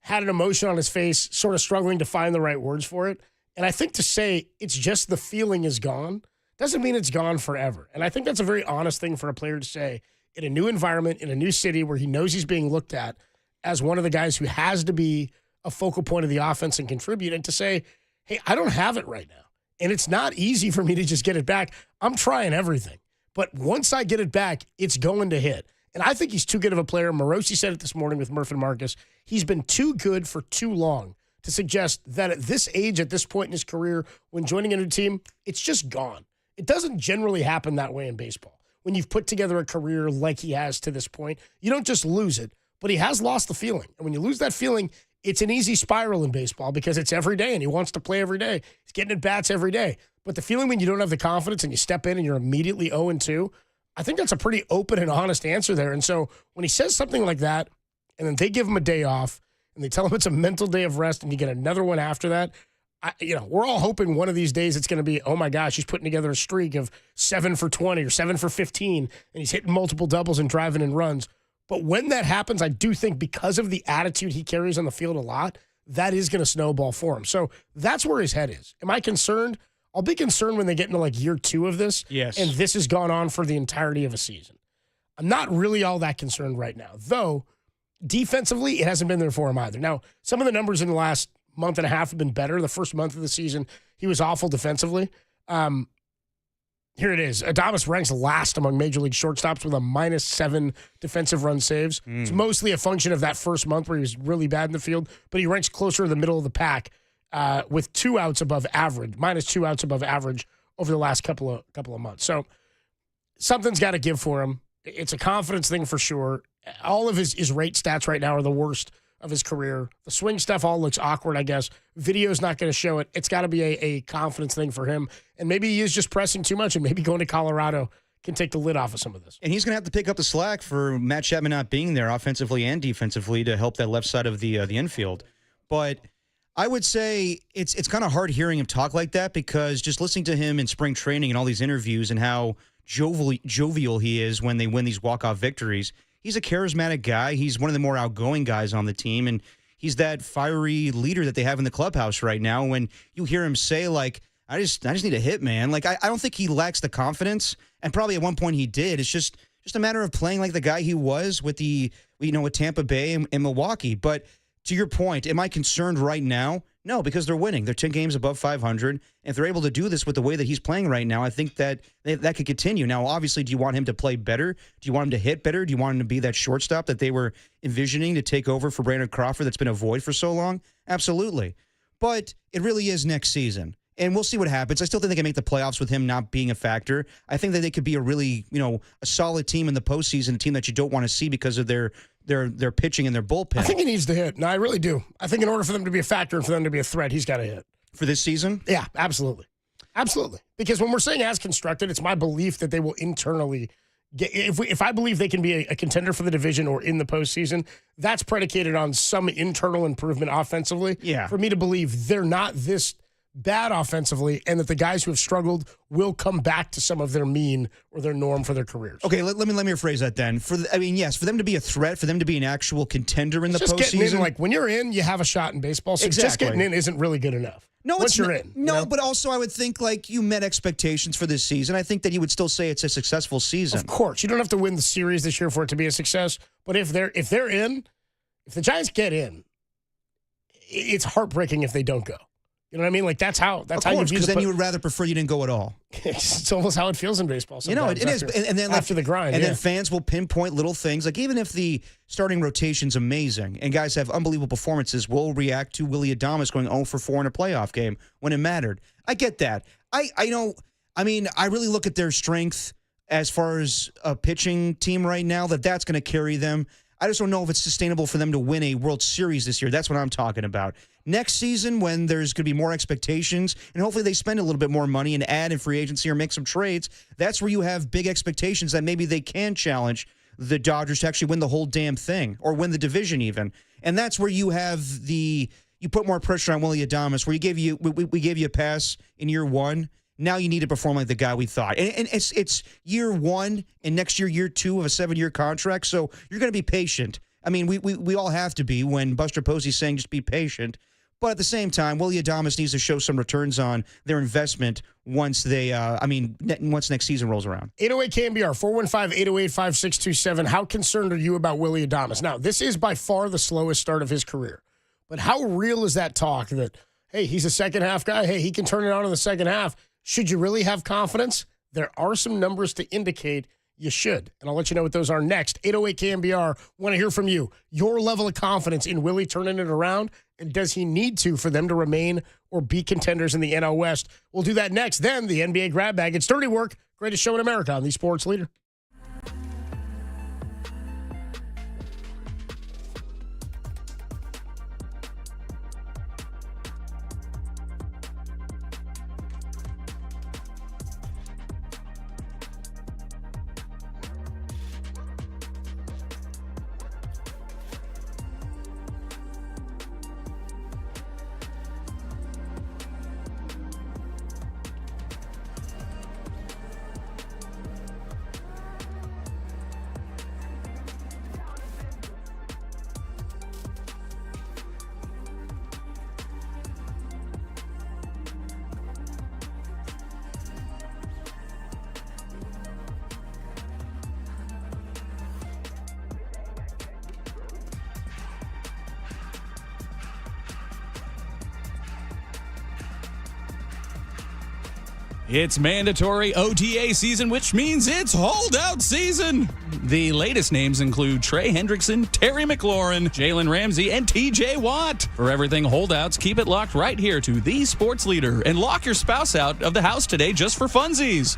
had an emotion on his face, sort of struggling to find the right words for it. And I think to say it's just the feeling is gone doesn't mean it's gone forever. And I think that's a very honest thing for a player to say in a new environment, in a new city where he knows he's being looked at as one of the guys who has to be a focal point of the offense and contribute, and to say, hey, I don't have it right now. And it's not easy for me to just get it back. I'm trying everything. But once I get it back, it's going to hit. And I think he's too good of a player. Morosi said it this morning with Murph and Marcus. He's been too good for too long to suggest that at this age, at this point in his career, when joining a new team, it's just gone. It doesn't generally happen that way in baseball. When you've put together a career like he has to this point, you don't just lose it, but he has lost the feeling. And when you lose that feeling, it's an easy spiral in baseball because it's every day and he wants to play every day. He's getting at bats every day. But the feeling when you don't have the confidence and you step in and you're immediately 0-2, I think that's a pretty open and honest answer there. And so when he says something like that, and then they give him a day off, and they tell him it's a mental day of rest, and you get another one after that, we're all hoping one of these days it's going to be, oh my gosh, he's putting together a streak of 7 for 20 or 7 for 15, and he's hitting multiple doubles and driving in runs. But when that happens, I do think because of the attitude he carries on the field a lot, that is going to snowball for him. So that's where his head is. Am I concerned? I'll be concerned when they get into like year 2 of this.
Yes.
And this has gone on for the entirety of a season. I'm not really all that concerned right now. Though, defensively, it hasn't been there for him either. Now, some of the numbers in the last month and a half have been better. The first month of the season, he was awful defensively. Here it is. Adames ranks last among Major League shortstops with a -7 defensive run saves. It's mostly a function of that first month where he was really bad in the field, but he ranks closer to the middle of the pack with 2 outs above average, -2 outs above average over the last couple of months. So something's got to give for him. It's a confidence thing for sure. All of his rate stats right now are the worst of his career. The swing stuff all looks awkward, I guess. Video's not going to show it. It's got to be a confidence thing for him. And maybe he is just pressing too much, and maybe going to Colorado can take the lid off of some of this.
And he's going to have to pick up the slack for Matt Chapman not being there offensively and defensively to help that left side of the infield. But I would say it's kind of hard hearing him talk like that, because just listening to him in spring training and all these interviews and how jovial he is when they win these walk-off victories, he's a charismatic guy. He's one of the more outgoing guys on the team, and he's that fiery leader that they have in the clubhouse right now. When you hear him say, like, I just need a hit, man. Like, I don't think he lacks the confidence, and probably at one point he did. It's just a matter of playing like the guy he was with with Tampa Bay and Milwaukee. But to your point, am I concerned right now? No, because they're winning. They're 10 games above 500. And if they're able to do this with the way that he's playing right now, I think that that could continue. Now, obviously, do you want him to play better? Do you want him to hit better? Do you want him to be that shortstop that they were envisioning to take over for Brandon Crawford that's been a void for so long? Absolutely. But it really is next season. And we'll see what happens. I still think they can make the playoffs with him not being a factor. I think that they could be a really, a solid team in the postseason, a team that you don't want to see because of their pitching and their bullpen.
I think he needs to hit. No, I really do. I think in order for them to be a factor and for them to be a threat, he's got to hit.
For this season?
Yeah, absolutely. Absolutely. Because when we're saying as constructed, it's my belief that they will internally get, if I believe they can be a contender for the division or in the postseason, that's predicated on some internal improvement offensively.
Yeah.
For me to believe they're not this bad offensively, and that the guys who have struggled will come back to some of their mean or their norm for their careers.
Okay, let me rephrase that then. Yes, for them to be a threat, for them to be an actual contender in the postseason.
Getting in, like when you're in, you have a shot in baseball. So
exactly.
Just getting in isn't really good enough.
No,
once you're in.
No, but also I would think like you met expectations for this season. I think that you would still say it's a successful season.
Of course, you don't have to win the series this year for it to be a success. But if the Giants get in, it's heartbreaking if they don't go. You know what I mean? Like that's how you view
because then you would rather prefer you didn't go at all.
It's almost how it feels in baseball.
You know, it is. And then
after the grind,
and then fans will pinpoint little things. Like even if the starting rotation's amazing and guys have unbelievable performances, we'll react to Willy Adames going 0 for 4 in a playoff game when it mattered. I get that. I really look at their strength as far as a pitching team right now, that's going to carry them. I just don't know if it's sustainable for them to win a World Series this year. That's what I'm talking about. Next season, when there's going to be more expectations, and hopefully they spend a little bit more money and add in free agency or make some trades, that's where you have big expectations that maybe they can challenge the Dodgers to actually win the whole damn thing or win the division even. And that's where you have you put more pressure on Willy Adames, where we gave you a pass in year 1. Now you need to perform like the guy we thought. And it's year 1 and next year 2 of a 7-year contract. So you're going to be patient. I mean, we all have to be when Buster Posey's saying just be patient. But at the same time, Willy Adames needs to show some returns on their investment once once next season rolls around.
808 KNBR, 415-808-5627. How concerned are you about Willy Adames? Now, this is by far the slowest start of his career. But how real is that talk that, hey, he's a second-half guy. Hey, he can turn it on in the second half. Should you really have confidence? There are some numbers to indicate you should. And I'll let you know what those are next. 808 KNBR, want to hear from you. Your level of confidence in Willy turning it around, and does he need to for them to remain or be contenders in the NL West? We'll do that next. Then the NBA Grab Bag. It's Dirty Work, greatest show in America on the Sports Leader.
It's mandatory OTA season, which means it's holdout season. The latest names include Trey Hendrickson, Terry McLaurin, Jalen Ramsey, and TJ Watt. For everything holdouts, keep it locked right here to the Sports Leader and lock your spouse out of the house today just for funsies.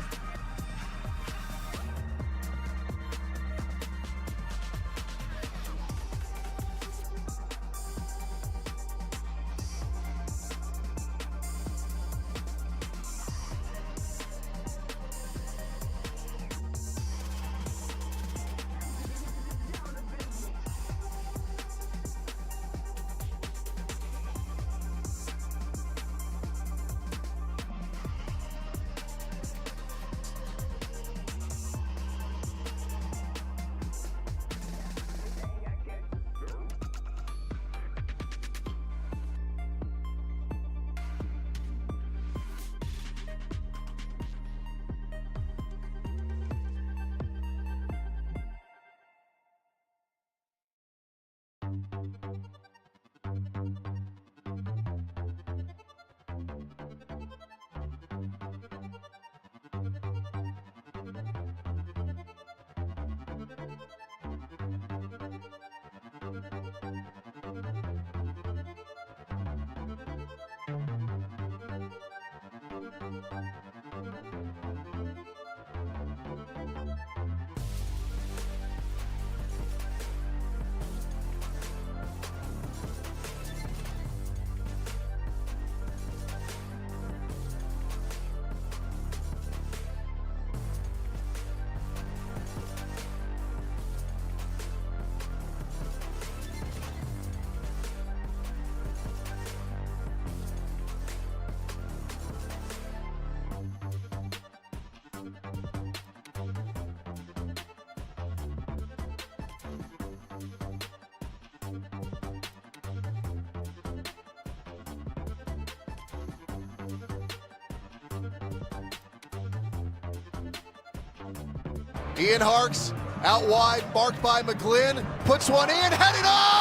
Ian Harks out wide, marked by McGlynn, puts one in, headed on!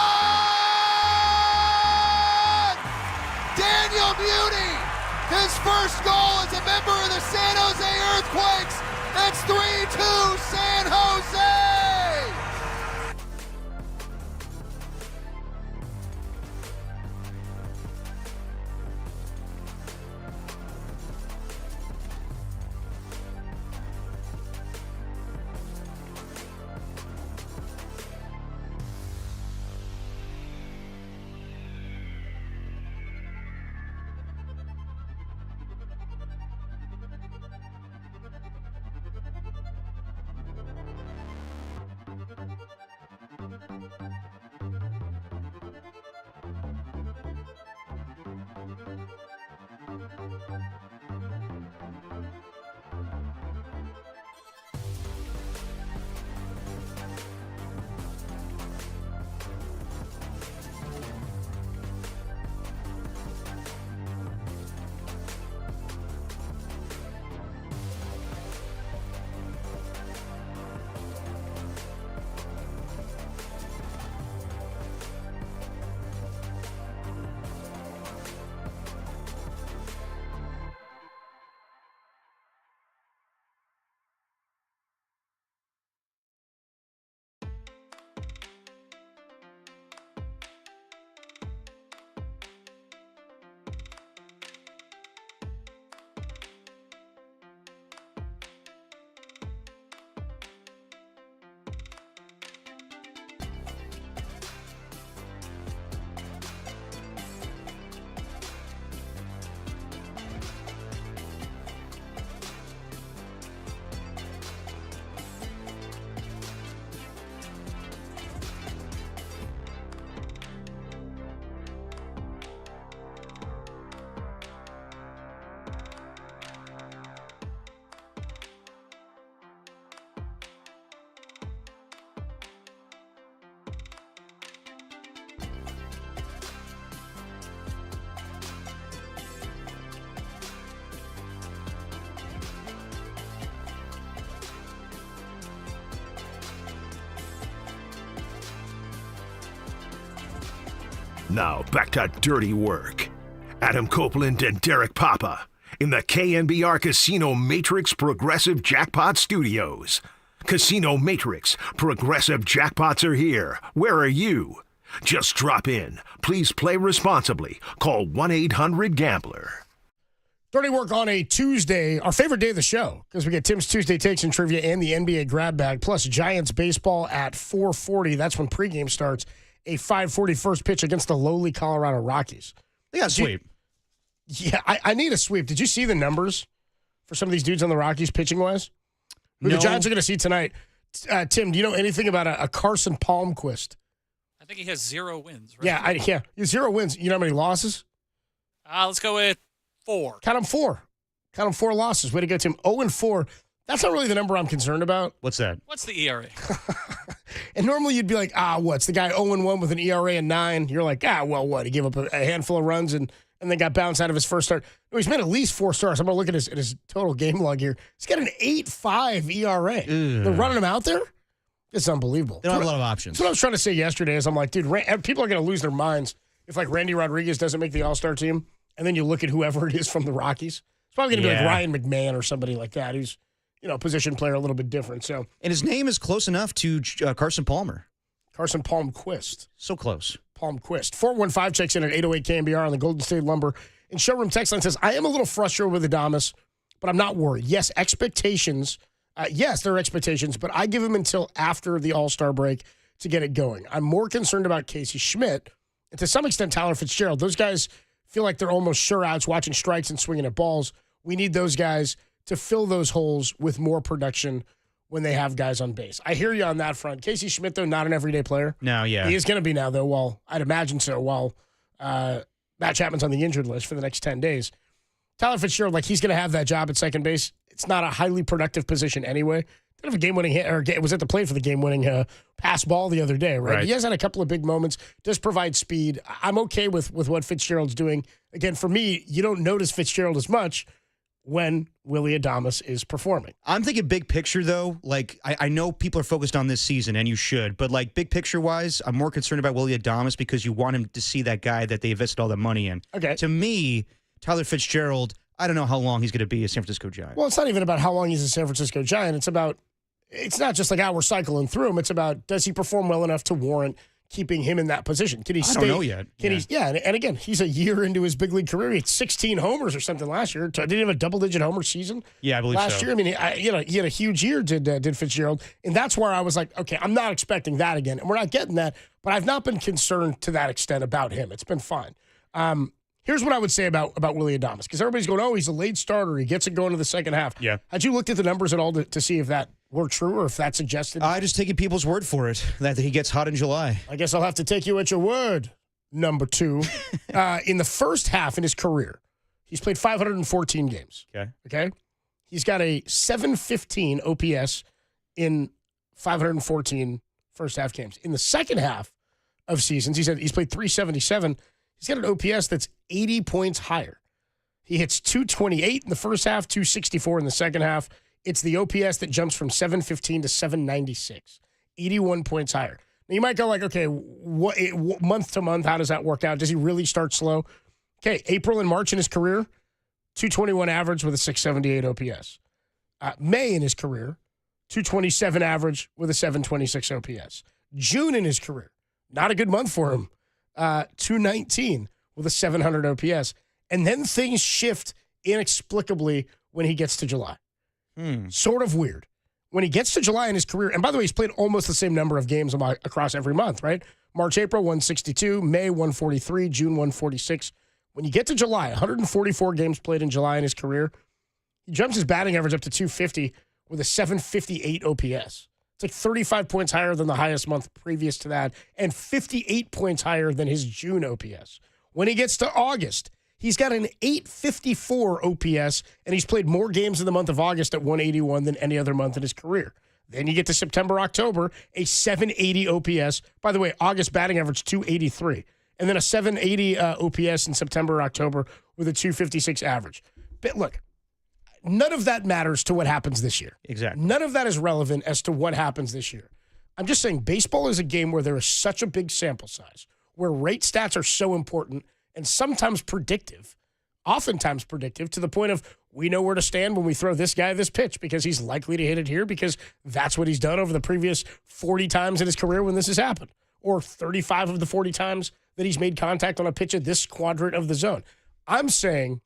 Daniel Beauty, his first goal as a member of the San Jose Earthquakes. It's 3-2 San Jose.
Now back to dirty work. Adam Copeland and Derek Papa in the KNBR Casino Matrix Progressive Jackpot Studios. Casino Matrix Progressive Jackpots are here. Where are you? Just drop in. Please play responsibly. Call 1-800-GAMBLER.
Dirty work on a Tuesday, our favorite day of the show, because we get Tim's Tuesday Takes and Trivia and the NBA Grab Bag, plus Giants baseball at 4:40. That's when pregame starts. A 5:40 first pitch against the lowly Colorado Rockies.
They got a sweep.
Yeah, I need a sweep. Did you see the numbers for some of these dudes on the Rockies pitching-wise? Who the Giants are going to see tonight? Tim, do you know anything about a Carson Palmquist?
I think he has 0 wins, right?
Yeah, 0 wins. You know how many losses?
Let's go with 4.
Count them 4. Count them 4 losses. Way to go, Tim. 0-4. That's not really the number I'm concerned about.
What's that?
What's the ERA?
And normally you'd be like, what's the guy 0-1 with an ERA of 9? You're like, well, what? He gave up a handful of runs and then got bounced out of his first start. No, he's made at least 4 starts. I'm going to look at his total game log here. He's got an 8.5 ERA. They're running him out there? It's unbelievable.
They don't have a lot of options.
That's what I was trying to say yesterday is I'm like, dude, people are going to lose their minds if like Randy Rodriguez doesn't make the All-Star team, and then you look at whoever it is from the Rockies. It's probably going to be like Ryan McMahon or somebody like that who's, position player a little bit different. So,
and his name is close enough to Carson Palmer.
Carson Palmquist.
So close.
Palmquist. 415 checks in at 808 KNBR on the Golden State Lumber and Showroom text line says, I am a little frustrated with Adames, but I'm not worried. Yes, expectations. Yes, there are expectations, but I give him until after the All-Star break to get it going. I'm more concerned about Casey Schmidt and to some extent Tyler Fitzgerald. Those guys feel like they're almost sure outs watching strikes and swinging at balls. We need those guys to fill those holes with more production when they have guys on base. I hear you on that front. Casey Schmidt, though, not an everyday player.
No, yeah.
He is going to be now, though. Well, I'd imagine so, while Matt Chapman's on the injured list for the next 10 days. Tyler Fitzgerald, he's going to have that job at second base. It's not a highly productive position anyway. Did have a game-winning hit, or was at the plate for the game-winning pass ball the other day, right? He has had a couple of big moments, does provide speed. I'm okay with what Fitzgerald's doing. Again, for me, you don't notice Fitzgerald as much when Willy Adames is performing.
I'm thinking big picture, though. Like, I know people are focused on this season, and you should. But, like, big picture-wise, I'm more concerned about Willy Adames because you want him to see that guy that they invested all that money in.
Okay.
To me, Tyler Fitzgerald, I don't know how long he's going to be a San Francisco Giant.
Well, it's not even about how long he's a San Francisco Giant. It's not just like, we're cycling through him. It's about, does he perform well enough to warrant keeping him in that position? Can he stay?
I don't know yet.
And again, he's a year into his big league career. He had 16 homers or something last year. Did he have a double-digit homer season?
Yeah, I believe
last
so.
year. I mean, he had a huge year. Did Fitzgerald, and that's where I was like, okay, I'm not expecting that again, and we're not getting that. But I've not been concerned to that extent about him. It's been fine. Here's what I would say about Willy Adames, because everybody's going, oh, he's a late starter. He gets it going to the second half.
Yeah.
Had you looked at the numbers at all to see if that were true or if that suggested?
I just taking people's word for it that he gets hot in July.
I guess I'll have to take you at your word, number two. In the first half in his career, he's played 514 games. Okay? He's got a 715 OPS in 514 first half games. In the second half of seasons, he's played 377. He's got an OPS that's 80 points higher. He hits 228 in the first half, 264 in the second half. It's the OPS that jumps from 715 to 796, 81 points higher. Now, you might go like, okay, what month to month, how does that work out? Does he really start slow? Okay, April and March in his career, 221 average with a 678 OPS. May in his career, 227 average with a 726 OPS. June in his career, not a good month for him. 219 with a 700 OPS. And then things shift inexplicably when he gets to July. Sort of weird. When he gets to July in his career, and by the way, he's played almost the same number of games across every month, right? March, April, 162, May, 143, June, 146. When you get to July, 144 games played in July in his career, he jumps his batting average up to 250 with a 758 OPS. It's like 35 points higher than the highest month previous to that, and 58 points higher than his June OPS. When he gets to August, he's got an 854 OPS, and he's played more games in the month of August at 181 than any other month in his career. Then you get to September, October, a 780 OPS. By the way, August batting average 283. And then a 780 OPS in September, October with a 256 average. But look, none of that matters to what happens this year.
Exactly.
None of that is relevant as to what happens this year. I'm just saying baseball is a game where there is such a big sample size, where rate stats are so important and sometimes predictive, oftentimes predictive, to the point of we know where to stand when we throw this guy this pitch because he's likely to hit it here because that's what he's done over the previous 40 times in his career when this has happened, or 35 of the 40 times that he's made contact on a pitch at this quadrant of the zone. I'm saying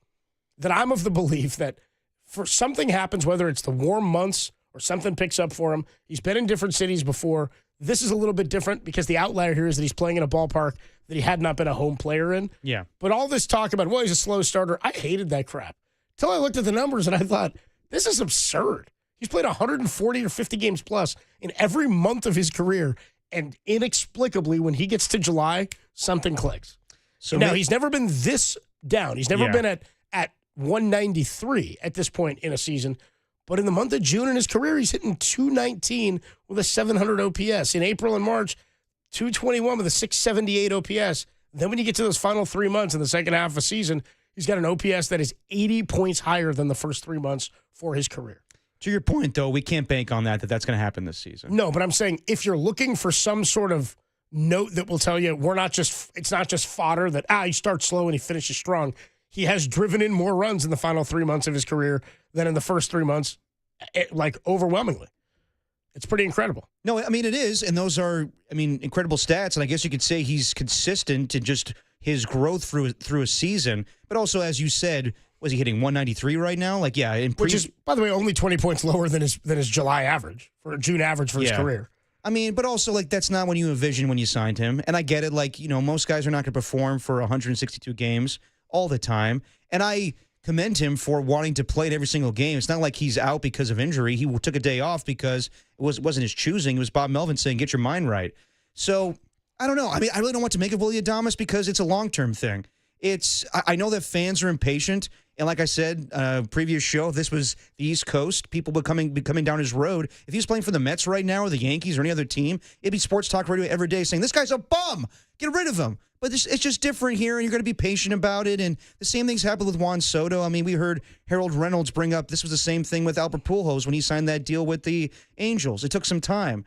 that I'm of the belief that for something happens, whether it's the warm months or something picks up for him, he's been in different cities before. This is a little bit different because the outlier here is that he's playing in a ballpark that he had not been a home player in.
Yeah.
But all this talk about, well, he's a slow starter, I hated that crap. Until I looked at the numbers and I thought, this is absurd. He's played 140 or 50 games plus in every month of his career, and inexplicably, when he gets to July, something clicks. So now, he's never been this down. He's never been at 193 at this point in a season. But in the month of June in his career, he's hitting 219 with a 700 OPS. In April and March, 221 with a 678 OPS. Then when you get to those final 3 months in the second half of a season, he's got an OPS that is 80 points higher than the first 3 months for his career.
To your point, though, we can't bank on that's going to happen this season.
No, but I'm saying if you're looking for some sort of note that will tell you it's not just fodder that, he starts slow and he finishes strong. He has driven in more runs in the final 3 months of his career than in the first 3 months, like overwhelmingly. It's pretty incredible.
No, I mean, it is. And those are, incredible stats. And I guess you could say he's consistent in just his growth through a season. But also, as you said, was he hitting 193 right now? Which is, by the way, only 20 points lower than his July average, for June average for his career. But also, that's not when you envisioned when you signed him. And I get it. Most guys are not going to perform for 162 games all the time. And I commend him for wanting to play in every single game. It's not like he's out because of injury. He took a day off because it wasn't his choosing. It was Bob Melvin saying, get your mind right. So, I don't know. I really don't want to make of Willy Adames because it's a long-term thing. I know that fans are impatient. And like I said, previous show, this was the East Coast. People would be coming down his road. If he was playing for the Mets right now or the Yankees or any other team, it'd be sports talk radio every day saying, this guy's a bum. Get rid of him. But it's just different here, and you're going to be patient about it. And the same things happened with Juan Soto. I mean, we heard Harold Reynolds bring up this was the same thing with Albert Pujols when he signed that deal with the Angels. It took some time.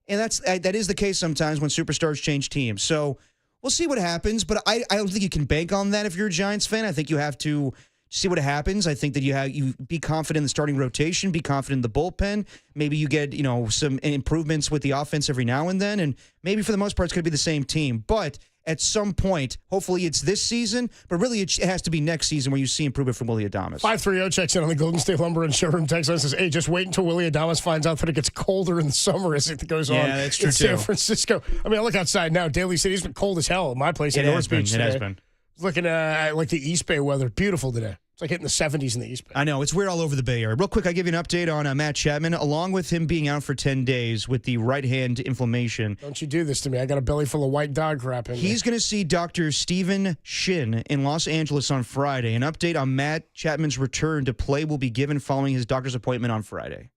And that is the case sometimes when superstars change teams. So we'll see what happens, but I don't think you can bank on that if you're a Giants fan. I think you have to see what happens. I think that you be confident in the starting rotation, be confident in the bullpen. Maybe you get some improvements with the offense every now and then, and maybe for the most part it's going to be the same team. But at some point, hopefully it's this season, but really it has to be next season where you see improvement from Willy Adames.
530 checks in on the Golden State Lumber and Showroom text line and says, hey, just wait until Willy Adames finds out that it gets colder in the summer as it goes on
that's true
in San
too.
Francisco. I mean, I look outside now. Daly City's been cold as hell at my place in North Beach today.
It has been.
Looking at like the East Bay weather. Beautiful today. It's like hitting the 70s in the East Bay.
I know. It's weird all over the Bay Area. Real quick, I give you an update on Matt Chapman. Along with him being out for 10 days with the right hand inflammation.
Don't you do this to me. I got a belly full of white dog crap in
He's going to see Dr. Stephen Shin in Los Angeles on Friday. An update on Matt Chapman's return to play will be given following his doctor's appointment on Friday.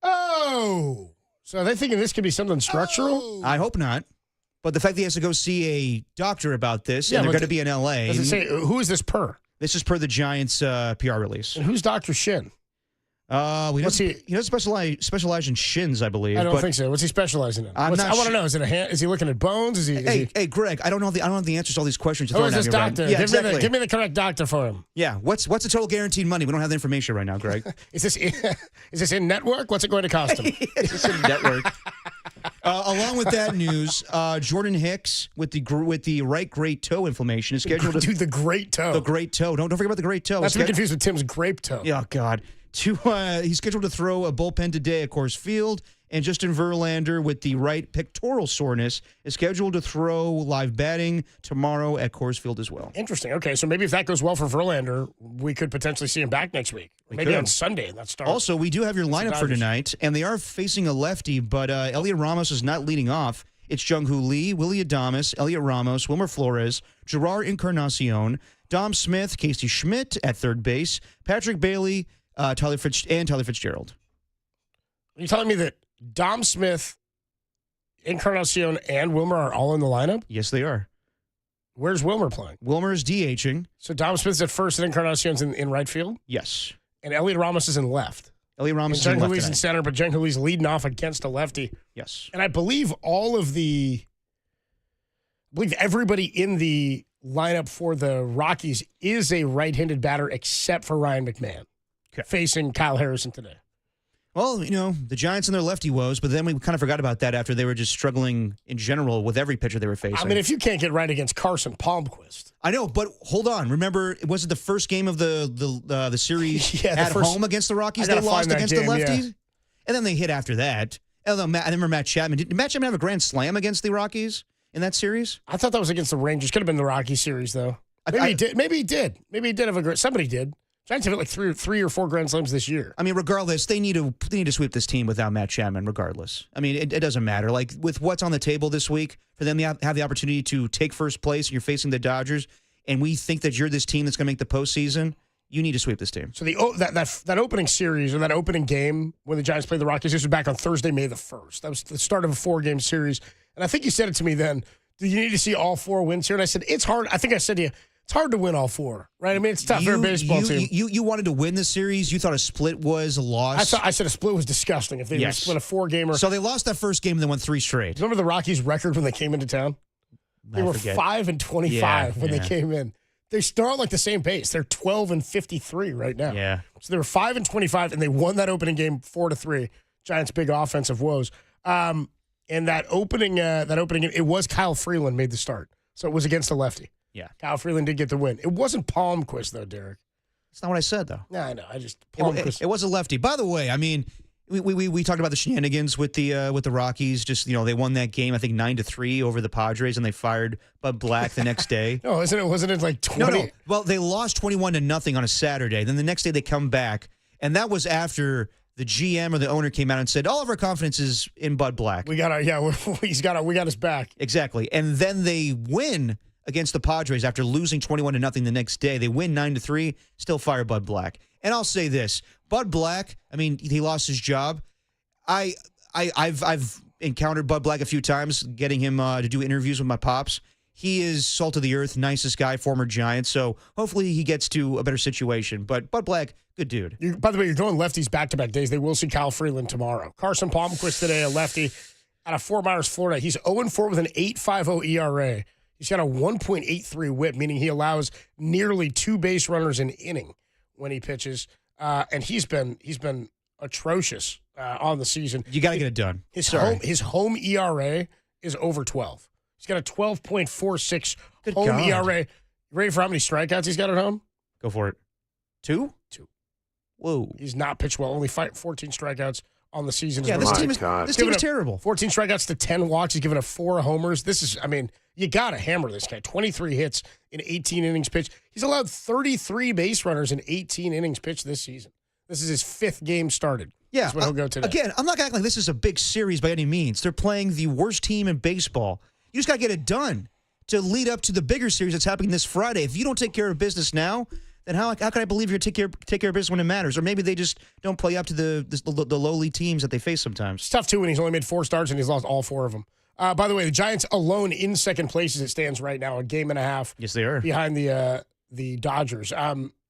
Oh! So are they thinking this could be something structural?
Oh. I hope not. But the fact that he has to go see a doctor about this, and they're going to be in L.A.
Does it say, who is this per?
This is per the Giants PR release.
And who's Dr. Shin?
He doesn't specialize in shins, I believe.
I don't think so. What's he specializing in? I want to know. Is it a hand? Is he looking at bones?
Hey, Greg, I don't know the answers to all these questions.
Who is this doctor?
Yeah,
give me the correct doctor for him.
Yeah. What's the total guaranteed money? We don't have the information right now, Greg.
Is this in network? What's it going to cost him?
It's in network. Along with that news, Jordan Hicks with the right great toe inflammation is scheduled to
do the great toe.
The great toe. Don't forget about the great toe.
That's to be confused with Tim's grape toe.
Oh God. He's scheduled to throw a bullpen today at Coors Field, and Justin Verlander with the right pectoral soreness is scheduled to throw live batting tomorrow at Coors Field as well.
Interesting. Okay, so maybe if that goes well for Verlander, we could potentially see him back next week. Maybe on Sunday in that start.
Also, we do have your lineup for tonight, and they are facing a lefty, but Elliot Ramos is not leading off. It's Jung-Hoo Lee, Willy Adames, Elliot Ramos, Wilmer Flores, Gerard Encarnacion, Dom Smith, Casey Schmidt at third base, Patrick Bailey, Tyler Fitzgerald.
Are you telling me that Dom Smith, Encarnacion, and Wilmer are all in the lineup?
Yes, they are.
Where's Wilmer playing?
Wilmer is DHing.
So Dom Smith's at first and Encarnacion's in right field?
Yes.
And Elliot Ramos is in left.
Elliot Ramos is in left.
Lee's in center, but Jung-Hoo Lee's leading off against a lefty.
Yes.
And I believe everybody in the lineup for the Rockies is a right-handed batter except for Ryan McMahon. Facing Kyle Harrison today.
Well, the Giants and their lefty woes, but then we kind of forgot about that after they were just struggling in general with every pitcher they were facing.
I mean, if you can't get right against Carson Palmquist.
I know, but hold on. Remember, was it the first game of the series home against the Rockies? They lost against the lefties? Yeah. And then they hit after that. And then I remember Matt Chapman. Did Matt Chapman have a grand slam against the Rockies in that series?
I thought that was against the Rangers. Could have been the Rocky series, though. Maybe he did. Maybe he did. Maybe he did have a somebody did. Giants have like three or four grand slams this year.
I mean, regardless, they need to sweep this team without Matt Chapman, regardless. I mean, it doesn't matter. Like, with what's on the table this week, for them to have the opportunity to take first place, and you're facing the Dodgers, and we think that you're this team that's going to make the postseason, you need to sweep this team.
So that opening series, or that opening game when the Giants played the Rockies, this was back on Thursday, May the 1st. That was the start of a 4-game series. And I think you said it to me then, do you need to see all 4 wins here? And I said, it's hard. I think I said to you, it's hard to win all 4, right? I mean, it's tough for a baseball team.
You wanted to win the series. You thought a split was a loss.
I said a split was disgusting if they split a 4-gamer.
So they lost that first game and then won 3 straight.
Remember the Rockies' record when they came into town? They were 5-25 when they came in. They start like the same pace. They're 12-53 right now.
Yeah.
So they were 5-25, and they won that opening game 4-3. Giants' big offensive woes. And that opening game, it was Kyle Freeland made the start. So it was against a lefty.
Yeah.
Kyle Freeland did get the win. It wasn't Palmquist, though, Derek.
That's not what I said, though.
No, I know.
It was a lefty. By the way, I mean, we talked about the shenanigans with the Rockies. Just, they won that game, I think 9-3 over the Padres, and they fired Bud Black the next day.
No, wasn't it like 20?
No. Well, they lost 21-0 on a Saturday. Then the next day they come back, and that was after the GM or the owner came out and said, all of our confidence is in Bud Black.
We got his back.
Exactly. And then they win against the Padres after losing 21-0 the next day. They win 9-3, still fire Bud Black. And I'll say this, Bud Black, I mean, he lost his job. I've encountered Bud Black a few times, getting him to do interviews with my pops. he is salt of the earth, nicest guy, former Giant. So hopefully he gets to a better situation. But Bud Black, good dude.
By the way, you're going lefties back-to-back days. They will see Kyle Freeland tomorrow. Carson Palmquist today, a lefty out of Fort Myers, Florida. He's 0-4 with an 8.50 ERA. He's got a 1.83 whip, meaning he allows nearly 2 base runners an inning when he pitches. And he's been atrocious on the season.
You got to get it done.
His home ERA is over 12. He's got a 12.46 home
God.
ERA. You ready for how many strikeouts he's got at home?
Go for it. 2?
2.
Whoa.
He's not pitched well. Only 14 strikeouts on the season.
Yeah, this team is terrible.
14 strikeouts to 10 walks. He's given up 4 homers. You got to hammer this guy. 23 hits in 18 innings pitched. He's allowed 33 base runners in 18 innings pitched this season. This is his 5th game started.
Yeah.
That's when he'll go today.
Again, I'm not going to act like this is a big series by any means. They're playing the worst team in baseball. You just got to get it done to lead up to the bigger series that's happening this Friday. If you don't take care of business now, then how can I believe you're going to take care of business when it matters? Or maybe they just don't play up to the lowly teams that they face sometimes.
It's tough, too, when he's only made 4 starts and he's lost all 4 of them. By the way, the Giants alone in second place as it stands right now, a game and a half.
Yes, they are.
Behind the Dodgers.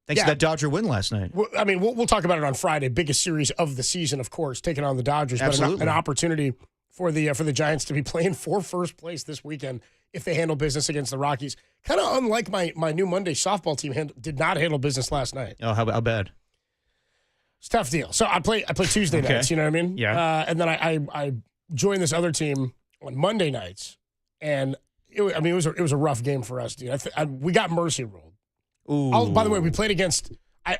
Thanks to that Dodger win last night.
We'll talk about it on Friday. Biggest series of the season, of course, taking on the Dodgers.
Absolutely.
But an opportunity for the Giants to be playing for first place this weekend if they handle business against the Rockies. Kind of unlike my new Monday softball team did not handle business last night.
Oh, how bad?
It's a tough deal. So I play Tuesday nights, you know what I mean?
Yeah.
And then I joined this other team on Monday nights, and it was a rough game for us, dude. We got mercy rolled.
Ooh.
By the way, we played against.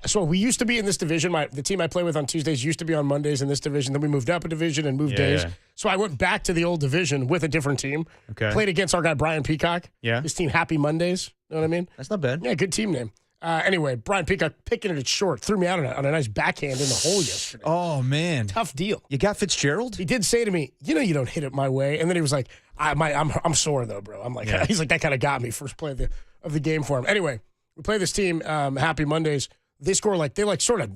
So we used to be in this division. The team I play with on Tuesdays used to be on Mondays in this division. Then we moved up a division and moved days.
Yeah.
So I went back to the old division with a different team.
Okay.
Played against our guy Brian Peacock.
Yeah.
His team Happy Mondays. You know what I mean?
That's not bad.
Yeah, good team name. Anyway, Brian Peacock picking it short threw me out on a nice backhand in the hole yesterday.
Oh man,
tough deal.
You got Fitzgerald?
He did say to me, you don't hit it my way, and then he was like, I'm sore though, bro. I'm like, He's like, that kind of got me first play of the game for him. Anyway, we play this team, Happy Mondays. They score they sort of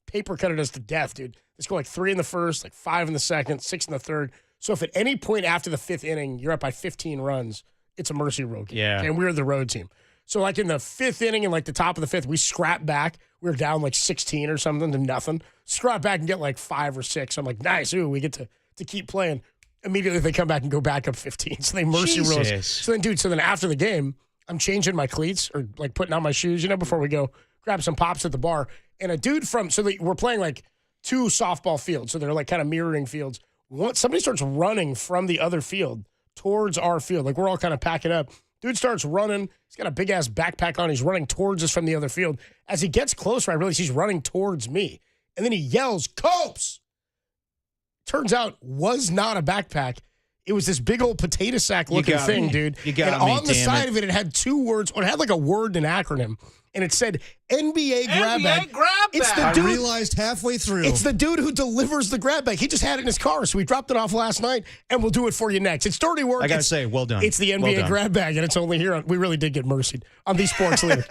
paper cutted us to death, dude. They score 3 in the first, 5 in the second, 6 in the third. So if at any point after the 5th inning you're up by 15 runs, it's a mercy roll game.
Yeah.
Okay? And we're the road team. So in the 5th inning and the top of the 5th, we scrap back. We were down 16 or something to nothing. Scrap back and get 5 or 6. I'm like, nice. Ooh, we get to keep playing. Immediately they come back and go back up 15. So they mercy roll us. So then after the game, I'm changing my cleats or putting on my shoes, before we go grab some pops at the bar. And a dude we're playing 2 softball fields. So they're kind of mirroring fields. Somebody starts running from the other field towards our field. We're all kind of packing up. Dude starts running. He's got a big-ass backpack on. He's running towards us from the other field. As he gets closer, I realize he's running towards me. And then he yells, "Copes!" Turns out, was not a backpack. It was this big old potato sack looking thing, dude.
You got
and on the side of it had 2 words, or it had a word and an acronym. And it said NBA grab bag. It's the dude,
I realized halfway through.
It's the dude who delivers the grab bag. He just had it in his car, so we dropped it off last night, and we'll do it for you next. It's dirty work.
I got to say, well done.
It's the NBA grab bag, and it's only here. We really did get mercied on the Sports Leader.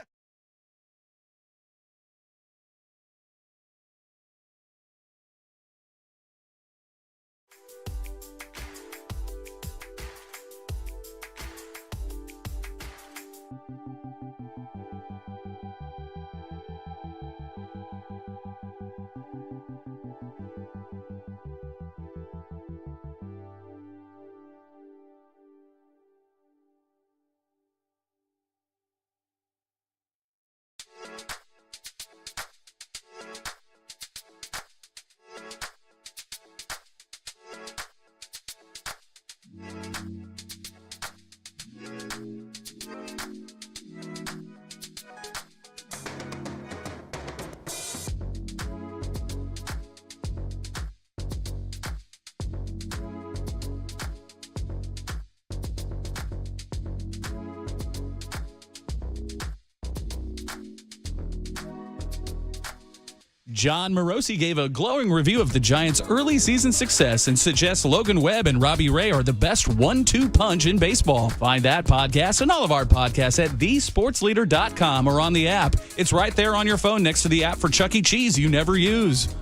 John Morosi gave a glowing review of the Giants' early season success and suggests Logan Webb and Robbie Ray are the best 1-2 punch in baseball. Find that podcast and all of our podcasts at thesportsleader.com or on the app. It's right there on your phone next to the app for Chuck E. Cheese you never use.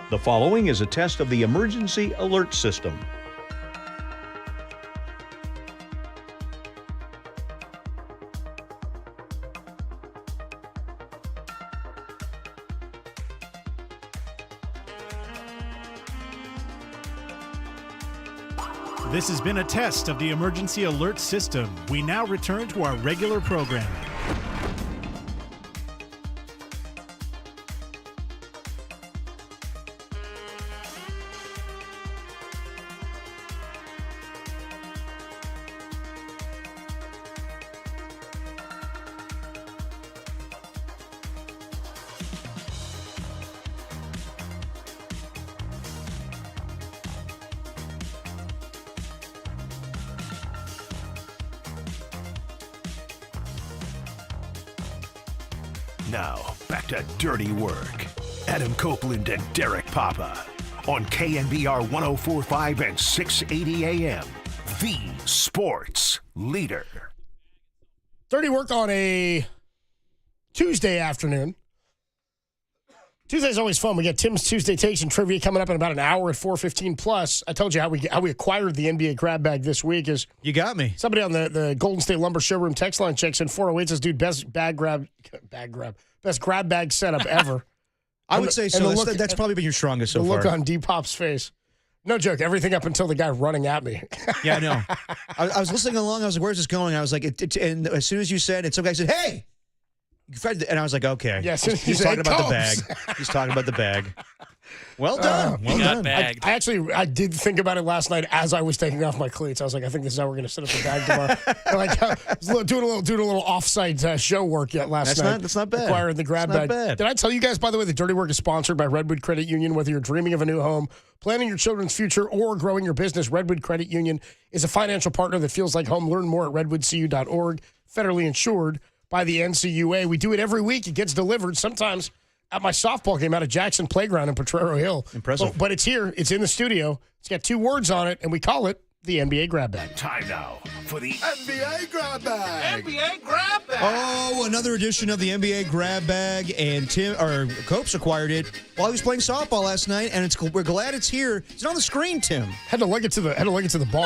The following is a test of the emergency alert system.
This has been a test of the emergency alert system. We now return to our regular programming.
Now, back to Dirty Work. Adam Copeland and Derek Papa on KNBR 104.5 and 680 AM. The Sports Leader.
Dirty Work on a Tuesday afternoon. Tuesday's always fun. We got Tim's Tuesday Takes and Trivia coming up in about an hour at 4:15 plus. I told you how we acquired the NBA grab bag this week. Is
you got me.
Somebody on the Golden State Lumber Showroom text line checks in 408 says, dude, best grab bag setup ever.
I would say so. That's probably been your strongest so
the
far.
The look on D-Pop's face. No joke. Everything up until the guy running at me.
Yeah, I know. I was listening along. I was like, where's this going? I was like, and as soon as you said it, some guy said, hey. And I was like, okay.
Yes,
he's talking about the bag. He's talking about the bag. Well done. Well done.
Bagged. I did think about it last night as I was taking off my cleats. I was like, I think this is how we're going to set up the bag tomorrow. Like, doing a little offsite show work last night.
That's not bad.
Acquiring the grab bag.
Bad.
Did I tell you guys, by the way, that Dirty Work is sponsored by Redwood Credit Union? Whether you're dreaming of a new home, planning your children's future, or growing your business, Redwood Credit Union is a financial partner that feels like home. Learn more at redwoodcu.org. Federally insured by the NCUA. We do it every week. It gets delivered. Sometimes at my softball game out of Jackson Playground in Potrero Hill.
Impressive.
But it's here. It's in the studio. It's got two words on it, and we call it the NBA grab bag.
Time now for the
NBA grab bag.
NBA grab bag.
Oh, another edition of the NBA grab bag, and Copes acquired it while he was playing softball last night, and we're glad it's here. It's on the screen, Tim.
Had to link it to the bar.
I don't know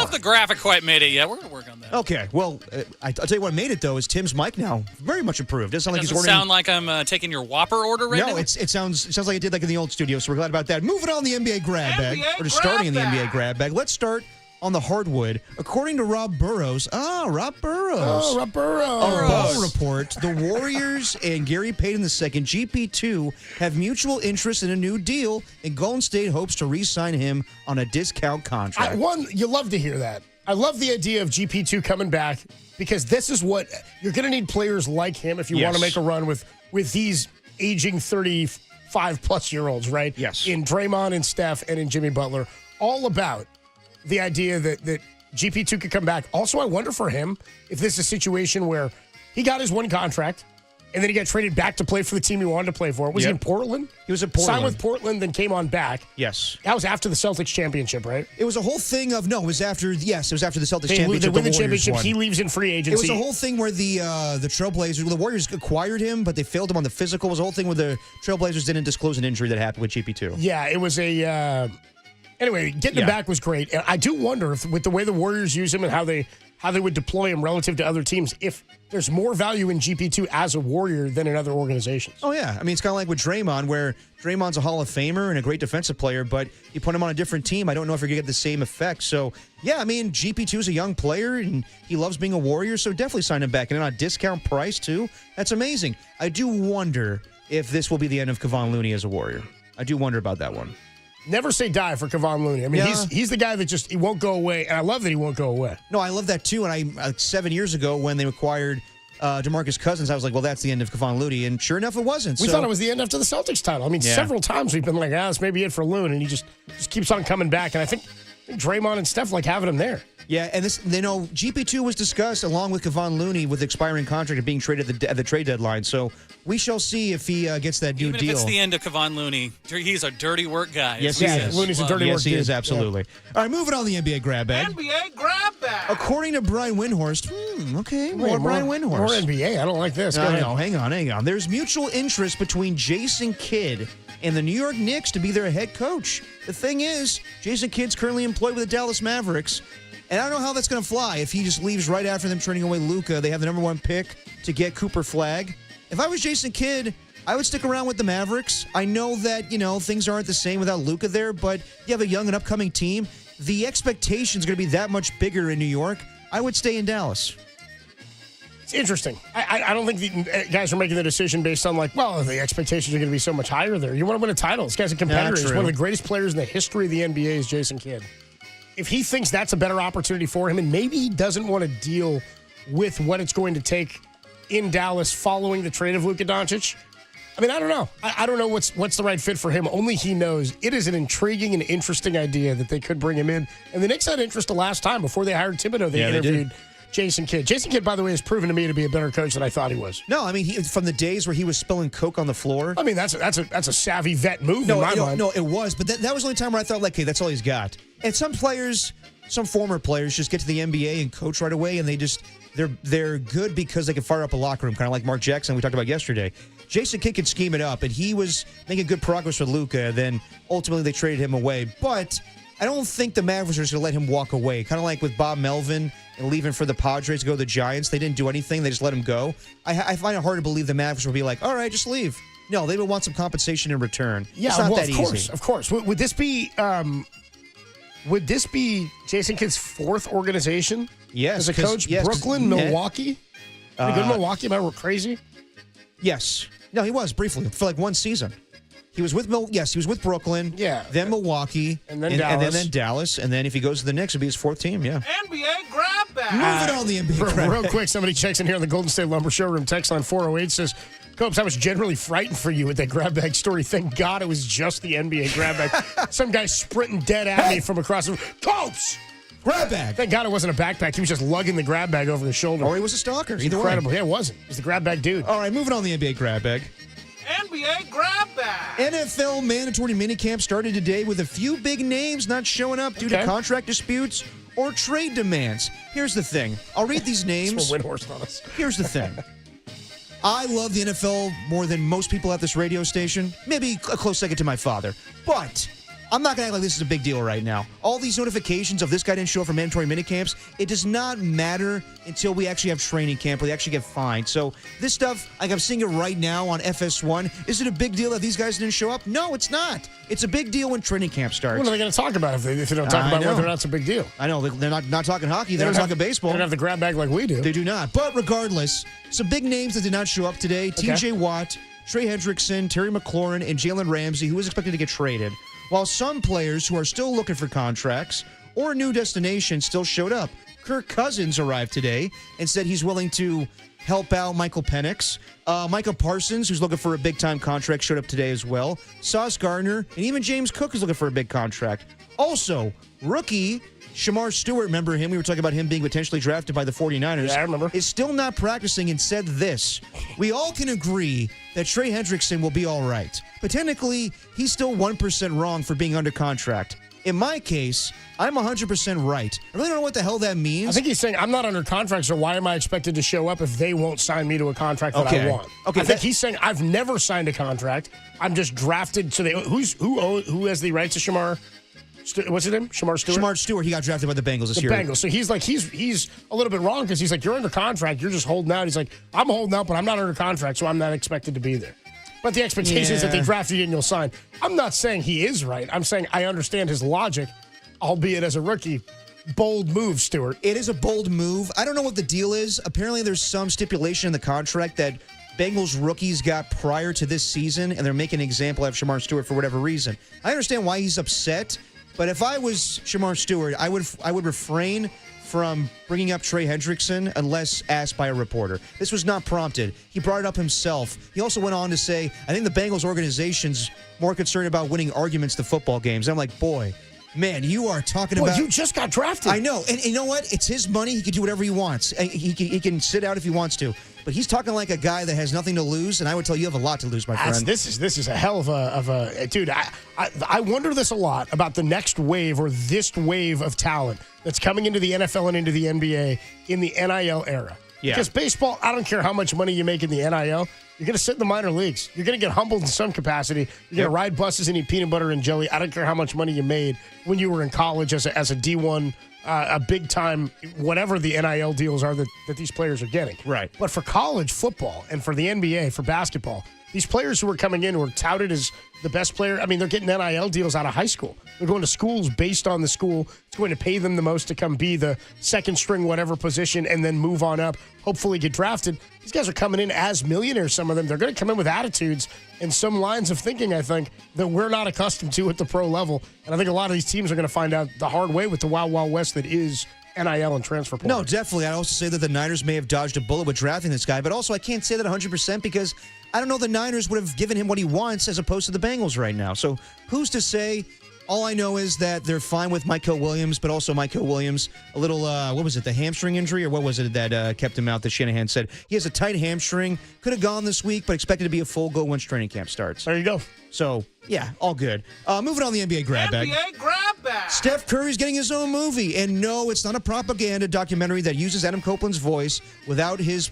if the graphic quite made it yet. We're going to work on that.
Okay, well, I'll tell you what made it, though, is Tim's mic now very much improved. It doesn't
sound like I'm taking your Whopper order right now?
No, it sounds like it did like in the old studio, so we're glad about that. Moving on the NBA grab bag, or just starting in the NBA grab bag. Let's start on the hardwood. According to Rob Burrows. Rob Burrows.
Oh, Rob Burrows.
A ball report. The Warriors and Gary Payton II, GP2, have mutual interest in a new deal, and Golden State hopes to re-sign him on a discount contract.
You love to hear that. I love the idea of GP2 coming back because this is what you're going to need players like him if you want to make a run with these aging 35-plus-year-olds, right?
Yes.
In Draymond and Steph and in Jimmy Butler. All about the idea that GP2 could come back. Also, I wonder for him if this is a situation where he got his one contract And then he got traded back to play for the team he wanted to play for. Was he in Portland?
He was in Portland.
Signed with Portland, then came on back.
Yes.
That was after the Celtics championship, right?
It was a whole thing of, it was after the Celtics
They
championship.
win the
Warriors
championship.
won.
He leaves in free agency.
It was a whole thing where the Trailblazers, the Warriors acquired him, but they failed him on the physical. It was a whole thing where the Trailblazers didn't disclose an injury that happened with GP2.
Yeah, it was a... anyway, getting him back was great. And I do wonder if, with the way the Warriors use him and how they would deploy him relative to other teams, if there's more value in GP2 as a Warrior than in other organizations.
Oh, yeah. I mean, it's kind of like with Draymond, where Draymond's a Hall of Famer and a great defensive player, but you put him on a different team, I don't know if you're going to get the same effect. So, yeah, I mean, GP2 is a young player, and he loves being a Warrior, so definitely sign him back. And on a discount price, too. That's amazing. I do wonder if this will be the end of Kevon Looney as a Warrior. I do wonder about that one.
Never say die for Kevon Looney. I mean, he's the guy that he won't go away, and I love that he won't go away.
No, I love that too. And 7 years ago when they acquired DeMarcus Cousins, I was like, well, that's the end of Kevon Looney, and sure enough, it wasn't.
We thought it was the end after the Celtics title. I mean, several times we've been like, this may be it for Loon, and he just keeps on coming back. And I think Draymond and Steph like having him there.
Yeah, and GP2 was discussed along with Kevon Looney with expiring contract and being traded at the trade deadline. So we shall see if he gets that new
Even
deal.
if it's the end of Kevon Looney, he's a dirty work guy.
Yes, he is.
Looney's a dirty work
Yes, he
dude.
is, absolutely. Yeah. All right, moving on to the NBA grab bag.
NBA grab bag.
According to Brian Windhorst, more Brian Windhorst.
More NBA. I don't like this.
No, hang on. There's mutual interest between Jason Kidd and the New York Knicks to be their head coach. The thing is, Jason Kidd's currently employed with the Dallas Mavericks, and I don't know how that's going to fly if he just leaves right after them turning away Luka. They have the number 1 pick to get Kuiper Flag. If I was Jason Kidd, I would stick around with the Mavericks. I know that, things aren't the same without Luka there, but you have a young and upcoming team. The expectation's going to be that much bigger in New York. I would stay in Dallas.
It's interesting. I don't think the guys are making the decision based on the expectations are going to be so much higher there. You want to win a title. This guy's a competitor. He's one of the greatest players in the history of the NBA is Jason Kidd. If he thinks that's a better opportunity for him, and maybe he doesn't want to deal with what it's going to take in Dallas following the trade of Luka Doncic, I mean, I don't know. I don't know what's the right fit for him. Only he knows. It is an intriguing and interesting idea that they could bring him in. And the Knicks had interest the last time before they hired Thibodeau. They interviewed Jason Kidd. Jason Kidd, by the way, has proven to me to be a better coach than I thought he was.
No, I mean, from the days where he was spilling Coke on the floor.
I mean, that's a savvy vet move in my mind.
No, it was. But that was the only time where I thought, okay, that's all he's got. And some former players just get to the NBA and coach right away, and they're good because they can fire up a locker room, kind of like Marc Jackson we talked about yesterday. Jason Kidd could scheme it up, and he was making good progress with Luka. Then ultimately they traded him away. But I don't think the Mavericks are just going to let him walk away. Kind of like with Bob Melvin and leaving for the Padres to go to the Giants. They didn't do anything. They just let him go. I find it hard to believe the Mavericks will be like, all right, just leave. No, they would want some compensation in return.
Yeah,
it's not that easy.
Of course. Would this be Jason Kidd's 4th organization?
Yes.
As a coach?
Yes,
Brooklyn, Milwaukee? Pretty good Milwaukee? Am I crazy?
Yes. No, he was briefly for like 1 season. He was with he was with Brooklyn.
Yeah.
Then Milwaukee.
And then Dallas.
And then Dallas. And then if he goes to the Knicks, it'll be his 4th team. Yeah.
NBA grab bag.
Moving on the NBA grab bag.
Real quick, somebody checks in here on the Golden State Lumber Showroom text line 408 says, Copes, I was generally frightened for you with that grab bag story. Thank God it was just the NBA grab bag. Some guy sprinting dead at me from across the room. Copes!
Grab bag.
Thank God it wasn't a backpack. He was just lugging the grab bag over his shoulder.
Or he was a stalker. Either
incredible.
way.
Yeah, it wasn't. It was the grab bag dude.
All right, moving on the NBA grab bag.
NBA grab bag.
NFL mandatory minicamp started today with a few big names not showing up due to contract disputes or trade demands. Here's the thing. I'll read these names.
Windhorst on us.
Here's the thing. I love the NFL more than most people at this radio station. Maybe a close second to my father. But I'm not going to act like this is a big deal right now. All these notifications of this guy didn't show up for mandatory minicamps, it does not matter until we actually have training camp where they actually get fined. So this stuff, like I'm seeing it right now on FS1, is it a big deal that these guys didn't show up? No, it's not. It's a big deal when training camp starts.
What are they going to talk about if they don't talk about whether or not it's a big deal?
I know. They're not talking hockey. They're not talking baseball.
They don't have the grab bag like we do.
They do not. But regardless, some big names that did not show up today.
Okay.
TJ Watt, Trey Hendrickson, Terry McLaurin, and Jalen Ramsey, who is expected to get traded. While some players who are still looking for contracts or new destinations still showed up. Kirk Cousins arrived today and said he's willing to help out Michael Penix. Micah Parsons, who's looking for a big-time contract, showed up today as well. Sauce Gardner, and even James Cook is looking for a big contract. Also, rookie Shamar Stewart, remember him? We were talking about him being potentially drafted by the 49ers.
Yeah, I remember.
Is still not practicing and said this. We all can agree that Trey Hendrickson will be all right. But technically, he's still 1% wrong for being under contract. In my case, I'm 100% right. I really don't know what the hell that means.
I think he's saying, I'm not under contract, so why am I expected to show up if they won't sign me to a contract that I want?
Okay,
I think he's saying, I've never signed a contract. I'm just drafted. So who has the rights to Shamar? What's his name? Shamar Stewart?
Shamar Stewart, he got drafted by the Bengals this year.
The Bengals. So he's like, he's a little bit wrong because he's like, you're under contract. You're just holding out. He's like, I'm holding out, but I'm not under contract, so I'm not expected to be there. But the expectation is that they drafted you and you'll sign. I'm not saying he is right. I'm saying I understand his logic, albeit as a rookie. Bold move, Stewart.
It is a bold move. I don't know what the deal is. Apparently there's some stipulation in the contract that Bengals rookies got prior to this season, and they're making an example of Shamar Stewart for whatever reason. I understand why he's upset, but if I was Shamar Stewart, I would refrain from bringing up Trey Hendrickson unless asked by a reporter. This was not prompted. He brought it up himself. He also went on to say, I think the Bengals organization's more concerned about winning arguments than football games. And I'm like, boy, man, you are talking about...
you just got drafted.
I know. And you know what? It's his money. He can do whatever he wants. He can sit out if he wants to. But he's talking like a guy that has nothing to lose, and I would tell you have a lot to lose, my friend.
This is a hell of a dude. I wonder this a lot about the next wave or this wave of talent that's coming into the NFL and into the NBA in the NIL era.
Yeah.
Because baseball, I don't care how much money you make in the NIL, you're going to sit in the minor leagues. You're going to get humbled in some capacity. You're going to ride buses and eat peanut butter and jelly. I don't care how much money you made when you were in college as a D1. A big-time, whatever the NIL deals are that these players are getting.
Right.
But for college football and for the NBA, for basketball, these players who are coming in who are touted as the best player, I mean, they're getting NIL deals out of high school. They're going to schools based on the school. It's going to pay them the most to come be the second-string whatever position and then move on up, hopefully get drafted. These guys are coming in as millionaires, some of them. They're going to come in with attitudes and some lines of thinking, I think, that we're not accustomed to at the pro level. And I think a lot of these teams are going to find out the hard way with the Wild Wild West that is NIL and transfer portal.
No, definitely. I'd also say that the Niners may have dodged a bullet with drafting this guy, but also I can't say that 100% because I don't know the Niners would have given him what he wants as opposed to the Bengals right now. So who's to say? All I know is that they're fine with Michael Williams, but also Michael Williams, a little, what was it, the hamstring injury? Or what was it that kept him out that Shanahan said? He has a tight hamstring. Could have gone this week, but expected to be a full go once training camp starts.
There you go.
So, yeah, all good. Moving on to the NBA grab bag.
NBA grab bag.
Steph Curry's getting his own movie. And no, it's not a propaganda documentary that uses Adam Copeland's voice without his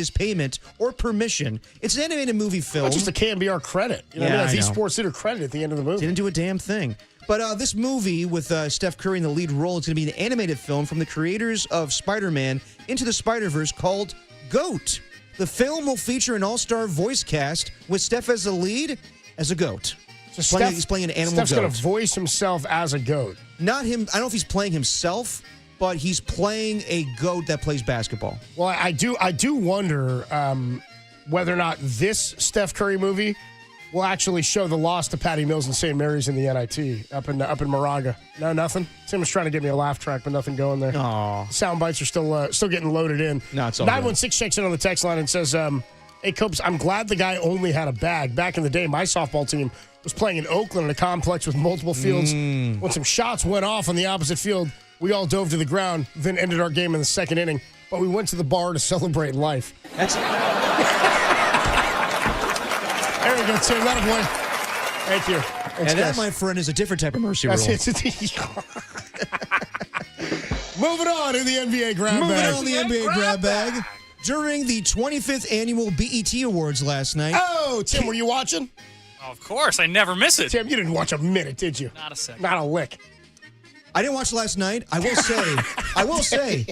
payment or permission. It's an animated movie film.
That's just a KNBR credit. You know,
Yeah,
that's
I know.
eSports Center credit at the end of the movie.
Didn't do a damn thing. But this movie with Steph Curry in the lead role, it's going to be an animated film from the creators of Spider-Man Into the Spider-Verse called GOAT. The film will feature an all-star voice cast with Steph as the lead as a goat.
So
He's playing an animal
Steph's
goat.
going to voice himself as a goat.
Not him. I don't know if he's playing himself, but he's playing a goat that plays basketball.
Well, I do wonder whether or not this Steph Curry movie will actually show the loss to Patty Mills and St. Mary's in the NIT up in Moraga. No, nothing. Tim was trying to get me a laugh track, but nothing going there.
Aw.
Sound bites are still getting loaded in.
No, it's all good.
916 checks in on the text line and says, hey, Copes, I'm glad the guy only had a bag. Back in the day, my softball team was playing in Oakland in a complex with multiple fields. When some shots went off on the opposite field, we all dove to the ground, then ended our game in the second inning. But we went to the bar to celebrate life.
That's...
There we go, Tim. That boy. Thank you. Thanks,
And that,
guys.
my friend, is a different type of mercy rule.
Moving on in the NBA grab
Moving
bag.
on the NBA grab bag. During the 25th annual BET Awards last night.
Oh, Tim, were you watching?
Oh, of course. I never miss it.
Tim, you didn't watch a minute, did you?
Not a second.
Not a lick.
I didn't watch last night. I will say,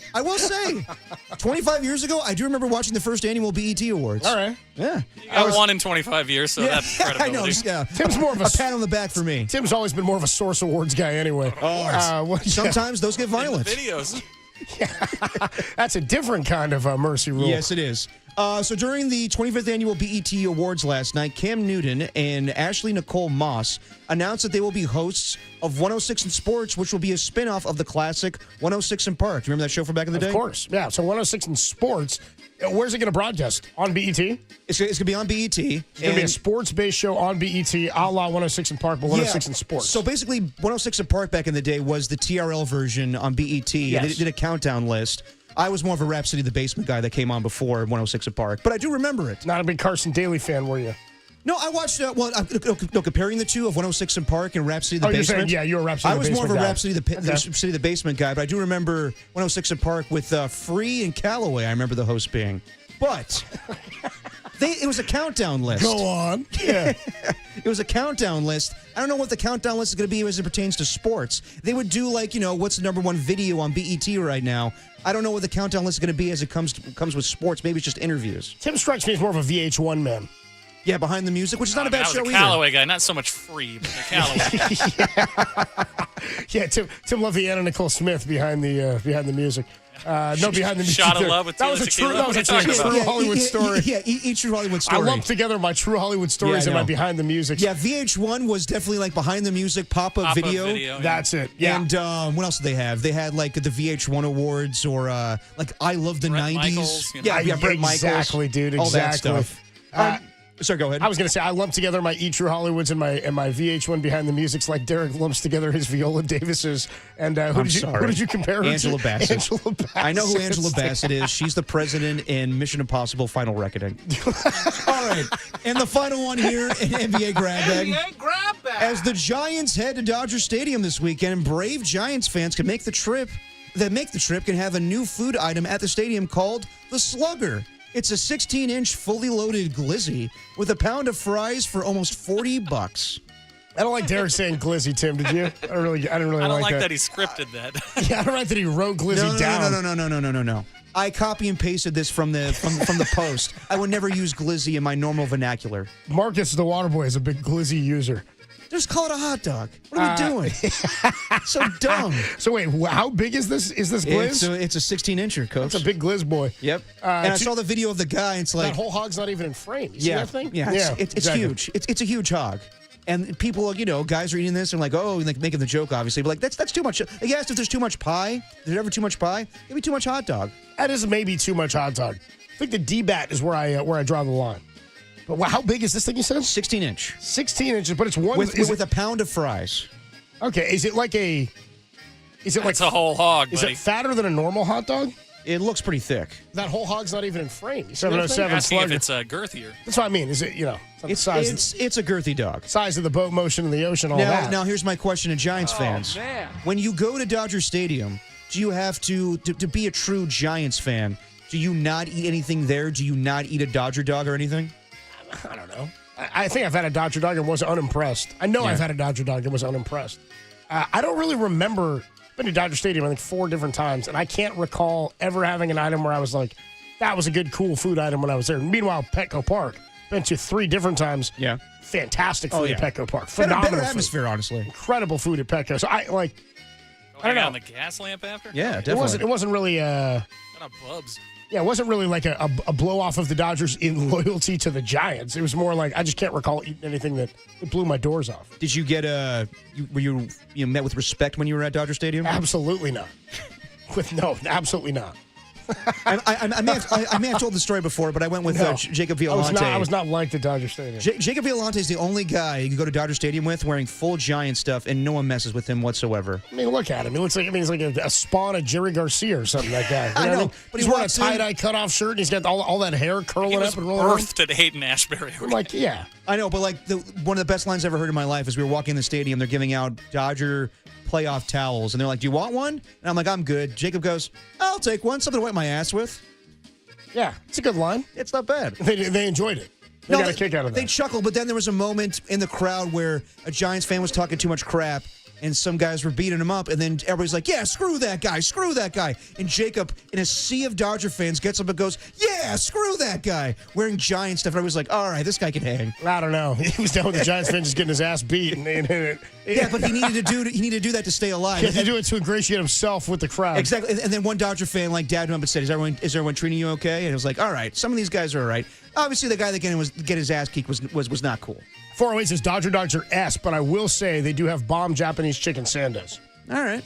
25 years ago, I do remember watching the first annual BET Awards.
All right.
Yeah.
You got one in 25 years, so that's credibility.
I know. Yeah.
Tim's more of
a pat on the back for me.
Tim's always been more of a Source Awards guy anyway.
Sometimes those get violent.
Videos.
That's a different kind of mercy rule.
Yes, it is. So during the 25th annual BET Awards last night, Cam Newton and Ashley Nicole Moss announced that they will be hosts of 106 in Sports, which will be a spinoff of the classic 106 in Park. Do you remember that show from back in the day?
Of course, yeah. So 106 in Sports, where's it going to broadcast? On BET?
It's going to be on BET.
It's going to be a sports-based show on BET, a la 106 in Park, but 106 in Sports.
So basically, 106 in Park back in the day was the TRL version on BET.
Yes.
They did a countdown list. I was more of a Rhapsody the Basement guy that came on before 106 in Park, but I do remember it.
Not a big Carson Daly fan, were you?
No, I watched, comparing the two of 106 in Park and Rhapsody the Basement.
You're saying, yeah, you're a Rhapsody the Basement
I was more of a
guy.
Rhapsody the Basement guy, but I do remember 106 in Park with Free and Calloway, I remember the host being. But it was a countdown list.
Go on. Yeah.
It was a countdown list. I don't know what the countdown list is going to be as it pertains to sports. They would do what's the number one video on BET right now. I don't know what the countdown list is going to be as it comes with sports. Maybe it's just interviews.
Tim strikes me as more of a VH1 man.
Yeah, Behind the Music, which is not a bad show either.
Calloway guy, not so much Free, but the Calloway.
Yeah, Tim loved the Anna Nicole Smith behind the music. No, behind the music.
Shot of love with
that was a true Hollywood story.
Yeah, each true Hollywood story.
I lumped together my true Hollywood stories and my behind the music.
Yeah, VH1 was definitely like behind the music pop-up video.
Yeah.
That's it. Yeah.
And what else did they have? They had like the VH1 awards or like I Love the
Bret
90s.
Michaels,
Yeah, Bret Michaels.
Exactly, dude.
All
Exactly.
that stuff. Sorry, go ahead.
I was going to say, I lumped together my E! True Hollywoods and my VH1 behind the musics like Derek lumps together his Viola Davises. And who did you compare her
Angela
to?
Bassett.
Angela Bassett.
I know who Angela Bassett is. She's the president in Mission Impossible Final Reckoning. All right. And the final one here in NBA Grab Bag.
NBA Grab Bag.
As the Giants head to Dodger Stadium this weekend, and brave Giants fans can make the trip can have a new food item at the stadium called the Slugger. It's a 16-inch fully loaded glizzy with a pound of fries for almost $40.
I don't like Derek saying glizzy, Tim. Did you? I didn't really
I don't
like
like
that.
he scripted that.
Yeah, I don't like that he wrote glizzy down.
No. I copy and pasted this from the post. I would never use glizzy in my normal vernacular.
Marcus, the water boy, is a big glizzy user.
Just call it a hot dog. What are we doing? So dumb.
So wait, how big is this? Is this glizz?
It's a 16-incher, Coach.
It's a big glizz boy.
Yep. And I saw the video of the guy. It's like
that whole hog's not even in frame. You see that thing?
Yeah, it's
exactly.
huge. It's a huge hog. And people, guys are eating this and like, like making the joke, obviously, but like that's too much. They asked if there's too much pie. Is there ever too much pie? Maybe too much hot dog.
That is maybe too much hot dog. I think the D-bat is where I draw the line. But how big is this thing you said?
16-inch.
16 inches, but it's one
with a pound of fries.
Okay, is it like a
a whole hog?
Is
buddy.
it fatter than a normal hot dog?
It looks pretty thick.
That whole hog's not even in frame.
707
707
asking
Slugger.
if it's girthier.
That's what I mean. Is it
It's a girthy dog.
Size of the boat motion in the ocean, all that.
Now here's my question to Giants fans.
Man.
When you go to Dodger Stadium, do you have to be a true Giants fan? Do you not eat anything there? Do you not eat a Dodger dog or anything?
I don't know. I think I've had a Dodger dog and was unimpressed. I know I've had a Dodger dog and was unimpressed. I don't really remember. I've been to Dodger Stadium, I think 4 different times, and I can't recall ever having an item where I was like, that was a good, cool food item when I was there. Meanwhile, Petco Park, been to 3 different times.
Yeah.
Fantastic food at Petco Park.
Better
Phenomenal
atmosphere,
food.
honestly.
Incredible food at Petco. So I don't know.
On the gas lamp after?
Yeah, definitely.
It wasn't really
Not Bubs.
Yeah, it wasn't really like a blow off of the Dodgers in loyalty to the Giants. It was more like I just can't recall eating anything that blew my doors off.
Did you get were you met with respect when you were at Dodger Stadium?
Absolutely not. Absolutely not.
I may have told the story before, but I went with Jacob Violante.
I was not like the Dodger Stadium.
Jacob Violante is the only guy you can go to Dodger Stadium with wearing full Giant stuff, and no one messes with him whatsoever.
I mean, look at him. He looks like he's like a spawn of Jerry Garcia or something like that.
I know,
but he's wearing a tie-dye cutoff shirt, and he's got all that hair curling up and rolling around.
Birthed at Hayden Ashbury.
Like, yeah.
I know, but like one of the best lines I ever heard in my life is we were walking in the stadium. They're giving out Dodger playoff towels, and they're like, "Do you want one?" And I'm like, "I'm good." Jacob goes, "I'll take one. Something to wipe my ass with."
Yeah, it's a good line.
It's not bad.
They enjoyed it. They got a kick out of that.
They chuckled, but then there was a moment in the crowd where a Giants fan was talking too much crap, and some guys were beating him up, and then everybody's like, yeah, screw that guy. And Jacob, in a sea of Dodger fans, gets up and goes, yeah, screw that guy, wearing Giant stuff. And everybody's like, all right, this guy can hang.
I don't know. He was down with the Giants fan just getting his ass beat.
Yeah, but he needed to do that to stay alive.
He had to do it to ingratiate himself with the crowd.
Exactly. And then one Dodger fan dabbed him up and said, is everyone treating you okay? And it was like, all right, some of these guys are all right. Obviously, the guy that get his ass kicked was not cool.
408 says Dodger Dogs are S, but I will say they do have bomb Japanese chicken sandos.
All right.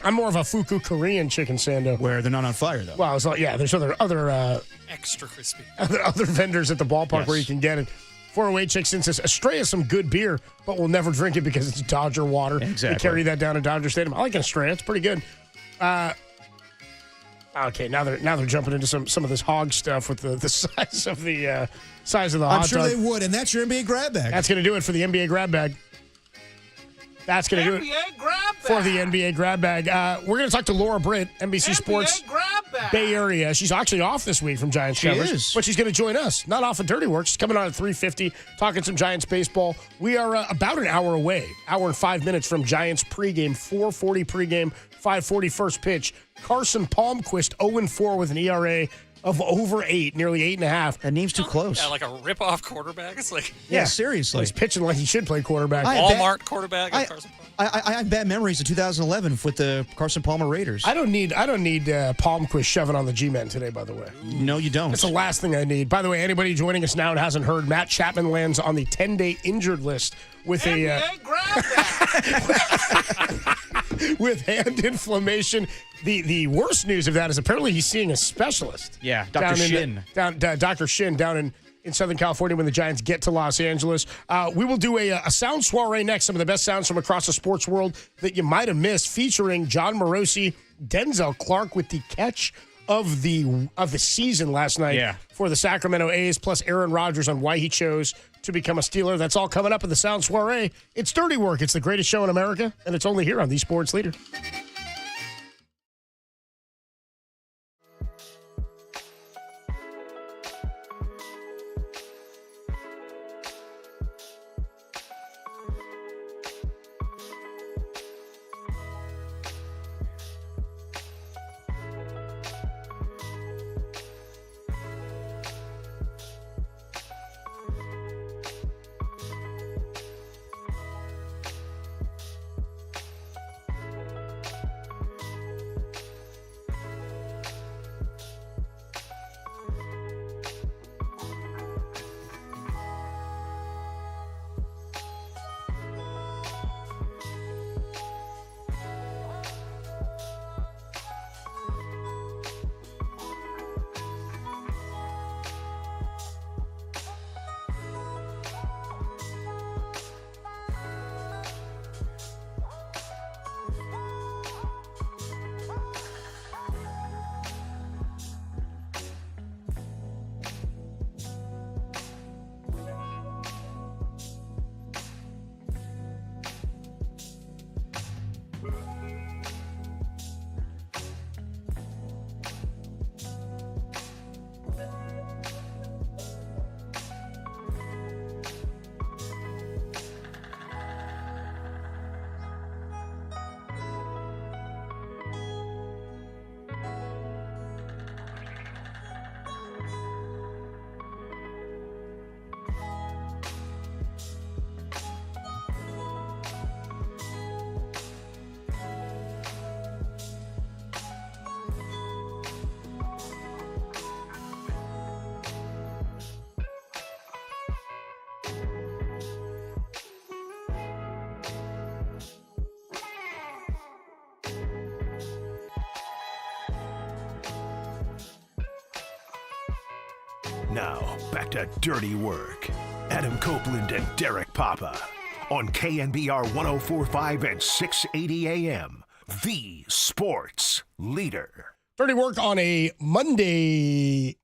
I'm more of a Fuku Korean chicken sando.
Where they're not on fire, though.
Well, there's other
extra crispy.
Other vendors at the ballpark where you can get it. 408 Chick says Estrella is some good beer, but we'll never drink it because it's Dodger water.
Exactly.
They carry that down to Dodger Stadium. I like an Estrella. It's pretty good. Okay, now they're jumping into some of this hog stuff with the size of the hot dog.
I'm sure they would, and that's your NBA grab bag.
That's going to do it for the NBA grab bag. That's going to do it for the NBA grab bag. We're going to talk to Laura Britt, NBC Sports Bay Area. She's actually off this week from Giants coverage, but she's going to join us. Not off of Dirty Work. She's coming on at 3:50, talking some Giants baseball. We are about an hour away, hour and 5 minutes from Giants pregame, 4:40 pregame, 5:40 first pitch. Carson Palmquist 0-4 with an ERA of over 8, nearly 8.5.
That name's too close.
Yeah, like a rip-off quarterback. It's like
yeah, seriously.
He's pitching like he should play quarterback.
Walmart quarterback. Carson Palmer.
I have bad memories of 2011 with the Carson Palmer Raiders.
I don't need Palmquist shoving on the G-men today, by the way.
No, you don't.
That's the last thing I need. By the way, anybody joining us now and hasn't heard, Matt Chapman lands on the 10-day injured list with with hand inflammation. The worst news of that is apparently he's seeing a specialist.
Yeah, Dr. Shin.
Dr. Shin down in Southern California when the Giants get to Los Angeles. We will do a sound soiree next, some of the best sounds from across the sports world that you might have missed, featuring John Morosi, Denzel Clark with the catch of the season last night for the Sacramento A's, plus Aaron Rodgers on why he chose to become a Steeler. That's all coming up in the sound soiree. It's Dirty Work. It's the greatest show in America, and it's only here on the Sports Leader.
Now, back to Dirty Work. Adam Copeland and Derek Papa on KNBR 104.5 and 680 AM, the Sports Leader.
Dirty Work on a Tuesday.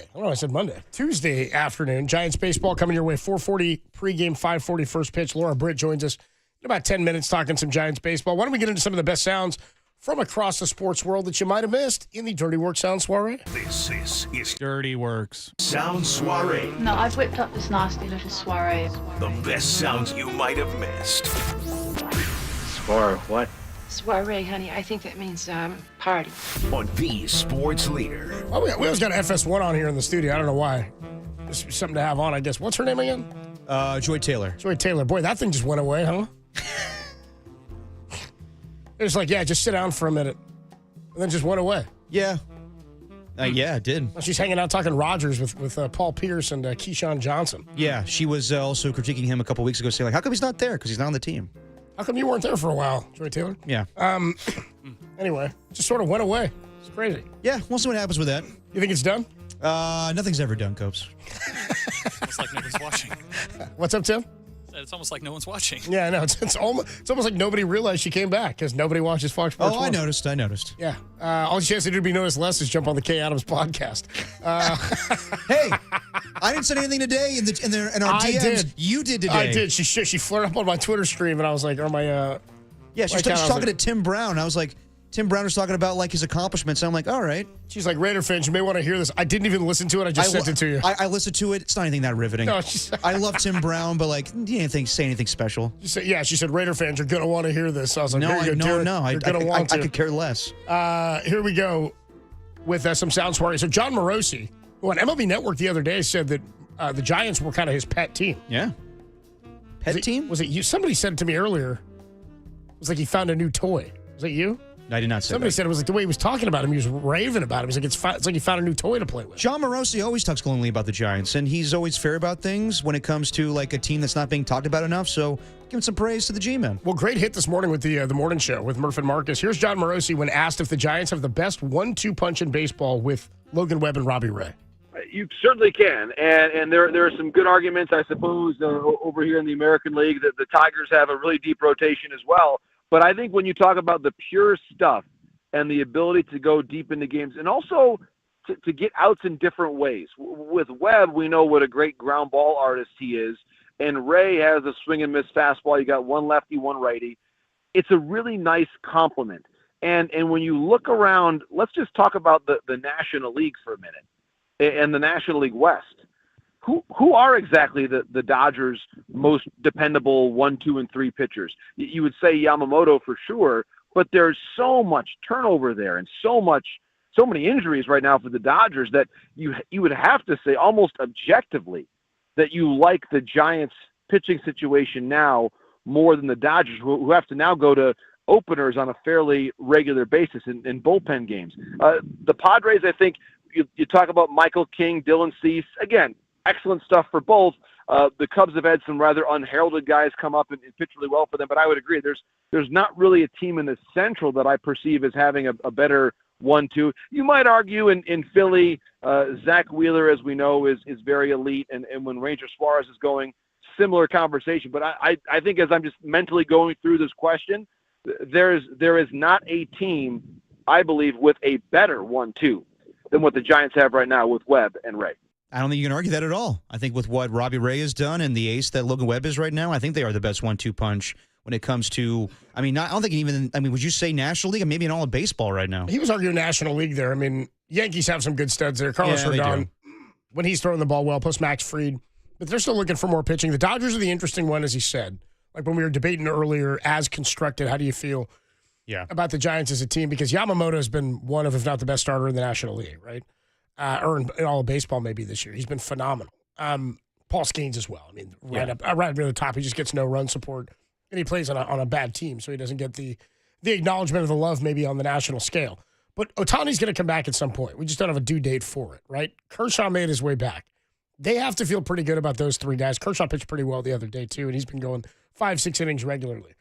I don't know, I said Monday. Tuesday afternoon. Giants baseball coming your way, 4:40 pregame, 5:40 first pitch. Laura Britt joins us in about 10 minutes talking some Giants baseball. Why don't we get into some of the best sounds from across the sports world that you might have missed in the Dirty Work Sound Soiree?
This is
Dirty Works
Sound Soiree.
No, I've whipped up this nasty little soiree.
The best sounds you might have missed.
Or what?
Soiree, honey. I think that means party.
On the sports leader.
Oh, we always got FS1 on here in the studio. I don't know why. Just something to have on, I guess. What's her name again?
Joy Taylor.
Joy Taylor. Boy, that thing just went away, huh? It was like, yeah, just sit down for a minute. And then just went away.
Yeah. Yeah, it did.
She's hanging out talking Rogers with Paul Pierce and Keyshawn Johnson.
Yeah, she was also critiquing him a couple weeks ago, saying, like, how come he's not there? Because he's not on the team.
How come you weren't there for a while, Joy Taylor?
Yeah.
Anyway, just sort of went away. It's crazy.
Yeah, we'll see what happens with that.
You think it's done?
Nothing's ever done, Copes.
It's almost like no one's watching.
What's up, Tim?
It's almost like no one's watching.
Yeah, I know. It's almost like nobody realized she came back because nobody watches Fox Sports.
Oh, I noticed.
Yeah. All she has to do to be noticed less is jump on the K Adams podcast.
Hey, I didn't say anything today in our DMs.
Did.
You did today.
I did. She flared up on my Twitter stream, and I was like, or my
yeah, she's talking to Tim Brown. I was like, Tim Brown was talking about like his accomplishments. And I'm like, all right.
She's like, Raider fans, you may want to hear this. I didn't even listen to it. I just sent it to you.
I listened to it. It's not anything that riveting.
No,
I love Tim Brown, but like, you didn't say anything special.
She said, Raider fans, you're going to want to hear this. I was like,
no.
You're going to want to.
I could care less.
Here we go with some sound smarty. So John Morosi, who on MLB Network the other day said that the Giants were kind of his pet team.
Yeah. Team?
Was it you? Somebody said it to me earlier. It was like he found a new toy. Was it you?
I did not say
Somebody
that.
said it was like the way he was talking about him. He was raving about him. He's like, it's like he found a new toy to play with.
John Morosi always talks glowingly about the Giants, and he's always fair about things when it comes to like a team that's not being talked about enough. So give him some praise to the G-Men.
Well, great hit this morning with the morning show with Murph and Marcus. Here's John Morosi when asked if the Giants have the best 1-2 punch in baseball with Logan Webb and Robbie Ray.
You certainly can, and there are some good arguments, I suppose, over here in the American League that the Tigers have a really deep rotation as well. But I think when you talk about the pure stuff and the ability to go deep into games and also to get outs in different ways. With Webb, we know what a great ground ball artist he is, and Ray has a swing and miss fastball. You got one lefty, one righty. It's a really nice compliment. And when you look around, let's just talk about the National League for a minute and the National League West. Who are exactly the Dodgers' most dependable 1, 2, and 3 pitchers? You would say Yamamoto for sure, but there's so much turnover there and so many injuries right now for the Dodgers that you would have to say almost objectively that you like the Giants' pitching situation now more than the Dodgers, who have to now go to openers on a fairly regular basis in bullpen games. The Padres, I think, you talk about Michael King, Dylan Cease, again, excellent stuff for both. The Cubs have had some rather unheralded guys come up and pitch really well for them, but I would agree there's not really a team in the Central that I perceive as having a better 1-2. You might argue in Philly, Zach Wheeler, as we know, is very elite, and when Ranger Suarez is going, similar conversation. But I think as I'm just mentally going through this question, there is not a team, I believe, with a better 1-2 than what the Giants have right now with Webb and Ray.
I don't think you can argue that at all. I think with what Robbie Ray has done and the ace that Logan Webb is right now, I think they are the best 1-2 punch when it comes to, I don't think even, would you say National League? Maybe in all of baseball right now.
He was arguing National League there. Yankees have some good studs there. Carlos Rodon, when he's throwing the ball well, plus Max Fried. But they're still looking for more pitching. The Dodgers are the interesting one, as he said. Like when we were debating earlier, as constructed, how do you feel about the Giants as a team? Because Yamamoto has been one of, if not the best starter in the National League, right? Or in all of baseball maybe this year. He's been phenomenal. Paul Skeens as well. Right up near the top. He just gets no run support. And he plays on a bad team, so he doesn't get the acknowledgement of the love maybe on the national scale. But Ohtani's going to come back at some point. We just don't have a due date for it, right? Kershaw made his way back. They have to feel pretty good about those three guys. Kershaw pitched pretty well the other day, too, and he's been going 5-6 innings regularly.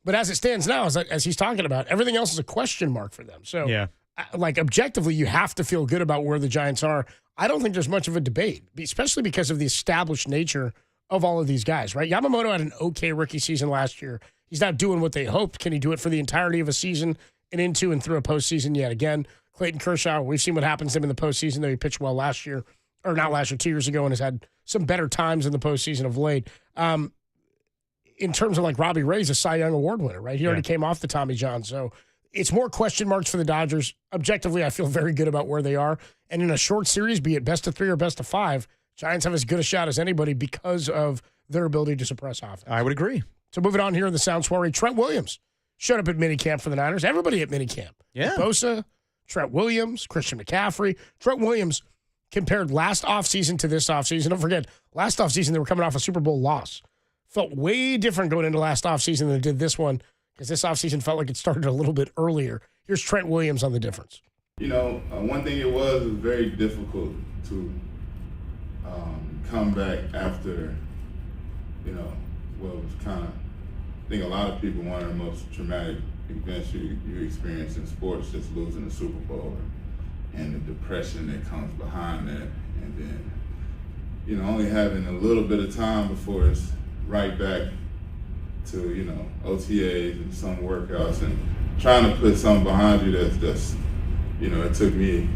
But as it stands now, as he's talking about, everything else is a question mark for them. So, objectively, you have to feel good about where the Giants are. I don't think there's much of a debate, especially because of the established nature of all of these guys, right? Yamamoto had an okay rookie season last year. He's not doing what they hoped. Can he do it for the entirety of a season and into and through a postseason yet again? Clayton Kershaw, we've seen what happens to him in the postseason, though he pitched well last year, or not last year, 2 years ago, and has had some better times in the postseason of late. In terms of like Robbie Ray's a Cy Young Award winner, right? He already came off the Tommy John, so it's more question marks for the Dodgers. Objectively, I feel very good about where they are. And in a short series, be it best of 3 or best of 5, Giants have as good a shot as anybody because of their ability to suppress offense.
I would agree.
So moving on here in the Sound Soiree, Trent Williams showed up at minicamp for the Niners. Everybody at minicamp.
Yeah.
Bosa, Trent Williams, Christian McCaffrey. Trent Williams compared last offseason to this offseason. Don't forget, last offseason they were coming off a Super Bowl loss. Felt way different going into last offseason than it did this one because this offseason felt like it started a little bit earlier. Here's Trent Williams on the difference.
One thing it was very difficult to come back after, what was kind of, I think a lot of people, one of the most traumatic events you experience in sports, just losing the Super Bowl and the depression that comes behind that. And then, only having a little bit of time before it's right back to, OTAs and some workouts and trying to put something behind you that's it took me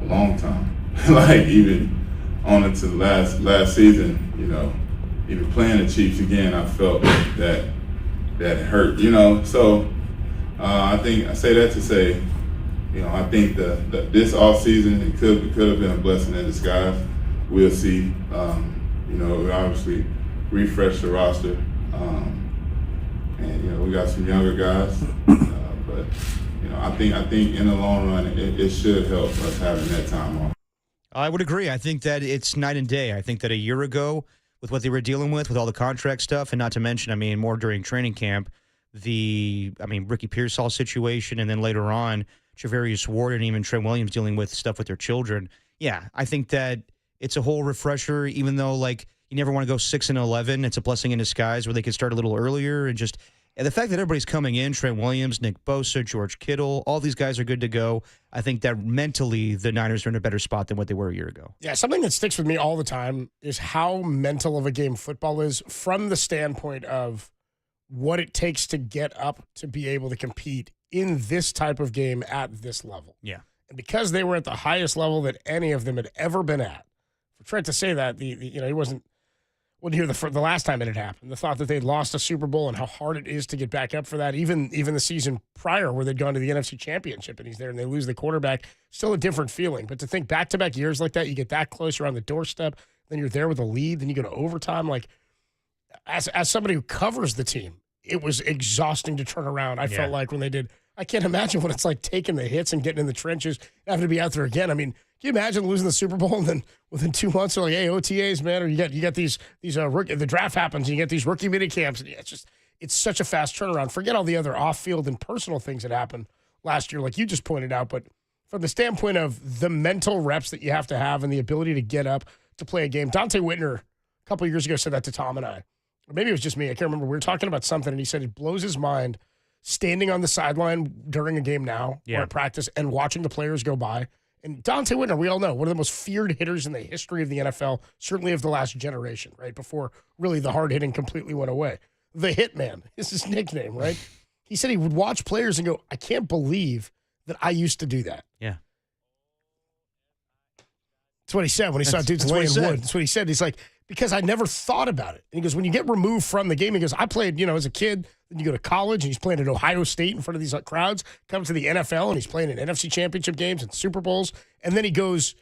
a long time. Like even on into last season, even playing the Chiefs again, I felt that hurt, So I think I say that to say, I think that this off season it could have been a blessing in disguise. We'll see. We obviously refresh the roster, and we got some younger guys, but I think in the long run it should help us having that time off.
I would agree. I think that it's night and day. I think that a year ago, with what they were dealing with all the contract stuff, and not to mention, more during training camp, Ricky Pearsall situation, and then later on, Javarius Ward and even Trent Williams dealing with stuff with their children. Yeah, I think that it's a whole refresher, even though, you never want to go 6-11. It's a blessing in disguise where they could start a little earlier and the fact that everybody's coming in, Trent Williams, Nick Bosa, George Kittle, all these guys are good to go. I think that mentally the Niners are in a better spot than what they were a year ago.
Yeah, something that sticks with me all the time is how mental of a game football is from the standpoint of what it takes to get up to be able to compete in this type of game at this level.
Yeah.
And because they were at the highest level that any of them had ever been at, for Trent to say that, he wasn't here the last time it had happened. The thought that they'd lost a Super Bowl and how hard it is to get back up for that, even the season prior where they'd gone to the NFC Championship and he's there and they lose the quarterback, still a different feeling. But to think back-to-back years like that, you get that close, you're on the doorstep, then you're there with a lead, then you go to overtime. As somebody who covers the team, it was exhausting to turn around. I felt like when they did. I can't imagine what it's like taking the hits and getting in the trenches, having to be out there again. Can you imagine losing the Super Bowl and then within 2 months they're like, hey, OTAs, man, or you got these rookie, the draft happens and you get these rookie mini camps. And it's such a fast turnaround. Forget all the other off-field and personal things that happened last year, like you just pointed out. But from the standpoint of the mental reps that you have to have and the ability to get up to play a game, Dante Whitner a couple of years ago said that to Tom and I. Or maybe it was just me. I can't remember. We were talking about something, and he said it blows his mind standing on the sideline during a game now or at practice and watching the players go by. And Dante Whitner, we all know, one of the most feared hitters in the history of the NFL, certainly of the last generation, right? Before really the hard hitting completely went away. The Hitman is his nickname, right? He said he would watch players and go, I can't believe that I used to do that.
Yeah.
That's what he said when he saw dudes playing wood. That's what he said. He's like, because I never thought about it. And he goes, when you get removed from the game, he goes, I played, as a kid, then you go to college, and he's playing at Ohio State in front of these crowds, comes to the NFL, and he's playing in NFC championship games and Super Bowls, and then he goes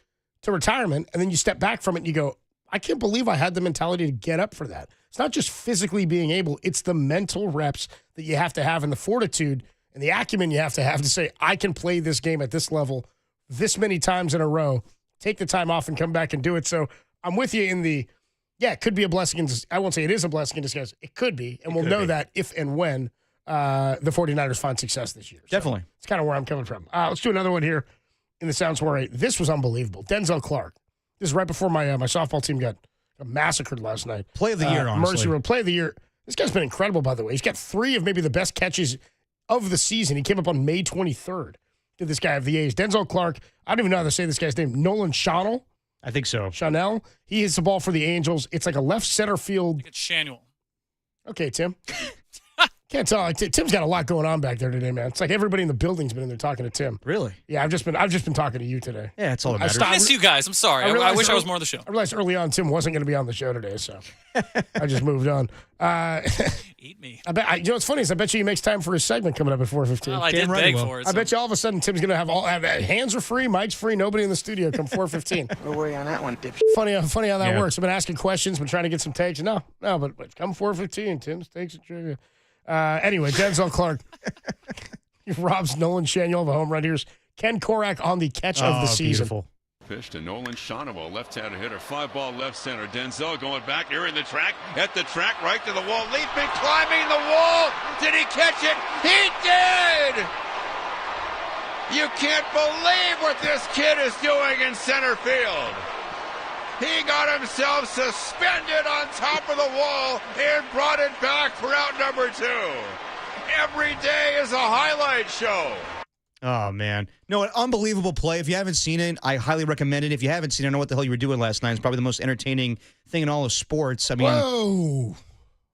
to retirement, and then you step back from it, and you go, I can't believe I had the mentality to get up for that. It's not just physically being able, it's the mental reps that you have to have and the fortitude and the acumen you have to say, I can play this game at this level this many times in a row, take the time off and come back and do it. So I'm with you in it could be a blessing. I won't say it is a blessing in disguise. It could be, and we'll know that if and when the 49ers find success this year.
Definitely.
So it's kind of where I'm coming from. Let's do another one here in the Sound Soiree. This was unbelievable. Denzel Clark. This is right before my softball team got massacred last night.
Play of the year, honestly.
Morosi, play of the year. This guy's been incredible, by the way. He's got 3 of maybe the best catches of the season. He came up on May 23rd. Did this guy have the A's? Denzel Clark. I don't even know how to say this guy's name. Nolan Schonel.
I think so.
Chanel. He hits the ball for the Angels. It's like a left center field.
It's Shanuel.
Okay, Tim. Can't tell. Tim's got a lot going on back there today, man. It's like everybody in the building's been in there talking to Tim.
Really?
Yeah, I've just been talking to you today.
Yeah, it's all that matters.
I miss you guys. I'm sorry. I wish I was more on the show.
I realized early on Tim wasn't going to be on the show today, so I just moved on.
Eat me.
You know what's funny is I bet you he makes time for his segment coming up at 4:15.
Well, I did beg for it.
I bet you all of a sudden Tim's going to have hands are free, mic's free, nobody in the studio come 4:15.
We'll worry on that one, dipshit.
Funny how that works. I've been asking questions, been trying to get some takes. No, but come 4:15, Tim's takes and trivia. Anyway, Denzel Clark robs Nolan Schanuel of a home run. Here's Ken Korak on the catch of the season.
Beautiful.
Pitch to Nolan Schanuel, left-handed hitter, fly ball left center. Denzel going back here in the track, at the track, right to the wall, leaping, climbing the wall. Did he catch it? He did! You can't believe what this kid is doing in center field. He got himself suspended on top of the wall and brought it back for out number 2. Every day is a highlight show.
Oh, man. No, an unbelievable play. If you haven't seen it, I highly recommend it. If you haven't seen it, I don't know what the hell you were doing last night. It's probably the most entertaining thing in all of sports. I mean,
whoa.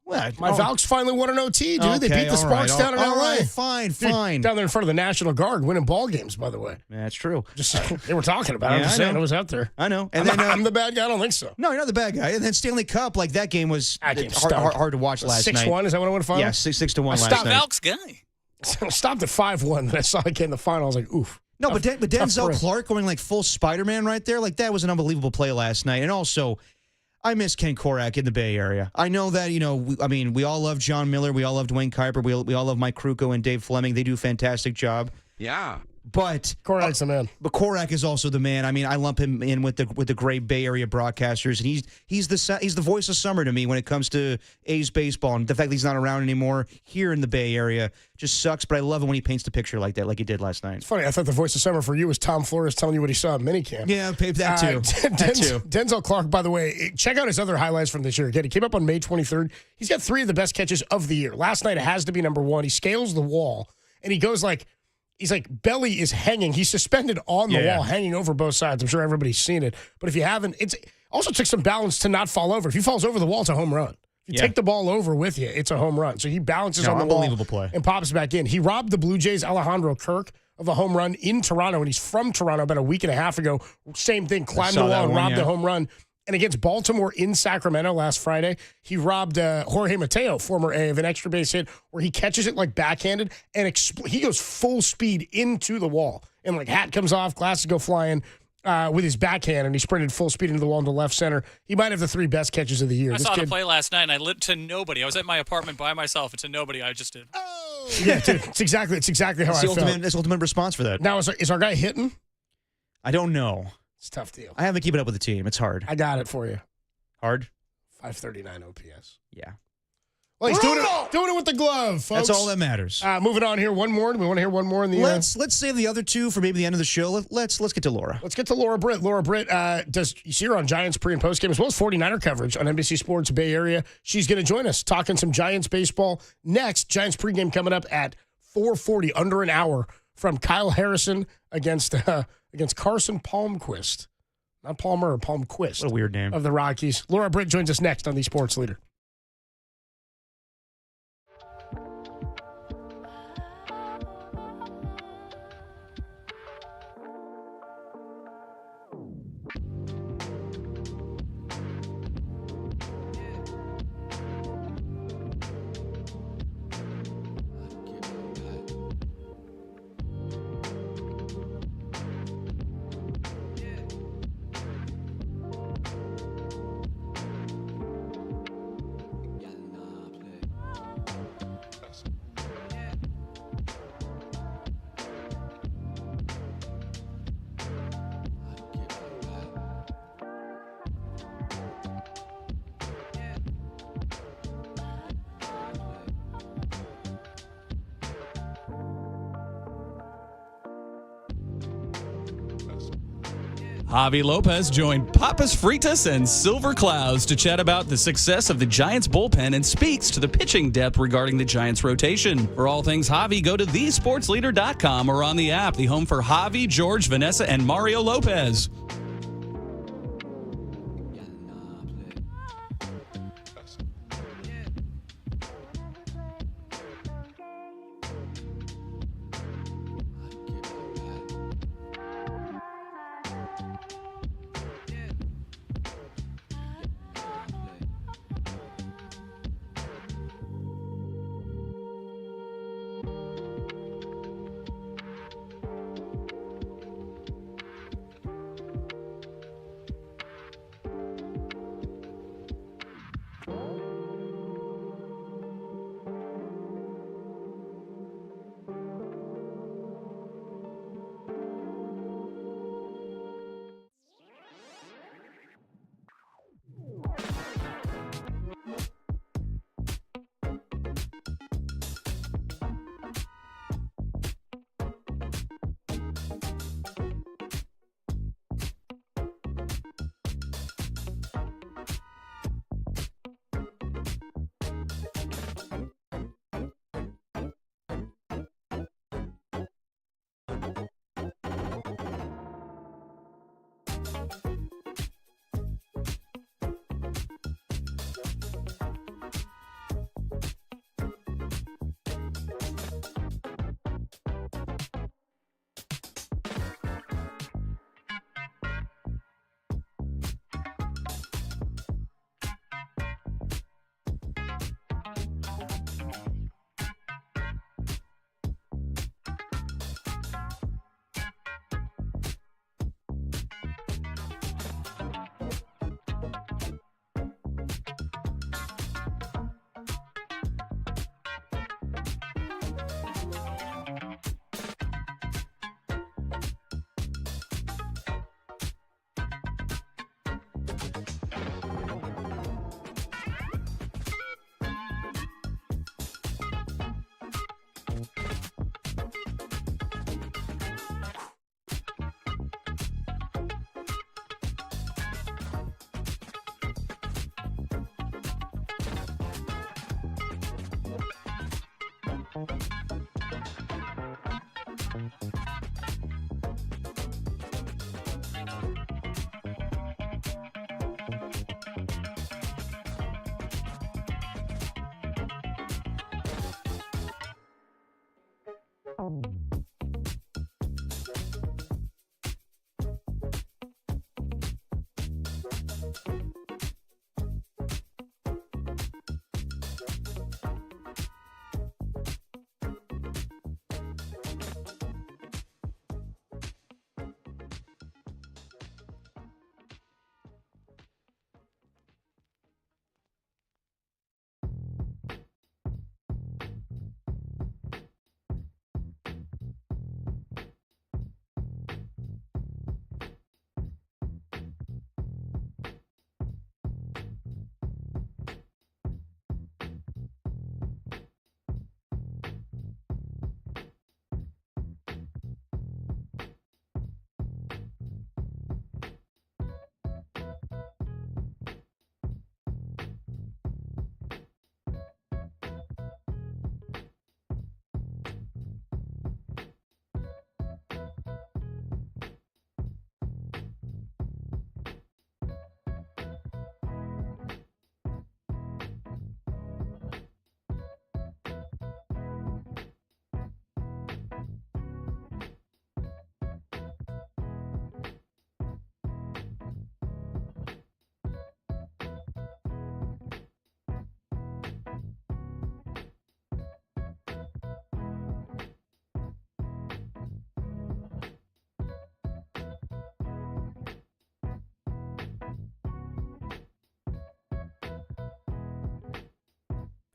What?
My Valks finally won an OT, dude.
Okay,
They beat the Sparks down in
all
LA.
right, fine.
Down there in front of the National Guard, winning ball games, by the way.
Yeah, that's true.
Just they were talking about it. I'm just saying, it was out there.
I know.
And I'm the bad guy? I don't think so.
No, you're not the bad guy. And then Stanley Cup, like that game was
stunk.
hard to watch last night.
6-1, is that what I went to final?
Yeah, 6-1 last night.
Valks guy.
I stopped at 5-1, then I saw it in the final. I was like, oof.
No, but Denzel Clark going like full Spider-Man right there, like that was an unbelievable play last night. And also, I miss Ken Korak in the Bay Area. I know that, we all love John Miller. We all love Duane Kuiper. We all love Mike Krukow and Dave Fleming. They do a fantastic job.
Yeah.
But
Korak's the man.
But Korak is also the man. I mean, I lump him in with the great Bay Area broadcasters, and he's the voice of summer to me when it comes to A's baseball. And the fact that he's not around anymore here in the Bay Area just sucks. But I love it when he paints the picture like that, like he did last night.
It's funny. I thought the voice of summer for you was Tom Flores telling you what he saw at minicamp.
Yeah, that too. That too.
Denzel Clark, by the way, check out his other highlights from this year. Again, he came up on May 23rd. He's got 3 of the best catches of the year. Last night it has to be number 1. He scales the wall and he goes like. He's like, belly is hanging. He's suspended on the wall, hanging over both sides. I'm sure everybody's seen it. But if you haven't, it's also took some balance to not fall over. If he falls over the wall, it's a home run. If you take the ball over with you, it's a home run. So he balances on the wall
play.
And pops back in. He robbed the Blue Jays' Alejandro Kirk of a home run in Toronto, and he's from Toronto about a week and a half ago. Same thing, climbed the wall and robbed a home run. And against Baltimore in Sacramento last Friday, he robbed Jorge Mateo, former A, of an extra base hit where he catches it like backhanded and he goes full speed into the wall. And like hat comes off, glasses go flying with his backhand, and he sprinted full speed into the wall into left center. He might have the 3 best catches of the year.
I saw the play last night, and I lit to nobody. I was at my apartment by myself, and to nobody I just did.
Oh! Yeah, dude, it's exactly how I felt.
That's the ultimate response for that.
Now, is our guy hitting?
I don't know.
It's a tough deal.
I haven't keeping up with the team. It's hard.
I got it for you.
Hard?
539 OPS.
Yeah.
Well, he's doing it with the glove, folks.
That's all that matters.
Moving on here. One more. Do we want to hear one more in the
Let's save the other 2 for maybe the end of the show. Let's get to Laura.
Let's get to Laura Britt. Laura Britt you see her on Giants pre- and post game as well as 49er coverage on NBC Sports Bay Area. She's going to join us talking some Giants baseball next. Giants pregame coming up at 4:40, under an hour from Kyle Harrison against Carson Palmquist. Not Palmer, Palmquist.
What a weird name.
Of the Rockies. Laura Britt joins us next on the Sports Leader.
Javi Lopez joined Papas Fritas and Silver Clouds to chat about the success of the Giants bullpen and speaks to the pitching depth regarding the Giants rotation. For all things Javi, go to thesportsleader.com or on the app, the home for Javi, George, Vanessa, and Mario Lopez.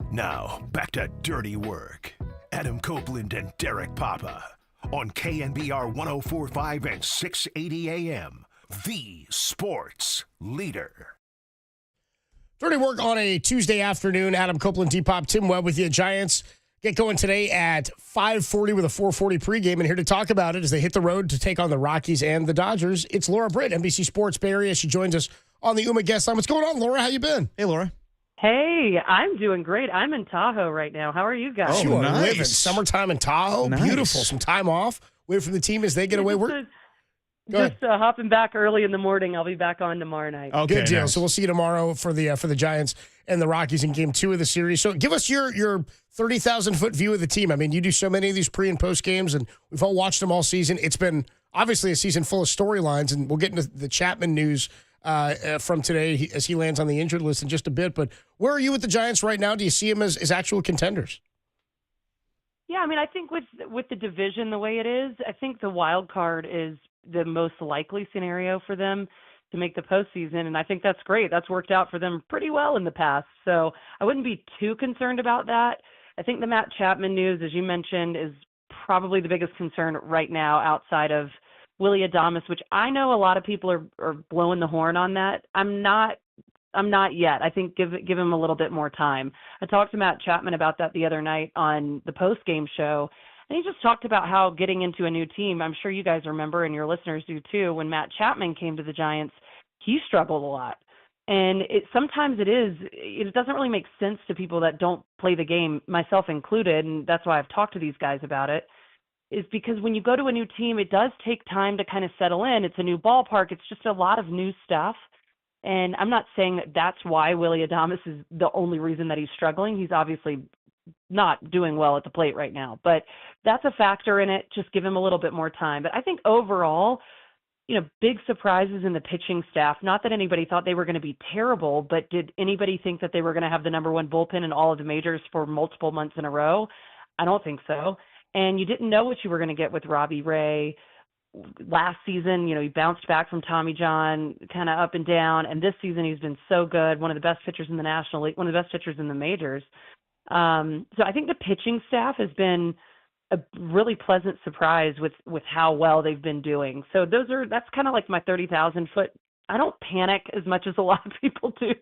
Now, back to Dirty Work. Adam Copeland and Derek Papa on KNBR 104.5 and 680 AM, the sports leader.
Dirty Work on a Tuesday afternoon. Adam Copeland, D-Pop, Tim Webb with you. Giants get going today at 5:40 with a 4:40 pregame. And here to talk about it as they hit the road to take on the Rockies and the Dodgers, it's Laura Britt, NBC Sports Bay Area. She joins us on the UMA guest line. What's going on, Laura? How you been?
Hey, Laura.
Hey, I'm doing great. I'm in Tahoe right now. How are you guys?
You are living summertime in Tahoe.
Nice.
Beautiful. Some time off. Wait for the team as they get away.
Just hopping back early in the morning. I'll be back on tomorrow night.
Okay, good deal. Nice. So we'll see you tomorrow for the Giants and the Rockies in Game 2 of the series. So give us your 30,000-foot view of the team. I mean, you do so many of these pre- and post games, and we've all watched them all season. It's been obviously a season full of storylines, and we'll get into the Chapman news from today as he lands on the injured list in just a bit. But where are you with the Giants right now? Do you see them as actual contenders?
Yeah, I mean, I think with the division the way it is, I think the wild card is the most likely scenario for them to make the postseason, and I think that's great. That's worked out for them pretty well in the past, so I wouldn't be too concerned about that. I think the Matt Chapman news, as you mentioned, is probably the biggest concern right now outside of Willy Adames, which I know a lot of people are blowing the horn on that. I'm not yet. I think give him a little bit more time. I talked to Matt Chapman about that the other night on the post-game show, and he just talked about how getting into a new team, I'm sure you guys remember and your listeners do too, when Matt Chapman came to the Giants, he struggled a lot. And sometimes it doesn't really make sense to people that don't play the game, myself included, and that's why I've talked to these guys about it. is because when you go to a new team, it does take time to kind of settle in. It's a new ballpark. It's just a lot of new stuff. And I'm not saying that that's why Willy Adames is the only reason that he's struggling. He's obviously not doing well at the plate right now, but that's a factor in it. Just give him a little bit more time. But I think overall, big surprises in the pitching staff. Not that anybody thought they were going to be terrible, but did anybody think that they were going to have the number one bullpen in all of the majors for multiple months in a row? I don't think so. And you didn't know what you were going to get with Robbie Ray. Last season, he bounced back from Tommy John, kind of up and down. And this season, he's been so good. One of the best pitchers in the National League, one of the best pitchers in the majors. So I think the pitching staff has been a really pleasant surprise with how well they've been doing. So that's kind of like my 30,000 foot. I don't panic as much as a lot of people do.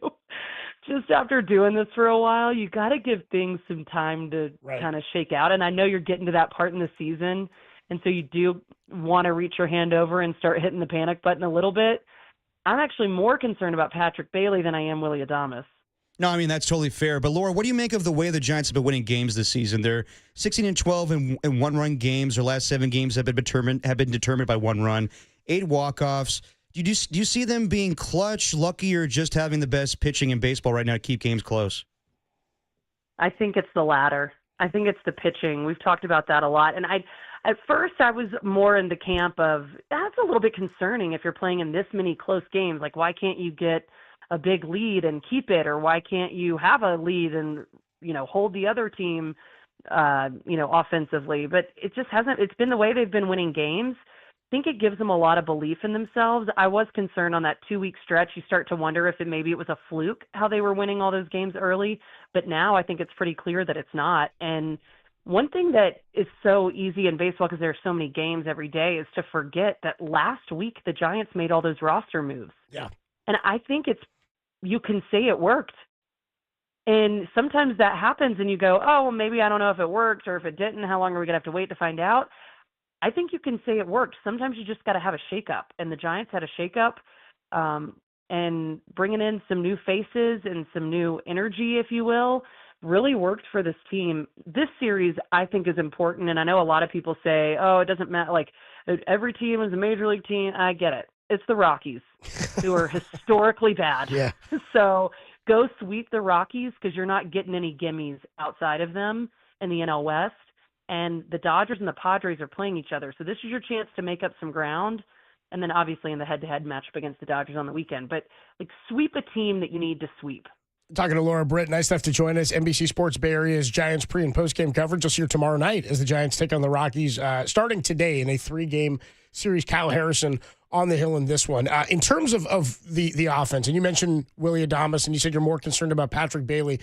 Just after doing this for a while, you got to give things some time to kind of shake out. And I know you're getting to that part in the season. And so you do want to reach your hand over and start hitting the panic button a little bit. I'm actually more concerned about Patrick Bailey than I am Willy Adames.
No, I mean, that's totally fair. But, Laura, what do you make of the way the Giants have been winning games this season? They're 16-12 in one-run games. Their last 7 games have been determined by 1 run, 8 walk-offs. Do you see them being clutch, lucky, or just having the best pitching in baseball right now to keep games close?
I think it's the latter. I think it's the pitching. We've talked about that a lot. And at first, I was more in the camp of, that's a little bit concerning if you're playing in this many close games. Like, why can't you get a big lead and keep it, or why can't you have a lead and hold the other team offensively? But it just hasn't. It's been the way they've been winning games. I think it gives them a lot of belief in themselves. I was concerned on that 2-week stretch. You start to wonder if maybe it was a fluke how they were winning all those games early, but now I think it's pretty clear that it's not. And one thing that is so easy in baseball, because there are so many games every day, is to forget that last week the Giants made all those roster moves.
Yeah.
And I think you can say it worked. And sometimes that happens and you go, oh, well, maybe I don't know if it worked or if it didn't. How long are we going to have to wait to find out? I think you can say it worked. Sometimes you just got to have a shakeup. And the Giants had a shakeup, and bringing in some new faces and some new energy, if you will, really worked for this team. This series, I think, is important. And I know a lot of people say, oh, it doesn't matter. Like, every team is a major league team. I get it. It's the Rockies, who are historically bad.
Yeah.
So go sweep the Rockies, because you're not getting any gimmies outside of them in the NL West. And the Dodgers and the Padres are playing each other. So this is your chance to make up some ground. And then obviously in the head-to-head matchup against the Dodgers on the weekend. But sweep a team that you need to sweep.
Talking to Laura Britt, nice enough to join us. NBC Sports Bay Area's Giants pre- and post-game coverage. You'll see her tomorrow night as the Giants take on the Rockies, starting today in a 3-game series. Kyle Harrison on the hill in this one. In terms of the offense, and you mentioned Willy Adames, and you said you're more concerned about Patrick Bailey.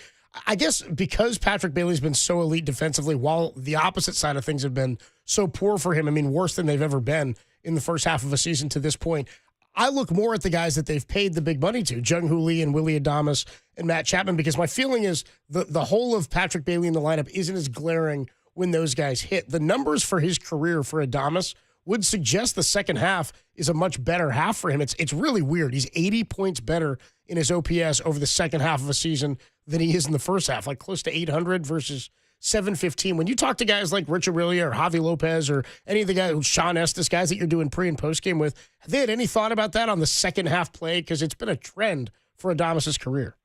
I guess because Patrick Bailey's been so elite defensively, while the opposite side of things have been so poor for him, I mean, worse than they've ever been in the first half of a season to this point, I look more at the guys that they've paid the big money to, Jung Hoo Lee and Willy Adames and Matt Chapman, because my feeling is the whole of Patrick Bailey in the lineup isn't as glaring when those guys hit. The numbers for his career for Adames would suggest the second half is a much better half for him. It's really weird. He's 80 points better in his OPS over the second half of a season than he is in the first half, like close to 800 versus 715. When you talk to guys like Rich Aurelia or Javi Lopez or any of the guys, Sean Estes, guys that you're doing pre- and post-game with, have they had any thought about that on the second half play? Because it's been a trend for Adames' career.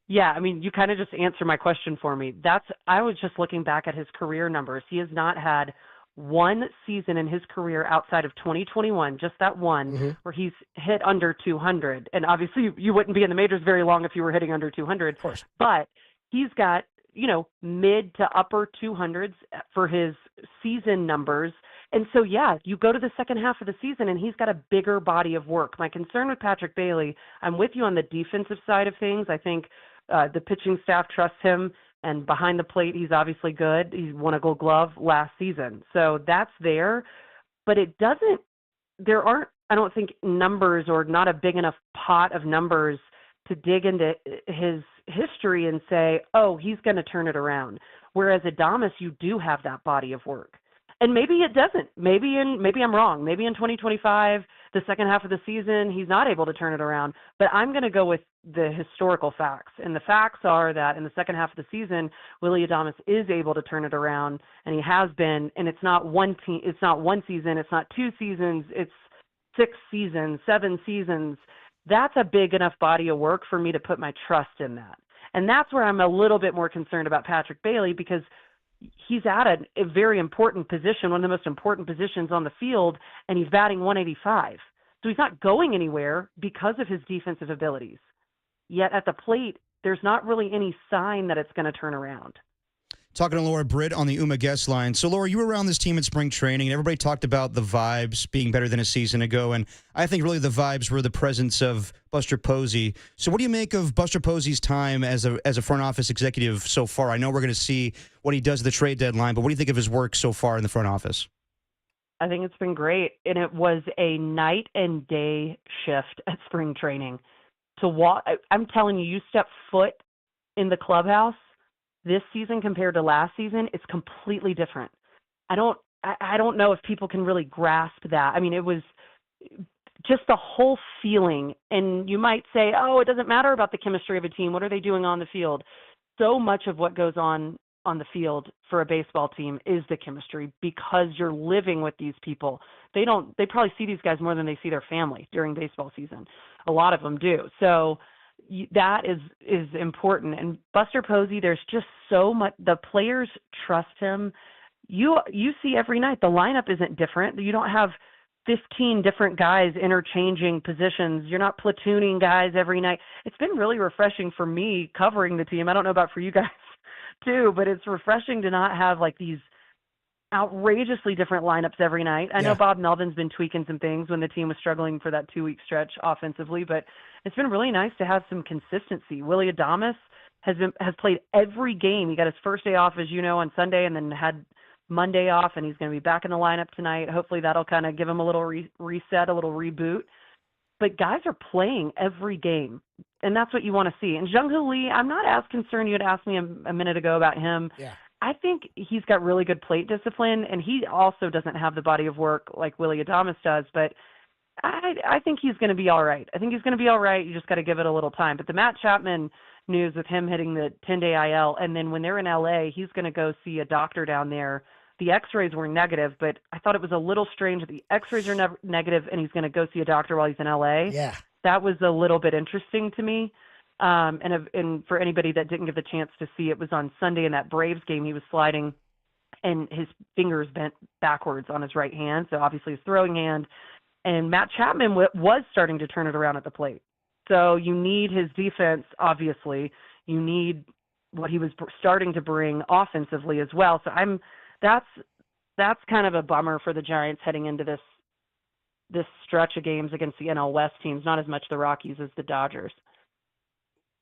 Yeah, I mean, you kind of just answered my question for me. I was just looking back at his career numbers. He has not had one season in his career outside of 2021, just that one, where he's hit under 200. And obviously, you wouldn't be in the majors very long if you were hitting under 200.
Of course.
But he's got, mid to upper 200s for his season numbers. And so, yeah, you go to the second half of the season, and he's got a bigger body of work. My concern with Patrick Bailey, I'm with you on the defensive side of things. I think the pitching staff trusts him. And behind the plate, he's obviously good. He won a Gold Glove last season. So that's there. But there aren't, I don't think, numbers or not a big enough pot of numbers to dig into his history and say, oh, he's going to turn it around. Whereas Adames, you do have that body of work. And maybe it doesn't. Maybe I'm wrong. Maybe in 2025, the second half of the season, he's not able to turn it around. But I'm going to go with the historical facts. And the facts are that in the second half of the season, Willy Adames is able to turn it around, and he has been. And it's not one it's not one season, it's not 2 seasons, it's 6 seasons, 7 seasons. That's a big enough body of work for me to put my trust in that. And that's where I'm a little bit more concerned about Patrick Bailey, because he's at a very important position, one of the most important positions on the field, and he's batting 185. So he's not going anywhere because of his defensive abilities. Yet at the plate, there's not really any sign that it's going to turn around.
Talking to Laura Britt on the UMA guest line. So, Laura, you were around this team in spring training, and everybody talked about the vibes being better than a season ago, and I think really the vibes were the presence of Buster Posey. So what do you make of Buster Posey's time as a front office executive so far? I know we're going to see what he does at the trade deadline, but what do you think of his work so far in the front office?
I think it's been great, and it was a night and day shift at spring training. I'm telling you, you step foot in the clubhouse this season compared to last season, it's completely different. I don't know if people can really grasp that. I mean, it was just the whole feeling. And you might say, oh, it doesn't matter about the chemistry of a team. What are they doing on the field? So much of what goes on the field for a baseball team is the chemistry, because you're living with these people. They probably see these guys more than they see their family during baseball season. A lot of them do. So that is important. And Buster Posey, there's just so much. The players trust him. You see every night the lineup isn't different. You don't have 15 different guys interchanging positions. You're not platooning guys every night. It's been really refreshing for me covering the team. I don't know about for you guys too, but it's refreshing to not have like these outrageously different lineups every night. I know Bob Melvin's been tweaking some things when the team was struggling for that 2-week stretch offensively, but it's been really nice to have some consistency. Willy Adames has played every game. He got his first day off, as you know, on Sunday, and then had Monday off, and he's going to be back in the lineup tonight. Hopefully that'll kind of give him a little reset, a little reboot. But guys are playing every game, and that's what you want to see. And Jung-Hoo Lee, I'm not as concerned. You had asked me a minute ago about him.
Yeah.
I think he's got really good plate discipline, and he also doesn't have the body of work like Willy Adames does, but I think he's going to be all right. I think he's going to be all right. You just got to give it a little time. But the Matt Chapman news with him hitting the 10-day IL, and then when they're in L.A., he's going to go see a doctor down there. The x-rays were negative, but I thought it was a little strange that the x-rays are negative and he's going to go see a doctor while he's in L.A.
Yeah.
That was a little bit interesting to me. And for anybody that didn't get the chance to see, it was on Sunday in that Braves game. He was sliding and his fingers bent backwards on his right hand, so obviously his throwing hand. And Matt Chapman was starting to turn it around at the plate. So you need his defense, obviously. You need what he was starting to bring offensively as well. So that's kind of a bummer for the Giants heading into this stretch of games against the NL West teams, not as much the Rockies as the Dodgers.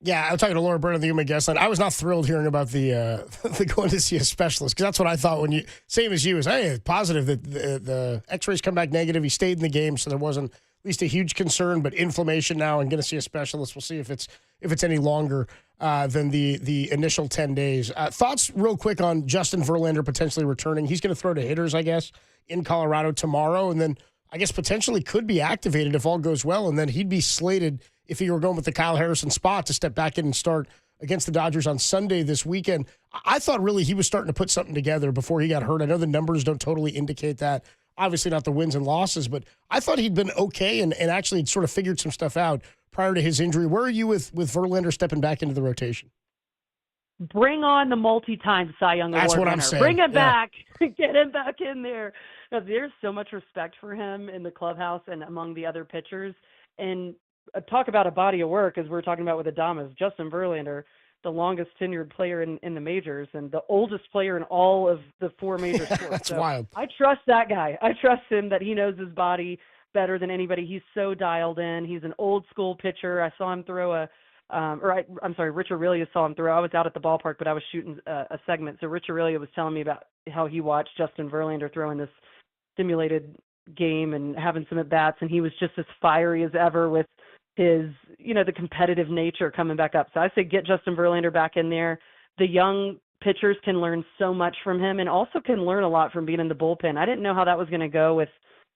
Yeah, I was talking to Laura Byrne on the UMA guest line. I was not thrilled hearing about the going to see a specialist, because that's what I thought when same as you, is, hey, positive that the x-rays come back negative. He stayed in the game, so there wasn't at least a huge concern, but inflammation now and going to see a specialist. We'll see if it's any longer than the initial 10 days. Thoughts real quick on Justin Verlander potentially returning. He's going to throw to hitters, I guess, in Colorado tomorrow, and then I guess potentially could be activated if all goes well, and then he'd be slated, if he were going with the Kyle Harrison spot, to step back in and start against the Dodgers on Sunday this weekend. I thought really he was starting to put something together before he got hurt. I know the numbers don't totally indicate that. Obviously not the wins and losses, but I thought he'd been okay and actually had sort of figured some stuff out prior to his injury. Where are you with Verlander stepping back into the rotation?
Bring on the multi-time Cy Young Award
That's what
winner.
I'm saying.
Bring it back. Get him back in there. Now, there's so much respect for him in the clubhouse and among the other pitchers. And talk about a body of work, as we're talking about with Adames, Justin Verlander, the longest tenured player in the majors and the oldest player in all of the 4 major sports.
That's
so
wild.
I trust that guy. I trust him that he knows his body better than anybody. He's so dialed in. He's an old school pitcher. I saw him throw Rich Aurelia saw him throw. I was out at the ballpark, but I was shooting a segment. So Rich Aurelia was telling me about how he watched Justin Verlander throw in this simulated game and having some at-bats, and he was just as fiery as ever with his, the competitive nature coming back up. So I say get Justin Verlander back in there. The young pitchers can learn so much from him and also can learn a lot from being in the bullpen. I didn't know how that was going to go with,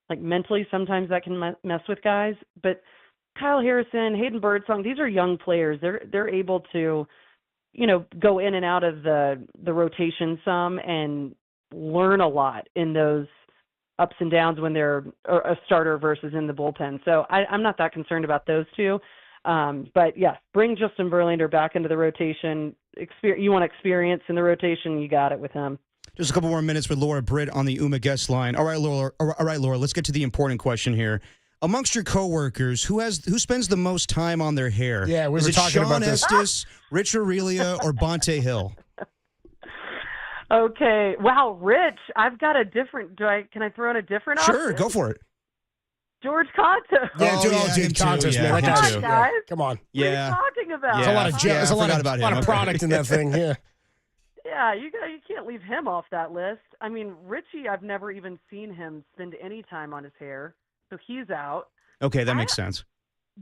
like, mentally. Sometimes that can mess with guys. But Kyle Harrison, Hayden Birdsong, these are young players. They're able to, go in and out of the rotation some and learn a lot in those ups and downs when they're a starter versus in the bullpen. So I'm not that concerned about those two. But yeah, bring Justin Verlander back into the rotation. You want experience in the rotation, you got it with him.
Just a couple more minutes with Laura Britt on the UMA guest line. All right, Laura, let's get to the important question here. Amongst your coworkers, who spends the most time on their hair?
Yeah, we
Is
were
it
talking
Sean
about this.
Estes, Rich Aurelia, or Bonte Hill?
Okay. Wow, Rich, I've got a different. Can I throw in a different option?
Sure, go for it.
George Contos.
Yeah, dude, Contos, man.
Him
That
too.
guy,
Guys.
Come on.
What are you talking about?
There's a lot of there's a lot of product in that thing. Yeah.
Yeah, you can't leave him off that list. I mean, Richie, I've never even seen him spend any time on his hair, so he's out.
Okay, that makes sense.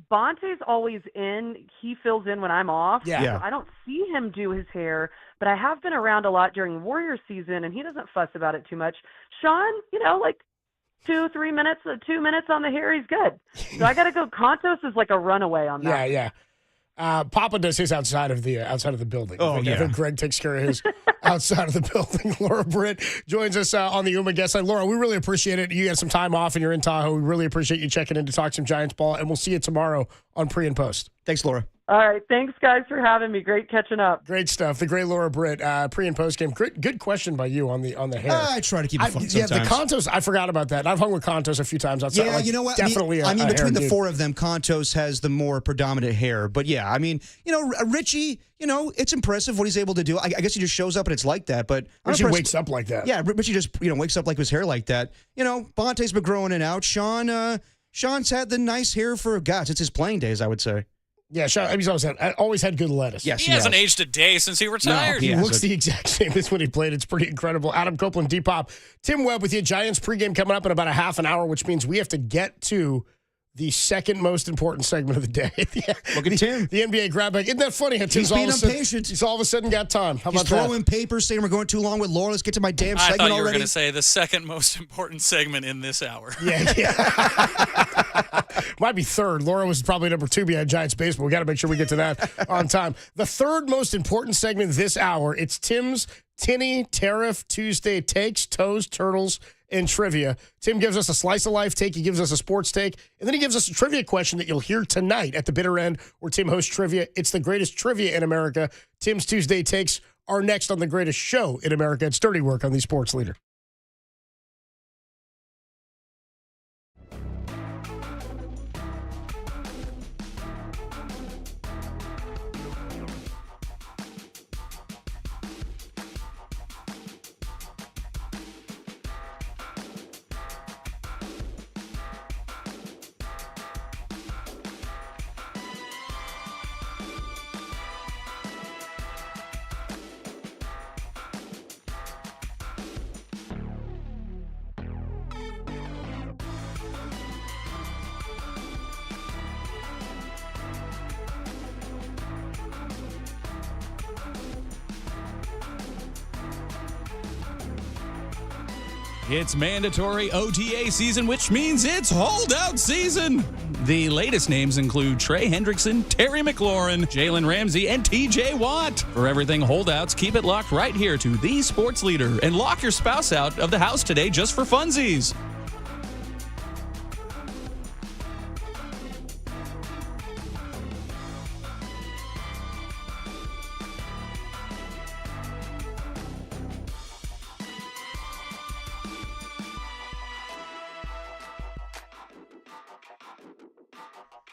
Bonte's always in. He fills in when I'm off.
Yeah.
So I don't see him do his hair, but I have been around a lot during Warrior season, and he doesn't fuss about it too much. Sean, like 2-3 minutes, 2 minutes on the hair, he's good. So I got to go. Contos is like a runaway on that.
Yeah. Papa does his outside of the building. I think Greg takes care of his outside of the building. Laura Britt joins us on the UMA guest line. Laura, we really appreciate it. You got some time off and you're in Tahoe. We really appreciate you checking in to talk some Giants ball, and we'll see you tomorrow on Pre and Post.
Thanks, Laura.
All right. Thanks, guys, for having me. Great catching up.
Great stuff. The great Laura Britt, pre and post game. Good question by you on the hair.
I try to keep it fun sometimes.
Yeah, the Contos, I forgot about that. I've hung with Contos a few times outside.
Yeah, you know what?
Definitely.
I mean, between the
dude.
four of them, Contos has the more predominant hair. But yeah, I mean, Richie, it's impressive what he's able to do. I guess he just shows up and it's like that. But
Richie wakes up like that.
Yeah, Richie just wakes up like his hair like that. Bonte's been growing it out. Sean's had the nice hair for gosh, it's his playing days, I would say.
Yeah, Sean, he's always had good lettuce.
Yes,
he hasn't aged a day since he retired.
No, he looks the exact same as when he played. It's pretty incredible. Adam Copeland, Depop, Tim Webb with you. Giants pregame coming up in about a half an hour, which means we have to get to the second most important segment of the day.
Look at Tim.
The NBA grab bag. Isn't that funny? How Tim's
He's being impatient.
He's all of a sudden got time. How
He's
about that?
throwing papers, saying we're going too long with Laura. Let's get to my damn
I
segment
thought you
already.
were going to say the second most important segment in this hour.
Yeah. Might be third. Laura was probably number 2 behind Giants baseball. We got to make sure we get to that on time. The third most important segment this hour, it's Tim's Tinny Tariff Tuesday takes, toes, turtles, and trivia. Tim gives us a slice of life take. He gives us a sports take. And then he gives us a trivia question that you'll hear tonight at the bitter end where Tim hosts trivia. It's the greatest trivia in America. Tim's Tuesday takes are next on the greatest show in America. It's Dirty Work on the Sports Leader.
It's mandatory OTA season, which means it's holdout season. The latest names include Trey Hendrickson, Terry McLaurin, Jalen Ramsey, and TJ Watt. For everything holdouts, keep it locked right here to the Sports Leader and lock your spouse out of the house today just for funsies.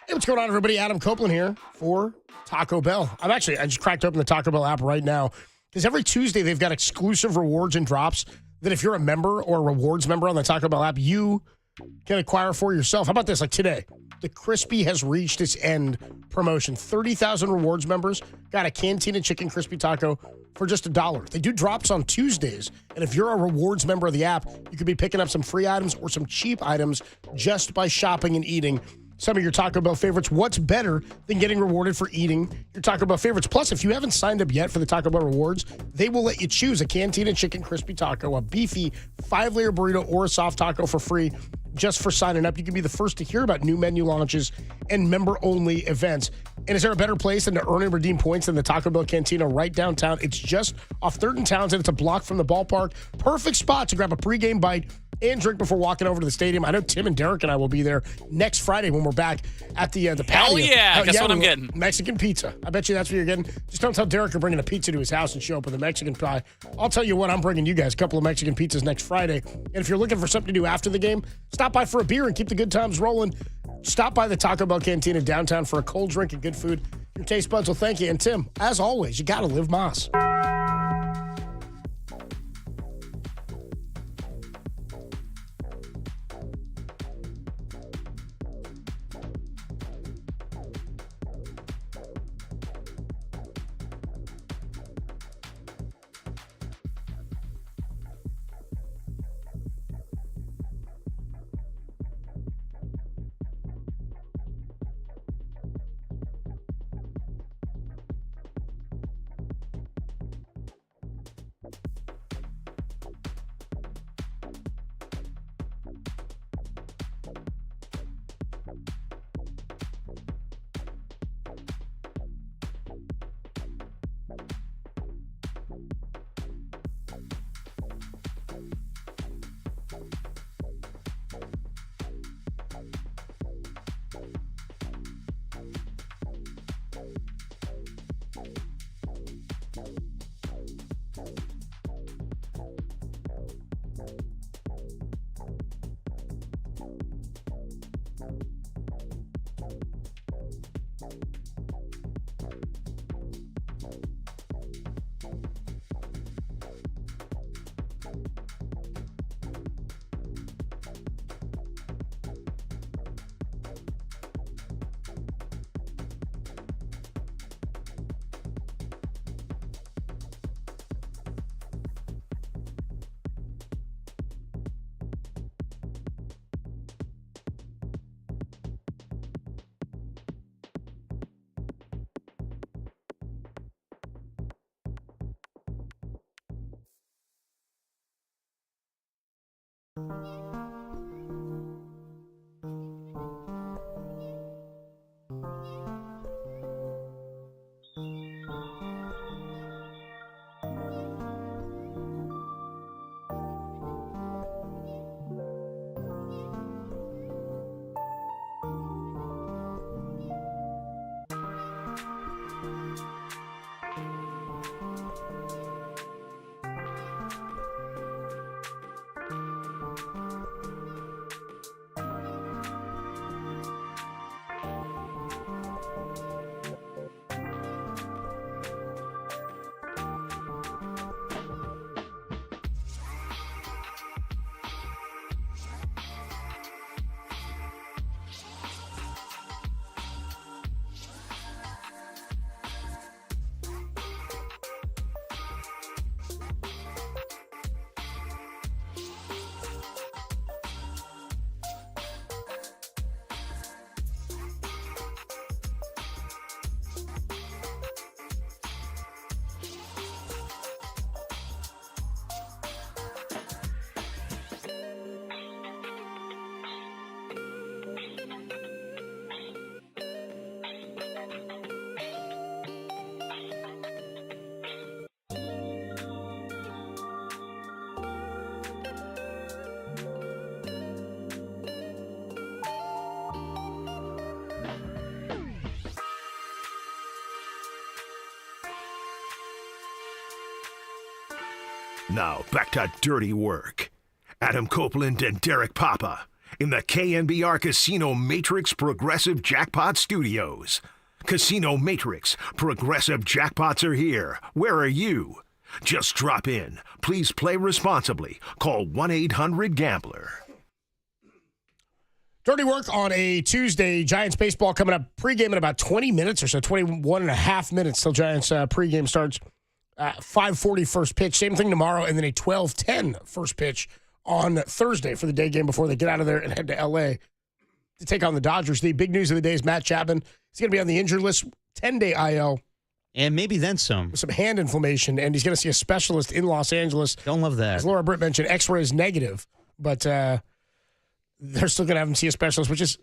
Hey, what's going on, everybody? Adam Copeland here for Taco Bell. I just cracked open the Taco Bell app right now because every Tuesday they've got exclusive rewards and drops that if you're a member or a rewards member on the Taco Bell app, you can acquire for yourself. How about this? Like today, the Crispy has reached its end promotion. 30,000 rewards members got a Cantina Chicken Crispy Taco for just $1. They do drops on Tuesdays, and if you're a rewards member of the app, you could be picking up some free items or some cheap items just by shopping and eating some of your Taco Bell favorites. What's better than getting rewarded for eating your Taco Bell favorites? Plus, if you haven't signed up yet for the Taco Bell Rewards, they will let you choose a Cantina Chicken Crispy Taco, a beefy 5-layer burrito, or a soft taco for free just for signing up. You can be the first to hear about new menu launches and member-only events. And is there a better place than to earn and redeem points than the Taco Bell Cantina right downtown? It's just off 3rd and Townsend. It's a block from the ballpark. Perfect spot to grab a pregame bite and drink before walking over to the stadium. I know Tim and Derek and I will be there next Friday when we're back at the patio.
Hell yeah. Guess what I'm getting?
Mexican pizza. I bet you that's what you're getting. Just don't tell Derek you're bringing a pizza to his house and show up with a Mexican pie. I'll tell you what, I'm bringing you guys a couple of Mexican pizzas next Friday. And if you're looking for something to do after the game, stop by for a beer and keep the good times rolling. Stop by the Taco Bell Cantina downtown for a cold drink and good food. Your taste buds will thank you. And Tim, as always, you got to live Moss.
Now, back to dirty work. Adam Copeland and Derek Papa in the KNBR Casino Matrix Progressive Jackpot Studios. Casino Matrix Progressive Jackpots are here. Where are you? Just drop in. Please play responsibly. Call 1-800-GAMBLER.
Dirty work on a Tuesday. Giants baseball coming up. Pregame in about 20 minutes or so, 21 and a half minutes till Giants pregame starts. 5:40 first pitch. Same thing tomorrow, and then a 12:10 first pitch on Thursday for the day game before they get out of there and head to L.A. to take on the Dodgers. The big news of the day is Matt Chapman. He's going to be on the injured list, 10-day IL.
And maybe then some.
With some hand inflammation, and he's going to see a specialist in Los Angeles.
Don't love that.
As Laura Britt mentioned, X-ray is negative, but they're still going to have him see a specialist, which is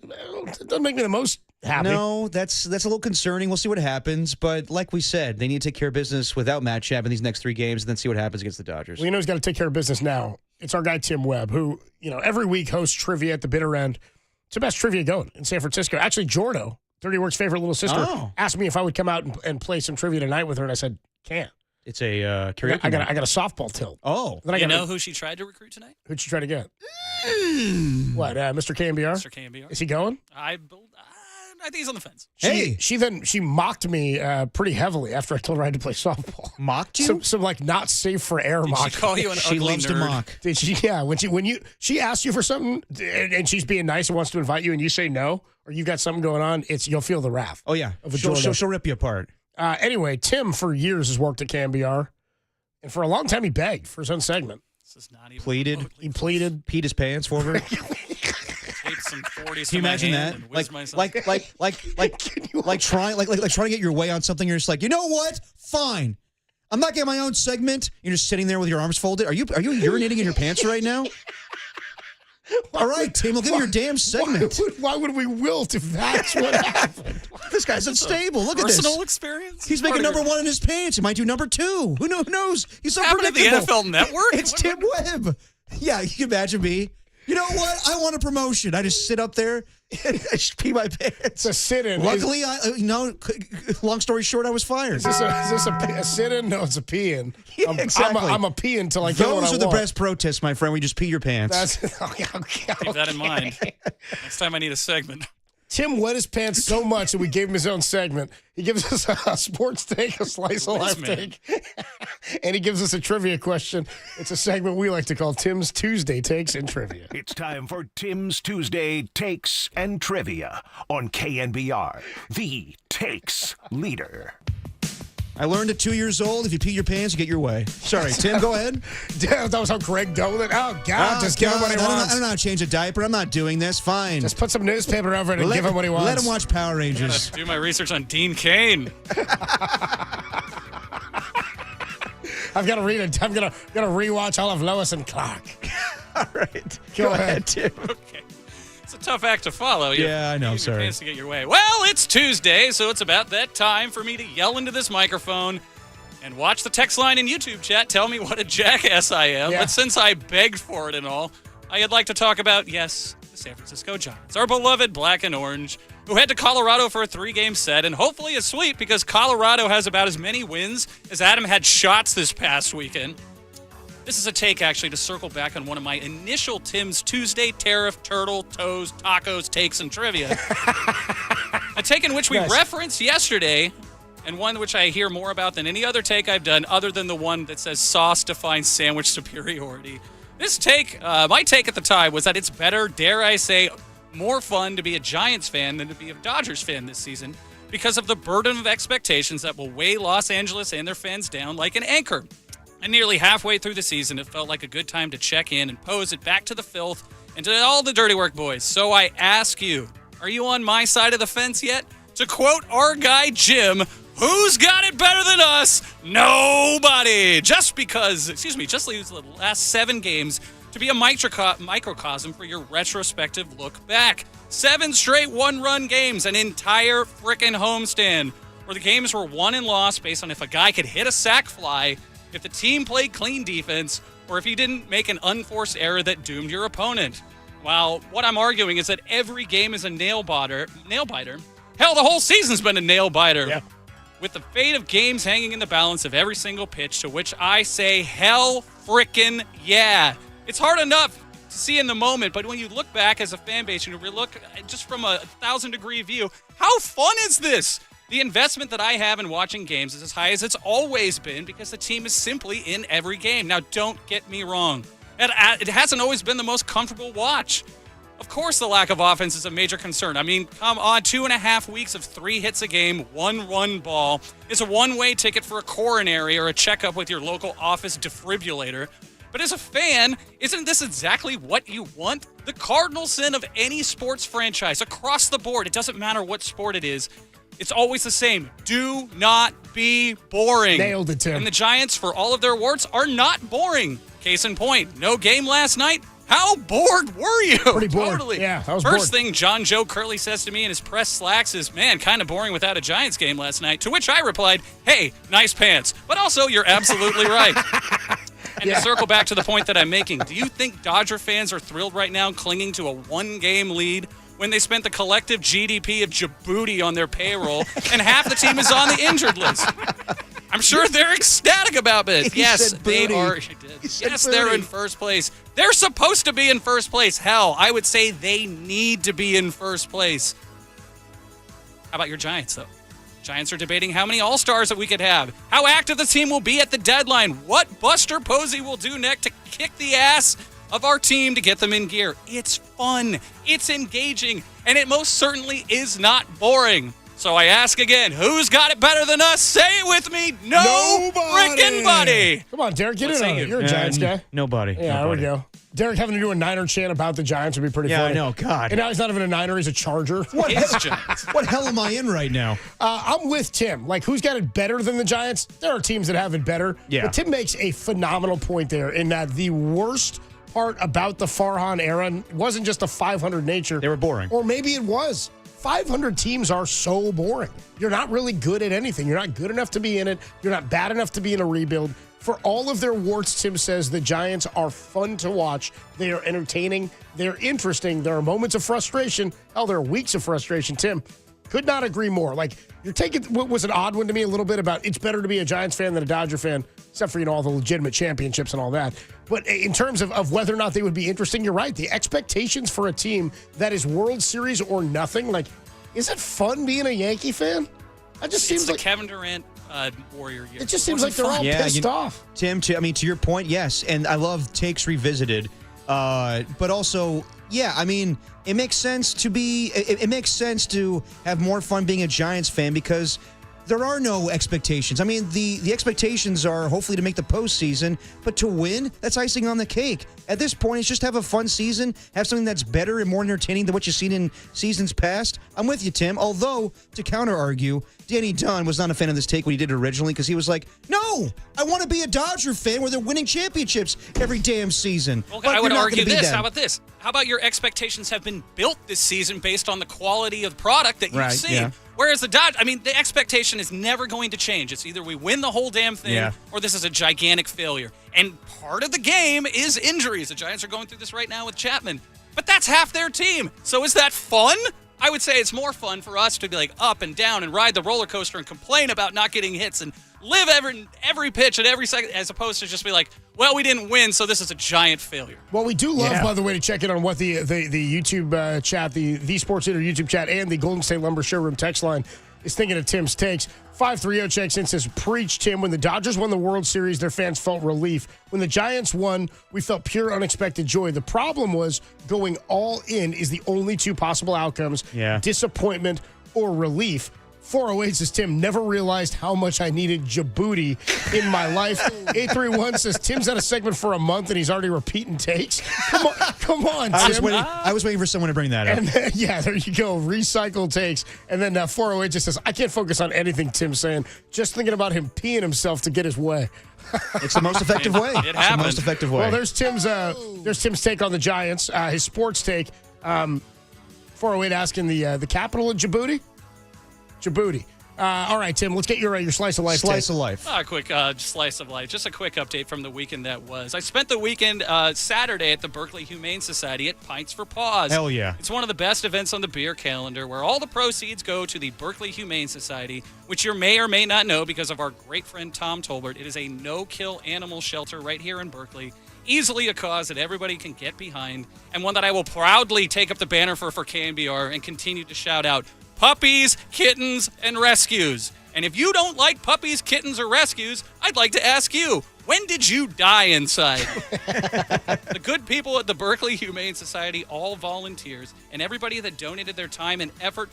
doesn't make me the most happy.
No, that's a little concerning. We'll see what happens. But like we said, they need to take care of business without Matt Chapman these next 3 games and then see what happens against the Dodgers.
Well, he's got to take care of business now. It's our guy, Tim Webb, who, every week hosts trivia at the bitter end. It's the best trivia going in San Francisco. Actually, Jordo, Dirty Work's favorite little sister, asked me if I would come out and play some trivia tonight with her, and I said, can't.
It's a karaoke.
I got a softball tilt.
Oh.
Then
You know who she tried to recruit tonight?
Who'd she try to get? What, Mr. KNBR?
Mr. KNBR.
Is he going?
I think he's on the fence.
She mocked me pretty heavily after I told her I had to play softball.
Mocked you?
Some like not safe for air mock.
She call you an
She
ugly
loves
nerd?
to mock.
Did she? Yeah. When she asks you for something and she's being nice and wants to invite you and you say no, or you got something going on, you'll feel the wrath.
Oh yeah.
Of a
She'll rip you apart.
Anyway, Tim for years has worked at KNBR, and for a long time he begged for his own segment.
This is not even
Pleaded.
He pleaded.
Peed his pants for her.
Take some 40s
Can you imagine that? Like trying to get your way on something. You're just like, you know what? Fine. I'm not getting my own segment. You're just sitting there with your arms folded. Are you urinating in your pants right now? All right, Tim, I'll give you your damn segment.
Why would we wilt if that's what happened?
This guy's unstable. Look at this.
Personal experience?
He's making number 1 in his pants. He might do number 2. Who knows? He's so
Happened at the
predictable.
NFL Network?
It's Tim Webb. Yeah, you can imagine me. You know what? I want a promotion. I just sit up there and I just pee my pants.
It's a sit-in.
Luckily, long story short, I was fired.
Is this a sit-in? No, it's a pee-in.
Yeah, exactly.
I'm a pee until I get what I want.
Those are the best protests, my friend. We just pee your pants.
Okay.
Keep that in mind. Next time I need a segment.
Tim wet his pants so much that we gave him his own segment. He gives us a sports take, a slice of life take, and he gives us a trivia question. It's a segment we like to call Tim's Tuesday Takes and Trivia.
It's time for Tim's Tuesday Takes and Trivia on KNBR, the Takes Leader.
I learned at 2 years old, if you pee your pants, you get your way. Sorry, Tim, go ahead.
That was how Greg dealt with it. Oh, God, just give him what he wants.
I don't know how to change a didiaper. I'm not doing this. Fine.
Just put some newspaper over it and give him what he wants.
Let him watch Power Rangers.
Do my research on Dean Cain.
I've got to read it. I'm gonna rewatch all of Lois and Clark.
All right.
Go ahead, Tim.
Okay. It's a tough act to follow.
Yeah, I know.
Your
Sorry.
pants to get your way. Well, it's Tuesday, so it's about that time for me to yell into this microphone and watch the text line and YouTube chat tell me what a jackass I am.
Yeah.
But since I begged for it and all, I'd like to talk about, yes, the San Francisco Giants, our beloved black and orange, who head to Colorado for a 3-game set and hopefully a sweep because Colorado has about as many wins as Adam had shots this past weekend. This is a take, actually, to circle back on one of my initial Tim's Tuesday Tariff, Turtle, Toes, Tacos, Takes, and Trivia. A take in which we referenced yesterday, and one which I hear more about than any other take I've done, other than the one that says sauce defines sandwich superiority. This take, my take at the time, was that it's better, dare I say, more fun to be a Giants fan than to be a Dodgers fan this season because of the burden of expectations that will weigh Los Angeles and their fans down like an anchor. And nearly halfway through the season, it felt like a good time to check in and pose it back to the filth and to all the dirty work boys. So I ask you, are you on my side of the fence yet? To quote our guy Jim, who's got it better than us? Nobody. Just leaves the last 7 games to be a microcosm for your retrospective look back. 7 straight one-run games, an entire frickin' homestand, where the games were won and lost based on if a guy could hit a sac fly, if the team played clean defense, or if you didn't make an unforced error that doomed your opponent. Well, what I'm arguing is that every game is a nail-biter. Hell, the whole season's been a nail-biter.
Yeah.
With the fate of games hanging in the balance of every single pitch, to which I say, hell frickin' yeah. It's hard enough to see in the moment, but when you look back as a fan base and you look just from a 1,000-degree view, how fun is this? The investment that I have in watching games is as high as it's always been because the team is simply in every game. Now, don't get me wrong. It hasn't always been the most comfortable watch. Of course, the lack of offense is a major concern. I mean, come on, 2.5 weeks of 3 hits a game, 1 run ball is a one-way ticket for a coronary or a checkup with your local office defibrillator. But as a fan, isn't this exactly what you want? The cardinal sin of any sports franchise across the board, it doesn't matter what sport it is, it's always the same. Do not be boring.
Nailed it, Tim.
And the Giants, for all of their warts, are not boring. Case in point, no game last night. How bored were you?
Pretty bored.
Totally.
Yeah, I was
First
bored.
thing John Joe Curley says to me in his press slacks is, man, kind of boring without a Giants game last night. To which I replied, hey, nice pants. But also, you're absolutely right. And to circle back to the point that I'm making, do you think Dodger fans are thrilled right now clinging to a one-game lead when they spent the collective GDP of Djibouti on their payroll and half the team is on the injured list? I'm sure they're ecstatic about it. Yes, they are. Yes, they're in first place. They're supposed to be in first place. Hell, I would say they need to be in first place. How about your Giants, though? Giants are debating how many All-Stars that we could have, how active the team will be at the deadline, what Buster Posey will do next to kick the ass of our team to get them in gear. It's fun, it's engaging, and it most certainly is not boring. So I ask again, who's got it better than us? Say it with me. Nobody. Frickin' buddy.
Come on, Derek, get in on it. You're a Giants guy.
Nobody.
Yeah,
nobody.
there we go. Derek having to do a Niner chant about the Giants would be pretty funny.
Yeah, I know. God.
And now he's not even a Niner, he's a Charger.
What hell am I in right now?
I'm with Tim. Like, who's got it better than the Giants? There are teams that have it better.
Yeah.
But Tim makes a phenomenal point there in that the worst part about the Farhan era wasn't just a 500 nature.
They were boring.
Or maybe it was. 500 teams are so boring. You're not really good at anything. You're not good enough to be in it. You're not bad enough to be in a rebuild. For all of their warts, Tim says the Giants are fun to watch. They are entertaining. They're interesting. There are moments of frustration. Hell, there are weeks of frustration, Tim. Could not agree more. Like, you're taking what was an odd one to me a little bit about it's better to be a Giants fan than a Dodger fan, except for, all the legitimate championships and all that. But in terms of whether or not they would be interesting, you're right. The expectations for a team that is World Series or nothing, like, is it fun being a Yankee fan? It just seems like
Kevin Durant Warrior year.
It just seems like they're all pissed off.
Tim, to your point, yes. And I love takes revisited. But also, it makes sense to be. It makes sense to have more fun being a Giants fan because there are no expectations. I mean, the expectations are hopefully to make the postseason, but to win, that's icing on the cake. At this point, it's just have a fun season, have something that's better and more entertaining than what you've seen in seasons past. I'm with you, Tim. Although, to counter-argue, Danny Dunn was not a fan of this take when he did it originally because he was like, no, I want to be a Dodger fan where they're winning championships every damn season.
Well,
But
I would
you're not
argue
gonna be
this.
them.
How about this? How about your expectations have been built this season based on the quality of the product that you've
Right,
seen?
yeah.
Whereas the the expectation is never going to change. It's either we win the whole damn thing or this is a gigantic failure. And part of the game is injuries. The Giants are going through this right now with Chapman. But that's half their team. So is that fun? I would say it's more fun for us to be like up and down and ride the roller coaster and complain about not getting hits and live every pitch at every second as opposed to just be like, well, we didn't win, so this is a giant failure.
Well, we do love, by the way, to check in on what the YouTube chat, the Sports Center YouTube chat, and the Golden State Lumber Showroom text line is thinking of Tim's takes. 530 checks in, says, preach, Tim. When the Dodgers won the World Series, their fans felt relief. When the Giants won, we felt pure, unexpected joy. The problem was going all in is the only two possible outcomes, disappointment or relief. 408 says, Tim, never realized how much I needed Djibouti in my life. 831 says, Tim's had a segment for a month and he's already repeating takes. Come on, Tim.
I was waiting for someone to bring that up.
And then, there you go. Recycle takes. And then 408 just says, I can't focus on anything Tim's saying. Just thinking about him peeing himself to get his way.
It's the most effective way.
It happened.
The most effective way.
Well, there's Tim's take on the Giants. His sports take. 408 asking the capital of Djibouti. Djibouti. All right, Tim, let's get your slice of life.
Slice of life.
A quick slice of life. Just a quick update from the weekend that was. I spent the weekend Saturday at the Berkeley Humane Society at Pints for Paws.
Hell yeah.
It's one of the best events on the beer calendar where all the proceeds go to the Berkeley Humane Society, which you may or may not know because of our great friend Tom Tolbert. It is a no-kill animal shelter right here in Berkeley. Easily a cause that everybody can get behind, and one that I will proudly take up the banner for KNBR and continue to shout out. Puppies, kittens, and rescues. And if you don't like puppies, kittens, or rescues, I'd like to ask you, when did you die inside? The good people at the Berkeley Humane Society, all volunteers, and everybody that donated their time and effort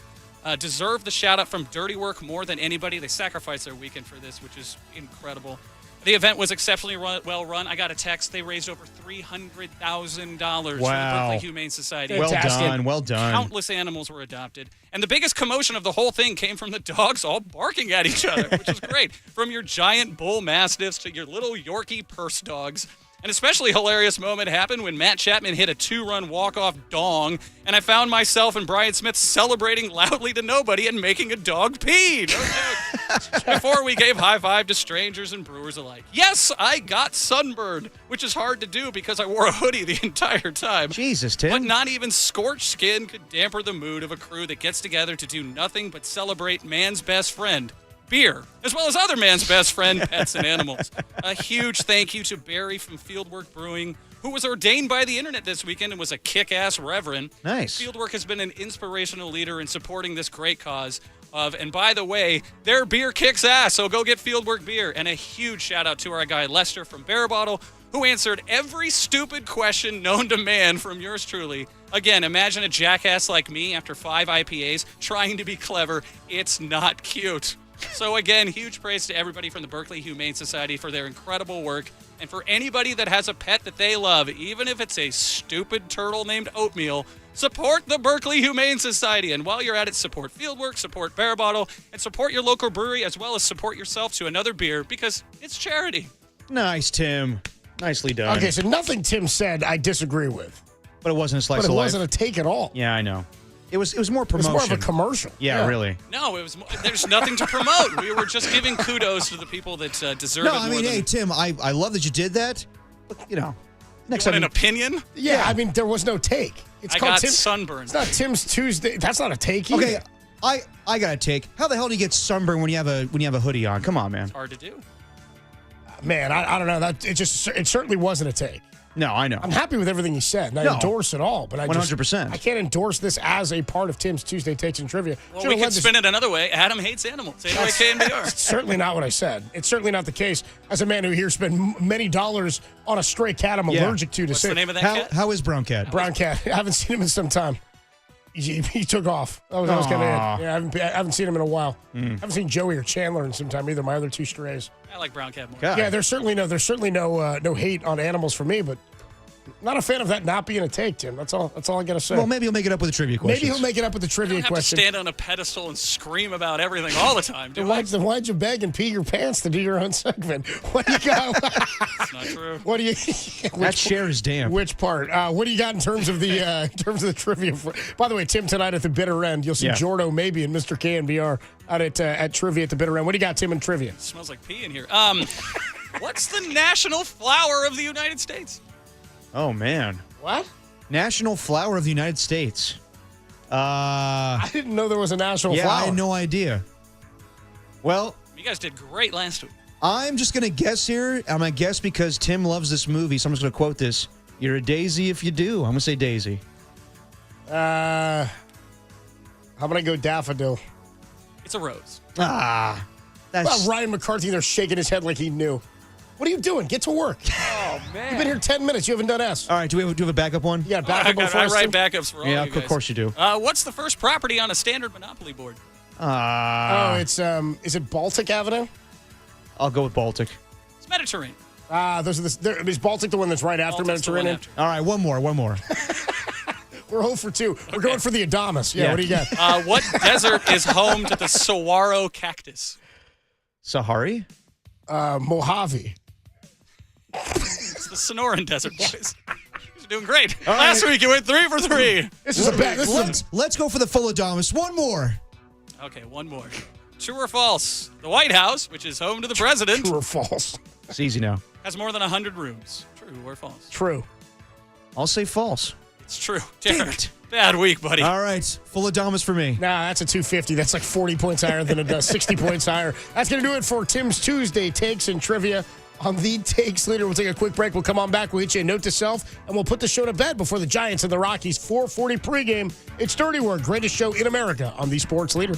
deserve the shout-out from Dirty Work more than anybody. They sacrificed their weekend for this, which is incredible. The event was exceptionally well run. I got a text. They raised over $300,000 for the Berkeley Humane Society.
Well done. Well done.
Countless animals were adopted. And the biggest commotion of the whole thing came from the dogs all barking at each other, which is great. From your giant bull mastiffs to your little Yorkie purse dogs. An especially hilarious moment happened when Matt Chapman hit a 2-run walk-off dong, and I found myself and Brian Smith celebrating loudly to nobody and making a dog pee. No joke. Before we gave high five to strangers and brewers alike. Yes, I got sunburned, which is hard to do because I wore a hoodie the entire time.
Jesus, Tim.
But not even scorched skin could damper the mood of a crew that gets together to do nothing but celebrate man's best friend, beer, as well as other man's best friend, pets and animals. A huge thank you to Barry from Fieldwork Brewing, who was ordained by the internet this weekend and was a kick-ass reverend.
Nice.
Fieldwork has been an inspirational leader in supporting this great cause and by the way, their beer kicks ass, so go get Fieldwork beer. And a huge shout-out to our guy Lester from Bear Bottle, who answered every stupid question known to man from yours truly. Again, imagine a jackass like me after 5 IPAs trying to be clever. It's not cute. So again, huge praise to everybody from the Berkeley Humane Society for their incredible work. And for anybody that has a pet that they love, even if it's a stupid turtle named Oatmeal, support the Berkeley Humane Society. And while you're at it, support Fieldwork, support Bear Bottle, and support your local brewery, as well as support yourself to another beer, because it's charity.
Nice, Tim. Nicely done.
Okay, so nothing Tim said I disagree with.
But it wasn't a slice of life.
But it wasn't a take at all.
Yeah, I know. It was more promotion.
It was more of a commercial.
Yeah, really.
No, it was. There's nothing to promote. We were just giving kudos to the people that deserve it more.
No, I mean, hey, Tim, I love that you did that. But, next
you want
time.
An opinion?
Yeah, I mean, there was no take.
I got sunburned.
It's not Tim's Tuesday. That's not a take.
Okay, I got a take. How the hell do you get sunburned when you have a hoodie on? Come on, man.
It's hard to do.
Man, I don't know. It certainly wasn't a take.
No, I know.
I'm happy with everything you said. I endorse it all, but I
100%.
I can't endorse this as a part of Tim's Tuesday Takes and Trivia.
Well, we could spin it another way. Adam hates animals. Anyway, KNBR.
It's certainly not what I said. It's certainly not the case. As a man who here spent many dollars on a stray cat I'm allergic to
What's
say.
the name of that cat?
How is Brown Cat?
Brown Cat. I haven't seen him in some time. He took off. That was kind of it. Yeah, I haven't seen him in a while. I haven't seen Joey or Chandler in some time either. My other two strays.
I like Brown Cat more.
God. Yeah, there's certainly no hate on animals for me, but not a fan of that not being a take, Tim. That's all I got to say.
Well, maybe he'll make it up with a trivia question.
Maybe he'll make it up with a trivia
you don't have
question.
to stand on a pedestal and scream about everything all the time, do I?
Then why'd you beg and pee your pants to do your own segment? What do you got?
That's not true.
What do you?
That share is damn.
Which part? What do you got in terms of the trivia? By the way, Tim, tonight at the bitter end, you'll see Jordo maybe and Mr. KNBR out at trivia at the bitter end. What do you got, Tim, in trivia?
It smells like pee in here. What's the national flower of the United States?
Oh man.
What?
National flower of the United States.
I didn't know there was a national flower.
Yeah, I had no idea. Well,
you guys did great last week.
I'm just going to guess here. I'm going to guess because Tim loves this movie, so I'm just going to quote this. You're a daisy if you do. I'm going to say daisy.
I'm going to go daffodil.
It's a rose.
That's...
Well, Ryan McCarthy there shaking his head like he knew. What are you doing? Get to work.
Oh, man.
You've been here 10 minutes. You haven't done S.
All right, do we have a backup one?
Yeah, backup one for
I
us,
write
Tim?
backups for all you guys.
Yeah, of course you do.
What's the first property on a standard Monopoly board?
It's is it Baltic Avenue?
I'll go with Baltic.
It's Mediterranean.
Is Baltic the one that's right after
Baltic's the one
Mediterranean?
after.
All right, one more.
We're 0 for 2. We're going for the Adamas. Yeah, what do you got?
What desert is home to the saguaro cactus?
Sahari?
Mojave.
It's the Sonoran Desert, boys. You're doing great.
All
Last
right.
week you went 3 for 3.
This is a bet.
Let's go for the full Adamas. One more.
Okay, one more. True or false? The White House, which is home to the president,
True or false?
It's easy now.
has more than 100 rooms. True or false?
True.
I'll say false.
It's true.
Damn
Derek,
it.
bad week, buddy.
All right, full Adamas for me.
Nah, that's a 250. That's like 40 points higher than it does. 60 points higher. That's going to do it for Tim's Tuesday Takes and Trivia on the Takes Leader. We'll take a quick break. We'll come on back. We'll hit you a note to self, and we'll put the show to bed before the Giants and the Rockies 4:40 pregame. It's Dirty Word, greatest show in America on the Sports Leader.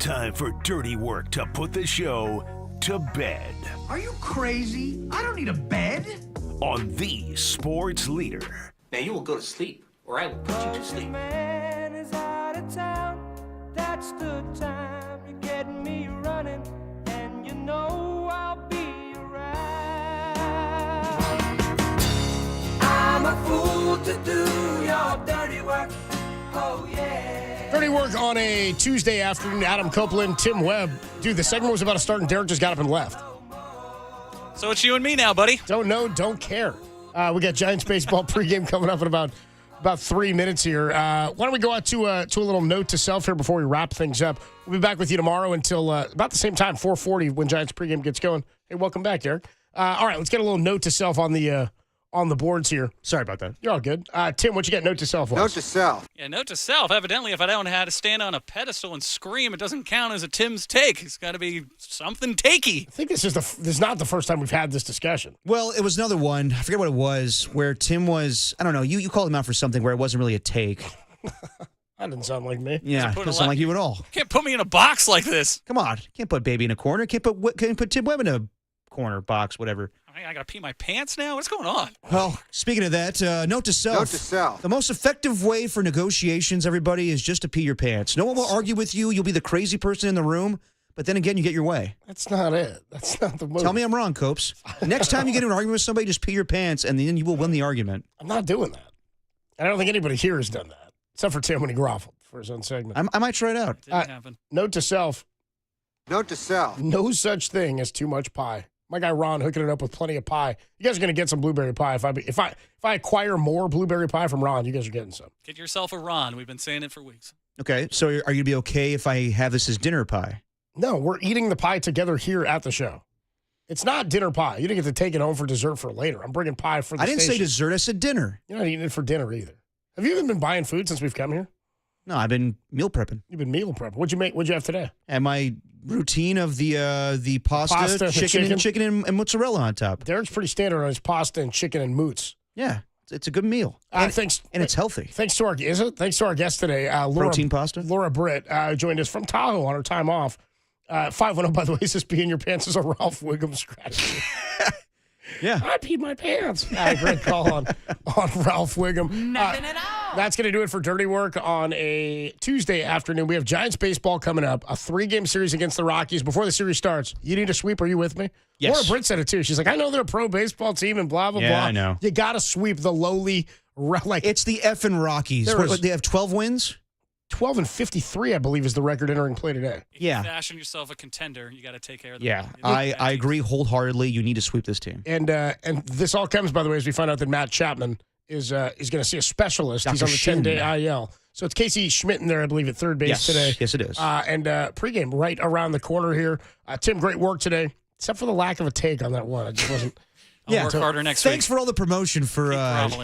Time for dirty work to put the show to bed.
Are you crazy? I don't need a bed.
On the sports leader.
Now you will go to sleep, or I will put you to sleep.
Man is out of town. That's the time you're getting me running, and you know I'll be around. I'm a fool to do your dirty work. Oh yeah.
Dirty work on a Tuesday afternoon. Adam Copeland, Tim Webb. Dude, the segment was about to start and Derek just got up and left.
So it's you and me now, buddy.
Don't know, don't care. We got Giants baseball pregame coming up in about 3 minutes here. Why don't we go out to a little note to self here before we wrap things up. We'll be back with you tomorrow until about the same time, 4:40, when Giants pregame gets going. Hey, welcome back, Derek. All right, let's get a little note to self on the boards here.
Sorry about that.
You're all good. Tim, what you got? Note to self.
Note to self.
Yeah, note to self. Evidently, if I don't know how to stand on a pedestal and scream, it doesn't count as a Tim's take. It's got to be something takey.
I think this is not the first time we've had this discussion.
Well, it was another one. I forget what it was, where Tim was, I don't know, you called him out for something where it wasn't really a take.
That didn't sound like me.
Yeah, it doesn't sound like you at all.
Can't put me in a box like this.
Come on. Can't put Baby in a corner. Can't put Tim Webb in a corner, box, whatever.
I got to pee my pants now? What's going on?
Well, speaking of that, note to self.
Note to self.
The most effective way for negotiations, everybody, is just to pee your pants. No one will argue with you. You'll be the crazy person in the room, but then again, you get your way.
That's not it. That's not the move.
Tell me I'm wrong, Copes. Next time you get in an argument with somebody, just pee your pants, and then you will win the argument.
I'm not doing that. I don't think anybody here has done that, except for Tim when he groveled for his own segment.
I might try it out.
Didn't happen.
Note to self.
Note to self.
No such thing as too much pie. My guy Ron hooking it up with plenty of pie. You guys are going to get some blueberry pie. If I acquire more blueberry pie from Ron, you guys are getting some.
Get yourself a Ron. We've been saying it for weeks.
Okay, so are you going to be okay if I have this as dinner pie?
No, we're eating the pie together here at the show. It's not dinner pie. You didn't get to take it home for dessert for later. I'm bringing pie for the
I didn't
station.
say dessert. I said dinner.
You're not eating it for dinner either. Have you even been buying food since we've come here?
No, I've been meal prepping.
You've been meal prepping. What'd you make? What'd you have today?
And my routine of the pasta chicken and mozzarella on top.
Derek's pretty standard on his pasta and chicken and moots.
Yeah, it's a good meal. And it's healthy.
Thanks to our guest today,
protein pasta.
Laura Britt joined us from Tahoe on her time off. 510, by the way, says peeing your pants is a Ralph Wiggum strategy.
Yeah.
I peed my pants. Great call on Ralph Wiggum.
Nothing at all.
That's going to do it for Dirty Work on a Tuesday afternoon. We have Giants baseball coming up, a 3-game series against the Rockies. Before the series starts, you need a sweep. Are you with me?
Yes.
Laura Britt said it too. She's like, I know they're a pro baseball team and blah, blah, blah.
Yeah, I know.
You got to sweep the lowly.
It's the effing Rockies. They have 12 wins?
12-53, I believe, is the record entering play today.
Yeah.
Fashion yourself a contender. You got to take care of them.
Yeah, I agree wholeheartedly. You need to sweep this team.
And this all comes, by the way, as we find out that Matt Chapman is going to see a specialist.
Dr.
He's on the
Shin.
10-day IL. So it's Casey Schmidt in there, I believe, at third base today.
Yes, it is.
And pregame right around the corner here. Tim, great work today, except for the lack of a take on that one. I just wasn't.
I'll work harder next week.
Thanks for all the promotion for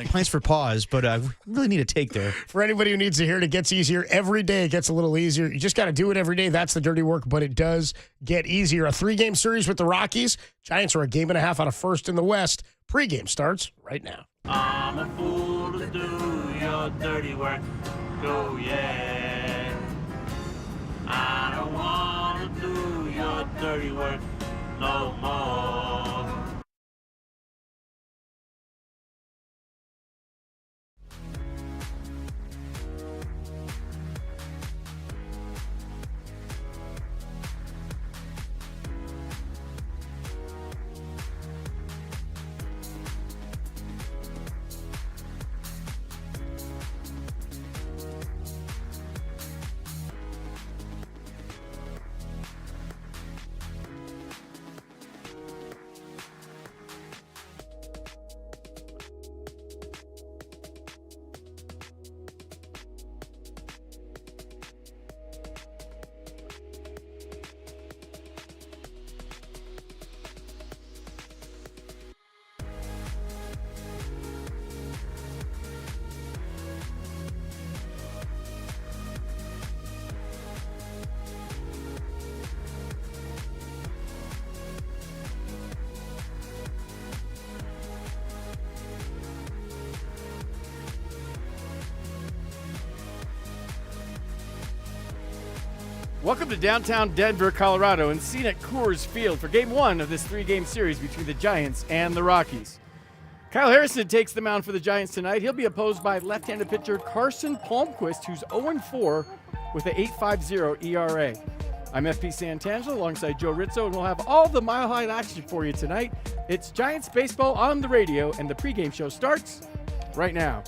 Pints for Pause, but we really need a take there.
For anybody who needs to hear it, it gets easier. Every day it gets a little easier. You just got to do it every day. That's the dirty work, but it does get easier. A 3-game series with the Rockies. Giants are a game and a half out of first in the West. Pregame starts right now.
I'm a fool to do your dirty work. Go, yeah. I don't want to do your dirty work no more.
Welcome to downtown Denver, Colorado, and scenic Coors Field for Game 1 of this 3-game series between the Giants and the Rockies. Kyle Harrison takes the mound for the Giants tonight. He'll be opposed by left-handed pitcher Carson Palmquist, who's 0-4 with an 8.50 ERA. I'm FP Santangelo alongside Joe Rizzo, and we'll have all the Mile High action for you tonight. It's Giants baseball on the radio, and the pregame show starts right now.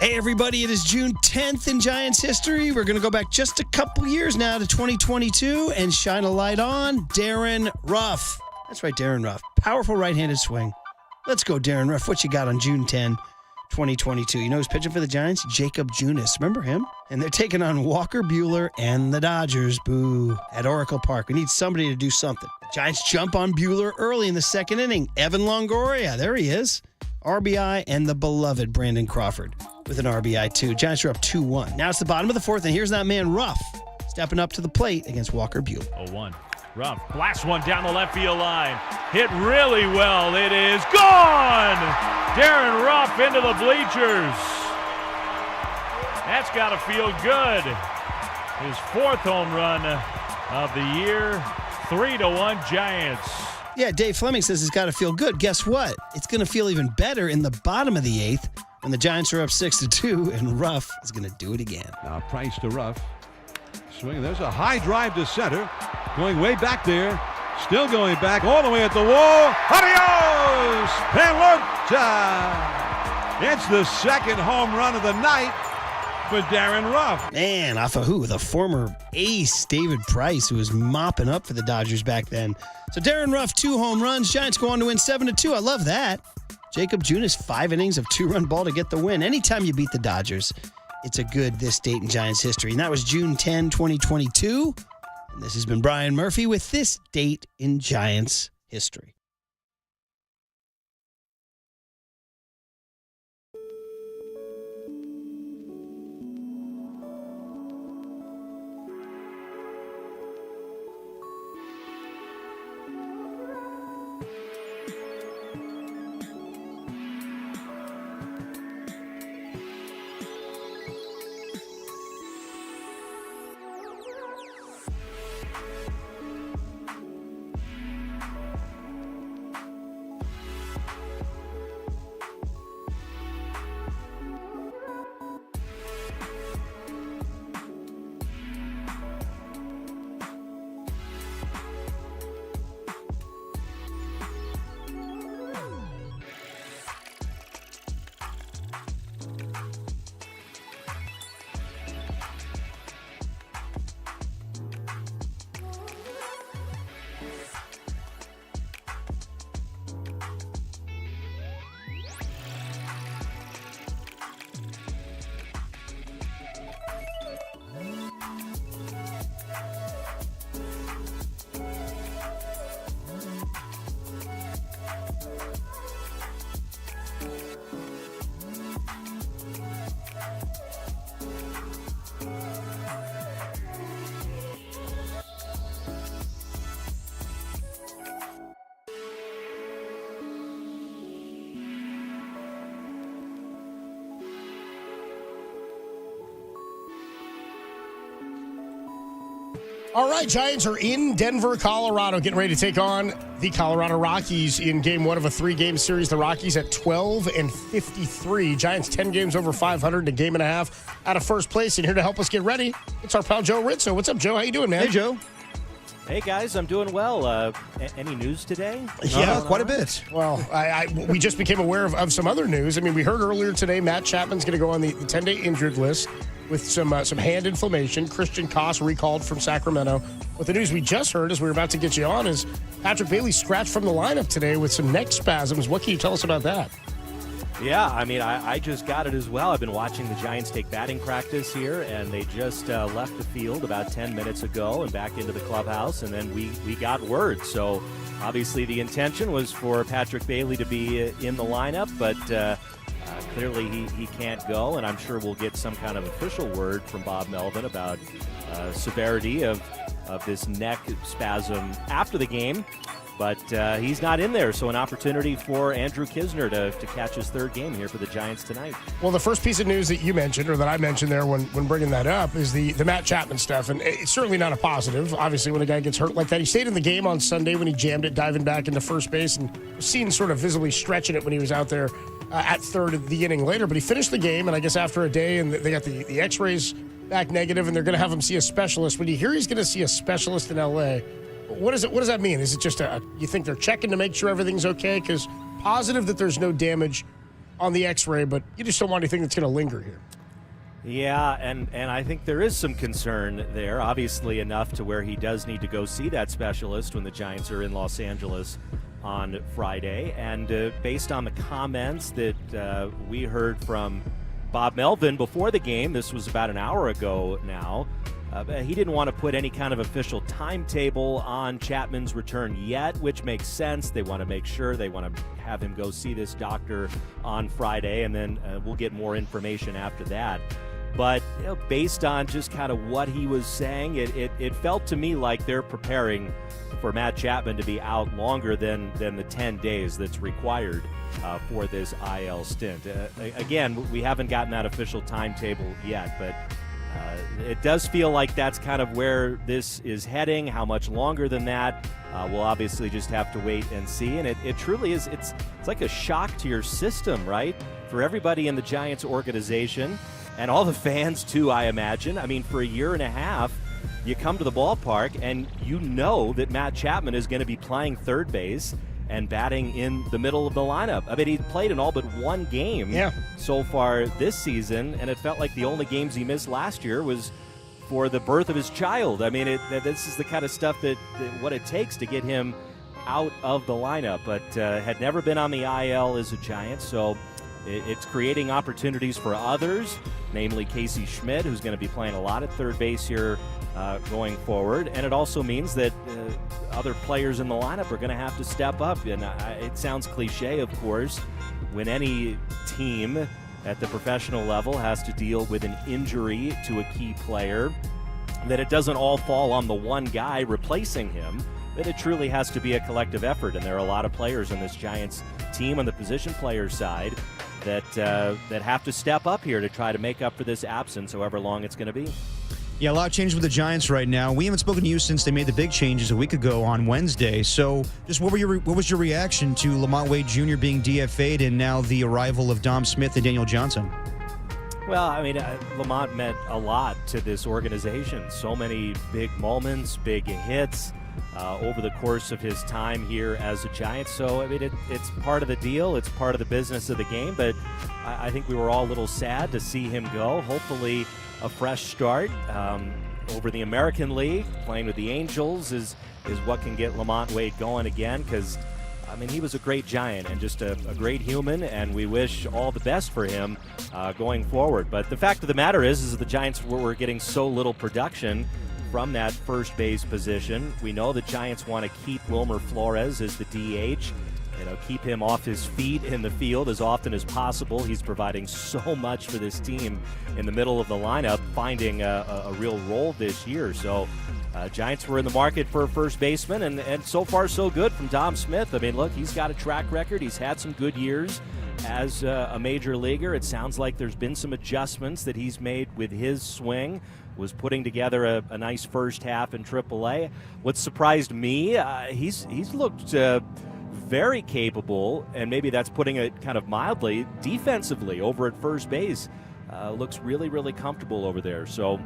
Hey, everybody, it is June 10th in Giants history. We're going to go back just a couple years now to 2022 and shine a light on Darren Ruff. That's right, Darren Ruff. Powerful right-handed swing. Let's go, Darren Ruff. What you got on June 10, 2022? You know who's pitching for the Giants? Jacob Junis. Remember him? And they're taking on Walker Buehler and the Dodgers. Boo. At Oracle Park. We need somebody to do something. The Giants jump on Buehler early in the second inning. Evan Longoria. There he is. RBI, and the beloved Brandon Crawford with an RBI too. Giants are up 2-1. Now it's the bottom of the fourth, and here's that man Ruff stepping up to the plate against Walker Buehler.
0-1. Ruff blasts one down the left field line. Hit really well. It is gone! Darren Ruff into the bleachers. That's got to feel good. His fourth home run of the year. 3-1 Giants.
Yeah, Dave Fleming says it's got to feel good. Guess what? It's going to feel even better in the bottom of the eighth when the Giants are up 6-2, and Ruff is going to do it again.
Now Price to Ruff. Swing. There's a high drive to center. Going way back there. Still going back all the way at the wall. Adios! Pelota! It's the second home run of the night for Darren Ruff.
Man, off of who? The former ace, David Price, who was mopping up for the Dodgers back then. So Darren Ruff, 2 home runs. Giants go on to win 7-2. I love that. Jacob Junis, 5 innings of 2-run ball to get the win. Anytime you beat the Dodgers, it's a good this date in Giants history. And that was June 10, 2022. And this has been Brian Murphy with this date in Giants history.
All right, Giants are in Denver, Colorado, getting ready to take on the Colorado Rockies in game one of a 3-game series. The Rockies at 12-53. Giants 10 games over 500, a game and a half out of first place. And here to help us get ready, it's our pal Joe Rizzo. What's up, Joe? How you doing, man?
Hey, Joe.
Hey, guys, I'm doing well. Any news today?
Yeah, quite a bit.
Well, we just became aware of some other news. I mean, we heard earlier today Matt Chapman's going to go on the 10-day injured list with some hand inflammation. Christian Koss recalled from Sacramento. But the news we just heard, as we were about to get you on, is Patrick Bailey scratched from the lineup today with some neck spasms. What can you tell us about that?
Yeah, I mean, I just got it as well. I've been watching the Giants take batting practice here, and they just left the field about 10 minutes ago and back into the clubhouse, and then we got word. So obviously the intention was for Patrick Bailey to be in the lineup, but clearly he can't go, and I'm sure we'll get some kind of official word from Bob Melvin about severity of this neck spasm after the game. But he's not in there, so an opportunity for Andrew Kisner to catch his third game here for the Giants tonight.
Well, the first piece of news that you mentioned, or that I mentioned there when bringing that up, is the Matt Chapman stuff. And it's certainly not a positive, obviously, when a guy gets hurt like that. He stayed in the game on Sunday when he jammed it, diving back into first base, and was seen sort of visibly stretching it when he was out there at third of the inning later. But he finished the game, and I guess after a day, and they got the x-rays back negative, and they're going to have him see a specialist. When you hear he's going to see a specialist in L.A., what does that mean? Is it just you think they're checking to make sure everything's okay? Because positive that there's no damage on the x-ray, but you just don't want anything that's going to linger here.
Yeah, and I think there is some concern there, obviously enough to where he does need to go see that specialist when the Giants are in Los Angeles on Friday. And based on the comments that we heard from Bob Melvin before the game, this was about an hour ago now, he didn't want to put any kind of official timetable on Chapman's return yet, which makes sense. They want to make sure. They want to have him go see this doctor on Friday, and then we'll get more information after that. But based on just kind of what he was saying, it felt to me like they're preparing for Matt Chapman to be out longer than the 10 days that's required for this IL stint. Again, we haven't gotten that official timetable yet, but it does feel like that's kind of where this is heading. How much longer than that? We'll obviously just have to wait and see. And it truly is, it's like a shock to your system, right? For everybody in the Giants organization and all the fans too, I imagine. I mean, for a year and a half, you come to the ballpark and you know that Matt Chapman is going to be playing third base and batting in the middle of the lineup. I mean, he played in all but one game so far this season, and it felt like the only games he missed last year was for the birth of his child. I mean, this is the kind of stuff that what it takes to get him out of the lineup, but had never been on the IL as a Giant, so it's creating opportunities for others, namely Casey Schmidt, who's going to be playing a lot at third base here going forward. And it also means that other players in the lineup are going to have to step up. And it sounds cliche, of course, when any team at the professional level has to deal with an injury to a key player, that it doesn't all fall on the one guy replacing him, that it truly has to be a collective effort. And there are a lot of players on this Giants team on the position player side that have to step up here to try to make up for this absence, however long it's going to be.
Yeah, a lot of changes with the Giants right now. We haven't spoken to you since they made the big changes a week ago on Wednesday. So just what was your reaction to Lamont Wade Jr. being DFA'd and now the arrival of Dom Smith and Daniel Johnson?
Well, I mean, Lamont meant a lot to this organization. So many big moments, big hits over the course of his time here as a Giant. So, I mean, it's part of the deal. It's part of the business of the game. But I think we were all a little sad to see him go. Hopefully a fresh start over the American League, playing with the Angels is what can get Lamont Wade going again, because, I mean, he was a great Giant and just a great human, and we wish all the best for him going forward. But the fact of the matter is that the Giants were getting so little production from that first base position. We know the Giants want to keep Wilmer Flores as the DH, keep him off his feet in the field as often as possible. He's providing so much for this team in the middle of the lineup, finding a real role this year. So Giants were in the market for a first baseman, and so far so good from Dom Smith. I mean, look, he's got a track record. He's had some good years as a major leaguer. It sounds like there's been some adjustments that he's made with his swing. Was putting together a nice first half in AAA. What surprised me, he's looked very capable, and maybe that's putting it kind of mildly, defensively over at first base. Looks really, really comfortable over there. So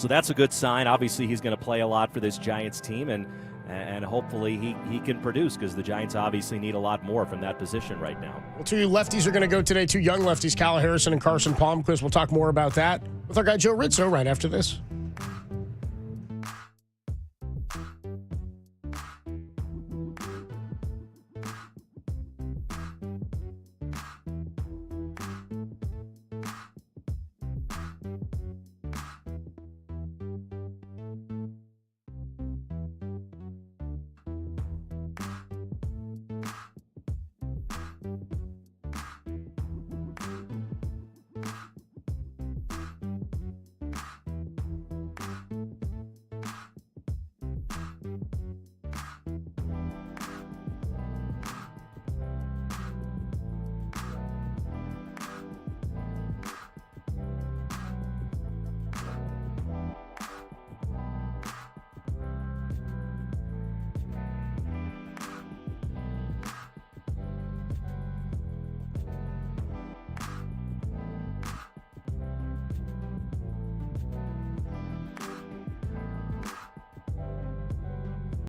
that's a good sign. Obviously, he's going to play a lot for this Giants team, and hopefully he can produce, because the Giants obviously need a lot more from that position right now.
Well, two lefties are going to go today, two young lefties, Kyle Harrison and Carson Palmquist. We'll talk more about that with our guy Joe Rizzo right after this.